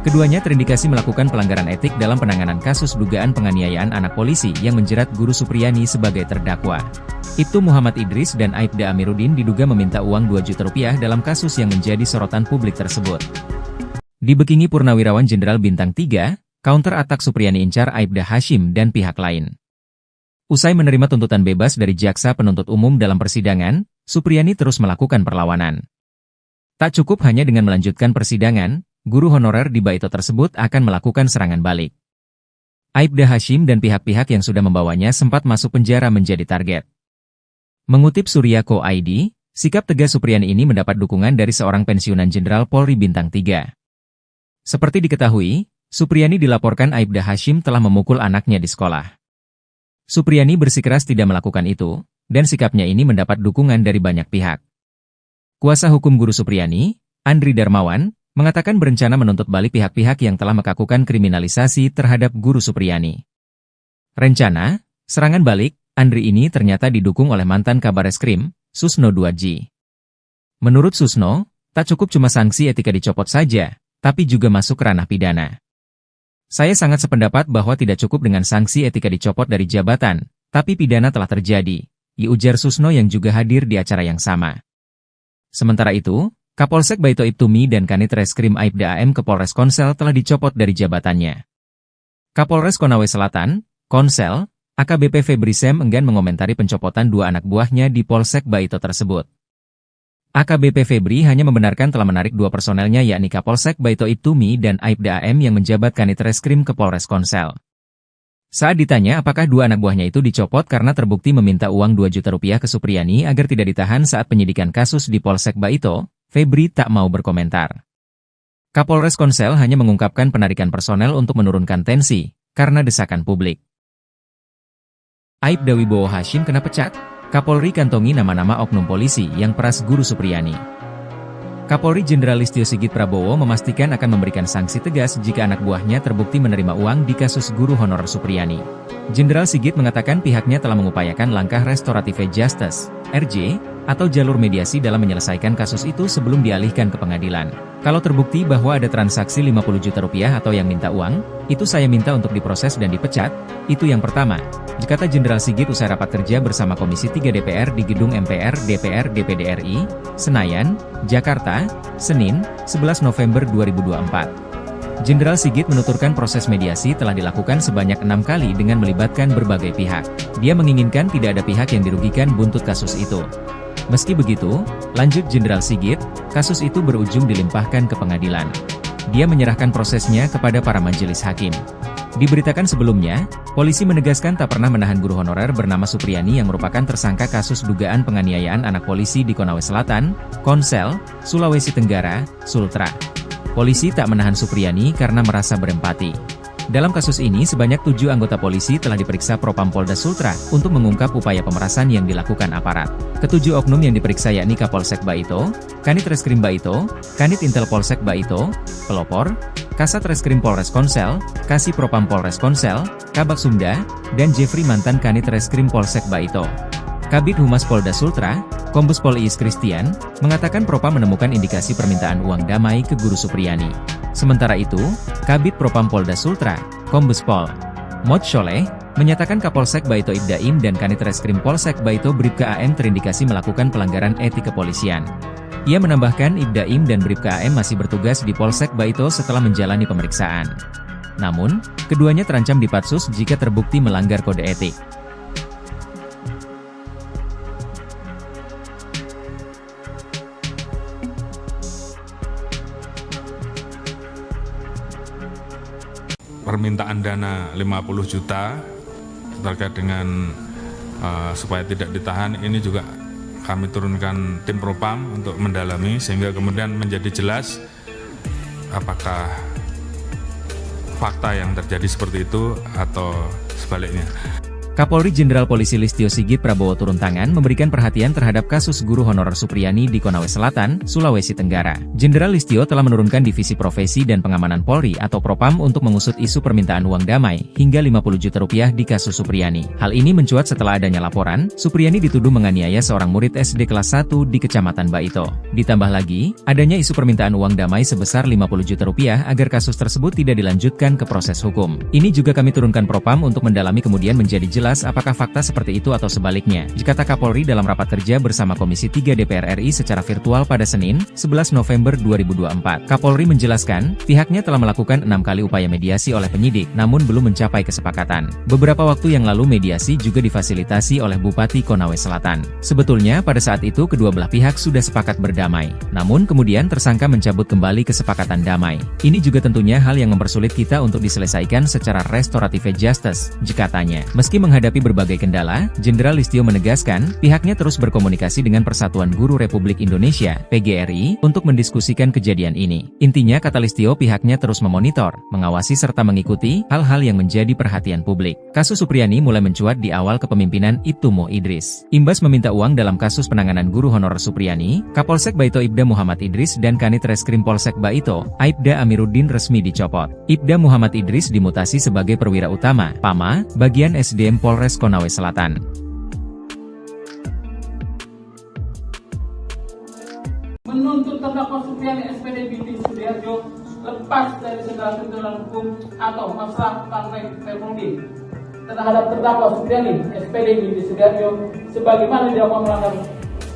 Speaker 1: Keduanya terindikasi melakukan pelanggaran etik dalam penanganan kasus dugaan penganiayaan anak polisi yang menjerat Guru Supriyani sebagai terdakwa. Ibtu Muhammad Idris dan Aibda Amiruddin diduga meminta uang 2 juta rupiah dalam kasus yang menjadi sorotan publik tersebut. Dibekingi Purnawirawan Jenderal Bintang 3, counter attack Supriyani incar Aibda Hashim dan pihak lain. Usai menerima tuntutan bebas dari jaksa penuntut umum dalam persidangan, Supriyani terus melakukan perlawanan. Tak cukup hanya dengan melanjutkan persidangan, guru honorer di Baito tersebut akan melakukan serangan balik. Aibda Hashim dan pihak-pihak yang sudah membawanya sempat masuk penjara menjadi target. Mengutip Suryako ID, sikap tegas Supriyani ini mendapat dukungan dari seorang pensiunan Jenderal Polri Bintang 3. Seperti diketahui, Supriyani dilaporkan Aibda Hashim telah memukul anaknya di sekolah. Supriyani bersikeras tidak melakukan itu, dan sikapnya ini mendapat dukungan dari banyak pihak. Kuasa hukum Guru Supriyani, Andri Darmawan, mengatakan berencana menuntut balik pihak-pihak yang telah melakukan kriminalisasi terhadap Guru Supriyani. Rencana, serangan balik, Andri ini ternyata didukung oleh mantan Kabareskrim, Susno Duadji. Menurut Susno, tak cukup cuma sanksi etika dicopot saja, tapi juga masuk ranah pidana. Saya sangat sependapat bahwa tidak cukup dengan sanksi etika dicopot dari jabatan, tapi pidana telah terjadi, ujar Susno yang juga hadir di acara yang sama. Sementara itu, Kapolsek Baito Ibtumi dan Kanit Reskrim Aibda AM ke Polres Konsel telah dicopot dari jabatannya. Kapolres Konawe Selatan, Konsel, AKBP Febri Sem enggan mengomentari pencopotan 2 anak buahnya di Polsek Baito tersebut. AKBP Febri hanya membenarkan telah menarik 2 personelnya yakni Kapolsek Baito Ibtumi dan Aibda AM yang menjabat Kanit Reskrim ke Polres Konsel. Saat ditanya apakah 2 anak buahnya itu dicopot karena terbukti meminta uang 2 juta rupiah ke Supriyani agar tidak ditahan saat penyidikan kasus di Polsek Baito, Febri tak mau berkomentar. Kapolres Konsel hanya mengungkapkan penarikan personel untuk menurunkan tensi, karena desakan publik. Aibda Wibowo Hashim kena pecat? Kapolri kantongi nama-nama oknum polisi yang peras Guru Supriyani. Kapolri Jenderal Listio Sigit Prabowo memastikan akan memberikan sanksi tegas jika anak buahnya terbukti menerima uang di kasus guru honorer Supriyani. Jenderal Sigit mengatakan pihaknya telah mengupayakan langkah restorative justice, RJ, atau jalur mediasi dalam menyelesaikan kasus itu sebelum dialihkan ke pengadilan. Kalau terbukti bahwa ada transaksi 50 juta rupiah atau yang minta uang, itu saya minta untuk diproses dan dipecat, itu yang pertama, kata Jenderal Sigit usai rapat kerja bersama Komisi 3 DPR di Gedung MPR DPR DPD RI, Senayan, Jakarta, Senin, 11 November 2024. Jenderal Sigit menuturkan proses mediasi telah dilakukan sebanyak 6 kali dengan melibatkan berbagai pihak. Dia menginginkan tidak ada pihak yang dirugikan buntut kasus itu. Meski begitu, lanjut Jenderal Sigit, kasus itu berujung dilimpahkan ke pengadilan. Dia menyerahkan prosesnya kepada para majelis hakim. Diberitakan sebelumnya, polisi menegaskan tak pernah menahan guru honorer bernama Supriyani yang merupakan tersangka kasus dugaan penganiayaan anak polisi di Konawe Selatan, Konsel, Sulawesi Tenggara, Sultra. Polisi tak menahan Supriyani karena merasa berempati. Dalam kasus ini sebanyak 7 anggota polisi telah diperiksa Propam Polda Sultra untuk mengungkap upaya pemerasan yang dilakukan aparat. Ketujuh oknum yang diperiksa yakni Kapolsek Baito, Kanit Reskrim Baito, Kanit Intel Polsek Baito, Pelopor, Kasat Reskrim Polres Konsel, Kasih Propam Polres Konsel, Kabak Sumda, dan Jeffrey mantan Kanit Reskrim Polsek Baito. Kabid Humas Polda Sultra, Kombes Pol Iis Christian, mengatakan Propam menemukan indikasi permintaan uang damai ke Guru Supriyani. Sementara itu, Kabid Propam Polda Sultra, Kombes Pol Mod Sholeh, menyatakan Kapolsek Baito Ibdaim dan Kanit Reskrim Polsek Baito Bribka AM terindikasi melakukan pelanggaran etik kepolisian. Ia menambahkan Ibdaim dan Bribka AM masih bertugas di Polsek Baito setelah menjalani pemeriksaan. Namun, keduanya terancam dipatsus jika terbukti melanggar kode etik.
Speaker 2: Permintaan dana 50 juta terkait dengan supaya tidak ditahan ini juga kami turunkan tim Propam untuk mendalami sehingga kemudian menjadi jelas apakah fakta yang terjadi seperti itu atau sebaliknya.
Speaker 1: Kapolri Jenderal Polisi Listio Sigit Prabowo turun tangan memberikan perhatian terhadap kasus guru honorer Supriyani di Konawe Selatan, Sulawesi Tenggara. Jenderal Listio telah menurunkan Divisi Profesi dan Pengamanan Polri atau Propam untuk mengusut isu permintaan uang damai hingga 50 juta rupiah di kasus Supriyani. Hal ini mencuat setelah adanya laporan, Supriyani dituduh menganiaya seorang murid SD kelas 1 di Kecamatan Baito. Ditambah lagi, adanya isu permintaan uang damai sebesar 50 juta rupiah agar kasus tersebut tidak dilanjutkan ke proses hukum. Ini juga kami turunkan Propam untuk mendalami kemudian menjadi jelas apakah fakta seperti itu atau sebaliknya, kata Kapolri dalam rapat kerja bersama Komisi 3 DPR RI secara virtual pada Senin, 11 November 2024. Kapolri menjelaskan, pihaknya telah melakukan 6 kali upaya mediasi oleh penyidik, namun belum mencapai kesepakatan. Beberapa waktu yang lalu mediasi juga difasilitasi oleh Bupati Konawe Selatan. Sebetulnya pada saat itu kedua belah pihak sudah sepakat berdamai, namun kemudian tersangka mencabut kembali kesepakatan damai. Ini juga tentunya hal yang mempersulit kita untuk diselesaikan secara restoratif justice, katanya. Meski menghadapi berbagai kendala, Jenderal Listio menegaskan, pihaknya terus berkomunikasi dengan Persatuan Guru Republik Indonesia, PGRI, untuk mendiskusikan kejadian ini. Intinya, kata Listio, pihaknya terus memonitor, mengawasi serta mengikuti hal-hal yang menjadi perhatian publik. Kasus Supriyani mulai mencuat di awal kepemimpinan Ibtumo Idris. Imbas meminta uang dalam kasus penanganan guru honorer Supriyani, Kapolsek Baito Ibda Muhammad Idris dan Kanit Reskrim Polsek Baito, Aibda Amiruddin resmi dicopot. Ibda Muhammad Idris dimutasi sebagai perwira utama, PAMA, bagian SDM Polres Konawe Selatan.
Speaker 3: Menuntut terdakwa Supriyani SPD binti Sudiarjo lepas dari segala tuntutan hukum atau masalah partai Permudi terhadap terdakwa Supriyani SPD binti Sudiarjo sebagaimana dilakukan melanggar.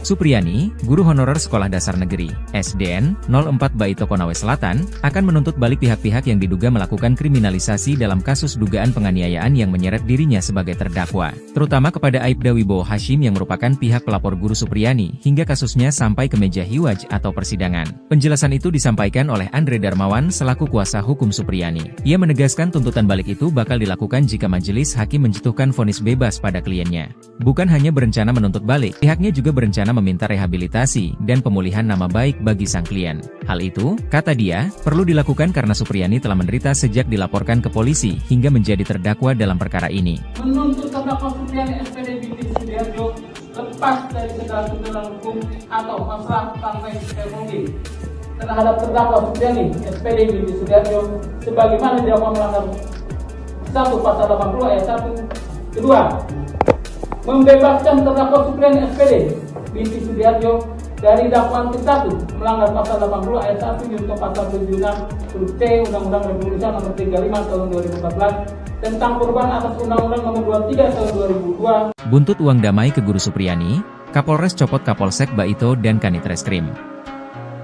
Speaker 1: Supriyani, guru honorer Sekolah Dasar Negeri, SDN, 04 Baito Konawe Selatan, akan menuntut balik pihak-pihak yang diduga melakukan kriminalisasi dalam kasus dugaan penganiayaan yang menyeret dirinya sebagai terdakwa, terutama kepada Aibda Wibowo Hashim yang merupakan pihak pelapor guru Supriyani hingga kasusnya sampai ke meja hiwaj atau persidangan. Penjelasan itu disampaikan oleh Andre Darmawan selaku kuasa hukum Supriyani. Ia menegaskan tuntutan balik itu bakal dilakukan jika majelis hakim menjatuhkan vonis bebas pada kliennya. Bukan hanya berencana menuntut balik, pihaknya juga berencana meminta rehabilitasi dan pemulihan nama baik bagi sang klien. Hal itu, kata dia, perlu dilakukan karena Supriyani telah menderita sejak dilaporkan ke polisi hingga menjadi terdakwa dalam perkara ini.
Speaker 3: Menuntut terdakwa Supriyani SPD binti Sudiarjo lepas dari segala tuntutan hukum atau masalah partai Permudi terhadap terdakwa Supriyani SPD binti Sudiarjo sebagaimana dilakukan melanggar 1 Pasal 80 ayat 1. Kedua, membebaskan terdakwa Supriyani SPD binti Sudiarjo dari dakwaan ke-1 melanggar Pasal 80 ayat 1 junto Pasal 76 huruf C Undang-Undang Republik Indonesia Nomor 35 Tahun 2014 tentang perubahan atas Undang-Undang Nomor 23 Tahun 2002.
Speaker 1: Buntut uang damai ke guru Supriyani, Kapolres copot Kapolsek Baito dan Kanit Reskrim.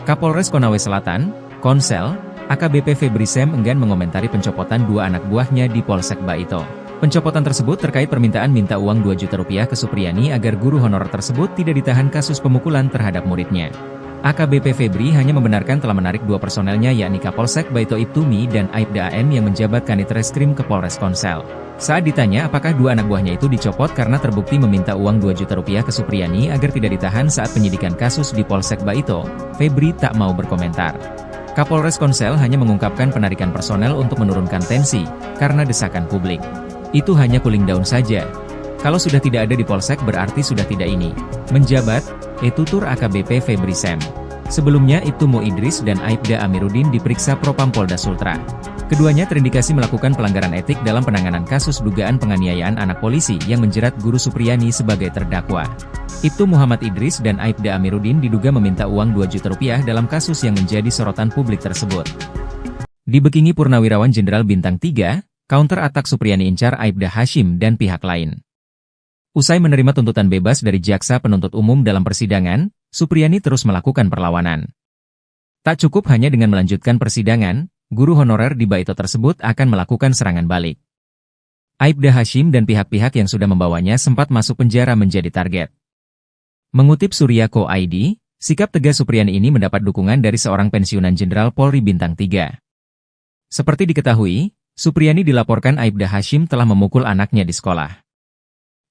Speaker 1: Kapolres Konawe Selatan, Konsel, AKBP Febri Sem enggan mengomentari pencopotan 2 anak buahnya di Polsek Baito. Pencopotan tersebut terkait permintaan minta uang 2 juta rupiah ke Supriyani agar guru honorer tersebut tidak ditahan kasus pemukulan terhadap muridnya. AKBP Febri hanya membenarkan telah menarik 2 personelnya yakni Kapolsek Baito Ibtumi dan Aibda AM yang menjabat Kanit Reskrim ke Polres Konsel. Saat ditanya apakah 2 anak buahnya itu dicopot karena terbukti meminta uang 2 juta rupiah ke Supriyani agar tidak ditahan saat penyidikan kasus di Polsek Baito, Febri tak mau berkomentar. Kapolres Konsel hanya mengungkapkan penarikan personel untuk menurunkan tensi, karena desakan publik. Itu hanya cooling down saja. Kalau sudah tidak ada di Polsek berarti sudah tidak ini. Menjabat, tutur AKBP Febri Sem. Sebelumnya Ibtumo Idris dan Aibda Amiruddin diperiksa Propam Polda Sultra. Keduanya terindikasi melakukan pelanggaran etik dalam penanganan kasus dugaan penganiayaan anak polisi yang menjerat guru Supriyani sebagai terdakwa. Ibtu Muhammad Idris dan Aibda Amiruddin diduga meminta uang 2 juta rupiah dalam kasus yang menjadi sorotan publik tersebut. Dibekingi Purnawirawan Jenderal Bintang 3, counter attack Supriyani incar Aibda Hashim dan pihak lain. Usai menerima tuntutan bebas dari jaksa penuntut umum dalam persidangan, Supriyani terus melakukan perlawanan. Tak cukup hanya dengan melanjutkan persidangan, guru honorer di Baito tersebut akan melakukan serangan balik. Aibda Hashim dan pihak-pihak yang sudah membawanya sempat masuk penjara menjadi target. Mengutip Surya.co.id, sikap tegas Supriyani ini mendapat dukungan dari seorang pensiunan Jenderal Polri Bintang 3. Seperti diketahui, Supriyani dilaporkan Aibda Hashim telah memukul anaknya di sekolah.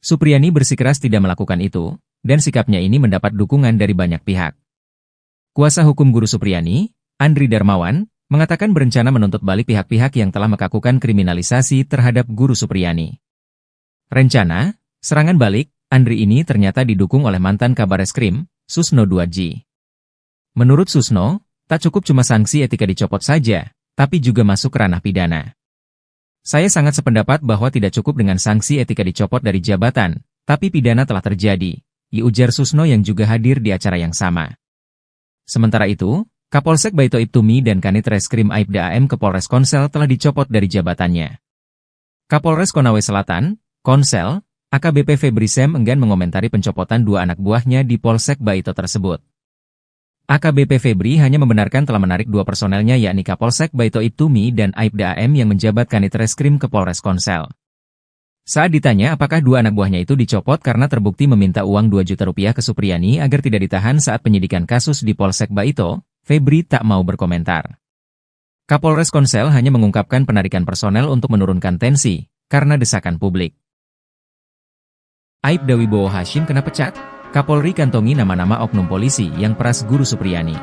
Speaker 1: Supriyani bersikeras tidak melakukan itu, dan sikapnya ini mendapat dukungan dari banyak pihak. Kuasa hukum guru Supriyani, Andri Darmawan, mengatakan berencana menuntut balik pihak-pihak yang telah melakukan kriminalisasi terhadap guru Supriyani. Rencana, serangan balik, Andri ini ternyata didukung oleh mantan Kabareskrim, Susno 2J. Menurut Susno, tak cukup cuma sanksi etika dicopot saja, tapi juga masuk ranah pidana. Saya sangat sependapat bahwa tidak cukup dengan sanksi etika dicopot dari jabatan, tapi pidana telah terjadi, ujar Susno yang juga hadir di acara yang sama. Sementara itu, Kapolsek Baito Ibtumi dan Kanit Reskrim Aibda AM ke Polres Konsel telah dicopot dari jabatannya. Kapolres Konawe Selatan, Konsel, AKBP Febri Sem enggan mengomentari pencopotan dua anak buahnya di Polsek Baito tersebut. AKBP Febri hanya membenarkan telah menarik dua personelnya yakni Kapolsek Baito Ibtumi dan Aibda AM yang menjabat Kanit Reskrim ke Polres Konsel. Saat ditanya apakah dua anak buahnya itu dicopot karena terbukti meminta uang 2 juta rupiah ke Supriyani agar tidak ditahan saat penyidikan kasus di Polsek Baito, Febri tak mau berkomentar. Kapolres Konsel hanya mengungkapkan penarikan personel untuk menurunkan tensi, karena desakan publik. Aibda Wibowo Hashim kena pecat, Kapolri kantongi nama-nama oknum polisi yang peras Guru Supriyani.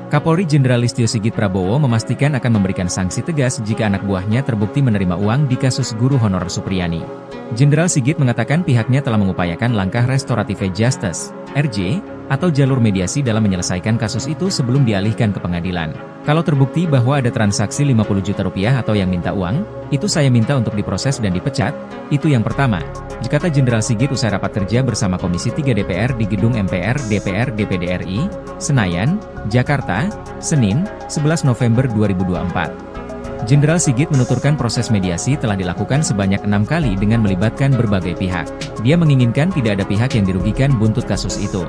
Speaker 1: Kapolri Jenderal Listio Sigit Prabowo memastikan akan memberikan sanksi tegas jika anak buahnya terbukti menerima uang di kasus guru honorer Supriyani. Jenderal Sigit mengatakan pihaknya telah mengupayakan langkah restoratif justice, RJ, atau jalur mediasi dalam menyelesaikan kasus itu sebelum dialihkan ke pengadilan. Kalau terbukti bahwa ada transaksi 50 juta rupiah atau yang minta uang, itu saya minta untuk diproses dan dipecat, itu yang pertama, kata Jenderal Sigit usai rapat kerja bersama Komisi 3 DPR di Gedung MPR DPR DPD RI, Senayan, Jakarta, Senin, 11 November 2024. Jenderal Sigit menuturkan proses mediasi telah dilakukan sebanyak 6 kali dengan melibatkan berbagai pihak. Dia menginginkan tidak ada pihak yang dirugikan buntut kasus itu.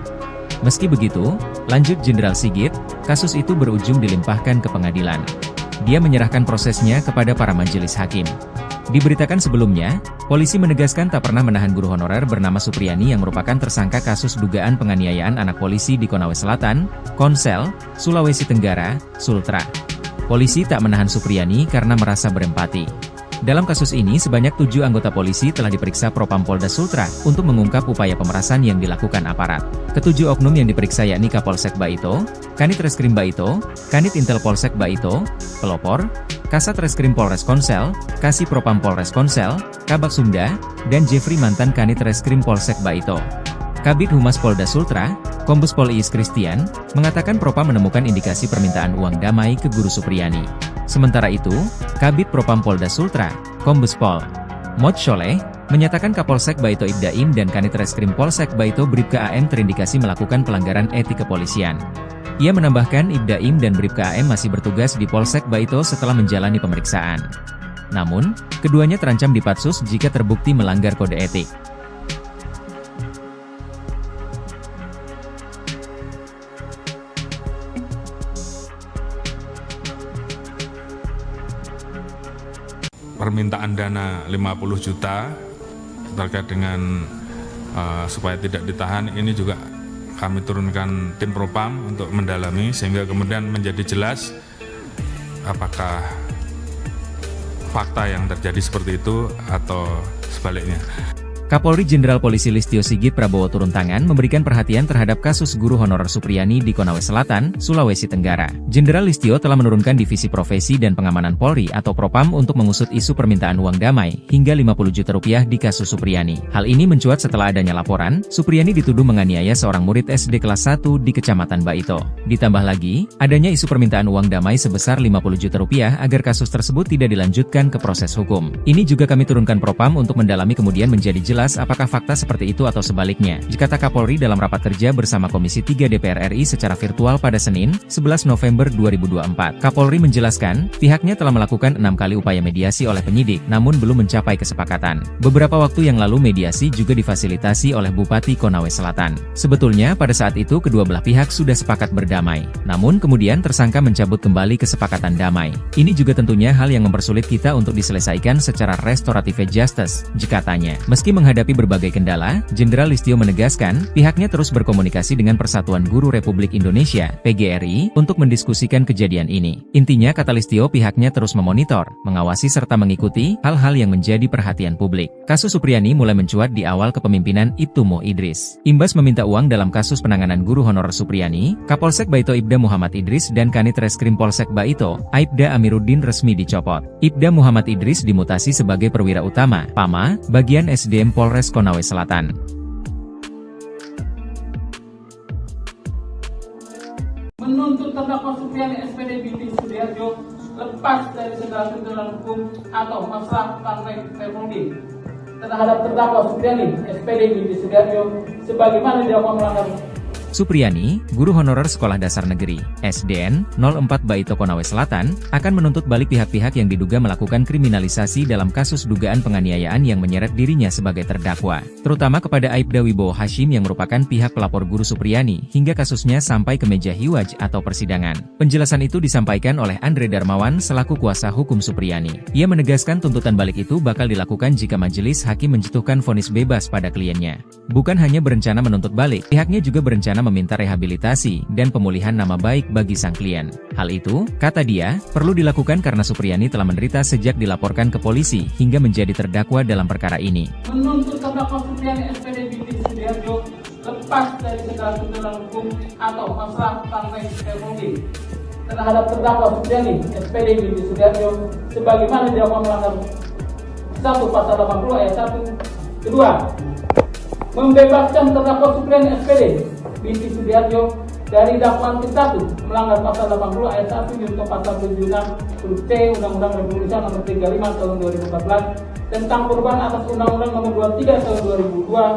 Speaker 1: Meski begitu, lanjut Jenderal Sigit, kasus itu berujung dilimpahkan ke pengadilan. Dia menyerahkan prosesnya kepada para majelis hakim. Diberitakan sebelumnya, polisi menegaskan tak pernah menahan guru honorer bernama Supriyani yang merupakan tersangka kasus dugaan penganiayaan anak polisi di Konawe Selatan, Konsel, Sulawesi Tenggara, Sultra. Polisi tak menahan Supriyani karena merasa berempati. Dalam kasus ini sebanyak 7 anggota polisi telah diperiksa Propam Polda Sultra untuk mengungkap upaya pemerasan yang dilakukan aparat. Ketujuh oknum yang diperiksa yakni Kapolsek Baito, Kanit Reskrim Baito, Kanit Intel Polsek Baito, Pelopor, Kasat Reskrim Polres Konsel, Kasih Propam Polres Konsel, Kabak Sumda, dan Jeffrey mantan Kanit Reskrim Polsek Baito. Kabid Humas Polda Sultra, Kombes Pol Iis Christian, mengatakan Propam menemukan indikasi permintaan uang damai ke Guru Supriyani. Sementara itu, Kabid Propam Polda Sultra, Kombes Pol Mod Sholeh, menyatakan Kapolsek Baito Ibdaim dan Kanit Reskrim Polsek Baito Bribka AM terindikasi melakukan pelanggaran etik kepolisian. Ia menambahkan Ibdaim dan Bribka AM masih bertugas di Polsek Baito setelah menjalani pemeriksaan. Namun, keduanya terancam dipatsus jika terbukti melanggar kode etik.
Speaker 2: Permintaan dana 50 juta terkait dengan supaya tidak ditahan ini juga kami turunkan tim Propam untuk mendalami sehingga kemudian menjadi jelas apakah fakta yang terjadi seperti itu atau sebaliknya.
Speaker 1: Kapolri Jenderal Polisi Listio Sigit Prabowo turun tangan memberikan perhatian terhadap kasus guru honorer Supriyani di Konawe Selatan, Sulawesi Tenggara. Jenderal Listio telah menurunkan Divisi Profesi dan Pengamanan Polri atau Propam untuk mengusut isu permintaan uang damai hingga 50 juta rupiah di kasus Supriyani. Hal ini mencuat setelah adanya laporan, Supriyani dituduh menganiaya seorang murid SD kelas 1 di Kecamatan Baito. Ditambah lagi, adanya isu permintaan uang damai sebesar 50 juta rupiah agar kasus tersebut tidak dilanjutkan ke proses hukum. Ini juga kami turunkan Propam untuk mendalami kemudian menjadi jelas apakah fakta seperti itu atau sebaliknya, kata Kapolri dalam rapat kerja bersama Komisi 3 DPR RI secara virtual pada Senin, 11 November 2024. Kapolri menjelaskan, pihaknya telah melakukan 6 kali upaya mediasi oleh penyidik, namun belum mencapai kesepakatan. Beberapa waktu yang lalu mediasi juga difasilitasi oleh Bupati Konawe Selatan. Sebetulnya pada saat itu kedua belah pihak sudah sepakat berdamai, namun kemudian tersangka mencabut kembali kesepakatan damai. Ini juga tentunya hal yang mempersulit kita untuk diselesaikan secara restoratif justice, katanya. Meski menghadapi berbagai kendala, Jenderal Listio menegaskan, pihaknya terus berkomunikasi dengan Persatuan Guru Republik Indonesia, PGRI, untuk mendiskusikan kejadian ini. Intinya kata Listio pihaknya terus memonitor, mengawasi serta mengikuti hal-hal yang menjadi perhatian publik. Kasus Supriyani mulai mencuat di awal kepemimpinan Ibtu Mo Idris. Imbas meminta uang dalam kasus penanganan guru honorer Supriyani, Kapolsek Baito Ibda Muhammad Idris dan Kanit Reskrim Polsek Baito, Aibda Amiruddin resmi dicopot. Ibda Muhammad Idris dimutasi sebagai perwira utama, PAMA, bagian SDM Polres Konawe Selatan.
Speaker 3: Menuntut terdakwa Supriyani SPD binti Sudiarjo lepas dari segala tuntutan hukum atau masalah partai Permudi terhadap terdakwa Supriyani SPD binti Sudiarjo sebagaimana dilakukan melanggar.
Speaker 1: Supriyani, guru honorer Sekolah Dasar Negeri, SDN, 04 Baito Konawe Selatan, akan menuntut balik pihak-pihak yang diduga melakukan kriminalisasi dalam kasus dugaan penganiayaan yang menyeret dirinya sebagai terdakwa, terutama kepada Aibda Wibowo Hashim yang merupakan pihak pelapor guru Supriyani hingga kasusnya sampai ke meja hiwaj atau persidangan. Penjelasan itu disampaikan oleh Andre Darmawan selaku kuasa hukum Supriyani. Ia menegaskan tuntutan balik itu bakal dilakukan jika majelis hakim menjatuhkan vonis bebas pada kliennya. Bukan hanya berencana menuntut balik, pihaknya juga berencana meminta rehabilitasi dan pemulihan nama baik bagi sang klien. Hal itu, kata dia, perlu dilakukan karena Supriyani telah menderita sejak dilaporkan ke polisi hingga menjadi terdakwa dalam perkara ini.
Speaker 3: Menuntut terdakwa Supriyani SPD binti Sudiarjo lepas dari segala tuntutan hukum atau masalah partai Permudi terhadap terdakwa Supriyani SPD binti Sudiarjo sebagaimana dilakukan melanggar 1 Pasal 80 ayat 1. Kedua, membebaskan terdakwa Supriyani SPD binti Sudiarjo dari dakwaan ke-1 melanggar Pasal 80 ayat 1 junto Pasal 76 huruf T Undang-Undang Republik Indonesia Nomor 35 Tahun 2014 tentang perubahan atas Undang-Undang Nomor 23 Tahun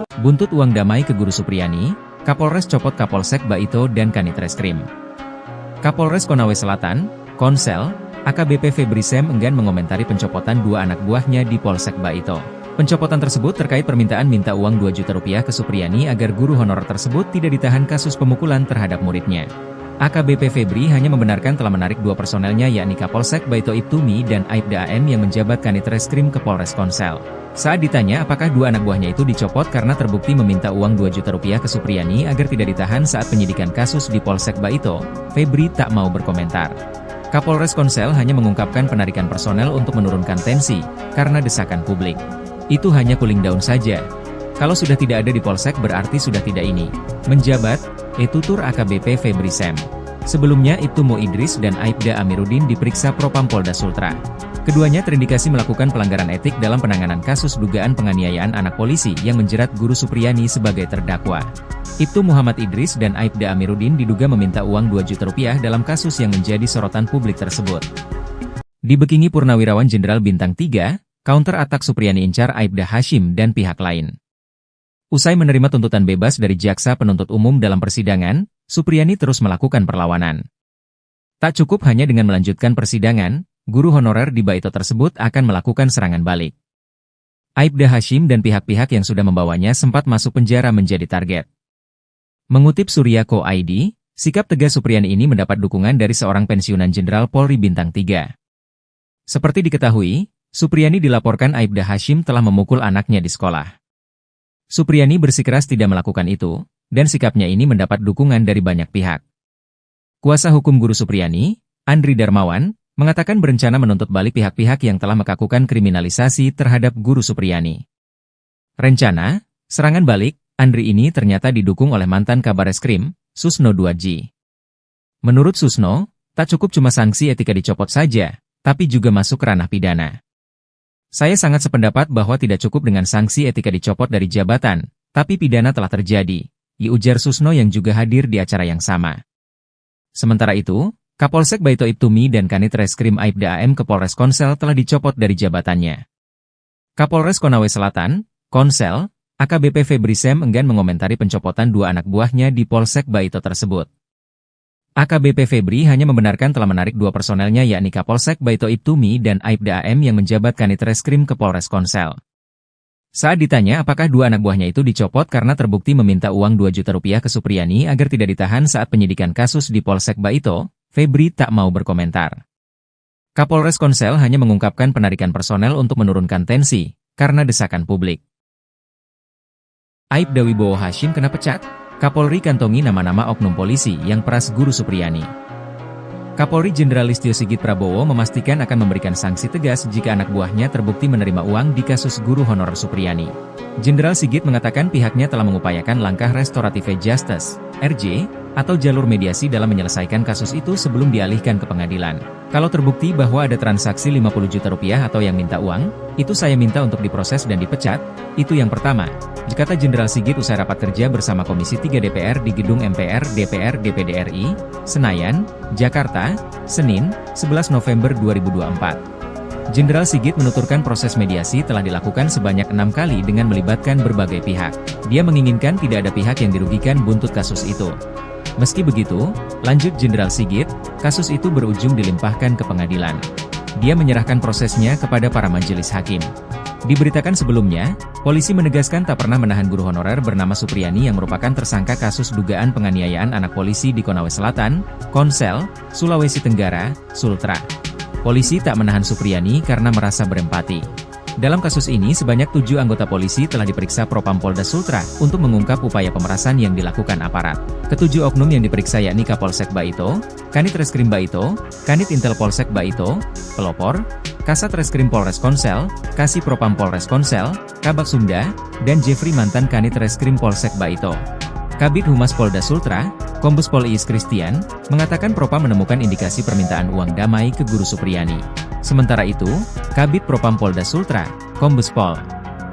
Speaker 3: 2002.
Speaker 1: Buntut uang damai ke guru Supriyani, Kapolres copot Kapolsek Baito dan Kanit Reskrim. Kapolres Konawe Selatan, Konsel, AKBP Febri Sem enggan mengomentari pencopotan 2 anak buahnya di Polsek Baito. Pencopotan tersebut terkait permintaan minta uang 2 juta rupiah ke Supriyani agar guru honorer tersebut tidak ditahan kasus pemukulan terhadap muridnya. AKBP Febri hanya membenarkan telah menarik 2 personelnya yakni Kapolsek Baito Ibtumi dan Aibda AM yang menjabat Kanit Reskrim ke Polres Konsel. Saat ditanya apakah 2 anak buahnya itu dicopot karena terbukti meminta uang 2 juta rupiah ke Supriyani agar tidak ditahan saat penyidikan kasus di Polsek Baito, Febri tak mau berkomentar. Kapolres Konsel hanya mengungkapkan penarikan personel untuk menurunkan tensi karena desakan publik. Itu hanya cooling down saja. Kalau sudah tidak ada di Polsek berarti sudah tidak ini. Menjabat, tutur AKBP Febri Sem. Sebelumnya Ibtu Mo Idris dan Aibda Amiruddin diperiksa Propam Polda Sultra. Keduanya terindikasi melakukan pelanggaran etik dalam penanganan kasus dugaan penganiayaan anak polisi yang menjerat guru Supriyani sebagai terdakwa. Ibtu Muhammad Idris dan Aibda Amiruddin diduga meminta uang 2 juta rupiah dalam kasus yang menjadi sorotan publik tersebut. Dibekingi Purnawirawan Jenderal Bintang 3, counter atak Supriyani incar Aibda Hashim dan pihak lain. Usai menerima tuntutan bebas dari jaksa penuntut umum dalam persidangan, Supriyani terus melakukan perlawanan. Tak cukup hanya dengan melanjutkan persidangan, guru honorer di Baito tersebut akan melakukan serangan balik. Aibda Hashim dan pihak-pihak yang sudah membawanya sempat masuk penjara menjadi target. Mengutip Surya.co.id, sikap tegas Supriyani ini mendapat dukungan dari seorang pensiunan Jenderal Polri Bintang 3. Seperti diketahui, Supriyani dilaporkan Aibda Hashim telah memukul anaknya di sekolah. Supriyani bersikeras tidak melakukan itu, dan sikapnya ini mendapat dukungan dari banyak pihak. Kuasa hukum guru Supriyani, Andri Darmawan, mengatakan berencana menuntut balik pihak-pihak yang telah melakukan kriminalisasi terhadap guru Supriyani. Rencana, serangan balik, Andri ini ternyata didukung oleh mantan Kabar Reskrim, Susno Duadji. Menurut Susno, tak cukup cuma sanksi etika dicopot saja, tapi juga masuk ranah pidana. Saya sangat sependapat bahwa tidak cukup dengan sanksi etika dicopot dari jabatan, tapi pidana telah terjadi, ujar Susno yang juga hadir di acara yang sama. Sementara itu, Kapolsek Baito Ibtumi dan Kanit Reskrim Aibda AM ke Polres Konsel telah dicopot dari jabatannya. Kapolres Konawe Selatan, Konsel, AKBP Febri Sem enggan mengomentari pencopotan 2 anak buahnya di Polsek Baito tersebut. AKBP Febri hanya membenarkan telah menarik 2 personelnya yakni Kapolsek Baito Ibtumi dan Aibda AM yang menjabat Kanit Reskrim ke Polres Konsel. Saat ditanya apakah 2 anak buahnya itu dicopot karena terbukti meminta uang 2 juta rupiah ke Supriyani agar tidak ditahan saat penyidikan kasus di Polsek Baito, Febri tak mau berkomentar. Kapolres Konsel hanya mengungkapkan penarikan personel untuk menurunkan tensi, karena desakan publik. Aibda Wibowo Hashim kena pecat? Kapolri kantongi nama-nama oknum polisi yang peras Guru Supriyani. Kapolri Jenderal Listio Sigit Prabowo memastikan akan memberikan sanksi tegas jika anak buahnya terbukti menerima uang di kasus guru honorer Supriyani. Jenderal Sigit mengatakan pihaknya telah mengupayakan langkah restoratif justice, RJ, atau jalur mediasi dalam menyelesaikan kasus itu sebelum dialihkan ke pengadilan. Kalau terbukti bahwa ada transaksi 50 juta rupiah atau yang minta uang, itu saya minta untuk diproses dan dipecat, itu yang pertama, kata Jenderal Sigit usai rapat kerja bersama Komisi 3 DPR di Gedung MPR DPR DPD RI, Senayan, Jakarta, Senin, 11 November 2024. Jenderal Sigit menuturkan proses mediasi telah dilakukan sebanyak 6 kali dengan melibatkan berbagai pihak. Dia menginginkan tidak ada pihak yang dirugikan buntut kasus itu. Meski begitu, lanjut Jenderal Sigit, kasus itu berujung dilimpahkan ke pengadilan. Dia menyerahkan prosesnya kepada para majelis hakim. Diberitakan sebelumnya, polisi menegaskan tak pernah menahan guru honorer bernama Supriyani yang merupakan tersangka kasus dugaan penganiayaan anak polisi di Konawe Selatan, Konsel, Sulawesi Tenggara, Sultra. Polisi tak menahan Supriyani karena merasa berempati. Dalam kasus ini sebanyak 7 anggota polisi telah diperiksa Propam Polda Sultra untuk mengungkap upaya pemerasan yang dilakukan aparat. Ketujuh oknum yang diperiksa yakni Kapolsek Baito, Kanit Reskrim Baito, Kanit Intel Polsek Baito, Pelopor, Kasat Reskrim Polres Konsel, Kasih Propam Polres Konsel, Kabak Sumda, dan Jeffrey mantan Kanit Reskrim Polsek Baito. Kabid Humas Polda Sultra, Kombes Pol Iis Christian, mengatakan Propam menemukan indikasi permintaan uang damai ke Guru Supriyani. Sementara itu, Kabid Propam Polda Sultra, Kombes Pol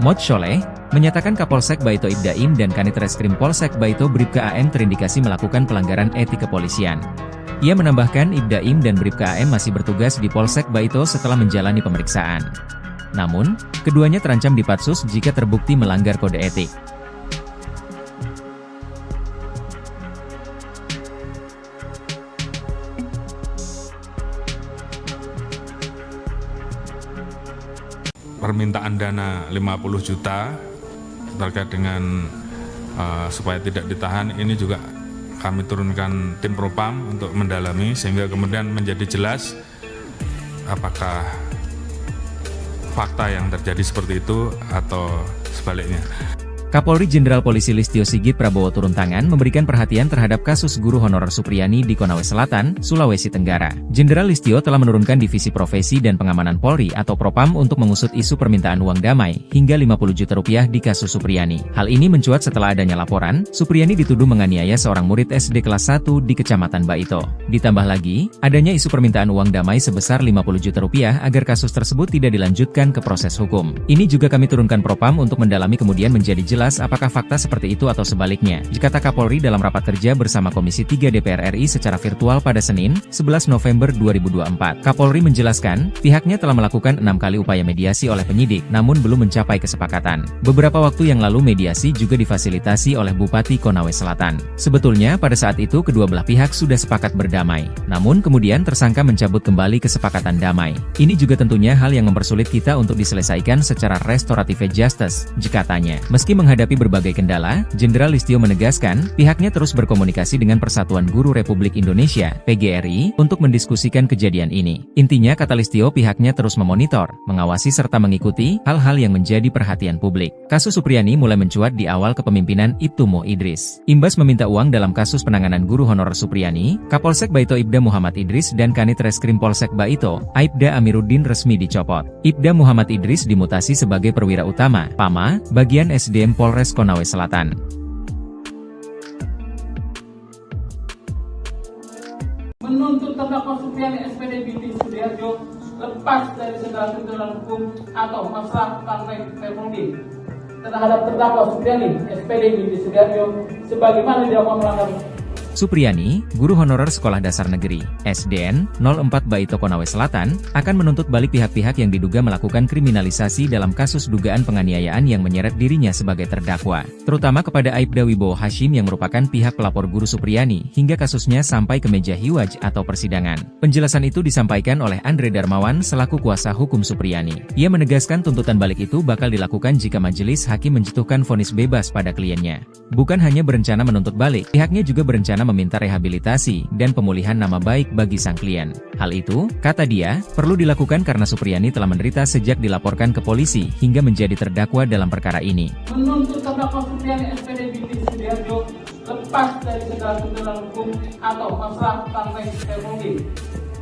Speaker 1: Mod Sholeh, menyatakan Kapolsek Baito Ibdaim dan Kanit Reskrim Polsek Baito Bribka AM terindikasi melakukan pelanggaran etik kepolisian. Ia menambahkan Ibdaim dan Bribka AM masih bertugas di Polsek Baito setelah menjalani pemeriksaan. Namun, keduanya terancam dipatsus jika terbukti melanggar kode etik.
Speaker 2: Permintaan dana 50 juta terkait dengan supaya tidak ditahan ini juga kami turunkan tim Propam untuk mendalami sehingga kemudian menjadi jelas apakah fakta yang terjadi seperti itu atau sebaliknya.
Speaker 1: Kapolri Jenderal Polisi Listio Sigit Prabowo turun tangan memberikan perhatian terhadap kasus guru honorer Supriyani di Konawe Selatan, Sulawesi Tenggara. Jenderal Listio telah menurunkan Divisi Profesi dan Pengamanan Polri atau Propam untuk mengusut isu permintaan uang damai hingga 50 juta rupiah di kasus Supriyani. Hal ini mencuat setelah adanya laporan, Supriyani dituduh menganiaya seorang murid SD kelas 1 di Kecamatan Baito. Ditambah lagi, adanya isu permintaan uang damai sebesar 50 juta rupiah agar kasus tersebut tidak dilanjutkan ke proses hukum. Ini juga kami turunkan Propam untuk mendalami kemudian menjadi jelas apakah fakta seperti itu atau sebaliknya, kata Kapolri dalam rapat kerja bersama Komisi 3 DPR RI secara virtual pada Senin, 11 November 2024. Kapolri menjelaskan, pihaknya telah melakukan 6 kali upaya mediasi oleh penyidik, namun belum mencapai kesepakatan. Beberapa waktu yang lalu mediasi juga difasilitasi oleh Bupati Konawe Selatan. Sebetulnya pada saat itu kedua belah pihak sudah sepakat berdamai, namun kemudian tersangka mencabut kembali kesepakatan damai. Ini juga tentunya hal yang mempersulit kita untuk diselesaikan secara restoratif justice, katanya. Meski menghadapi berbagai kendala, Jenderal Listio menegaskan, pihaknya terus berkomunikasi dengan Persatuan Guru Republik Indonesia, PGRI, untuk mendiskusikan kejadian ini. Intinya kata Listio pihaknya terus memonitor, mengawasi serta mengikuti hal-hal yang menjadi perhatian publik. Kasus Supriyani mulai mencuat di awal kepemimpinan Ibtu Mo Idris. Imbas meminta uang dalam kasus penanganan guru honorer Supriyani, Kapolsek Baito Ibda Muhammad Idris dan Kanit Reskrim Polsek Baito, Aibda Amiruddin resmi dicopot. Ibda Muhammad Idris dimutasi sebagai perwira utama, PAMA, bagian SDM Polres Konawe Selatan.
Speaker 3: Menuntut terdakwa Supriyani SPD binti Sudiarjo lepas dari segala tuntutan hukum atau masalah partai Permudi terhadap terdakwa Supriyani SPD binti Sudiarjo sebagaimana dilakukan melanggar.
Speaker 1: Supriyani, guru honorer Sekolah Dasar Negeri, SDN, 04 Baito Konawe Selatan, akan menuntut balik pihak-pihak yang diduga melakukan kriminalisasi dalam kasus dugaan penganiayaan yang menyeret dirinya sebagai terdakwa, terutama kepada Aibda Wibowo Hashim yang merupakan pihak pelapor guru Supriyani hingga kasusnya sampai ke meja hiwaj atau persidangan. Penjelasan itu disampaikan oleh Andre Darmawan selaku kuasa hukum Supriyani. Ia menegaskan tuntutan balik itu bakal dilakukan jika majelis hakim menjatuhkan vonis bebas pada kliennya. Bukan hanya berencana menuntut balik, pihaknya juga berencana berencana meminta rehabilitasi dan pemulihan nama baik bagi sang klien. Hal itu, kata dia, perlu dilakukan karena Supriyani telah menderita sejak dilaporkan ke polisi hingga menjadi terdakwa dalam perkara ini.
Speaker 3: Menuntut terdakwa Supriyani SPD binti Sudiarjo lepas dari segala tuntutan hukum atau masalah partai teknologi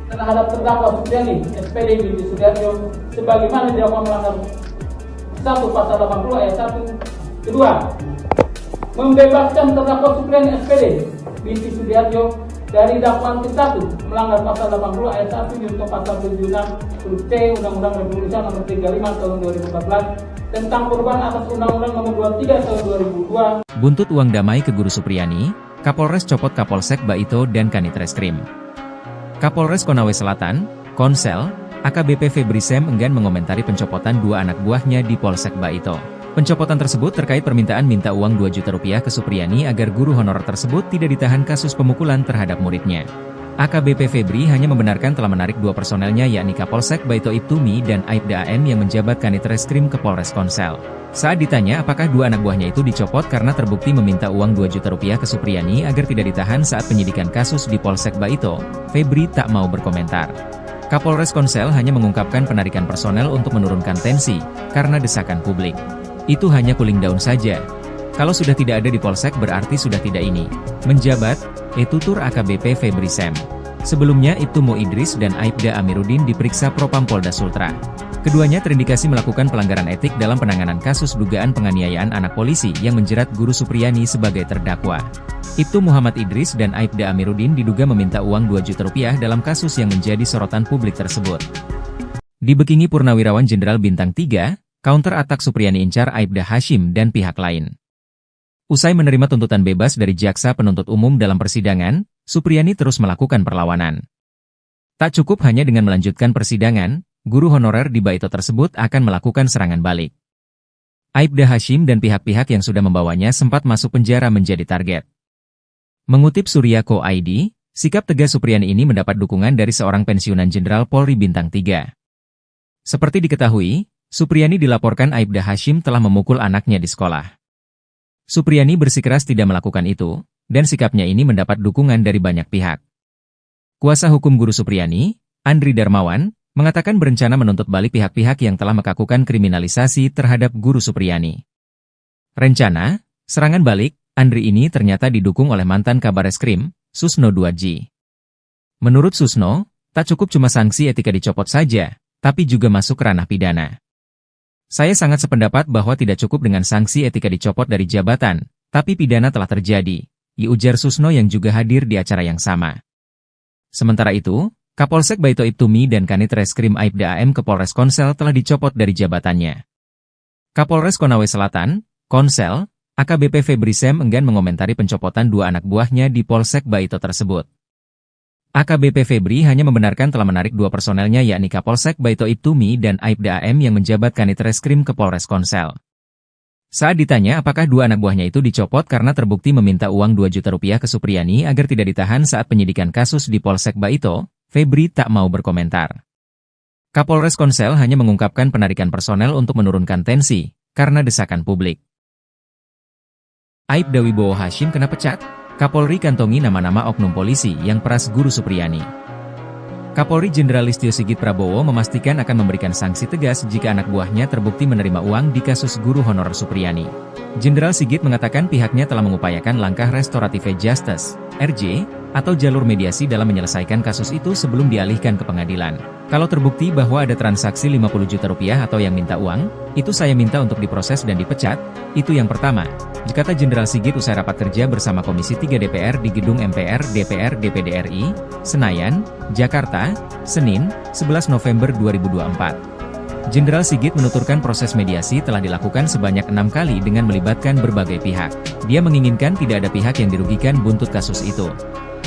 Speaker 3: terhadap terdakwa Supriyani SPD binti Sudiarjo sebagaimana dilakukan melanggar 1 pasal 80 ayat 1. Kedua, membebaskan terdakwa Supriyani SPD binti Sudiarjo dari dakwaan ke-1 melanggar pasal 80 ayat 1 junto pasal 76 huruf C Undang-Undang Republik Indonesia nomor 35 tahun 2014 tentang perubahan atas Undang-Undang nomor 23 tahun 2002.
Speaker 1: Buntut uang damai ke Guru Supriyani, Kapolres copot Kapolsek Baito dan Kanit Reskrim. Kapolres Konawe Selatan, Konsel, AKBP Febri Sem enggan mengomentari pencopotan 2 anak buahnya di Polsek Baito. Pencopotan tersebut terkait permintaan minta uang 2 juta rupiah ke Supriyani agar guru honorer tersebut tidak ditahan kasus pemukulan terhadap muridnya. AKBP Febri hanya membenarkan telah menarik 2 personelnya yakni Kapolsek Baito Ibtumi dan Aibda AM yang menjabat Kanit Reskrim ke Polres Konsel. Saat ditanya apakah 2 anak buahnya itu dicopot karena terbukti meminta uang 2 juta rupiah ke Supriyani agar tidak ditahan saat penyidikan kasus di Polsek Baito, Febri tak mau berkomentar. Kapolres Konsel hanya mengungkapkan penarikan personel untuk menurunkan tensi, karena desakan publik. Itu hanya cooling down saja. Kalau sudah tidak ada di Polsek berarti sudah tidak ini. Menjabat, tutur AKBP Febri Sem. Sebelumnya Ibtumo Idris dan Aibda Amiruddin diperiksa Propam Polda Sultra. Keduanya terindikasi melakukan pelanggaran etik dalam penanganan kasus dugaan penganiayaan anak polisi yang menjerat Guru Supriyani sebagai terdakwa. Ibtu Muhammad Idris dan Aibda Amiruddin diduga meminta uang 2 juta rupiah dalam kasus yang menjadi sorotan publik tersebut. Dibekingi Purnawirawan Jenderal Bintang 3, counter atak Supriyani incar Aibda Hashim dan pihak lain. Usai menerima tuntutan bebas dari jaksa penuntut umum dalam persidangan, Supriyani terus melakukan perlawanan. Tak cukup hanya dengan melanjutkan persidangan, guru honorer di Baito tersebut akan melakukan serangan balik. Aibda Hashim dan pihak-pihak yang sudah membawanya sempat masuk penjara menjadi target. Mengutip Surya.co ID, sikap tegas Supriyani ini mendapat dukungan dari seorang pensiunan Jenderal Polri Bintang 3. Seperti diketahui, Supriyani dilaporkan Aibda Hashim telah memukul anaknya di sekolah. Supriyani bersikeras tidak melakukan itu, dan sikapnya ini mendapat dukungan dari banyak pihak. Kuasa hukum Guru Supriyani, Andri Darmawan, mengatakan berencana menuntut balik pihak-pihak yang telah melakukan kriminalisasi terhadap Guru Supriyani. Rencana, serangan balik, Andri ini ternyata didukung oleh mantan Kabar Eskrim, Susno Duadji. Menurut Susno, tak cukup cuma sanksi etika dicopot saja, tapi juga masuk ranah pidana. Saya sangat sependapat bahwa tidak cukup dengan sanksi etika dicopot dari jabatan, tapi pidana telah terjadi, ujar Susno yang juga hadir di acara yang sama. Sementara itu, Kapolsek Baito Ibtumi dan Kanit Reskrim Aibda AM ke Polres Konsel telah dicopot dari jabatannya. Kapolres Konawe Selatan, Konsel, AKBP Febri Sem enggan mengomentari pencopotan 2 anak buahnya di Polsek Baito tersebut. AKBP Febri hanya membenarkan telah menarik 2 personelnya yakni Kapolsek Baito Ibtumi dan Aibda AM yang menjabat Kanit Reskrim ke Polres Konsel. Saat ditanya apakah 2 anak buahnya itu dicopot karena terbukti meminta uang 2 juta rupiah ke Supriyani agar tidak ditahan saat penyidikan kasus di Polsek Baito, Febri tak mau berkomentar. Kapolres Konsel hanya mengungkapkan penarikan personel untuk menurunkan tensi, karena desakan publik. Aibda Wibowo Hashim kena pecat, Kapolri kantongi nama-nama oknum polisi yang peras Guru Supriyani. Kapolri Jenderal Listio Sigit Prabowo memastikan akan memberikan sanksi tegas jika anak buahnya terbukti menerima uang di kasus guru honorer Supriyani. Jenderal Sigit mengatakan pihaknya telah mengupayakan langkah restoratif justice, RJ, atau jalur mediasi dalam menyelesaikan kasus itu sebelum dialihkan ke pengadilan. Kalau terbukti bahwa ada transaksi 50 juta rupiah atau yang minta uang, itu saya minta untuk diproses dan dipecat, itu yang pertama, kata Jenderal Sigit usai rapat kerja bersama Komisi 3 DPR di Gedung MPR DPR DPD RI, Senayan, Jakarta, Senin, 11 November 2024. Jenderal Sigit menuturkan proses mediasi telah dilakukan sebanyak 6 kali dengan melibatkan berbagai pihak. Dia menginginkan tidak ada pihak yang dirugikan buntut kasus itu.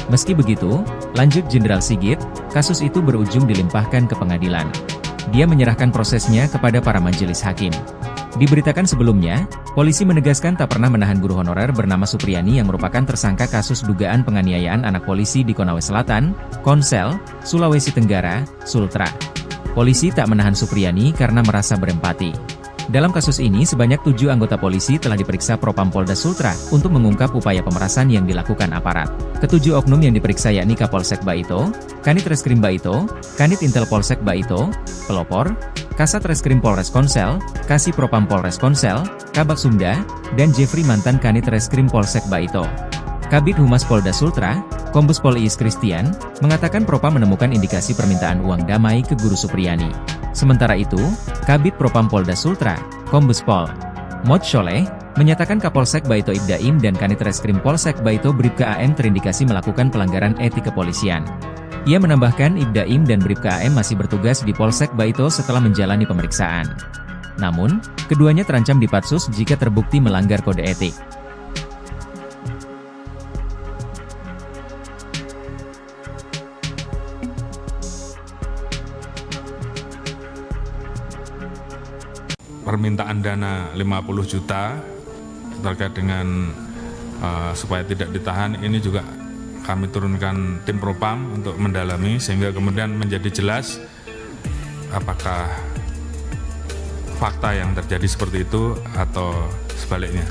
Speaker 1: Meski begitu, lanjut Jenderal Sigit, kasus itu berujung dilimpahkan ke pengadilan. Dia menyerahkan prosesnya kepada para majelis hakim. Diberitakan sebelumnya, polisi menegaskan tak pernah menahan guru honorer bernama Supriyani yang merupakan tersangka kasus dugaan penganiayaan anak polisi di Konawe Selatan, Konsel, Sulawesi Tenggara, Sultra. Polisi tak menahan Supriyani karena merasa berempati. Dalam kasus ini sebanyak 7 anggota polisi telah diperiksa Propam Polda Sultra untuk mengungkap upaya pemerasan yang dilakukan aparat. Ketujuh oknum yang diperiksa yakni Kapolsek Baito, Kanit Reskrim Baito, Kanit Intel Polsek Baito, pelopor, Kasat Reskrim Polres Konsel, Kasih Propam Polres Konsel, Kabak Sumda, dan Jeffrey mantan Kanit Reskrim Polsek Baito. Kabid Humas Polda Sultra, Kombes Pol Iis Christian, mengatakan Propam menemukan indikasi permintaan uang damai ke Guru Supriyani. Sementara itu, Kabid Propam Polda Sultra, Kombes Pol Mod Sholeh, menyatakan Kapolsek Baito Ibda Im dan Kanit Reskrim Polsek Baito Bribka AM terindikasi melakukan pelanggaran etik kepolisian. Ia menambahkan Ibda Im dan Bribka AM masih bertugas di Polsek Baito setelah menjalani pemeriksaan. Namun, keduanya terancam dipatsus jika terbukti melanggar kode etik.
Speaker 2: Permintaan dana 50 juta terkait dengan supaya tidak ditahan ini juga kami turunkan tim Propam untuk mendalami sehingga kemudian menjadi jelas apakah fakta yang terjadi seperti itu atau sebaliknya.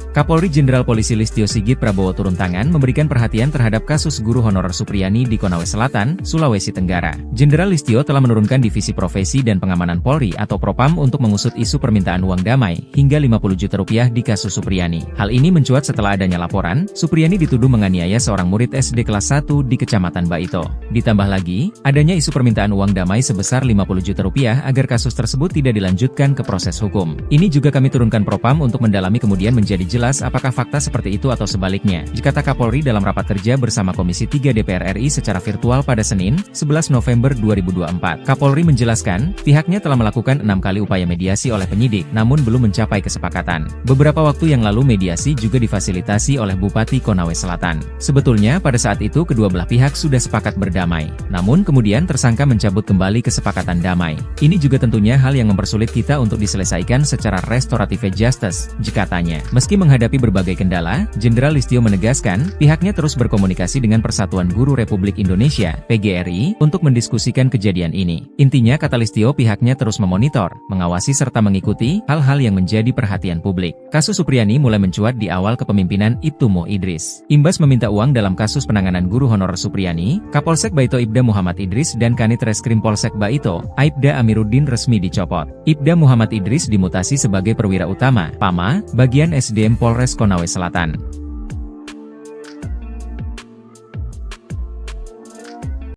Speaker 1: Kapolri Jenderal Polisi Listio Sigit Prabowo turun tangan memberikan perhatian terhadap kasus guru honorer Supriyani di Konawe Selatan, Sulawesi Tenggara. Jenderal Listio telah menurunkan Divisi Profesi dan Pengamanan Polri atau Propam untuk mengusut isu permintaan uang damai hingga 50 juta rupiah di kasus Supriyani. Hal ini mencuat setelah adanya laporan, Supriyani dituduh menganiaya seorang murid SD kelas 1 di Kecamatan Baito. Ditambah lagi, adanya isu permintaan uang damai sebesar 50 juta rupiah agar kasus tersebut tidak dilanjutkan ke proses hukum. Ini juga kami turunkan Propam untuk mendalami kemudian menjadi jelas apakah fakta seperti itu atau sebaliknya, kata Kapolri dalam rapat kerja bersama Komisi 3 DPR RI secara virtual pada Senin, 11 November 2024. Kapolri menjelaskan, pihaknya telah melakukan 6 kali upaya mediasi oleh penyidik, namun belum mencapai kesepakatan. Beberapa waktu yang lalu mediasi juga difasilitasi oleh Bupati Konawe Selatan. Sebetulnya pada saat itu kedua belah pihak sudah sepakat berdamai, namun kemudian tersangka mencabut kembali kesepakatan damai. Ini juga tentunya hal yang mempersulit kita untuk diselesaikan secara restoratif justice, katanya. Meski menghadapi berbagai kendala, Jenderal Listio menegaskan, pihaknya terus berkomunikasi dengan Persatuan Guru Republik Indonesia, PGRI, untuk mendiskusikan kejadian ini. Intinya, kata Listio, pihaknya terus memonitor, mengawasi serta mengikuti hal-hal yang menjadi perhatian publik. Kasus Supriyani mulai mencuat di awal kepemimpinan Ibtu Mo Idris. Imbas meminta uang dalam kasus penanganan guru honorer Supriyani, Kapolsek Baito Ibda Muhammad Idris dan Kanit Reskrim Polsek Baito, Aibda Amiruddin resmi dicopot. Ibda Muhammad Idris dimutasi sebagai perwira utama, PAMA, bagian SDM Polres Konawe Selatan.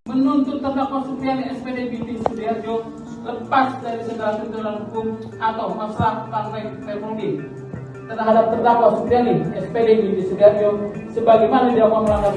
Speaker 3: Menuntut terdakwa Supriyani SPD binti Sudiarjo lepas dari segala tuntutan hukum atau masalah partai Republik terhadap terdakwa Supriyani SPD binti Sudiarjo sebagaimana dilakukan melanggar.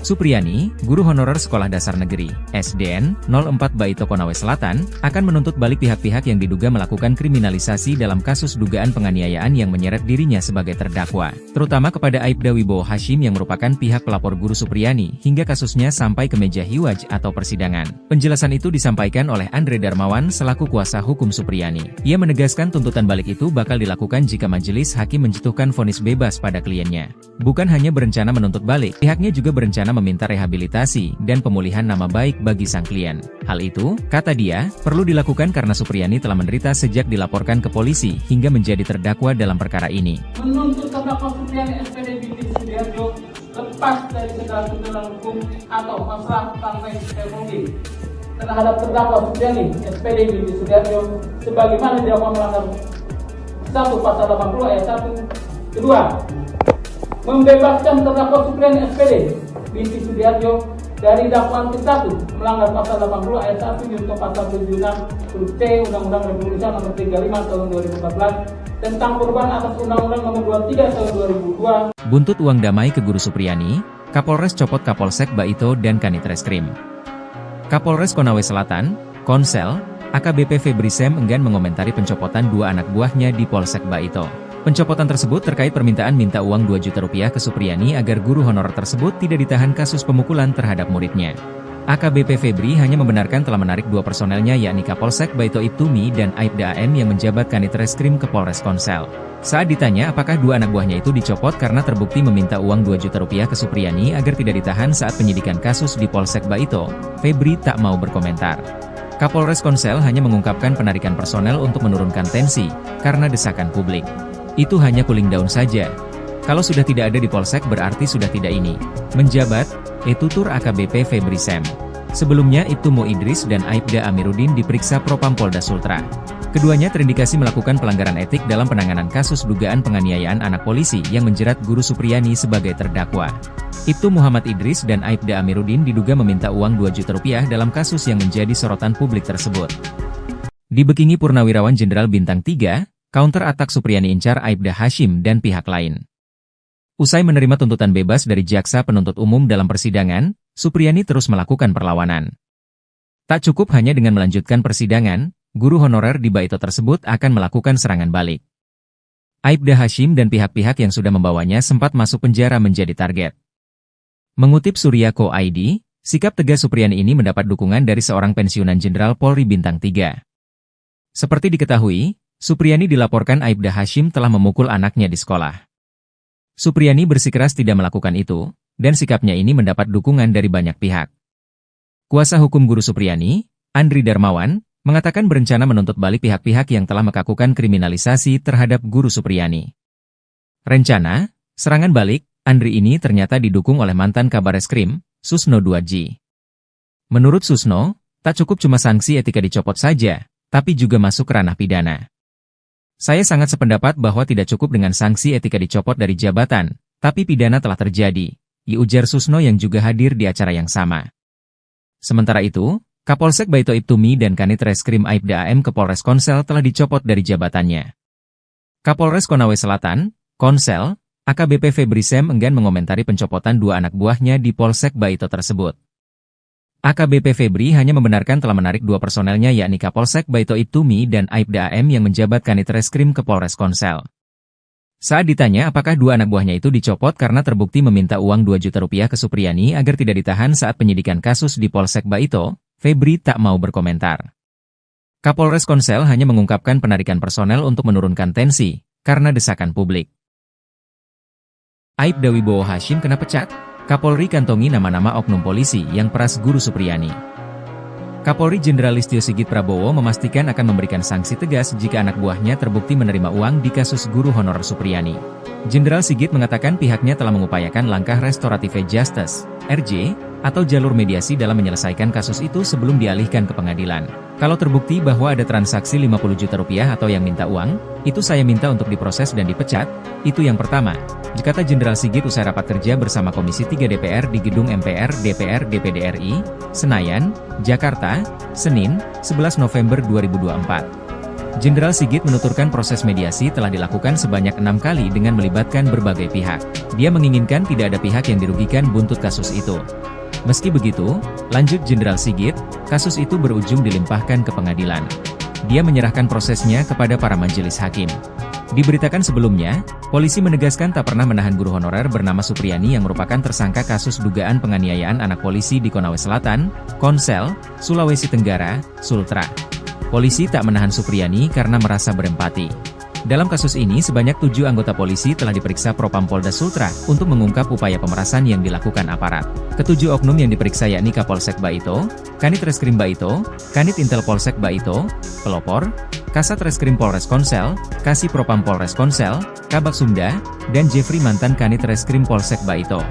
Speaker 1: Supriyani, guru honorer Sekolah Dasar Negeri, SDN, 04 Baito Konawe Selatan, akan menuntut balik pihak-pihak yang diduga melakukan kriminalisasi dalam kasus dugaan penganiayaan yang menyeret dirinya sebagai terdakwa, terutama kepada Aibda Wibowo Hashim yang merupakan pihak pelapor guru Supriyani, hingga kasusnya sampai ke meja hiwaj atau persidangan. Penjelasan itu disampaikan oleh Andre Darmawan selaku kuasa hukum Supriyani. Ia menegaskan tuntutan balik itu bakal dilakukan jika majelis hakim menjatuhkan vonis bebas pada kliennya. Bukan hanya berencana menuntut balik, pihaknya juga berencana meminta rehabilitasi dan pemulihan nama baik bagi sang klien. Hal itu, kata dia, perlu dilakukan karena Supriyani telah menderita sejak dilaporkan ke polisi hingga menjadi terdakwa dalam perkara ini.
Speaker 3: Menuntut terdakwa Supriyani SPD binti Sudiarjo lepas dari segala tuntutan hukum atau masalah partai Republik terhadap terdakwa Supriyani SPD binti Sudiarjo sebagaimana dilakukan melanggar 1 Pasal 80 ayat 1. Kedua, membebaskan terdakwa Supriyani SPD binti Sudiarjo dari dakwaan ke-1 melanggar Pasal 80 ayat 1 junto Pasal 76 huruf C Undang-Undang Republik Indonesia Nomor 35 Tahun 2014 tentang perubahan atas Undang-Undang Nomor 23 Tahun 2002.
Speaker 1: Buntut uang damai ke guru Supriyani, Kapolres copot Kapolsek Baito dan Kanit Reskrim. Kapolres Konawe Selatan, Konsel, AKBP Febri Sem enggan mengomentari pencopotan 2 anak buahnya di Polsek Baito. Pencopotan tersebut terkait permintaan minta uang 2 juta rupiah ke Supriyani agar guru honorer tersebut tidak ditahan kasus pemukulan terhadap muridnya. AKBP Febri hanya membenarkan telah menarik 2 personelnya yakni Kapolsek Baito Ibtumi dan Aibda AM yang menjabat Kanit Reskrim ke Polres Konsel. Saat ditanya apakah 2 anak buahnya itu dicopot karena terbukti meminta uang 2 juta rupiah ke Supriyani agar tidak ditahan saat penyidikan kasus di Polsek Baito, Febri tak mau berkomentar. Kapolres Konsel hanya mengungkapkan penarikan personel untuk menurunkan tensi, karena desakan publik. Itu hanya cooling down saja. Kalau sudah tidak ada di Polsek berarti sudah tidak ini. Menjabat, tutur AKBP Febri Sem. Sebelumnya Ibtu Idris dan Aibda Amiruddin diperiksa Propam Polda Sultra. Keduanya terindikasi melakukan pelanggaran etik dalam penanganan kasus dugaan penganiayaan anak polisi yang menjerat Guru Supriyani sebagai terdakwa. Ibtu Muhammad Idris dan Aibda Amiruddin diduga meminta uang 2 juta rupiah dalam kasus yang menjadi sorotan publik tersebut. Dibekingi Purnawirawan Jenderal Bintang 3, counter atak Supriyani incar Aibda Hashim dan pihak lain. Usai menerima tuntutan bebas dari jaksa penuntut umum dalam persidangan, Supriyani terus melakukan perlawanan. Tak cukup hanya dengan melanjutkan persidangan, guru honorer di Baito tersebut akan melakukan serangan balik. Aibda Hashim dan pihak-pihak yang sudah membawanya sempat masuk penjara menjadi target. Mengutip Surya.co ID, sikap tegas Supriyani ini mendapat dukungan dari seorang pensiunan Jenderal Polri Bintang 3. Seperti diketahui, Supriyani dilaporkan Aibda Hashim telah memukul anaknya di sekolah. Supriyani bersikeras tidak melakukan itu, dan sikapnya ini mendapat dukungan dari banyak pihak. Kuasa hukum Guru Supriyani, Andri Darmawan, mengatakan berencana menuntut balik pihak-pihak yang telah melakukan kriminalisasi terhadap Guru Supriyani. Rencana, serangan balik, Andri ini ternyata didukung oleh mantan Kabareskrim, Susno 2G. Menurut Susno, tak cukup cuma sanksi etika dicopot saja, tapi juga masuk ranah pidana. Saya sangat sependapat bahwa tidak cukup dengan sanksi etika dicopot dari jabatan, tapi pidana telah terjadi, ujar Susno yang juga hadir di acara yang sama. Sementara itu, Kapolsek Baito Ibtumi dan Kanit Reskrim Aibda AM ke Polres Konsel telah dicopot dari jabatannya. Kapolres Konawe Selatan, Konsel, AKBP Febri Sem enggan mengomentari pencopotan 2 anak buahnya di Polsek Baito tersebut. AKBP Febri hanya membenarkan telah menarik 2 personelnya yakni Kapolsek Baito Ibtumi dan Aibda AM yang menjabat Kanit Reskrim ke Polres Konsel. Saat ditanya apakah 2 anak buahnya itu dicopot karena terbukti meminta uang 2 juta rupiah ke Supriyani agar tidak ditahan saat penyidikan kasus di Polsek Baito, Febri tak mau berkomentar. Kapolres Konsel hanya mengungkapkan penarikan personel untuk menurunkan tensi, karena desakan publik. Aibda Wibowo Hashim kena pecat, Kapolri kantongi nama-nama oknum polisi yang peras Guru Supriyani. Kapolri Jenderal Listio Sigit Prabowo memastikan akan memberikan sanksi tegas jika anak buahnya terbukti menerima uang di kasus guru honorer Supriyani. Jenderal Sigit mengatakan pihaknya telah mengupayakan langkah restoratif justice, RJ, atau jalur mediasi dalam menyelesaikan kasus itu sebelum dialihkan ke pengadilan. Kalau terbukti bahwa ada transaksi 50 juta rupiah atau yang minta uang, itu saya minta untuk diproses dan dipecat, itu yang pertama, kata Jenderal Sigit usai rapat kerja bersama Komisi 3 DPR di Gedung MPR DPR DPD RI, Senayan, Jakarta, Senin, 11 November 2024. Jenderal Sigit menuturkan proses mediasi telah dilakukan sebanyak 6 kali dengan melibatkan berbagai pihak. Dia menginginkan tidak ada pihak yang dirugikan buntut kasus itu. Meski begitu, lanjut Jenderal Sigit, kasus itu berujung dilimpahkan ke pengadilan. Dia menyerahkan prosesnya kepada para majelis hakim. Diberitakan sebelumnya, polisi menegaskan tak pernah menahan guru honorer bernama Supriyani yang merupakan tersangka kasus dugaan penganiayaan anak polisi di Konawe Selatan, Konsel, Sulawesi Tenggara, Sultra. Polisi tak menahan Supriyani karena merasa berempati. Dalam kasus ini sebanyak 7 anggota polisi telah diperiksa Propam Polda Sultra untuk mengungkap upaya pemerasan yang dilakukan aparat. Ketujuh oknum yang diperiksa yakni Kapolsek Baito, Kanit Reskrim Baito, Kanit Intel Polsek Baito, Pelopor, Kasat Reskrim Polres Konsel, Kasih Propam Polres Konsel, Kabak Sumda, dan Jeffrey mantan Kanit Reskrim Polsek Baito.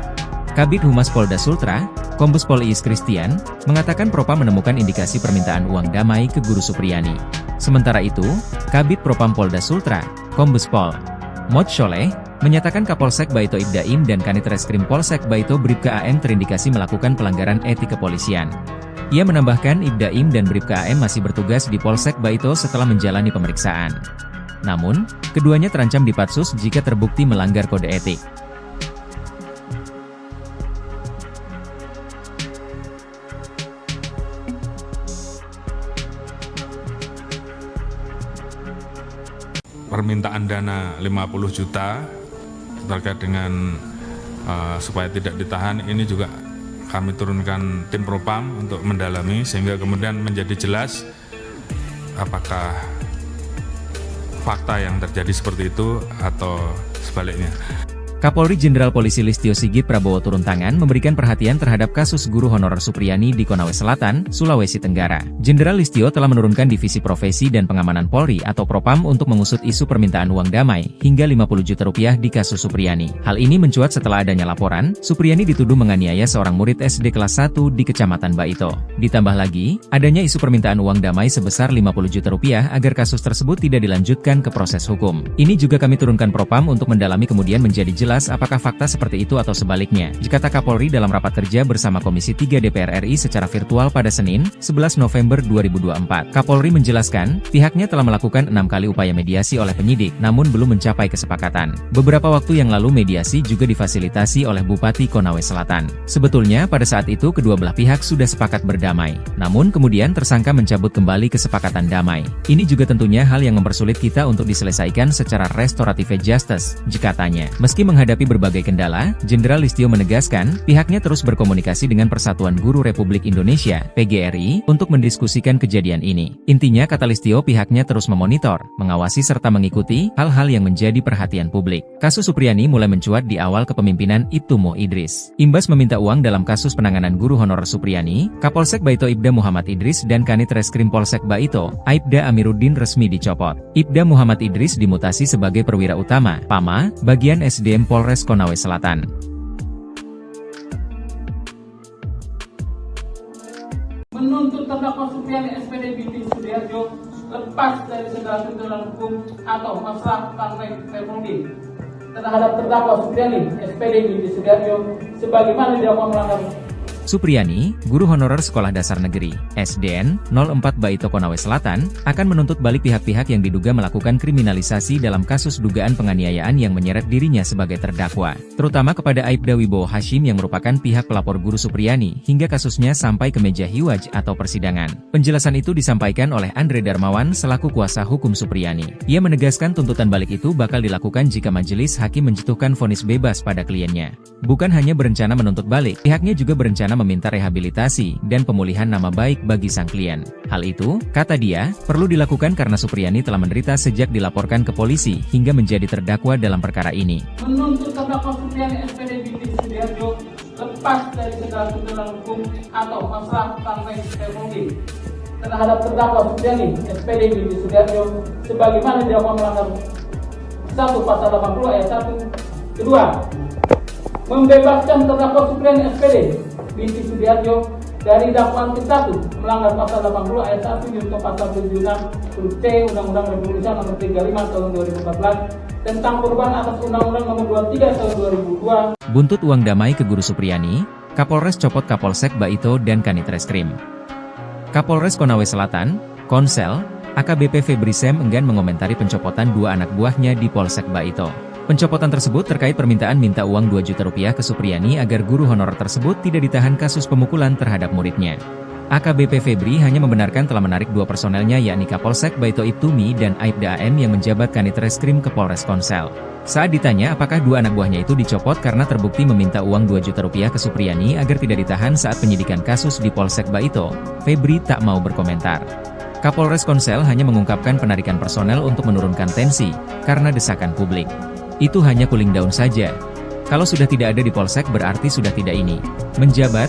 Speaker 1: Kabid Humas Polda Sultra, Kombes Pol Iis Christian, mengatakan Propam menemukan indikasi permintaan uang damai ke Guru Supriyani. Sementara itu, Kabid Propam Polda Sultra, Kombes Pol Mod Sholeh, menyatakan Kapolsek Baito Ibdaim dan Kanit Reskrim Polsek Baito Bribka AM terindikasi melakukan pelanggaran etik kepolisian. Ia menambahkan Ibdaim dan Bribka AM masih bertugas di Polsek Baito setelah menjalani pemeriksaan. Namun, keduanya terancam dipatsus jika terbukti melanggar kode etik.
Speaker 2: Permintaan dana 50 juta terkait dengan supaya tidak ditahan ini juga kami turunkan tim Propam untuk mendalami sehingga kemudian menjadi jelas apakah fakta yang terjadi seperti itu atau sebaliknya.
Speaker 1: Kapolri Jenderal Polisi Listio Sigit Prabowo turun tangan memberikan perhatian terhadap kasus guru honorer Supriyani di Konawe Selatan, Sulawesi Tenggara. Jenderal Listio telah menurunkan Divisi Profesi dan Pengamanan Polri atau Propam untuk mengusut isu permintaan uang damai hingga 50 juta rupiah di kasus Supriyani. Hal ini mencuat setelah adanya laporan, Supriyani dituduh menganiaya seorang murid SD kelas 1 di Kecamatan Baito. Ditambah lagi, adanya isu permintaan uang damai sebesar 50 juta rupiah agar kasus tersebut tidak dilanjutkan ke proses hukum. Ini juga kami turunkan Propam untuk mendalami kemudian menjadi jelas apakah fakta seperti itu atau sebaliknya, kata Kapolri dalam rapat kerja bersama Komisi 3 DPR RI secara virtual pada Senin, 11 November 2024. Kapolri menjelaskan, pihaknya telah melakukan 6 kali upaya mediasi oleh penyidik, namun belum mencapai kesepakatan. Beberapa waktu yang lalu mediasi juga difasilitasi oleh Bupati Konawe Selatan. Sebetulnya pada saat itu kedua belah pihak sudah sepakat berdamai, namun kemudian tersangka mencabut kembali kesepakatan damai. Ini juga tentunya hal yang mempersulit kita untuk diselesaikan secara restoratif justice, katanya. Meski menghadapi berbagai kendala, Jenderal Listio menegaskan, pihaknya terus berkomunikasi dengan Persatuan Guru Republik Indonesia, PGRI, untuk mendiskusikan kejadian ini. Intinya kata Listio pihaknya terus memonitor, mengawasi serta mengikuti hal-hal yang menjadi perhatian publik. Kasus Supriyani mulai mencuat di awal kepemimpinan Ibtu Mo Idris. Imbas meminta uang dalam kasus penanganan guru honorer Supriyani, Kapolsek Baito Ibda Muhammad Idris dan Kanit Reskrim Polsek Baito, Aibda Amiruddin resmi dicopot. Ibda Muhammad Idris dimutasi sebagai perwira utama, PAMA, bagian SDM Polres Konawe Selatan.
Speaker 3: Menuntut terdakwa Supriyani SPD binti Sudiarjo lepas dari segala tuntutan hukum atau masalah Partai Permudi terhadap terdakwa Supriyani SPD binti Sudiarjo sebagaimana didakwa melanggar.
Speaker 1: Supriyani, guru honorer Sekolah Dasar Negeri, SDN, 04 Baito Konawe Selatan, akan menuntut balik pihak-pihak yang diduga melakukan kriminalisasi dalam kasus dugaan penganiayaan yang menyeret dirinya sebagai terdakwa, terutama kepada Aibda Wibowo Hashim yang merupakan pihak pelapor guru Supriyani hingga kasusnya sampai ke meja hiwaj atau persidangan. Penjelasan itu disampaikan oleh Andre Darmawan selaku kuasa hukum Supriyani. Ia menegaskan tuntutan balik itu bakal dilakukan jika majelis hakim menjatuhkan vonis bebas pada kliennya. Bukan hanya berencana menuntut balik, pihaknya juga berencana meminta rehabilitasi dan pemulihan nama baik bagi sang klien. Hal itu, kata dia, perlu dilakukan karena Supriyani telah menderita sejak dilaporkan ke polisi hingga menjadi terdakwa dalam perkara ini.
Speaker 3: Menuntut terdakwa Supriyani SPD binti Sudiarjo lepas dari segala tuntutan hukum atau masalah Partai Permudi terhadap terdakwa Supriyani SPD binti Sudiarjo sebagaimana didakwa melanggar 1 Pasal 80 ayat 1. Kedua, membebaskan terdakwa Supriyani SPD binti Sudiarjo dari dakwaan ke-1 melanggar Pasal 80 ayat 1 junto Pasal 76 huruf C Undang-Undang Republik Indonesia Nomor 35 Tahun 2014 tentang perubahan atas Undang-Undang Nomor 23 Tahun 2002.
Speaker 1: Buntut uang damai ke guru Supriyani, Kapolres copot Kapolsek Baito dan Kanit Reskrim. Kapolres Konawe Selatan, Konsel, AKBP Febri Sem enggan mengomentari pencopotan 2 anak buahnya di Polsek Baito. Pencopotan tersebut terkait permintaan minta uang 2 juta rupiah ke Supriyani agar guru honorer tersebut tidak ditahan kasus pemukulan terhadap muridnya. AKBP Febri hanya membenarkan telah menarik 2 personelnya yakni Kapolsek Baito Ibtumi dan Aibda AM yang menjabat Kanit Reskrim ke Polres Konsel. Saat ditanya apakah 2 anak buahnya itu dicopot karena terbukti meminta uang 2 juta rupiah ke Supriyani agar tidak ditahan saat penyidikan kasus di Polsek Baito, Febri tak mau berkomentar. Kapolres Konsel hanya mengungkapkan penarikan personel untuk menurunkan tensi, karena desakan publik. Itu hanya cooling down saja. Kalau sudah tidak ada di Polsek berarti sudah tidak ini. Menjabat,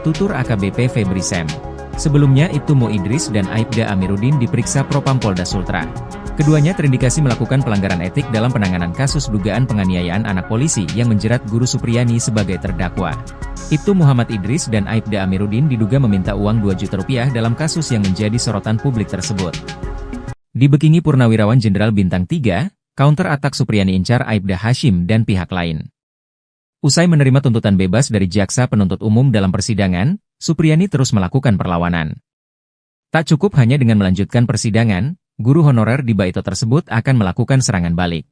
Speaker 1: tutur AKBP Febri Sem. Sebelumnya Ibtu Mo Idris dan Aibda Amiruddin diperiksa Propam Polda Sultra. Keduanya terindikasi melakukan pelanggaran etik dalam penanganan kasus dugaan penganiayaan anak polisi yang menjerat guru Supriyani sebagai terdakwa. Ibtu Muhammad Idris dan Aibda Amiruddin diduga meminta uang 2 juta rupiah dalam kasus yang menjadi sorotan publik tersebut. Dibekingi Purnawirawan Jenderal Bintang 3, counter attack Supriyani incar Aibda Hashim dan pihak lain. Usai menerima tuntutan bebas dari jaksa penuntut umum dalam persidangan, Supriyani terus melakukan perlawanan. Tak cukup hanya dengan melanjutkan persidangan, guru honorer di Baito tersebut akan melakukan serangan balik.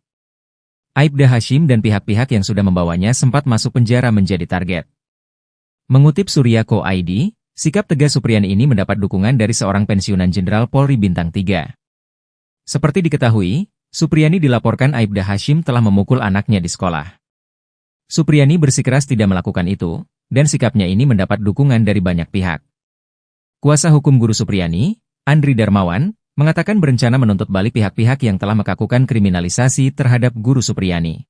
Speaker 1: Aibda Hashim dan pihak-pihak yang sudah membawanya sempat masuk penjara menjadi target. Mengutip Surya.co.id, sikap tegas Supriyani ini mendapat dukungan dari seorang pensiunan Jenderal Polri Bintang 3. Seperti diketahui, Supriyani dilaporkan Aibda Hashim telah memukul anaknya di sekolah. Supriyani bersikeras tidak melakukan itu, dan sikapnya ini mendapat dukungan dari banyak pihak. Kuasa hukum guru Supriyani, Andri Darmawan, mengatakan berencana menuntut balik pihak-pihak yang telah melakukan kriminalisasi terhadap guru Supriyani.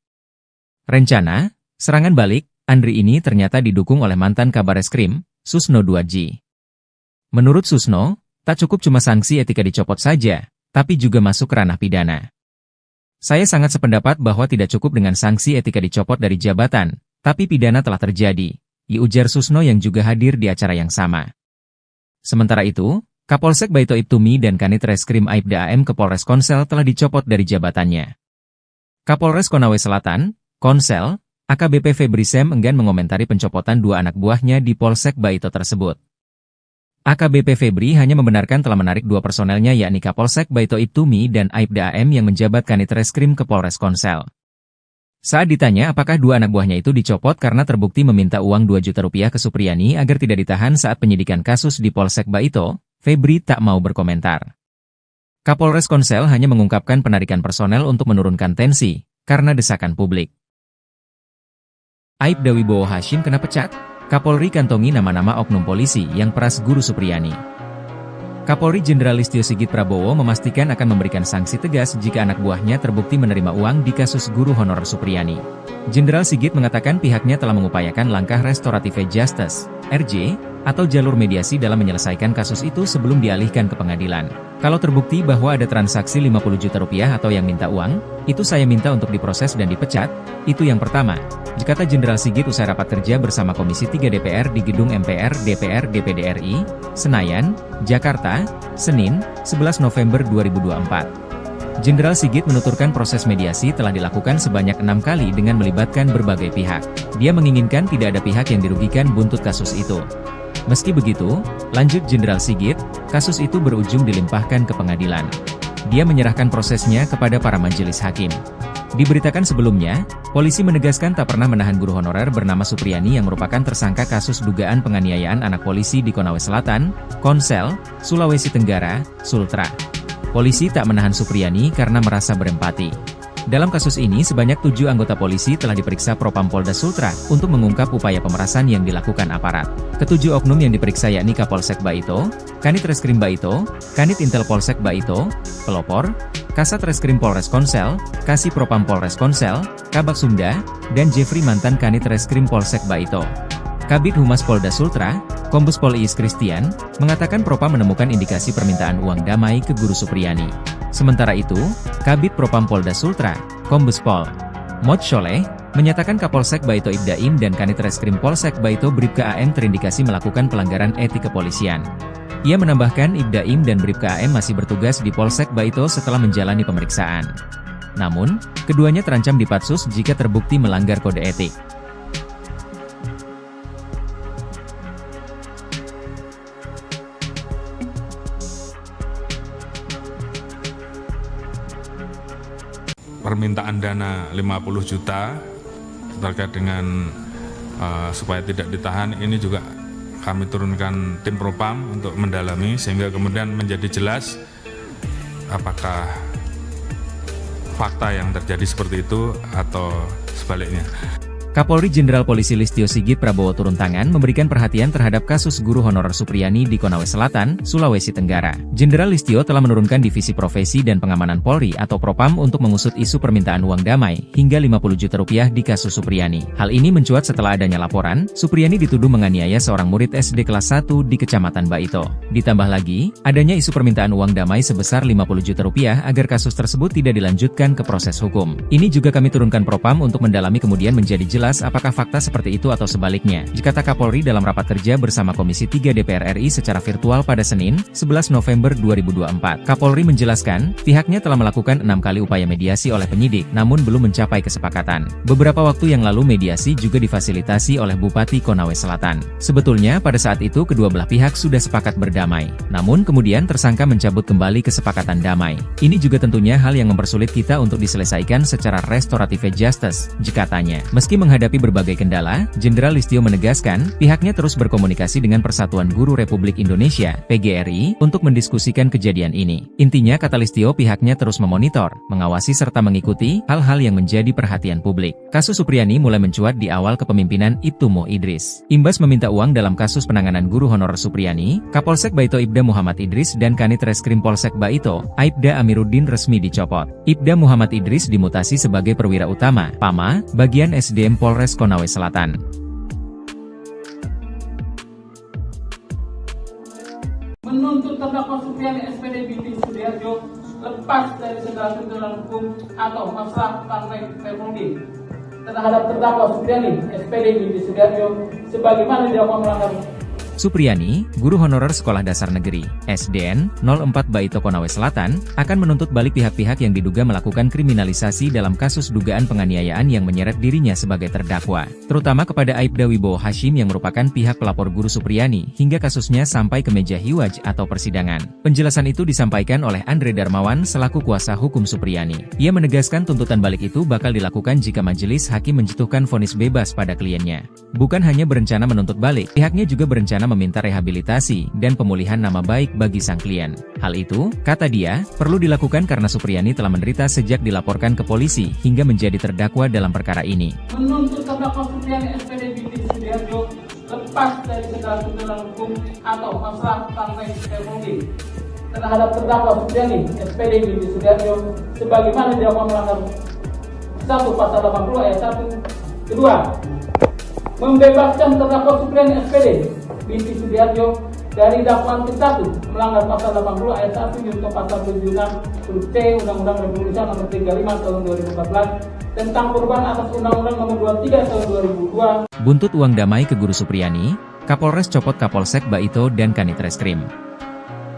Speaker 1: Rencana, serangan balik, Andri ini ternyata didukung oleh mantan Kabareskrim, Susno 2G. Menurut Susno, tak cukup cuma sanksi etika dicopot saja, tapi juga masuk ranah pidana. Saya sangat sependapat bahwa tidak cukup dengan sanksi etika dicopot dari jabatan, tapi pidana telah terjadi, ujar Susno yang juga hadir di acara yang sama. Sementara itu, Kapolsek Baito Ibtumi dan Kanit Reskrim Aibda AM ke Polres Konsel telah dicopot dari jabatannya. Kapolres Konawe Selatan, Konsel, AKBP Febri Sem enggan mengomentari pencopotan dua anak buahnya di Polsek Baito tersebut. AKBP Febri hanya membenarkan telah menarik dua personelnya yakni Kapolsek Baito Ibtumi dan Aibda AM yang menjabat Kanit Reskrim ke Polres Konsel. Saat ditanya apakah dua anak buahnya itu dicopot karena terbukti meminta uang 2 juta rupiah ke Supriyani agar tidak ditahan saat penyidikan kasus di Polsek Baito, Febri tak mau berkomentar. Kapolres Konsel hanya mengungkapkan penarikan personel untuk menurunkan tensi, karena desakan publik. Aibda Wibowo Hashim kena pecat, Kapolri kantongi nama-nama oknum polisi yang peras Guru Supriyani. Kapolri Jenderal Listio Sigit Prabowo memastikan akan memberikan sanksi tegas jika anak buahnya terbukti menerima uang di kasus guru honorer Supriyani. Jenderal Sigit mengatakan pihaknya telah mengupayakan langkah restoratif justice, RJ, atau jalur mediasi dalam menyelesaikan kasus itu sebelum dialihkan ke pengadilan. Kalau terbukti bahwa ada transaksi 50 juta rupiah atau yang minta uang, itu saya minta untuk diproses dan dipecat, itu yang pertama, kata Jenderal Sigit usai rapat kerja bersama Komisi 3 DPR di Gedung MPR DPR DPD RI, Senayan, Jakarta, Senin, 11 November 2024. Jenderal Sigit menuturkan proses mediasi telah dilakukan sebanyak 6 kali dengan melibatkan berbagai pihak. Dia menginginkan tidak ada pihak yang dirugikan buntut kasus itu. Meski begitu, lanjut Jenderal Sigit, kasus itu berujung dilimpahkan ke pengadilan. Dia menyerahkan prosesnya kepada para majelis hakim. Diberitakan sebelumnya, polisi menegaskan tak pernah menahan guru honorer bernama Supriyani yang merupakan tersangka kasus dugaan penganiayaan anak polisi di Konawe Selatan, Konsel, Sulawesi Tenggara, Sultra. Polisi tak menahan Supriyani karena merasa berempati. Dalam kasus ini sebanyak 7 anggota polisi telah diperiksa Propam Polda Sultra untuk mengungkap upaya pemerasan yang dilakukan aparat. Ketujuh oknum yang diperiksa yakni Kapolsek Baito, Kanit Reskrim Baito, Kanit Intel Polsek Baito, Pelopor, Kasat Reskrim Polres Konsel, Kasih Propam Polres Konsel, Kabak Sumda, dan Jeffrey mantan Kanit Reskrim Polsek Baito. Kabid Humas Polda Sultra, Kombes Pol Iis Christian, mengatakan Propam menemukan indikasi permintaan uang damai ke Guru Supriyani. Sementara itu, Kabid Propam Polda Sultra, Kombes Pol Mod Sholeh, menyatakan Kapolsek Baito Ibdaim dan Kanit Reskrim Polsek Baito Bribka AM terindikasi melakukan pelanggaran etik kepolisian. Ia menambahkan Ibdaim dan Bribka AM masih bertugas di Polsek Baito setelah menjalani pemeriksaan. Namun, keduanya terancam dipatsus jika terbukti melanggar kode etik.
Speaker 2: Permintaan dana 50 juta terkait dengan supaya tidak ditahan ini juga kami turunkan tim Propam untuk mendalami sehingga kemudian menjadi jelas apakah fakta yang terjadi seperti itu atau sebaliknya.
Speaker 1: Kapolri Jenderal Polisi Listio Sigit Prabowo turun tangan memberikan perhatian terhadap kasus guru honorer Supriyani di Konawe Selatan, Sulawesi Tenggara. Jenderal Listio telah menurunkan Divisi Profesi dan Pengamanan Polri atau Propam untuk mengusut isu permintaan uang damai hingga 50 juta rupiah di kasus Supriyani. Hal ini mencuat setelah adanya laporan, Supriyani dituduh menganiaya seorang murid SD kelas 1 di Kecamatan Baito. Ditambah lagi, adanya isu permintaan uang damai sebesar 50 juta rupiah agar kasus tersebut tidak dilanjutkan ke proses hukum. Ini juga kami turunkan Propam untuk mendalami kemudian menjadi jelas apakah fakta seperti itu atau sebaliknya, kata Kapolri dalam rapat kerja bersama Komisi 3 DPR RI secara virtual pada Senin, 11 November 2024. Kapolri menjelaskan, pihaknya telah melakukan 6 kali upaya mediasi oleh penyidik, namun belum mencapai kesepakatan. Beberapa waktu yang lalu mediasi juga difasilitasi oleh Bupati Konawe Selatan. Sebetulnya pada saat itu kedua belah pihak sudah sepakat berdamai, namun kemudian tersangka mencabut kembali kesepakatan damai. Ini juga tentunya hal yang mempersulit kita untuk diselesaikan secara restoratif justice, katanya. Meski Menghadapi berbagai kendala, Jenderal Listio menegaskan, pihaknya terus berkomunikasi dengan Persatuan Guru Republik Indonesia, PGRI, untuk mendiskusikan kejadian ini. Intinya kata Listio pihaknya terus memonitor, mengawasi serta mengikuti hal-hal yang menjadi perhatian publik. Kasus Supriyani mulai mencuat di awal kepemimpinan Ibtu Mo Idris. Imbas meminta uang dalam kasus penanganan guru honorer Supriyani, Kapolsek Baito Ibda Muhammad Idris dan Kanit Reskrim Polsek Baito, Aibda Amiruddin resmi dicopot. Ibda Muhammad Idris dimutasi sebagai perwira utama, PAMA, bagian SDM Polres Konawe Selatan.
Speaker 3: Menuntut terdakwa Supriyani SPD binti Sudiarjo lepas dari segala tuntutan hukum atau masalah partai Permudi terhadap terdakwa Supriyani SPD binti Sudiarjo sebagaimana dilakukan melanggar.
Speaker 1: Supriyani, guru honorer Sekolah Dasar Negeri, SDN, 04 Baito Konawe Selatan, akan menuntut balik pihak-pihak yang diduga melakukan kriminalisasi dalam kasus dugaan penganiayaan yang menyeret dirinya sebagai terdakwa, terutama kepada Aibda Wibowo Hashim yang merupakan pihak pelapor guru Supriyani hingga kasusnya sampai ke meja hiwaj atau persidangan. Penjelasan itu disampaikan oleh Andre Darmawan selaku kuasa hukum Supriyani. Ia menegaskan tuntutan balik itu bakal dilakukan jika majelis hakim menjatuhkan vonis bebas pada kliennya. Bukan hanya berencana menuntut balik, pihaknya juga berencana meminta rehabilitasi dan pemulihan nama baik bagi sang klien. Hal itu, kata dia, perlu dilakukan karena Supriyani telah menderita sejak dilaporkan ke polisi hingga menjadi terdakwa dalam perkara ini.
Speaker 3: Menuntut terdakwa Supriyani SPD binti Sudiarjo lepas dari segala tuntutan hukum atau masalah partai Permudi terhadap terdakwa Supriyani SPD binti Sudiarjo sebagaimana dilakukan melanggar 1 Pasal 80 ayat 1. Kedua, membebaskan terdakwa Supriyani SPD binti Sudiarjo dari dakwaan ke-1 melanggar Pasal 80 ayat 1 junto Pasal 76 huruf C Undang-Undang Republik Indonesia Nomor 35 Tahun 2014 tentang perubahan atas Undang-Undang Nomor 23 Tahun 2002.
Speaker 1: Buntut uang damai ke guru Supriyani, Kapolres copot Kapolsek Baito dan Kanit Reskrim.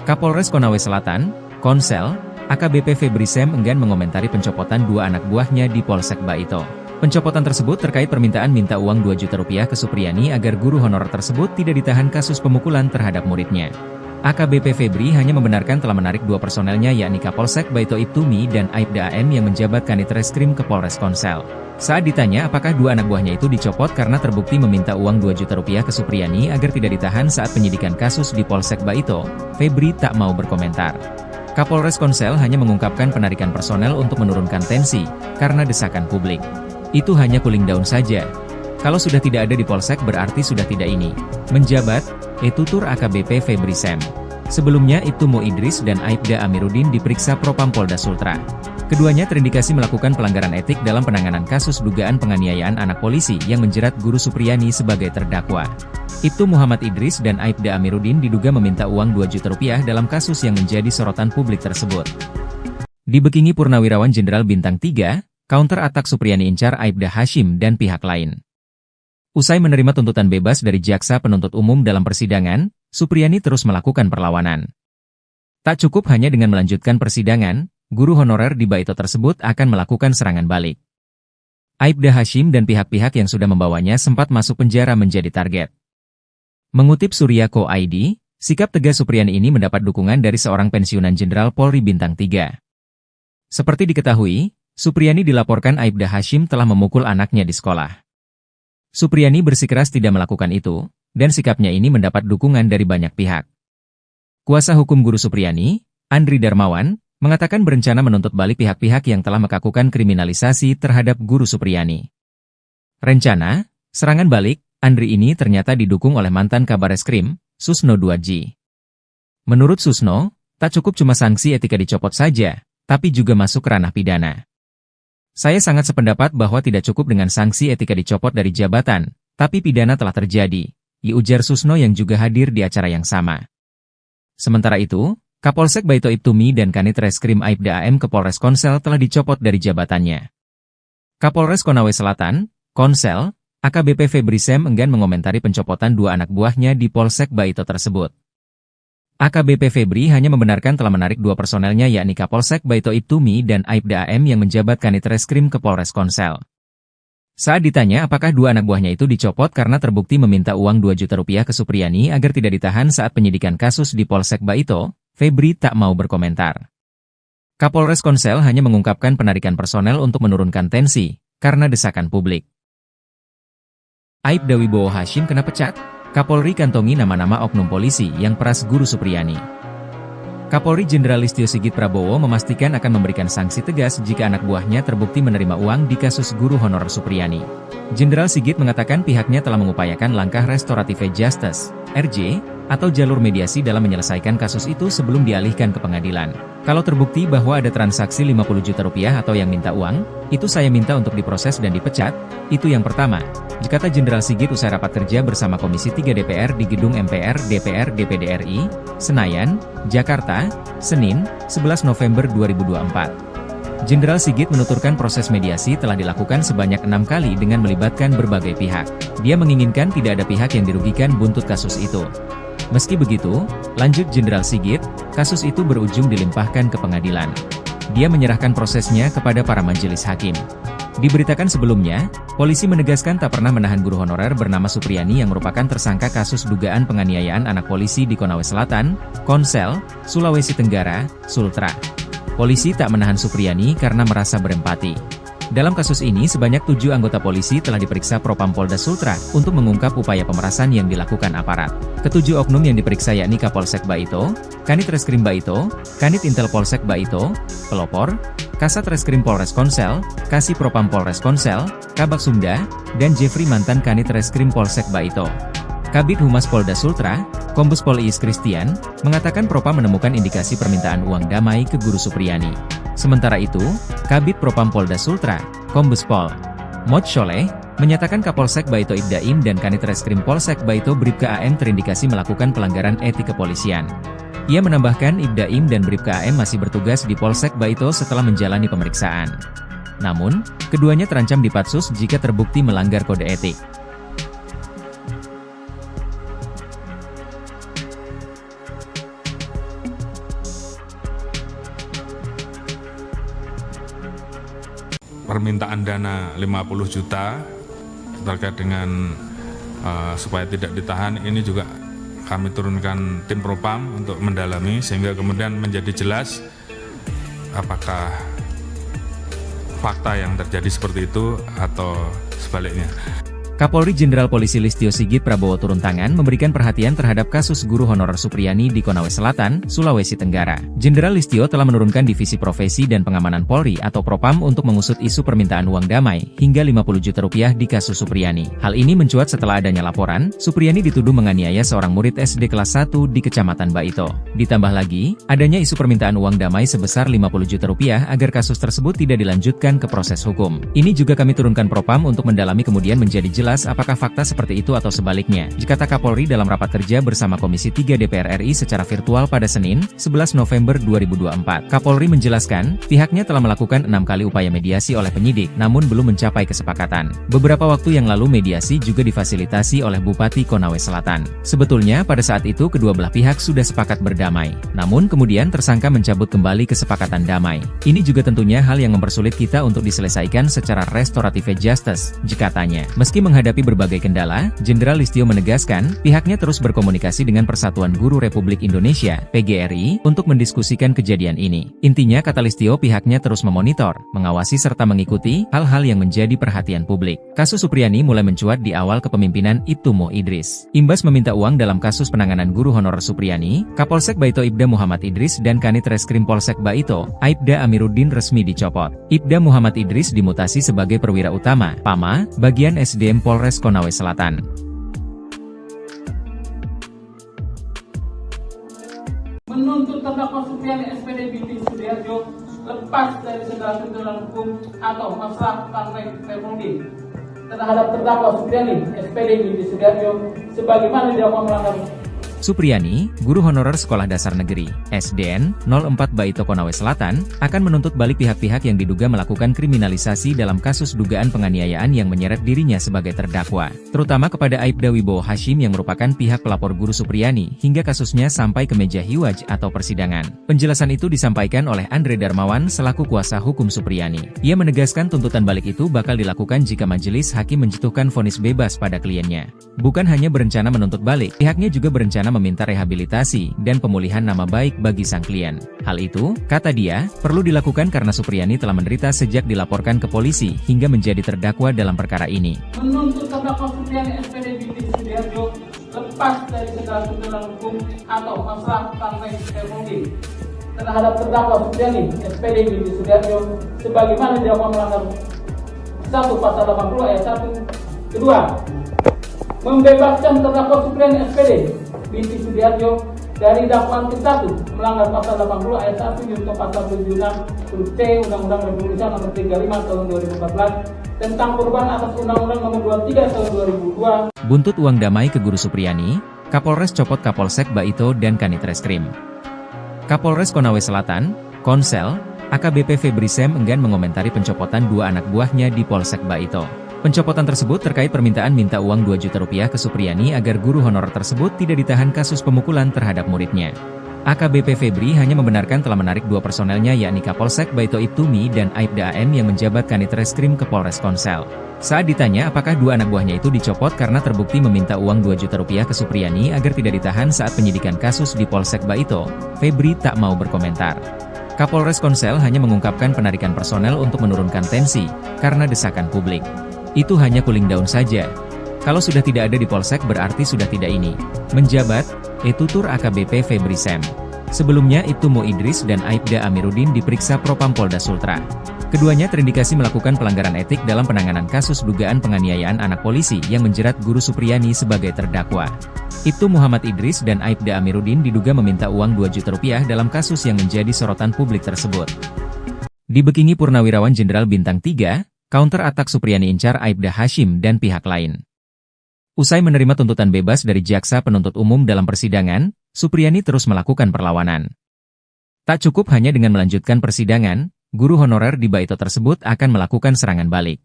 Speaker 1: Kapolres Konawe Selatan, Konsel, AKBP Febri Sem enggan mengomentari pencopotan 2 anak buahnya di Polsek Baito. Pencopotan tersebut terkait permintaan minta uang 2 juta rupiah ke Supriyani agar guru honorer tersebut tidak ditahan kasus pemukulan terhadap muridnya. AKBP Febri hanya membenarkan telah menarik 2 personelnya yakni Kapolsek Baito Ibtumi dan Aibda AM yang menjabat Kanit Reskrim ke Polres Konsel. Saat ditanya apakah 2 anak buahnya itu dicopot karena terbukti meminta uang 2 juta rupiah ke Supriyani agar tidak ditahan saat penyidikan kasus di Polsek Baito, Febri tak mau berkomentar. Kapolres Konsel hanya mengungkapkan penarikan personel untuk menurunkan tensi, karena desakan publik. Itu hanya cooling down saja. Kalau sudah tidak ada di Polsek berarti sudah tidak ini. Menjabat, tutur AKBP Febri Sem. Sebelumnya Ibtu Mo Idris dan Aibda Amiruddin diperiksa Propam Polda Sultra. Keduanya terindikasi melakukan pelanggaran etik dalam penanganan kasus dugaan penganiayaan anak polisi yang menjerat guru Supriyani sebagai terdakwa. Ibtu Muhammad Idris dan Aibda Amiruddin diduga meminta uang 2 juta rupiah dalam kasus yang menjadi sorotan publik tersebut. Dibekingi Purnawirawan Jenderal Bintang 3, counter atak Supriyani incar Aibda Hashim dan pihak lain. Usai menerima tuntutan bebas dari jaksa penuntut umum dalam persidangan, Supriyani terus melakukan perlawanan. Tak cukup hanya dengan melanjutkan persidangan, guru honorer di Baito tersebut akan melakukan serangan balik. Aibda Hashim dan pihak-pihak yang sudah membawanya sempat masuk penjara menjadi target. Mengutip Surya.co.id, sikap tegas Supriyani ini mendapat dukungan dari seorang pensiunan Jenderal Polri Bintang 3. Seperti diketahui, Supriyani dilaporkan Aibda Hashim telah memukul anaknya di sekolah. Supriyani bersikeras tidak melakukan itu, dan sikapnya ini mendapat dukungan dari banyak pihak. Kuasa hukum guru Supriyani, Andri Darmawan, mengatakan berencana menuntut balik pihak-pihak yang telah melakukan kriminalisasi terhadap guru Supriyani. Rencana, serangan balik, Andri ini ternyata didukung oleh mantan Kabar Reskrim, Susno Duadji. Menurut Susno, tak cukup cuma sanksi etika dicopot saja, tapi juga masuk ranah pidana. Saya sangat sependapat bahwa tidak cukup dengan sanksi etika dicopot dari jabatan, tapi pidana telah terjadi, ujar Susno yang juga hadir di acara yang sama. Sementara itu, Kapolsek Baito Ibtumi dan Kanit Reskrim Aibda AM ke Polres Konsel telah dicopot dari jabatannya. Kapolres Konawe Selatan, Konsel, AKBP Febri Sem enggan mengomentari pencopotan 2 anak buahnya di Polsek Baito tersebut. AKBP Febri hanya membenarkan telah menarik 2 personelnya yakni Kapolsek Baito Ibtumi dan Aibda AM yang menjabat Kanit Reskrim ke Polres Konsel. Saat ditanya apakah 2 anak buahnya itu dicopot karena terbukti meminta uang 2 juta rupiah ke Supriyani agar tidak ditahan saat penyidikan kasus di Polsek Baito, Febri tak mau berkomentar. Kapolres Konsel hanya mengungkapkan penarikan personel untuk menurunkan tensi, karena desakan publik. Aibda Wibowo Hashim kena pecat. Kapolri kantongi nama-nama oknum polisi yang peras Guru Supriyani. Kapolri Jenderal Listio Sigit Prabowo memastikan akan memberikan sanksi tegas jika anak buahnya terbukti menerima uang di kasus guru honorer Supriyani. Jenderal Sigit mengatakan pihaknya telah mengupayakan langkah restoratif justice, RJ, atau jalur mediasi dalam menyelesaikan kasus itu sebelum dialihkan ke pengadilan. Kalau terbukti bahwa ada transaksi 50 juta rupiah atau yang minta uang, itu saya minta untuk diproses dan dipecat, itu yang pertama, kata Jenderal Sigit usai rapat kerja bersama Komisi 3 DPR di Gedung MPR DPR DPD RI, Senayan, Jakarta, Senin, 11 November 2024. Jenderal Sigit menuturkan proses mediasi telah dilakukan sebanyak 6 kali dengan melibatkan berbagai pihak. Dia menginginkan tidak ada pihak yang dirugikan buntut kasus itu. Meski begitu, lanjut Jenderal Sigit, kasus itu berujung dilimpahkan ke pengadilan. Dia menyerahkan prosesnya kepada para majelis hakim. Diberitakan sebelumnya, polisi menegaskan tak pernah menahan guru honorer bernama Supriyani yang merupakan tersangka kasus dugaan penganiayaan anak polisi di Konawe Selatan, Konsel, Sulawesi Tenggara, Sultra. Polisi tak menahan Supriyani karena merasa berempati. Dalam kasus ini sebanyak 7 anggota polisi telah diperiksa Propam Polda Sultra untuk mengungkap upaya pemerasan yang dilakukan aparat. Ketujuh oknum yang diperiksa yakni Kapolsek Baito, Kanit Reskrim Baito, Kanit Intel Polsek Baito, Pelopor, Kasat Reskrim Polres Konsel, Kasih Propam Polres Konsel, Kabak Sumda, dan Jeffrey mantan Kanit Reskrim Polsek Baito. Kabid Humas Polda Sultra, Kombes Pol Iis Christian, mengatakan Propam menemukan indikasi permintaan uang damai ke Guru Supriyani. Sementara itu, Kabid Propam Polda Sultra, Kombes Pol Mod Sholeh, menyatakan Kapolsek Baito Ibda Im dan Kanit Reskrim Polsek Baito Bribka AM terindikasi melakukan pelanggaran etik kepolisian. Ia menambahkan Ibda Im dan Bribka AM masih bertugas di Polsek Baito setelah menjalani pemeriksaan. Namun, keduanya terancam dipatsus jika terbukti melanggar kode etik.
Speaker 2: Permintaan dana 50 juta terkait dengan supaya tidak ditahan ini juga kami turunkan tim Propam untuk mendalami sehingga kemudian menjadi jelas apakah fakta yang terjadi seperti itu atau sebaliknya.
Speaker 1: Kapolri Jenderal Polisi Listio Sigit Prabowo turun tangan memberikan perhatian terhadap kasus guru honorer Supriyani di Konawe Selatan, Sulawesi Tenggara. Jenderal Listio telah menurunkan Divisi Profesi dan Pengamanan Polri atau Propam untuk mengusut isu permintaan uang damai hingga 50 juta rupiah di kasus Supriyani. Hal ini mencuat setelah adanya laporan, Supriyani dituduh menganiaya seorang murid SD kelas 1 di Kecamatan Baito. Ditambah lagi, adanya isu permintaan uang damai sebesar 50 juta rupiah agar kasus tersebut tidak dilanjutkan ke proses hukum. Ini juga kami turunkan Propam untuk mendalami kemudian menjadi jelas apakah fakta seperti itu atau sebaliknya, kata Kapolri dalam rapat kerja bersama Komisi 3 DPR RI secara virtual pada Senin, 11 November 2024. Kapolri menjelaskan, pihaknya telah melakukan 6 kali upaya mediasi oleh penyidik, namun belum mencapai kesepakatan. Beberapa waktu yang lalu mediasi juga difasilitasi oleh Bupati Konawe Selatan. Sebetulnya pada saat itu kedua belah pihak sudah sepakat berdamai, namun kemudian tersangka mencabut kembali kesepakatan damai. Ini juga tentunya hal yang mempersulit kita untuk diselesaikan secara restoratif justice, katanya. Meski menghadapi berbagai kendala, Jenderal Listio menegaskan, pihaknya terus berkomunikasi dengan Persatuan Guru Republik Indonesia, PGRI, untuk mendiskusikan kejadian ini. Intinya kata Listio pihaknya terus memonitor, mengawasi serta mengikuti hal-hal yang menjadi perhatian publik. Kasus Supriyani mulai mencuat di awal kepemimpinan Ibtu Mo Idris. Imbas meminta uang dalam kasus penanganan guru honorer Supriyani, Kapolsek Baito Ibda Muhammad Idris dan Kanit Reskrim Polsek Baito, Aibda Amiruddin resmi dicopot. Ibda Muhammad Idris dimutasi sebagai perwira utama, PAMA, bagian SDM Polres Konawe Selatan.
Speaker 3: Menuntut terdakwa Supriyani SPD binti Sudiarjo lepas dari segala tuntutan hukum atau masalah partai Republik terhadap terdakwa Supriyani SPD binti Sudiarjo sebagaimana dilakukan melanggar.
Speaker 1: Supriyani, guru honorer Sekolah Dasar Negeri, SDN, 04 Baito Konawe Selatan, akan menuntut balik pihak-pihak yang diduga melakukan kriminalisasi dalam kasus dugaan penganiayaan yang menyeret dirinya sebagai terdakwa, terutama kepada Aibda Wibowo Hashim yang merupakan pihak pelapor guru Supriyani hingga kasusnya sampai ke meja hiwaj atau persidangan. Penjelasan itu disampaikan oleh Andre Darmawan selaku kuasa hukum Supriyani. Ia menegaskan tuntutan balik itu bakal dilakukan jika majelis hakim menjatuhkan vonis bebas pada kliennya. Bukan hanya berencana menuntut balik, pihaknya juga berencana meminta rehabilitasi dan pemulihan nama baik bagi sang klien. Hal itu, kata dia, perlu dilakukan karena Supriyani telah menderita sejak dilaporkan ke polisi hingga menjadi terdakwa dalam perkara ini.
Speaker 3: Menuntut terdakwa Supriyani SPD binti Sudiarjo lepas dari segala tuntutan hukum atau masalah partai teknologi terhadap terdakwa Supriyani SPD binti Sudiarjo sebagaimana didakwa melanggar 1 pasal 80 ayat 1. Kedua, membebaskan terdakwa Supriyani SPD binti Sudiarjo dari dakwaan ke-1 melanggar pasal 80 ayat 1 junto pasal 76 huruf C Undang-Undang Republik Indonesia nomor 35 tahun 2014 tentang perubahan atas Undang-Undang nomor 23 tahun 2002.
Speaker 1: Buntut uang damai ke Guru Supriyani, Kapolres copot Kapolsek Baito dan Kanit Reskrim. Kapolres Konawe Selatan, Konsel, AKBP Febri Sem enggan mengomentari pencopotan 2 anak buahnya di Polsek Baito. Pencopotan tersebut terkait permintaan minta uang 2 juta rupiah ke Supriyani agar guru honorer tersebut tidak ditahan kasus pemukulan terhadap muridnya. AKBP Febri hanya membenarkan telah menarik 2 personelnya yakni Kapolsek Baito Ibtumi dan Aibda AM yang menjabat Kanit Reskrim ke Polres Konsel. Saat ditanya apakah 2 anak buahnya itu dicopot karena terbukti meminta uang 2 juta rupiah ke Supriyani agar tidak ditahan saat penyidikan kasus di Polsek Baito, Febri tak mau berkomentar. Kapolres Konsel hanya mengungkapkan penarikan personel untuk menurunkan tensi, karena desakan publik. Itu hanya cooling down saja. Kalau sudah tidak ada di Polsek berarti sudah tidak ini. Menjabat, tutur AKBP Febri Sem. Sebelumnya Ibtumo Idris dan Aibda Amiruddin diperiksa Propam Polda Sultra. Keduanya terindikasi melakukan pelanggaran etik dalam penanganan kasus dugaan penganiayaan anak polisi yang menjerat Guru Supriyani sebagai terdakwa. Ibtu Muhammad Idris dan Aibda Amiruddin diduga meminta uang 2 juta rupiah dalam kasus yang menjadi sorotan publik tersebut. Dibekingi Purnawirawan Jenderal Bintang 3, counter atak Supriyani incar Aibda Hashim dan pihak lain. Usai menerima tuntutan bebas dari jaksa penuntut umum dalam persidangan, Supriyani terus melakukan perlawanan. Tak cukup hanya dengan melanjutkan persidangan, guru honorer di Baito tersebut akan melakukan serangan balik.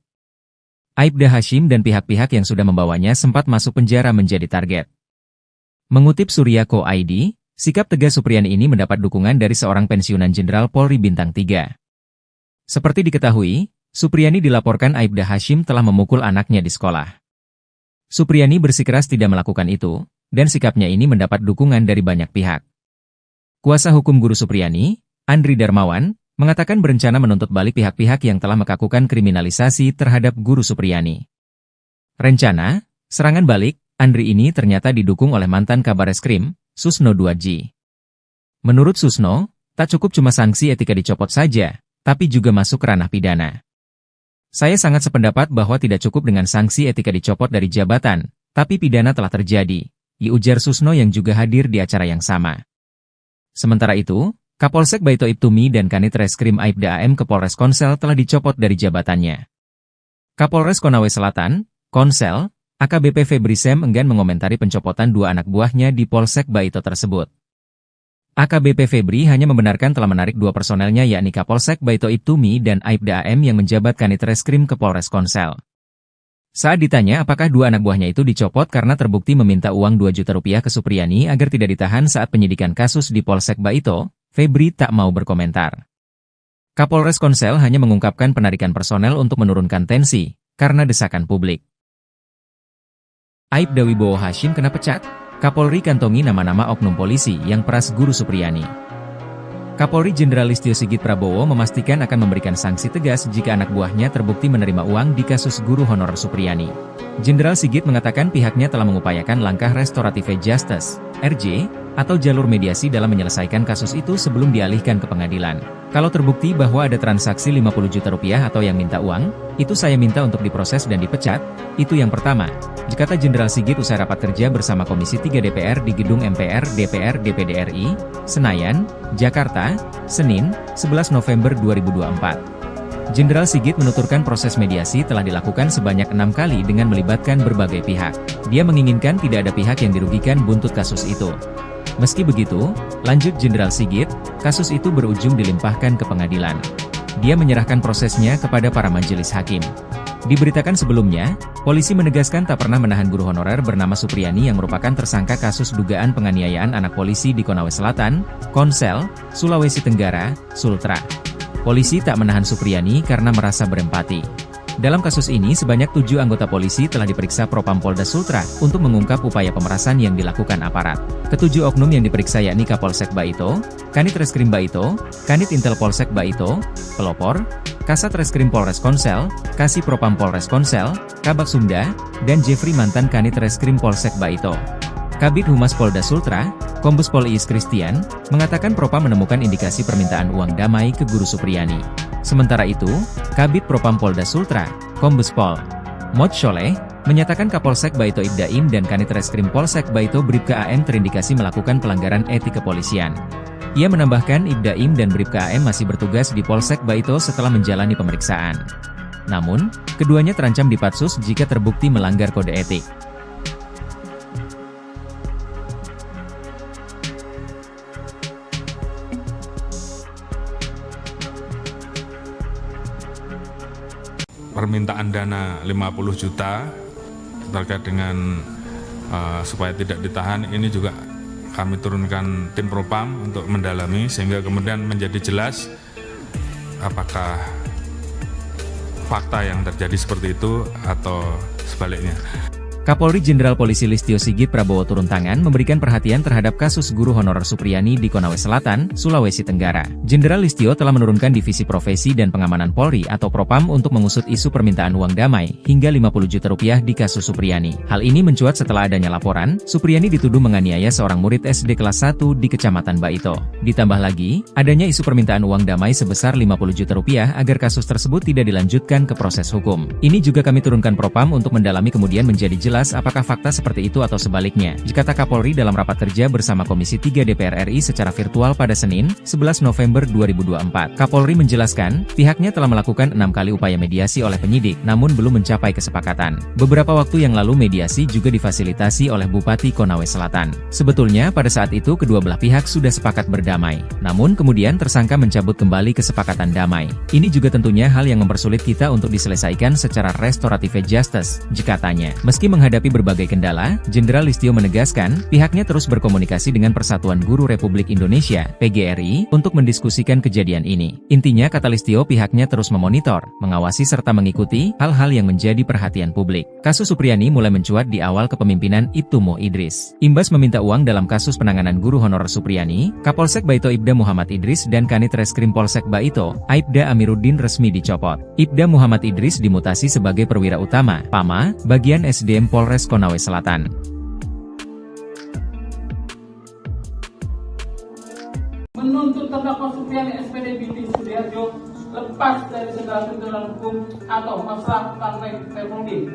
Speaker 1: Aibda Hashim dan pihak-pihak yang sudah membawanya sempat masuk penjara menjadi target. Mengutip Surya.co ID, sikap tegas Supriyani ini mendapat dukungan dari seorang pensiunan Jenderal Polri Bintang 3. Seperti diketahui, Supriyani dilaporkan Aibda Hashim telah memukul anaknya di sekolah. Supriyani bersikeras tidak melakukan itu, dan sikapnya ini mendapat dukungan dari banyak pihak. Kuasa hukum Guru Supriyani, Andri Darmawan, mengatakan berencana menuntut balik pihak-pihak yang telah melakukan kriminalisasi terhadap Guru Supriyani. Rencana, serangan balik, Andri ini ternyata didukung oleh mantan Kabareskrim, Susno Duadji. Menurut Susno, tak cukup cuma sanksi etika dicopot saja, tapi juga masuk ke ranah pidana. Saya sangat sependapat bahwa tidak cukup dengan sanksi etika dicopot dari jabatan, tapi pidana telah terjadi, ujar Susno yang juga hadir di acara yang sama. Sementara itu, Kapolsek Baito Ibtumi dan Kanit Reskrim Aibda AM ke Polres Konsel telah dicopot dari jabatannya. Kapolres Konawe Selatan, Konsel, AKBP Febri Sem enggan mengomentari pencopotan 2 anak buahnya di Polsek Baito tersebut. AKBP Febri hanya membenarkan telah menarik 2 personelnya yakni Kapolsek Baito Ibtumi dan Aibda AM yang menjabat Kanit Reskrim ke Polres Konsel. Saat ditanya apakah 2 anak buahnya itu dicopot karena terbukti meminta uang 2 juta rupiah ke Supriyani agar tidak ditahan saat penyidikan kasus di Polsek Baito, Febri tak mau berkomentar. Kapolres Konsel hanya mengungkapkan penarikan personel untuk menurunkan tensi, karena desakan publik. Aibda Wibowo Hashim kena pecat? Kapolri kantongi nama-nama oknum polisi yang peras Guru Supriyani. Kapolri Jenderal Listio Sigit Prabowo memastikan akan memberikan sanksi tegas jika anak buahnya terbukti menerima uang di kasus guru honorer Supriyani. Jenderal Sigit mengatakan pihaknya telah mengupayakan langkah restorative justice, RJ, atau jalur mediasi dalam menyelesaikan kasus itu sebelum dialihkan ke pengadilan. Kalau terbukti bahwa ada transaksi 50 juta rupiah atau yang minta uang, itu saya minta untuk diproses dan dipecat, itu yang pertama, kata Jenderal Sigit usai rapat kerja bersama Komisi 3 DPR di Gedung MPR DPR DPD RI, Senayan, Jakarta, Senin, 11 November 2024. Jenderal Sigit menuturkan proses mediasi telah dilakukan sebanyak 6 kali dengan melibatkan berbagai pihak. Dia menginginkan tidak ada pihak yang dirugikan buntut kasus itu. Meski begitu, lanjut Jenderal Sigit, kasus itu berujung dilimpahkan ke pengadilan. Dia menyerahkan prosesnya kepada para majelis hakim. Diberitakan sebelumnya, polisi menegaskan tak pernah menahan guru honorer bernama Supriyani yang merupakan tersangka kasus dugaan penganiayaan anak polisi di Konawe Selatan, Konsel, Sulawesi Tenggara, Sultra. Polisi tak menahan Supriyani karena merasa berempati. Dalam kasus ini sebanyak 7 anggota polisi telah diperiksa Propam Polda Sultra untuk mengungkap upaya pemerasan yang dilakukan aparat. Ketujuh oknum yang diperiksa yakni Kapolsek Baito, Kanit Reskrim Baito, Kanit Intel Polsek Baito, pelopor, Kasat Reskrim Polres Konsel, Kasih Propam Polres Konsel, Kabak Sumda, dan Jeffrey mantan Kanit Reskrim Polsek Baito. Kabid Humas Polda Sultra, Kombes Pol Iis Christian, mengatakan Propam menemukan indikasi permintaan uang damai ke Guru Supriyani. Sementara itu, Kabid Propam Polda Sultra, Kombes Pol Mod Sholeh, menyatakan Kapolsek Baito Ibdaim dan Kanit Reskrim Polsek Baito Bribka AM terindikasi melakukan pelanggaran etik kepolisian. Ia menambahkan Ibdaim dan Bribka AM masih bertugas di Polsek Baito setelah menjalani pemeriksaan. Namun, keduanya terancam dipatsus jika terbukti melanggar kode etik.
Speaker 2: Permintaan dana 50 juta terkait dengan supaya tidak ditahan ini juga kami turunkan tim Propam untuk mendalami sehingga kemudian menjadi jelas apakah fakta yang terjadi seperti itu atau sebaliknya.
Speaker 1: Kapolri Jenderal Polisi Listio Sigit Prabowo turun tangan memberikan perhatian terhadap kasus guru honorer Supriyani di Konawe Selatan, Sulawesi Tenggara. Jenderal Listio telah menurunkan Divisi Profesi dan Pengamanan Polri atau Propam untuk mengusut isu permintaan uang damai hingga 50 juta rupiah di kasus Supriyani. Hal ini mencuat setelah adanya laporan, Supriyani dituduh menganiaya seorang murid SD kelas 1 di Kecamatan Baito. Ditambah lagi, adanya isu permintaan uang damai sebesar 50 juta rupiah agar kasus tersebut tidak dilanjutkan ke proses hukum. Ini juga kami turunkan Propam untuk mendalami kemudian menjadi jelas apakah fakta seperti itu atau sebaliknya, kata Kapolri dalam rapat kerja bersama Komisi 3 DPR RI secara virtual pada Senin, 11 November 2024. Kapolri menjelaskan, pihaknya telah melakukan 6 kali upaya mediasi oleh penyidik, namun belum mencapai kesepakatan. Beberapa waktu yang lalu mediasi juga difasilitasi oleh Bupati Konawe Selatan. Sebetulnya pada saat itu kedua belah pihak sudah sepakat berdamai, namun kemudian tersangka mencabut kembali kesepakatan damai. Ini juga tentunya hal yang mempersulit kita untuk diselesaikan secara restoratif justice, katanya. Meski menghadapi berbagai kendala, Jenderal Listio menegaskan, pihaknya terus berkomunikasi dengan Persatuan Guru Republik Indonesia, PGRI, untuk mendiskusikan kejadian ini. Intinya, kata Listio, pihaknya terus memonitor, mengawasi serta mengikuti hal-hal yang menjadi perhatian publik. Kasus Supriyani mulai mencuat di awal kepemimpinan Ibtu Mo Idris. Imbas meminta uang dalam kasus penanganan guru honorer Supriyani, Kapolsek Baito Ibda Muhammad Idris dan Kanit Reskrim Polsek Baito, Aibda Amiruddin resmi dicopot. Ibda Muhammad Idris dimutasi sebagai perwira utama, PAMA, bagian SDM Polres Konawe Selatan.
Speaker 3: Menuntut terdakwa Supriyani SPD binti Sudiarjo lepas dari segala tuntutan hukum atau masalah partai Permudi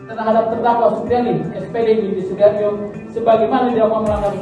Speaker 3: terhadap terdakwa Supriyani SPD binti Sudiarjo sebagaimana dilakukan melanggar.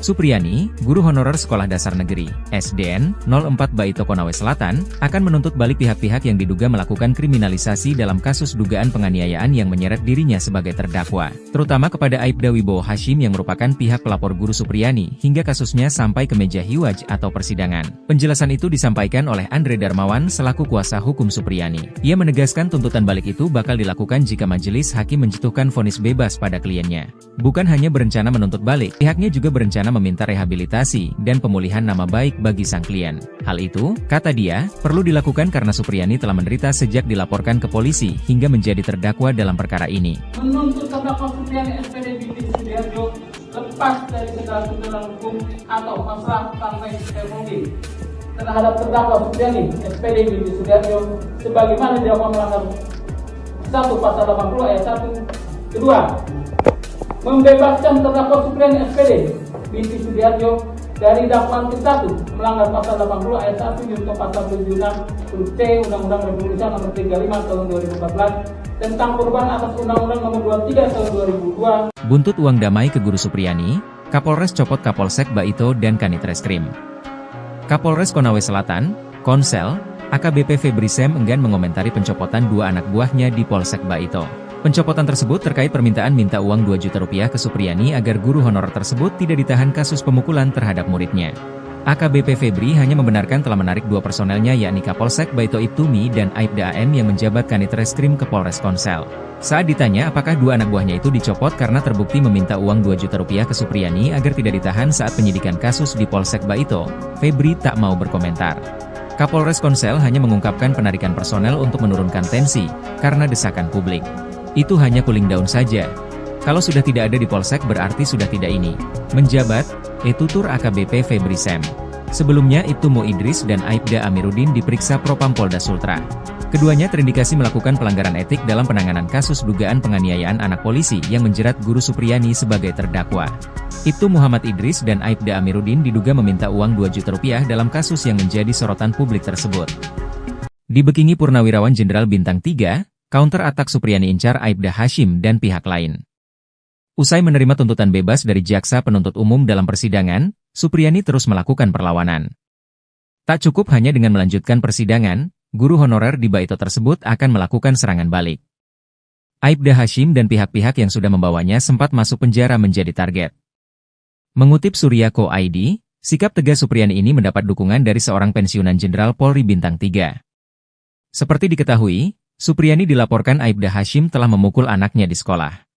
Speaker 1: Supriyani, guru honorer Sekolah Dasar Negeri, SDN, 04 Baito Konawe Selatan, akan menuntut balik pihak-pihak yang diduga melakukan kriminalisasi dalam kasus dugaan penganiayaan yang menyeret dirinya sebagai terdakwa, terutama kepada Aibda Wibowo Hashim yang merupakan pihak pelapor guru Supriyani, hingga kasusnya sampai ke meja hiwaj atau persidangan. Penjelasan itu disampaikan oleh Andre Darmawan selaku kuasa hukum Supriyani. Ia menegaskan tuntutan balik itu bakal dilakukan jika majelis hakim menjatuhkan vonis bebas pada kliennya. Bukan hanya berencana menuntut balik, pihaknya juga berencana meminta rehabilitasi dan pemulihan nama baik bagi sang klien. Hal itu, kata dia, perlu dilakukan karena Supriyani telah menderita sejak dilaporkan ke polisi hingga menjadi terdakwa dalam perkara ini.
Speaker 3: Menuntut terdakwa Supriyani SPD binti Sudiarjo lepas dari segala tuntutan hukum atau masalah partai Permudi terhadap terdakwa Supriyani SPD binti Sudiarjo sebagaimana dilakukan melanggar 1 pasal 80 ayat 1. Kedua, membebaskan terdakwa Supriyani SPD binti Sudiarjo dari dakwaan ke-1 melanggar pasal 80 ayat 1 junto pasal 76 huruf C Undang-Undang Republik Indonesia nomor 35 tahun 2014 tentang perubahan atas Undang-Undang nomor 23 tahun 2002.
Speaker 1: Buntut uang damai ke guru Supriyani, Kapolres copot Kapolsek Baito dan Kanit Reskrim. Kapolres Konawe Selatan, Konsel, AKBP Febri Sem enggan mengomentari pencopotan 2 anak buahnya di Polsek Baito. Pencopotan tersebut terkait permintaan minta uang 2 juta rupiah ke Supriyani agar guru honorer tersebut tidak ditahan kasus pemukulan terhadap muridnya. AKBP Febri hanya membenarkan telah menarik 2 personelnya yakni Kapolsek Baito Ibtumi dan Aibda AM yang menjabat Kanit Reskrim ke Polres Konsel. Saat ditanya apakah 2 anak buahnya itu dicopot karena terbukti meminta uang 2 juta rupiah ke Supriyani agar tidak ditahan saat penyidikan kasus di Polsek Baito, Febri tak mau berkomentar. Kapolres Konsel hanya mengungkapkan penarikan personel untuk menurunkan tensi, karena desakan publik. Itu hanya cooling down saja. Kalau sudah tidak ada di Polsek berarti sudah tidak ini. Menjabat, tutur AKBP Febri Sam. Sebelumnya Ibtu Idris dan Aibda Amiruddin diperiksa Propam Polda Sultra. Keduanya terindikasi melakukan pelanggaran etik dalam penanganan kasus dugaan penganiayaan anak polisi yang menjerat Guru Supriyani sebagai terdakwa. Ibtu Muhammad Idris dan Aibda Amiruddin diduga meminta uang 2 juta rupiah dalam kasus yang menjadi sorotan publik tersebut. Dibekingi Purnawirawan Jenderal Bintang 3, counter atak Supriyani incar Aibda Hashim dan pihak lain. Usai menerima tuntutan bebas dari jaksa penuntut umum dalam persidangan, Supriyani terus melakukan perlawanan. Tak cukup hanya dengan melanjutkan persidangan, guru honorer di Baito tersebut akan melakukan serangan balik. Aibda Hashim dan pihak-pihak yang sudah membawanya sempat masuk penjara menjadi target. Mengutip Surya.co.id, sikap tegas Supriyani ini mendapat dukungan dari seorang pensiunan Jenderal Polri Bintang 3. Seperti diketahui, Supriyani dilaporkan Aibda Hashim telah memukul anaknya di sekolah.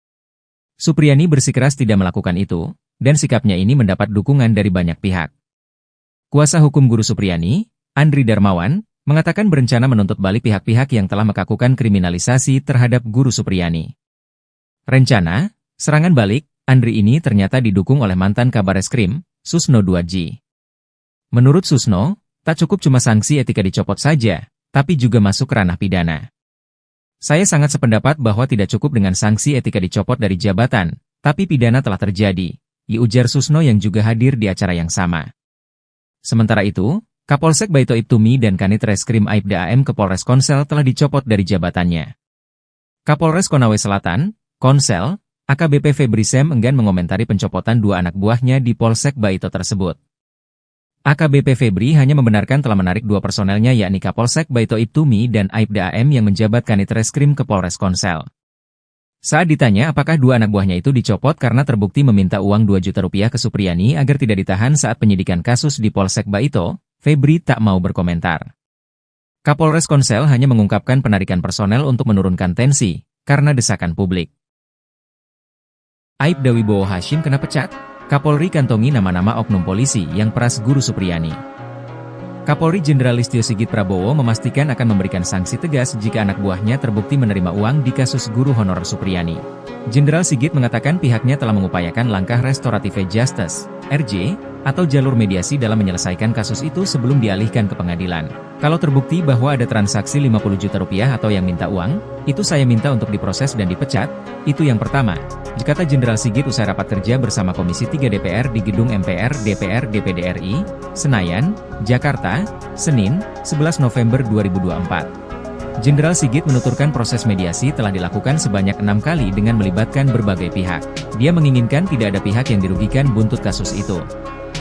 Speaker 1: Supriyani bersikeras tidak melakukan itu, dan sikapnya ini mendapat dukungan dari banyak pihak. Kuasa hukum Guru Supriyani, Andri Darmawan, mengatakan berencana menuntut balik pihak-pihak yang telah melakukan kriminalisasi terhadap Guru Supriyani. Rencana, serangan balik, Andri ini ternyata didukung oleh mantan Kabareskrim, Susno 2G. Menurut Susno, tak cukup cuma sanksi etika dicopot saja, tapi juga masuk ranah pidana. Saya sangat sependapat bahwa tidak cukup dengan sanksi etika dicopot dari jabatan, tapi pidana telah terjadi, ujar Susno yang juga hadir di acara yang sama. Sementara itu, Kapolsek Baito Ibtumi dan Kanit Reskrim Aibda AM ke Polres Konsel telah dicopot dari jabatannya. Kapolres Konawe Selatan, Konsel, AKBP Febri Sam enggan mengomentari pencopotan 2 anak buahnya di Polsek Baito tersebut. AKBP Febri hanya membenarkan telah menarik 2 personelnya yakni Kapolsek Baito Ibtumi dan Aibda AM yang menjabat Kanit Reskrim ke Polres Konsel. Saat ditanya apakah 2 anak buahnya itu dicopot karena terbukti meminta uang 2 juta rupiah ke Supriyani agar tidak ditahan saat penyidikan kasus di Polsek Baito, Febri tak mau berkomentar. Kapolres Konsel hanya mengungkapkan penarikan personel untuk menurunkan tensi, karena desakan publik. Aibda Wibowo Hashim kena pecat, Kapolri kantongi nama-nama oknum polisi yang peras Guru Supriyani. Kapolri Jenderal Listio Sigit Prabowo memastikan akan memberikan sanksi tegas jika anak buahnya terbukti menerima uang di kasus guru honorer Supriyani. Jenderal Sigit mengatakan pihaknya telah mengupayakan langkah restoratif justice, RJ, atau jalur mediasi dalam menyelesaikan kasus itu sebelum dialihkan ke pengadilan. Kalau terbukti bahwa ada transaksi 50 juta rupiah atau yang minta uang, itu saya minta untuk diproses dan dipecat, itu yang pertama, kata Jenderal Sigit usai rapat kerja bersama Komisi 3 DPR di Gedung MPR DPR DPD RI, Senayan, Jakarta, Senin, 11 November 2024. Jenderal Sigit menuturkan proses mediasi telah dilakukan sebanyak 6 kali dengan melibatkan berbagai pihak. Dia menginginkan tidak ada pihak yang dirugikan buntut kasus itu.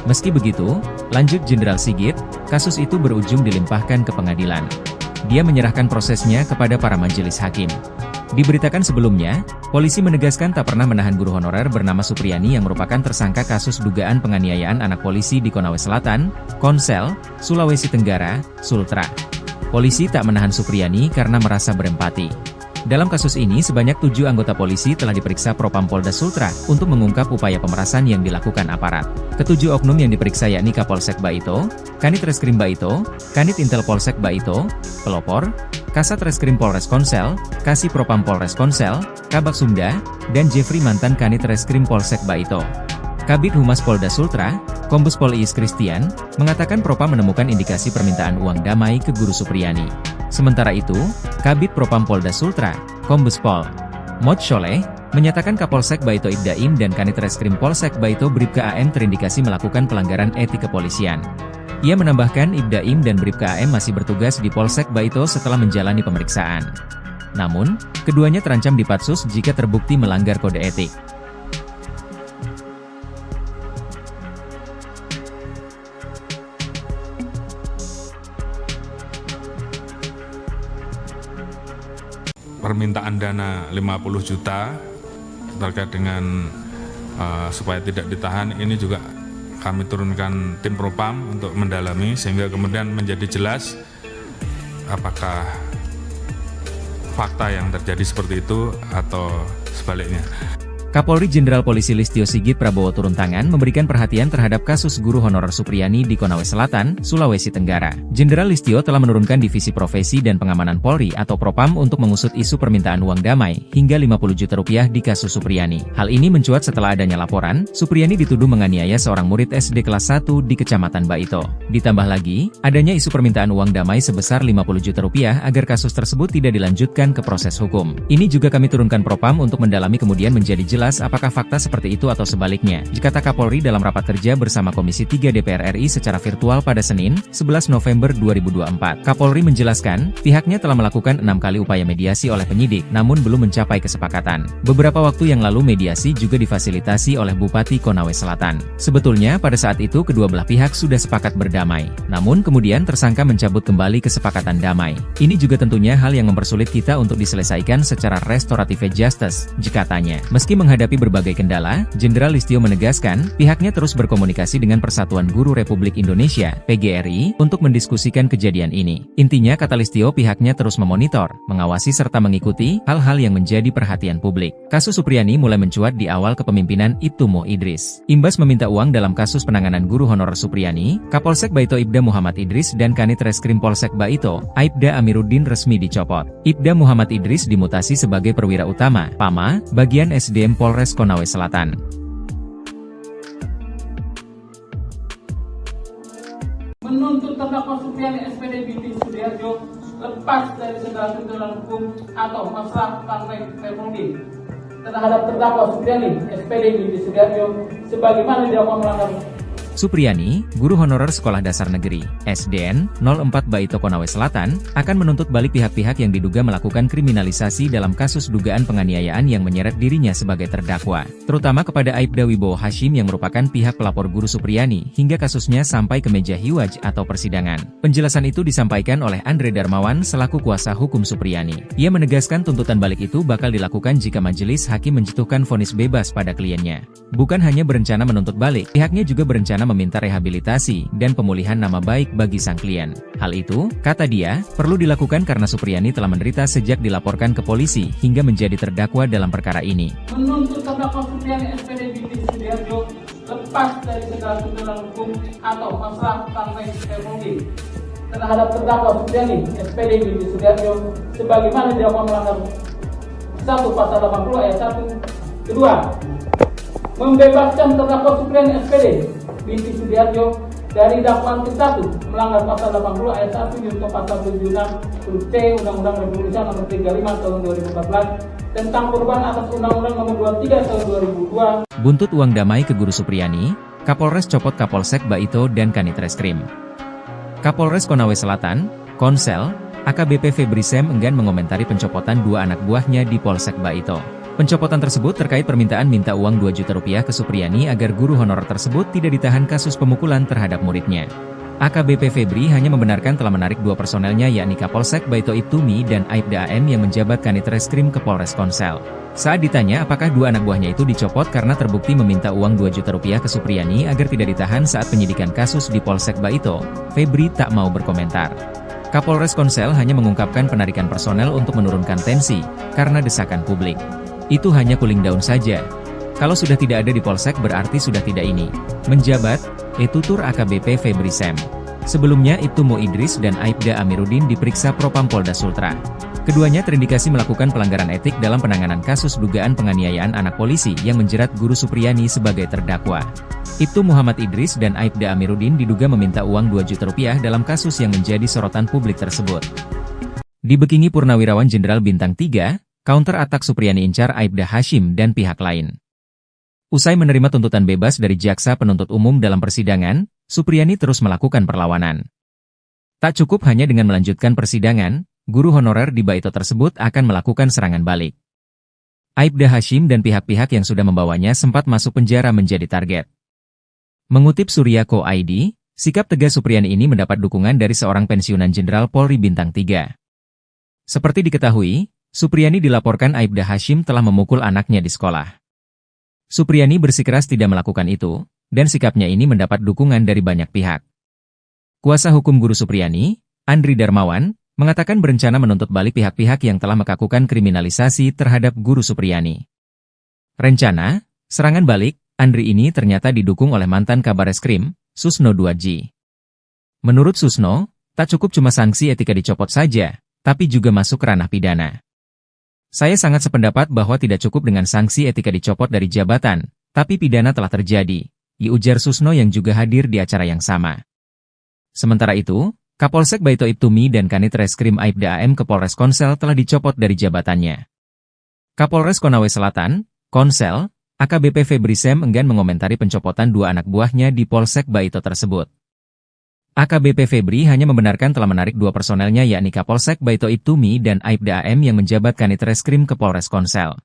Speaker 1: Meski begitu, lanjut Jenderal Sigit, kasus itu berujung dilimpahkan ke pengadilan. Dia menyerahkan prosesnya kepada para majelis hakim. Diberitakan sebelumnya, polisi menegaskan tak pernah menahan guru honorer bernama Supriyani yang merupakan tersangka kasus dugaan penganiayaan anak polisi di Konawe Selatan, Konsel, Sulawesi Tenggara, Sultra. Polisi tak menahan Supriyani karena merasa berempati. Dalam kasus ini sebanyak 7 anggota polisi telah diperiksa Propam Polda Sultra untuk mengungkap upaya pemerasan yang dilakukan aparat. Ketujuh oknum yang diperiksa yakni Kapolsek Baito, Kanit Reskrim Baito, Kanit Intel Polsek Baito, Pelopor, Kasat Reskrim Polres Konsel, Kasih Propam Polres Konsel, Kabak Sumda, dan Jeffrey mantan Kanit Reskrim Polsek Baito. Kabid Humas Polda Sultra, Kombes Pol Iis Christian, mengatakan Propam menemukan indikasi permintaan uang damai ke Guru Supriyani. Sementara itu, Kabid Propam Polda Sultra, Kombes Pol Mod Sholeh, menyatakan Kapolsek Baito Ibdaim dan Kanit Reskrim Polsek Baito Bribka AM terindikasi melakukan pelanggaran etik kepolisian. Ia menambahkan Ibdaim dan Bribka AM masih bertugas di Polsek Baito setelah menjalani pemeriksaan. Namun, keduanya terancam dipatsus jika terbukti melanggar kode etik.
Speaker 2: Permintaan dana 50 juta terkait dengan supaya tidak ditahan ini juga kami turunkan tim Propam untuk mendalami sehingga kemudian menjadi jelas apakah fakta yang terjadi seperti itu atau sebaliknya.
Speaker 1: Kapolri Jenderal Polisi Listio Sigit Prabowo turun tangan memberikan perhatian terhadap kasus guru honorer Supriyani di Konawe Selatan, Sulawesi Tenggara. Jenderal Listio telah menurunkan Divisi Profesi dan Pengamanan Polri atau Propam untuk mengusut isu permintaan uang damai hingga 50 juta rupiah di kasus Supriyani. Hal ini mencuat setelah adanya laporan, Supriyani dituduh menganiaya seorang murid SD kelas 1 di Kecamatan Baito. Ditambah lagi, adanya isu permintaan uang damai sebesar 50 juta rupiah agar kasus tersebut tidak dilanjutkan ke proses hukum. Ini juga kami turunkan Propam untuk mendalami kemudian menjadi jelas apakah fakta seperti itu atau sebaliknya, kata Kapolri dalam rapat kerja bersama Komisi 3 DPR RI secara virtual pada Senin, 11 November 2024. Kapolri menjelaskan, pihaknya telah melakukan 6 kali upaya mediasi oleh penyidik, namun belum mencapai kesepakatan. Beberapa waktu yang lalu mediasi juga difasilitasi oleh Bupati Konawe Selatan. Sebetulnya pada saat itu kedua belah pihak sudah sepakat berdamai, namun kemudian tersangka mencabut kembali kesepakatan damai. Ini juga tentunya hal yang mempersulit kita untuk diselesaikan secara restoratif justice, katanya. Meski menghadapi berbagai kendala, Jenderal Listio menegaskan, pihaknya terus berkomunikasi dengan Persatuan Guru Republik Indonesia, PGRI, untuk mendiskusikan kejadian ini. Intinya, kata Listio, pihaknya terus memonitor, mengawasi serta mengikuti hal-hal yang menjadi perhatian publik. Kasus Supriyani mulai mencuat di awal kepemimpinan Ibtumo Idris. Imbas meminta uang dalam kasus penanganan guru honorer Supriyani, Kapolsek Baito Ibda Muhammad Idris dan Kanit Reskrim Polsek Baito, Aibda Amiruddin resmi dicopot. Ibda Muhammad Idris dimutasi sebagai perwira utama, PAMA, bagian SDM Polres Konawe Selatan.
Speaker 3: Menuntut terdakwa Supriyani SPD binti Sudiarjo lepas dari segala tuntutan hukum atau masalah partai Permudi terhadap terdakwa Supriyani SPD binti Sudiarjo sebagaimana dilakukan melanggar.
Speaker 1: Supriyani, guru honorer Sekolah Dasar Negeri, SDN, 04 Baito Konawe Selatan, akan menuntut balik pihak-pihak yang diduga melakukan kriminalisasi dalam kasus dugaan penganiayaan yang menyeret dirinya sebagai terdakwa, terutama kepada Aibda Wibowo Hashim yang merupakan pihak pelapor guru Supriyani hingga kasusnya sampai ke meja hiwaj atau persidangan. Penjelasan itu disampaikan oleh Andre Darmawan selaku kuasa hukum Supriyani. Ia menegaskan tuntutan balik itu bakal dilakukan jika majelis hakim menjatuhkan vonis bebas pada kliennya. Bukan hanya berencana menuntut balik, pihaknya juga berencana meminta rehabilitasi dan pemulihan nama baik bagi sang klien. Hal itu, kata dia, perlu dilakukan karena Supriyani telah menderita sejak dilaporkan ke polisi hingga menjadi terdakwa dalam perkara ini.
Speaker 3: Menuntut terdakwa Supriyani SPD binti Sudiarjo lepas dari segala tuntutan hukum atau masalah partai Permudi terhadap terdakwa Supriyani SPD binti Sudiarjo sebagaimana dilakukan melanggar 1 Pasal 80 ayat 1. Kedua, membebaskan terdakwa Supriyani SPD binti Sudiarjo dari dakwaan ke-1 melanggar Pasal 80 ayat 1 junto Pasal 76 huruf C Undang-Undang Republik Indonesia Nomor 35 Tahun 2014 tentang perubahan atas Undang-Undang Nomor 23 Tahun 2002.
Speaker 1: Buntut uang damai ke guru Supriyani, Kapolres copot Kapolsek Baito dan Kanit Reskrim. Kapolres Konawe Selatan, Konsel, AKBP Febri Sem enggan mengomentari pencopotan 2 anak buahnya di Polsek Baito. Pencopotan tersebut terkait permintaan minta uang 2 juta rupiah ke Supriyani agar guru honorer tersebut tidak ditahan kasus pemukulan terhadap muridnya. AKBP Febri hanya membenarkan telah menarik 2 personelnya yakni Kapolsek Baito Ibtumi dan Aibda AM yang menjabat Kanit Reskrim ke Polres Konsel. Saat ditanya apakah 2 anak buahnya itu dicopot karena terbukti meminta uang 2 juta rupiah ke Supriyani agar tidak ditahan saat penyidikan kasus di Polsek Baito, Febri tak mau berkomentar. Kapolres Konsel hanya mengungkapkan penarikan personel untuk menurunkan tensi, karena desakan publik. Itu hanya cooling down saja. Kalau sudah tidak ada di Polsek berarti sudah tidak ini. Menjabat, tutur AKBP Febri Sem. Sebelumnya Ibtumo Idris dan Aibda Amiruddin diperiksa Propam Polda Sultra. Keduanya terindikasi melakukan pelanggaran etik dalam penanganan kasus dugaan penganiayaan anak polisi yang menjerat guru Supriyani sebagai terdakwa. Ibtu Muhammad Idris dan Aibda Amiruddin diduga meminta uang 2 juta rupiah dalam kasus yang menjadi sorotan publik tersebut. Dibekingi Purnawirawan Jenderal Bintang 3, counter atak Supriyani incar Aibda Hashim dan pihak lain. Usai menerima tuntutan bebas dari jaksa penuntut umum dalam persidangan, Supriyani terus melakukan perlawanan. Tak cukup hanya dengan melanjutkan persidangan, guru honorer di Baito tersebut akan melakukan serangan balik. Aibda Hashim dan pihak-pihak yang sudah membawanya sempat masuk penjara menjadi target. Mengutip Surya.co.id, sikap tegas Supriyani ini mendapat dukungan dari seorang pensiunan Jenderal Polri Bintang 3. Seperti diketahui, Supriyani dilaporkan Aibda Hashim telah memukul anaknya di sekolah. Supriyani bersikeras tidak melakukan itu, dan sikapnya ini mendapat dukungan dari banyak pihak. Kuasa hukum guru Supriyani, Andri Darmawan, mengatakan berencana menuntut balik pihak-pihak yang telah melakukan kriminalisasi terhadap guru Supriyani. Rencana, serangan balik, Andri ini ternyata didukung oleh mantan Kabareskrim, Susno 2J. Menurut Susno, tak cukup cuma sanksi etika dicopot saja, tapi juga masuk ranah pidana. Saya sangat sependapat bahwa tidak cukup dengan sanksi etika dicopot dari jabatan, tapi pidana telah terjadi, ujar Susno yang juga hadir di acara yang sama. Sementara itu, Kapolsek Baito Ibtumi dan Kanit Reskrim Aibda AM ke Polres Konsel telah dicopot dari jabatannya. Kapolres Konawe Selatan, Konsel, AKBP Febri Sem enggan mengomentari pencopotan dua anak buahnya di Polsek Baito tersebut. AKBP Febri hanya membenarkan telah menarik dua personelnya yakni Kapolsek Baito Ibtumi dan Aibda AM yang menjabat Kanit Reskrim ke Polres Konsel.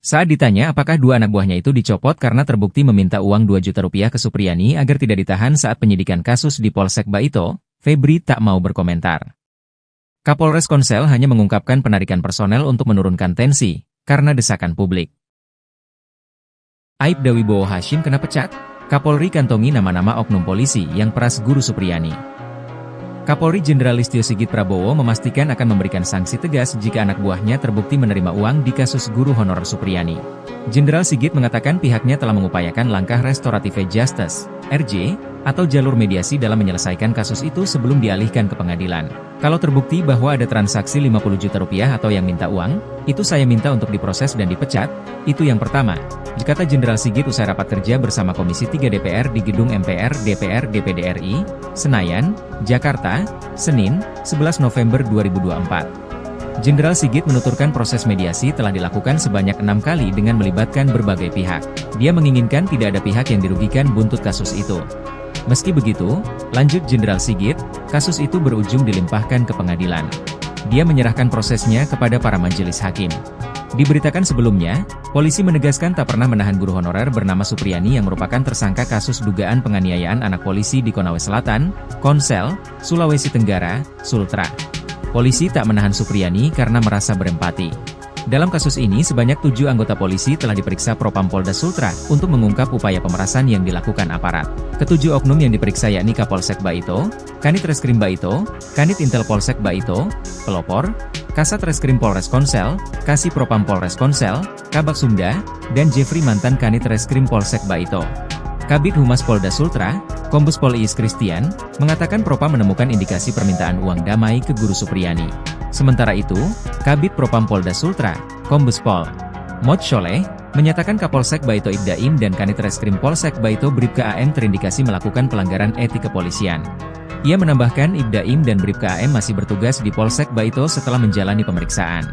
Speaker 1: Saat ditanya apakah dua anak buahnya itu dicopot karena terbukti meminta uang 2 juta rupiah ke Supriyani agar tidak ditahan saat penyidikan kasus di Polsek Baito, Febri tak mau berkomentar. Kapolres Konsel hanya mengungkapkan penarikan personel untuk menurunkan tensi, karena desakan publik. Aibda Wibowo Hashim kena pecat, Kapolri kantongi nama-nama oknum polisi yang peras Guru Supriyani. Kapolri Jenderal Listio Sigit Prabowo memastikan akan memberikan sanksi tegas jika anak buahnya terbukti menerima uang di kasus guru honorer Supriyani. Jenderal Sigit mengatakan pihaknya telah mengupayakan langkah restoratif justice, RJ, atau jalur mediasi dalam menyelesaikan kasus itu sebelum dialihkan ke pengadilan. Kalau terbukti bahwa ada transaksi 50 juta rupiah atau yang minta uang, itu saya minta untuk diproses dan dipecat, itu yang pertama, kata Jenderal Sigit usai rapat kerja bersama Komisi 3 DPR di Gedung MPR DPR DPD RI, Senayan, Jakarta, Senin, 11 November 2024. Jenderal Sigit menuturkan proses mediasi telah dilakukan sebanyak 6 kali dengan melibatkan berbagai pihak. Dia menginginkan tidak ada pihak yang dirugikan buntut kasus itu. Meski begitu, lanjut Jenderal Sigit, kasus itu berujung dilimpahkan ke pengadilan. Dia menyerahkan prosesnya kepada para majelis hakim. Diberitakan sebelumnya, polisi menegaskan tak pernah menahan guru honorer bernama Supriyani yang merupakan tersangka kasus dugaan penganiayaan anak polisi di Konawe Selatan, Konsel, Sulawesi Tenggara, Sultra. Polisi tak menahan Supriyani karena merasa berempati. Dalam kasus ini sebanyak 7 anggota polisi telah diperiksa Propam Polda Sultra untuk mengungkap upaya pemerasan yang dilakukan aparat. Ketujuh oknum yang diperiksa yakni Kapolsek Baito, Kanit Reskrim Baito, Kanit Intel Polsek Baito, Pelopor, Kasat Reskrim Polres Konsel, Kasih Propam Polres Konsel, Kabak Sumda, dan Jeffrey mantan Kanit Reskrim Polsek Baito. Kabid Humas Polda Sultra, Kombes Pol Iis Christian, mengatakan Propam menemukan indikasi permintaan uang damai ke Guru Supriyani. Sementara itu, Kabid Propam Polda Sultra, Kombes Pol Mod Sholeh, menyatakan Kapolsek Baito Ibdaim dan Kanit Reskrim Polsek Baito Bribka AM terindikasi melakukan pelanggaran etik kepolisian. Ia menambahkan Ibdaim dan Bribka AM masih bertugas di Polsek Baito setelah menjalani pemeriksaan.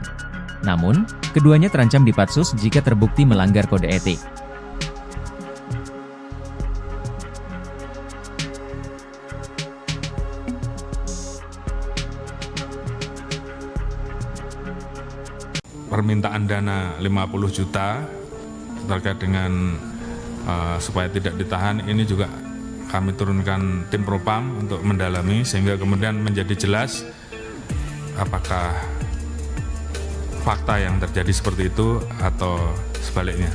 Speaker 1: Namun, keduanya terancam dipatsus jika terbukti melanggar kode etik.
Speaker 2: Permintaan dana 50 juta terkait dengan supaya tidak ditahan ini juga kami turunkan tim Propam untuk mendalami sehingga kemudian menjadi jelas apakah fakta yang terjadi seperti itu atau sebaliknya.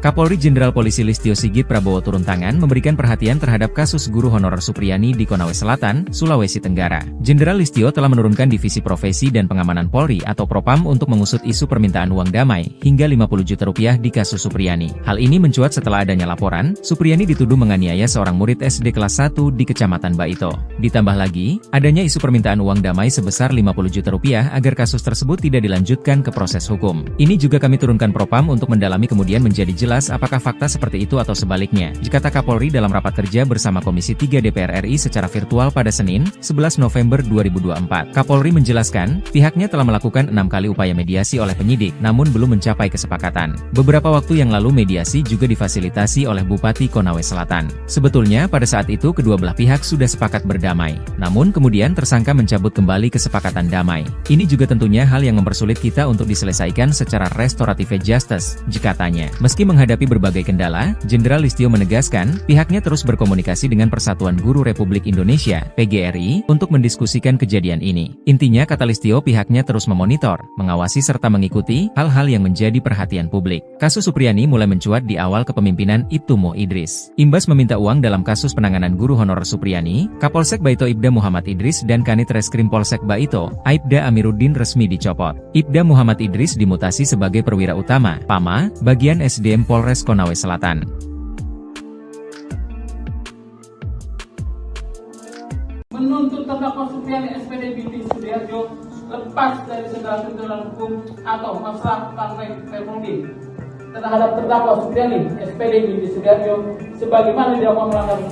Speaker 1: Kapolri Jenderal Polisi Listio Sigit Prabowo turun tangan memberikan perhatian terhadap kasus guru honorer Supriyani di Konawe Selatan, Sulawesi Tenggara. Jenderal Listio telah menurunkan Divisi Profesi dan Pengamanan Polri atau Propam untuk mengusut isu permintaan uang damai hingga 50 juta rupiah di kasus Supriyani. Hal ini mencuat setelah adanya laporan, Supriyani dituduh menganiaya seorang murid SD kelas 1 di Kecamatan Baito. Ditambah lagi, adanya isu permintaan uang damai sebesar 50 juta rupiah agar kasus tersebut tidak dilanjutkan ke proses hukum. Ini juga kami turunkan Propam untuk mendalami kemudian menjadi jelas apakah fakta seperti itu atau sebaliknya, kata Kapolri dalam rapat kerja bersama Komisi 3 DPR RI secara virtual pada Senin, 11 November 2024. Kapolri menjelaskan, pihaknya telah melakukan 6 kali upaya mediasi oleh penyidik, namun belum mencapai kesepakatan. Beberapa waktu yang lalu mediasi juga difasilitasi oleh Bupati Konawe Selatan. Sebetulnya pada saat itu kedua belah pihak sudah sepakat berdamai, namun kemudian tersangka mencabut kembali kesepakatan damai. Ini juga tentunya hal yang mempersulit kita untuk diselesaikan secara restoratif justice, katanya. Meski menghadapi berbagai kendala, Jenderal Listio menegaskan, pihaknya terus berkomunikasi dengan Persatuan Guru Republik Indonesia, PGRI, untuk mendiskusikan kejadian ini. Intinya kata Listio pihaknya terus memonitor, mengawasi serta mengikuti hal-hal yang menjadi perhatian publik. Kasus Supriyani mulai mencuat di awal kepemimpinan Ibtu Mo Idris. Imbas meminta uang dalam kasus penanganan guru honorer Supriyani, Kapolsek Baito Ibda Muhammad Idris dan Kanit Reskrim Polsek Baito, Aibda Amiruddin resmi dicopot. Ibda Muhammad Idris dimutasi sebagai perwira utama, PAMA, bagian SDM Polres Konawe Selatan.
Speaker 3: Menuntut terdakwa Supriani SPD binti Sudiarjo lepas dari segala tuntutan hukum atau masalah partai Permudi terhadap terdakwa Supriani SPD binti Sudiarjo sebagaimana didakwa melanggar.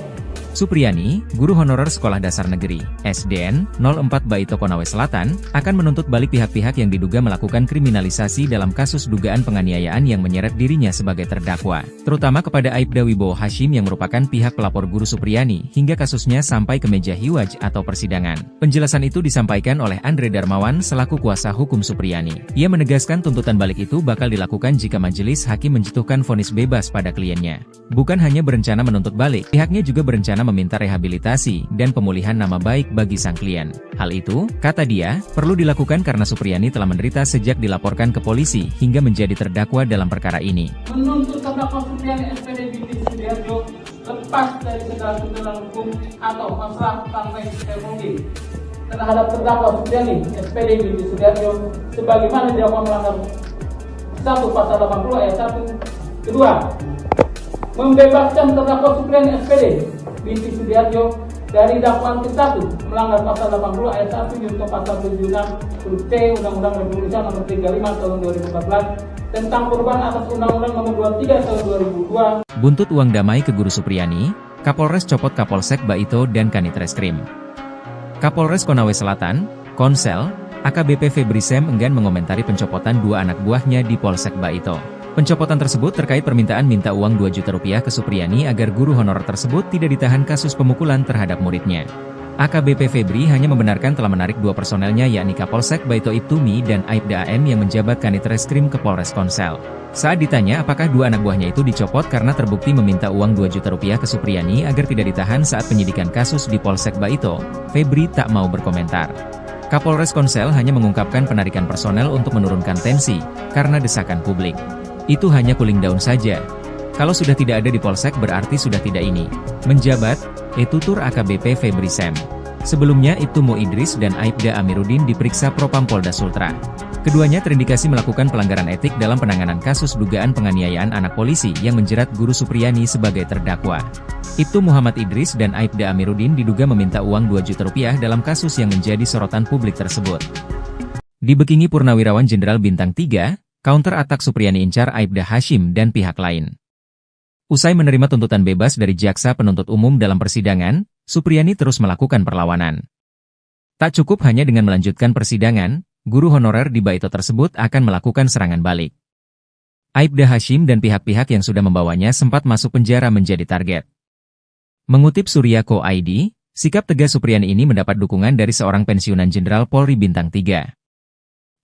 Speaker 1: Supriani, guru honorer Sekolah Dasar Negeri, SDN, 04 Baito Konawe Selatan, akan menuntut balik pihak-pihak yang diduga melakukan kriminalisasi dalam kasus dugaan penganiayaan yang menyeret dirinya sebagai terdakwa, terutama kepada Aibda Wibowo Hashim yang merupakan pihak pelapor guru Supriani hingga kasusnya sampai ke meja hiwaj atau persidangan. Penjelasan itu disampaikan oleh Andre Darmawan selaku kuasa hukum Supriani. Ia menegaskan tuntutan balik itu bakal dilakukan jika majelis hakim menjatuhkan vonis bebas pada kliennya. Bukan hanya berencana menuntut balik, pihaknya juga berencana meminta rehabilitasi dan pemulihan nama baik bagi sang klien. Hal itu, kata dia, perlu dilakukan karena Supriani telah menderita sejak dilaporkan ke polisi hingga menjadi terdakwa dalam perkara ini.
Speaker 3: Menuntut terdakwa Supriani SPD binti Sudiarjo lepas dari segala tuntutan hukum atau masalah partai Permudi terhadap terdakwa Supriani SPD binti Sudiarjo sebagaimana didakwa melanggar 1 Pasal 80 ayat 1. Kedua, membebaskan terdakwa Supriani SPD binti Sudiarjo dari dakwaan ke-1 melanggar Pasal 80 ayat 1 junto Pasal 76 huruf T Undang-Undang Republik Indonesia Nomor 35 Tahun 2014 tentang perubahan atas Undang-Undang Nomor 23 Tahun 2002.
Speaker 1: Buntut uang damai ke guru Supriani, Kapolres copot Kapolsek Baito dan Kanit Reskrim. Kapolres Konawe Selatan, Konsel, AKBP Febri Sem enggan mengomentari pencopotan 2 anak buahnya di Polsek Baito. Pencopotan tersebut terkait permintaan minta uang 2 juta rupiah ke Supriani agar guru honorer tersebut tidak ditahan kasus pemukulan terhadap muridnya. AKBP Febri hanya membenarkan telah menarik 2 personelnya yakni Kapolsek Baito Ibtumi dan Aibda AM yang menjabat Kanit Reskrim ke Polres Konsel. Saat ditanya apakah 2 anak buahnya itu dicopot karena terbukti meminta uang 2 juta rupiah ke Supriani agar tidak ditahan saat penyidikan kasus di Polsek Baito, Febri tak mau berkomentar. Kapolres Konsel hanya mengungkapkan penarikan personel untuk menurunkan tensi, karena desakan publik. Itu hanya cooling down saja. Kalau sudah tidak ada di Polsek berarti sudah tidak ini. Menjabat, tutur AKBP Febri Sem. Sebelumnya Ibtumo Idris dan Aibda Amiruddin diperiksa Propam Polda Sultra. Keduanya terindikasi melakukan pelanggaran etik dalam penanganan kasus dugaan penganiayaan anak polisi yang menjerat guru Supriani sebagai terdakwa. Ibtu Muhammad Idris dan Aibda Amiruddin diduga meminta uang 2 juta rupiah dalam kasus yang menjadi sorotan publik tersebut. Dibekingi Purnawirawan Jenderal Bintang 3, counter atak Supriani incar Aibda Hashim dan pihak lain. Usai menerima tuntutan bebas dari jaksa penuntut umum dalam persidangan, Supriani terus melakukan perlawanan. Tak cukup hanya dengan melanjutkan persidangan, guru honorer di Baito tersebut akan melakukan serangan balik. Aibda Hashim dan pihak-pihak yang sudah membawanya sempat masuk penjara menjadi target. Mengutip Surya.co.id, sikap tegas Supriani ini mendapat dukungan dari seorang pensiunan Jenderal Polri Bintang 3.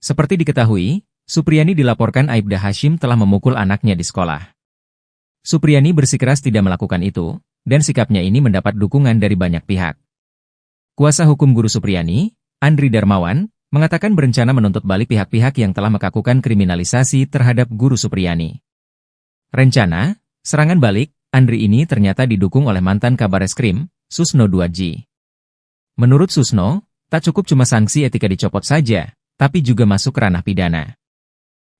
Speaker 1: Seperti diketahui, Supriani dilaporkan Aibda Hashim telah memukul anaknya di sekolah. Supriani bersikeras tidak melakukan itu, dan sikapnya ini mendapat dukungan dari banyak pihak. Kuasa hukum guru Supriani, Andri Darmawan, mengatakan berencana menuntut balik pihak-pihak yang telah melakukan kriminalisasi terhadap guru Supriani. Rencana, serangan balik, Andri ini ternyata didukung oleh mantan Kabareskrim, Susno Duadji. Menurut Susno, tak cukup cuma sanksi etika dicopot saja, tapi juga masuk ke ranah pidana.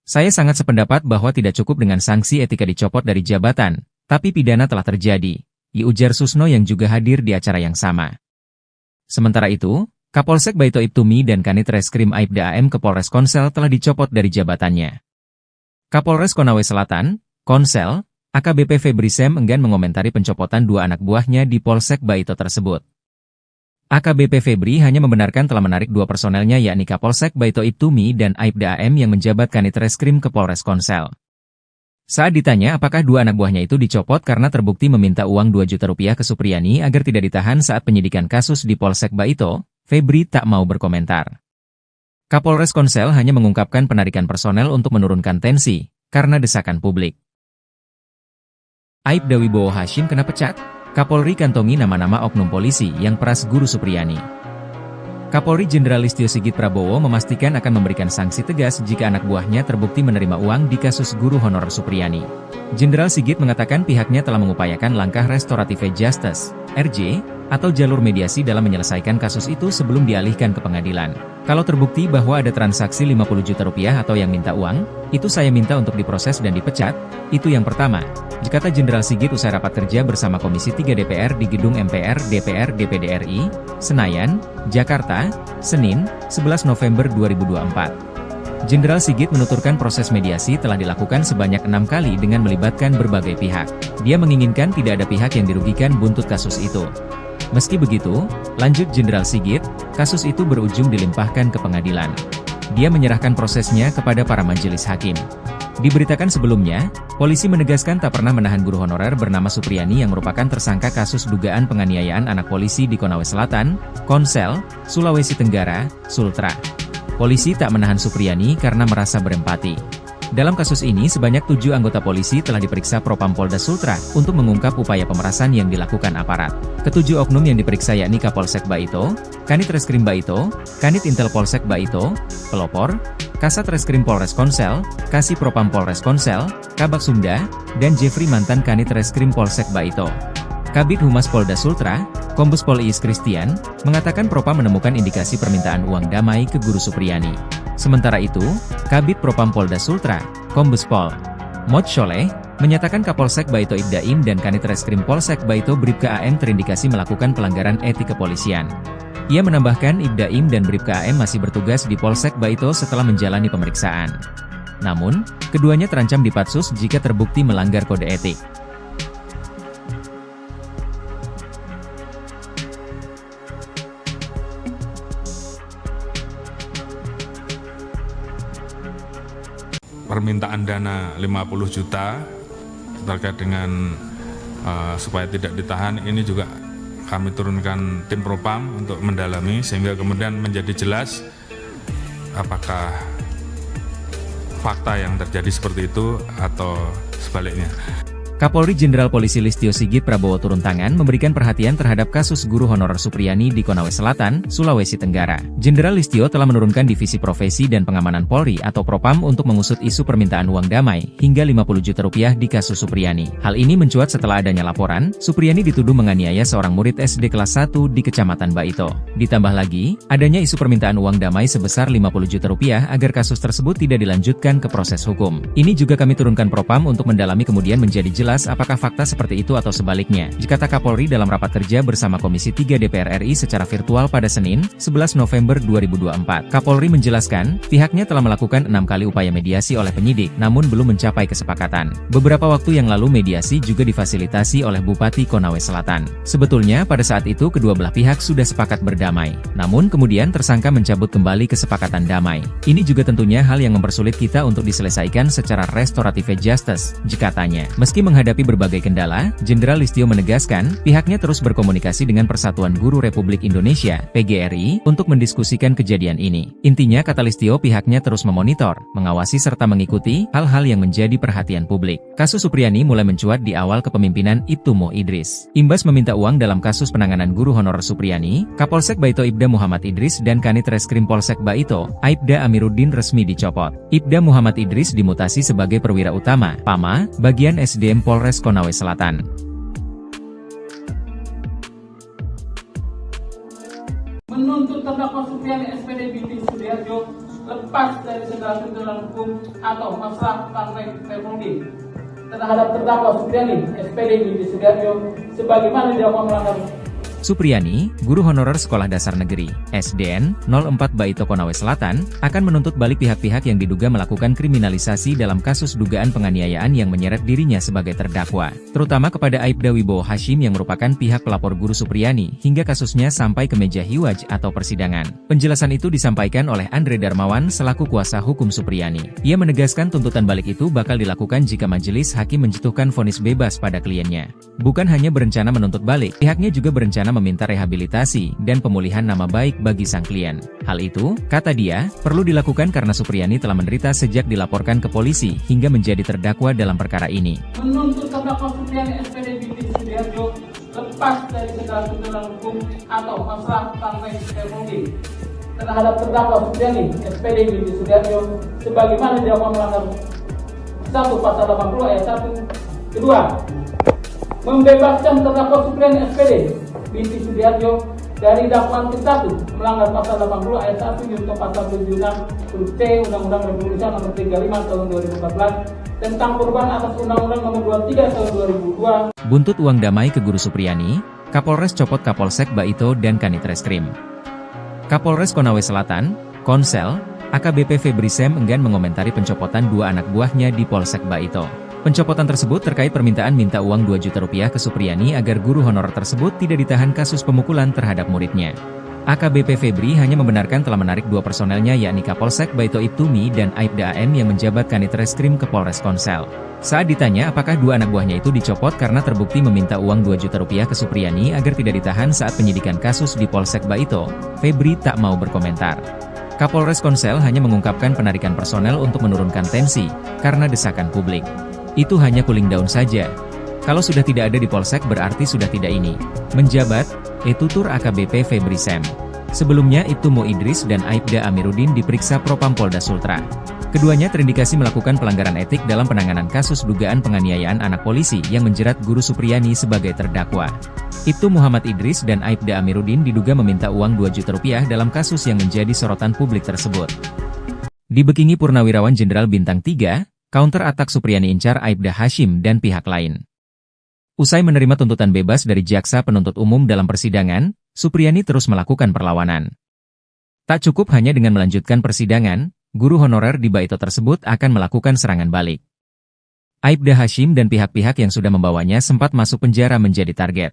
Speaker 1: Saya sangat sependapat bahwa tidak cukup dengan sanksi etika dicopot dari jabatan, tapi pidana telah terjadi, ujar Susno yang juga hadir di acara yang sama. Sementara itu, Kapolsek Baito Ibtumi dan Kanit Reskrim Aibda AM ke Polres Konsel telah dicopot dari jabatannya. Kapolres Konawe Selatan, Konsel, AKBP Febri Sem enggan mengomentari pencopotan 2 anak buahnya di Polsek Baito tersebut. AKBP Febri hanya membenarkan telah menarik 2 personelnya yakni Kapolsek Baito Ibtumi dan Aibda AM yang menjabat Kanit Reskrim ke Polres Konsel. Saat ditanya apakah 2 anak buahnya itu dicopot karena terbukti meminta uang 2 juta rupiah ke Supriani agar tidak ditahan saat penyidikan kasus di Polsek Baito, Febri tak mau berkomentar. Kapolres Konsel hanya mengungkapkan penarikan personel untuk menurunkan tensi, karena desakan publik. Aibda Wibowo Hashim kena pecat? Kapolri kantongi nama-nama oknum polisi yang peras guru Supriani. Kapolri Jenderal Listio Sigit Prabowo memastikan akan memberikan sanksi tegas jika anak buahnya terbukti menerima uang di kasus guru honorer Supriani. Jenderal Sigit mengatakan pihaknya telah mengupayakan langkah restoratif justice, RJ, atau jalur mediasi dalam menyelesaikan kasus itu sebelum dialihkan ke pengadilan. Kalau terbukti bahwa ada transaksi 50 juta rupiah atau yang minta uang, itu saya minta untuk diproses dan dipecat, itu yang pertama, kata Jenderal Sigit usai rapat kerja bersama Komisi 3 DPR di Gedung MPR DPR DPD RI, Senayan, Jakarta, Senin, 11 November 2024. Jenderal Sigit menuturkan proses mediasi telah dilakukan sebanyak 6 kali dengan melibatkan berbagai pihak. Dia menginginkan tidak ada pihak yang dirugikan buntut kasus itu. Meski begitu, lanjut Jenderal Sigit, kasus itu berujung dilimpahkan ke pengadilan. Dia menyerahkan prosesnya kepada para majelis hakim. Diberitakan sebelumnya, polisi menegaskan tak pernah menahan guru honorer bernama Supriyani yang merupakan tersangka kasus dugaan penganiayaan anak polisi di Konawe Selatan, Konsel, Sulawesi Tenggara, Sultra. Polisi tak menahan Supriyani karena merasa berempati. Dalam kasus ini sebanyak 7 anggota polisi telah diperiksa Propam Polda Sultra untuk mengungkap upaya pemerasan yang dilakukan aparat. Ketujuh oknum yang diperiksa yakni Kapolsek Baito, Kanit Reskrim Baito, Kanit Intel Polsek Baito, Pelopor, Kasat Reskrim Polres Konsel, Kasih Propam Polres Konsel, Kabak Sumda, dan Jeffrey mantan Kanit Reskrim Polsek Baito. Kabid Humas Polda Sultra, Kombes Pol Iis Christian, mengatakan Propam menemukan indikasi permintaan uang damai ke Guru Supriyani. Sementara itu, Kabid Propam Polda Sultra, Kombes Pol Mod Sholeh, menyatakan Kapolsek Baito Ibdaim dan Kanit Reskrim Polsek Baito Bribka AM terindikasi melakukan pelanggaran etik kepolisian. Ia menambahkan Ibdaim dan Bribka AM masih bertugas di Polsek Baito setelah menjalani pemeriksaan. Namun, keduanya terancam dipatsus jika terbukti melanggar kode etik.
Speaker 2: Permintaan dana 50 juta terkait dengan supaya tidak ditahan, ini juga kami turunkan tim Propam untuk mendalami sehingga kemudian menjadi jelas apakah fakta yang terjadi seperti itu atau sebaliknya.
Speaker 1: Kapolri Jenderal Polisi Listio Sigit Prabowo turun tangan memberikan perhatian terhadap kasus guru honorer Supriyani di Konawe Selatan, Sulawesi Tenggara. Jenderal Listio telah menurunkan Divisi Profesi dan Pengamanan Polri atau Propam untuk mengusut isu permintaan uang damai hingga 50 juta rupiah di kasus Supriyani. Hal ini mencuat setelah adanya laporan, Supriyani dituduh menganiaya seorang murid SD kelas 1 di Kecamatan Baito. Ditambah lagi, adanya isu permintaan uang damai sebesar 50 juta rupiah agar kasus tersebut tidak dilanjutkan ke proses hukum. Ini juga kami turunkan Propam untuk mendalami kemudian menjadi jelas apakah fakta seperti itu atau sebaliknya, kata Kapolri dalam rapat kerja bersama Komisi 3 DPR RI secara virtual pada Senin, 11 November 2024. Kapolri menjelaskan, pihaknya telah melakukan 6 kali upaya mediasi oleh penyidik, namun belum mencapai kesepakatan. Beberapa waktu yang lalu mediasi juga difasilitasi oleh Bupati Konawe Selatan. Sebetulnya pada saat itu kedua belah pihak sudah sepakat berdamai, namun kemudian tersangka mencabut kembali kesepakatan damai. Ini juga tentunya hal yang mempersulit kita untuk diselesaikan secara restoratif justice, katanya. Meski menghadapi berbagai kendala, Jenderal Listio menegaskan, pihaknya terus berkomunikasi dengan Persatuan Guru Republik Indonesia, PGRI, untuk mendiskusikan kejadian ini. Intinya kata Listio pihaknya terus memonitor, mengawasi serta mengikuti hal-hal yang menjadi perhatian publik. Kasus Supriyani mulai mencuat di awal kepemimpinan Ibtu Mo Idris. Imbas meminta uang dalam kasus penanganan guru honorer Supriyani, Kapolsek Baito Ibda Muhammad Idris dan Kanit Reskrim Polsek Baito, Aibda Amiruddin resmi dicopot. Ibda Muhammad Idris dimutasi sebagai perwira utama, PAMA, bagian SDM Polres Konawe Selatan.
Speaker 3: Menuntut terdakwa Supriyani SPD binti Sudiarjo lepas dari segala tuntutan hukum atau masalah partai Republik terhadap terdakwa Supriyani SPD binti Sudiarjo sebagaimana dilakukan melanggar.
Speaker 1: Supriyani, guru honorer Sekolah Dasar Negeri, SDN, 04 Baito Konawe Selatan, akan menuntut balik pihak-pihak yang diduga melakukan kriminalisasi dalam kasus dugaan penganiayaan yang menyeret dirinya sebagai terdakwa, terutama kepada Aibda Wibowo Hashim yang merupakan pihak pelapor guru Supriyani hingga kasusnya sampai ke meja hiwaj atau persidangan. Penjelasan itu disampaikan oleh Andre Darmawan selaku kuasa hukum Supriyani. Ia menegaskan tuntutan balik itu bakal dilakukan jika majelis hakim menjatuhkan vonis bebas pada kliennya. Bukan hanya berencana menuntut balik, pihaknya juga berencana meminta rehabilitasi dan pemulihan nama baik bagi sang klien. Hal itu, kata dia, perlu dilakukan karena Supriyani telah menderita sejak dilaporkan ke polisi hingga menjadi terdakwa dalam perkara ini.
Speaker 3: Menuntut terdakwa Supriyani SPD binti Sudiarjo lepas dari segala tuntutan hukum atau masalah partai Republik terhadap terdakwa Supriyani SPD binti Sudiarjo sebagaimana dilakukan melanggar 1 Pasal 80 ayat 1. Kedua, membebaskan terdakwa Supriyani SPD binti Sudiarjo dari dakwaan ke-1 melanggar pasal 80 ayat 1 junto pasal 76 huruf C Undang-Undang Republik Indonesia nomor 35 tahun 2014 tentang perubahan atas Undang-Undang nomor 23 tahun 2002.
Speaker 1: Buntut uang damai ke Guru Supriyani, Kapolres copot Kapolsek Baito dan Kanit Reskrim. Kapolres Konawe Selatan, Konsel, AKBP Febri Sem enggan mengomentari pencopotan dua anak buahnya di Polsek Baito. Pencopotan tersebut terkait permintaan minta uang 2 juta rupiah ke Supriyani agar guru honorer tersebut tidak ditahan kasus pemukulan terhadap muridnya. AKBP Febri hanya membenarkan telah menarik 2 personelnya yakni Kapolsek Baito Ibtumi dan Aibda AM yang menjabat Kanit Reskrim ke Polres Konsel. Saat ditanya apakah 2 anak buahnya itu dicopot karena terbukti meminta uang 2 juta rupiah ke Supriyani agar tidak ditahan saat penyidikan kasus di Polsek Baito, Febri tak mau berkomentar. Kapolres Konsel hanya mengungkapkan penarikan personel untuk menurunkan tensi, karena desakan publik. Itu hanya cooling down saja. Kalau sudah tidak ada di Polsek berarti sudah tidak ini. Menjabat, tutur AKBP Febri Sem. Sebelumnya Ibtumo Idris dan Aibda Amiruddin diperiksa Propam Polda Sultra. Keduanya terindikasi melakukan pelanggaran etik dalam penanganan kasus dugaan penganiayaan anak polisi yang menjerat Guru Supriyani sebagai terdakwa. Ibtu Muhammad Idris dan Aibda Amiruddin diduga meminta uang 2 juta rupiah dalam kasus yang menjadi sorotan publik tersebut. Dibekingi Purnawirawan Jenderal Bintang 3, counter atak Supriyani incar Aibda Hashim dan pihak lain. Usai menerima tuntutan bebas dari jaksa penuntut umum dalam persidangan, Supriyani terus melakukan perlawanan. Tak cukup hanya dengan melanjutkan persidangan, guru honorer di Baito tersebut akan melakukan serangan balik. Aibda Hashim dan pihak-pihak yang sudah membawanya sempat masuk penjara menjadi target.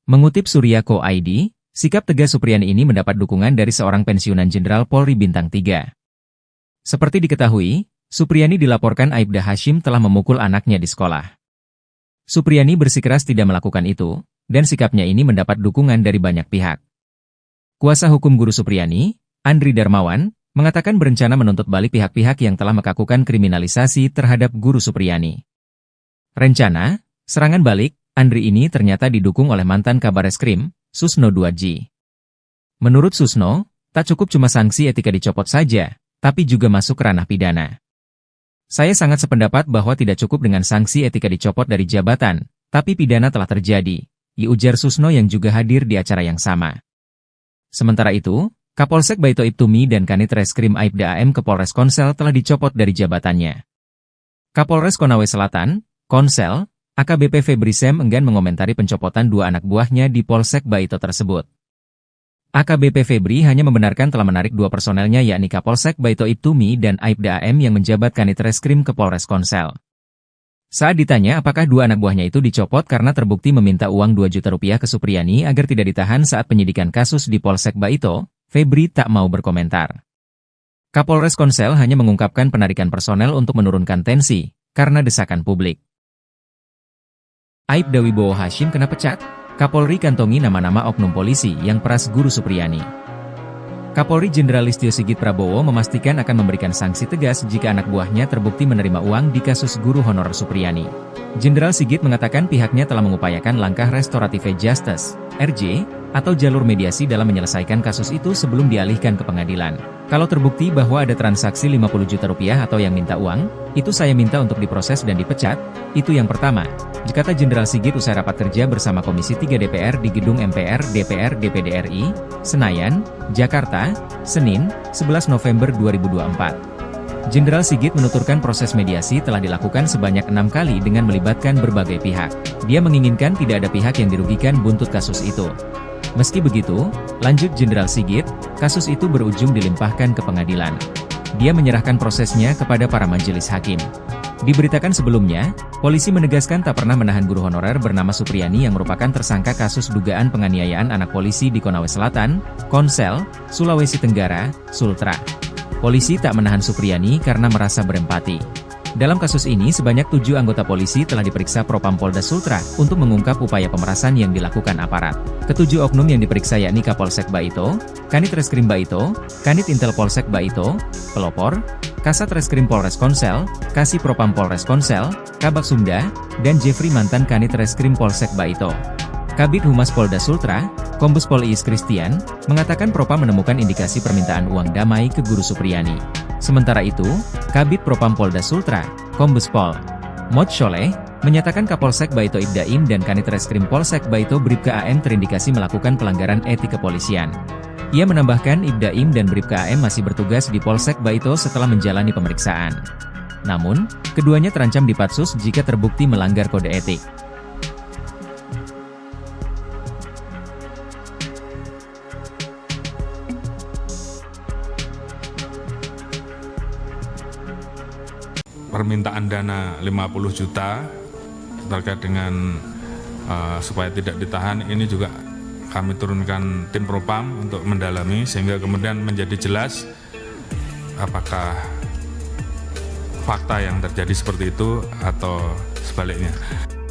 Speaker 1: Mengutip Surya.co ID, sikap tegas Supriyani ini mendapat dukungan dari seorang pensiunan Jenderal Polri Bintang 3. Seperti diketahui, Supriyani dilaporkan Aibda Hashim telah memukul anaknya di sekolah. Supriyani bersikeras tidak melakukan itu, dan sikapnya ini mendapat dukungan dari banyak pihak. Kuasa hukum Guru Supriyani, Andri Darmawan, mengatakan berencana menuntut balik pihak-pihak yang telah melakukan kriminalisasi terhadap Guru Supriyani. Rencana, serangan balik, Andri ini ternyata didukung oleh mantan Kabar Eskrim, Susno Duadji. Menurut Susno, tak cukup cuma sanksi etika dicopot saja, tapi juga masuk ranah pidana. Saya sangat sependapat bahwa tidak cukup dengan sanksi etika dicopot dari jabatan, tapi pidana telah terjadi, ujar Susno yang juga hadir di acara yang sama. Sementara itu, Kapolsek Baito Ibtumi dan Kanit Reskrim Aibda AM ke Polres Konsel telah dicopot dari jabatannya. Kapolres Konawe Selatan, Konsel, AKBP Febri Sem enggan mengomentari pencopotan 2 anak buahnya di Polsek Baito tersebut. AKBP Febri hanya membenarkan telah menarik 2 personelnya yakni Kapolsek Baito Ibtumi dan Aibda AM yang menjabat Kanit Reskrim ke Polres Konsel. Saat ditanya apakah 2 anak buahnya itu dicopot karena terbukti meminta uang 2 juta rupiah ke Supriyani agar tidak ditahan saat penyidikan kasus di Polsek Baito, Febri tak mau berkomentar. Kapolres Konsel hanya mengungkapkan penarikan personel untuk menurunkan tensi, karena desakan publik. Aibda Wibowo Hashim kena pecat, Kapolri kantongi nama-nama oknum polisi yang peras Guru Supriyani. Kapolri Jenderal Listio Sigit Prabowo memastikan akan memberikan sanksi tegas jika anak buahnya terbukti menerima uang di kasus guru honorer Supriyani. Jenderal Sigit mengatakan pihaknya telah mengupayakan langkah restoratif justice, RJ, atau jalur mediasi dalam menyelesaikan kasus itu sebelum dialihkan ke pengadilan. Kalau terbukti bahwa ada transaksi 50 juta rupiah atau yang minta uang, itu saya minta untuk diproses dan dipecat, itu yang pertama, kata Jenderal Sigit usai rapat kerja bersama Komisi 3 DPR di Gedung MPR DPR DPD RI, Senayan, Jakarta, Senin, 11 November 2024. Jenderal Sigit menuturkan proses mediasi telah dilakukan sebanyak 6 kali dengan melibatkan berbagai pihak. Dia menginginkan tidak ada pihak yang dirugikan buntut kasus itu. Meski begitu, lanjut Jenderal Sigit, kasus itu berujung dilimpahkan ke pengadilan. Dia menyerahkan prosesnya kepada para majelis hakim. Diberitakan sebelumnya, polisi menegaskan tak pernah menahan guru honorer bernama Supriyani yang merupakan tersangka kasus dugaan penganiayaan anak polisi di Konawe Selatan, Konsel, Sulawesi Tenggara, Sultra. Polisi tak menahan Supriyani karena merasa berempati. Dalam kasus ini sebanyak 7 anggota polisi telah diperiksa Propam Polda Sultra untuk mengungkap upaya pemerasan yang dilakukan aparat. Ketujuh oknum yang diperiksa yakni Kapolsek Baito, Kanit Reskrim Baito, Kanit Intel Polsek Baito, Pelopor, Kasat Reskrim Polres Konsel, Kasih Propam Polres Konsel, Kabak Sumda, dan Jeffrey mantan Kanit Reskrim Polsek Baito. Kabid Humas Polda Sultra, Kombes Pol Iis Christian, mengatakan Propam menemukan indikasi permintaan uang damai ke Guru Supriyani. Sementara itu, Kabid Propam Polda Sultra, Kombes Pol Mod Sholeh, menyatakan Kapolsek Baito Ibda Im dan Kanit Reskrim Polsek Baito Bribka AM terindikasi melakukan pelanggaran etik kepolisian. Ia menambahkan Ibda Im dan Bribka AM masih bertugas di Polsek Baito setelah menjalani pemeriksaan. Namun, keduanya terancam dipatsus jika terbukti melanggar kode etik.
Speaker 2: Permintaan dana 50 juta terkait dengan supaya tidak ditahan ini juga kami turunkan tim propam untuk mendalami sehingga kemudian menjadi jelas apakah fakta yang terjadi seperti itu atau sebaliknya.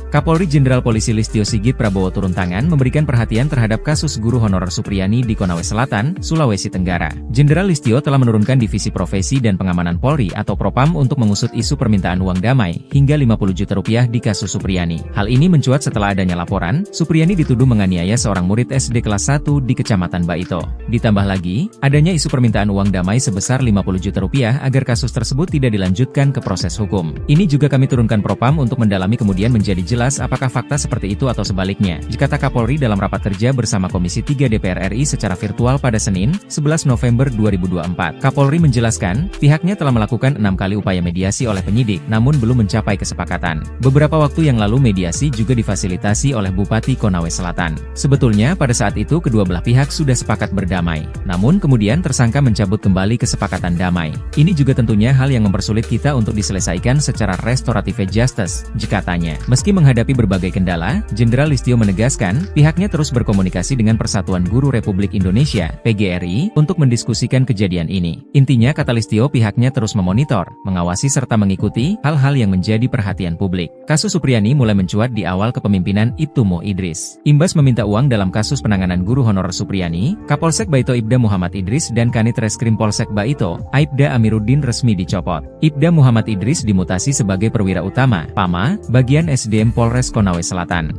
Speaker 1: Kapolri Jenderal Polisi Listio Sigit Prabowo turun tangan memberikan perhatian terhadap kasus guru honorer Supriyani di Konawe Selatan, Sulawesi Tenggara. Jenderal Listio telah menurunkan Divisi Profesi dan Pengamanan Polri atau Propam untuk mengusut isu permintaan uang damai hingga 50 juta rupiah di kasus Supriyani. Hal ini mencuat setelah adanya laporan, Supriyani dituduh menganiaya seorang murid SD kelas 1 di Kecamatan Baito. Ditambah lagi, adanya isu permintaan uang damai sebesar 50 juta rupiah agar kasus tersebut tidak dilanjutkan ke proses hukum. Ini juga kami turunkan Propam untuk mendalami kemudian menjadi jelas apakah fakta seperti itu atau sebaliknya, kata Kapolri dalam rapat kerja bersama Komisi 3 DPR RI secara virtual pada Senin, 11 November 2024. Kapolri menjelaskan, pihaknya telah melakukan 6 kali upaya mediasi oleh penyidik, namun belum mencapai kesepakatan. Beberapa waktu yang lalu mediasi juga difasilitasi oleh Bupati Konawe Selatan. Sebetulnya pada saat itu kedua belah pihak sudah sepakat berdamai, namun kemudian tersangka mencabut kembali kesepakatan damai. Ini juga tentunya hal yang mempersulit kita untuk diselesaikan secara restoratif justice, katanya. Meski menghadapi berbagai kendala, Jenderal Listio menegaskan, pihaknya terus berkomunikasi dengan Persatuan Guru Republik Indonesia, PGRI, untuk mendiskusikan kejadian ini. Intinya kata Listio pihaknya terus memonitor, mengawasi serta mengikuti hal-hal yang menjadi perhatian publik. Kasus Supriyani mulai mencuat di awal kepemimpinan Ibtu Mo Idris. Imbas meminta uang dalam kasus penanganan guru honorer Supriyani, Kapolsek Baito Ibda Muhammad Idris dan Kanit Reskrim Polsek Baito, Aibda Amiruddin resmi dicopot. Ibda Muhammad Idris dimutasi sebagai perwira utama, PAMA, bagian SDM Polres Konawe Selatan.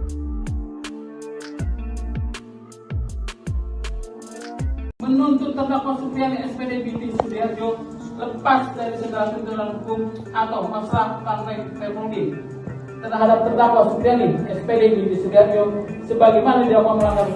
Speaker 3: Menuntut terdakwa Supriyani SPD binti Sudiarjo lepas dari segala tuntutan hukum atau masalah partai Republik terhadap terdakwa Supriyani SPD binti Sudiarjo sebagaimana dilakukan melanggar.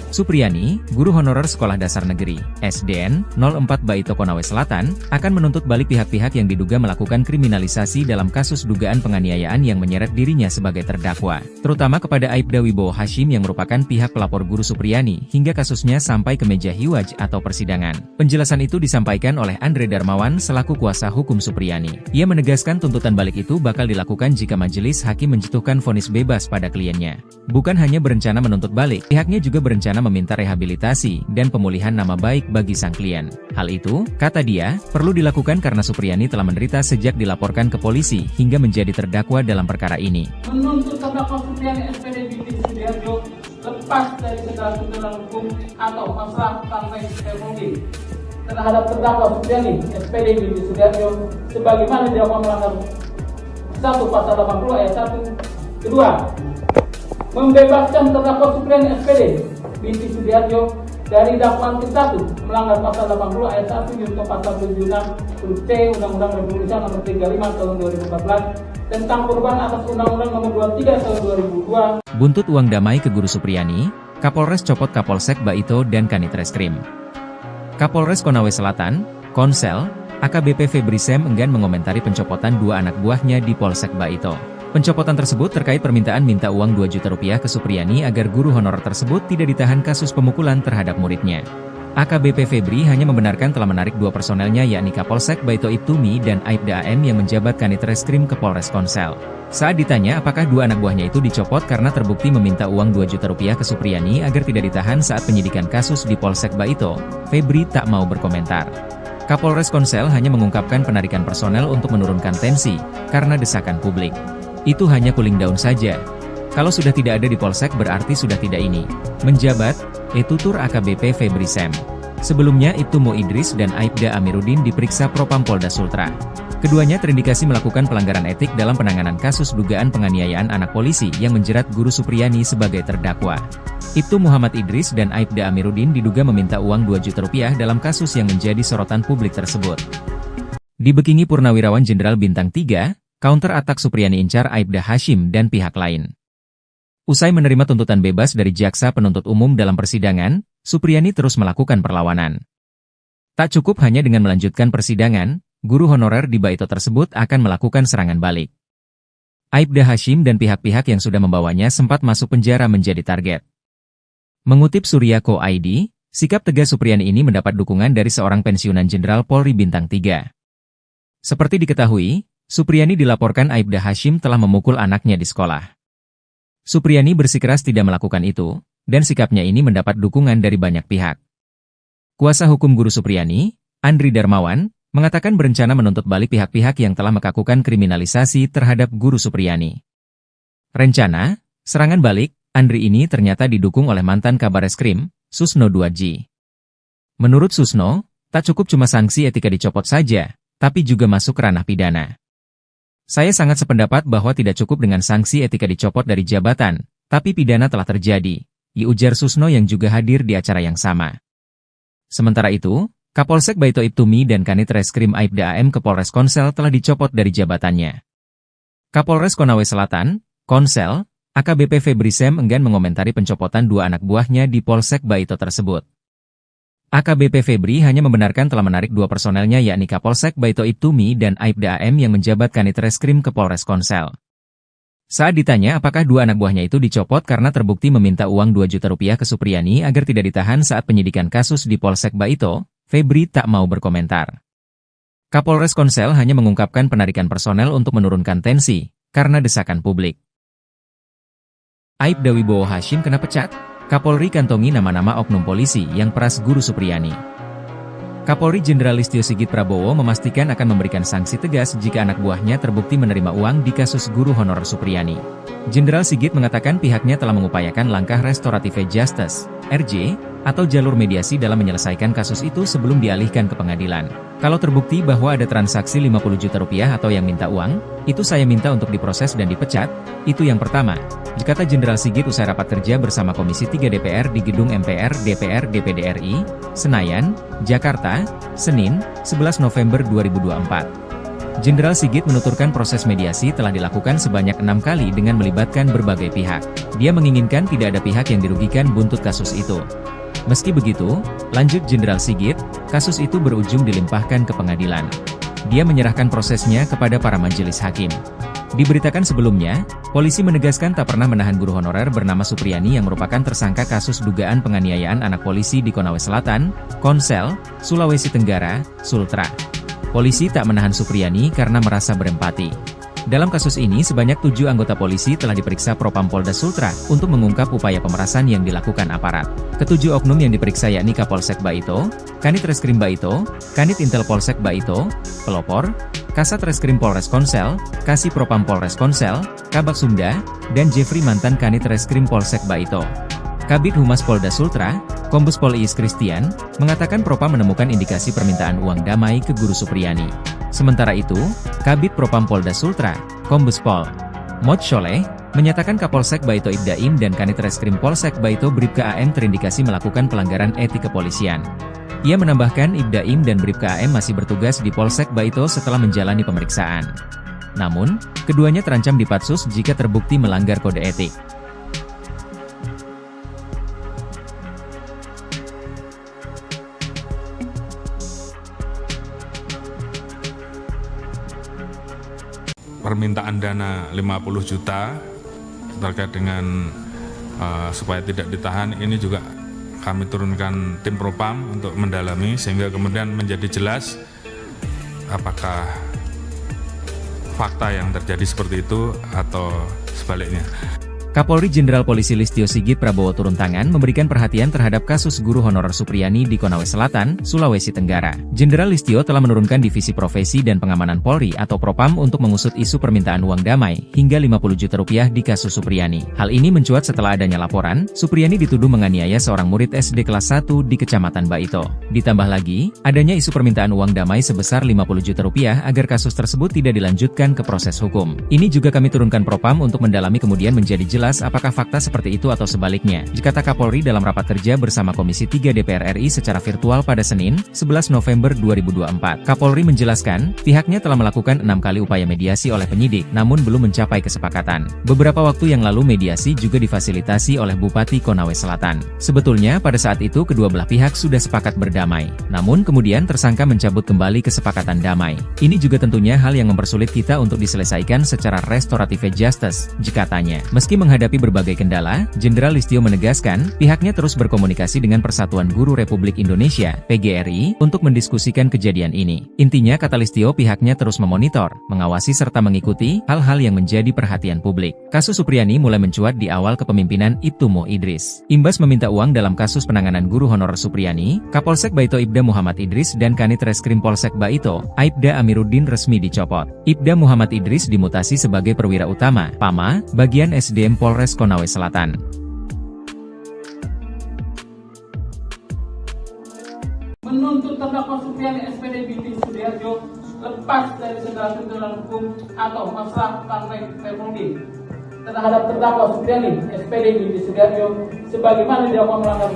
Speaker 1: Supriyani, guru honorer Sekolah Dasar Negeri, SDN, 04 Baito Konawe Selatan, akan menuntut balik pihak-pihak yang diduga melakukan kriminalisasi dalam kasus dugaan penganiayaan yang menyeret dirinya sebagai terdakwa, terutama kepada Aibda Wibowo Hashim yang merupakan pihak pelapor guru Supriyani hingga kasusnya sampai ke meja hiwaj atau persidangan. Penjelasan itu disampaikan oleh Andre Darmawan selaku kuasa hukum Supriyani. Ia menegaskan tuntutan balik itu bakal dilakukan jika majelis hakim menjatuhkan vonis bebas pada kliennya. Bukan hanya berencana menuntut balik, pihaknya juga berencana meminta rehabilitasi dan pemulihan nama baik bagi sang klien. Hal itu, kata dia, perlu dilakukan karena Supriyani telah menderita sejak dilaporkan ke polisi hingga menjadi terdakwa dalam perkara ini.
Speaker 3: Menuntut terdakwa Supriyani SPD binti Sudiarjo lepas dari segala tuntutan hukum atau masalah partai Republik terhadap terdakwa Supriyani SPD binti Sudiarjo sebagaimana dilakukan melanggar 1 Pasal 80 ayat 1. Kedua, membebaskan terdakwa Supriyani SPD binti Sudiarjo dari dakwaan ke-1 melanggar Pasal 80 ayat 1 junto Pasal 76 huruf C Undang-Undang Republik Indonesia Nomor 35 Tahun 2014 tentang perubahan atas Undang-Undang Nomor 23 Tahun 2002.
Speaker 1: Buntut uang damai ke guru Supriyani, Kapolres copot Kapolsek Baito dan Kanit Reskrim. Kapolres Konawe Selatan, Konsel, AKBP Febri Sem enggan mengomentari pencopotan 2 anak buahnya di Polsek Baito. Pencopotan tersebut terkait permintaan minta uang 2 juta rupiah ke Supriyani agar guru honorer tersebut tidak ditahan kasus pemukulan terhadap muridnya. AKBP Febri hanya membenarkan telah menarik 2 personelnya yakni Kapolsek Baito Ibtumi dan Aibda AM yang menjabat Kanit Reskrim ke Polres Konsel. Saat ditanya apakah 2 anak buahnya itu dicopot karena terbukti meminta uang 2 juta rupiah ke Supriyani agar tidak ditahan saat penyidikan kasus di Polsek Baito, Febri tak mau berkomentar. Kapolres Konsel hanya mengungkapkan penarikan personel untuk menurunkan tensi, karena desakan publik. Itu hanya cooling down saja. Kalau sudah tidak ada di Polsek berarti sudah tidak ini. Menjabat, tutur AKBP Febri Sem. Sebelumnya Ibtu Mo Idris dan Aibda Amiruddin diperiksa Propam Polda Sultra. Keduanya terindikasi melakukan pelanggaran etik dalam penanganan kasus dugaan penganiayaan anak polisi yang menjerat guru Supriyani sebagai terdakwa. Ibtu Muhammad Idris dan Aibda Amiruddin diduga meminta uang 2 juta rupiah dalam kasus yang menjadi sorotan publik tersebut. Dibekingi Purnawirawan Jenderal Bintang 3, counter attack Supriyani incar Aibda Hashim dan pihak lain. Usai menerima tuntutan bebas dari jaksa penuntut umum dalam persidangan, Supriyani terus melakukan perlawanan. Tak cukup hanya dengan melanjutkan persidangan, guru honorer di Baito tersebut akan melakukan serangan balik. Aibda Hashim dan pihak-pihak yang sudah membawanya sempat masuk penjara menjadi target. Mengutip Surya.co.id, sikap tegas Supriyani ini mendapat dukungan dari seorang pensiunan Jenderal Polri Bintang 3. Seperti diketahui, Supriyani dilaporkan Aibda Hashim telah memukul anaknya di sekolah. Supriyani bersikeras tidak melakukan itu, dan sikapnya ini mendapat dukungan dari banyak pihak. Kuasa hukum guru Supriyani, Andri Darmawan, mengatakan berencana menuntut balik pihak-pihak yang telah melakukan kriminalisasi terhadap guru Supriyani. Rencana, serangan balik, Andri ini ternyata didukung oleh mantan Kabareskrim, Susno Duadji. Menurut Susno, tak cukup cuma sanksi etika dicopot saja, tapi juga masuk ranah pidana. Saya sangat sependapat bahwa tidak cukup dengan sanksi etika dicopot dari jabatan, tapi pidana telah terjadi, ujar Susno yang juga hadir di acara yang sama. Sementara itu, Kapolsek Baito Ibtumi dan Kanit Reskrim Aibda AM ke Polres Konsel telah dicopot dari jabatannya. Kapolres Konawe Selatan, Konsel, AKBP Febri Sem enggan mengomentari pencopotan dua anak buahnya di Polsek Baito tersebut. AKBP Febri hanya membenarkan telah menarik dua personelnya yakni Kapolsek Baito Ibtumi dan Aibda AM yang menjabat Kanit Reskrim ke Polres Konsel. Saat ditanya apakah dua anak buahnya itu dicopot karena terbukti meminta uang 2 juta rupiah ke Supriyani agar tidak ditahan saat penyidikan kasus di Polsek Baito, Febri tak mau berkomentar. Kapolres Konsel hanya mengungkapkan penarikan personel untuk menurunkan tensi, karena desakan publik. Aibda Wibowo Hashim kena pecat? Kapolri kantongi nama-nama oknum polisi yang peras guru Supriyani. Kapolri Jenderal Listio Sigit Prabowo memastikan akan memberikan sanksi tegas jika anak buahnya terbukti menerima uang di kasus guru honorer Supriyani. Jenderal Sigit mengatakan pihaknya telah mengupayakan langkah restorative justice, RJ, atau jalur mediasi dalam menyelesaikan kasus itu sebelum dialihkan ke pengadilan. Kalau terbukti bahwa ada transaksi 50 juta rupiah atau yang minta uang, itu saya minta untuk diproses dan dipecat, itu yang pertama, kata Jenderal Sigit usai rapat kerja bersama Komisi 3 DPR di Gedung MPR DPR DPD RI, Senayan, Jakarta, Senin, 11 November 2024. Jenderal Sigit menuturkan proses mediasi telah dilakukan sebanyak 6 kali dengan melibatkan berbagai pihak. Dia menginginkan tidak ada pihak yang dirugikan buntut kasus itu. Meski begitu, lanjut Jenderal Sigit, kasus itu berujung dilimpahkan ke pengadilan. Dia menyerahkan prosesnya kepada para majelis hakim. Diberitakan sebelumnya, polisi menegaskan tak pernah menahan guru honorer bernama Supriyani yang merupakan tersangka kasus dugaan penganiayaan anak polisi di Konawe Selatan, Konsel, Sulawesi Tenggara, Sultra. Polisi tak menahan Supriyani karena merasa berempati. Dalam kasus ini sebanyak 7 anggota polisi telah diperiksa Propam Polda Sultra untuk mengungkap upaya pemerasan yang dilakukan aparat. Ketujuh oknum yang diperiksa yakni Kapolsek Baito, Kanit Reskrim Baito, Kanit Intel Polsek Baito, Pelopor, Kasat Reskrim Polres Konsel, Kasih Propam Polres Konsel, Kabak Sumda, dan Jeffrey mantan Kanit Reskrim Polsek Baito. Kabid Humas Polda Sultra, Kombes Pol Iis Christian, mengatakan Propam menemukan indikasi permintaan uang damai ke guru Supriyani. Sementara itu, Kabid Propam Polda Sultra, Kombes Pol Mod Sholeh, menyatakan Kapolsek Baito Ibdaim dan Kanit Reskrim Polsek Baito Bribka AM terindikasi melakukan pelanggaran etik kepolisian. Ia menambahkan Ibdaim dan Bribka AM masih bertugas di Polsek Baito setelah menjalani pemeriksaan. Namun, keduanya terancam dipatsus jika terbukti melanggar kode etik.
Speaker 2: Permintaan dana 50 juta terkait dengan supaya tidak ditahan, ini juga kami turunkan tim Propam untuk mendalami sehingga kemudian menjadi jelas apakah fakta yang terjadi seperti itu atau sebaliknya.
Speaker 1: Kapolri Jenderal Polisi Listio Sigit Prabowo turun tangan memberikan perhatian terhadap kasus guru honorer Supriyani di Konawe Selatan, Sulawesi Tenggara. Jenderal Listio telah menurunkan Divisi Profesi dan Pengamanan Polri atau Propam untuk mengusut isu permintaan uang damai hingga 50 juta rupiah di kasus Supriyani. Hal ini mencuat setelah adanya laporan, Supriyani dituduh menganiaya seorang murid SD kelas 1 di Kecamatan Baito. Ditambah lagi, adanya isu permintaan uang damai sebesar 50 juta rupiah agar kasus tersebut tidak dilanjutkan ke proses hukum. Ini juga kami turunkan Propam untuk mendalami kemudian menjadi jelas jelas apakah fakta seperti itu atau sebaliknya, kata Kapolri dalam rapat kerja bersama Komisi 3 DPR RI secara virtual pada Senin, 11 November 2024. Kapolri menjelaskan, pihaknya telah melakukan 6 kali upaya mediasi oleh penyidik, namun belum mencapai kesepakatan. Beberapa waktu yang lalu mediasi juga difasilitasi oleh Bupati Konawe Selatan. Sebetulnya pada saat itu kedua belah pihak sudah sepakat berdamai, namun kemudian tersangka mencabut kembali kesepakatan damai. Ini juga tentunya hal yang mempersulit kita untuk diselesaikan secara restoratif justice, katanya. Meski menghadapi berbagai kendala, Jenderal Listio menegaskan, pihaknya terus berkomunikasi dengan Persatuan Guru Republik Indonesia, PGRI, untuk mendiskusikan kejadian ini. Intinya, kata Listio, pihaknya terus memonitor, mengawasi serta mengikuti hal-hal yang menjadi perhatian publik. Kasus Supriyani mulai mencuat di awal kepemimpinan Ibtu Mo Idris. Imbas meminta uang dalam kasus penanganan guru honorer Supriyani, Kapolsek Baito Ibda Muhammad Idris dan Kanit Reskrim Polsek Baito, Aibda Amiruddin resmi dicopot. Ibda Muhammad Idris dimutasi sebagai perwira utama, PAMA, bagian SDM Polres Konawe Selatan.
Speaker 3: Menuntut terdakwa Supriyani SPD binti Sudiarjo lepas dari segala tuntutan hukum atau masalah partai Permudi terhadap terdakwa Supriyani SPD binti Sudiarjo sebagaimana dilakukan melanggar.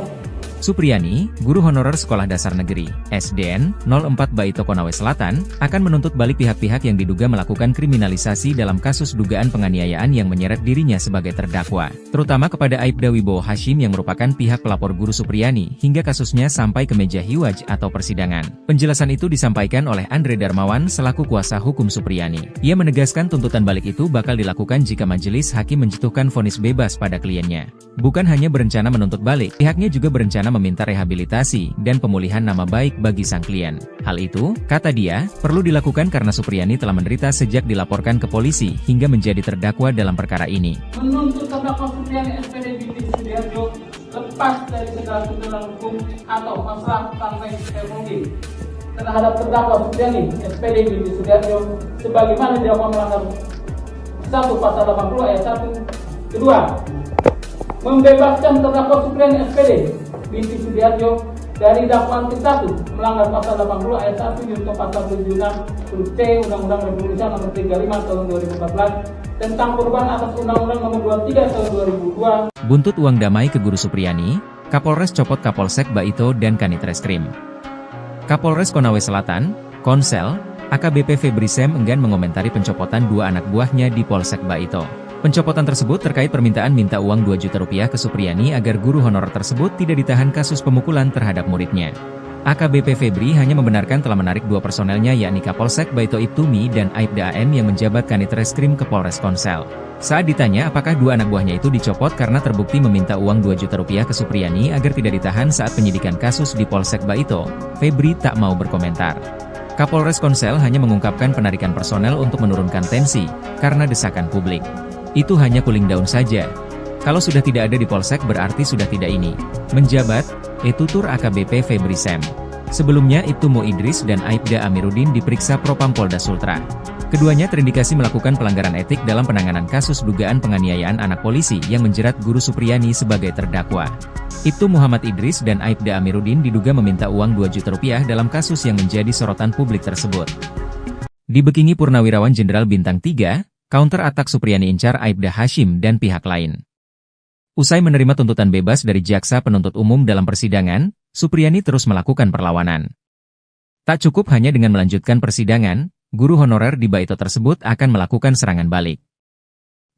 Speaker 1: Supriyani, guru honorer Sekolah Dasar Negeri, SDN, 04 Baito Konawe Selatan, akan menuntut balik pihak-pihak yang diduga melakukan kriminalisasi dalam kasus dugaan penganiayaan yang menyeret dirinya sebagai terdakwa, terutama kepada Aibda Wibowo Hashim yang merupakan pihak pelapor guru Supriyani, hingga kasusnya sampai ke meja hiwaj atau persidangan. Penjelasan itu disampaikan oleh Andre Darmawan selaku kuasa hukum Supriyani. Ia menegaskan tuntutan balik itu bakal dilakukan jika majelis hakim menjatuhkan vonis bebas pada kliennya. Bukan hanya berencana menuntut balik, pihaknya juga berencana meminta rehabilitasi dan pemulihan nama baik bagi sang klien. Hal itu, kata dia, perlu dilakukan karena Supriyani telah menderita sejak dilaporkan ke polisi hingga menjadi terdakwa dalam perkara ini.
Speaker 3: Menuntut terdakwa Supriyani SPD binti Sudiarjo lepas dari segala tuntutan hukum atau masalah partai Permudi terhadap terdakwa Supriyani SPD binti Sudiarjo sebagaimana dilakukan melanggar 1 Pasal 80 ayat 1. Kedua, membebaskan terdakwa Supriyani SPD binti Sudiarjo dari dakwaan ke-1 melanggar Pasal 80 ayat 1 junto Pasal 76 huruf C Undang-Undang Republik Indonesia Nomor 35 Tahun 2014 tentang perubahan atas Undang-Undang Nomor 23 Tahun 2002.
Speaker 1: Buntut uang damai ke guru Supriyani, Kapolres copot Kapolsek Baito dan Kanit Reskrim. Kapolres Konawe Selatan, Konsel, AKBP Febri Sem enggan mengomentari pencopotan 2 anak buahnya di Polsek Baito. Pencopotan tersebut terkait permintaan minta uang 2 juta rupiah ke Supriyani agar guru honorer tersebut tidak ditahan kasus pemukulan terhadap muridnya. AKBP Febri hanya membenarkan telah menarik 2 personelnya yakni Kapolsek Baito Ibtumi dan Aibda AM yang menjabat Kanit Reskrim ke Polres Konsel. Saat ditanya apakah 2 anak buahnya itu dicopot karena terbukti meminta uang 2 juta rupiah ke Supriyani agar tidak ditahan saat penyidikan kasus di Polsek Baito, Febri tak mau berkomentar. Kapolres Konsel hanya mengungkapkan penarikan personel untuk menurunkan tensi, karena desakan publik. Itu hanya cooling down saja. Kalau sudah tidak ada di Polsek berarti sudah tidak ini. Menjabat, tutur AKBP Febri Sem. Sebelumnya Ibtu Mo Idris dan Aibda Amiruddin diperiksa Propam Polda Sultra. Keduanya terindikasi melakukan pelanggaran etik dalam penanganan kasus dugaan penganiayaan anak polisi yang menjerat guru Supriyani sebagai terdakwa. Ibtu Muhammad Idris dan Aibda Amiruddin diduga meminta uang 2 juta rupiah dalam kasus yang menjadi sorotan publik tersebut. Dibekingi Purnawirawan Jenderal Bintang 3, counter attack Supriyani incar Aibda Hashim dan pihak lain. Usai menerima tuntutan bebas dari jaksa penuntut umum dalam persidangan, Supriyani terus melakukan perlawanan. Tak cukup hanya dengan melanjutkan persidangan, guru honorer di Baito tersebut akan melakukan serangan balik.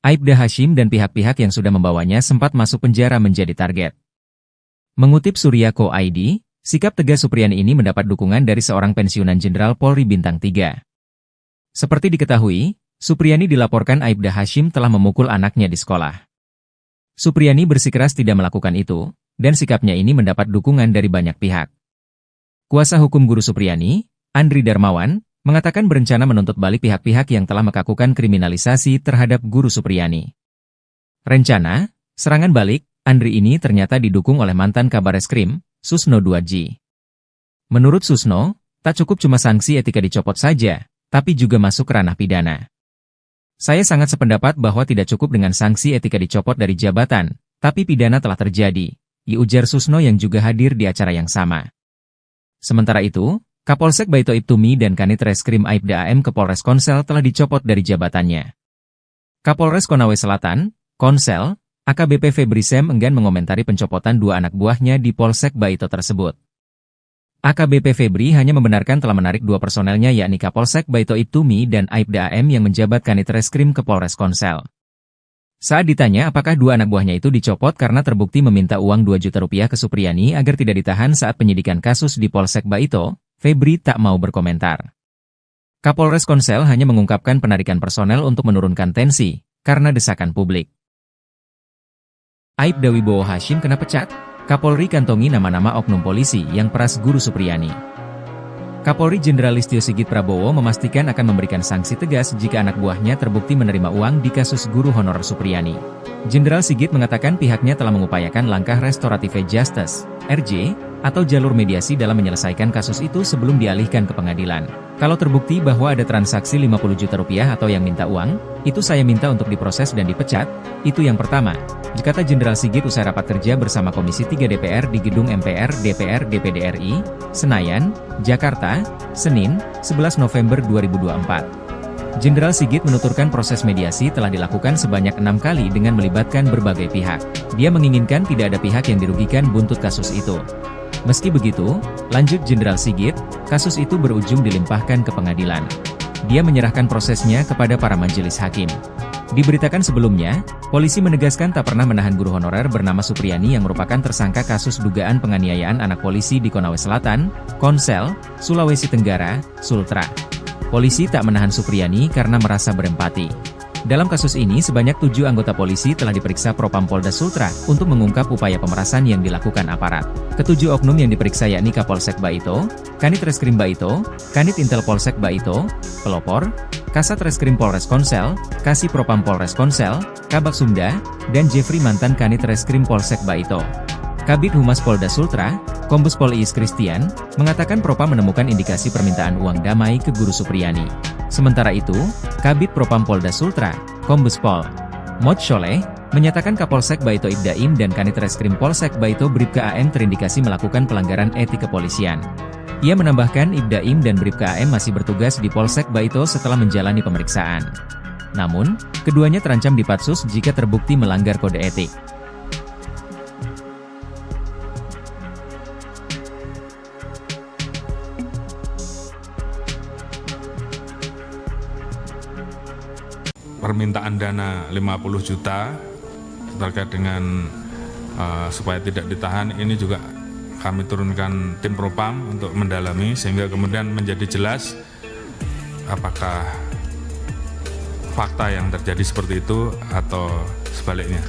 Speaker 1: Aibda Hashim dan pihak-pihak yang sudah membawanya sempat masuk penjara menjadi target. Mengutip Surya.co.id, sikap tegas Supriyani ini mendapat dukungan dari seorang pensiunan Jenderal Polri Bintang 3. Seperti diketahui, Supriyani dilaporkan Aibda Hashim telah memukul anaknya di sekolah. Supriyani bersikeras tidak melakukan itu, dan sikapnya ini mendapat dukungan dari banyak pihak. Kuasa hukum guru Supriyani, Andri Darmawan, mengatakan berencana menuntut balik pihak-pihak yang telah melakukan kriminalisasi terhadap guru Supriyani. Rencana, serangan balik, Andri ini ternyata didukung oleh mantan Kabareskrim, Susno 2G. Menurut Susno, tak cukup cuma sanksi etika dicopot saja, tapi juga masuk ranah pidana. Saya sangat sependapat bahwa tidak cukup dengan sanksi etika dicopot dari jabatan, tapi pidana telah terjadi, ujar Susno yang juga hadir di acara yang sama. Sementara itu, Kapolsek Baito Ibtumi dan Kanit Reskrim Aibda AM ke Polres Konsel telah dicopot dari jabatannya. Kapolres Konawe Selatan, Konsel, AKBP Febri Sam enggan mengomentari pencopotan dua anak buahnya di Polsek Baito tersebut. AKBP Febri hanya membenarkan telah menarik dua personelnya yakni Kapolsek Baito Ibtumi dan Aibda AM yang menjabat Kanit Reskrim ke Polres Konsel. Saat ditanya apakah dua anak buahnya itu dicopot karena terbukti meminta uang 2 juta rupiah ke Supriyani agar tidak ditahan saat penyidikan kasus di Polsek Baito, Febri tak mau berkomentar. Kapolres Konsel hanya mengungkapkan penarikan personel untuk menurunkan tensi, karena desakan publik. Aibda Wibowo Hashim kena pecat? Kapolri kantongi nama-nama oknum polisi yang peras Guru Supriyani. Kapolri Jenderal Listio Sigit Prabowo memastikan akan memberikan sanksi tegas jika anak buahnya terbukti menerima uang di kasus guru honorer Supriyani. Jenderal Sigit mengatakan pihaknya telah mengupayakan langkah restoratif justice, RJ, atau jalur mediasi dalam menyelesaikan kasus itu sebelum dialihkan ke pengadilan. Kalau terbukti bahwa ada transaksi 50 juta rupiah atau yang minta uang, itu saya minta untuk diproses dan dipecat, itu yang pertama. Kata Jenderal Sigit usai rapat kerja bersama Komisi 3 DPR di Gedung MPR DPR DPD RI, Senayan, Jakarta, Senin, 11 November 2024. Jenderal Sigit menuturkan proses mediasi telah dilakukan sebanyak 6 kali dengan melibatkan berbagai pihak. Dia menginginkan tidak ada pihak yang dirugikan buntut kasus itu. Meski begitu, lanjut Jenderal Sigit, kasus itu berujung dilimpahkan ke pengadilan. Dia menyerahkan prosesnya kepada para majelis hakim. Diberitakan sebelumnya, polisi menegaskan tak pernah menahan guru honorer bernama Supriyani yang merupakan tersangka kasus dugaan penganiayaan anak polisi di Konawe Selatan, Konsel, Sulawesi Tenggara, Sultra. Polisi tak menahan Supriyani karena merasa berempati. Dalam kasus ini sebanyak 7 anggota polisi telah diperiksa Propam Polda Sultra untuk mengungkap upaya pemerasan yang dilakukan aparat. Ketujuh oknum yang diperiksa yakni Kapolsek Baito, Kanit Reskrim Baito, Kanit Intel Polsek Baito, Pelopor, Kasat Reskrim Polres Konsel, Kasih Propam Polres Konsel, Kabak Sumda, dan Jeffrey mantan Kanit Reskrim Polsek Baito. Kabid Humas Polda Sultra, Kombes Pol Iis Christian, mengatakan Propam menemukan indikasi permintaan uang damai ke Guru Supriyani. Sementara itu, Kabid Propam Polda Sultra, Kombes Pol Mod Sholeh, menyatakan Kapolsek Baito Ibdaim dan Kanit Reskrim Polsek Baito Bribka AM terindikasi melakukan pelanggaran etik kepolisian. Ia menambahkan Ibdaim dan Bribka AM masih bertugas di Polsek Baito setelah menjalani pemeriksaan. Namun, keduanya terancam dipatsus jika terbukti melanggar kode etik.
Speaker 2: Permintaan dana 50 juta terkait dengan supaya tidak ditahan ini juga kami turunkan tim Propam untuk mendalami sehingga kemudian menjadi jelas apakah fakta yang terjadi seperti itu atau sebaliknya.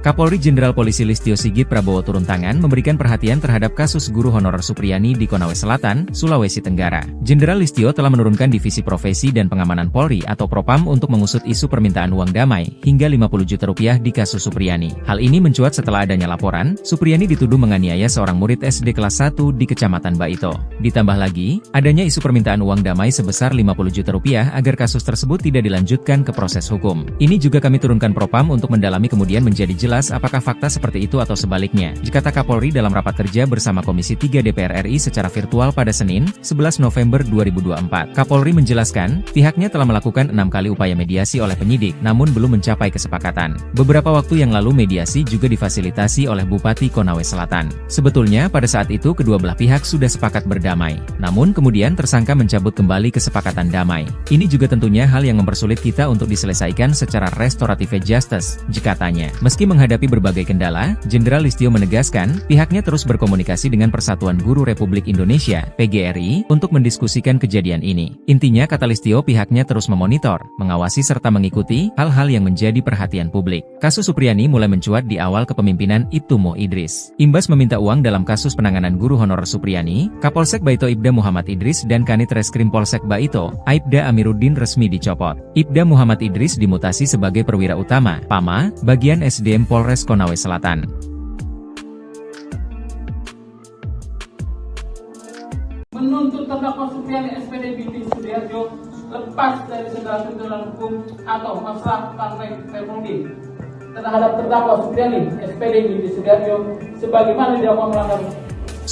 Speaker 1: Kapolri Jenderal Polisi Listio Sigit Prabowo turun tangan memberikan perhatian terhadap kasus guru honorer Supriyani di Konawe Selatan, Sulawesi Tenggara. Jenderal Listio telah menurunkan Divisi Profesi dan Pengamanan Polri atau Propam untuk mengusut isu permintaan uang damai hingga 50 juta rupiah di kasus Supriyani. Hal ini mencuat setelah adanya laporan, Supriyani dituduh menganiaya seorang murid SD kelas 1 di Kecamatan Baito. Ditambah lagi, adanya isu permintaan uang damai sebesar 50 juta rupiah agar kasus tersebut tidak dilanjutkan ke proses hukum. Ini juga kami turunkan Propam untuk mendalami kemudian menjadi jelas apakah fakta seperti itu atau sebaliknya, kata Kapolri dalam rapat kerja bersama Komisi 3 DPR RI secara virtual pada Senin, 11 November 2024. Kapolri menjelaskan, pihaknya telah melakukan 6 kali upaya mediasi oleh penyidik, namun belum mencapai kesepakatan. Beberapa waktu yang lalu mediasi juga difasilitasi oleh Bupati Konawe Selatan. Sebetulnya pada saat itu kedua belah pihak sudah sepakat berdamai, namun kemudian tersangka mencabut kembali kesepakatan damai. Ini juga tentunya hal yang mempersulit kita untuk diselesaikan secara restoratif justice, katanya. Meski menghadapi berbagai kendala, Jenderal Listio menegaskan, pihaknya terus berkomunikasi dengan Persatuan Guru Republik Indonesia, PGRI, untuk mendiskusikan kejadian ini. Intinya kata Listio pihaknya terus memonitor, mengawasi serta mengikuti hal-hal yang menjadi perhatian publik. Kasus Supriyani mulai mencuat di awal kepemimpinan Ibtumo Idris. Imbas meminta uang dalam kasus penanganan guru honorer Supriyani, Kapolsek Baito Ibda Muhammad Idris dan Kanit Reskrim Polsek Baito, Aibda Amiruddin resmi dicopot. Ibda Muhammad Idris dimutasi sebagai perwira utama, PAMA, bagian SDM Polres Konawe Selatan.
Speaker 3: Menuntut terdakwa Supriyani SPD binti Sudiarjo lepas dari segala tuntutan hukum atau masalah partai Permudi terhadap terdakwa Supriyani SPD binti Sudiarjo sebagaimana dilakukan melanggar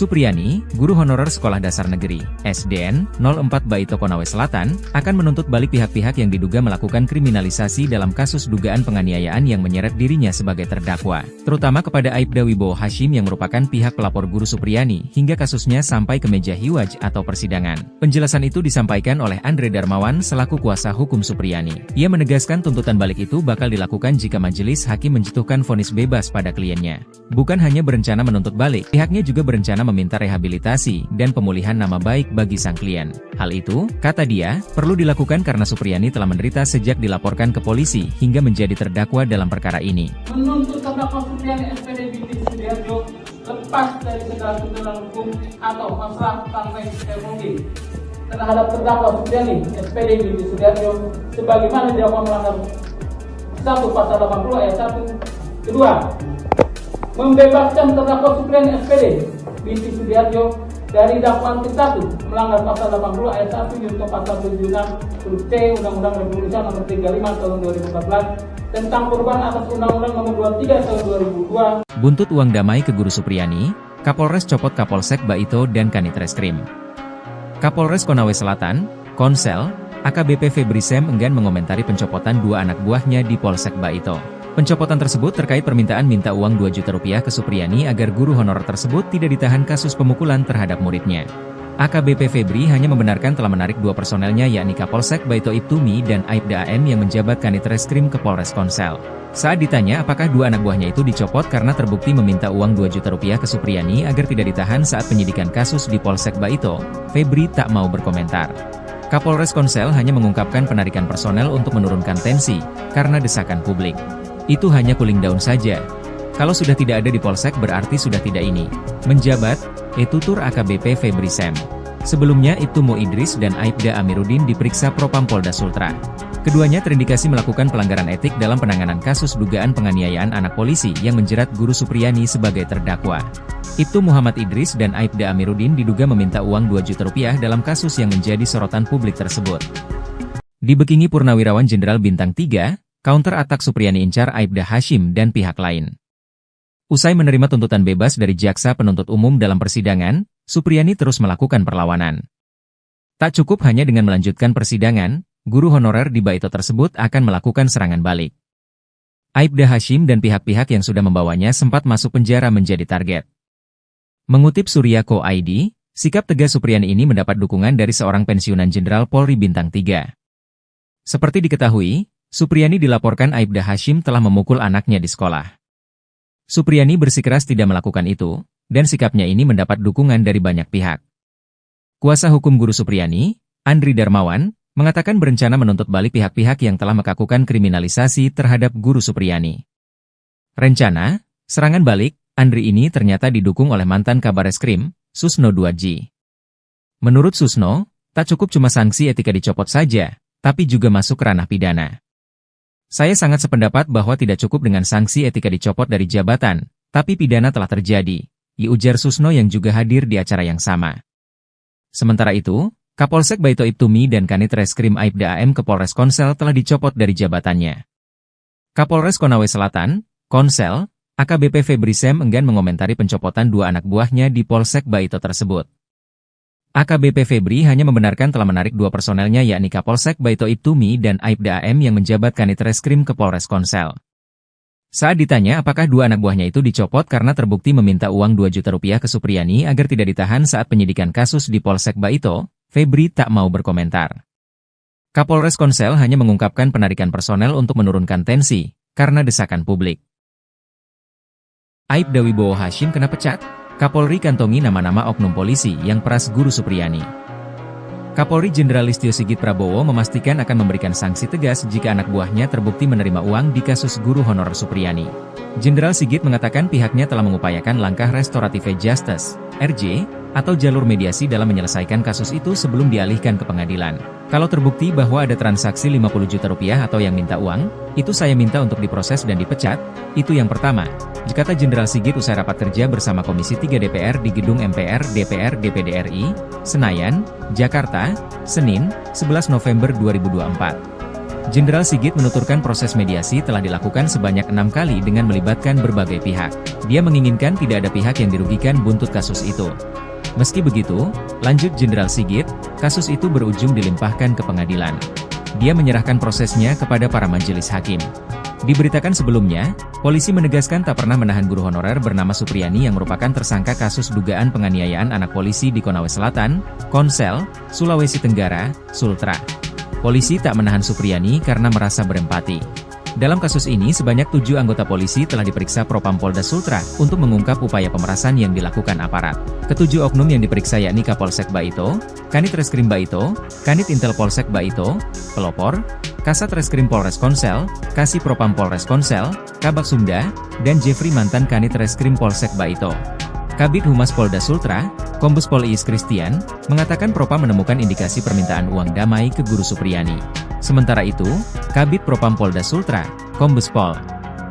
Speaker 1: Supriyani, guru honorer Sekolah Dasar Negeri, SDN, 04 Baito Konawe Selatan, akan menuntut balik pihak-pihak yang diduga melakukan kriminalisasi dalam kasus dugaan penganiayaan yang menyeret dirinya sebagai terdakwa, terutama kepada Aibda Wibowo Hashim yang merupakan pihak pelapor guru Supriyani hingga kasusnya sampai ke meja hiwaj atau persidangan. Penjelasan itu disampaikan oleh Andre Darmawan selaku kuasa hukum Supriyani. Ia menegaskan tuntutan balik itu bakal dilakukan jika majelis hakim menjatuhkan vonis bebas pada kliennya. Bukan hanya berencana menuntut balik, pihaknya juga berencana meminta rehabilitasi dan pemulihan nama baik bagi sang klien. Hal itu, kata dia, perlu dilakukan karena Supriyani telah menderita sejak dilaporkan ke polisi hingga menjadi terdakwa dalam perkara ini.
Speaker 3: Menuntut terdakwa Supriyani SPD Binti Sudiarjo lepas dari segala tuntutan hukum atau masalah sampai teknologi terhadap terdakwa Supriyani SPD Binti Sudiarjo sebagaimana dilakukan melanggar 1 pasal 80 ayat 1. Kedua, membebaskan terdakwa Supriyani SPD Binti Sudiarjo dari dakwaan ke-1 melanggar pasal 80 ayat 1 junto pasal 76 huruf T Undang-Undang Republik Indonesia nomor 35 tahun 2014 tentang perubahan atas Undang-Undang nomor 23 tahun 2002.
Speaker 1: Buntut uang damai ke guru Supriyani, Kapolres copot Kapolsek Baito dan Kanit Reskrim. Kapolres Konawe Selatan, Konsel, AKBP Febri Sem enggan mengomentari pencopotan 2 anak buahnya di Polsek Baito. Pencopotan tersebut terkait permintaan minta uang 2 juta rupiah ke Supriyani agar guru honorer tersebut tidak ditahan kasus pemukulan terhadap muridnya. AKBP Febri hanya membenarkan telah menarik 2 personelnya yakni Kapolsek Baito Ibtumi dan Aibda AM yang menjabat Kanit Reskrim ke Polres Konsel. Saat ditanya apakah 2 anak buahnya itu dicopot karena terbukti meminta uang 2 juta rupiah ke Supriyani agar tidak ditahan saat penyidikan kasus di Polsek Baito, Febri tak mau berkomentar. Kapolres Konsel hanya mengungkapkan penarikan personel untuk menurunkan tensi, karena desakan publik. Itu hanya cooling down saja. Kalau sudah tidak ada di Polsek berarti sudah tidak ini. Menjabat, tutur AKBP Febri Sem. Sebelumnya Ibtumo Idris dan Aibda Amiruddin diperiksa Propam Polda Sultra. Keduanya terindikasi melakukan pelanggaran etik dalam penanganan kasus dugaan penganiayaan anak polisi yang menjerat guru Supriyani sebagai terdakwa. Ibtu Muhammad Idris dan Aibda Amiruddin diduga meminta uang 2 juta rupiah dalam kasus yang menjadi sorotan publik tersebut. Dibekingi Purnawirawan Jenderal Bintang 3, counter attack Supriyani incar Aibda Hashim dan pihak lain. Usai menerima tuntutan bebas dari jaksa penuntut umum dalam persidangan, Supriyani terus melakukan perlawanan. Tak cukup hanya dengan melanjutkan persidangan, guru honorer di Baito tersebut akan melakukan serangan balik. Aibda Hashim dan pihak-pihak yang sudah membawanya sempat masuk penjara menjadi target. Mengutip Surya.co ID, sikap tegas Supriyani ini mendapat dukungan dari seorang pensiunan Jenderal Polri Bintang 3. Seperti diketahui, Supriyani dilaporkan Aibda Hashim telah memukul anaknya di sekolah. Supriyani bersikeras tidak melakukan itu, dan sikapnya ini mendapat dukungan dari banyak pihak. Kuasa hukum guru Supriyani, Andri Darmawan, mengatakan berencana menuntut balik pihak-pihak yang telah melakukan kriminalisasi terhadap guru Supriyani. Rencana, serangan balik, Andri ini ternyata didukung oleh mantan Kabareskrim, Susno Duadji. Menurut Susno, tak cukup cuma sanksi etika dicopot saja, tapi juga masuk ranah pidana. Saya sangat sependapat bahwa tidak cukup dengan sanksi etika dicopot dari jabatan, tapi pidana telah terjadi, ujar Susno yang juga hadir di acara yang sama. Sementara itu, Kapolsek Baito Ibtumi dan Kanit Reskrim Aibda AM ke Polres Konsel telah dicopot dari jabatannya. Kapolres Konawe Selatan, Konsel, AKBP Febri Sem enggan mengomentari pencopotan 2 anak buahnya di Polsek Baito tersebut. AKBP Febri hanya membenarkan telah menarik 2 personelnya yakni Kapolsek Baito Ibtumi dan Aibda AM yang menjabat Kanit Reskrim ke Polres Konsel. Saat ditanya apakah 2 anak buahnya itu dicopot karena terbukti meminta uang 2 juta rupiah ke Supriyani agar tidak ditahan saat penyidikan kasus di Polsek Baito, Febri tak mau berkomentar. Kapolres Konsel hanya mengungkapkan penarikan personel untuk menurunkan tensi, karena desakan publik. Aibda Wibowo Hashim kena pecat? Kapolri kantongi nama-nama oknum polisi yang peras guru Supriyani. Kapolri Jenderal Listio Sigit Prabowo memastikan akan memberikan sanksi tegas jika anak buahnya terbukti menerima uang di kasus guru honorer Supriyani. Jenderal Sigit mengatakan pihaknya telah mengupayakan langkah restoratif justice, RJ, atau jalur mediasi dalam menyelesaikan kasus itu sebelum dialihkan ke pengadilan. Kalau terbukti bahwa ada transaksi 50 juta rupiah atau yang minta uang, itu saya minta untuk diproses dan dipecat, itu yang pertama, kata Jenderal Sigit usai rapat kerja bersama Komisi 3 DPR di Gedung MPR DPR DPD RI, Senayan, Jakarta, Senin, 11 November 2024. Jenderal Sigit menuturkan proses mediasi telah dilakukan sebanyak 6 kali dengan melibatkan berbagai pihak. Dia menginginkan tidak ada pihak yang dirugikan buntut kasus itu. Meski begitu, lanjut Jenderal Sigit, kasus itu berujung dilimpahkan ke pengadilan. Dia menyerahkan prosesnya kepada para majelis hakim. Diberitakan sebelumnya, polisi menegaskan tak pernah menahan guru honorer bernama Supriyani yang merupakan tersangka kasus dugaan penganiayaan anak polisi di Konawe Selatan, Konsel, Sulawesi Tenggara, Sultra. Polisi tak menahan Supriyani karena merasa berempati. Dalam kasus ini sebanyak 7 anggota polisi telah diperiksa Propam Polda Sultra untuk mengungkap upaya pemerasan yang dilakukan aparat. Ketujuh oknum yang diperiksa yakni Kapolsek Baito, Kanit Reskrim Baito, Kanit Intel Polsek Baito, Pelopor, Kasat Reskrim Polres Konsel, Kasih Propam Polres Konsel, Kabak Sumda, dan Jeffrey mantan Kanit Reskrim Polsek Baito. Kabid Humas Polda Sultra, Kombes Pol Iis Christian, mengatakan Propam menemukan indikasi permintaan uang damai ke Guru Supriyani. Sementara itu, Kabid Propam Polda Sultra, Kombes Pol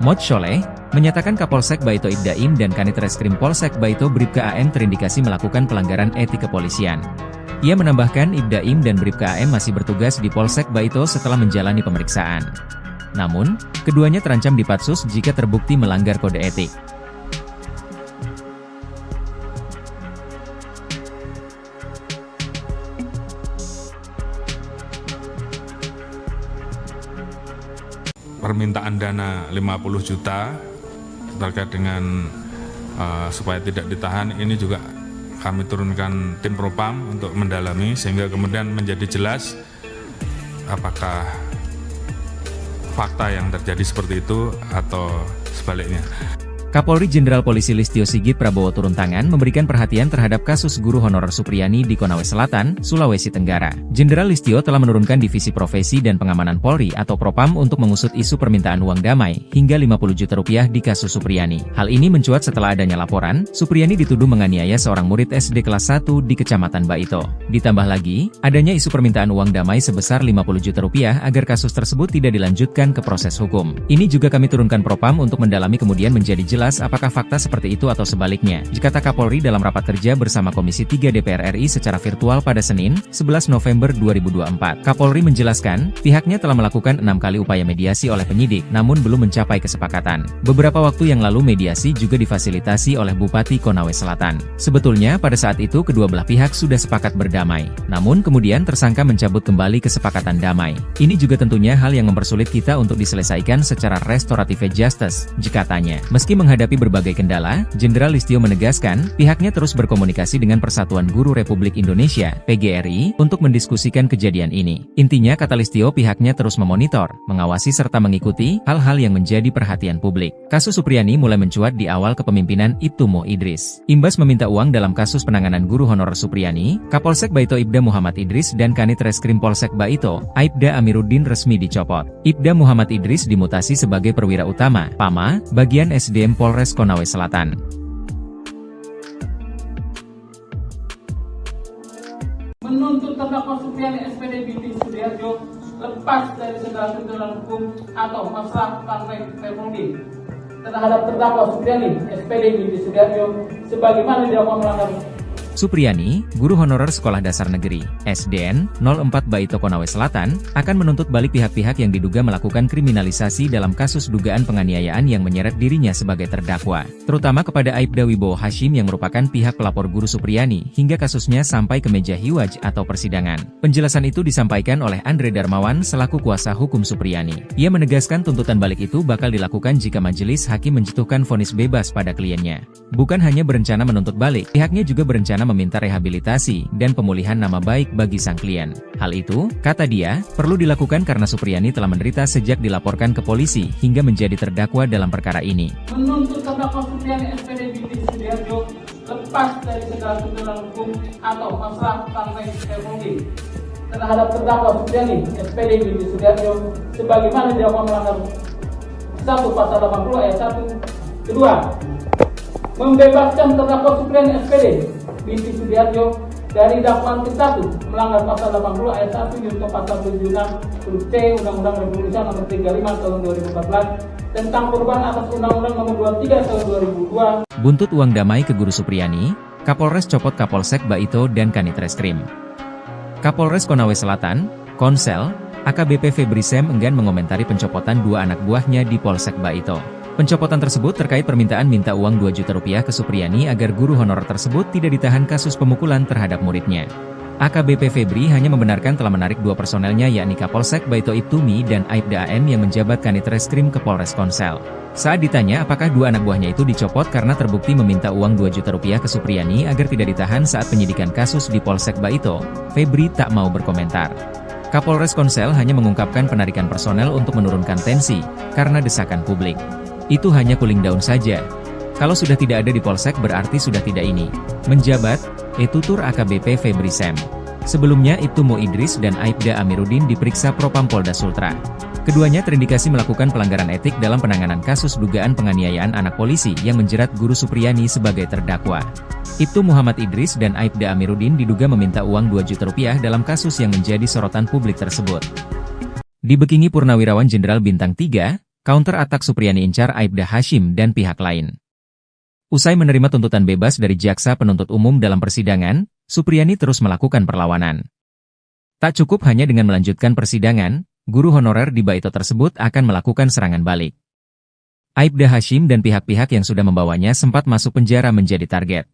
Speaker 1: Mod Sholeh, menyatakan Kapolsek Baito Ibdaim dan Kanit Reskrim Polsek Baito Bribka AM terindikasi melakukan pelanggaran etik kepolisian. Ia menambahkan Ibdaim dan Bribka AM masih bertugas di Polsek Baito setelah menjalani pemeriksaan. Namun, keduanya terancam dipatsus jika terbukti melanggar kode etik.
Speaker 2: Permintaan dana 50 juta terkait dengan supaya tidak ditahan ini juga kami turunkan tim Propam untuk mendalami sehingga kemudian menjadi jelas apakah fakta yang terjadi seperti itu atau sebaliknya.
Speaker 1: Kapolri Jenderal Polisi Listio Sigit Prabowo turun tangan memberikan perhatian terhadap kasus guru honorer Supriyani di Konawe Selatan, Sulawesi Tenggara. Jenderal Listio telah menurunkan Divisi Profesi dan Pengamanan Polri atau Propam untuk mengusut isu permintaan uang damai hingga 50 juta rupiah di kasus Supriyani. Hal ini mencuat setelah adanya laporan, Supriyani dituduh menganiaya seorang murid SD kelas 1 di Kecamatan Baito. Ditambah lagi, adanya isu permintaan uang damai sebesar 50 juta rupiah agar kasus tersebut tidak dilanjutkan ke proses hukum. Ini juga kami turunkan Propam untuk mendalami kemudian menjadi jelas apakah fakta seperti itu atau sebaliknya, kata Kapolri dalam rapat kerja bersama Komisi 3 DPR RI secara virtual pada Senin, 11 November 2024. Kapolri menjelaskan, pihaknya telah melakukan 6 kali upaya mediasi oleh penyidik, namun belum mencapai kesepakatan. Beberapa waktu yang lalu mediasi juga difasilitasi oleh Bupati Konawe Selatan. Sebetulnya pada saat itu kedua belah pihak sudah sepakat berdamai, namun kemudian tersangka mencabut kembali kesepakatan damai. Ini juga tentunya hal yang mempersulit kita untuk diselesaikan secara restoratif justice, katanya. Meski menghadapi berbagai kendala, Jenderal Listio menegaskan, pihaknya terus berkomunikasi dengan Persatuan Guru Republik Indonesia, PGRI, untuk mendiskusikan kejadian ini. Intinya kata Listio pihaknya terus memonitor, mengawasi serta mengikuti hal-hal yang menjadi perhatian publik. Kasus Supriyani mulai mencuat di awal kepemimpinan Ibtu Mo Idris. Imbas meminta uang dalam kasus penanganan guru honorer Supriyani, Kapolsek Baito Ibda Muhammad Idris dan Kanit Reskrim Polsek Baito, Aibda Amiruddin resmi dicopot. Ibda Muhammad Idris dimutasi sebagai perwira utama, PAMA, bagian SDM Polres Konawe Selatan.
Speaker 3: Menuntut terdakwa Supriyani SPD binti Sudiarjo lepas dari segala tuntutan hukum atau masalah partai Permudi terhadap terdakwa Supriyani SPD binti Sudiarjo sebagaimana dilakukan melanggar.
Speaker 1: Supriyani, guru honorer Sekolah Dasar Negeri, SDN, 04 Baito Konawe Selatan, akan menuntut balik pihak-pihak yang diduga melakukan kriminalisasi dalam kasus dugaan penganiayaan yang menyeret dirinya sebagai terdakwa, terutama kepada Aibda Wibowo Hashim yang merupakan pihak pelapor guru Supriyani hingga kasusnya sampai ke meja hiwaj atau persidangan. Penjelasan itu disampaikan oleh Andre Darmawan selaku kuasa hukum Supriyani. Ia menegaskan tuntutan balik itu bakal dilakukan jika majelis hakim menjatuhkan vonis bebas pada kliennya. Bukan hanya berencana menuntut balik, pihaknya juga berencana meminta rehabilitasi dan pemulihan nama baik bagi sang klien. Hal itu, kata dia, perlu dilakukan karena Supriyani telah menderita sejak dilaporkan ke polisi hingga menjadi terdakwa dalam perkara ini.
Speaker 3: Menuntut terdakwa Supriyani SPD binti Sudiarjo lepas dari segala tuntutan hukum atau masalah partai Permudi terhadap terdakwa Supriyani SPD binti Sudiarjo sebagaimana dilakukan melanggar 1 Pasal 80 ayat 1. Kedua, membebaskan terdakwa Supriyani SPD binti Sudiarjo dari dakwaan ke-1 melanggar Pasal 80 ayat 1 junto Pasal 76 huruf C Undang-Undang Republik Indonesia Nomor 35 Tahun 2014 tentang perubahan atas Undang-Undang Nomor 23 Tahun 2002.
Speaker 1: Buntut uang damai ke Guru Supriyani, Kapolres copot Kapolsek Baito dan Kanit Reskrim. Kapolres Konawe Selatan, Konsel, AKBP Febri Sam enggan mengomentari pencopotan dua anak buahnya di Polsek Baito. Pencopotan tersebut terkait permintaan minta uang 2 juta rupiah ke Supriyani agar guru honorer tersebut tidak ditahan kasus pemukulan terhadap muridnya. AKBP Febri hanya membenarkan telah menarik 2 personelnya yakni Kapolsek Baito Ibtumi dan Aibda AM yang menjabat Kanit Reskrim ke Polres Konsel. Saat ditanya apakah 2 anak buahnya itu dicopot karena terbukti meminta uang 2 juta rupiah ke Supriyani agar tidak ditahan saat penyidikan kasus di Polsek Baito, Febri tak mau berkomentar. Kapolres Konsel hanya mengungkapkan penarikan personel untuk menurunkan tensi, karena desakan publik. Itu hanya cooling down saja. Kalau sudah tidak ada di Polsek berarti sudah tidak ini. Menjabat, tutur AKBP Febri Sam. Sebelumnya Ibtumo Idris dan Aibda Amiruddin diperiksa Propam Polda Sultra. Keduanya terindikasi melakukan pelanggaran etik dalam penanganan kasus dugaan penganiayaan anak polisi yang menjerat Guru Supriyani sebagai terdakwa. Ibtu Muhammad Idris dan Aibda Amiruddin diduga meminta uang 2 juta rupiah dalam kasus yang menjadi sorotan publik tersebut. Dibekingi Purnawirawan Jenderal Bintang 3, counter attack Supriyani incar Aibda Hashim dan pihak lain. Usai menerima tuntutan bebas dari jaksa penuntut umum dalam persidangan, Supriyani terus melakukan perlawanan. Tak cukup hanya dengan melanjutkan persidangan, guru honorer di Baito tersebut akan melakukan serangan balik. Aibda Hashim dan pihak-pihak yang sudah membawanya sempat masuk penjara menjadi target.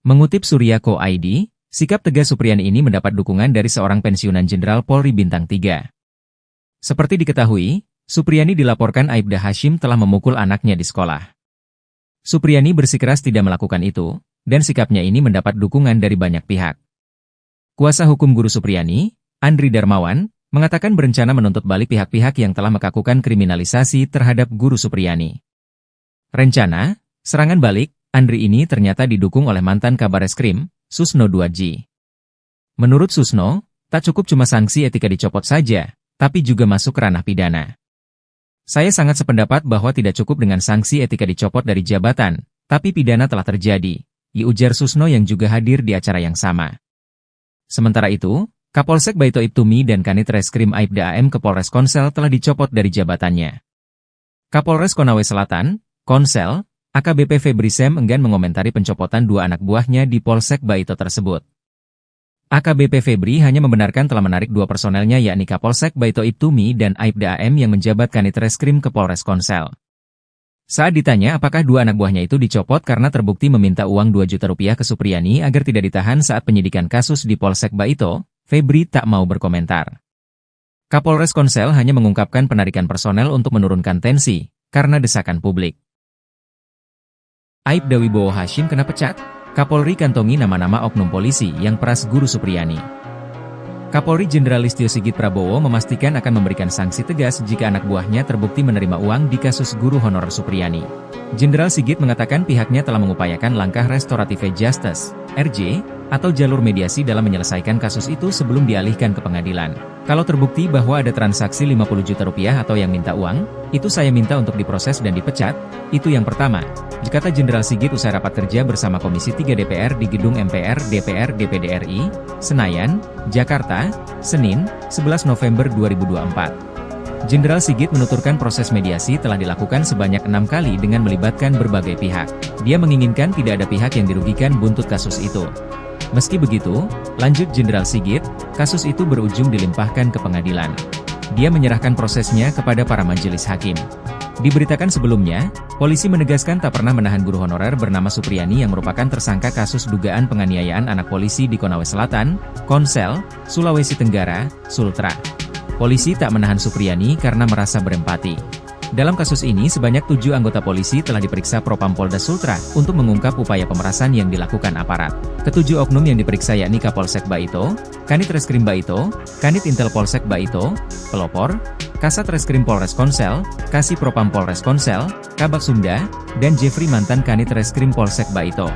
Speaker 1: Mengutip Surya.co ID, sikap tegas Supriyani ini mendapat dukungan dari seorang pensiunan Jenderal Polri Bintang 3. Seperti diketahui, Supriyani dilaporkan Aibda Hashim telah memukul anaknya di sekolah. Supriyani bersikeras tidak melakukan itu, dan sikapnya ini mendapat dukungan dari banyak pihak. Kuasa hukum guru Supriyani, Andri Darmawan, mengatakan berencana menuntut balik pihak-pihak yang telah melakukan kriminalisasi terhadap guru Supriyani. Rencana, serangan balik, Andri ini ternyata didukung oleh mantan Kabareskrim, Susno Duadji. Menurut Susno, tak cukup cuma sanksi etika dicopot saja, tapi juga masuk ranah pidana. Saya sangat sependapat bahwa tidak cukup dengan sanksi etika dicopot dari jabatan, tapi pidana telah terjadi, ujar Susno yang juga hadir di acara yang sama. Sementara itu, Kapolsek Baito Ibtumi dan Kanit Reskrim Aibda AM ke Polres Konsel telah dicopot dari jabatannya. Kapolres Konawe Selatan, Konsel, AKBP Febri Sam enggan mengomentari pencopotan 2 anak buahnya di Polsek Baito tersebut. AKBP Febri hanya membenarkan telah menarik 2 personelnya yakni Kapolsek Baito Ibtumi dan Aibda AM yang menjabat Kanit Reskrim ke Polres Konsel. Saat ditanya apakah 2 anak buahnya itu dicopot karena terbukti meminta uang 2 juta rupiah ke Supriyani agar tidak ditahan saat penyidikan kasus di Polsek Baito, Febri tak mau berkomentar. Kapolres Konsel hanya mengungkapkan penarikan personel untuk menurunkan tensi, karena desakan publik. Aibda Wibowo Hashim kena pecat, Kapolri kantongi nama-nama oknum polisi yang peras guru Supriyani. Kapolri Jenderal Listio Sigit Prabowo memastikan akan memberikan sanksi tegas jika anak buahnya terbukti menerima uang di kasus guru honorer Supriyani. Jenderal Sigit mengatakan pihaknya telah mengupayakan langkah restoratif justice, RJ, atau jalur mediasi dalam menyelesaikan kasus itu sebelum dialihkan ke pengadilan. Kalau terbukti bahwa ada transaksi 50 juta rupiah atau yang minta uang, itu saya minta untuk diproses dan dipecat, itu yang pertama, kata Jenderal Sigit usai rapat kerja bersama Komisi 3 DPR di Gedung MPR DPR DPD RI, Senayan, Jakarta, Senin, 11 November 2024. Jenderal Sigit menuturkan proses mediasi telah dilakukan sebanyak 6 kali dengan melibatkan berbagai pihak. Dia menginginkan tidak ada pihak yang dirugikan buntut kasus itu. Meski begitu, lanjut Jenderal Sigit, kasus itu berujung dilimpahkan ke pengadilan. Dia menyerahkan prosesnya kepada para majelis hakim. Diberitakan sebelumnya, polisi menegaskan tak pernah menahan guru honorer bernama Supriyani yang merupakan tersangka kasus dugaan penganiayaan anak polisi di Konawe Selatan, Konsel, Sulawesi Tenggara, Sultra. Polisi tak menahan Supriyani karena merasa berempati. Dalam kasus ini sebanyak 7 anggota polisi telah diperiksa Propam Polda Sultra untuk mengungkap upaya pemerasan yang dilakukan aparat. Ketujuh oknum yang diperiksa yakni Kapolsek Baito, Kanit Reskrim Baito, Kanit Intel Polsek Baito, Pelopor, Kasat Reskrim Polres Konsel, Kasih Propam Polres Konsel, Kabak Sumda, dan Jeffrey mantan Kanit Reskrim Polsek Baito.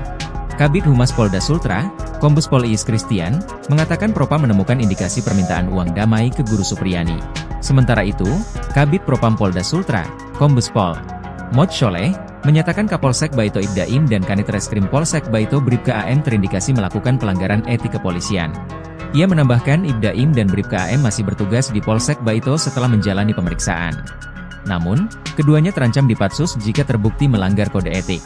Speaker 1: Kabid Humas Polda Sultra, Kombes Pol Iis Christian, mengatakan Propam menemukan indikasi permintaan uang damai ke guru Supriyani. Sementara itu, Kabid Propam Polda Sultra, Kombes Pol Mod Sholeh, menyatakan Kapolsek Baito Ibdaim dan Kanit Reskrim Polsek Baito Bribka AM terindikasi melakukan pelanggaran etik kepolisian. Ia menambahkan Ibdaim dan Bribka AM masih bertugas di Polsek Baito setelah menjalani pemeriksaan. Namun, keduanya terancam dipatsus jika terbukti melanggar kode etik.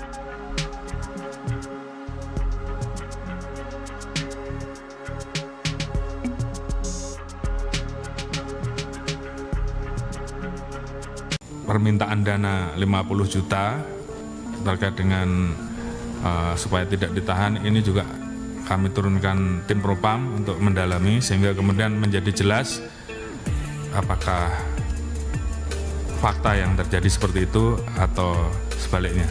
Speaker 2: permintaan dana 50 juta terkait dengan supaya tidak ditahan, ini juga kami turunkan tim propam untuk mendalami sehingga kemudian menjadi jelas apakah fakta yang terjadi seperti itu atau sebaliknya.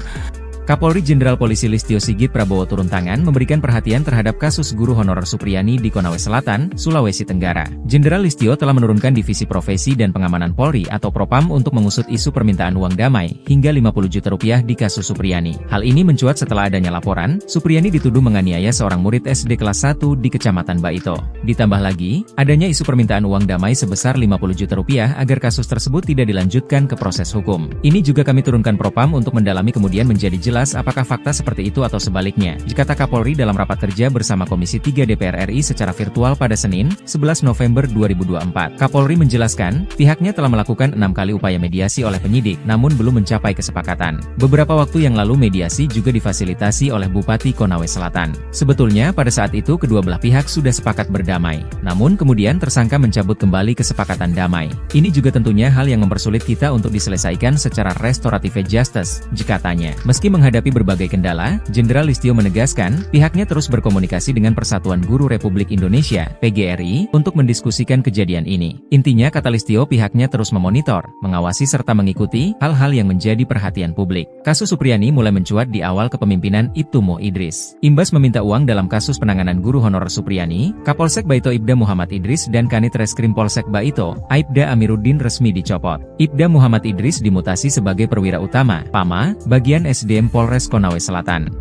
Speaker 1: Kapolri Jenderal Polisi Listio Sigit Prabowo turun tangan memberikan perhatian terhadap kasus guru honorer Supriyani di Konawe Selatan, Sulawesi Tenggara. Jenderal Listio telah menurunkan Divisi Profesi dan Pengamanan Polri atau Propam untuk mengusut isu permintaan uang damai hingga 50 juta rupiah di kasus Supriyani. Hal ini mencuat setelah adanya laporan, Supriyani dituduh menganiaya seorang murid SD kelas 1 di Kecamatan Baito. Ditambah lagi, adanya isu permintaan uang damai sebesar 50 juta rupiah agar kasus tersebut tidak dilanjutkan ke proses hukum. Ini juga kami turunkan Propam untuk mendalami kemudian menjadi jelas apakah fakta seperti itu atau sebaliknya, kata Kapolri dalam rapat kerja bersama Komisi 3 DPR RI secara virtual pada Senin, 11 November 2024. Kapolri menjelaskan, pihaknya telah melakukan 6 kali upaya mediasi oleh penyidik, namun belum mencapai kesepakatan. Beberapa waktu yang lalu mediasi juga difasilitasi oleh Bupati Konawe Selatan. Sebetulnya pada saat itu kedua belah pihak sudah sepakat berdamai, namun kemudian tersangka mencabut kembali kesepakatan damai. Ini juga tentunya hal yang mempersulit kita untuk diselesaikan secara restoratif justice, katanya. Meski menghadapi berbagai kendala, Jenderal Listio menegaskan, pihaknya terus berkomunikasi dengan Persatuan Guru Republik Indonesia, PGRI, untuk mendiskusikan kejadian ini. Intinya, kata Listio, pihaknya terus memonitor, mengawasi serta mengikuti hal-hal yang menjadi perhatian publik. Kasus Supriyani mulai mencuat di awal kepemimpinan Ibtu Mo Idris. Imbas meminta uang dalam kasus penanganan guru honorer Supriyani, Kapolsek Baito Ibda Muhammad Idris dan Kanit Reskrim Polsek Baito, Aibda Amiruddin resmi dicopot. Ibda Muhammad Idris dimutasi sebagai perwira utama, PAMA, bagian SDM Polres Konawe Selatan.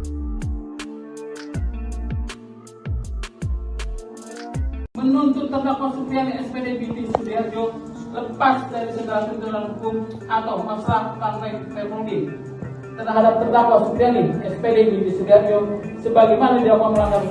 Speaker 3: Menuntut terdakwa Supriyani SPD binti Sudiarjo lepas dari segala tuntutan hukum atau masalah partai Republik terhadap terdakwa Supriyani SPD binti Sudiarjo sebagaimana dilakukan melanggar.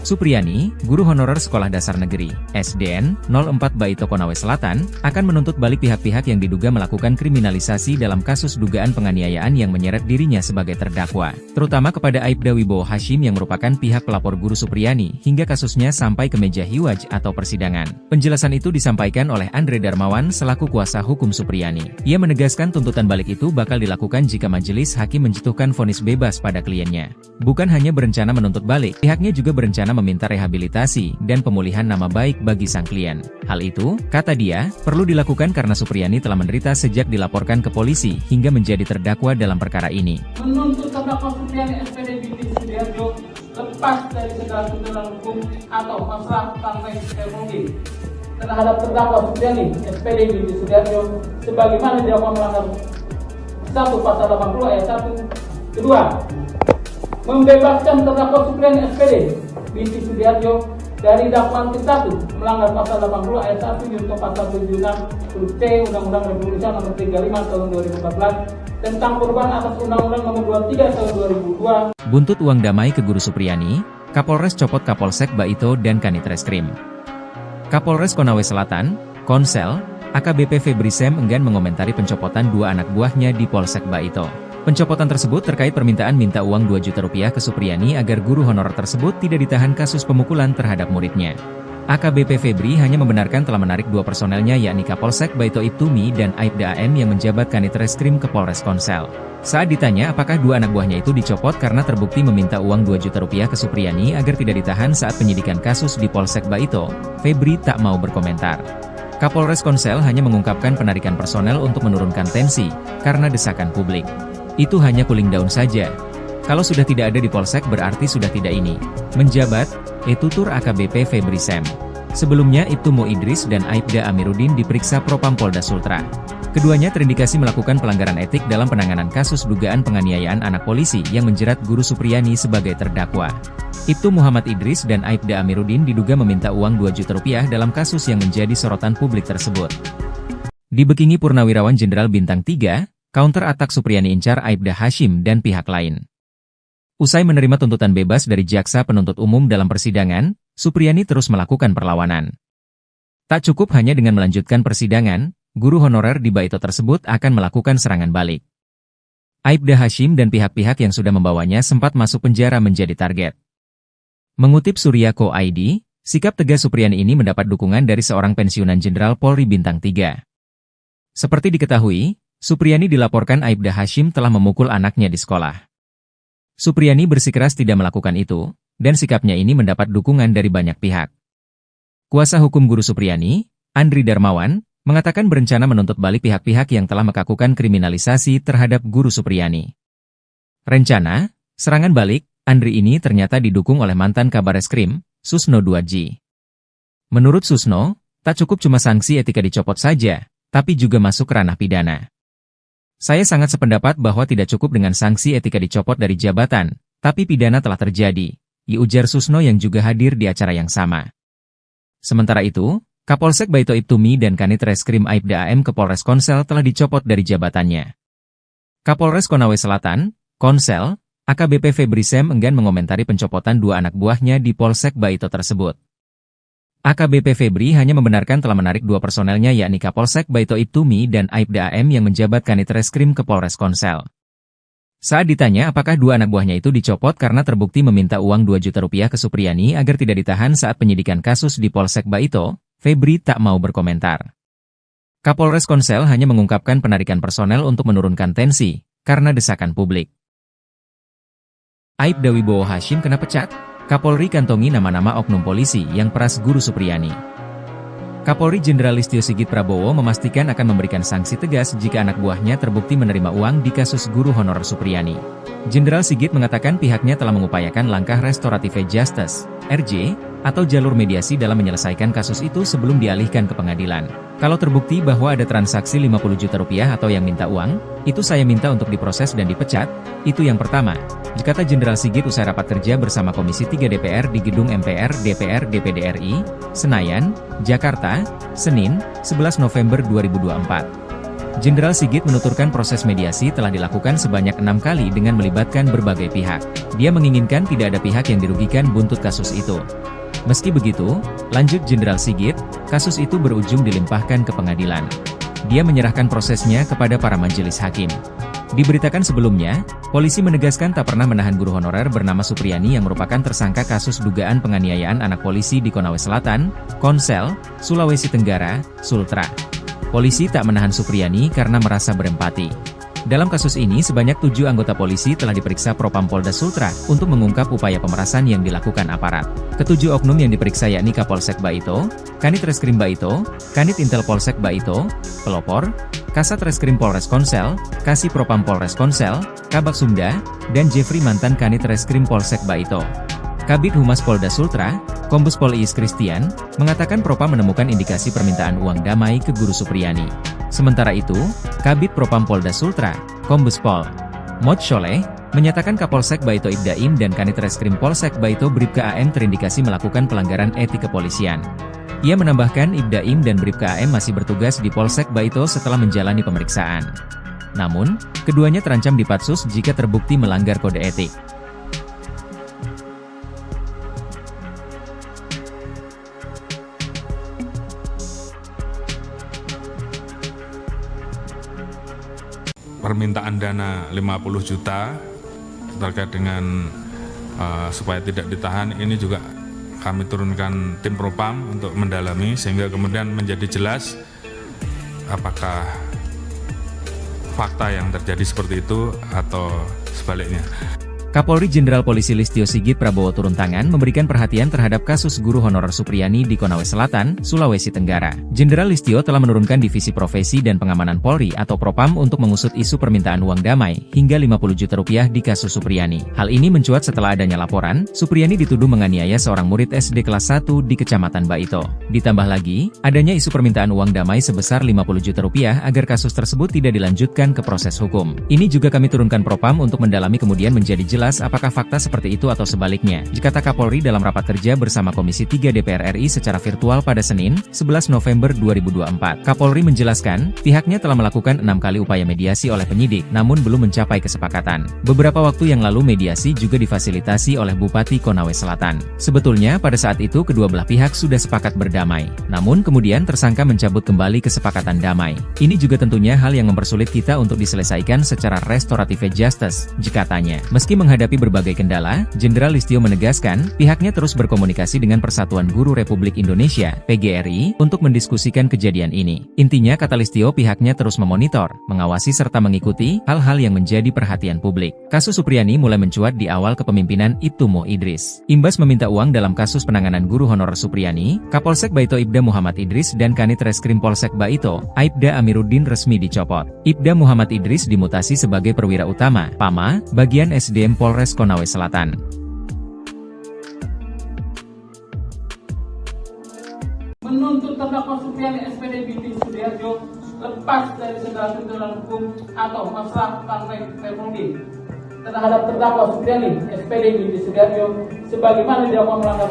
Speaker 1: Supriyani, guru honorer Sekolah Dasar Negeri, SDN, 04 Baito Konawe Selatan, akan menuntut balik pihak-pihak yang diduga melakukan kriminalisasi dalam kasus dugaan penganiayaan yang menyeret dirinya sebagai terdakwa, terutama kepada Aibda Wibowo Hashim yang merupakan pihak pelapor guru Supriyani, hingga kasusnya sampai ke meja hiwaj atau persidangan. Penjelasan itu disampaikan oleh Andre Darmawan selaku kuasa hukum Supriyani. Ia menegaskan tuntutan balik itu bakal dilakukan jika majelis hakim menjatuhkan vonis bebas pada kliennya. Bukan hanya berencana menuntut balik, pihaknya juga berencana meminta rehabilitasi dan pemulihan nama baik bagi sang klien. Hal itu, kata dia, perlu dilakukan karena Supriyani telah menderita sejak dilaporkan ke polisi hingga menjadi terdakwa dalam perkara ini.
Speaker 3: Menuntut terdakwa Supriyani SPD binti Sudiarjo lepas dari segala tuntutan hukum atau masalah partai Republik terhadap terdakwa Supriyani SPD binti Sudiarjo sebagaimana dilakukan melanggar 1 Pasal 80 ayat 1. Kedua, membebaskan terdakwa Supriyani SPD binti Sudiarjo dari dakwaan ke-1 melanggar Pasal 80 ayat 1 junto Pasal 76 huruf C Undang-Undang Republik Indonesia Nomor 35 Tahun 2014 tentang perubahan atas Undang-Undang Nomor 23 Tahun 2002.
Speaker 1: Buntut uang damai ke guru Supriyani, Kapolres copot Kapolsek Baito dan Kanit Reskrim. Kapolres Konawe Selatan, Konsel, AKBP Febri Sem enggan mengomentari pencopotan 2 anak buahnya di Polsek Baito. Pencopotan tersebut terkait permintaan minta uang 2 juta rupiah ke Supriyani agar guru honorer tersebut tidak ditahan kasus pemukulan terhadap muridnya. AKBP Febri hanya membenarkan telah menarik 2 personelnya yakni Kapolsek Baito Ibtumi dan Aibda AM yang menjabat Kanit Reskrim ke Polres Konsel. Saat ditanya apakah 2 anak buahnya itu dicopot karena terbukti meminta uang 2 juta rupiah ke Supriyani agar tidak ditahan saat penyidikan kasus di Polsek Baito, Febri tak mau berkomentar. Kapolres Konsel hanya mengungkapkan penarikan personel untuk menurunkan tensi, karena desakan publik. Itu hanya cooling down saja. Kalau sudah tidak ada di Polsek berarti sudah tidak ini. Menjabat, tutur AKBP Febri Sem. Sebelumnya Ibtu Mo Idris dan Aibda Amiruddin diperiksa Propam Polda Sultra. Keduanya terindikasi melakukan pelanggaran etik dalam penanganan kasus dugaan penganiayaan anak polisi yang menjerat guru Supriyani sebagai terdakwa. Ibtu Muhammad Idris dan Aibda Amiruddin diduga meminta uang 2 juta rupiah dalam kasus yang menjadi sorotan publik tersebut. Dibekingi Purnawirawan Jenderal Bintang 3, counter atak Supriyani incar Aibda Hashim dan pihak lain. Usai menerima tuntutan bebas dari jaksa penuntut umum dalam persidangan, Supriyani terus melakukan perlawanan. Tak cukup hanya dengan melanjutkan persidangan, guru honorer di Baito tersebut akan melakukan serangan balik. Aibda Hashim dan pihak-pihak yang sudah membawanya sempat masuk penjara menjadi target. Mengutip Suryako ID, sikap tegas Supriyani ini mendapat dukungan dari seorang pensiunan Jenderal Polri Bintang 3. Seperti diketahui, Supriyani dilaporkan Aibda Hashim telah memukul anaknya di sekolah. Supriyani bersikeras tidak melakukan itu, dan sikapnya ini mendapat dukungan dari banyak pihak. Kuasa hukum guru Supriyani, Andri Darmawan, mengatakan berencana menuntut balik pihak-pihak yang telah melakukan kriminalisasi terhadap guru Supriyani. Rencana, serangan balik, Andri ini ternyata didukung oleh mantan Kabareskrim, Susno Duadji. Menurut Susno, tak cukup cuma sanksi etika dicopot saja, tapi juga masuk ranah pidana. Saya sangat sependapat bahwa tidak cukup dengan sanksi etika dicopot dari jabatan, tapi pidana telah terjadi, ujar Susno yang juga hadir di acara yang sama. Sementara itu, Kapolsek Baito Ibtumi dan Kanit Reskrim Aibda AM ke Polres Konsel telah dicopot dari jabatannya. Kapolres Konawe Selatan, Konsel, AKBP Febri Sem enggan mengomentari pencopotan dua anak buahnya di Polsek Baito tersebut. AKBP Febri hanya membenarkan telah menarik dua personelnya yakni Kapolsek Baito Ibtumi dan Aibda AM yang menjabat Kanit Reskrim ke Polres Konsel. Saat ditanya apakah dua anak buahnya itu dicopot karena terbukti meminta uang 2 juta rupiah ke Supriyani agar tidak ditahan saat penyidikan kasus di Polsek Baito, Febri tak mau berkomentar. Kapolres Konsel hanya mengungkapkan penarikan personel untuk menurunkan tensi, karena desakan publik. Aibda Wibowo Hashim kena pecat? Kapolri kantongi nama-nama oknum polisi yang peras guru Supriyani. Kapolri Jenderal Listio Sigit Prabowo memastikan akan memberikan sanksi tegas jika anak buahnya terbukti menerima uang di kasus guru honorer Supriyani. Jenderal Sigit mengatakan pihaknya telah mengupayakan langkah restorative justice, RJ, atau jalur mediasi dalam menyelesaikan kasus itu sebelum dialihkan ke pengadilan. Kalau terbukti bahwa ada transaksi 50 juta rupiah atau yang minta uang, itu saya minta untuk diproses dan dipecat, itu yang pertama, kata Jenderal Sigit usai rapat kerja bersama Komisi 3 DPR di Gedung MPR DPR DPD RI, Senayan, Jakarta, Senin, 11 November 2024. Jenderal Sigit menuturkan proses mediasi telah dilakukan sebanyak 6 kali dengan melibatkan berbagai pihak. Dia menginginkan tidak ada pihak yang dirugikan buntut kasus itu. Meski begitu, lanjut Jenderal Sigit, kasus itu berujung dilimpahkan ke pengadilan. Dia menyerahkan prosesnya kepada para majelis hakim. Diberitakan sebelumnya, polisi menegaskan tak pernah menahan guru honorer bernama Supriyani yang merupakan tersangka kasus dugaan penganiayaan anak polisi di Konawe Selatan, Konsel, Sulawesi Tenggara, Sultra. Polisi tak menahan Supriyani karena merasa berempati. Dalam kasus ini sebanyak 7 anggota polisi telah diperiksa Propam Polda Sultra untuk mengungkap upaya pemerasan yang dilakukan aparat. Ketujuh oknum yang diperiksa yakni Kapolsek Baito, Kanit Reskrim Baito, Kanit Intel Polsek Baito, Pelopor, Kasat Reskrim Polres Konsel, Kasih Propam Polres Konsel, Kabak Sumda, dan Jeffrey mantan Kanit Reskrim Polsek Baito. Kabid Humas Polda Sultra, Kombes Pol Iis Christian, mengatakan Propam menemukan indikasi permintaan uang damai ke guru Supriyani. Sementara itu, Kabid Propam Polda Sultra, Kombes Pol Mod Sholeh, menyatakan Kapolsek Baito Ibdaim dan Kanit Reskrim Polsek Baito Bribka AM terindikasi melakukan pelanggaran etik kepolisian. Ia menambahkan Ibdaim dan Bribka AM masih bertugas di Polsek Baito setelah menjalani pemeriksaan. Namun, keduanya terancam dipatsus jika terbukti melanggar kode etik.
Speaker 2: Permintaan dana 50 juta terkait dengan supaya tidak ditahan ini juga kami turunkan tim Propam untuk mendalami sehingga kemudian menjadi jelas apakah fakta yang terjadi seperti itu atau sebaliknya.
Speaker 1: Kapolri Jenderal Polisi Listio Sigit Prabowo turun tangan memberikan perhatian terhadap kasus guru honorer Supriyani di Konawe Selatan, Sulawesi Tenggara. Jenderal Listio telah menurunkan Divisi Profesi dan Pengamanan Polri atau Propam untuk mengusut isu permintaan uang damai hingga 50 juta rupiah di kasus Supriyani. Hal ini mencuat setelah adanya laporan, Supriyani dituduh menganiaya seorang murid SD kelas 1 di Kecamatan Baito. Ditambah lagi, adanya isu permintaan uang damai sebesar 50 juta rupiah agar kasus tersebut tidak dilanjutkan ke proses hukum. Ini juga kami turunkan Propam untuk mendalami kemudian menjadi jelas apakah fakta seperti itu atau sebaliknya, kata Kapolri dalam rapat kerja bersama Komisi 3 DPR RI secara virtual pada Senin, 11 November 2024. Kapolri menjelaskan, pihaknya telah melakukan 6 kali upaya mediasi oleh penyidik, namun belum mencapai kesepakatan. Beberapa waktu yang lalu mediasi juga difasilitasi oleh Bupati Konawe Selatan. Sebetulnya pada saat itu kedua belah pihak sudah sepakat berdamai, namun kemudian tersangka mencabut kembali kesepakatan damai. Ini juga tentunya hal yang mempersulit kita untuk diselesaikan secara restorative justice, katanya. Meski menghadapi menghadapi berbagai kendala, Jenderal Listio menegaskan, pihaknya terus berkomunikasi dengan Persatuan Guru Republik Indonesia, PGRI, untuk mendiskusikan kejadian ini. Intinya, kata Listio, pihaknya terus memonitor, mengawasi serta mengikuti hal-hal yang menjadi perhatian publik. Kasus Supriyani mulai mencuat di awal kepemimpinan Ibtu Mo Idris. Imbas meminta uang dalam kasus penanganan guru honorer Supriyani, Kapolsek Baito Ibda Muhammad Idris dan Kanit Reskrim Polsek Baito, Aibda Amiruddin resmi dicopot. Ibda Muhammad Idris dimutasi sebagai perwira utama, PAMA, bagian SDM Polres Konawe Selatan.
Speaker 3: Menuntut terdakwa Supriyani SPD binti Sudiarjo lepas dari segala tuntutan hukum atau masalah partai Permudi terhadap terdakwa Supriyani SPD binti Sudiarjo sebagaimana dilakukan melanggar.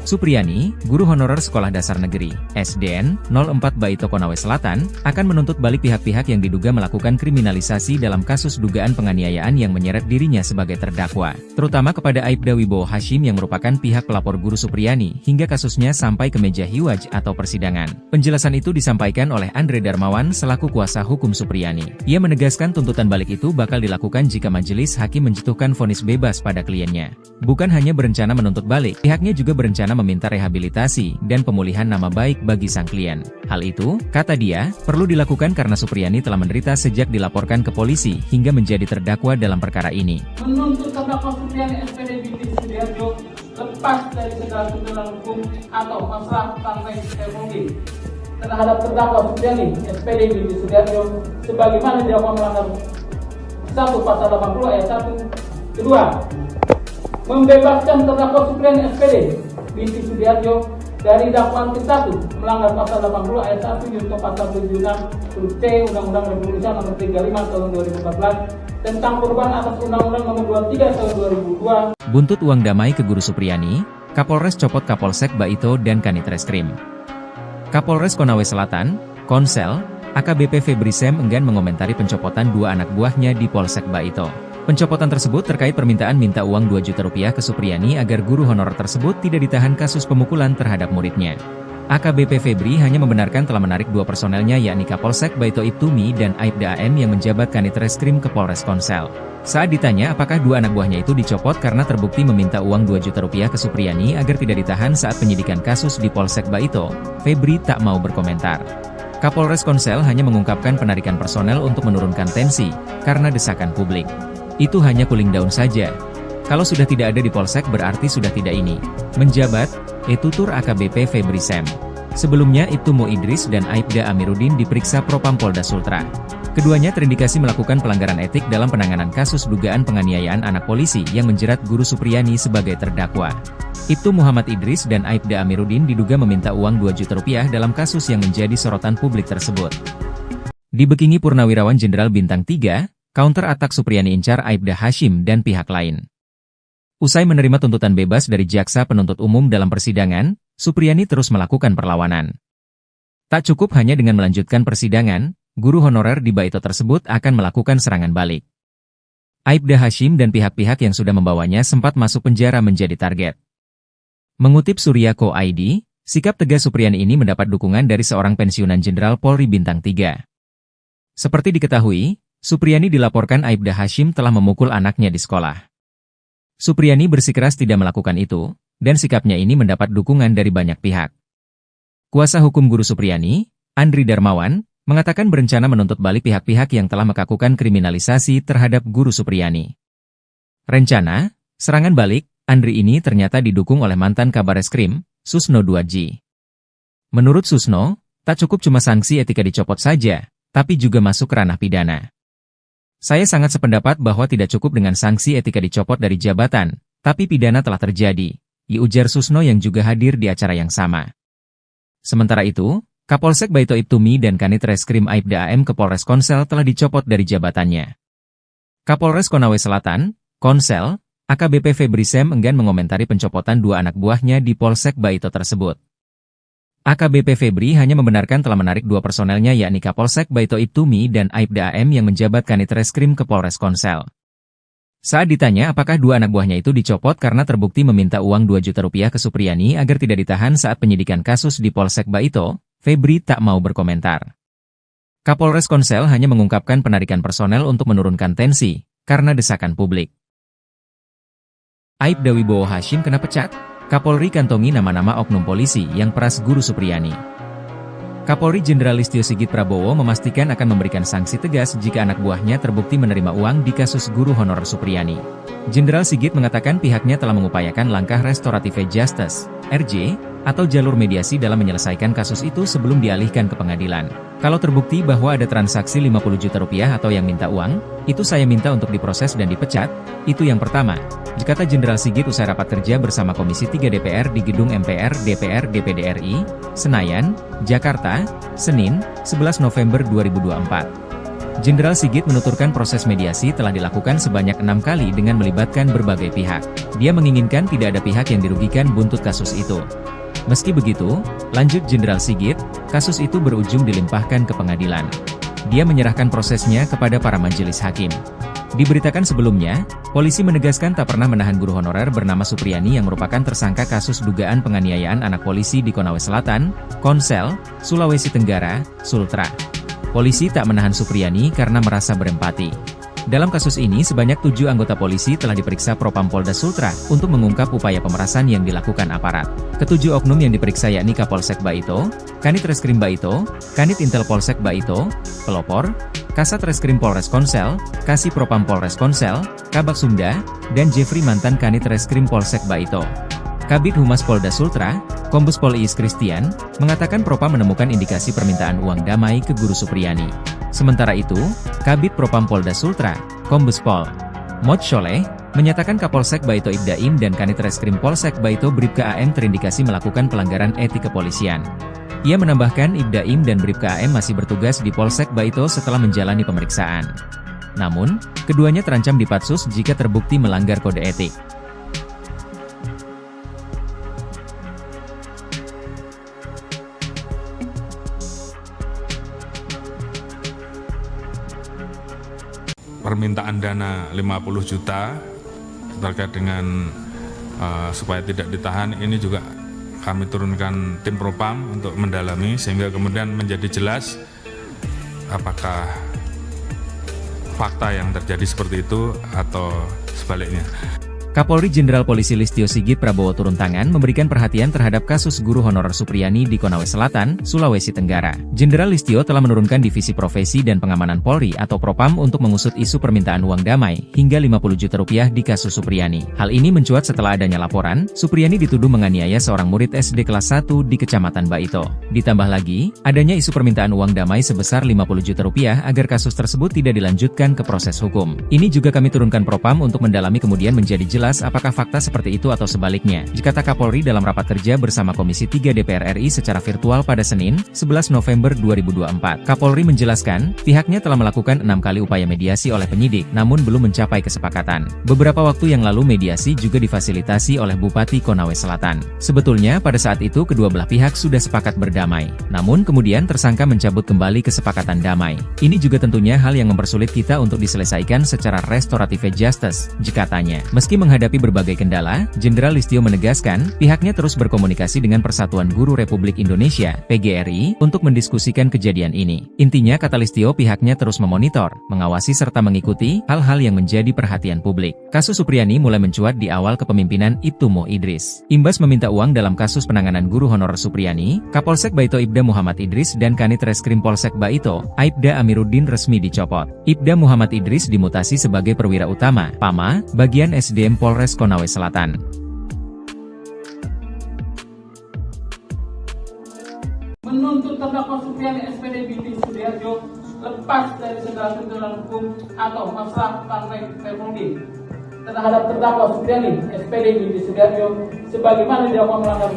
Speaker 1: Supriyani, guru honorer Sekolah Dasar Negeri, SDN, 04 Baito Konawe Selatan, akan menuntut balik pihak-pihak yang diduga melakukan kriminalisasi dalam kasus dugaan penganiayaan yang menyeret dirinya sebagai terdakwa, terutama kepada Aibda Wibowo Hashim yang merupakan pihak pelapor guru Supriyani, hingga kasusnya sampai ke meja hiwaj atau persidangan. Penjelasan itu disampaikan oleh Andre Darmawan selaku kuasa hukum Supriyani. Ia menegaskan tuntutan balik itu bakal dilakukan jika majelis hakim menjatuhkan vonis bebas pada kliennya. Bukan hanya berencana menuntut balik, pihaknya juga berencana meminta rehabilitasi dan pemulihan nama baik bagi sang klien. Hal itu, kata dia, perlu dilakukan karena Supriyani telah menderita sejak dilaporkan ke polisi hingga menjadi terdakwa dalam perkara ini.
Speaker 3: Menuntut terdakwa Supriyani SPD binti Sudiarjo lepas dari segala tuntutan hukum atau masalah partai Permudi terhadap terdakwa Supriyani SPD binti Sudiarjo sebagaimana dilakukan melanggar 1 pasal 80 ayat 1. Kedua, membebaskan terdakwa Supriyani SPD binti Sudiarjo dari dakwaan ke-1 melanggar pasal 80 ayat 1 junto pasal 76 huruf C Undang-Undang Republik Indonesia nomor 35 tahun 2014 tentang perubahan atas Undang-Undang nomor 23 tahun 2002.
Speaker 1: Buntut uang damai ke guru Supriyani, Kapolres copot Kapolsek Baito dan Kanit Reskrim. Kapolres Konawe Selatan, Konsel, AKBP Febri Sem enggan mengomentari pencopotan 2 anak buahnya di Polsek Baito. Pencopotan tersebut terkait permintaan minta uang 2 juta rupiah ke Supriyani agar guru honorer tersebut tidak ditahan kasus pemukulan terhadap muridnya. AKBP Febri hanya membenarkan telah menarik 2 personelnya yakni Kapolsek Baito Ibtumi dan Aibda AM yang menjabat Kanit Reskrim ke Polres Konsel. Saat ditanya apakah 2 anak buahnya itu dicopot karena terbukti meminta uang 2 juta rupiah ke Supriyani agar tidak ditahan saat penyidikan kasus di Polsek Baito, Febri tak mau berkomentar. Kapolres Konsel hanya mengungkapkan penarikan personel untuk menurunkan tensi, karena desakan publik. Itu hanya cooling down saja. Kalau sudah tidak ada di Polsek berarti sudah tidak ini. Menjabat, tutur AKBP Febri Sem. Sebelumnya Ibtu Mo Idris dan Aibda Amiruddin diperiksa Propam Polda Sultra. Keduanya terindikasi melakukan pelanggaran etik dalam penanganan kasus dugaan penganiayaan anak polisi yang menjerat guru Supriyani sebagai terdakwa. Ibtu Muhammad Idris dan Aibda Amiruddin diduga meminta uang 2 juta rupiah dalam kasus yang menjadi sorotan publik tersebut. Dibekingi Purnawirawan Jenderal Bintang 3, counter atak Supriyani incar Aibda Hashim dan pihak lain. Usai menerima tuntutan bebas dari jaksa penuntut umum dalam persidangan, Supriyani terus melakukan perlawanan. Tak cukup hanya dengan melanjutkan persidangan, guru honorer di Baito tersebut akan melakukan serangan balik. Aibda Hashim dan pihak-pihak yang sudah membawanya sempat masuk penjara menjadi target. Mengutip Surya.co ID, sikap tegas Supriyani ini mendapat dukungan dari seorang pensiunan Jenderal Polri Bintang 3. Seperti diketahui, Supriyani dilaporkan Aibda Hashim telah memukul anaknya di sekolah. Supriyani bersikeras tidak melakukan itu, dan sikapnya ini mendapat dukungan dari banyak pihak. Kuasa hukum guru Supriyani, Andri Darmawan, mengatakan berencana menuntut balik pihak-pihak yang telah melakukan kriminalisasi terhadap guru Supriyani. Rencana, serangan balik, Andri ini ternyata didukung oleh mantan Kabareskrim, Susno 2G. Menurut Susno, tak cukup cuma sanksi etika dicopot saja, tapi juga masuk ke ranah pidana. Saya sangat sependapat bahwa tidak cukup dengan sanksi etika dicopot dari jabatan, tapi pidana telah terjadi, ujar Susno yang juga hadir di acara yang sama. Sementara itu, Kapolsek Baito Ibtumi dan Kanit Reskrim Aibda AM ke Polres Konsel telah dicopot dari jabatannya. Kapolres Konawe Selatan, Konsel, AKBP Febri Sem enggan mengomentari pencopotan 2 anak buahnya di Polsek Baito tersebut. AKBP Febri hanya membenarkan telah menarik 2 personelnya yakni Kapolsek Baito Ibtumi dan Aibda AM yang menjabat Kanit Reskrim ke Polres Konsel. Saat ditanya apakah 2 anak buahnya itu dicopot karena terbukti meminta uang 2 juta rupiah ke Supriyani agar tidak ditahan saat penyidikan kasus di Polsek Baito, Febri tak mau berkomentar. Kapolres Konsel hanya mengungkapkan penarikan personel untuk menurunkan tensi, karena desakan publik. Aibda Wibowo Hashim kena pecat? Kapolri kantongi nama-nama oknum polisi yang peras Guru Supriyani. Kapolri Jenderal Listio Sigit Prabowo memastikan akan memberikan sanksi tegas jika anak buahnya terbukti menerima uang di kasus guru honorer Supriyani. Jenderal Sigit mengatakan pihaknya telah mengupayakan langkah restoratif justice, RJ, atau jalur mediasi dalam menyelesaikan kasus itu sebelum dialihkan ke pengadilan. Kalau terbukti bahwa ada transaksi 50 juta rupiah atau yang minta uang, itu saya minta untuk diproses dan dipecat, itu yang pertama. Kata Jenderal Sigit usai rapat kerja bersama Komisi 3 DPR di Gedung MPR DPR DPD RI, Senayan, Jakarta, Senin, 11 November 2024. Jenderal Sigit menuturkan proses mediasi telah dilakukan sebanyak 6 kali dengan melibatkan berbagai pihak. Dia menginginkan tidak ada pihak yang dirugikan buntut kasus itu. Meski begitu, lanjut Jenderal Sigit, kasus itu berujung dilimpahkan ke pengadilan. Dia menyerahkan prosesnya kepada para majelis hakim. Diberitakan sebelumnya, polisi menegaskan tak pernah menahan guru honorer bernama Supriyani yang merupakan tersangka kasus dugaan penganiayaan anak polisi di Konawe Selatan, Konsel, Sulawesi Tenggara, Sultra. Polisi tak menahan Supriyani karena merasa berempati. Dalam kasus ini sebanyak 7 anggota polisi telah diperiksa Propam Polda Sultra untuk mengungkap upaya pemerasan yang dilakukan aparat. Ketujuh oknum yang diperiksa yakni Kapolsek Baito, Kanit Reskrim Baito, Kanit Intel Polsek Baito, Pelopor, Kasat Reskrim Polres Konsel, Kasih Propam Polres Konsel, Kabak Sumda, dan Jeffrey mantan Kanit Reskrim Polsek Baito. Kabid Humas Polda Sultra, Kombes Pol Iis Christian, mengatakan Propam menemukan indikasi permintaan uang damai ke Guru Supriyani. Sementara itu, Kabid Propam Polda Sultra, Kombes Pol Mod Sholeh, menyatakan Kapolsek Baito Ibdaim dan Kanit Reskrim Polsek Baito Bribka AM terindikasi melakukan pelanggaran etik kepolisian. Ia menambahkan Ibdaim dan Bribka AM masih bertugas di Polsek Baito setelah menjalani pemeriksaan. Namun, keduanya terancam dipatsus jika terbukti melanggar kode etik.
Speaker 2: Permintaan dana 50 juta terkait dengan supaya tidak ditahan, ini juga kami turunkan tim Propam untuk mendalami sehingga kemudian menjadi jelas apakah fakta yang terjadi seperti itu atau sebaliknya.
Speaker 1: Kapolri Jenderal Polisi Listio Sigit Prabowo turun tangan memberikan perhatian terhadap kasus guru honorer Supriyani di Konawe Selatan, Sulawesi Tenggara. Jenderal Listio telah menurunkan Divisi Profesi dan Pengamanan Polri atau Propam untuk mengusut isu permintaan uang damai hingga 50 juta rupiah di kasus Supriyani. Hal ini mencuat setelah adanya laporan, Supriyani dituduh menganiaya seorang murid SD kelas 1 di Kecamatan Baito. Ditambah lagi, adanya isu permintaan uang damai sebesar 50 juta rupiah agar kasus tersebut tidak dilanjutkan ke proses hukum. Ini juga kami turunkan Propam untuk mendalami kemudian menjadi jelas apakah fakta seperti itu atau sebaliknya, kata Kapolri dalam rapat kerja bersama Komisi 3 DPR RI secara virtual pada Senin, 11 November 2024. Kapolri menjelaskan, pihaknya telah melakukan 6 kali upaya mediasi oleh penyidik, namun belum mencapai kesepakatan. Beberapa waktu yang lalu mediasi juga difasilitasi oleh Bupati Konawe Selatan. Sebetulnya pada saat itu kedua belah pihak sudah sepakat berdamai, namun kemudian tersangka mencabut kembali kesepakatan damai. Ini juga tentunya hal yang mempersulit kita untuk diselesaikan secara restoratif justice, katanya. Meski menghadapi berbagai kendala, Jenderal Listio menegaskan, pihaknya terus berkomunikasi dengan Persatuan Guru Republik Indonesia, PGRI, untuk mendiskusikan kejadian ini. Intinya kata Listio pihaknya terus memonitor, mengawasi serta mengikuti hal-hal yang menjadi perhatian publik. Kasus Supriyani mulai mencuat di awal kepemimpinan Ibtu Mo Idris. Imbas meminta uang dalam kasus penanganan guru honorer Supriyani, Kapolsek Baito Ibda Muhammad Idris dan Kanit Reskrim Polsek Baito, Aibda Amiruddin resmi dicopot. Ibda Muhammad Idris dimutasi sebagai perwira utama, PAMA, bagian SDM Polres Konawe Selatan.
Speaker 3: Menuntut terdakwa Supriyani SPD Binti Sudiarjo lepas dari segala tuntutan hukum atau masalah partai Permudi terhadap terdakwa Supriyani SPD Binti Sudiarjo sebagaimana didakwa melanggar.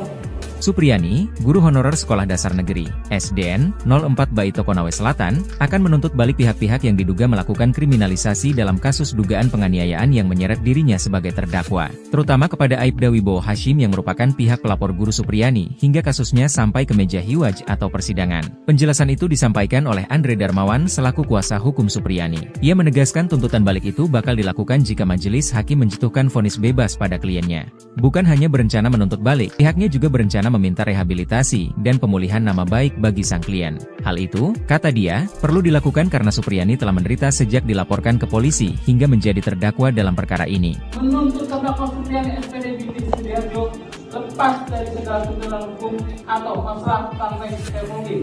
Speaker 1: Supriyani, guru honorer Sekolah Dasar Negeri, SDN, 04 Baito Konawe Selatan, akan menuntut balik pihak-pihak yang diduga melakukan kriminalisasi dalam kasus dugaan penganiayaan yang menyeret dirinya sebagai terdakwa, terutama kepada Aibda Wibowo Hashim yang merupakan pihak pelapor guru Supriyani hingga kasusnya sampai ke meja hiwaj atau persidangan. Penjelasan itu disampaikan oleh Andre Darmawan selaku kuasa hukum Supriyani. Ia menegaskan tuntutan balik itu bakal dilakukan jika majelis hakim menjatuhkan vonis bebas pada kliennya. Bukan hanya berencana menuntut balik, pihaknya juga berencana berencana meminta rehabilitasi dan pemulihan nama baik bagi sang klien. Hal itu, kata dia, perlu dilakukan karena Supriyani telah menderita sejak dilaporkan ke polisi hingga menjadi terdakwa dalam perkara ini.
Speaker 3: Menuntut terdakwa Supriyani SPD binti Sudiarjo lepas dari segala tuntutan hukum atau masalah sampai teknologi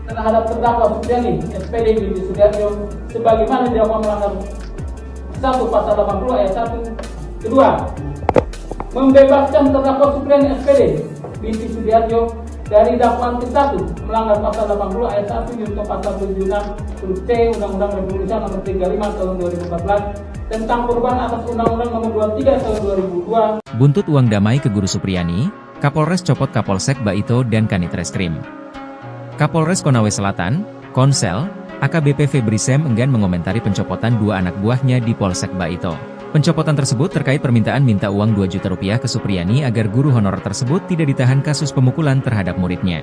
Speaker 3: terhadap terdakwa Supriyani SPD binti Sudiarjo sebagaimana didakwa melanggar 1 pasal 80 ayat 1. Kedua, membebaskan terdakwa Supriyani SPD binti Sudiarjo dari dakwaan ke-1 melanggar pasal 80 ayat 1 junto pasal 76 huruf C Undang-Undang Republik Indonesia nomor 35 tahun 2014 tentang perubahan atas Undang-Undang nomor 23 tahun 2002.
Speaker 1: Buntut uang damai ke Guru Supriyani, Kapolres copot Kapolsek Baito dan Kanit Reskrim. Kapolres Konawe Selatan, Konsel, AKBP Febri Sem enggan mengomentari pencopotan 2 anak buahnya di Polsek Baito. Pencopotan tersebut terkait permintaan minta uang 2 juta rupiah ke Supriyani agar guru honorer tersebut tidak ditahan kasus pemukulan terhadap muridnya.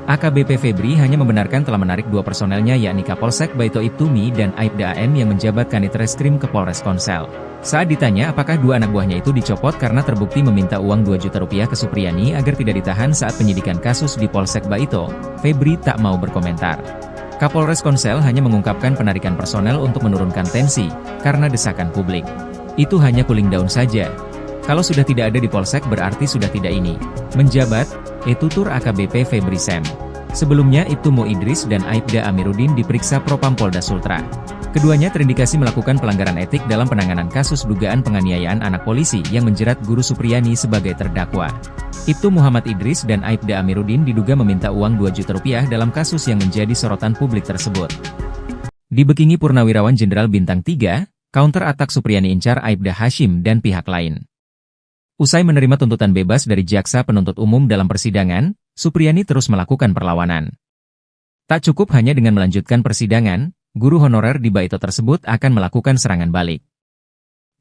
Speaker 1: AKBP Febri hanya membenarkan telah menarik 2 personelnya yakni Kapolsek Baito Ibtumi dan Aibda AM yang menjabat Kanit Reskrim ke Polres Konsel. Saat ditanya apakah 2 anak buahnya itu dicopot karena terbukti meminta uang 2 juta rupiah ke Supriyani agar tidak ditahan saat penyidikan kasus di Polsek Baito, Febri tak mau berkomentar. Kapolres Konsel hanya mengungkapkan penarikan personel untuk menurunkan tensi, karena desakan publik. Itu hanya cooling down saja. Kalau sudah tidak ada di Polsek berarti sudah tidak ini. Menjabat, tutur AKBP Febri Sem. Sebelumnya Ibtumo Idris dan Aibda Amiruddin diperiksa Propam Polda Sultra. Keduanya terindikasi melakukan pelanggaran etik dalam penanganan kasus dugaan penganiayaan anak polisi yang menjerat Guru Supriyani sebagai terdakwa. Ibtu Muhammad Idris dan Aibda Amiruddin diduga meminta uang 2 juta rupiah dalam kasus yang menjadi sorotan publik tersebut. Dibekingi Purnawirawan Jenderal Bintang 3, counter atak Supriyani incar Aibda Hashim dan pihak lain. Usai menerima tuntutan bebas dari jaksa penuntut umum dalam persidangan, Supriyani terus melakukan perlawanan. Tak cukup hanya dengan melanjutkan persidangan, guru honorer di Baito tersebut akan melakukan serangan balik.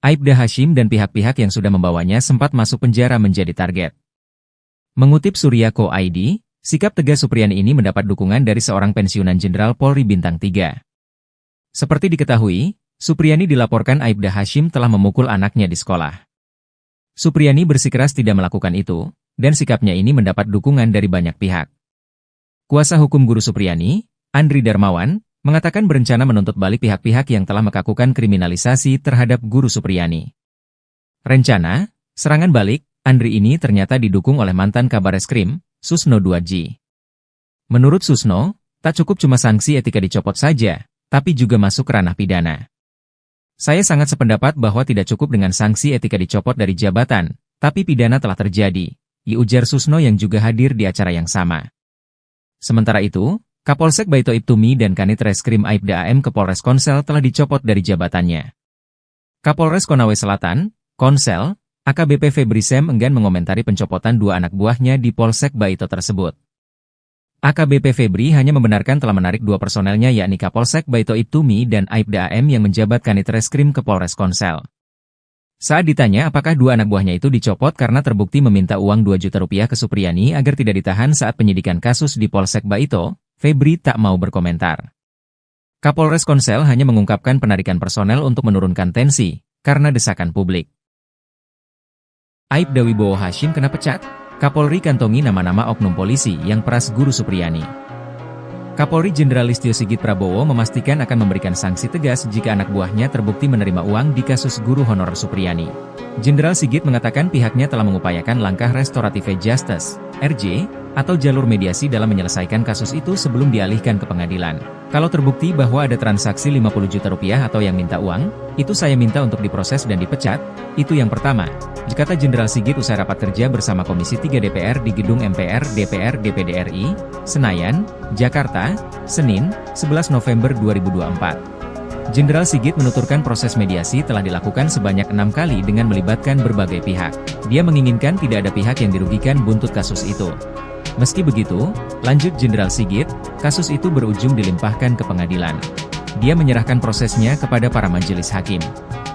Speaker 1: Aibda Hashim dan pihak-pihak yang sudah membawanya sempat masuk penjara menjadi target. Mengutip Surya.co.id, sikap tegas Supriyani ini mendapat dukungan dari seorang pensiunan Jenderal Polri Bintang 3. Seperti diketahui, Supriyani dilaporkan Aibda Hashim telah memukul anaknya di sekolah. Supriyani bersikeras tidak melakukan itu, dan sikapnya ini mendapat dukungan dari banyak pihak. Kuasa hukum Guru Supriyani, Andri Darmawan, mengatakan berencana menuntut balik pihak-pihak yang telah melakukan kriminalisasi terhadap Guru Supriyani. Rencana, serangan balik, Andri ini ternyata didukung oleh mantan Kabareskrim, Susno Duadji. Menurut Susno, tak cukup cuma sanksi etika dicopot saja, tapi juga masuk ranah pidana. Saya sangat sependapat bahwa tidak cukup dengan sanksi etika dicopot dari jabatan, tapi pidana telah terjadi, ujar Susno yang juga hadir di acara yang sama. Sementara itu, Kapolsek Baito Ibtumi dan Kanit Reskrim Aibda AM ke Polres Konsel telah dicopot dari jabatannya. Kapolres Konawe Selatan, Konsel, AKBP Febri Sem enggan mengomentari pencopotan 2 anak buahnya di Polsek Baito tersebut. AKBP Febri hanya membenarkan telah menarik 2 personelnya yakni Kapolsek Baito Ibtumi dan Aibda AM yang menjabat Kanit Reskrim ke Polres Konsel. Saat ditanya apakah 2 anak buahnya itu dicopot karena terbukti meminta uang 2 juta rupiah ke Supriyani agar tidak ditahan saat penyidikan kasus di Polsek Baito, Febri tak mau berkomentar. Kapolres Konsel hanya mengungkapkan penarikan personel untuk menurunkan tensi, karena desakan publik. Aibda Wibowo Hashim kena pecat, Kapolri kantongi nama-nama oknum polisi yang peras Guru Supriyani. Kapolri Jenderal Listio Sigit Prabowo memastikan akan memberikan sanksi tegas jika anak buahnya terbukti menerima uang di kasus guru honorer Supriyani. Jenderal Sigit mengatakan pihaknya telah mengupayakan langkah restoratif justice, RJ, atau jalur mediasi dalam menyelesaikan kasus itu sebelum dialihkan ke pengadilan. Kalau terbukti bahwa ada transaksi 50 juta rupiah atau yang minta uang, itu saya minta untuk diproses dan dipecat, itu yang pertama, kata Jenderal Sigit usai rapat kerja bersama Komisi 3 DPR di Gedung MPR DPR DPD RI, Senayan, Jakarta, Senin, 11 November 2024. Jenderal Sigit menuturkan proses mediasi telah dilakukan sebanyak 6 kali dengan melibatkan berbagai pihak. Dia menginginkan tidak ada pihak yang dirugikan buntut kasus itu. Meski begitu, lanjut Jenderal Sigit, kasus itu berujung dilimpahkan ke pengadilan. Dia menyerahkan prosesnya kepada para majelis hakim.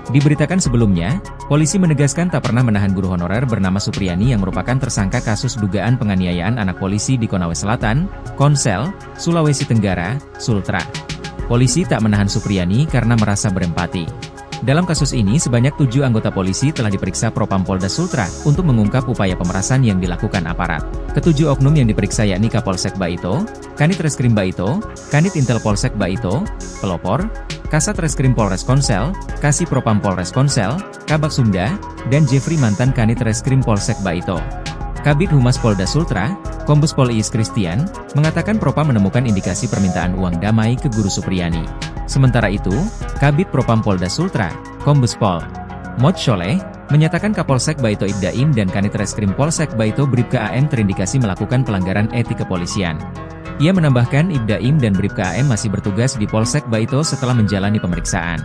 Speaker 1: Diberitakan sebelumnya, polisi menegaskan tak pernah menahan guru honorer bernama Supriyani yang merupakan tersangka kasus dugaan penganiayaan anak polisi di Konawe Selatan, Konsel, Sulawesi Tenggara, Sultra. Polisi tak menahan Supriyani karena merasa berempati. Dalam kasus ini sebanyak 7 anggota polisi telah diperiksa Propam Polda Sultra untuk mengungkap upaya pemerasan yang dilakukan aparat. Ketujuh oknum yang diperiksa yakni Kapolsek Baito, Kanit Reskrim Baito, Kanit Intel Polsek Baito, pelopor, Kasat Reskrim Polres Konsel, Kasih Propam Polres Konsel, Kabak Sumda, dan Jeffrey mantan Kanit Reskrim Polsek Baito. Kabid Humas Polda Sultra, Kombes Pol Iis Christian, mengatakan Propam menemukan indikasi permintaan uang damai ke Guru Supriyani. Sementara itu, Kabid Propam Polda Sultra, Kombes Pol Mod Sholeh, menyatakan Kapolsek Baito Ibda Im dan Kanit Reskrim Polsek Baito Bribka AM terindikasi melakukan pelanggaran etik kepolisian. Ia menambahkan Ibda Im dan Bribka AM masih bertugas di Polsek Baito setelah menjalani pemeriksaan.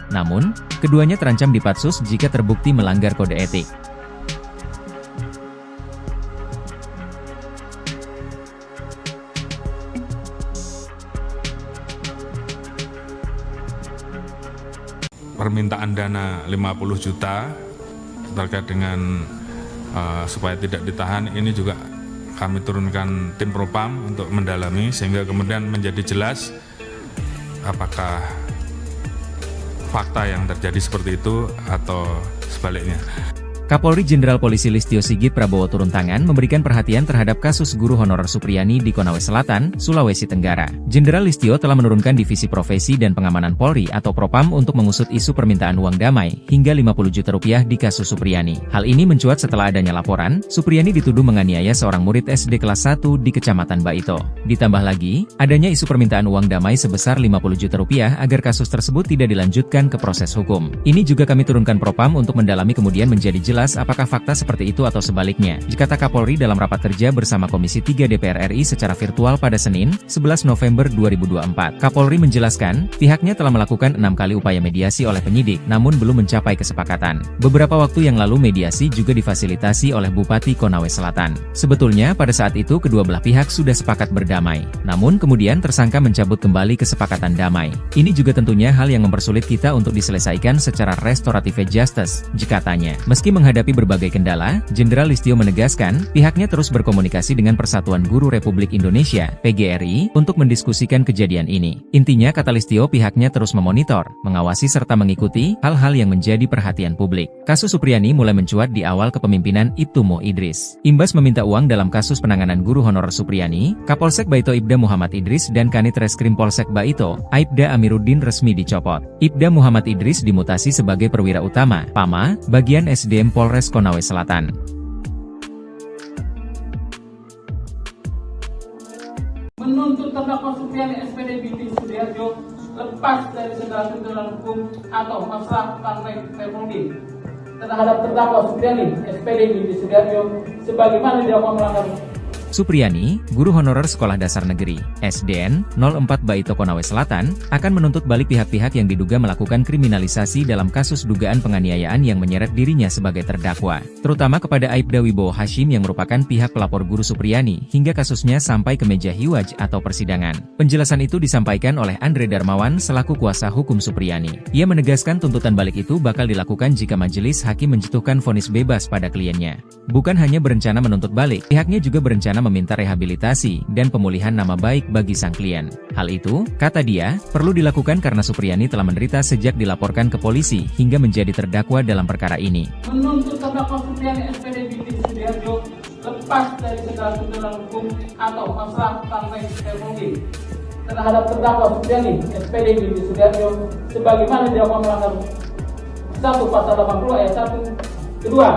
Speaker 1: Namun, keduanya terancam dipatsus jika terbukti melanggar kode etik.
Speaker 2: Permintaan dana 50 juta terkait dengan supaya tidak ditahan ini juga kami turunkan tim Propam untuk mendalami sehingga kemudian menjadi jelas apakah fakta yang terjadi seperti itu atau sebaliknya.
Speaker 1: Kapolri Jenderal Polisi Listio Sigit Prabowo turun tangan memberikan perhatian terhadap kasus guru honorer Supriyani di Konawe Selatan, Sulawesi Tenggara. Jenderal Listio telah menurunkan Divisi Profesi dan Pengamanan Polri atau Propam untuk mengusut isu permintaan uang damai hingga 50 juta rupiah di kasus Supriyani. Hal ini mencuat setelah adanya laporan, Supriyani dituduh menganiaya seorang murid SD kelas 1 di Kecamatan Baito. Ditambah lagi, adanya isu permintaan uang damai sebesar 50 juta rupiah agar kasus tersebut tidak dilanjutkan ke proses hukum. Ini juga kami turunkan Propam untuk mendalami kemudian menjadi jelas apakah fakta seperti itu atau sebaliknya, kata Kapolri dalam rapat kerja bersama Komisi 3 DPR RI secara virtual pada Senin, 11 November 2024. Kapolri menjelaskan, pihaknya telah melakukan 6 kali upaya mediasi oleh penyidik, namun belum mencapai kesepakatan. Beberapa waktu yang lalu mediasi juga difasilitasi oleh Bupati Konawe Selatan. Sebetulnya pada saat itu kedua belah pihak sudah sepakat berdamai, namun kemudian tersangka mencabut kembali kesepakatan damai. Ini juga tentunya hal yang mempersulit kita untuk diselesaikan secara restoratif justice, katanya. Meski menghadapi berbagai kendala, Jenderal Listio menegaskan, pihaknya terus berkomunikasi dengan Persatuan Guru Republik Indonesia, PGRI, untuk mendiskusikan kejadian ini. Intinya, kata Listio, pihaknya terus memonitor, mengawasi serta mengikuti hal-hal yang menjadi perhatian publik. Kasus Supriyani mulai mencuat di awal kepemimpinan Ibtu Mo Idris. Imbas meminta uang dalam kasus penanganan guru honorer Supriyani, Kapolsek Baito Ibda Muhammad Idris dan Kanit Reskrim Polsek Baito, Aibda Amiruddin resmi dicopot. Ibda Muhammad Idris dimutasi sebagai perwira utama, PAMA, bagian SDM Polres Konawe Selatan.
Speaker 3: Menuntut terdakwa Supriyani SPD binti Sudiarjo lepas dari segala tuntutan hukum atau masalah partai Republik terhadap terdakwa Supriyani SPD binti Sudiarjo sebagaimana dilakukan melanggar.
Speaker 1: Supriyani, guru honorer Sekolah Dasar Negeri, SDN, 04 Baito Konawe Selatan, akan menuntut balik pihak-pihak yang diduga melakukan kriminalisasi dalam kasus dugaan penganiayaan yang menyeret dirinya sebagai terdakwa, terutama kepada Aibda Wibowo Hashim yang merupakan pihak pelapor guru Supriyani, hingga kasusnya sampai ke meja hiwaj atau persidangan. Penjelasan itu disampaikan oleh Andre Darmawan selaku kuasa hukum Supriyani. Ia menegaskan tuntutan balik itu bakal dilakukan jika majelis hakim menjatuhkan vonis bebas pada kliennya. Bukan hanya berencana menuntut balik, pihaknya juga berencana meminta rehabilitasi dan pemulihan nama baik bagi sang klien. Hal itu, kata dia, perlu dilakukan karena Supriyani telah menderita sejak dilaporkan ke polisi hingga menjadi terdakwa dalam perkara ini.
Speaker 3: Menuntut terdakwa Supriyani SPD binti Sudiarjo lepas dari segala tuntutan hukum atau masalah partai Republik terhadap terdakwa Supriyani SPD binti Sudiarjo sebagaimana dilakukan melanggar 1 Pasal 80 ayat 1. Kedua,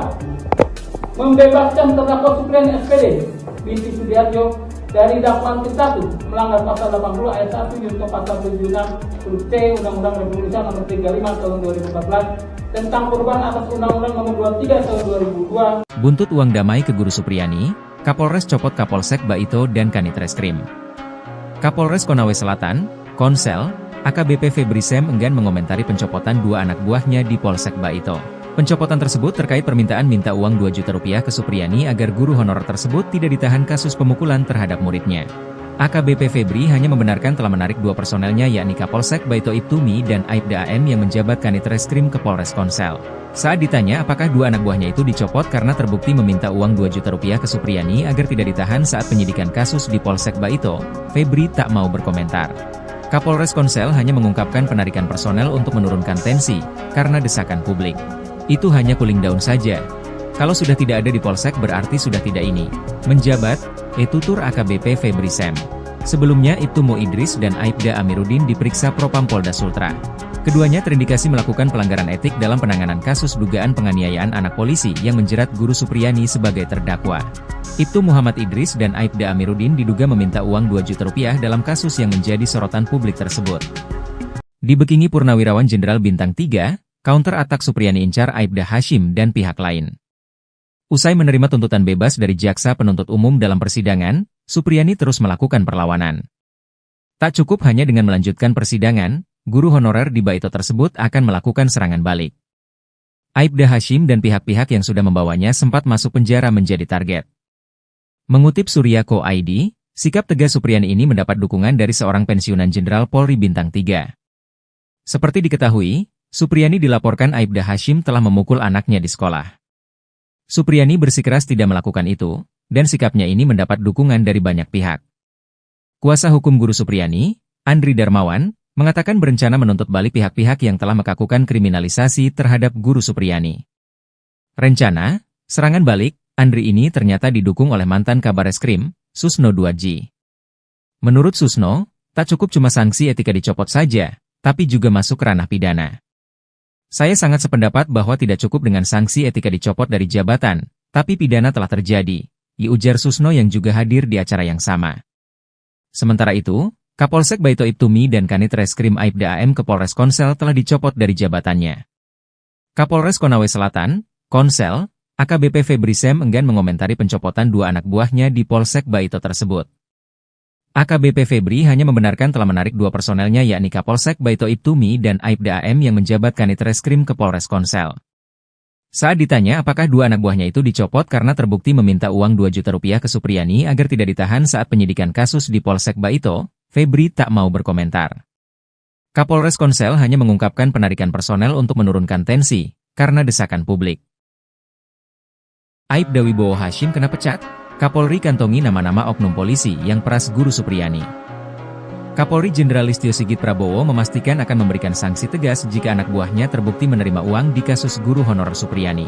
Speaker 3: membebaskan terdakwa Supriyani SPD binti Sudiarjo dari dakwaan ke-1 melanggar Pasal 80 ayat 1 junto Pasal 76 huruf C Undang-Undang Republik Indonesia Nomor 35 Tahun 2014 tentang perubahan atas Undang-Undang Nomor 23 Tahun 2002.
Speaker 1: Buntut uang damai ke guru Supriyani, Kapolres copot Kapolsek Baito dan Kanit Reskrim. Kapolres Konawe Selatan, Konsel, AKBP Febri Sem enggan mengomentari pencopotan 2 anak buahnya di Polsek Baito. Pencopotan tersebut terkait permintaan minta uang 2 juta rupiah ke Supriyani agar guru honorer tersebut tidak ditahan kasus pemukulan terhadap muridnya. AKBP Febri hanya membenarkan telah menarik 2 personelnya yakni Kapolsek Baito Ibtumi dan Aibda AM yang menjabat Kanit Reskrim ke Polres Konsel. Saat ditanya apakah 2 anak buahnya itu dicopot karena terbukti meminta uang 2 juta rupiah ke Supriyani agar tidak ditahan saat penyidikan kasus di Polsek Baito, Febri tak mau berkomentar. Kapolres Konsel hanya mengungkapkan penarikan personel untuk menurunkan tensi, karena desakan publik. Itu hanya cooling down saja. Kalau sudah tidak ada di Polsek berarti sudah tidak ini. Menjabat, tutur AKBP Febri Sem. Sebelumnya Ibtu Idris dan Aibda Amiruddin diperiksa Propam Polda Sultra. Keduanya terindikasi melakukan pelanggaran etik dalam penanganan kasus dugaan penganiayaan anak polisi yang menjerat Guru Supriyani sebagai terdakwa. Ibtu Muhammad Idris dan Aibda Amiruddin diduga meminta uang 2 juta rupiah dalam kasus yang menjadi sorotan publik tersebut. Dibekingi Purnawirawan Jenderal Bintang 3, counter atak Supriyani incar Aibda Hashim dan pihak lain. Usai menerima tuntutan bebas dari jaksa penuntut umum dalam persidangan, Supriyani terus melakukan perlawanan. Tak cukup hanya dengan melanjutkan persidangan, guru honorer di Baito tersebut akan melakukan serangan balik. Aibda Hashim dan pihak-pihak yang sudah membawanya sempat masuk penjara menjadi target. Mengutip Surya.co ID, sikap tegas Supriyani ini mendapat dukungan dari seorang pensiunan Jenderal Polri Bintang 3. Seperti diketahui, Supriyani dilaporkan Aibda Hashim telah memukul anaknya di sekolah. Supriyani bersikeras tidak melakukan itu, dan sikapnya ini mendapat dukungan dari banyak pihak. Kuasa hukum guru Supriyani, Andri Darmawan, mengatakan berencana menuntut balik pihak-pihak yang telah melakukan kriminalisasi terhadap guru Supriyani. Rencana, serangan balik, Andri ini ternyata didukung oleh mantan Kabareskrim, Susno 2G. Menurut Susno, tak cukup cuma sanksi etika dicopot saja, tapi juga masuk ranah pidana. Saya sangat sependapat bahwa tidak cukup dengan sanksi etika dicopot dari jabatan, tapi pidana telah terjadi, ujar Susno yang juga hadir di acara yang sama. Sementara itu, Kapolsek Baito Ibtumi dan Kanit Reskrim Aibda AM ke Polres Konsel telah dicopot dari jabatannya. Kapolres Konawe Selatan, Konsel, AKBP Febri Sem enggan mengomentari pencopotan 2 anak buahnya di Polsek Baito tersebut. AKBP Febri hanya membenarkan telah menarik 2 personelnya yakni Kapolsek Baito Ibtumi dan Aibda AM yang menjabat Kanit Reskrim ke Polres Konsel. Saat ditanya apakah 2 anak buahnya itu dicopot karena terbukti meminta uang 2 juta rupiah ke Supriyani agar tidak ditahan saat penyidikan kasus di Polsek Baito, Febri tak mau berkomentar. Kapolres Konsel hanya mengungkapkan penarikan personel untuk menurunkan tensi, karena desakan publik. Aibda Wibowo Hashim kena pecat, Kapolri kantongi nama-nama oknum polisi yang peras Guru Supriyani. Kapolri Jenderal Listio Sigit Prabowo memastikan akan memberikan sanksi tegas jika anak buahnya terbukti menerima uang di kasus guru honorer Supriyani.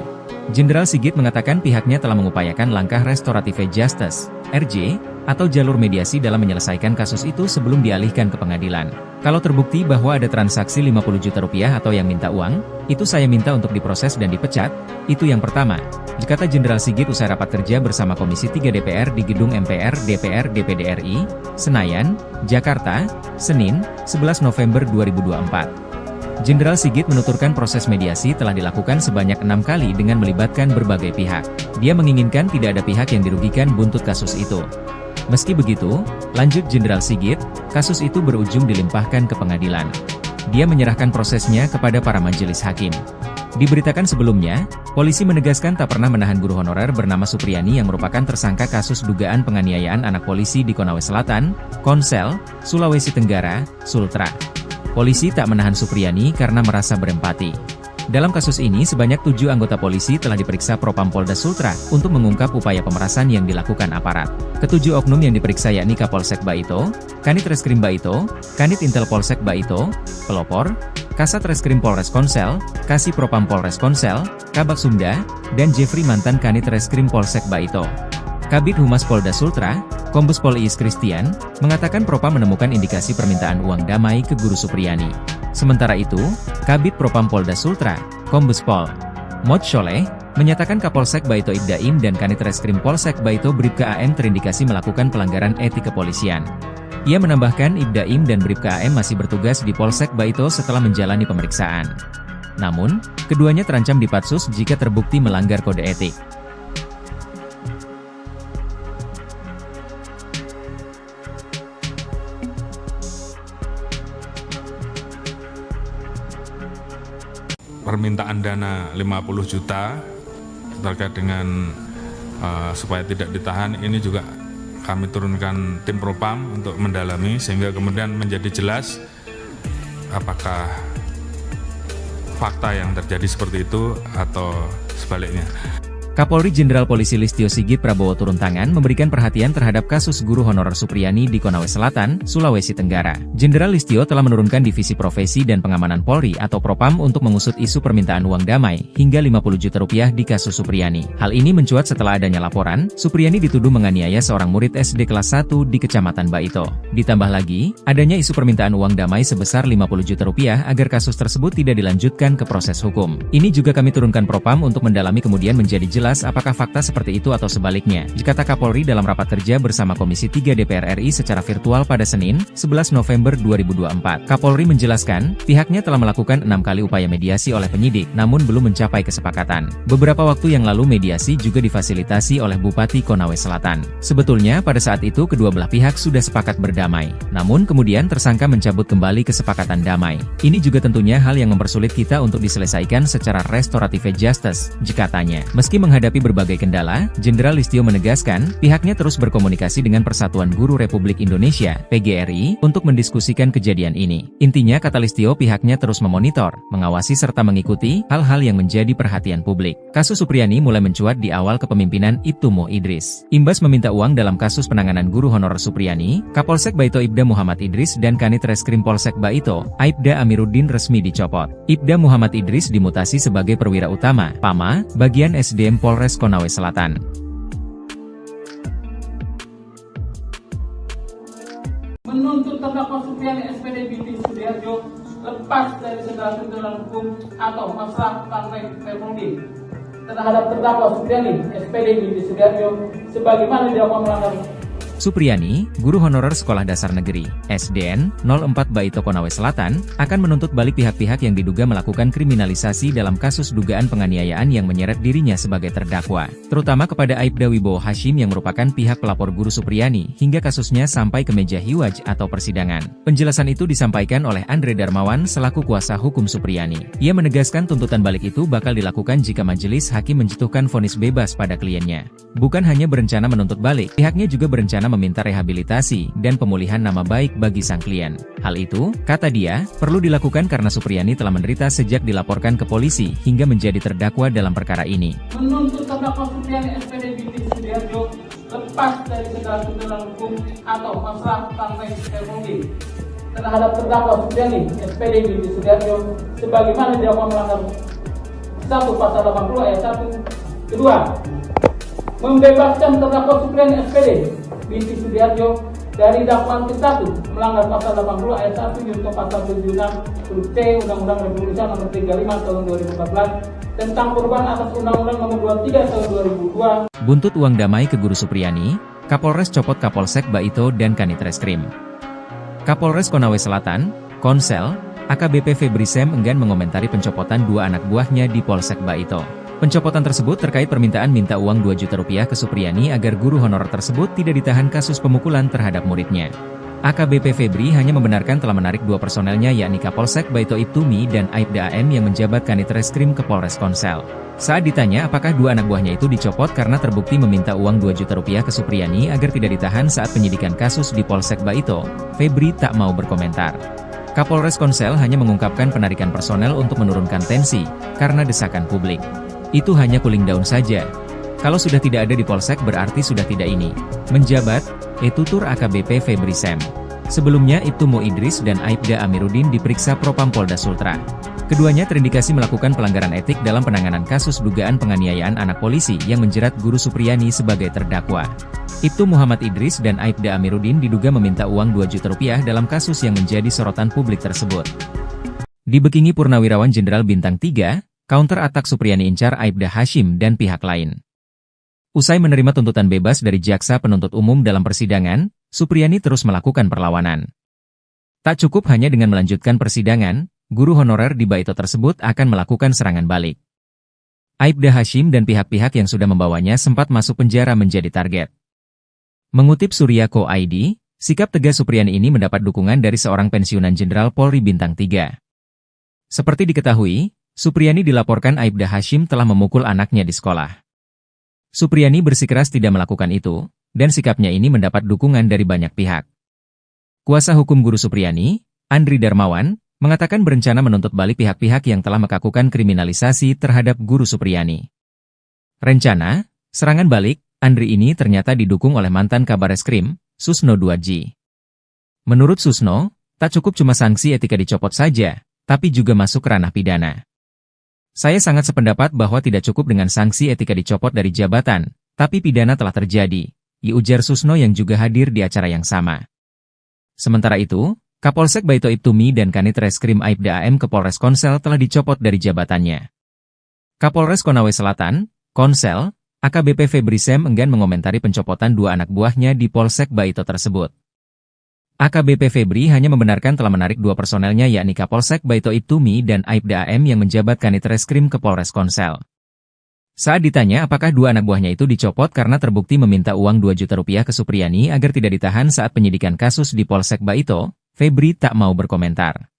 Speaker 1: Jenderal Sigit mengatakan pihaknya telah mengupayakan langkah restorative justice, RJ, atau jalur mediasi dalam menyelesaikan kasus itu sebelum dialihkan ke pengadilan. Kalau terbukti bahwa ada transaksi 50 juta rupiah atau yang minta uang, itu saya minta untuk diproses dan dipecat, itu yang pertama, kata Jenderal Sigit usai rapat kerja bersama Komisi 3 DPR di Gedung MPR DPR DPD RI, Senayan, Jakarta, Senin, 11 November 2024. Jenderal Sigit menuturkan proses mediasi telah dilakukan sebanyak 6 kali dengan melibatkan berbagai pihak. Dia menginginkan tidak ada pihak yang dirugikan buntut kasus itu. Meski begitu, lanjut Jenderal Sigit, kasus itu berujung dilimpahkan ke pengadilan. Dia menyerahkan prosesnya kepada para majelis hakim. Diberitakan sebelumnya, polisi menegaskan tak pernah menahan guru honorer bernama Supriyani yang merupakan tersangka kasus dugaan penganiayaan anak polisi di Konawe Selatan, Konsel, Sulawesi Tenggara, Sultra. Polisi tak menahan Supriyani karena merasa berempati. Dalam kasus ini sebanyak 7 anggota polisi telah diperiksa Propam Polda Sultra untuk mengungkap upaya pemerasan yang dilakukan aparat. Ketujuh oknum yang diperiksa yakni Kapolsek Baito, Kanit Reskrim Baito, Kanit Intel Polsek Baito, Pelopor, Kasat Reskrim Polres Konsel, Kasih Propam Polres Konsel, Kabak Sumda, dan Jeffrey mantan Kanit Reskrim Polsek Baito. Kabid Humas Polda Sultra, Kombes Pol Iis Christian, mengatakan Propam menemukan indikasi permintaan uang damai ke Guru Supriyani. Sementara itu, Kabid Propam Polda Sultra, Kombes Pol Mod Sholeh, menyatakan Kapolsek Baito Ibdaim dan Kanit Reskrim Polsek Baito Bribka AM terindikasi melakukan pelanggaran etik kepolisian. Ia menambahkan Ibdaim dan Bribka AM masih bertugas di Polsek Baito setelah menjalani pemeriksaan. Namun, keduanya terancam dipatsus jika terbukti melanggar kode etik.
Speaker 2: Permintaan dana 50 juta terkait dengan supaya tidak ditahan ini juga kami turunkan tim Propam untuk mendalami sehingga kemudian menjadi jelas apakah fakta yang terjadi seperti itu atau sebaliknya.
Speaker 1: Kapolri Jenderal Polisi Listio Sigit Prabowo turun tangan memberikan perhatian terhadap kasus guru honorer Supriyani di Konawe Selatan, Sulawesi Tenggara. Jenderal Listio telah menurunkan Divisi Profesi dan Pengamanan Polri atau Propam untuk mengusut isu permintaan uang damai hingga 50 juta rupiah di kasus Supriyani. Hal ini mencuat setelah adanya laporan, Supriyani dituduh menganiaya seorang murid SD kelas 1 di Kecamatan Baito. Ditambah lagi, adanya isu permintaan uang damai sebesar 50 juta rupiah agar kasus tersebut tidak dilanjutkan ke proses hukum. Ini juga kami turunkan Propam untuk mendalami kemudian menjadi jelas apakah fakta seperti itu atau sebaliknya, kata Kapolri dalam rapat kerja bersama Komisi 3 DPR RI secara virtual pada Senin, 11 November 2024. Kapolri menjelaskan, pihaknya telah melakukan 6 kali upaya mediasi oleh penyidik, namun belum mencapai kesepakatan. Beberapa waktu yang lalu mediasi juga difasilitasi oleh Bupati Konawe Selatan. Sebetulnya pada saat itu kedua belah pihak sudah sepakat berdamai, namun kemudian tersangka mencabut kembali kesepakatan damai. Ini juga tentunya hal yang mempersulit kita untuk diselesaikan secara restoratif justice, katanya. Meski menghadapi berbagai kendala, Jenderal Listio menegaskan, pihaknya terus berkomunikasi dengan Persatuan Guru Republik Indonesia, PGRI, untuk mendiskusikan kejadian ini. Intinya, kata Listio, pihaknya terus memonitor, mengawasi serta mengikuti hal-hal yang menjadi perhatian publik. Kasus Supriyani mulai mencuat di awal kepemimpinan Ibtu Mo Idris. Imbas meminta uang dalam kasus penanganan guru honorer Supriyani, Kapolsek Baito Ibda Muhammad Idris dan Kanit Reskrim Polsek Baito, Aibda Amiruddin resmi dicopot. Ibda Muhammad Idris dimutasi sebagai perwira utama, PAMA, bagian SDM Polres Konawe Selatan.
Speaker 3: Menuntut terdakwa Supriyani SPD binti Sudiarjo lepas dari segala tuntutan hukum atau masalah partai Permudi terhadap terdakwa Supriyani SPD binti Sudiarjo sebagaimana dilakukan melanggar.
Speaker 1: Supriyani, guru honorer Sekolah Dasar Negeri, SDN, 04 Baito Konawe Selatan, akan menuntut balik pihak-pihak yang diduga melakukan kriminalisasi dalam kasus dugaan penganiayaan yang menyeret dirinya sebagai terdakwa, terutama kepada Aibda Wibowo Hashim yang merupakan pihak pelapor guru Supriyani, hingga kasusnya sampai ke meja hiwaj atau persidangan. Penjelasan itu disampaikan oleh Andre Darmawan selaku kuasa hukum Supriyani. Ia menegaskan tuntutan balik itu bakal dilakukan jika majelis hakim menjatuhkan vonis bebas pada kliennya. Bukan hanya berencana menuntut balik, pihaknya juga berencana meminta rehabilitasi dan pemulihan nama baik bagi sang klien. Hal itu, kata dia, perlu dilakukan karena Supriyani telah menderita sejak dilaporkan ke polisi hingga menjadi terdakwa dalam perkara ini.
Speaker 3: Menuntut terdakwa Supriyani SPD binti Sudiarjo lepas dari segala tuntutan hukum atau masalah partai Permudi terhadap terdakwa Supriyani SPD binti Sudiarjo sebagaimana dilakukan melanggar 1 Pasal 80 ayat 1. Kedua, membebaskan terdakwa Supriyani SPD binti Sudiarjo dari dakwaan ke-1 melanggar Pasal 80 ayat 1 junto Pasal 76 huruf C Undang-Undang Republik Indonesia Nomor 35 Tahun 2014 tentang perubahan atas Undang-Undang Nomor 23 Tahun 2002.
Speaker 1: Buntut uang damai ke guru Supriyani, Kapolres copot Kapolsek Baito dan Kanit Reskrim. Kapolres Konawe Selatan, Konsel, AKBP Febri Sem enggan mengomentari pencopotan 2 anak buahnya di Polsek Baito. Pencopotan tersebut terkait permintaan minta uang 2 juta rupiah ke Supriyani agar guru honorer tersebut tidak ditahan kasus pemukulan terhadap muridnya. AKBP Febri hanya membenarkan telah menarik 2 personelnya yakni Kapolsek Baito Ibtumi dan Aibda AM yang menjabat Kanit Reskrim ke Polres Konsel. Saat ditanya apakah 2 anak buahnya itu dicopot karena terbukti meminta uang 2 juta rupiah ke Supriyani agar tidak ditahan saat penyidikan kasus di Polsek Baito, Febri tak mau berkomentar. Kapolres Konsel hanya mengungkapkan penarikan personel untuk menurunkan tensi, karena desakan publik. Itu hanya cooling down saja. Kalau sudah tidak ada di Polsek berarti sudah tidak ini. Menjabat, tutur AKBP Febri Sem. Sebelumnya Ibtu Mo Idris dan Aibda Amiruddin diperiksa Propam Polda Sultra. Keduanya terindikasi melakukan pelanggaran etik dalam penanganan kasus dugaan penganiayaan anak polisi yang menjerat guru Supriyani sebagai terdakwa. Ibtu Muhammad Idris dan Aibda Amiruddin diduga meminta uang 2 juta rupiah dalam kasus yang menjadi sorotan publik tersebut. Dibekingi Purnawirawan Jenderal Bintang 3, counter attack Supriyani incar Aibda Hashim dan pihak lain. Usai menerima tuntutan bebas dari jaksa penuntut umum dalam persidangan, Supriyani terus melakukan perlawanan. Tak cukup hanya dengan melanjutkan persidangan, guru honorer di Baito tersebut akan melakukan serangan balik. Aibda Hashim dan pihak-pihak yang sudah membawanya sempat masuk penjara menjadi target. Mengutip Surya.co.id, sikap tegas Supriyani ini mendapat dukungan dari seorang pensiunan Jenderal Polri Bintang 3. Seperti diketahui, Supriyani dilaporkan Aibda Hashim telah memukul anaknya di sekolah. Supriyani bersikeras tidak melakukan itu, dan sikapnya ini mendapat dukungan dari banyak pihak. Kuasa hukum guru Supriyani, Andri Darmawan, mengatakan berencana menuntut balik pihak-pihak yang telah melakukan kriminalisasi terhadap guru Supriyani. Rencana, serangan balik, Andri ini ternyata didukung oleh mantan Kabareskrim, Susno 2J. Menurut Susno, tak cukup cuma sanksi etika dicopot saja, tapi juga masuk ranah pidana. Saya sangat sependapat bahwa tidak cukup dengan sanksi etika dicopot dari jabatan, tapi pidana telah terjadi, ujar Susno yang juga hadir di acara yang sama. Sementara itu, Kapolsek Baito Ibtumi dan Kanit Reskrim Aibda AM ke Polres Konsel telah dicopot dari jabatannya. Kapolres Konawe Selatan, Konsel, AKBP Febri Sem enggan mengomentari pencopotan dua anak buahnya di Polsek Baito tersebut. AKBP Febri hanya membenarkan telah menarik dua personelnya yakni Kapolsek Baito Ibtumi dan Aibda AM yang menjabat Kanit Reskrim ke Polres Konsel. Saat ditanya apakah dua anak buahnya itu dicopot karena terbukti meminta uang 2 juta rupiah ke Supriyani agar tidak ditahan saat penyidikan kasus di Polsek Baito, Febri tak mau berkomentar.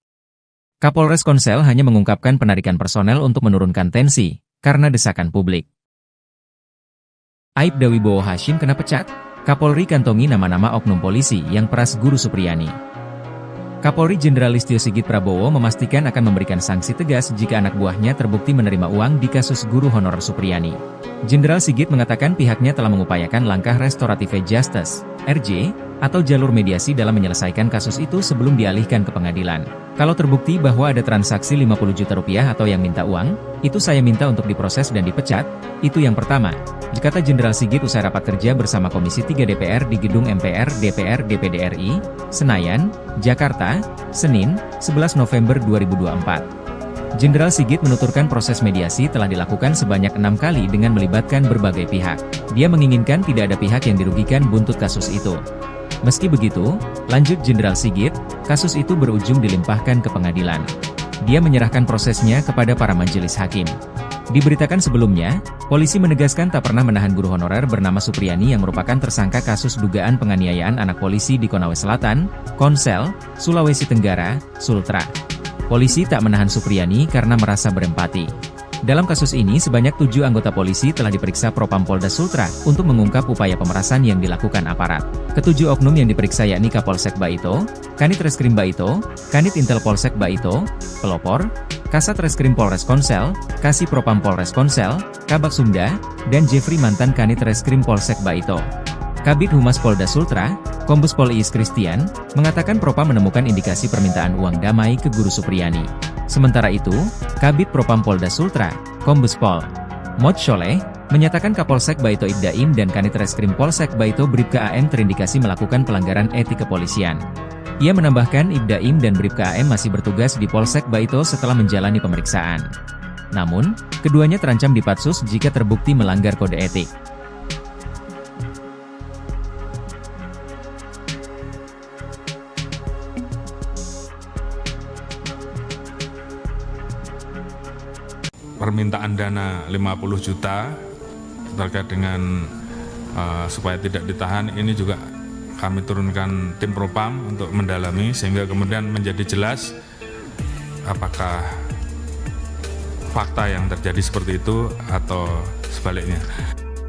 Speaker 1: Kapolres Konsel hanya mengungkapkan penarikan personel untuk menurunkan tensi, karena desakan publik. Aibda Wibowo Hashim kena pecat, Kapolri kantongi nama-nama oknum polisi yang peras Guru Supriyani. Kapolri Jenderal Listio Sigit Prabowo memastikan akan memberikan sanksi tegas jika anak buahnya terbukti menerima uang di kasus guru honorer Supriyani. Jenderal Sigit mengatakan pihaknya telah mengupayakan langkah restoratif justice, RJ, atau jalur mediasi dalam menyelesaikan kasus itu sebelum dialihkan ke pengadilan. Kalau terbukti bahwa ada transaksi 50 juta rupiah atau yang minta uang, itu saya minta untuk diproses dan dipecat, itu yang pertama, kata Jenderal Sigit usai rapat kerja bersama Komisi 3 DPR di Gedung MPR DPR DPD RI, Senayan, Jakarta, Senin, 11 November 2024. Jenderal Sigit menuturkan proses mediasi telah dilakukan sebanyak 6 kali dengan melibatkan berbagai pihak. Dia menginginkan tidak ada pihak yang dirugikan buntut kasus itu. Meski begitu, lanjut Jenderal Sigit, kasus itu berujung dilimpahkan ke pengadilan. Dia menyerahkan prosesnya kepada para majelis hakim. Diberitakan sebelumnya, polisi menegaskan tak pernah menahan guru honorer bernama Supriyani yang merupakan tersangka kasus dugaan penganiayaan anak polisi di Konawe Selatan, Konsel, Sulawesi Tenggara, Sultra. Polisi tak menahan Supriyani karena merasa berempati. Dalam kasus ini sebanyak 7 anggota polisi telah diperiksa Propam Polda Sultra untuk mengungkap upaya pemerasan yang dilakukan aparat. Ketujuh oknum yang diperiksa yakni Kapolsek Baito, Kanit Reskrim Baito, Kanit Intel Polsek Baito, Pelopor, Kasat Reskrim Polres Konsel, Kasih Propam Polres Konsel, Kabak Sumda, dan Jeffrey mantan Kanit Reskrim Polsek Baito. Kabid Humas Polda Sultra, Kombes Pol Iis Christian, mengatakan Propam menemukan indikasi permintaan uang damai ke Guru Supriyani. Sementara itu, Kabid Propam Polda Sultra, Kombes Pol Mod Sholeh, menyatakan Kapolsek Baito Ibdaim dan Kanit Reskrim Polsek Baito Bribka AM terindikasi melakukan pelanggaran etik kepolisian. Ia menambahkan Ibdaim dan Bribka AM masih bertugas di Polsek Baito setelah menjalani pemeriksaan. Namun, keduanya terancam dipatsus jika terbukti melanggar kode etik.
Speaker 2: Permintaan dana 50 juta terkait dengan supaya tidak ditahan ini juga kami turunkan tim Propam untuk mendalami sehingga kemudian menjadi jelas apakah fakta yang terjadi seperti itu atau sebaliknya.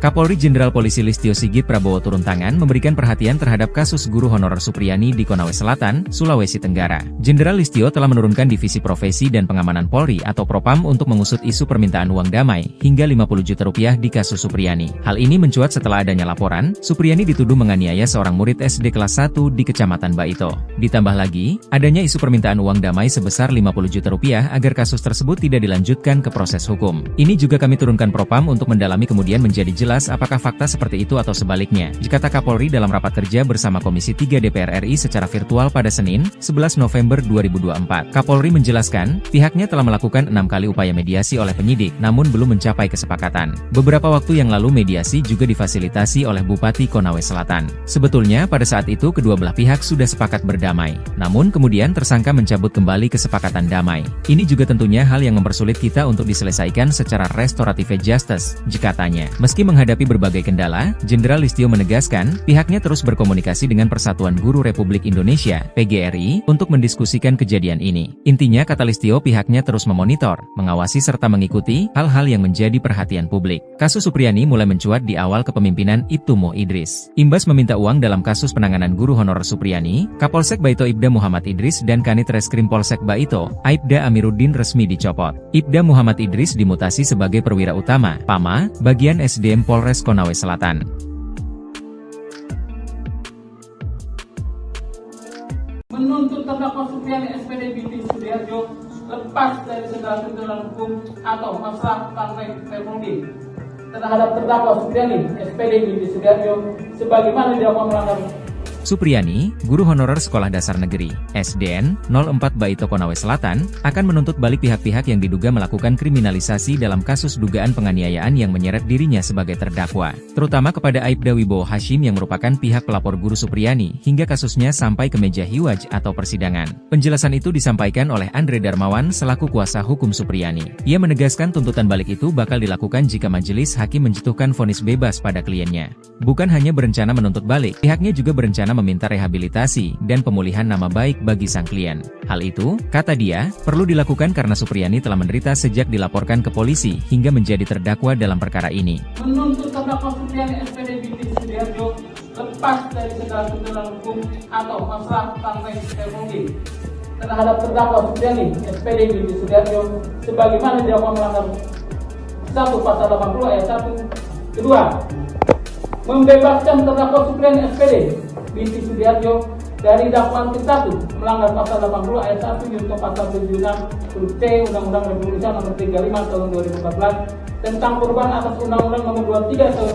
Speaker 1: Kapolri Jenderal Polisi Listio Sigit Prabowo turun tangan memberikan perhatian terhadap kasus guru honorer Supriyani di Konawe Selatan, Sulawesi Tenggara. Jenderal Listio telah menurunkan Divisi Profesi dan Pengamanan Polri atau Propam untuk mengusut isu permintaan uang damai hingga 50 juta rupiah di kasus Supriyani. Hal ini mencuat setelah adanya laporan, Supriyani dituduh menganiaya seorang murid SD kelas 1 di Kecamatan Baito. Ditambah lagi, adanya isu permintaan uang damai sebesar 50 juta rupiah agar kasus tersebut tidak dilanjutkan ke proses hukum. Ini juga kami turunkan Propam untuk mendalami kemudian menjadi jelas apakah fakta seperti itu atau sebaliknya, kata Kapolri dalam rapat kerja bersama Komisi 3 DPR RI secara virtual pada Senin, 11 November 2024. Kapolri menjelaskan, pihaknya telah melakukan 6 kali upaya mediasi oleh penyidik, namun belum mencapai kesepakatan. Beberapa waktu yang lalu mediasi juga difasilitasi oleh Bupati Konawe Selatan. Sebetulnya pada saat itu kedua belah pihak sudah sepakat berdamai, namun kemudian tersangka mencabut kembali kesepakatan damai. Ini juga tentunya hal yang mempersulit kita untuk diselesaikan secara restoratif justice, katanya. Meski menghadapi berbagai kendala, Jenderal Listio menegaskan, pihaknya terus berkomunikasi dengan Persatuan Guru Republik Indonesia, PGRI, untuk mendiskusikan kejadian ini. Intinya, kata Listio, pihaknya terus memonitor, mengawasi serta mengikuti hal-hal yang menjadi perhatian publik. Kasus Supriyani mulai mencuat di awal kepemimpinan Ibtu Mo Idris. Imbas meminta uang dalam kasus penanganan guru honorer Supriyani, Kapolsek Baito Ibda Muhammad Idris dan Kanit Reskrim Polsek Baito, Aibda Amiruddin resmi dicopot. Ibda Muhammad Idris dimutasi sebagai perwira utama, PAMA, bagian SDM Polres Konawe Selatan.
Speaker 3: Menuntut terdakwa Supriyani SPD binti Sudiarjo lepas dari segala tuntutan hukum atau masalah partai Permudi terhadap terdakwa Supriyani SPD binti Sudiarjo sebagaimana dilakukan melanggar.
Speaker 1: Supriyani, guru honorer Sekolah Dasar Negeri, SDN, 04 Baito Konawe Selatan, akan menuntut balik pihak-pihak yang diduga melakukan kriminalisasi dalam kasus dugaan penganiayaan yang menyeret dirinya sebagai terdakwa, terutama kepada Aibda Wibowo Hashim yang merupakan pihak pelapor guru Supriyani hingga kasusnya sampai ke meja hiwaj atau persidangan. Penjelasan itu disampaikan oleh Andre Darmawan selaku kuasa hukum Supriyani. Ia menegaskan tuntutan balik itu bakal dilakukan jika majelis hakim menjatuhkan vonis bebas pada kliennya. Bukan hanya berencana menuntut balik, pihaknya juga berencana meminta rehabilitasi dan pemulihan nama baik bagi sang klien. Hal itu, kata dia, perlu dilakukan karena Supriyani telah menderita sejak dilaporkan ke polisi hingga menjadi terdakwa dalam perkara ini.
Speaker 3: Menuntut terdakwa Supriyani SPD binti Sudiarjo lepas dari segala tuntutan hukum atau masalah partai Permudi terhadap terdakwa Supriyani SPD binti Sudiarjo sebagaimana dilakukan melanggar 1 pasal 80 ayat 1. Kedua, membebaskan terdakwa Supriyani SPD binti Sudiarjo dari dakwaan ke-1 melanggar pasal 80 ayat 1 junto pasal 76 huruf C Undang-Undang Republik Indonesia nomor 35 tahun 2014 tentang perubahan atas Undang-Undang nomor 23 tahun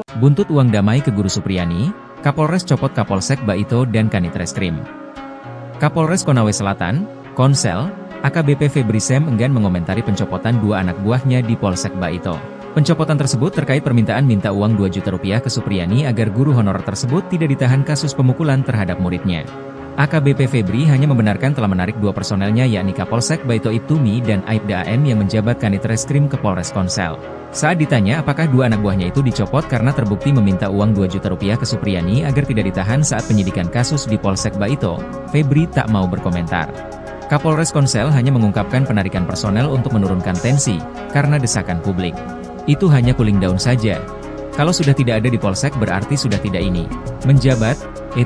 Speaker 3: 2002.
Speaker 1: Buntut uang damai ke guru Supriyani, Kapolres copot Kapolsek Baito dan Kanit Reskrim. Kapolres Konawe Selatan, Konsel, AKBP Febri Sem enggan mengomentari pencopotan 2 anak buahnya di Polsek Baito. Pencopotan tersebut terkait permintaan minta uang 2 juta rupiah ke Supriyani agar guru honorer tersebut tidak ditahan kasus pemukulan terhadap muridnya. AKBP Febri hanya membenarkan telah menarik 2 personelnya yakni Kapolsek Baito Ibtumi dan Aibda AM yang menjabat Kanit Reskrim ke Polres Konsel. Saat ditanya apakah 2 anak buahnya itu dicopot karena terbukti meminta uang 2 juta rupiah ke Supriyani agar tidak ditahan saat penyidikan kasus di Polsek Baito, Febri tak mau berkomentar. Kapolres Konsel hanya mengungkapkan penarikan personel untuk menurunkan tensi, karena desakan publik. Itu hanya cooling down saja. Kalau sudah tidak ada di Polsek berarti sudah tidak ini. Menjabat,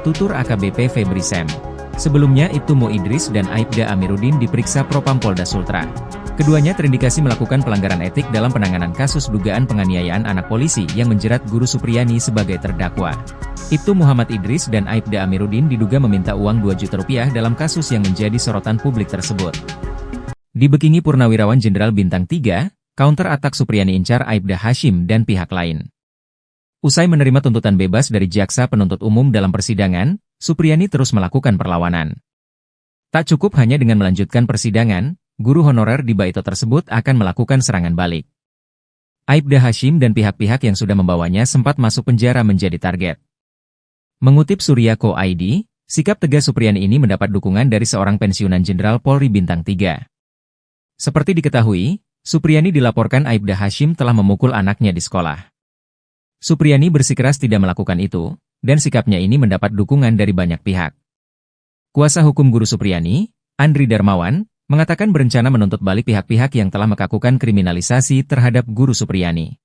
Speaker 1: tutur AKBP Febri Sem. Sebelumnya Ibtu Mo Idris dan Aibda Amiruddin diperiksa Propam Polda Sultra. Keduanya terindikasi melakukan pelanggaran etik dalam penanganan kasus dugaan penganiayaan anak polisi yang menjerat guru Supriyani sebagai terdakwa. Ibtu Muhammad Idris dan Aibda Amiruddin diduga meminta uang 2 juta rupiah dalam kasus yang menjadi sorotan publik tersebut. Dibekingi Purnawirawan Jenderal Bintang 3, counter atak Supriyani incar Aibda Hashim dan pihak lain. Usai menerima tuntutan bebas dari jaksa penuntut umum dalam persidangan, Supriyani terus melakukan perlawanan. Tak cukup hanya dengan melanjutkan persidangan, guru honorer di Baito tersebut akan melakukan serangan balik. Aibda Hashim dan pihak-pihak yang sudah membawanya sempat masuk penjara menjadi target. Mengutip Surya.co.id, sikap tegas Supriyani ini mendapat dukungan dari seorang pensiunan Jenderal Polri Bintang 3. Seperti diketahui, Supriyani dilaporkan Aibda Hashim telah memukul anaknya di sekolah. Supriyani bersikeras tidak melakukan itu, dan sikapnya ini mendapat dukungan dari banyak pihak. Kuasa hukum guru Supriyani, Andri Darmawan, mengatakan berencana menuntut balik pihak-pihak yang telah melakukan kriminalisasi terhadap guru Supriyani.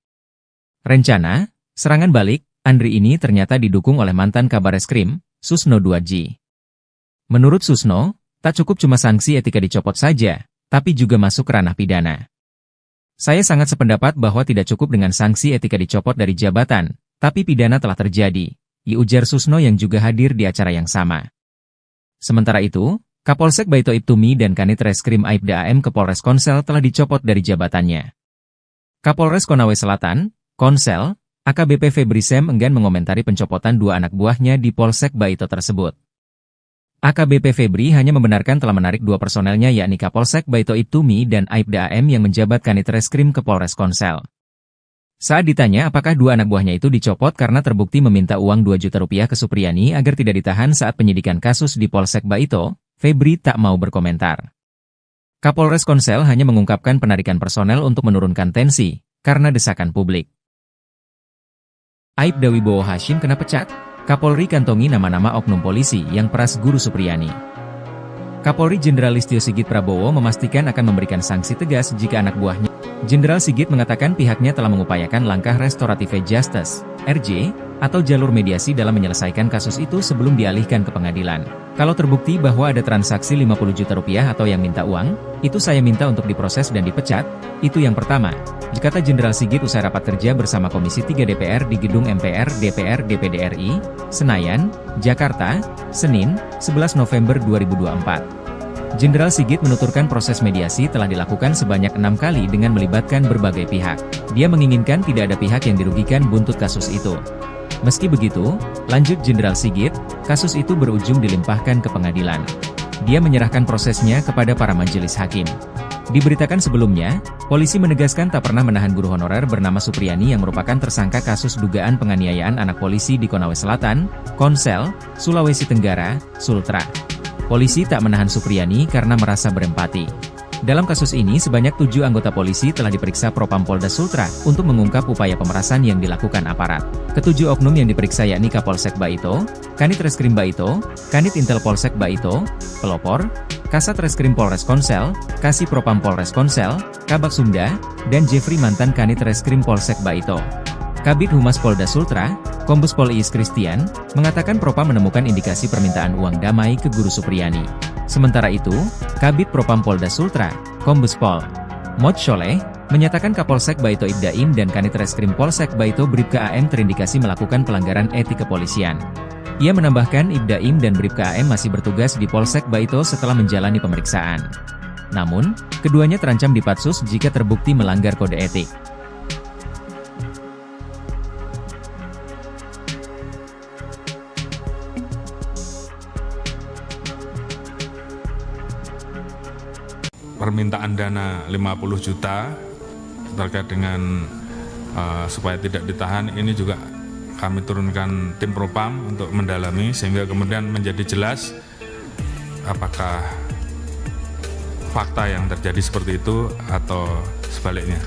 Speaker 1: Rencana, serangan balik, Andri ini ternyata didukung oleh mantan Kabareskrim, Susno Duadji. Menurut Susno, tak cukup cuma sanksi etika dicopot saja, tapi juga masuk ranah pidana. Saya sangat sependapat bahwa tidak cukup dengan sanksi etika dicopot dari jabatan, tapi pidana telah terjadi, ujar Susno yang juga hadir di acara yang sama. Sementara itu, Kapolsek Baito Ibtumi dan Kanit Reskrim Aibda AM ke Polres Konsel telah dicopot dari jabatannya. Kapolres Konawe Selatan, Konsel, AKBP Febri Sem enggan mengomentari pencopotan 2 anak buahnya di Polsek Baito tersebut. AKBP Febri hanya membenarkan telah menarik 2 personelnya yakni Kapolsek Baito Ibtumi dan Aibda AM yang menjabat Kanit Reskrim ke Polres Konsel. Saat ditanya apakah 2 anak buahnya itu dicopot karena terbukti meminta uang 2 juta rupiah ke Supriyani agar tidak ditahan saat penyidikan kasus di Polsek Baito, Febri tak mau berkomentar. Kapolres Konsel hanya mengungkapkan penarikan personel untuk menurunkan tensi, karena desakan publik. Aibda Wibowo Hashim kena pecat? Kapolri kantongi nama-nama oknum polisi yang peras Guru Supriyani. Kapolri Jenderal Listio Sigit Prabowo memastikan akan memberikan sanksi tegas jika anak buahnya. Jenderal Sigit mengatakan pihaknya telah mengupayakan langkah restoratif justice, RJ, atau jalur mediasi dalam menyelesaikan kasus itu sebelum dialihkan ke pengadilan. Kalau terbukti bahwa ada transaksi 50 juta rupiah atau yang minta uang, itu saya minta untuk diproses dan dipecat, itu yang pertama. Kata Jenderal Sigit usai rapat kerja bersama Komisi 3 DPR di Gedung MPR DPR DPD RI, Senayan, Jakarta, Senin, 11 November 2024. Jenderal Sigit menuturkan proses mediasi telah dilakukan sebanyak 6 kali dengan melibatkan berbagai pihak. Dia menginginkan tidak ada pihak yang dirugikan buntut kasus itu. Meski begitu, lanjut Jenderal Sigit, kasus itu berujung dilimpahkan ke pengadilan. Dia menyerahkan prosesnya kepada para majelis hakim. Diberitakan sebelumnya, polisi menegaskan tak pernah menahan guru honorer bernama Supriyani yang merupakan tersangka kasus dugaan penganiayaan anak polisi di Konawe Selatan, Konsel, Sulawesi Tenggara, Sultra. Polisi tak menahan Supriyani karena merasa berempati. Dalam kasus ini sebanyak 7 anggota polisi telah diperiksa Propam Polda Sultra untuk mengungkap upaya pemerasan yang dilakukan aparat. Ketujuh oknum yang diperiksa yakni Kapolsek Baito, Kanit Reskrim Baito, Kanit Intel Polsek Baito, Pelopor, Kasat Reskrim Polres Konsel, Kasih Propam Polres Konsel, Kabak Sumda, dan Jeffrey mantan Kanit Reskrim Polsek Baito. Kabid Humas Polda Sultra, Kombes Pol Iis Christian, mengatakan Propam menemukan indikasi permintaan uang damai ke Guru Supriyani. Sementara itu, Kabid Propam Polda Sultra, Kombes Pol Mod Sholeh, menyatakan Kapolsek Baito Ibda Im dan Kanit Reskrim Polsek Baito Bribka AM terindikasi melakukan pelanggaran etik kepolisian. Ia menambahkan Ibda Im dan Bribka AM masih bertugas di Polsek Baito setelah menjalani pemeriksaan. Namun, keduanya terancam dipatsus jika terbukti melanggar kode etik.
Speaker 2: Permintaan dana 50 juta terkait dengan supaya tidak ditahan, ini juga kami turunkan tim Propam untuk mendalami sehingga kemudian menjadi jelas apakah fakta yang terjadi seperti itu atau sebaliknya.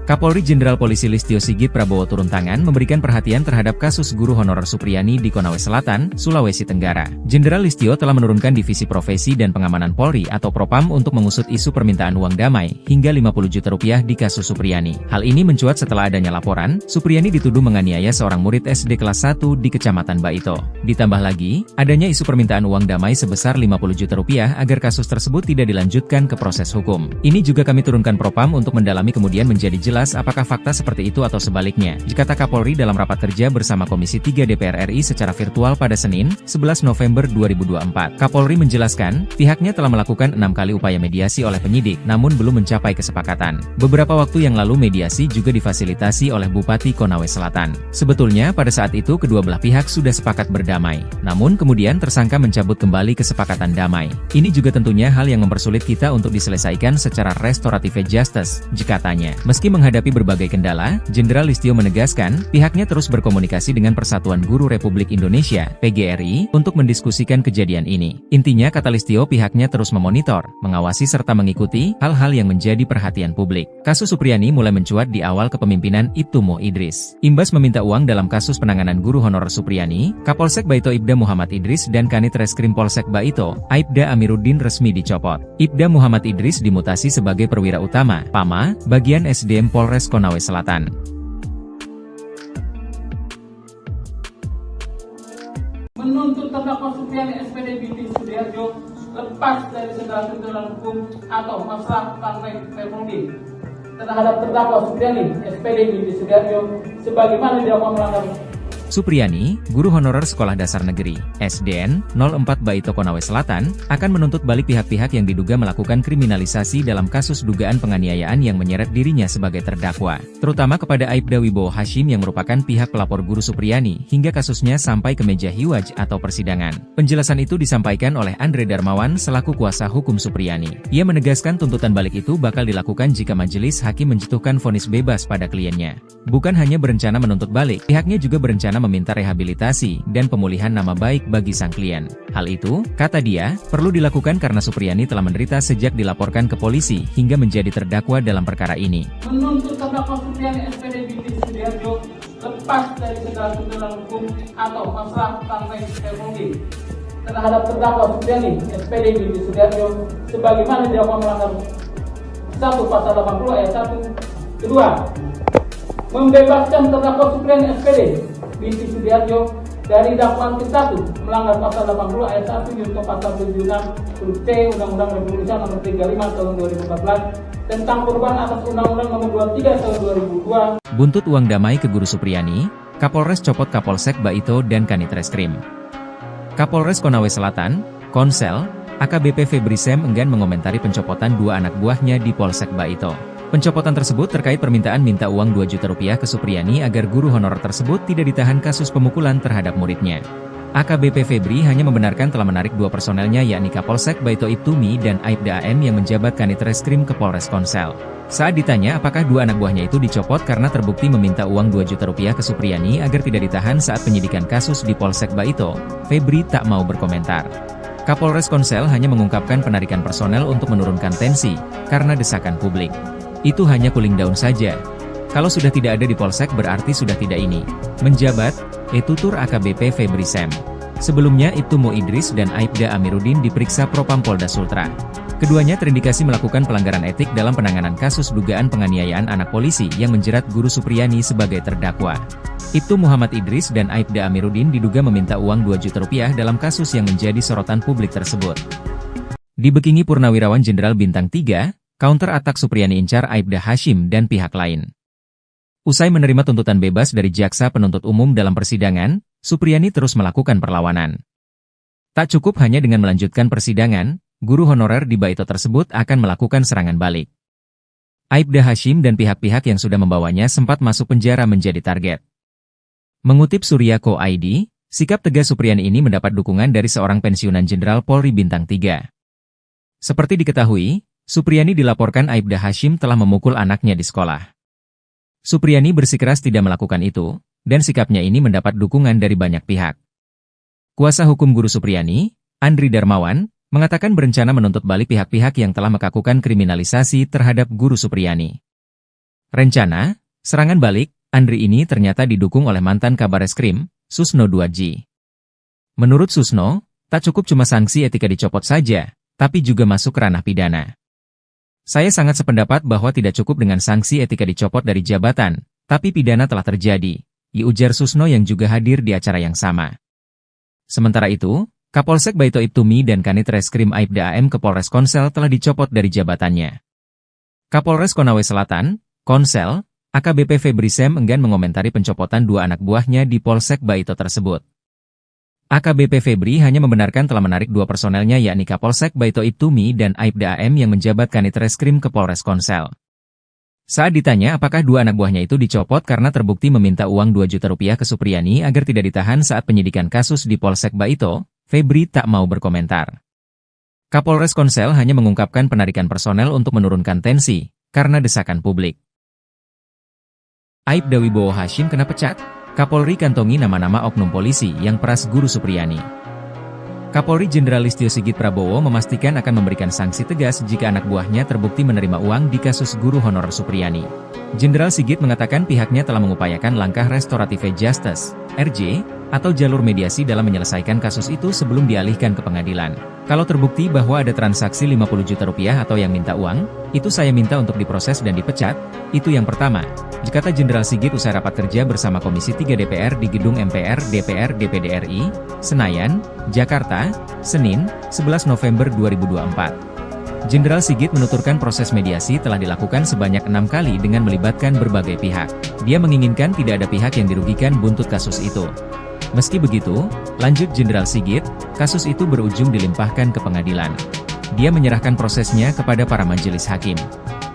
Speaker 1: Kapolri Jenderal Polisi Listio Sigit Prabowo turun tangan memberikan perhatian terhadap kasus guru honorer Supriyani di Konawe Selatan, Sulawesi Tenggara. Jenderal Listio telah menurunkan Divisi Profesi dan Pengamanan Polri atau Propam untuk mengusut isu permintaan uang damai hingga 50 juta rupiah di kasus Supriyani. Hal ini mencuat setelah adanya laporan, Supriyani dituduh menganiaya seorang murid SD kelas 1 di Kecamatan Baito. Ditambah lagi, adanya isu permintaan uang damai sebesar 50 juta rupiah agar kasus tersebut tidak dilanjutkan ke proses hukum. Ini juga kami turunkan Propam untuk mendalami kemudian menjadi jelas apakah fakta seperti itu atau sebaliknya, kata Kapolri dalam rapat kerja bersama Komisi 3 DPR RI secara virtual pada Senin, 11 November 2024. Kapolri menjelaskan, pihaknya telah melakukan 6 kali upaya mediasi oleh penyidik, namun belum mencapai kesepakatan. Beberapa waktu yang lalu mediasi juga difasilitasi oleh Bupati Konawe Selatan. Sebetulnya pada saat itu kedua belah pihak sudah sepakat berdamai, namun kemudian tersangka mencabut kembali kesepakatan damai. Ini juga tentunya hal yang mempersulit kita untuk diselesaikan secara restoratif justice, katanya. Meski menghadapi berbagai kendala, Jenderal Listio menegaskan, pihaknya terus berkomunikasi dengan Persatuan Guru Republik Indonesia, PGRI, untuk mendiskusikan kejadian ini. Intinya kata Listio pihaknya terus memonitor, mengawasi serta mengikuti hal-hal yang menjadi perhatian publik. Kasus Supriyani mulai mencuat di awal kepemimpinan Ibtu Mo Idris. Imbas meminta uang dalam kasus penanganan guru honorer Supriyani, Kapolsek Baito Ibda Muhammad Idris dan Kanit Reskrim Polsek Baito, Aibda Amiruddin resmi dicopot. Ibda Muhammad Idris dimutasi sebagai perwira utama, PAMA, bagian SDM Polres Konawe Selatan.
Speaker 3: Menuntut terdakwa Supriyani SPD binti Sudiarjo lepas dari segala tuntutan hukum atau masalah partai Permudi terhadap terdakwa Supriyani SPD binti Sudiarjo sebagaimana didakwa melanggar.
Speaker 1: Supriyani, guru honorer Sekolah Dasar Negeri, SDN, 04 Baito Konawe Selatan, akan menuntut balik pihak-pihak yang diduga melakukan kriminalisasi dalam kasus dugaan penganiayaan yang menyeret dirinya sebagai terdakwa, terutama kepada Aibda Wibowo Hashim yang merupakan pihak pelapor guru Supriyani hingga kasusnya sampai ke meja hiwaj atau persidangan. Penjelasan itu disampaikan oleh Andre Darmawan selaku kuasa hukum Supriyani. Ia menegaskan tuntutan balik itu bakal dilakukan jika majelis hakim menjatuhkan vonis bebas pada kliennya. Bukan hanya berencana menuntut balik, pihaknya juga berencana meminta rehabilitasi dan pemulihan nama baik bagi sang klien. Hal itu, kata dia, perlu dilakukan karena Supriyani telah menderita sejak dilaporkan ke polisi hingga menjadi terdakwa dalam perkara ini.
Speaker 3: Menuntut terdakwa Supriyani SPD binti Sudiarjo lepas dari segala tuntutan hukum atau masalah praktek teknologi terhadap terdakwa Supriani SPD Binti Sudiarjo sebagaimana dilakukan melanggar 1 pasal 80 ayat 1. Kedua, membebaskan terdakwa Supriani SPD Binti Sudiarjo dari dakwaan ke-1 melanggar pasal 80 ayat 1 junto pasal 76 huruf C Undang-Undang Republik Indonesia nomor 35 tahun 2014 tentang perubahan atas Undang-Undang nomor 23 tahun 2002.
Speaker 1: Buntut uang damai ke Guru Supriani, Kapolres copot Kapolsek Baito dan Kanit Reskrim. Kapolres Konawe Selatan, Konsel, AKBP Febri Sem enggan mengomentari pencopotan 2 anak buahnya di Polsek Baito. Pencopotan tersebut terkait permintaan minta uang 2 juta rupiah ke Supriani agar guru honorer tersebut tidak ditahan kasus pemukulan terhadap muridnya. AKBP Febri hanya membenarkan telah menarik 2 personelnya yakni Kapolsek Baito Ibtumi dan Aibda AM yang menjabat Kanit Reskrim ke Polres Konsel. Saat ditanya apakah 2 anak buahnya itu dicopot karena terbukti meminta uang 2 juta rupiah ke Supriani agar tidak ditahan saat penyidikan kasus di Polsek Baito, Febri tak mau berkomentar. Kapolres Konsel hanya mengungkapkan penarikan personel untuk menurunkan tensi, karena desakan publik. Itu hanya cooling down saja. Kalau sudah tidak ada di Polsek berarti sudah tidak ini. Menjabat, tutur AKBP Febri Sem. Sebelumnya Ibtumo Idris dan Aibda Amiruddin diperiksa Propam Polda Sultra. Keduanya terindikasi melakukan pelanggaran etik dalam penanganan kasus dugaan penganiayaan anak polisi yang menjerat Guru Supriani sebagai terdakwa. Ibtu Muhammad Idris dan Aibda Amiruddin diduga meminta uang 2 juta rupiah dalam kasus yang menjadi sorotan publik tersebut. Dibekingi Purnawirawan Jenderal Bintang 3, counter atak Supriani incar Aibda Hashim dan pihak lain. Usai menerima tuntutan bebas dari jaksa penuntut umum dalam persidangan, Supriani terus melakukan perlawanan. Tak cukup hanya dengan melanjutkan persidangan, guru honorer di Baito tersebut akan melakukan serangan balik. Aibda Hashim dan pihak-pihak yang sudah membawanya sempat masuk penjara menjadi target. Mengutip Surya.co.id, sikap tegas Supriani ini mendapat dukungan dari seorang pensiunan Jenderal Polri Bintang 3. Seperti diketahui, Supriani dilaporkan Aibda Hashim telah memukul anaknya di sekolah. Supriani bersikeras tidak melakukan itu, dan sikapnya ini mendapat dukungan dari banyak pihak. Kuasa hukum Guru Supriani, Andri Darmawan, mengatakan berencana menuntut balik pihak-pihak yang telah melakukan kriminalisasi terhadap Guru Supriani. Rencana, serangan balik, Andri ini ternyata didukung oleh mantan Kabareskrim, Susno Duadji. Menurut Susno, tak cukup cuma sanksi etika dicopot saja, tapi juga masuk ranah pidana. Saya sangat sependapat bahwa tidak cukup dengan sanksi etika dicopot dari jabatan, tapi pidana telah terjadi, ujar Susno yang juga hadir di acara yang sama. Sementara itu, Kapolsek Baito Ibtumi dan Kanit Reskrim Aibda AM ke Polres Konsel telah dicopot dari jabatannya. Kapolres Konawe Selatan, Konsel, AKBP Febri Sem enggan mengomentari pencopotan 2 anak buahnya di Polsek Baito tersebut. AKBP Febri hanya membenarkan telah menarik 2 personelnya yakni Kapolsek Baito Ibtumi dan Aibda AM yang menjabat Kanit Reskrim ke Polres Konsel. Saat ditanya apakah 2 anak buahnya itu dicopot karena terbukti meminta uang 2 juta rupiah ke Supriani agar tidak ditahan saat penyidikan kasus di Polsek Baito, Febri tak mau berkomentar. Kapolres Konsel hanya mengungkapkan penarikan personel untuk menurunkan tensi, karena desakan publik. Aibda Wibowo Hashim kena pecat? Kapolri kantongi nama-nama oknum polisi yang peras Guru Supriani. Kapolri Jenderal Listio Sigit Prabowo memastikan akan memberikan sanksi tegas jika anak buahnya terbukti menerima uang di kasus guru honorer Supriani. Jenderal Sigit mengatakan pihaknya telah mengupayakan langkah restoratif justice, RJ, atau jalur mediasi dalam menyelesaikan kasus itu sebelum dialihkan ke pengadilan. Kalau terbukti bahwa ada transaksi 50 juta rupiah atau yang minta uang, itu saya minta untuk diproses dan dipecat, itu yang pertama, kata Jenderal Sigit usai rapat kerja bersama Komisi 3 DPR di Gedung MPR DPR DPD RI, Senayan, Jakarta, Senin, 11 November 2024. Jenderal Sigit menuturkan proses mediasi telah dilakukan sebanyak 6 kali dengan melibatkan berbagai pihak. Dia menginginkan tidak ada pihak yang dirugikan buntut kasus itu. Meski begitu, lanjut Jenderal Sigit, kasus itu berujung dilimpahkan ke pengadilan. Dia menyerahkan prosesnya kepada para majelis hakim.